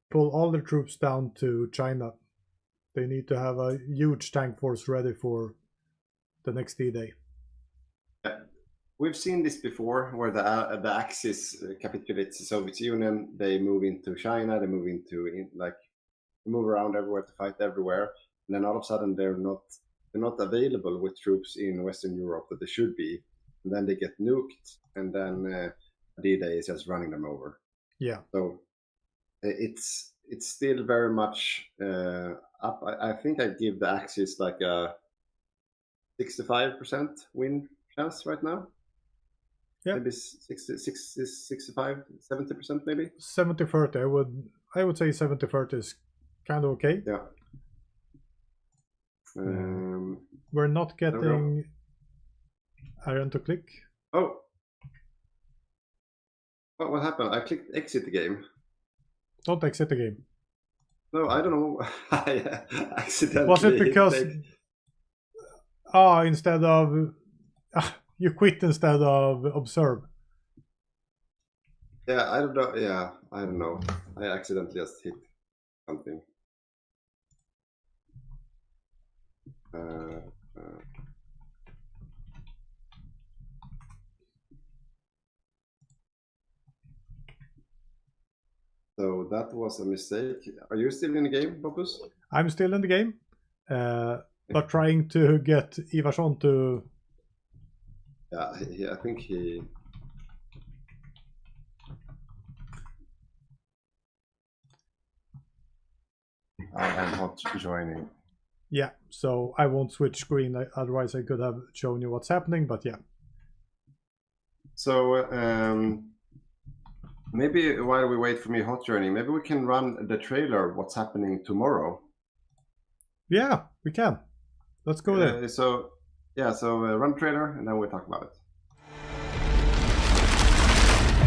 pull all the troops down to China. They need to have a huge tank force ready for the next D-Day. Yeah. We've seen this before, where the Axis capitulates the Soviet Union. They move into China. They move move around everywhere to fight everywhere, and then all of a sudden they're not available with troops in Western Europe that they should be, and then they get nuked, and then D-Day is just running them over. Yeah. So it's still very much up. I think I give the Axis like a 65% win chance right now. Yeah. Maybe 60, 65, 70% maybe? 70-30. I would say 70-30 is kind of okay. Yeah. We're not getting Iron to click. Oh. What happened? I clicked exit the game. Don't exit the game. No, I don't know. I accidentally. Was it because instead of you quit instead of observe? Yeah, I don't know. Yeah, I don't know. I accidentally just hit something. So that was a mistake. Are you still in the game, Boppus? I'm still in the game, but trying to get Ivarsson to. Yeah, I think he. I am not joining. Yeah, so I won't switch screen. Otherwise, I could have shown you what's happening. But yeah. So maybe while we wait for me hot joining, maybe we can run the trailer. What's happening tomorrow? Yeah, we can. Let's go there. So run the trailer and then we'll talk about it.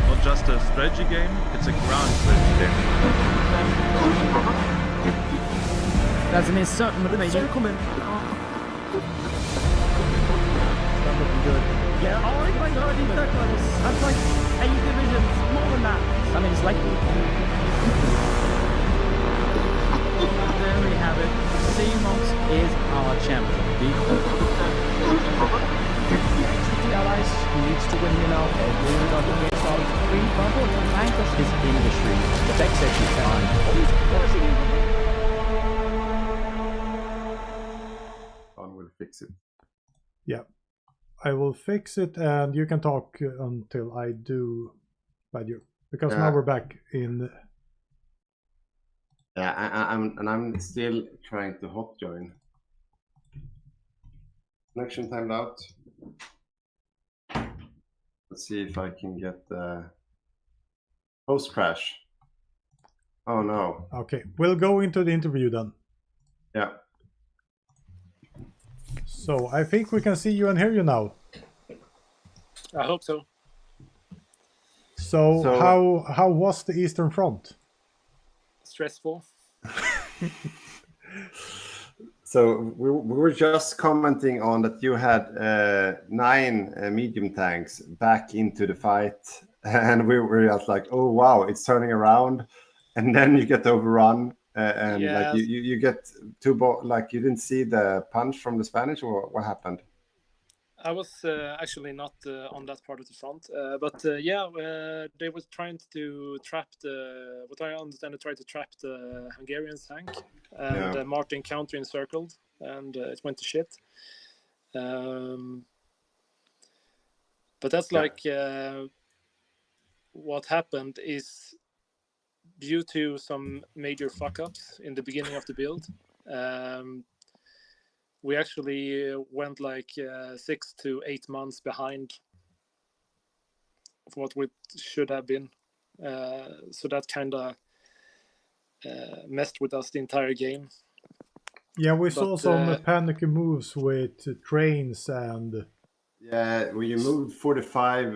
Not just a strategy game, it's a ground strategy game. Lassen wir starten mit mig. Välkommen. Not looking good. Yeah, oh my god, he's stuck on us. That's like 8 divisions, more than that. I mean, it's like... There we have it. CMOX is our champion. The allies needs to win here now. We're not going to get started. Green bubble to Mancos is industry. The tech section time. We'll fix it. Yeah, I will fix it, and you can talk until I do, Badger, because now we're back in. Yeah, I'm still trying to hot join. Connection timed out. Let's see if I can get the host crash. Oh no. Okay, we'll go into the interview then. Yeah. So I think we can see you and hear you now. I hope so. So how was the Eastern Front? Stressful. So we were just commenting on that you had 9 medium tanks back into the fight, and we were just like, oh wow, it's turning around, and then you get overrun, and Yes. like you get you didn't see the punch from the Spanish, or what happened? I was actually not on that part of the front, but they were trying to trap what I understand, they tried to trap the Hungarian tank, and Martin counter encircled, and it went to shit. But that's like what happened is due to some major fuck-ups in the beginning of the build. We actually went like 6 to 8 months behind what we should have been. So that kind of messed with us the entire game. Yeah, we saw some panicky moves with trains and... Yeah, well, you moved 45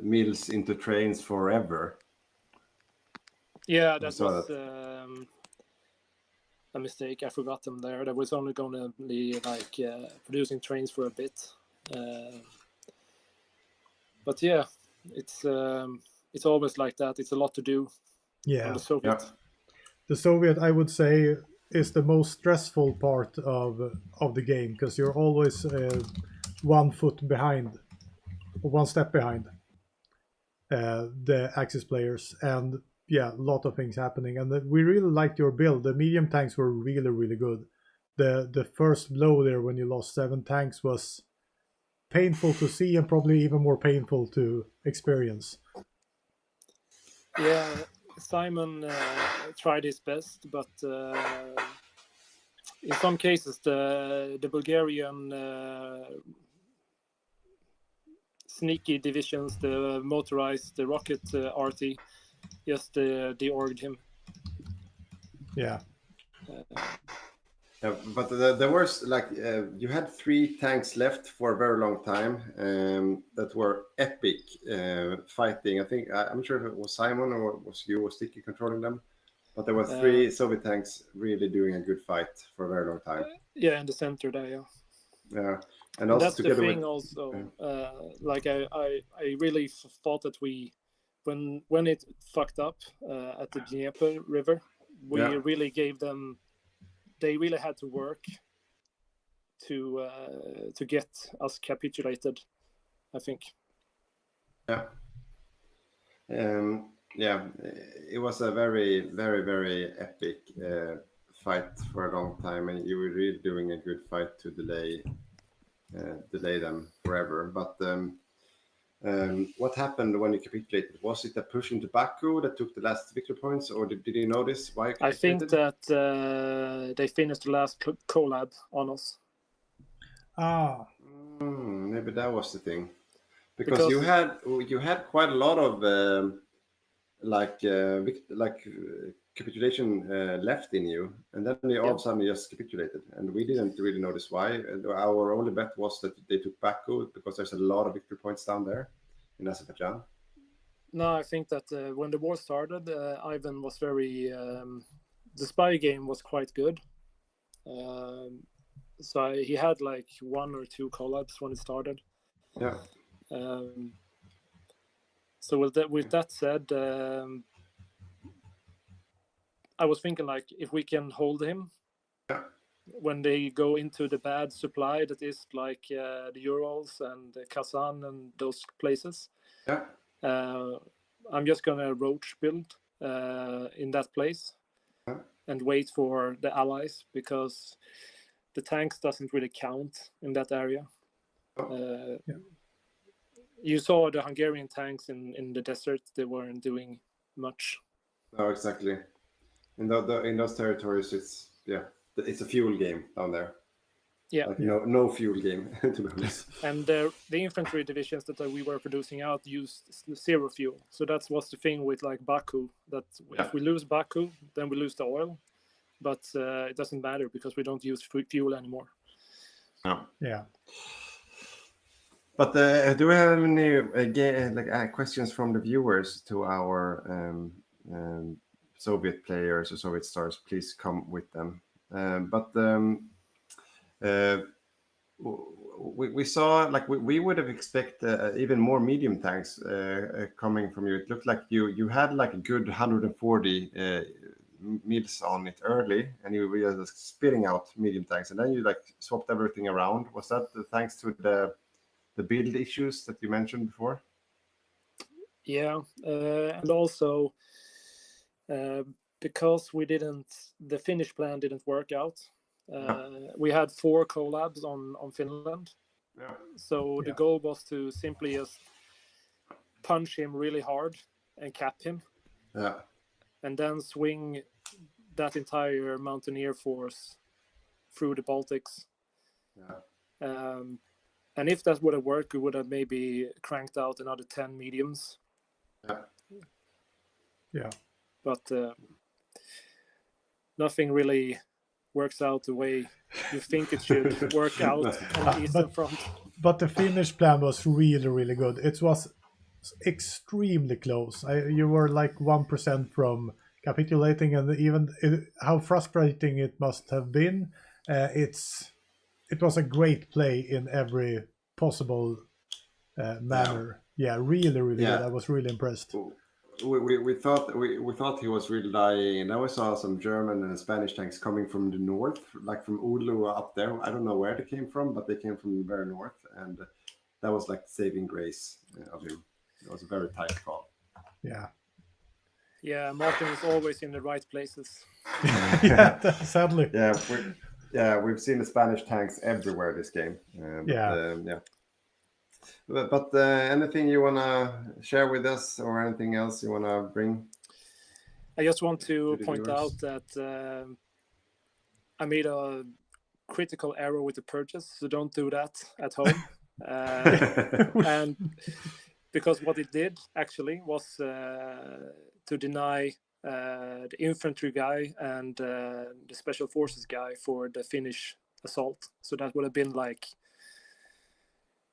mills into trains forever. Yeah, that was a mistake. I forgot them there. That was only going to be like producing trains for a bit. But yeah, it's always like that. It's a lot to do. Yeah. On the Soviet. Yeah. The Soviet, I would say, is the most stressful part of the game, because you're always 1 foot behind, or 1 step behind the Axis players, and yeah, a lot of things happening. And we really liked your build. The medium tanks were really, really good. The first blow there when you lost 7 tanks was painful to see, and probably even more painful to experience. Yeah, Simon tried his best, but in some cases the Bulgarian sneaky divisions, the motorized, the rocket RT, just de-orged him. Yeah. But there was like you had 3 tanks left for a very long time that were epic fighting. I think I'm sure it was Simon or was you or Sticky controlling them, but there were 3 Soviet tanks really doing a good fight for a very long time. Yeah, in the center there. Yeah. Yeah, and also that's the thing. Also, like I really thought that we, when it fucked up at the Dnieper River, we really gave them. They really had to work to get us capitulated, I think. Yeah. Yeah, it was a very, very, very epic fight for a long time, and you were really doing a good fight to delay them forever. But what happened when you capitulated? Was it a push into Baku that took the last victory points, or did you notice why you capitulated? I think that they finished the last collab on us. Maybe that was the thing, because you had quite a lot of capitulation left in you, and then they all of a sudden just capitulated, and we didn't really notice why. Our only bet was that they took Baku because there's a lot of victory points down there in Azerbaijan. No, I think that when the war started, Ivan was very the spy game was quite good, so he had like 1 or 2 collabs when it started. Yeah. So with that said, I was thinking like if we can hold him when they go into the bad supply that is like the Urals and Kazan and those places. Yeah. I'm just gonna roach build in that place and wait for the allies, because the tanks doesn't really count in that area. You saw the Hungarian tanks in the desert; they weren't doing much. No, exactly. In those territories, it's a fuel game down there. Yeah. Like no fuel game, to be honest. And the infantry divisions that we were producing out used 0 fuel. So that was the thing with like Baku, that if we lose Baku, then we lose the oil. But it doesn't matter because we don't use fuel anymore. No. Yeah. But do we have any questions from the viewers to our Soviet players or Soviet stars? Please come with them. We saw we would have expected even more medium tanks coming from you. It looked like you had like a good 140 mills on it early, and you were just spitting out medium tanks, and then you like swapped everything around. Was that thanks to the build issues that you mentioned before? Yeah, and also because the Finnish plan didn't work out. We had 4 collabs on Finland. Yeah. So the goal was to simply just punch him really hard and cap him. Yeah. And then swing that entire mountaineer force through the Baltics. Yeah. And if that would have worked, we would have maybe cranked out another 10 mediums. Yeah. But nothing really works out the way you think it should work out on the Eastern Front. But the Finnish plan was really, really good. It was extremely close. You were like 1% from capitulating, and even how frustrating it must have been. It was a great play in every possible manner. Yeah, really, really good. I was really impressed. We thought he was really dying, and then we saw some German and Spanish tanks coming from the north, like from Oulu up there. I don't know where they came from, but they came from the very north, and that was like saving grace of him. It was a very tight call. Yeah. Yeah, Martin is always in the right places. Yeah, sadly. Yeah, we've seen the Spanish tanks everywhere this game. But anything you want to share with us, or anything else you want to bring? I just want to point out that I made a critical error with the purchase, so don't do that at home. And because what it did actually was to deny the infantry guy and the special forces guy for the Finnish assault. So that would have been like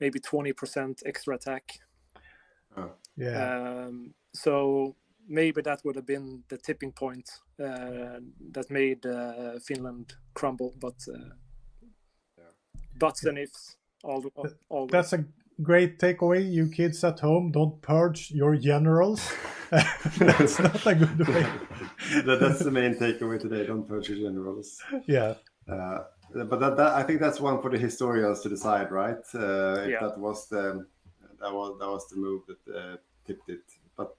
maybe 20% extra attack. So maybe that would have been the tipping point that made Finland crumble. But buts and ifs. That's a great takeaway. You kids at home, don't purge your generals. That's not a good way. That's the main takeaway today. Don't purge your generals. Yeah. But that I think that's one for the historians to decide, right? If that was the move that tipped it. But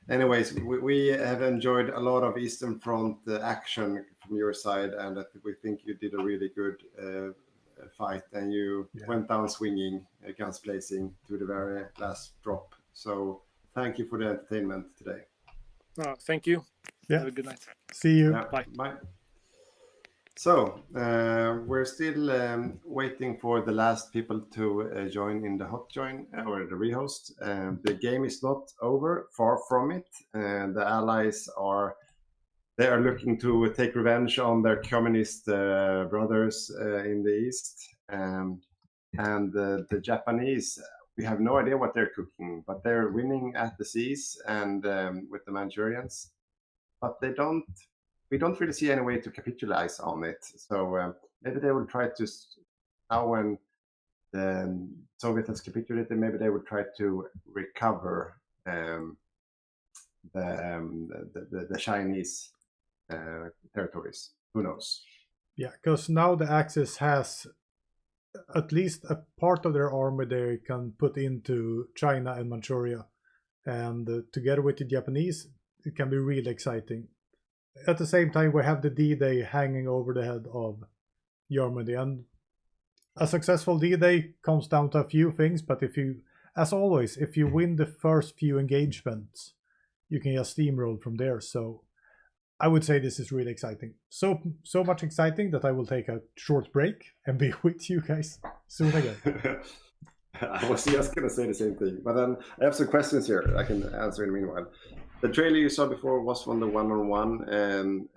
anyways, we have enjoyed a lot of Eastern Front action from your side, and we think you did a really good fight, and you went down swinging, guns blazing to the very last drop. So thank you for the entertainment today. Thank you. Yeah. Have a good night. See you. Bye. So we're still waiting for the last people to join in the hot join or the rehost. The game is not over, far from it. The allies are looking to take revenge on their communist brothers in the east, and the Japanese. We have no idea what they're cooking, but they're winning at the seas and with the Manchurians, but we don't really see any way to capitalize on it. So maybe they will try to, now when the Soviet has capitulated, maybe they will try to recover the Chinese territories. Who knows? Yeah, because now the Axis has at least a part of their army they can put into China and Manchuria, and together with the Japanese, it can be really exciting. At the same time, we have the D-Day hanging over the head of Germany, and a successful D-Day comes down to a few things, but as always, if you win the first few engagements, you can just steamroll from there. So I would say this is really exciting. So much exciting that I will take a short break and be with you guys soon again. I was just going to say the same thing, but then I have some questions here I can answer in the meanwhile. The trailer you saw before was from the one-on-one, and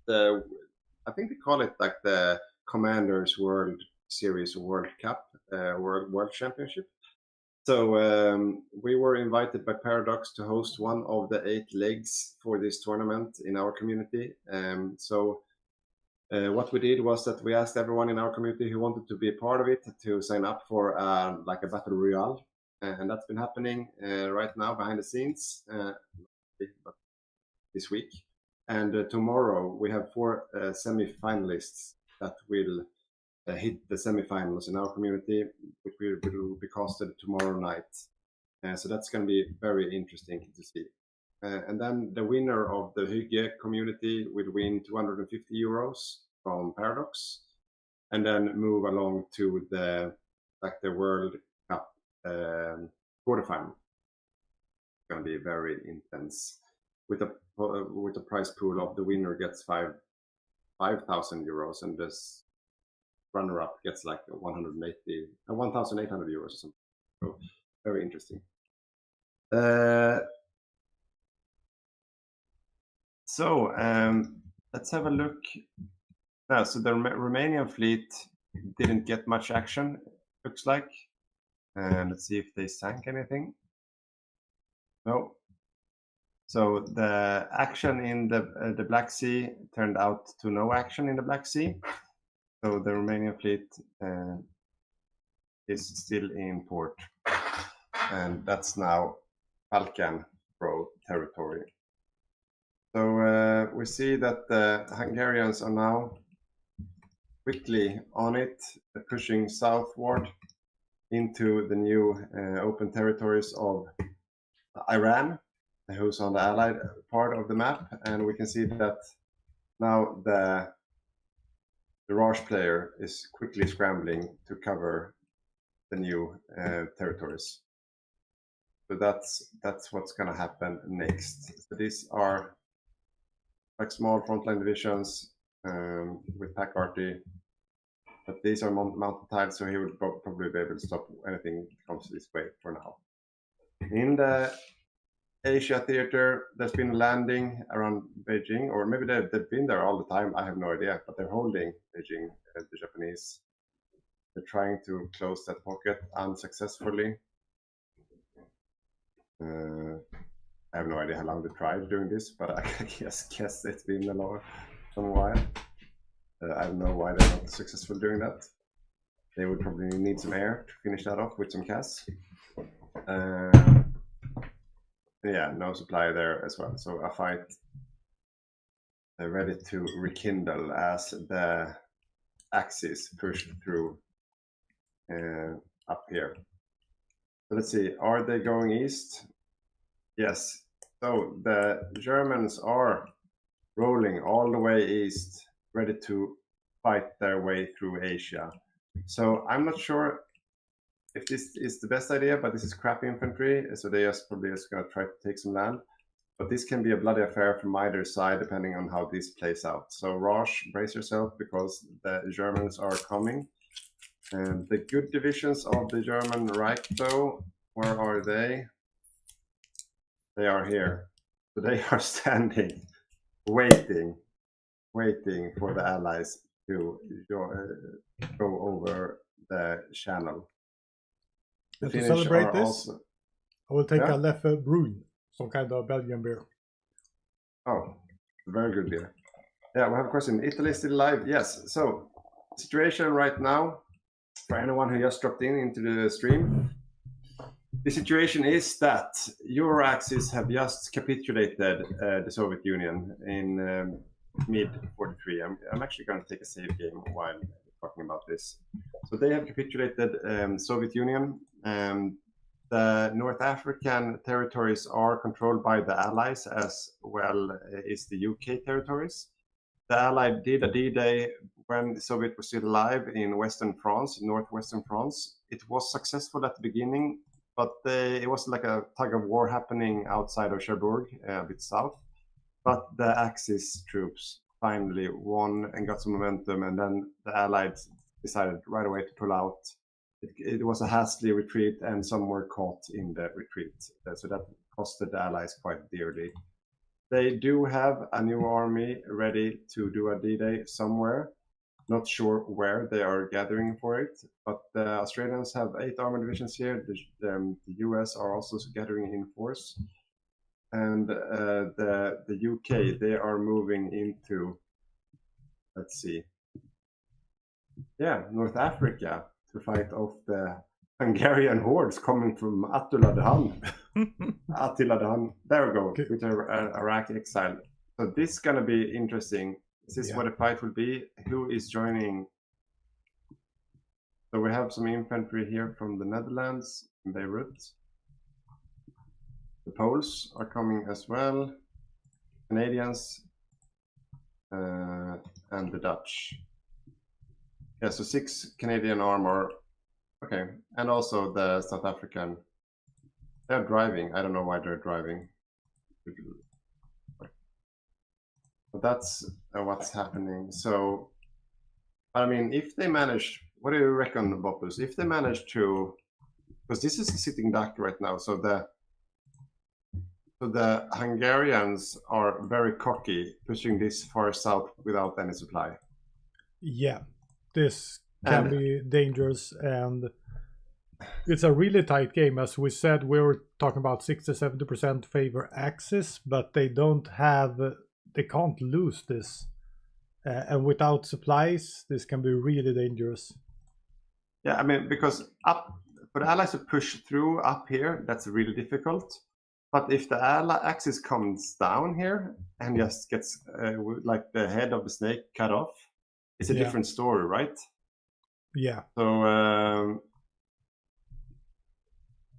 I think they call it like the Commanders World Series World Cup, World Championship. So we were invited by Paradox to host one of the 8 legs for this tournament in our community. So what we did was that we asked everyone in our community who wanted to be a part of it to sign up for like a battle royale. And that's been happening right now behind the scenes. But this week. And tomorrow we have 4 semi-finalists that will hit the semi-finals in our community, which will be casted tomorrow night. So that's going to be very interesting to see. And then the winner of the Hygge community will win 250 euros from Paradox, and then move along to the World Cup quarterfinal. It's going to be very intense. With a prize pool of the winner gets 5,000 euros, and this runner-up gets like 1,800 euros or something. So very interesting. Let's have a look. So the Romanian fleet didn't get much action, looks like. Let's see if they sank anything. No. So the action in the Black Sea turned out to no action in the Black Sea. So the Romanian fleet is still in port, and that's now Balkan Pro territory. So we see that the Hungarians are now quickly on it, pushing southward into the new open territories of Iran, who's on the allied part of the map. And we can see that now the Raj player is quickly scrambling to cover the new territories. So that's what's going to happen next. So these are like small frontline divisions with Pack Arty, but these are mountain tiles, so he would probably be able to stop anything that comes this way for now. In the Asia theater, there's been a landing around Beijing, or maybe they've been there all the time, I have no idea, but they're holding Beijing, the Japanese. They're trying to close that pocket unsuccessfully. I have no idea how long they tried doing this, but I guess it's been some while. I don't know why they're not successful doing that. They would probably need some air to finish that off with some cas. Yeah, no supply there as well. So a fight ready to rekindle as the Axis pushed through up here. So let's see, are they going east? Yes. So the Germans are rolling all the way east, ready to fight their way through Asia. So I'm not sure if this is the best idea, but this is crap infantry, so they are probably just going to try to take some land. But this can be a bloody affair from either side, depending on how this plays out. So Raj, brace yourself, because the Germans are coming. And the good divisions of the German Reich, though, where are they? They are here. So they are standing, waiting for the Allies to go over the channel. And to celebrate this, I will take a Leffe Brune, some kind of Belgian beer. Oh, very good beer. Yeah, we have a question. Italy is still alive? Yes. So, situation right now, for anyone who just dropped into the stream, the situation is that Euro-Axis have just capitulated the Soviet Union in mid-43. I'm actually going to take a save game while talking about this. So they have capitulated Soviet Union. The North African territories are controlled by the Allies, as well as the UK territories. The Allies did a D-Day when the Soviet was still alive in Western France, northwestern France. It was successful at the beginning, but it was like a tug of war happening outside of Cherbourg, a bit south. But the Axis troops finally won and got some momentum, and then the Allies decided right away to pull out. It was a hastily retreat, and some were caught in the retreat. So that costed the Allies quite dearly. They do have a new army ready to do a D-Day somewhere. Not sure where they are gathering for it, but the Australians have 8 armored divisions here. The US are also gathering in force. And the UK, they are moving into, let's see, North Africa to fight off the Hungarian hordes coming from Attila the Hun. Attila Dahan. There we go. With Iraqi exile. So this is gonna be interesting. This is what the fight will be. Who is joining? So we have some infantry here from the Netherlands, Beirut. The Poles are coming as well. Canadians and the Dutch. Yeah, so 6 Canadian armor. Okay, and also the South African. They're driving. I don't know why they're driving. But that's what's happening. So, I mean, if they manage, what do you reckon, Boppus? If they manage to, because this is a sitting duck right now, so the Hungarians are very cocky, pushing this far south without any supply. Yeah, this can be dangerous, and it's a really tight game. As we said, we were talking about 60-70% favor Axis, but they don't have, they can't lose this. And without supplies, this can be really dangerous. Yeah, I mean, because up for the Allies to push through up here, that's really difficult. But if the Axis comes down here and just gets like the head of the snake cut off, it's a different story, right? Yeah. So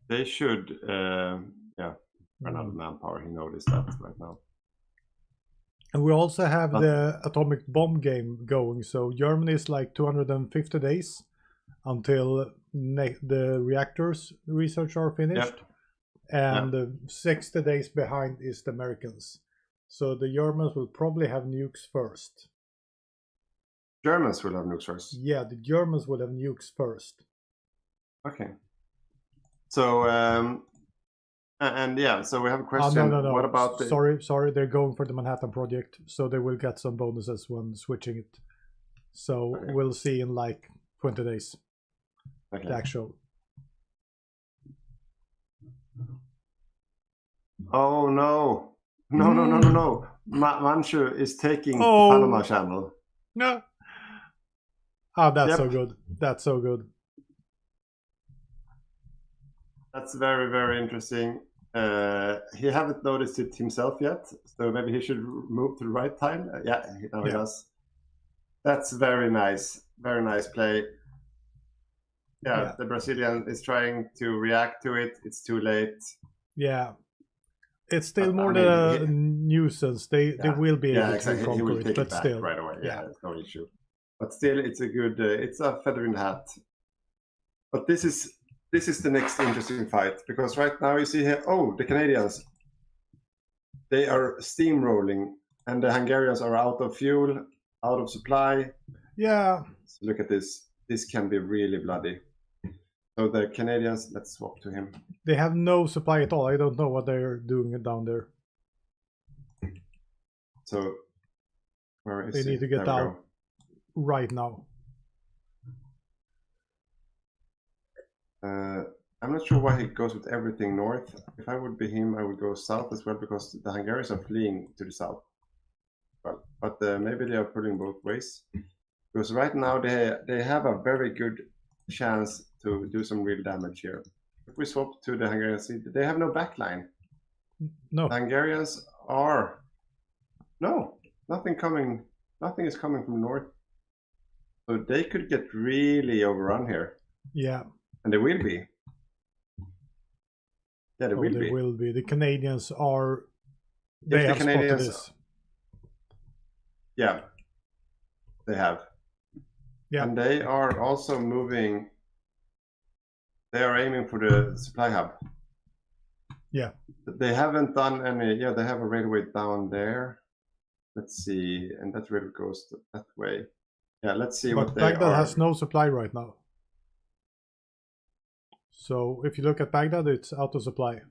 they should, run out of manpower. He noticed that right now. And we also have the atomic bomb game going. So Germany is like 250 days until the reactors research are finished. Yep. And 60 days behind is the Americans. So the Germans will probably have nukes first. Germans will have nukes first? Yeah, the Germans will have nukes first. Okay. So, and yeah, so we have a question. No. What about the... Sorry, they're going for the Manhattan Project. So they will get some bonuses when switching it. So we'll see in like 20 days. Okay. The actual. Oh no! No! Manchu is taking the Panama Channel. No. Oh, that's so good. That's so good. That's very, very interesting. He haven't noticed it himself yet, so maybe he should move to the right time. Yeah, now he does. That's very nice. Very nice play. Yeah, the Brazilian is trying to react to it. It's too late. Yeah. It's still more the nuisance. They will be able to conquer he will it, take but it back still. right away. Yeah, it's no issue. But still, it's a good. It's a feather in the hat. But this is the next interesting fight, because right now you see here. Oh, the Canadians. They are steamrolling, and the Hungarians are out of fuel, out of supply. Yeah. So look at this. This can be really bloody. So the Canadians, let's swap to him. They have no supply at all. I don't know what they're doing down there. So where is they need to get out right now. I'm not sure why he goes with everything north. If I would be him, I would go south as well, because the Hungarians are fleeing to the south. Well, but maybe they are pulling both ways. Because right now they have a very good chance to do some real damage here. If we swap to the Hungarians, they have no backline. No. The Hungarians are... No, nothing is coming from north. So they could get really overrun here. Yeah. And they will be. Yeah, they will be. The Canadians are... They have spotted this. Yeah, they have. Yeah. And they are also moving... They are aiming for the supply hub. Yeah. They haven't done any... Yeah, they have a railway down there. Let's see. And that railway goes that way. Yeah, let's see what they are. Baghdad has no supply right now. So if you look at Baghdad, it's out of supply.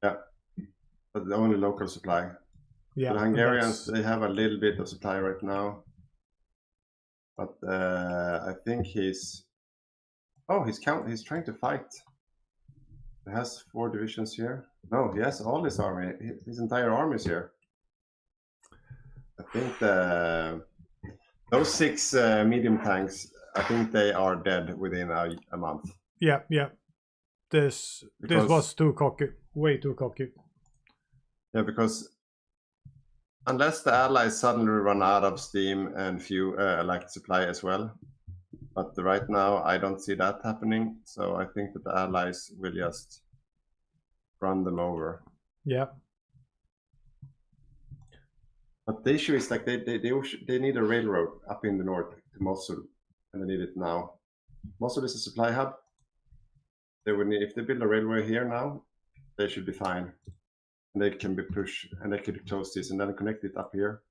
Yeah. But the only local supply. Yeah. The Hungarians, they have a little bit of supply right now. But I think he's trying to fight. He has 4 divisions here. No, he has all his army. His entire army is here. I think those 6 medium tanks, I think they are dead within a month. Yeah. This was too cocky, way too cocky. Yeah, because unless the allies suddenly run out of steam and few like supply as well, but right now I don't see that happening. So I think that the allies will just run them over. Yeah. But the issue is like they need a railroad up in the north to Mosul, and they need it now. Mosul is a supply hub. They would need, if they build a railway here now, they should be fine. And they can be pushed, and they could close this and then connect it up here.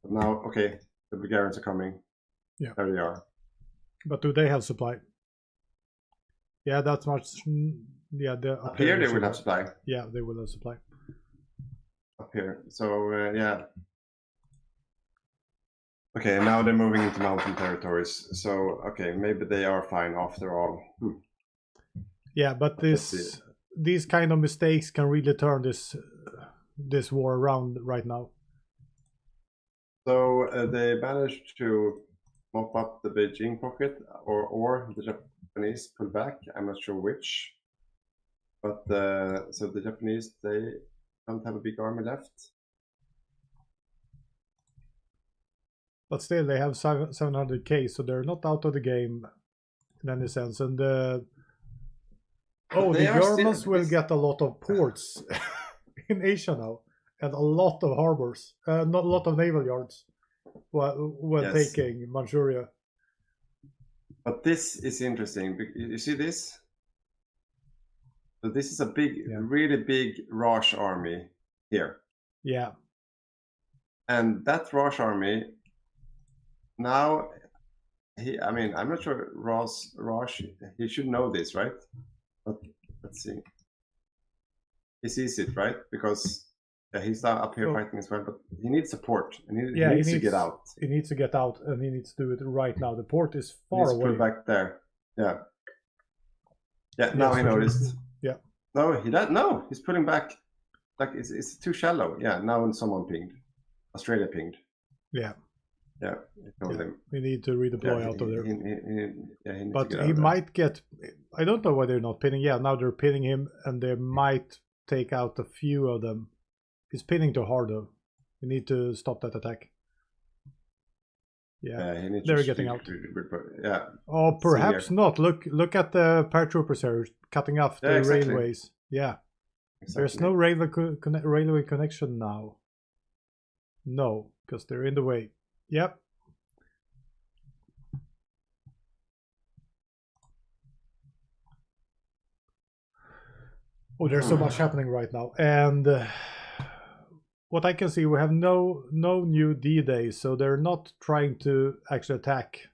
But now, okay, the Bulgarians are coming. Yeah. There they are. But do they have supply? Yeah, that's much. Yeah, up here they will have supply. Yeah, they will have supply. Up here. So, yeah. Okay, now they're moving into mountain territories. So, okay, maybe they are fine after all. Yeah, but these kind of mistakes can really turn this war around right now. So they managed to mop up the Beijing pocket, or the Japanese pull back. I'm not sure which. But so the Japanese, they don't have a big army left. But still, they have 700k, so they're not out of the game in any sense. And the Germans will get a lot of ports in Asia now, and a lot of harbors, not a lot of naval yards when taking Manchuria. But this is interesting. You see this? So this is a big, really big Raj army here. Yeah. And that Raj army, now, I'm not sure Raj, he should know this, right? But let's see. He sees it, right? Because he's up here fighting as well, but he needs support, and he needs to get out. He needs to get out, and he needs to do it right now. The port is far away. Put back there. Yeah. Yeah. Now he noticed. Yeah. No, he doesn't. No, he's putting back. Like it's too shallow. Yeah. Now someone pinged. Australia pinged. Yeah. Yeah. Told him. We need to redeploy out of there. He but he might get. I don't know why they're not pinning. Yeah, now they're pinning him, and they might take out a few of them. He's pinning too hard though. We need to stop that attack. Yeah, they're getting out. Yeah. Oh, perhaps not. Look at the paratroopers here cutting off the railways. Yeah. Exactly. There's no railway connection now. No, because they're in the way. Yep. Oh, there's so much happening right now, and what I can see, we have no new D-Days, so they're not trying to actually attack.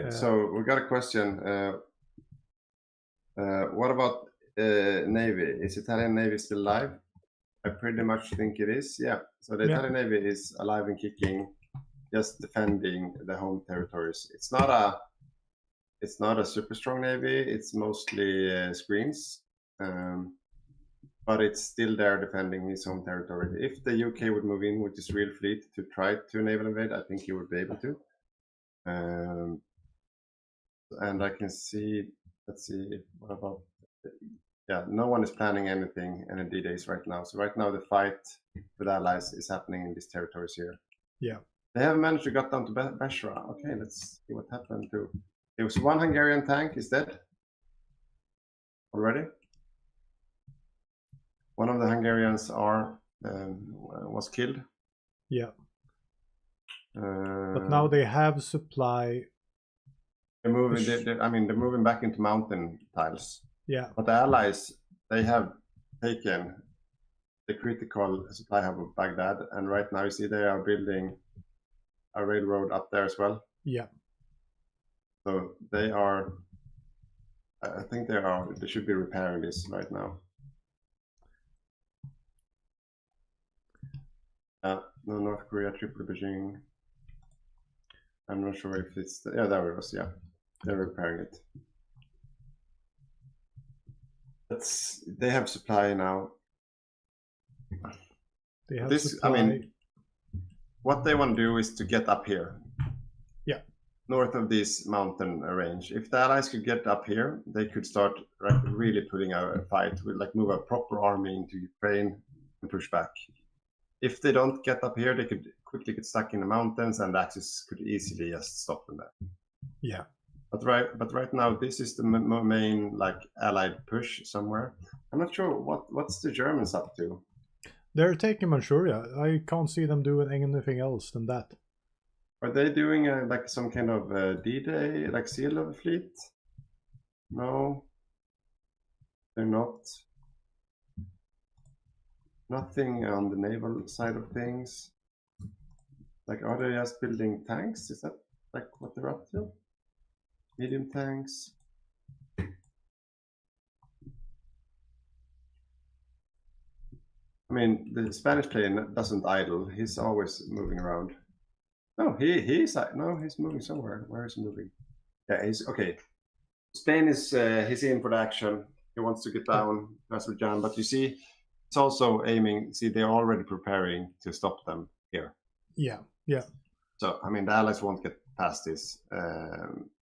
So we got a question. What about Navy? Is Italian Navy still alive? I pretty much think it is. Yeah. So the Italian Navy is alive and kicking, just defending the home territories. It's not a super strong Navy. It's mostly screens. But it's still there defending his home territory. If the UK would move in with his real fleet to try to naval invade, I think he would be able to. And I can see, let's see, what about, yeah, no one is planning anything, any D-Days right now. So right now the fight with allies is happening in these territories here. Yeah. They have managed to get down to Basra. Okay, let's see what happened to, it was one Hungarian tank is dead already. One of the Hungarians was killed. Yeah. But now they have supply. They're moving. They're moving back into mountain tiles. Yeah. But the allies, they have taken the critical supply hub of Baghdad, and right now you see they are building a railroad up there as well. Yeah. So they are. I think they are. They should be repairing this right now. No, North Korea, triple Beijing. I'm not sure if it's... Yeah, there it was, yeah. They're repairing it. They have supply now. They have supply. What they want to do is to get up here. Yeah. north of this mountain range. If the allies could get up here, they could start really putting a fight, with like move a proper army into Ukraine and push back. If they don't get up here, they could quickly get stuck in the mountains, and the Axis could easily just stop them there. Yeah. But right now, this is the main like allied push somewhere. I'm not sure what's the Germans up to. They're taking Manchuria. I can't see them doing anything else than that. Are they doing like some kind of D-Day, like seal of the fleet? No, they're not. Nothing on the naval side of things. Like, are they just building tanks? Is that like what they're up to? Medium tanks. I mean, the Spanish player doesn't idle. He's always moving around. No, he's moving somewhere. Where is he moving? Yeah, he's okay. Spain is he's in for the action. He wants to get down Azerbaijan, but you see, it's also aiming. See, they're already preparing to stop them here. Yeah, yeah. So I mean, the Allies won't get past this.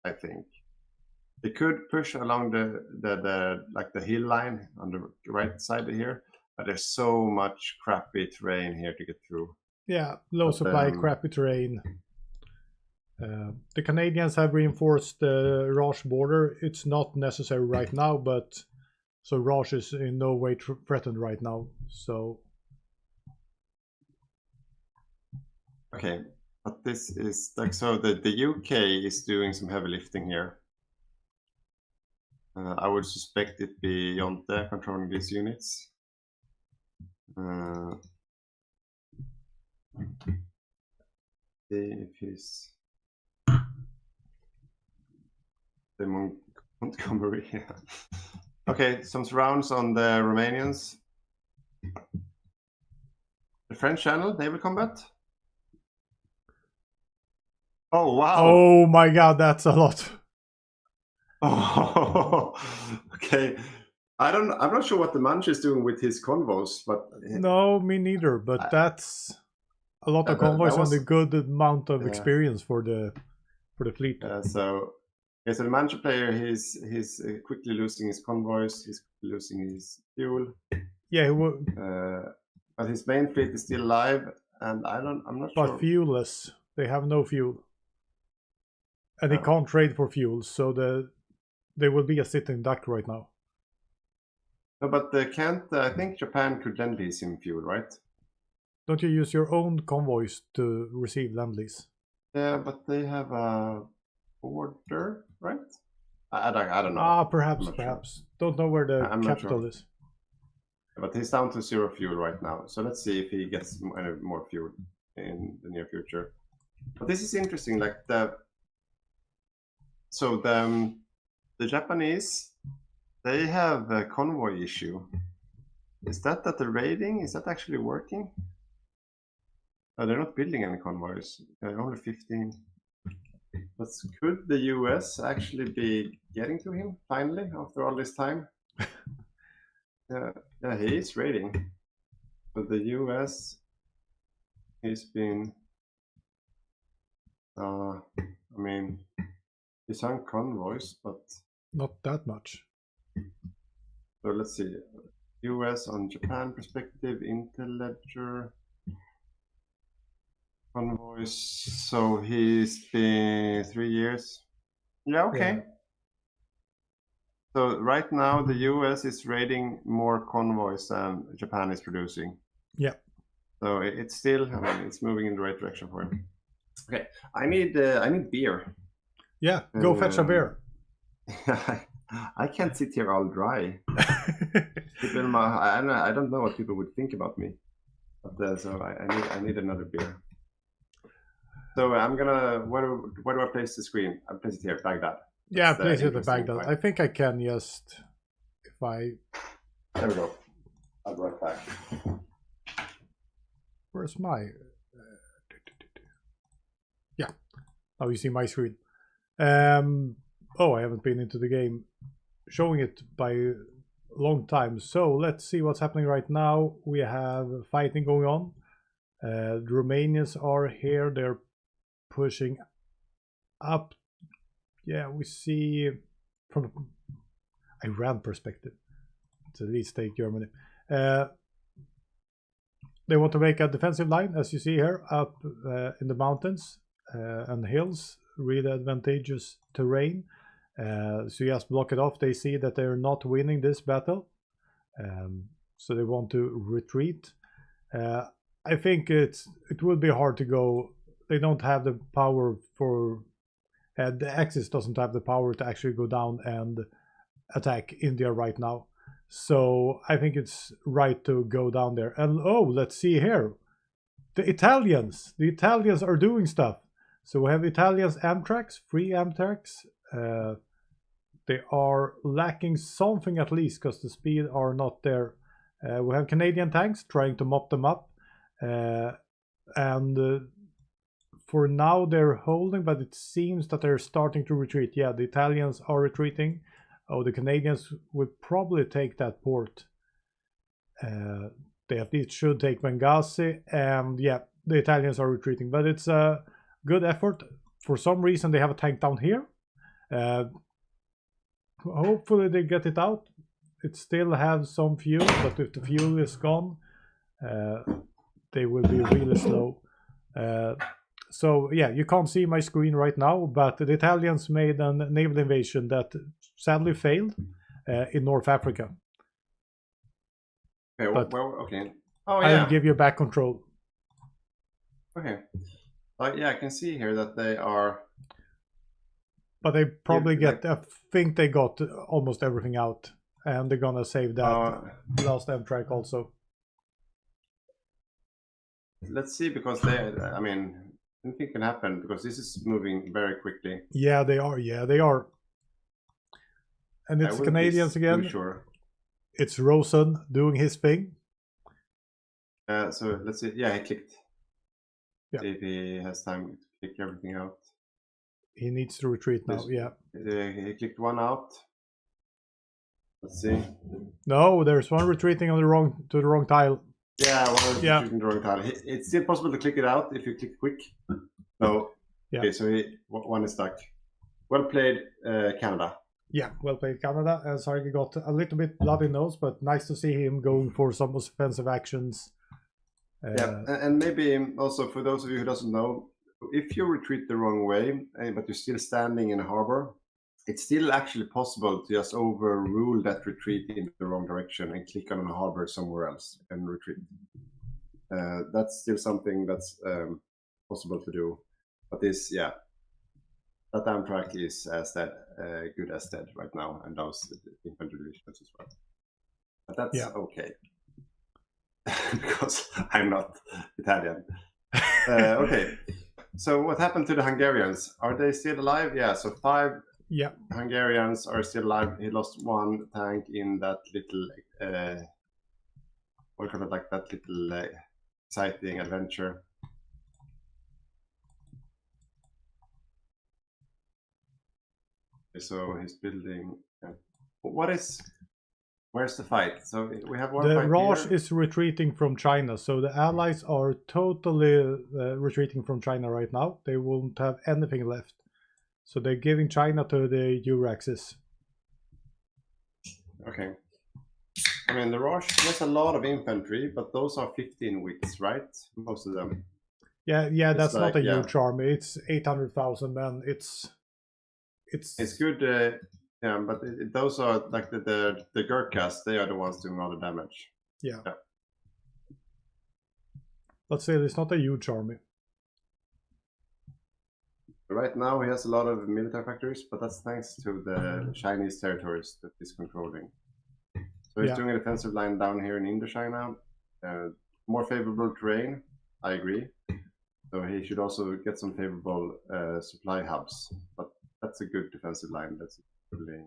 I think they could push along the like the hill line on the right side here, but there's so much crappy terrain here to get through. Yeah, low supply, crappy terrain. The Canadians have reinforced the Raj border. It's not necessary right now, but so Raj is in no way threatened right now. So okay, but this is like, so the UK is doing some heavy lifting here. I would suspect it be Jonte controlling these units. See if he's the Montgomery. Okay, some rounds on the Romanians. The French channel, naval combat. Oh wow! Oh my God, that's a lot. Oh, okay. I'm not sure what the Manch is doing with his convoys, but no, me neither. But that's a lot of convoys and a good amount of experience for the fleet. So the Manch player, he's quickly losing his convoys. He's losing his fuel. Yeah, but his main fleet is still alive, and I'm not sure. But fuelless, they have no fuel, and they can't trade for fuel, so they will be a sitting duck right now. No, but can't I think Japan could lend lease him fuel, right? Don't you use your own convoys to receive lend lease? Yeah, but they have a border, right? I don't know. Perhaps. Sure. Don't know where the capital is. But he's down to 0 fuel right now. So let's see if he gets any more fuel in the near future. But this is interesting. Like the Japanese, they have a convoy issue. Is that the raiding? Is that actually working? They're not building any convoys. Only 15. But could the US actually be getting to him finally after all this time? Yeah, he is raiding. But the US, he's been. I mean, he's on convoys, but not that much. So let's see. US on Japan perspective, Intel ledger. Convoys, so he's been 3 years. Yeah, okay. Yeah. So right now the US is raiding more convoys than Japan is producing. Yeah. So it's still, I mean, it's moving in the right direction for him. Okay, I need beer. Yeah, go fetch a beer. I can't sit here all dry. I don't know what people would think about me, but so I need another beer. So I'm gonna, where do I place the screen? I place it here, Baghdad. Yeah, place it at Baghdad. I think I can just, there we go. I'll be right back. Where's my, yeah, now you see my screen. Oh, I haven't been into the game showing it by a long time. So let's see what's happening right now. We have fighting going on. The Romanians are here. They're pushing up, yeah, we see from Iran perspective, to at least take Germany. They want to make a defensive line, as you see here, up in the mountains and hills, really advantageous terrain. So you just block it off. They see that they're not winning this battle, so they want to retreat. I think it will be hard to go. They don't have the power for. The Axis doesn't have the power to actually go down and attack India right now. So I think it's right to go down there. And oh, let's see here. The Italians are doing stuff. So we have Italians Amtraks, free Amtraks. They are lacking something at least because the speed are not there. We have Canadian tanks trying to mop them up. And for now they're holding, but it seems that they're starting to retreat. Yeah, the Italians are retreating. Oh, the Canadians would probably take that port. They at least should take Benghazi, and yeah, the Italians are retreating. But it's a good effort. For some reason, they have a tank down here. Hopefully, they get it out. It still has some fuel, but if the fuel is gone, they will be really slow. So yeah, you can't see my screen right now, but the Italians made a naval invasion that sadly failed in North Africa. Okay, but okay. Oh yeah. I'll give you back control. Okay. Yeah, I can see here that they are. But they probably I think they got almost everything out, and they're gonna save that last Amtrak also. Let's see, because I mean, anything can happen because this is moving very quickly. Yeah, they are. Yeah, they are. And it's Canadians again. Sure. It's Rosen doing his thing. So let's see. Yeah, he clicked. Yeah. See if he has time to click everything out. He needs to retreat now. Yeah. He clicked one out. Let's see. No, there's one retreating on to the wrong tile. Yeah, one retreating the wrong tile. It's still possible to click it out if you click quick. No. Yeah. Okay, so one is stuck. Well played, Canada. Yeah, well played, Canada. And Hygge got a little bit bloody nose, but nice to see him going for some offensive actions. Yeah, and maybe also for those of you who doesn't know, if you retreat the wrong way, but you're still standing in a harbor, it's still actually possible to just overrule that retreat in the wrong direction and click on a harbor somewhere else and retreat. That's still something that's possible to do. But this, yeah, that Amtrak is as good as dead right now, and those infantry divisions as well. But that's okay. Because I'm not Italian. Okay, so what happened to the Hungarians? Are they still alive? Yeah, so 5 Hungarians are still alive. He lost 1 tank in that little, what kind of like that little exciting adventure. So he's building. Where's the fight? So we have one. The Raj is retreating from China, so the allies are totally retreating from China right now. They won't have anything left, so they're giving China to the Euro-Axis. Okay. I mean, the Raj has a lot of infantry, but those are 15 wicks, right? Most of them. Yeah, that's like, not a huge army. It's 800,000 men. It's good. Yeah, but those are like the Gurkhas. They are the ones doing all the damage. Yeah. Let's say it's not a huge army. Right now, he has a lot of military factories, but that's thanks to the Chinese territories that he's controlling. So he's doing a defensive line down here in Indochina. More favorable terrain, I agree. So he should also get some favorable supply hubs. But that's a good defensive line. That's really,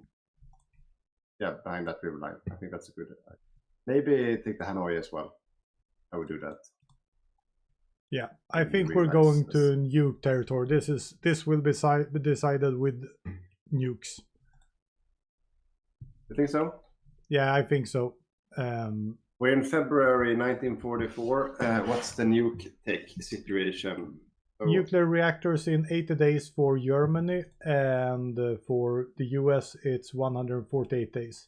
behind that river line. I think that's a good. Maybe take the Hanoi as well. I would do that. Yeah, I think we're going to nuke territory. This will be decided with nukes. You think so? Yeah, I think so. We're in February 1944. What's the nuke tech situation? nuclear reactors in 80 days for Germany, and for the US it's 148 days.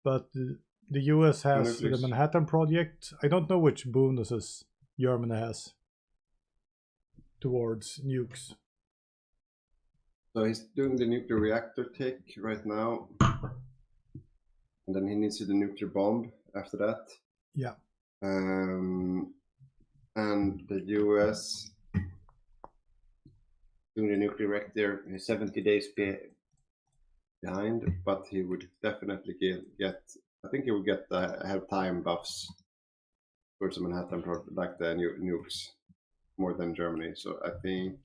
But the US has the Manhattan Project. I don't know which bonuses Germany has towards nukes. So he's doing the nuclear reactor tech right now. And then he needs to do the nuclear bomb after that. Yeah. And the US doing the nuclear reactor is 70 days behind, but he would definitely get I think he would get have time buffs towards the Manhattan Project, like the nukes, more than Germany. So I think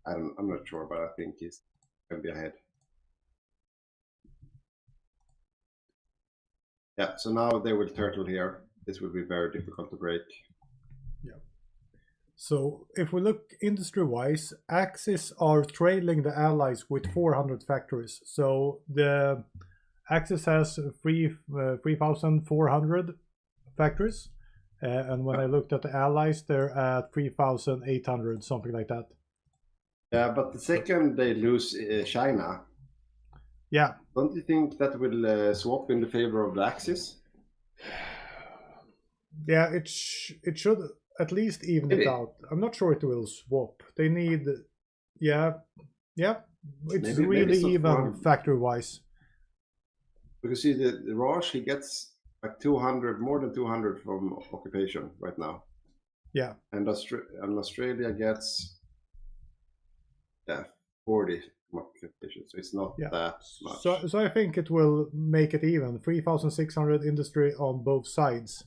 I'm not sure, but I think he's going to be ahead. Yeah, so now they will turtle here. This will be very difficult to break. Yeah. So if we look industry-wise, Axis are trailing the Allies with 400 factories. So the Axis has 3,400 factories. And when I looked at the Allies, they're at 3,800, something like that. Yeah, but the second they lose China, yeah, don't you think that will swap in the favor of the Axis? Yeah, it should at least even it out. I'm not sure it will swap. They need, yeah, it's really even factory-wise. Because see, the Raj, he gets like 200, more than 200 from occupation right now. Yeah. And Australia gets 40 from occupation, so it's not that much. So I think it will make it even. 3,600 industry on both sides.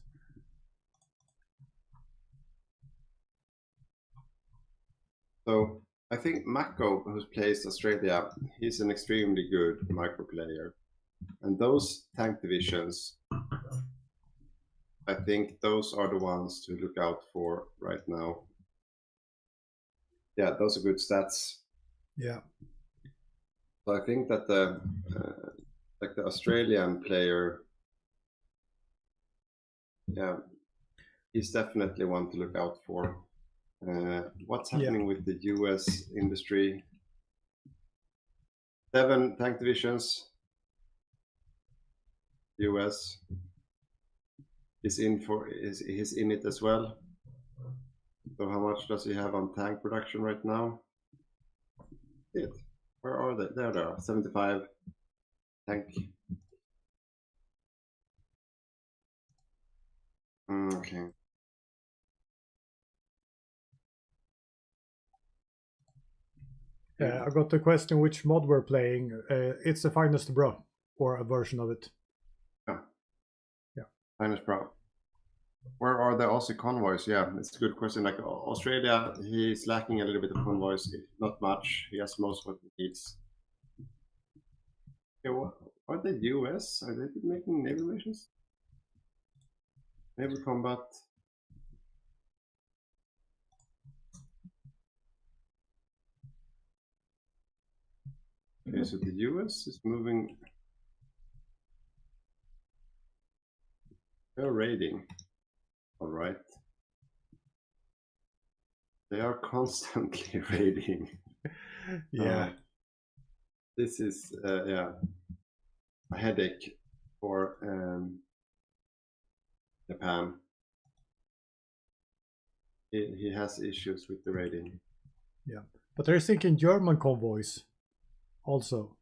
So I think Mako, who plays Australia, he's an extremely good micro player. And those tank divisions, I think those are the ones to look out for right now. Yeah, those are good stats. Yeah. So I think that the Australian player, yeah, he's definitely one to look out for. What's happening with the US industry? 7 tank divisions. US is in it as well. So how much does he have on tank production right now? Where are they? There they are. 75 tank. Okay. I got the question which mod we're playing. It's the Finest Bro, or a version of it. Yeah. Finest Bro. Where are the Aussie convoys? Yeah, it's a good question. Like Australia, he's lacking a little bit of convoys, not much. He has most of what he needs. Okay, what are the US? Are they making naval missions? Naval combat. Okay, so the US is moving. They're raiding. All right. They are constantly raiding. Yeah. This is a headache for Japan. He has issues with the raiding. Yeah, but they're thinking German convoys also.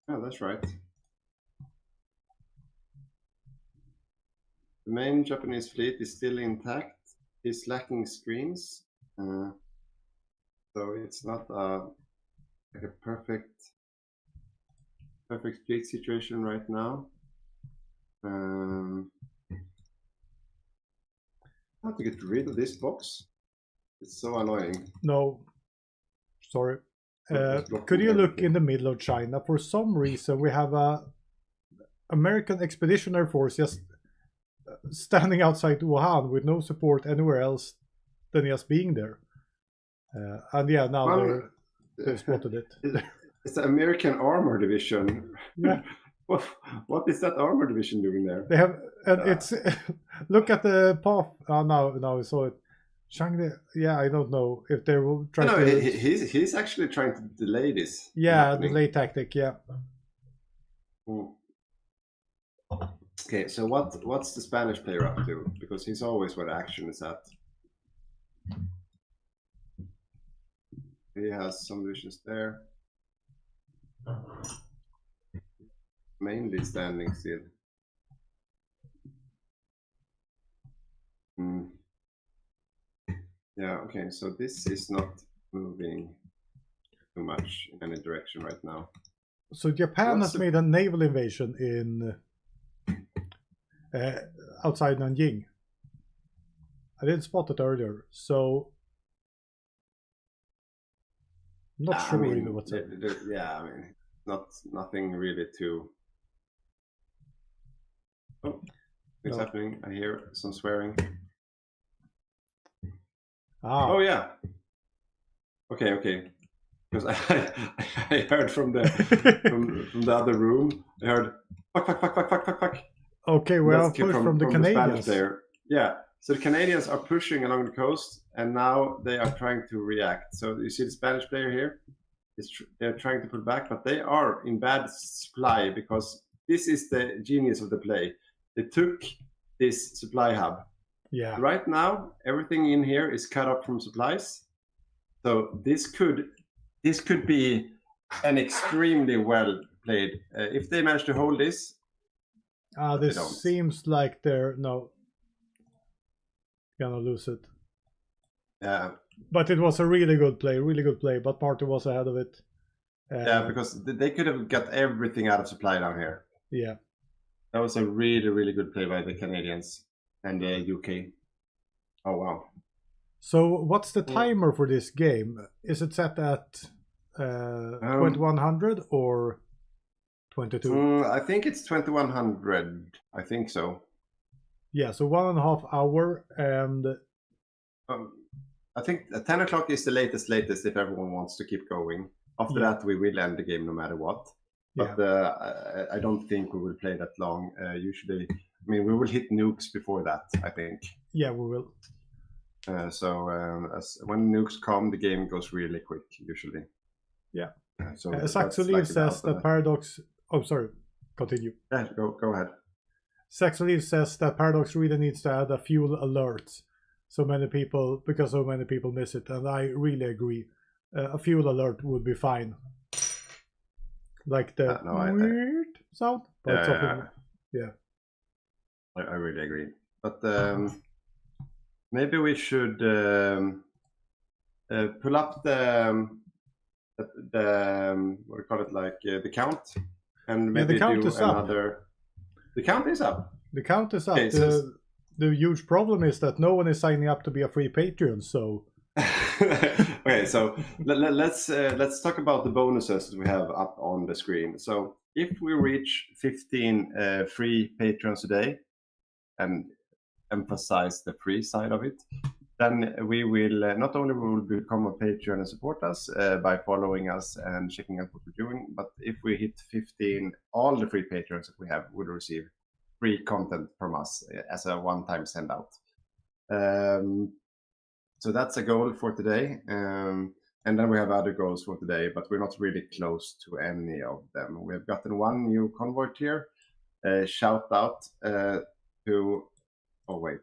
Yeah, that's right. The main Japanese fleet is still intact. It's lacking screens, so it's not like a perfect fleet situation right now. I have to get rid of this box. It's so annoying. No, sorry. Could you look in the middle of China? For some reason, we have a American Expeditionary Force just standing outside Wuhan with no support anywhere else than just being there. And yeah, now they've spotted it. It's the American Armor Division. Yeah. What is that Armor Division doing there? They have, and it's look at the path. Now I saw it. Changde, yeah, I don't know if they will try no, to. He's actually trying to delay this. Yeah, delay tactic. Yeah. Okay, so what's the Spanish player up to? Because he's always where the action is at. He has some visions there. Mainly standing still. Yeah, okay, so this is not moving too much in any direction right now. So Japan has made a naval invasion in outside Nanjing. I didn't spot it earlier, so I'm not sure really what's up. Yeah, I mean, nothing really too. Oh, it's happening. I hear some swearing. Oh yeah. Okay. Because I heard from the from the other room. I heard fuck. Okay, well, push from the Canadians. There. Yeah. So the Canadians are pushing along the coast, and now they are trying to react. So you see the Spanish player here. They're trying to pull back, but they are in bad supply because this is the genius of the play. They took this supply hub. Yeah. Right now, everything in here is cut up from supplies. So this could be an extremely well played. If they manage to hold this. This seems like they're gonna lose it. Yeah. But it was a really good play, but Marty was ahead of it. Yeah, because they could have got everything out of supply down here. Yeah. That was a really, really good play by the Canadians and the UK. Oh, wow. So what's the timer for this game? Is it set at 2100 or 22? I think it's 2100. I think so. Yeah, so 1.5 hour and... I think 10 o'clock is the latest if everyone wants to keep going. After that, we will end the game no matter what. But I don't think we will play that long. Usually, I mean, we will hit nukes before that, I think. Yeah, we will. When nukes come, the game goes really quick, usually. Yeah. So Saxolive says that Paradox... Oh, sorry. Continue. Yeah, go ahead. Saxolive says that Paradox really needs to add a fuel alert. Because so many people miss it, and I really agree. A fuel alert would be fine. Like the weird sound. Yeah. I really agree. But maybe we should pull up the what do you call it, like the count, and maybe the count do is another. Up. The count is up. The count is up. Okay, the huge problem is that no one is signing up to be a free Patreon. So. Okay, so let's talk about the bonuses that we have up on the screen. So if we reach 15 free patrons today, and emphasize the free side of it, then we will not only will become a Patreon and support us by following us and checking out what we're doing, but if we hit 15, all the free patrons that we have will receive free content from us as a one-time send out. So that's a goal for today. And then we have other goals for today, but we're not really close to any of them. We have gotten one new convert here. Shout out to, oh wait,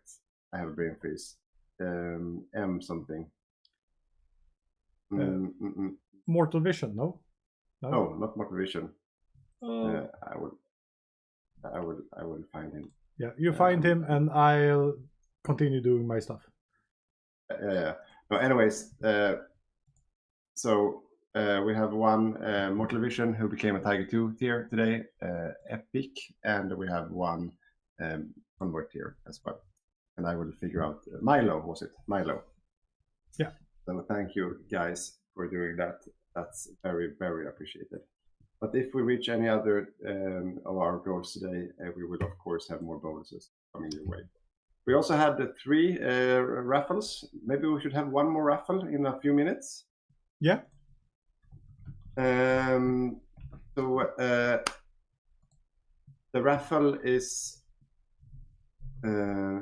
I have a brain freeze. M something. Mortal Vision, no? No, not Mortal Vision. I will find him. Yeah, you find him, and I'll continue doing my stuff. Yeah. No, anyways, so we have one Mortal Vision who became a Tiger 2 tier today, Epic, and we have one convert tier as well. And I will figure out Milo, was it? Milo. Yeah. So thank you guys for doing that. That's very, very appreciated. But if we reach any other of our goals today, we will of course have more bonuses coming your way. We also had the 3 raffles. Maybe we should have one more raffle in a few minutes. Yeah. So the raffle is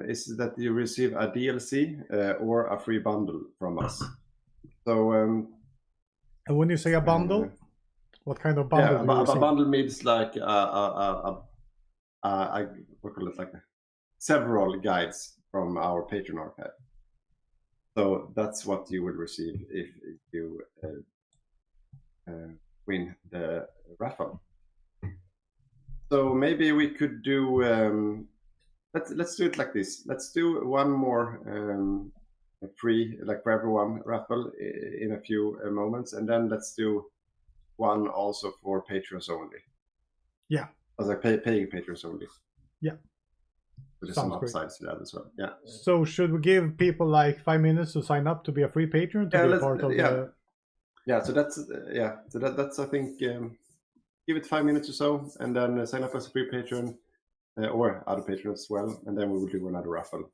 is that you receive a DLC or a free bundle from us. So, and when you say a bundle, what kind of bundle do you receive? A bundle means like what call it, like several guides from our Patreon archive. So that's what you will receive if you win the raffle. So maybe we could do. Let's do it like this. Let's do one more free, like for everyone, raffle in a few moments, and then let's do one also for patrons only. Yeah. As like paying patrons only. Yeah. So there's some upsides to that as well. Yeah. So should we give people like 5 minutes to sign up to be a free patron to be a part of the? Yeah. So that's So that's I think give it 5 minutes or so, and then sign up as a free patron or other patrons as well, and then we will do another raffle.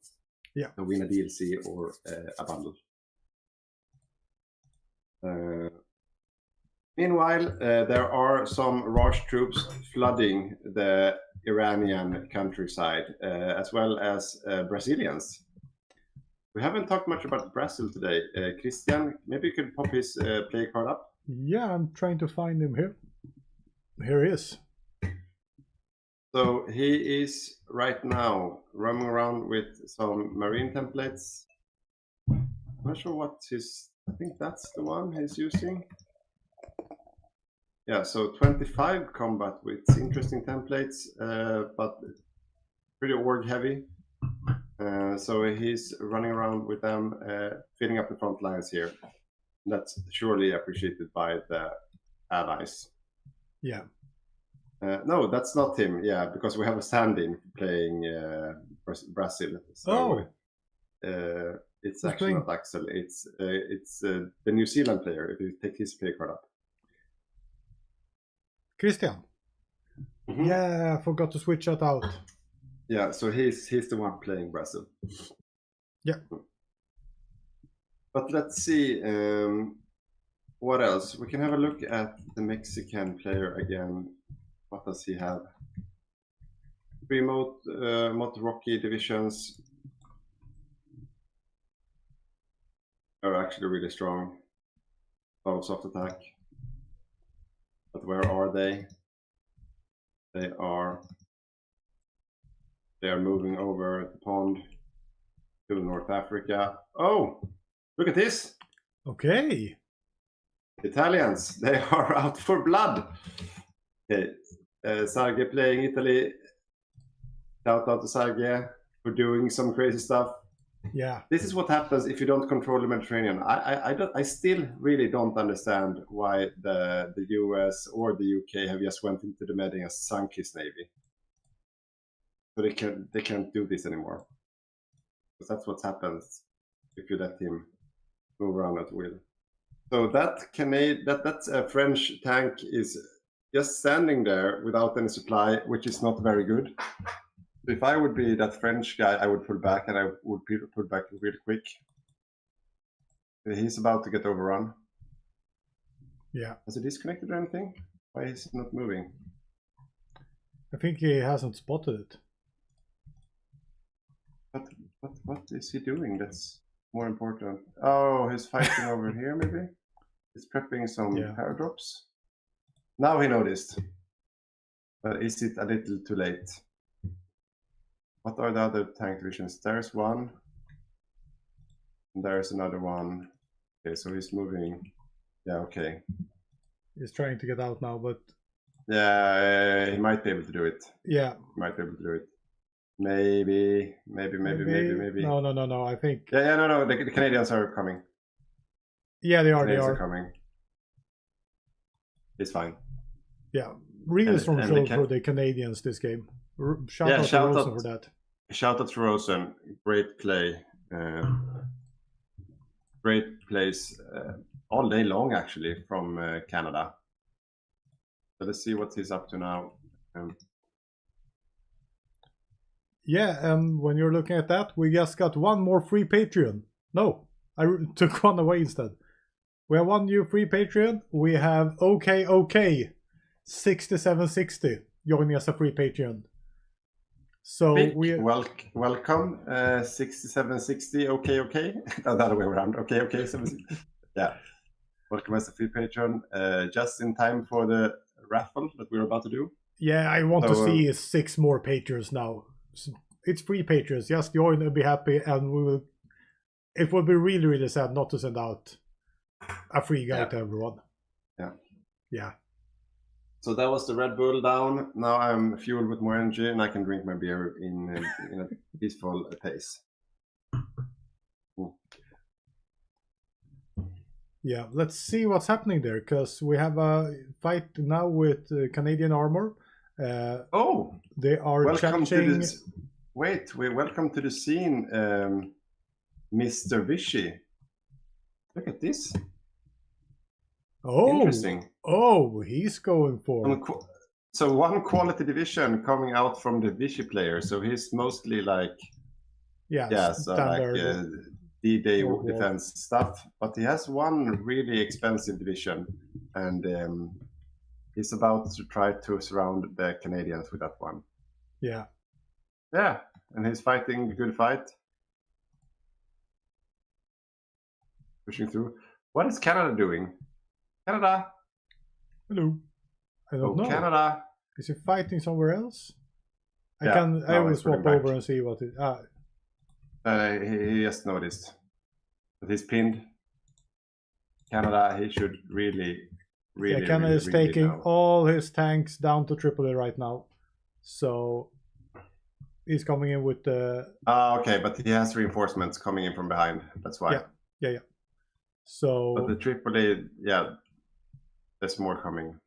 Yeah. To win a DLC or a bundle. Meanwhile, there are some Rush troops flooding the Iranian countryside, as well as Brazilians. We haven't talked much about Brazil today. Christian, maybe you could pop his play card up? Yeah, I'm trying to find him here. Here he is. So he is right now roaming around with some marine templates. I'm not sure what his... I think that's the one he's using. Yeah, so 25 combat with interesting templates, but pretty org heavy. So he's running around with them, filling up the front lines here. That's surely appreciated by the allies. Yeah. No, that's not him. Yeah, because we have a stand-in playing Brazil. So, it's actually not Axel. It's the New Zealand player. If you take his play card up. Christian. Mm-hmm. Yeah, I forgot to switch that out. Yeah, so he's the one playing Brazil. Yeah. But let's see. What else? We can have a look at the Mexican player again. What does he have? 3 mod rocky divisions are actually really strong. A lot of soft attack. But where are they? They are moving over the pond to North Africa. Oh, look at this. Okay. Italians, they are out for blood. Okay, Sarge playing Italy. Shout out to Sarge for doing some crazy stuff. Yeah. This is what happens if you don't control the Mediterranean. I still really don't understand why the US or the UK have just went into the Med and sunk his navy. So they can't do this anymore. Because that's what happens if you let him move around at will. So that's a French tank is just standing there without any supply, which is not very good. So if I would be that French guy, I would pull back, and I would pull back really quick. He's about to get overrun. Yeah. Has he disconnected or anything? Why is he not moving? I think he hasn't spotted it. What is he doing? That's more important. Oh, he's fighting over here, maybe? He's prepping some paradrops. Now he noticed. But is it a little too late? What are the other tank divisions? There's one. And there's another one. Okay, so he's moving. Yeah, okay. He's trying to get out now, but... Yeah, he might be able to do it. Yeah. He might be able to do it. Maybe. No, I think... Yeah, no, the Canadians are coming. Yeah, they are. Canadians are coming. It's fine. Yeah, really strong show for the Canadians this game. Shout out to Rosen for that. Shout out to Rosen. Great play. Great plays all day long, actually, from Canada. So let's see what he's up to now. Yeah, and when you're looking at that, we just got one more free Patreon. No, I took one away instead. We have one new free Patreon. We have OK 6760 joining as a free Patreon. So welcome 6760. Okay. No, the other way around. Okay. 760. Yeah. Welcome as a free patron. Just in time for the raffle that we're about to do. Yeah, I want to see 6 more patrons now. It's free patrons. Just join and be happy, and we will. It would be really, really sad not to send out a free guide to everyone. Yeah. So that was the Red Bull down. Now I'm fueled with more energy, and I can drink my beer in a peaceful pace. Yeah, let's see what's happening there, because we have a fight now with Canadian Armor. They are welcome chatting. To this. Wait, welcome to the scene, Mr. Vichy. Look at this. Oh, interesting. Oh, he's going for. So one quality division coming out from the Vichy player. So he's mostly like, like D-Day defense stuff. But he has one really expensive division, and he's about to try to surround the Canadians with that one. Yeah. Yeah, and he's fighting a good fight. Pushing through. What is Canada doing? Canada. Hello. I don't know. Canada. Is he fighting somewhere else? I will swap over and see what it. He just noticed. But he's pinned. Canada. He should really. Canada is taking all his tanks down to Tripoli right now, so he's coming in with the. Okay, but he has reinforcements coming in from behind. That's why. Yeah. So. But the Tripoli, there's more coming.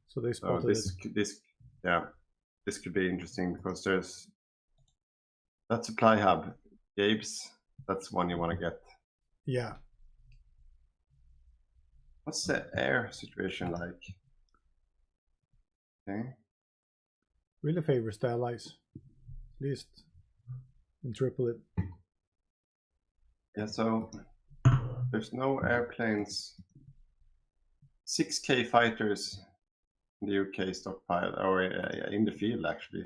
So they spotted this could be interesting because there's that supply hub, Gabe's. That's one you want to get. Yeah. What's the air situation like? Okay. Really favors the allies, at least in Tripoli. Yeah. So there's no airplanes. 6K fighters in the UK stockpile, or in the field actually.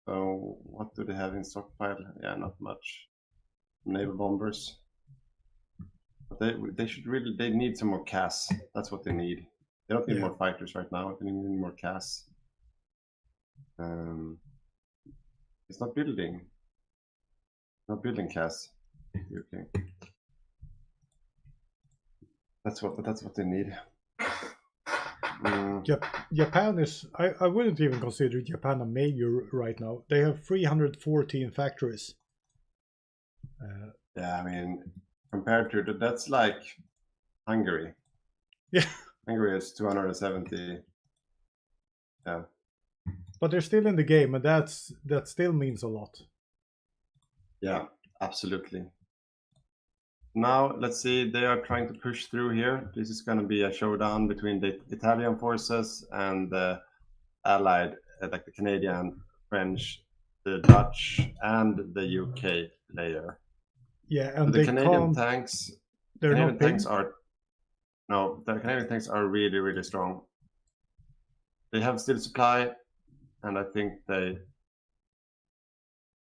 So what do they have in stockpile? Yeah, not much. Naval bombers. But they should really, they need some more CAS. That's what they need. They don't need more fighters right now. They need more CAS. It's not building. Not building CAS. Okay. That's what they need. Japan is. I wouldn't even consider Japan a major right now. They have 314 factories. Yeah, I mean, compared to that's like Hungary. Yeah. Hungary is 270. Yeah. But they're still in the game, and that still means a lot. Yeah, absolutely. Now, let's see, they are trying to push through here. This is going to be a showdown between the Italian forces and the allied, like the Canadian, French, the Dutch, and the UK layer. Yeah, and the Canadian tanks. The Canadian tanks are really, really strong. They have still supply, and I think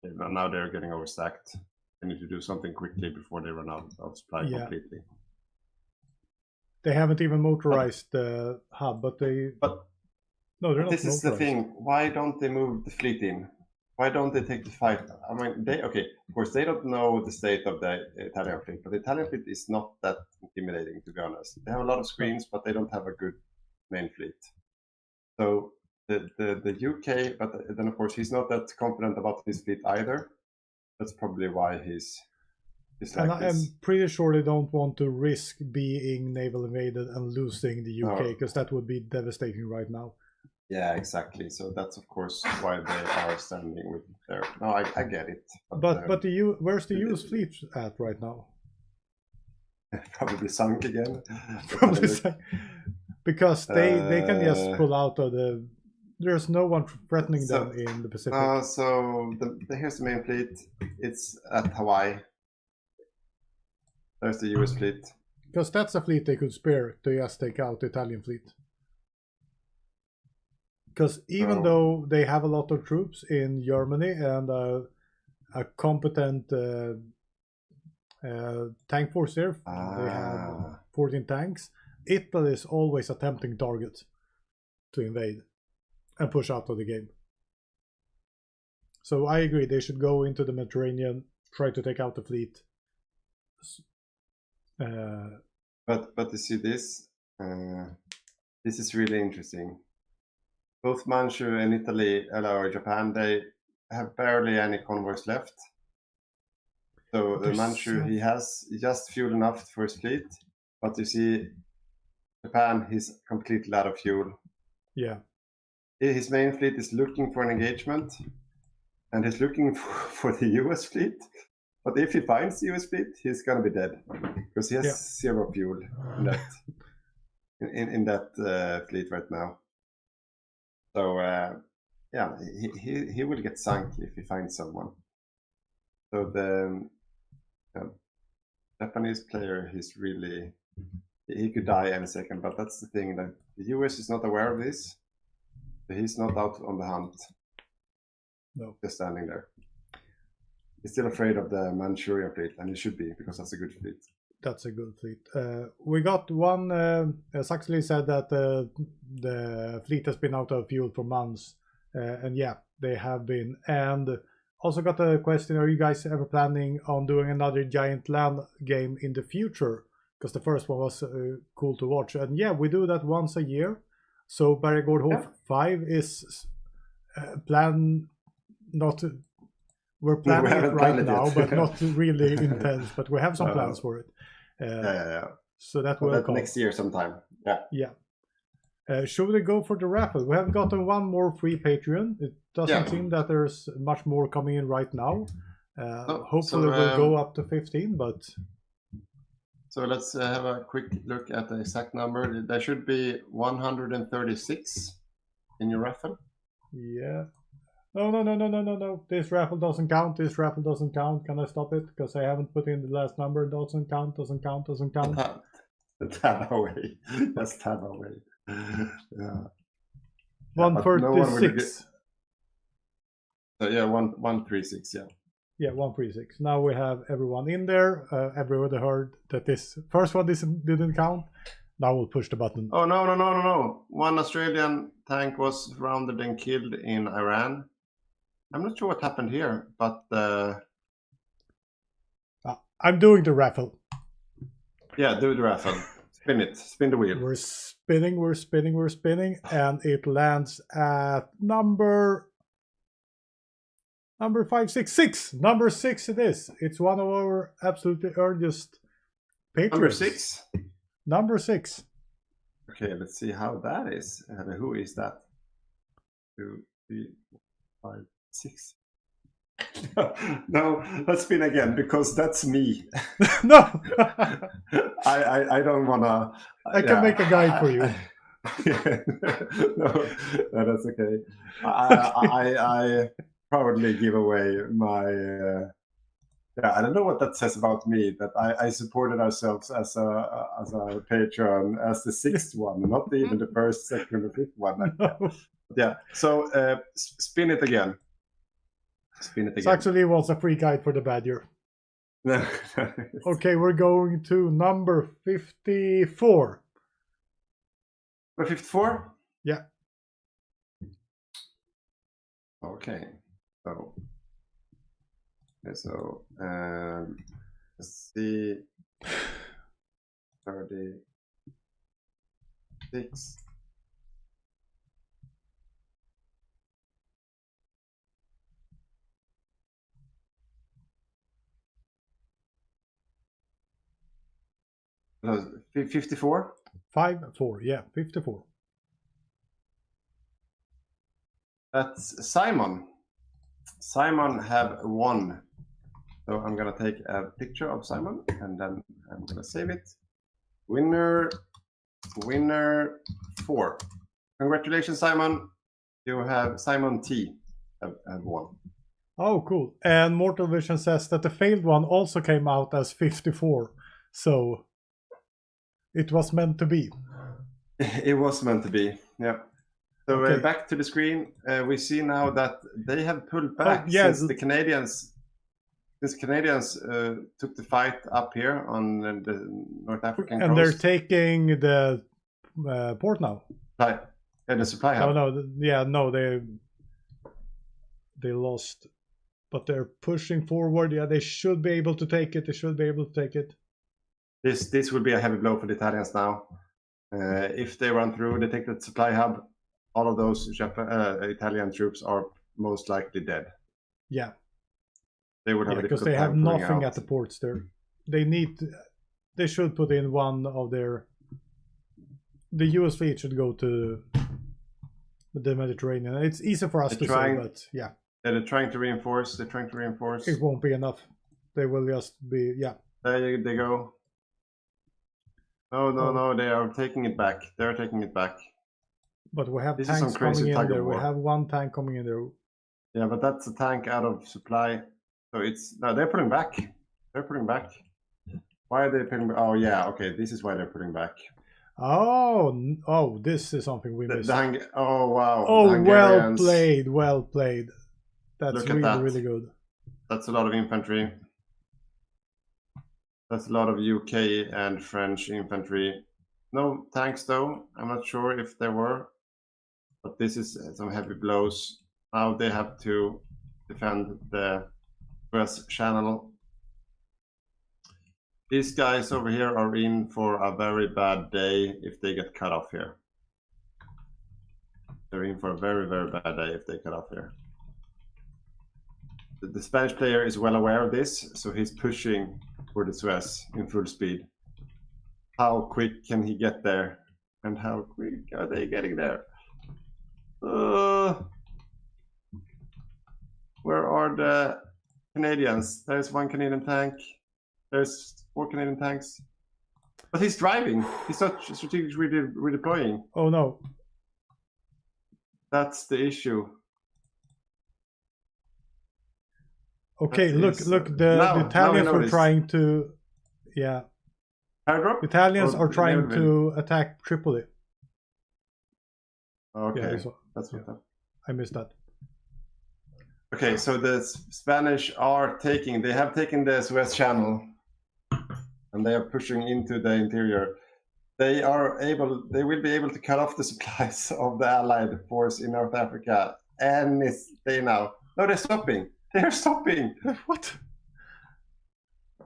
now they're getting overstacked. They need to do something quickly before they run out of supply completely. They haven't even motorized the hub, but they're not. This is the thing. Why don't they move the fleet in? Why don't they take the fight? I mean, of course, they don't know the state of the Italian fleet, but the Italian fleet is not that intimidating, to be honest. They have a lot of screens, but they don't have a good main fleet. So the UK, but then of course he's not that confident about his fleet either. That's probably why he's like this. I'm pretty sure they don't want to risk being naval invaded and losing the UK, because that would be devastating right now. Yeah, exactly. So that's of course why they are standing with their. No, I get it. But where's the US fleet at right now? Probably sunk again. Probably sunk. Because they can just pull out of the. There's no one threatening them in the Pacific. So here's the main fleet. It's at Hawaii. There's the US fleet. Because that's a fleet they could spare to just take out the Italian fleet. Because even though they have a lot of troops in Germany and a competent tank force there, they have 14 tanks, Italy is always a tempting target to invade and push out of the game. So I agree, they should go into the Mediterranean, try to take out the fleet. But you see this, this is really interesting. Both Manchu and Italy, or Japan, they have barely any convoys left. So the Manchu, he has just fuel enough for his fleet, but you see, Japan, he's completely out of fuel. Yeah. His main fleet is looking for an engagement, and he's looking for the US fleet. But if he finds the US fleet, he's gonna be dead because he has zero fuel in that in that fleet right now. So yeah, he will get sunk if he finds someone. So the Japanese player, he could die any second. But that's the thing, that the US is not aware of this. So he's not out on the hunt. No, just standing there. He's still afraid of the Manchuria fleet, and he should be, because that's a good fleet. That's a good fleet. We got one, Saxley said that the fleet has been out of fuel for months. And yeah, they have been. And also got a question, are you guys ever planning on doing another giant land game in the future? Because the first one was cool to watch. And yeah, we do that once a year. So Bergård HOI4 is planned, not... We're planning it right now, but not really intense. But we have some plans for it. So that will come next year sometime. Yeah. Should we go for the raffle? We have gotten one more free Patreon. It doesn't seem that there's much more coming in right now. Hopefully we'll go up to 15, but... So let's have a quick look at the exact number. There should be 136 in your raffle. Yeah. No. This raffle doesn't count. This raffle doesn't count. Can I stop it? Because I haven't put in the last number. Doesn't count. Tab away. That's tab away. Yeah. 136. So yeah, 136, yeah. Yeah, 136. Now we have everyone in there. Everybody heard that this first one didn't count. Now we'll push the button. Oh, no. One Australian tank was surrounded and killed in Iran. I'm not sure what happened here, but... I'm doing the raffle. Yeah, do the raffle. Spin it. Spin the wheel. We're spinning, and it lands at number 566. Number 6 it is. It's one of our absolutely earliest patrons. Number 6? Number 6. Okay, let's see how that is. Who is that? 2, 3, 4, 5, 6. No, let's spin again, because that's me. No, I don't wanna. I can make a guide for you. No, that's okay. I proudly give away my. I don't know what that says about me, that I supported ourselves as a patron as the 6th one, not even the 1st, 2nd, or 5th one. No. Yeah. So spin it again. Spin it again. It actually was a free guide for the Badger. Okay, we're going to number 54. 54? Yeah. Okay. So let's see. 36. No, 54? 54, yeah, 54. That's Simon. Simon have won. So I'm gonna take a picture of Simon and then I'm gonna save it. Winner 4. Congratulations, Simon. You have Simon T have won. Oh, cool. And Mortal Vision says that the failed one also came out as 54. So it was meant to be. It was meant to be, yeah. So back to the screen, we see now that they have pulled back since the Canadians. These Canadians took the fight up here on the North African coast. And they're taking the port now. And the supply hub. No, they lost. But they're pushing forward. Yeah, they should be able to take it. This will be a heavy blow for the Italians now. If they run through, they take the supply hub. All of those Italian troops are most likely dead. Yeah. They would have because they have nothing at the ports there. They should put in one of their. The US fleet should go to the Mediterranean. It's easy for us to say, but yeah. They're trying to reinforce. It won't be enough. They will just be There they go. No, they are taking it back. They're taking it back. But we have tanks coming in there. We have one tank coming in there. Yeah, but that's a tank out of supply. So they're putting back. Why are they putting back? Oh yeah, okay. This is why they're putting back. Oh, this is something we missed. Oh wow. Oh, well played. That's really good. That's a lot of infantry. That's a lot of UK and French infantry. No tanks though. I'm not sure if there were. But this is some heavy blows. Now they have to defend the Suez Channel. These guys over here are in for a very bad day if they get cut off here. They're in for a very, very bad day if they cut off here. The Spanish player is well aware of this, so he's pushing for the Suez in full speed. How quick can he get there? And how quick are they getting there? Where are the Canadians? There's one Canadian tank. There's 4 Canadian tanks. But he's driving. He's not strategically redeploying. Oh no. That's the issue. Okay, look, the Italians were trying to, The Italians are trying to attack Tripoli. Okay, that's what I missed that. Okay, so the Spanish they have taken the Suez Channel, and they are pushing into the interior. They will be able to cut off the supplies of the Allied force in North Africa any day now. No, they're stopping. They're stopping. What?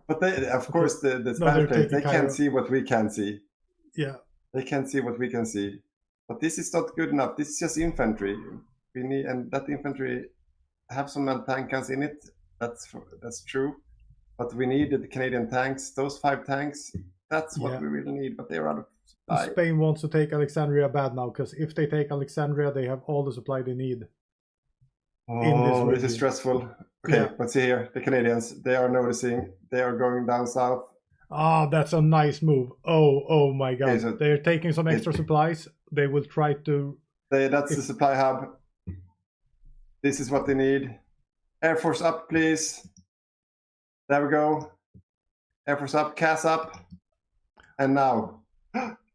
But they, of course, the Spanish players, they can't see what we can see. Yeah. They can't see what we can see. But this is not good enough. This is just infantry. We need, and that infantry have some tank guns in it. That's true. But we need the Canadian tanks. Those 5 tanks. That's what we really need. But they're out of supply. Spain wants to take Alexandria bad now, because if they take Alexandria, they have all the supply they need. Oh, this is stressful. Okay, let's see here. The Canadians, they are noticing. They are going down south. Ah, that's a nice move. Oh my God. Okay, so they're taking some extra supplies. They will try to... That's the supply hub. This is what they need. Air Force up, please. There we go. Air Force up, CAS up. And now...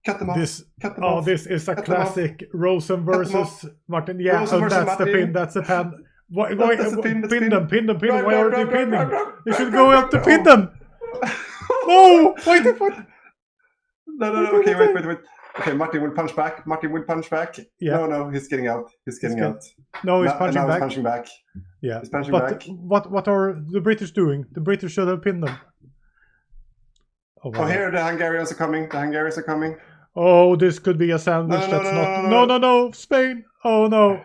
Cut them off. This is a classic Rosen versus Martin. Yeah, Rosen that's Martin. The pin. That's the pin. Why pin them? Why aren't you pinning? You should go up to pin them. No! Wait. No. Okay, wait. Okay, Martin will punch back. Yeah. No, he's getting out. No, he's punching back. He's punching back. Yeah. He's punching back. What are the British doing? The British should have pinned them. Oh, here the Hungarians are coming. Oh, this could be a sandwich. No, Spain. Oh no,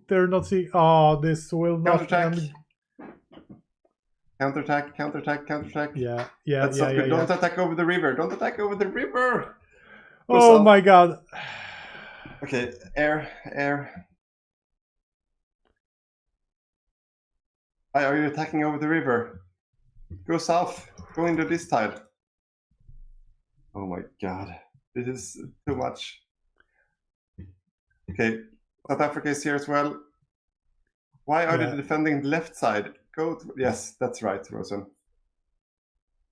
they're not seeing. Oh, this will not. Counterattack. Yeah. Don't attack over the river. Oh my God. Okay, air. Why are you attacking over the river? Go south. Go into this tide. Oh my God. This is too much. Okay, South Africa is here as well. Why are they defending the left side? Yes, that's right, Rosen.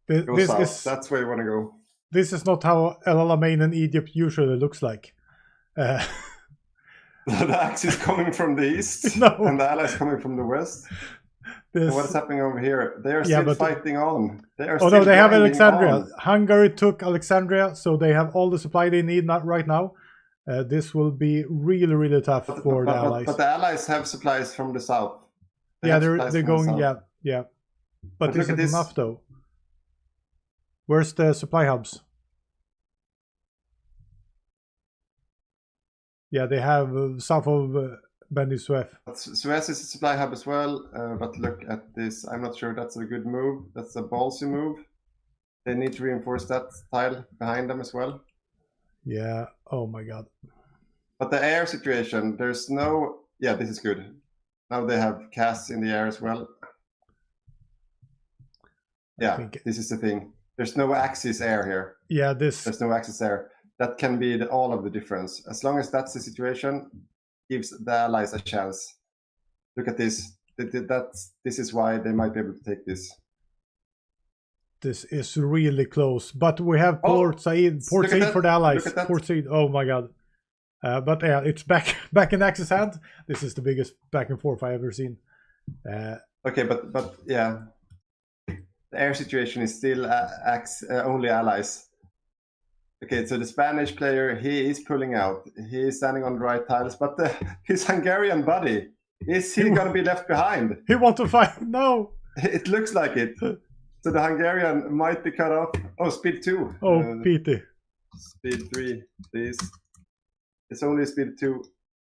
Go south. That's where you want to go. This is not how El Alamein in Egypt usually looks like. The Axis coming from the east, No. and the Allies coming from the west. What's happening over here? They are still fighting on. They are no, they have grinding Alexandria. on. Hungary took Alexandria, so they have all the supply they need right now. This will be really, really tough for the Allies. But the Allies have supplies from the south. They're going, yeah. But look at isn't this. enough though. Where's the supply hubs? Yeah, they have south of Beni Suef. Suez is a supply hub as well, but look at this. I'm not sure that's a good move. That's a ballsy move. They need to reinforce that tile behind them as well. Yeah, oh my god. But the air situation, there's no... Yeah, this is good. Now they have casts in the air as well. Yeah, this is the thing. There's no Axis air here. Yeah, there's no Axis air. That can be all of the difference. As long as that's the situation, gives the Allies a chance. Look at this. This is why they might be able to take this. This is really close. But we have Port Said for the Allies. Port Said, oh my god. But yeah, it's back in Axis hand. This is the biggest back and forth I've ever seen. Okay, but yeah. The air situation is still only Allies. Okay, so the Spanish player, he is pulling out. He is standing on the right tiles, but his Hungarian buddy, is he going to be left behind? He wants to fight. No. It looks like it. So the Hungarian might be cut off. Oh, speed 2. Oh, pity. Speed 3, please. It's only speed 2.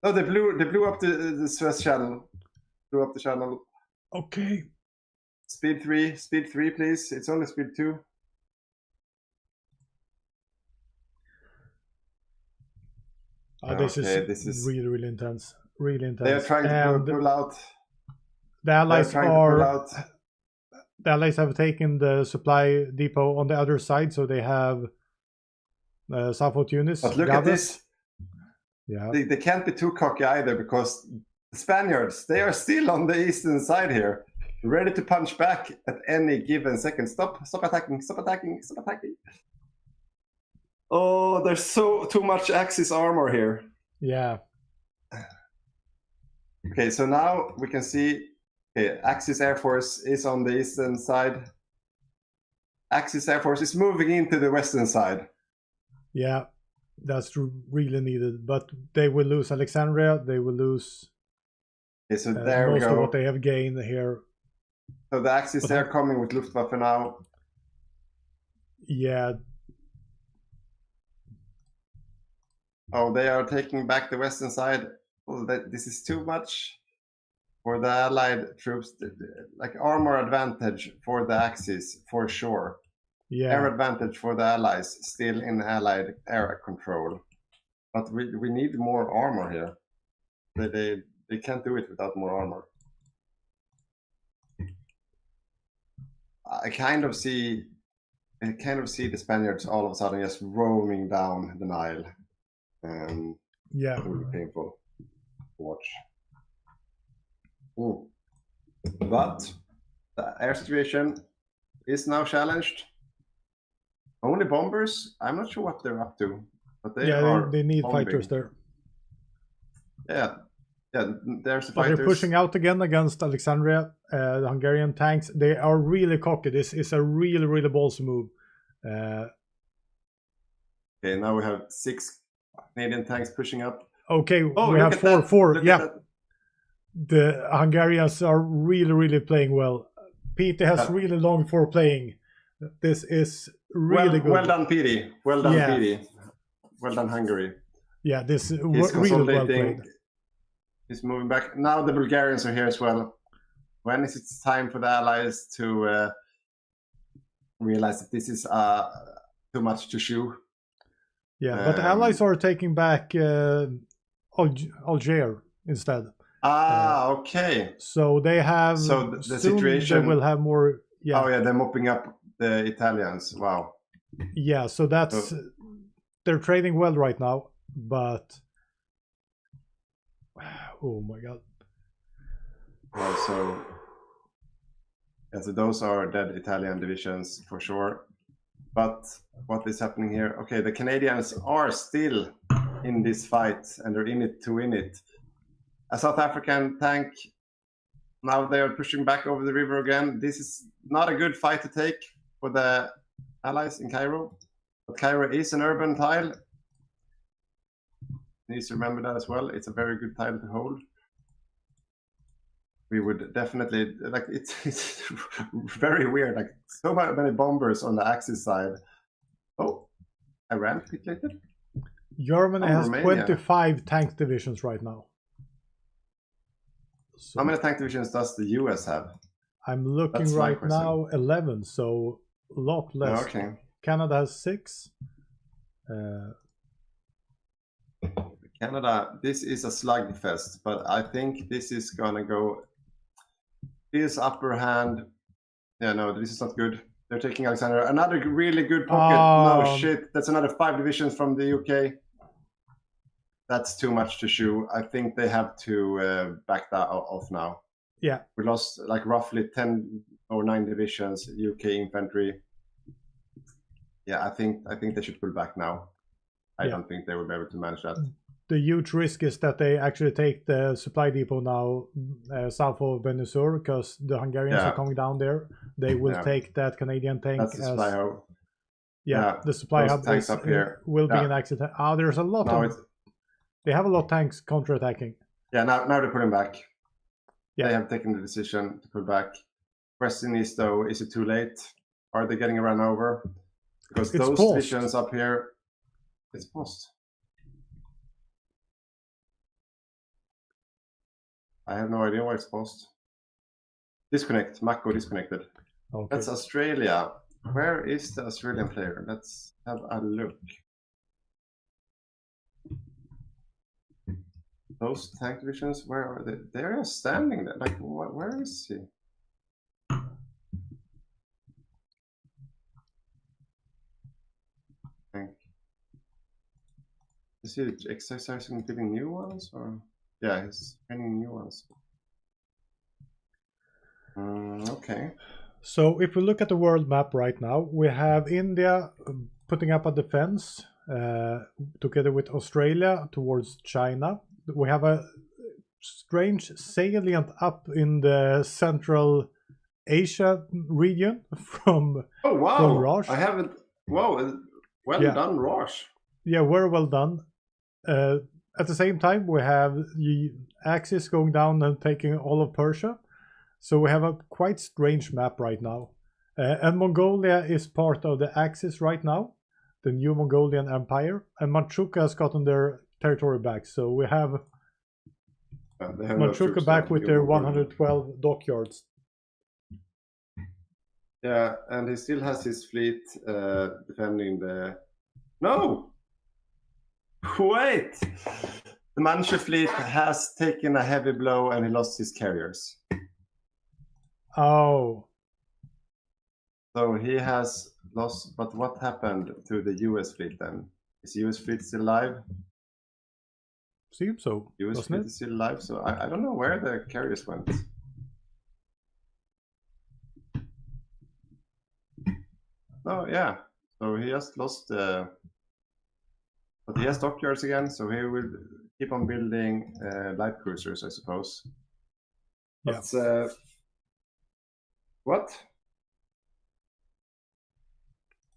No, they blew up the Suez channel. Blew up the channel. Okay. Speed 3, please. It's only speed 2. This is really, really intense. Really intense. They are trying to pull out. The Allies have taken the supply depot on the other side, so they have south of Tunis. But look at this. Yeah. They can't be too cocky either, because the Spaniards, they are still on the eastern side here, ready to punch back at any given second. Stop attacking. Oh, there's too much Axis armor here. Yeah. Okay, so now we can see Axis Air Force is on the eastern side. Axis Air Force is moving into the western side. Yeah, that's really needed. But they will lose Alexandria. They will lose so there we most go. of what they have gained here. So the Axis, they're coming with Luftwaffe now. Yeah. Oh, they are taking back the western side. Oh, this is too much for the Allied troops. Like armor advantage for the Axis, for sure. Yeah. Air advantage for the Allies, still in Allied air control. But we need more armor here. They can't do it without more armor. I kind of see the Spaniards all of a sudden just roaming down the Nile. Yeah, it will be painful to watch. But the air situation is now challenged. Only bombers. I'm not sure what they're up to, but they need bombing. Fighters there. Yeah, there's but fighters. They're pushing out again against Alexandria. The Hungarian tanks, they are really cocky. This is a really, really ballsy move. Okay, now we have 6 Canadian tanks pushing up. Okay, we have 4. Yeah, the Hungarians are really, really playing well. Pete has really longed for playing. This is really good. Well done, Petey. Well done, Petey. Well done, Hungary. Yeah, this is He's really well played. He's moving back. Now the Bulgarians are here as well. When is it time for the Allies to realize that this is too much to chew? Yeah, but the Allies are taking back Algiers instead. Okay. So they have. So the situation. They will have more. Yeah. Oh yeah, they're mopping up the Italians. Wow. Yeah, so that's they're trading well right now, but oh my god. Well, so those are dead Italian divisions for sure. But what is happening here? Okay, the Canadians are still in this fight, and they're in it to win it. A South African tank, now they are pushing back over the river again. This is not a good fight to take for the allies in Cairo. But Cairo is an urban tile. Needs to remember that as well. It's a very good tile to hold. We would definitely, like, it's very weird, like so many bombers on the Axis side. Oh, Iran capitulated? Germany has Romania. 25 tank divisions right now. So how many tank divisions does the US have? I'm looking right now, 11, so a lot less. Oh, okay. Canada has 6. Canada, this is a slugfest, but I think this is gonna go. This upper hand. Yeah, no, this is not good. They're taking Alexandria. Another really good pocket. No shit, that's another 5 divisions from the UK. That's too much to chew. I think they have to back that off now. Yeah. We lost like roughly 10 or 9 divisions, UK infantry. Yeah, I think they should pull back now. I don't think they will be able to manage that. The huge risk is that they actually take the supply depot now south of Benusur, because the Hungarians are coming down there. They will take that Canadian tank. That's the supply hub. Yeah, the supply hub tanks up here will be an accident. There's a lot of. They have a lot of tanks counter-attacking. Yeah, now they're pulling back. Yeah. They have taken the decision to pull back. Question is though, is it too late? Are they getting run over? Because it's those post. divisions up here, it's post. I have no idea why it's post. Disconnect. Mako disconnected. Okay. That's Australia. Where is the Australian player? Let's have a look. Those tank divisions, where are they? They're standing there. Like, where is he? Is he exercising, giving new ones, or yeah, he's training new ones. Okay. So if we look at the world map right now, we have India putting up a defense together with Australia towards China. We have a strange salient up in the Central Asia region from from Roche. I haven't. Whoa! Well done, Roche. Yeah, very well done. At the same time, we have the Axis going down and taking all of Persia. So we have a quite strange map right now. And Mongolia is part of the Axis right now, the new Mongolian Empire. And Manchukuo has gotten their territory back. So we have Manchukuo back with their 112 dockyards. Yeah, and he still has his fleet defending the... No! Wait! The Manchu fleet has taken a heavy blow and he lost his carriers. Oh. So he has lost, but what happened to the US fleet then? Is US fleet still alive? Seems so. US fleet is still alive, so I don't know where the carriers went. Oh yeah, so he just lost but he has dockyards again, so he will keep on building light cruisers, I suppose. But what?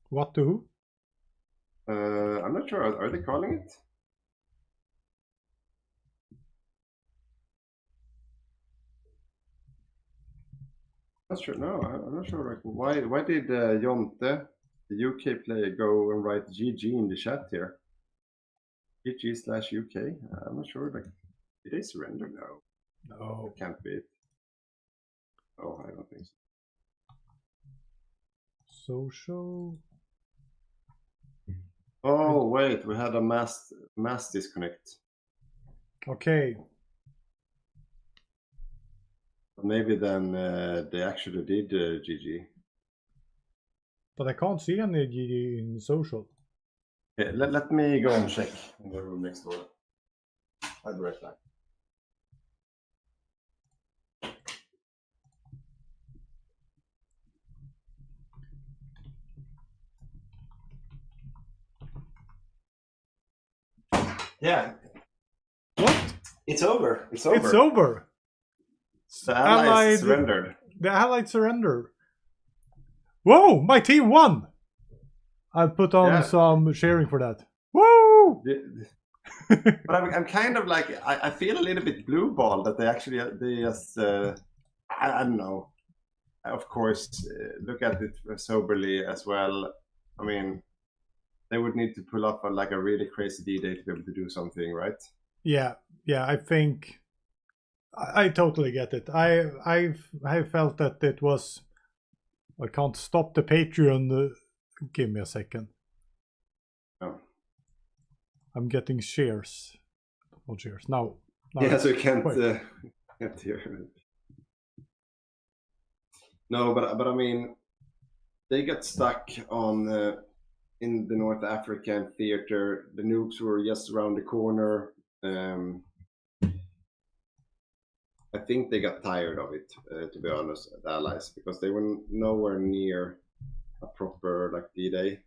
What to who? I'm not sure. Are they calling it? Not sure. No, I'm not sure. Like, why did Jonte, the UK player, go and write GG in the chat here? GG/UK. I'm not sure. Like, did they surrender? No. No, it can't be it. Oh, I don't think so. Social. Oh wait, we had a mass disconnect. Okay. Maybe then they actually did GG. But I can't see any GG in social. Okay, let me go and check in the room next door. I'll be right back. Yeah. What? It's over. It's over. It's over. The Allies surrendered. The Allied surrender. Whoa! My team won. I'll put on some sharing for that. Woo! But I'm kind of like I feel a little bit blue ball that they just I don't know. Of course, look at it soberly as well. I mean, they would need to pull off like a really crazy D-Day to be able to do something, right? Yeah. I think I totally get it. I felt that it was. I can't stop the Patreon. Give me a second. Oh. I'm getting shares. Not shares. Now yeah, so you can't hear. No, but I mean, they got stuck on in the North African theater. The nukes were just around the corner. I think they got tired of it, to be honest, the Allies, because they were nowhere near a proper like D-Day.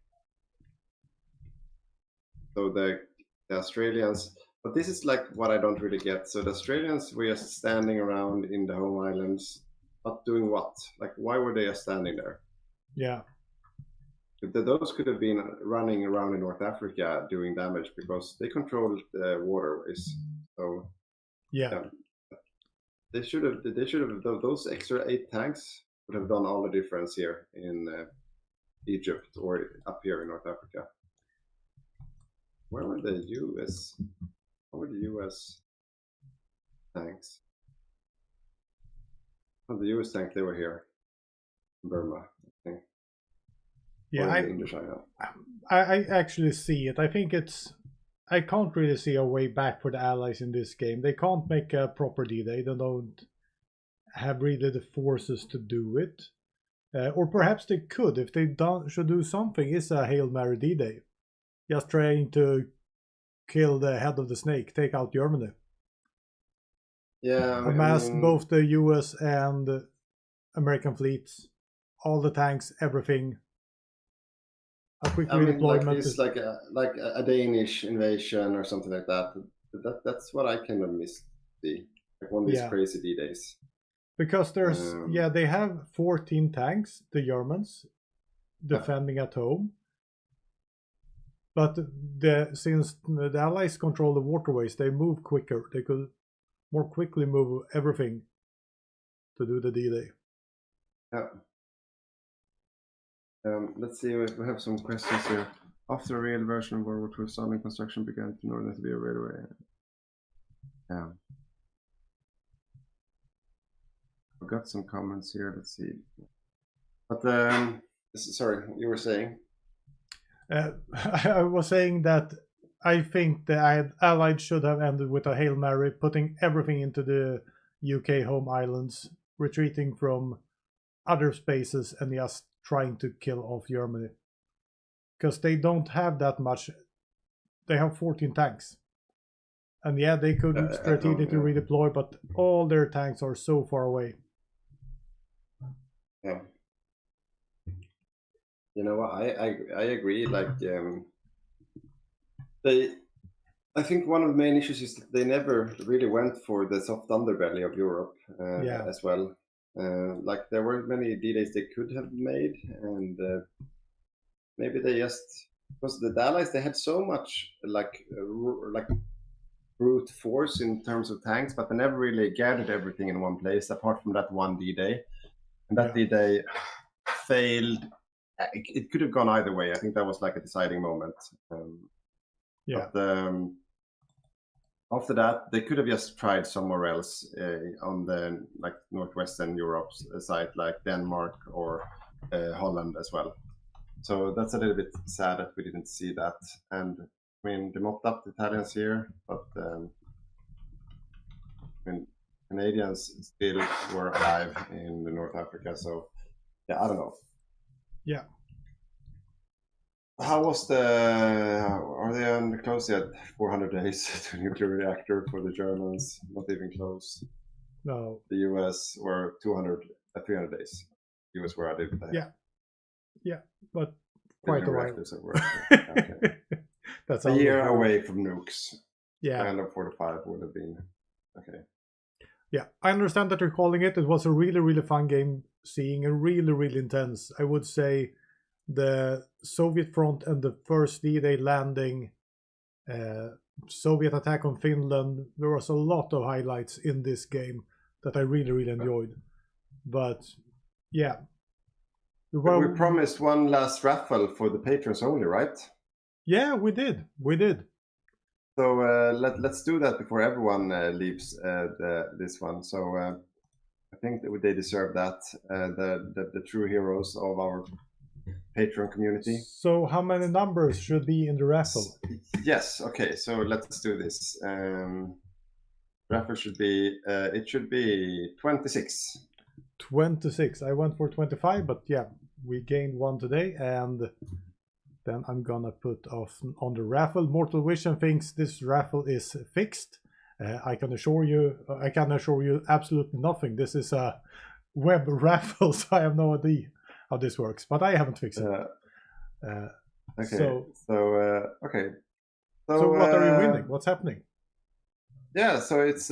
So the Australians, but this is like what I don't really get. So the Australians were just standing around in the home islands, but doing what? Like, why were they just standing there? Yeah. Those could have been running around in North Africa doing damage because they controlled the waterways. So yeah. They should have. Those extra 8 tanks would have done all the difference here in Egypt or up here in North Africa. Where were the U.S.? Where were the U.S. tanks? Oh, the U.S. tank, they were here in Burma, I think. Yeah, I actually see it. I think I can't really see a way back for the Allies in this game. They can't make a proper D-Day. They don't have really the forces to do it. Or perhaps they could. If they should do something, it's a Hail Mary D-Day. Just trying to kill the head of the snake, take out Germany. Yeah, amassed both the US and American fleets, all the tanks, everything. A quick redeployment. Like a Danish invasion or something like that. That's what I kind of miss. Like one of these crazy D-Days. Because there's they have 14 tanks, the Germans, defending at home. But since the Allies control the waterways, they move quicker. They could more quickly move everything to do the D-Day. Yeah. Let's see, we have some questions here. After a real version of World War II, Southern construction began to Northern to be a railway. Yeah. I've got some comments here, let's see. But, sorry, you were saying? I was saying that I think the Allied should have ended with a Hail Mary, putting everything into the UK home islands, retreating from other spaces and just trying to kill off Germany. Because they don't have that much. They have 14 tanks. And yeah, they could strategically redeploy, but all their tanks are so far away. Yeah. You know what, I agree. Like, I think one of the main issues is that they never really went for the soft underbelly of Europe as well. Like there were many D-Days they could have made, and maybe they just, because the Allies, they had so much like brute force in terms of tanks, but they never really gathered everything in one place apart from that one D-Day, and that D-Day failed. It could have gone either way. I think that was like a deciding moment. But after that, they could have just tried somewhere else on the like northwestern Europe side, like Denmark or Holland as well. So that's a little bit sad that we didn't see that. And I mean, they mopped up the Italians here, but I mean, Canadians still were alive in the North Africa. So yeah, I don't know. Yeah. How was are they on close yet? 400 days to nuclear reactor for the Germans, not even close. No. The US were 300 days. US where I did that. Yeah, but quite a while. Okay. That's a year away from nukes. Yeah. Kind of 4 to 5 would have been okay. Yeah, I understand that you're calling it. It was a really, really fun game, seeing a really, really intense. I would say the Soviet front and the first D-Day landing, Soviet attack on Finland. There was a lot of highlights in this game that I really, really enjoyed. But yeah. Well, we promised one last raffle for the patrons only, right? Yeah, we did. We did. So let's do that before everyone leaves this one. So I think that they deserve that. The true heroes of our Patreon community. So how many numbers should be in the raffle? Yes. Okay. So let's do this. Raffle should be. It should be 26. 26. I went for 25, but yeah, we gained one today, and then I'm gonna put off on the raffle. Mortal Vision thinks this raffle is fixed. I can assure you absolutely nothing. This is a web raffle, so I have no idea how this works, but I haven't fixed it. Okay. So okay. So what are you winning? What's happening? Yeah. So it's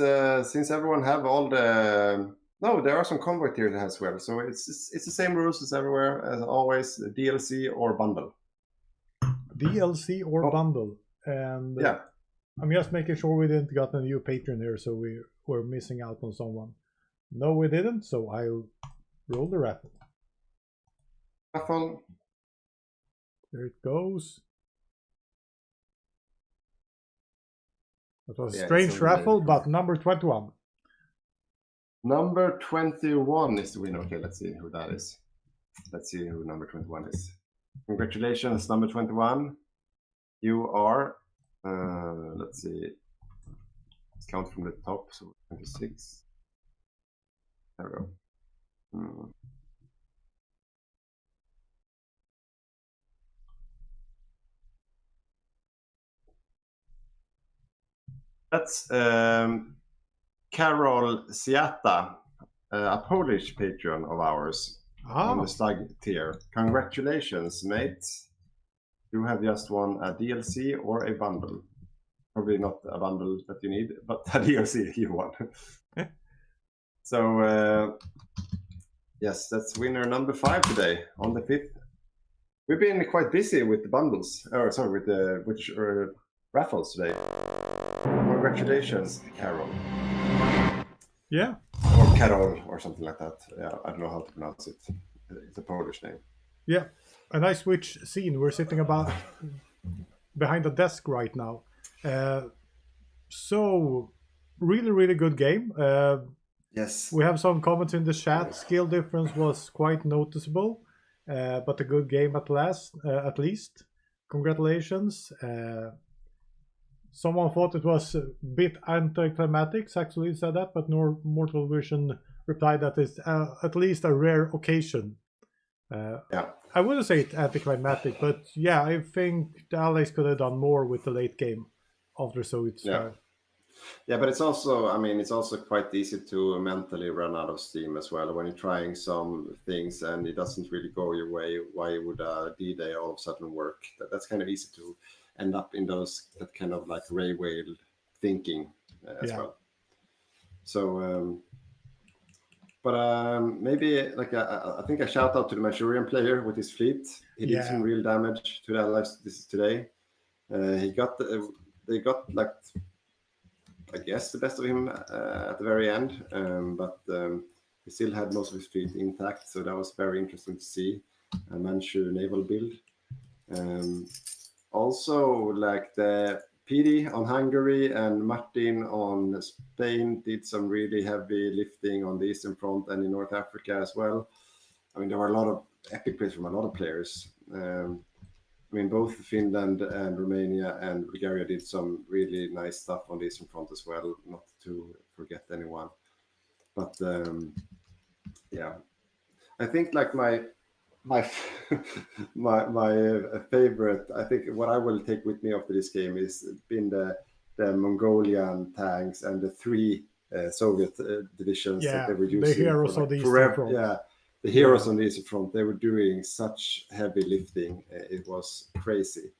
since everyone have all the. No, there are some convert here as well. So it's the same rules as everywhere, as always, DLC or bundle. DLC or bundle. And yeah. I'm just making sure we didn't got a new patron here, so we're missing out on someone. No, we didn't, so I'll roll the raffle. Raffle. There it goes. That was a strange raffle, but number 21. Number 21 is the winner. Okay, let's see who that is. Let's see who number 21 is. Congratulations, number 21. You are, let's see, let's count from the top. So 26. There we go. That's Carol Siata, a Polish patron of ours on the Stag tier. Congratulations, mate. You have just won a DLC or a bundle. Probably not a bundle that you need, but a DLC you won. So, yes, that's winner number 5 today on the 5th. We've been quite busy with the bundles, or sorry, with the raffles today. Congratulations, Carol. Yeah. Or Carol or something like that. Yeah, I don't know how to pronounce it. It's a Polish name. Yeah, a nice Switch scene. We're sitting about behind a desk right now. So, really, really good game. Yes. We have some comments in the chat. Skill difference was quite noticeable, but a good game at least. Congratulations. Someone thought it was a bit anticlimactic. Actually said that, but Mortal Vision replied that it's at least a rare occasion. Yeah. I wouldn't say it's anticlimactic, but yeah, I think the Allies could have done more with the late game after Soviet style. Yeah, but it's also, I mean, it's also quite easy to mentally run out of steam as well. When you're trying some things and it doesn't really go your way, why would a D-Day all of a sudden work? That's kind of easy to end up in that kind of like ray whale thinking as well. So, but maybe like I think a shout out to the Manchurian player with his fleet. He did some real damage to the Allies today. They got like, I guess, the best of him at the very end, but he still had most of his fleet intact, so that was very interesting to see. A Manchu naval build. Also, like the PD on Hungary and Martin on Spain did some really heavy lifting on the Eastern Front and in North Africa as well. I mean, there were a lot of epic plays from a lot of players. I mean, both Finland and Romania and Bulgaria did some really nice stuff on the Eastern Front as well, not to forget anyone. But yeah, I think like my favorite, I think what I will take with me after this game is been the Mongolian tanks and the 3 Soviet divisions that they were using. The heroes of the Eastern Front. Yeah. The heroes on the Eastern Front, they were doing such heavy lifting. It was crazy.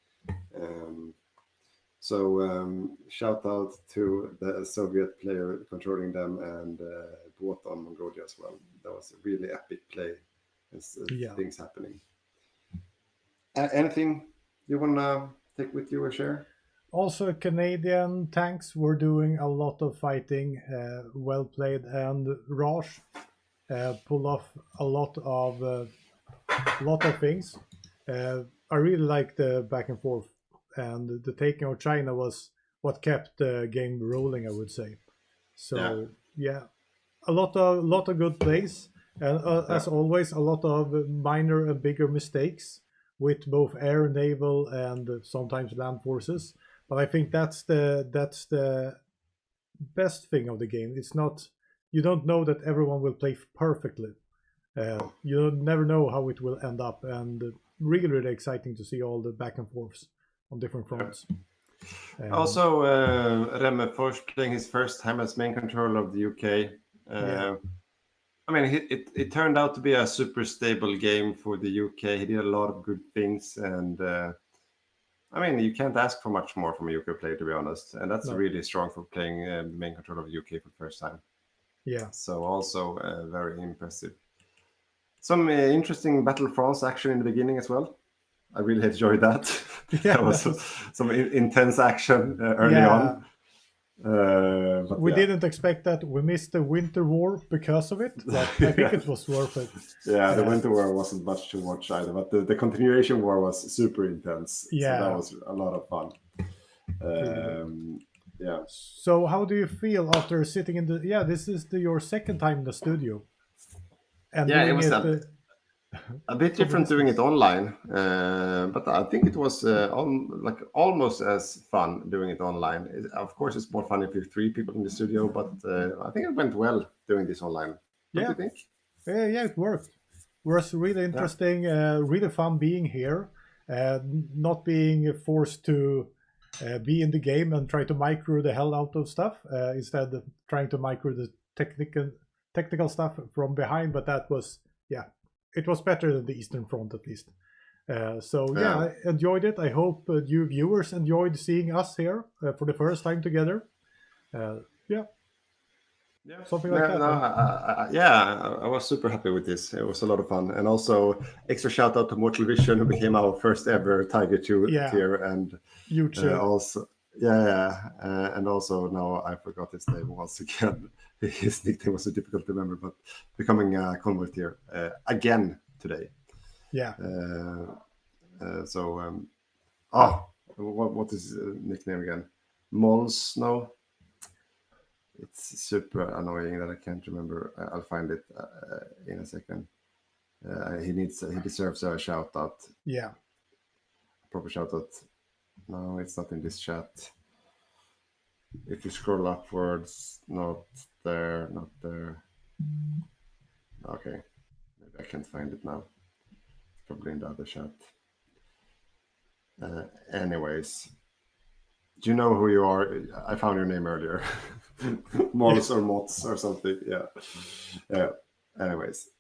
So shout out to the Soviet player controlling them and bought on Mongolia as well. That was a really epic play. Things happening. Anything you want to take with you or share? Also, Canadian tanks were doing a lot of fighting, well played, and Raj pulled off a lot of things. I really like the back and forth, and the taking of China was what kept the game rolling, I would say. So a lot of good plays, and as always, a lot of minor and bigger mistakes with both air, naval, and sometimes land forces. But I think that's the best thing of the game. It's not, you don't know that everyone will play perfectly. You never know how it will end up, and really exciting to see all the back and forths on different fronts. Also, Remme Fors playing his first time as main controller of the UK. I mean, it turned out to be a super stable game for the UK. He did a lot of good things, and I mean, you can't ask for much more from a UK player, to be honest. And that's really strong for playing main controller of the UK for the first time. Yeah. So also very impressive. Some interesting Battle of France action in the beginning as well. I really enjoyed that. There was some intense action early on. But we didn't expect that. We missed the Winter War because of it, but I think it was worth it. Yeah, the Winter War wasn't much to watch either, but the continuation war was super intense. Yeah. So that was a lot of fun. Yeah. So how do you feel after sitting in the... Yeah, this is your second time in the studio. And it was a bit different doing it online, but I think it was almost as fun doing it online. Of course, it's more fun if you're 3 people in the studio, but I think it went well doing this online. What do you think? Yeah, it worked. It was really interesting, really fun being here, not being forced to be in the game and try to micro the hell out of stuff, instead of trying to micro the technical stuff from behind, but that was, it was better than the Eastern Front at least. I enjoyed it. I hope you viewers enjoyed seeing us here for the first time together. Something like that. I was super happy with this. It was a lot of fun. And also extra shout out to Mortal Vision, who became our first ever Tiger 2 tier. And and also now I forgot his name once again. His nickname was so difficult to remember, but becoming a convert here again today. Yeah. What is his nickname again? Mols? No. It's super annoying that I can't remember. I'll find it in a second. He deserves a shout out. Yeah. Proper shout out. No, it's not in this chat. If you scroll upwards, not there. Okay. Maybe I can't find it now. It's probably in the other chat. Anyways. Do you know who you are? I found your name earlier. Mols or Mots or something. Yeah. Anyways.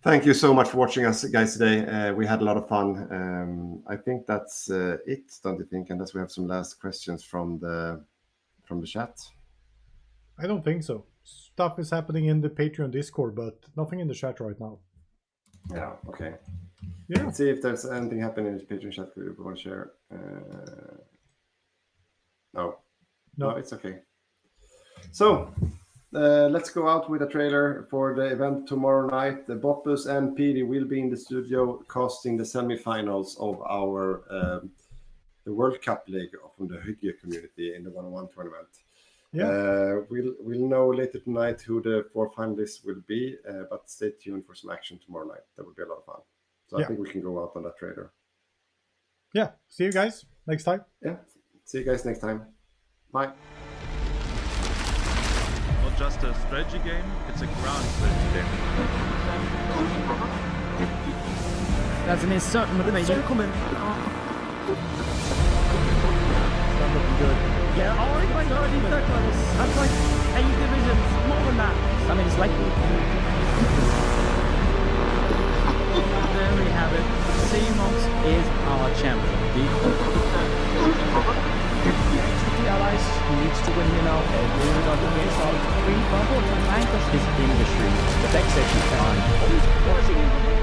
Thank you so much for watching us, guys, today. We had a lot of fun. I think that's it, don't you think? Unless we have some last questions from the chat. I don't think so. Stuff is happening in the Patreon Discord, but nothing in the chat right now. Yeah, okay. Yeah. Let's see if there's anything happening in the Patreon chat we want to share. No, it's okay. So, let's go out with a trailer for the event tomorrow night. The Boppus and PD will be in the studio casting the semifinals of our the World Cup League from the Hygge community in the 1-on-1 tournament. Yeah. We'll know later tonight who the 4 finalists will be, but stay tuned for some action tomorrow night. That would be a lot of fun. So I think we can go out on that trailer. Yeah. See you guys next time. Yeah. See you guys next time. Bye. Not just a strategy game, it's a ground strategy game. Alltså ni söker mot mig. Du kommer... Not looking good. Yeah, already 30 seconds. That's like 8 divisions, more than that. I mean, it's like... There we have it. Seamox is our champion. He needs to win here now. We're not going to get started. Green bubble, climax is industry. The back section time.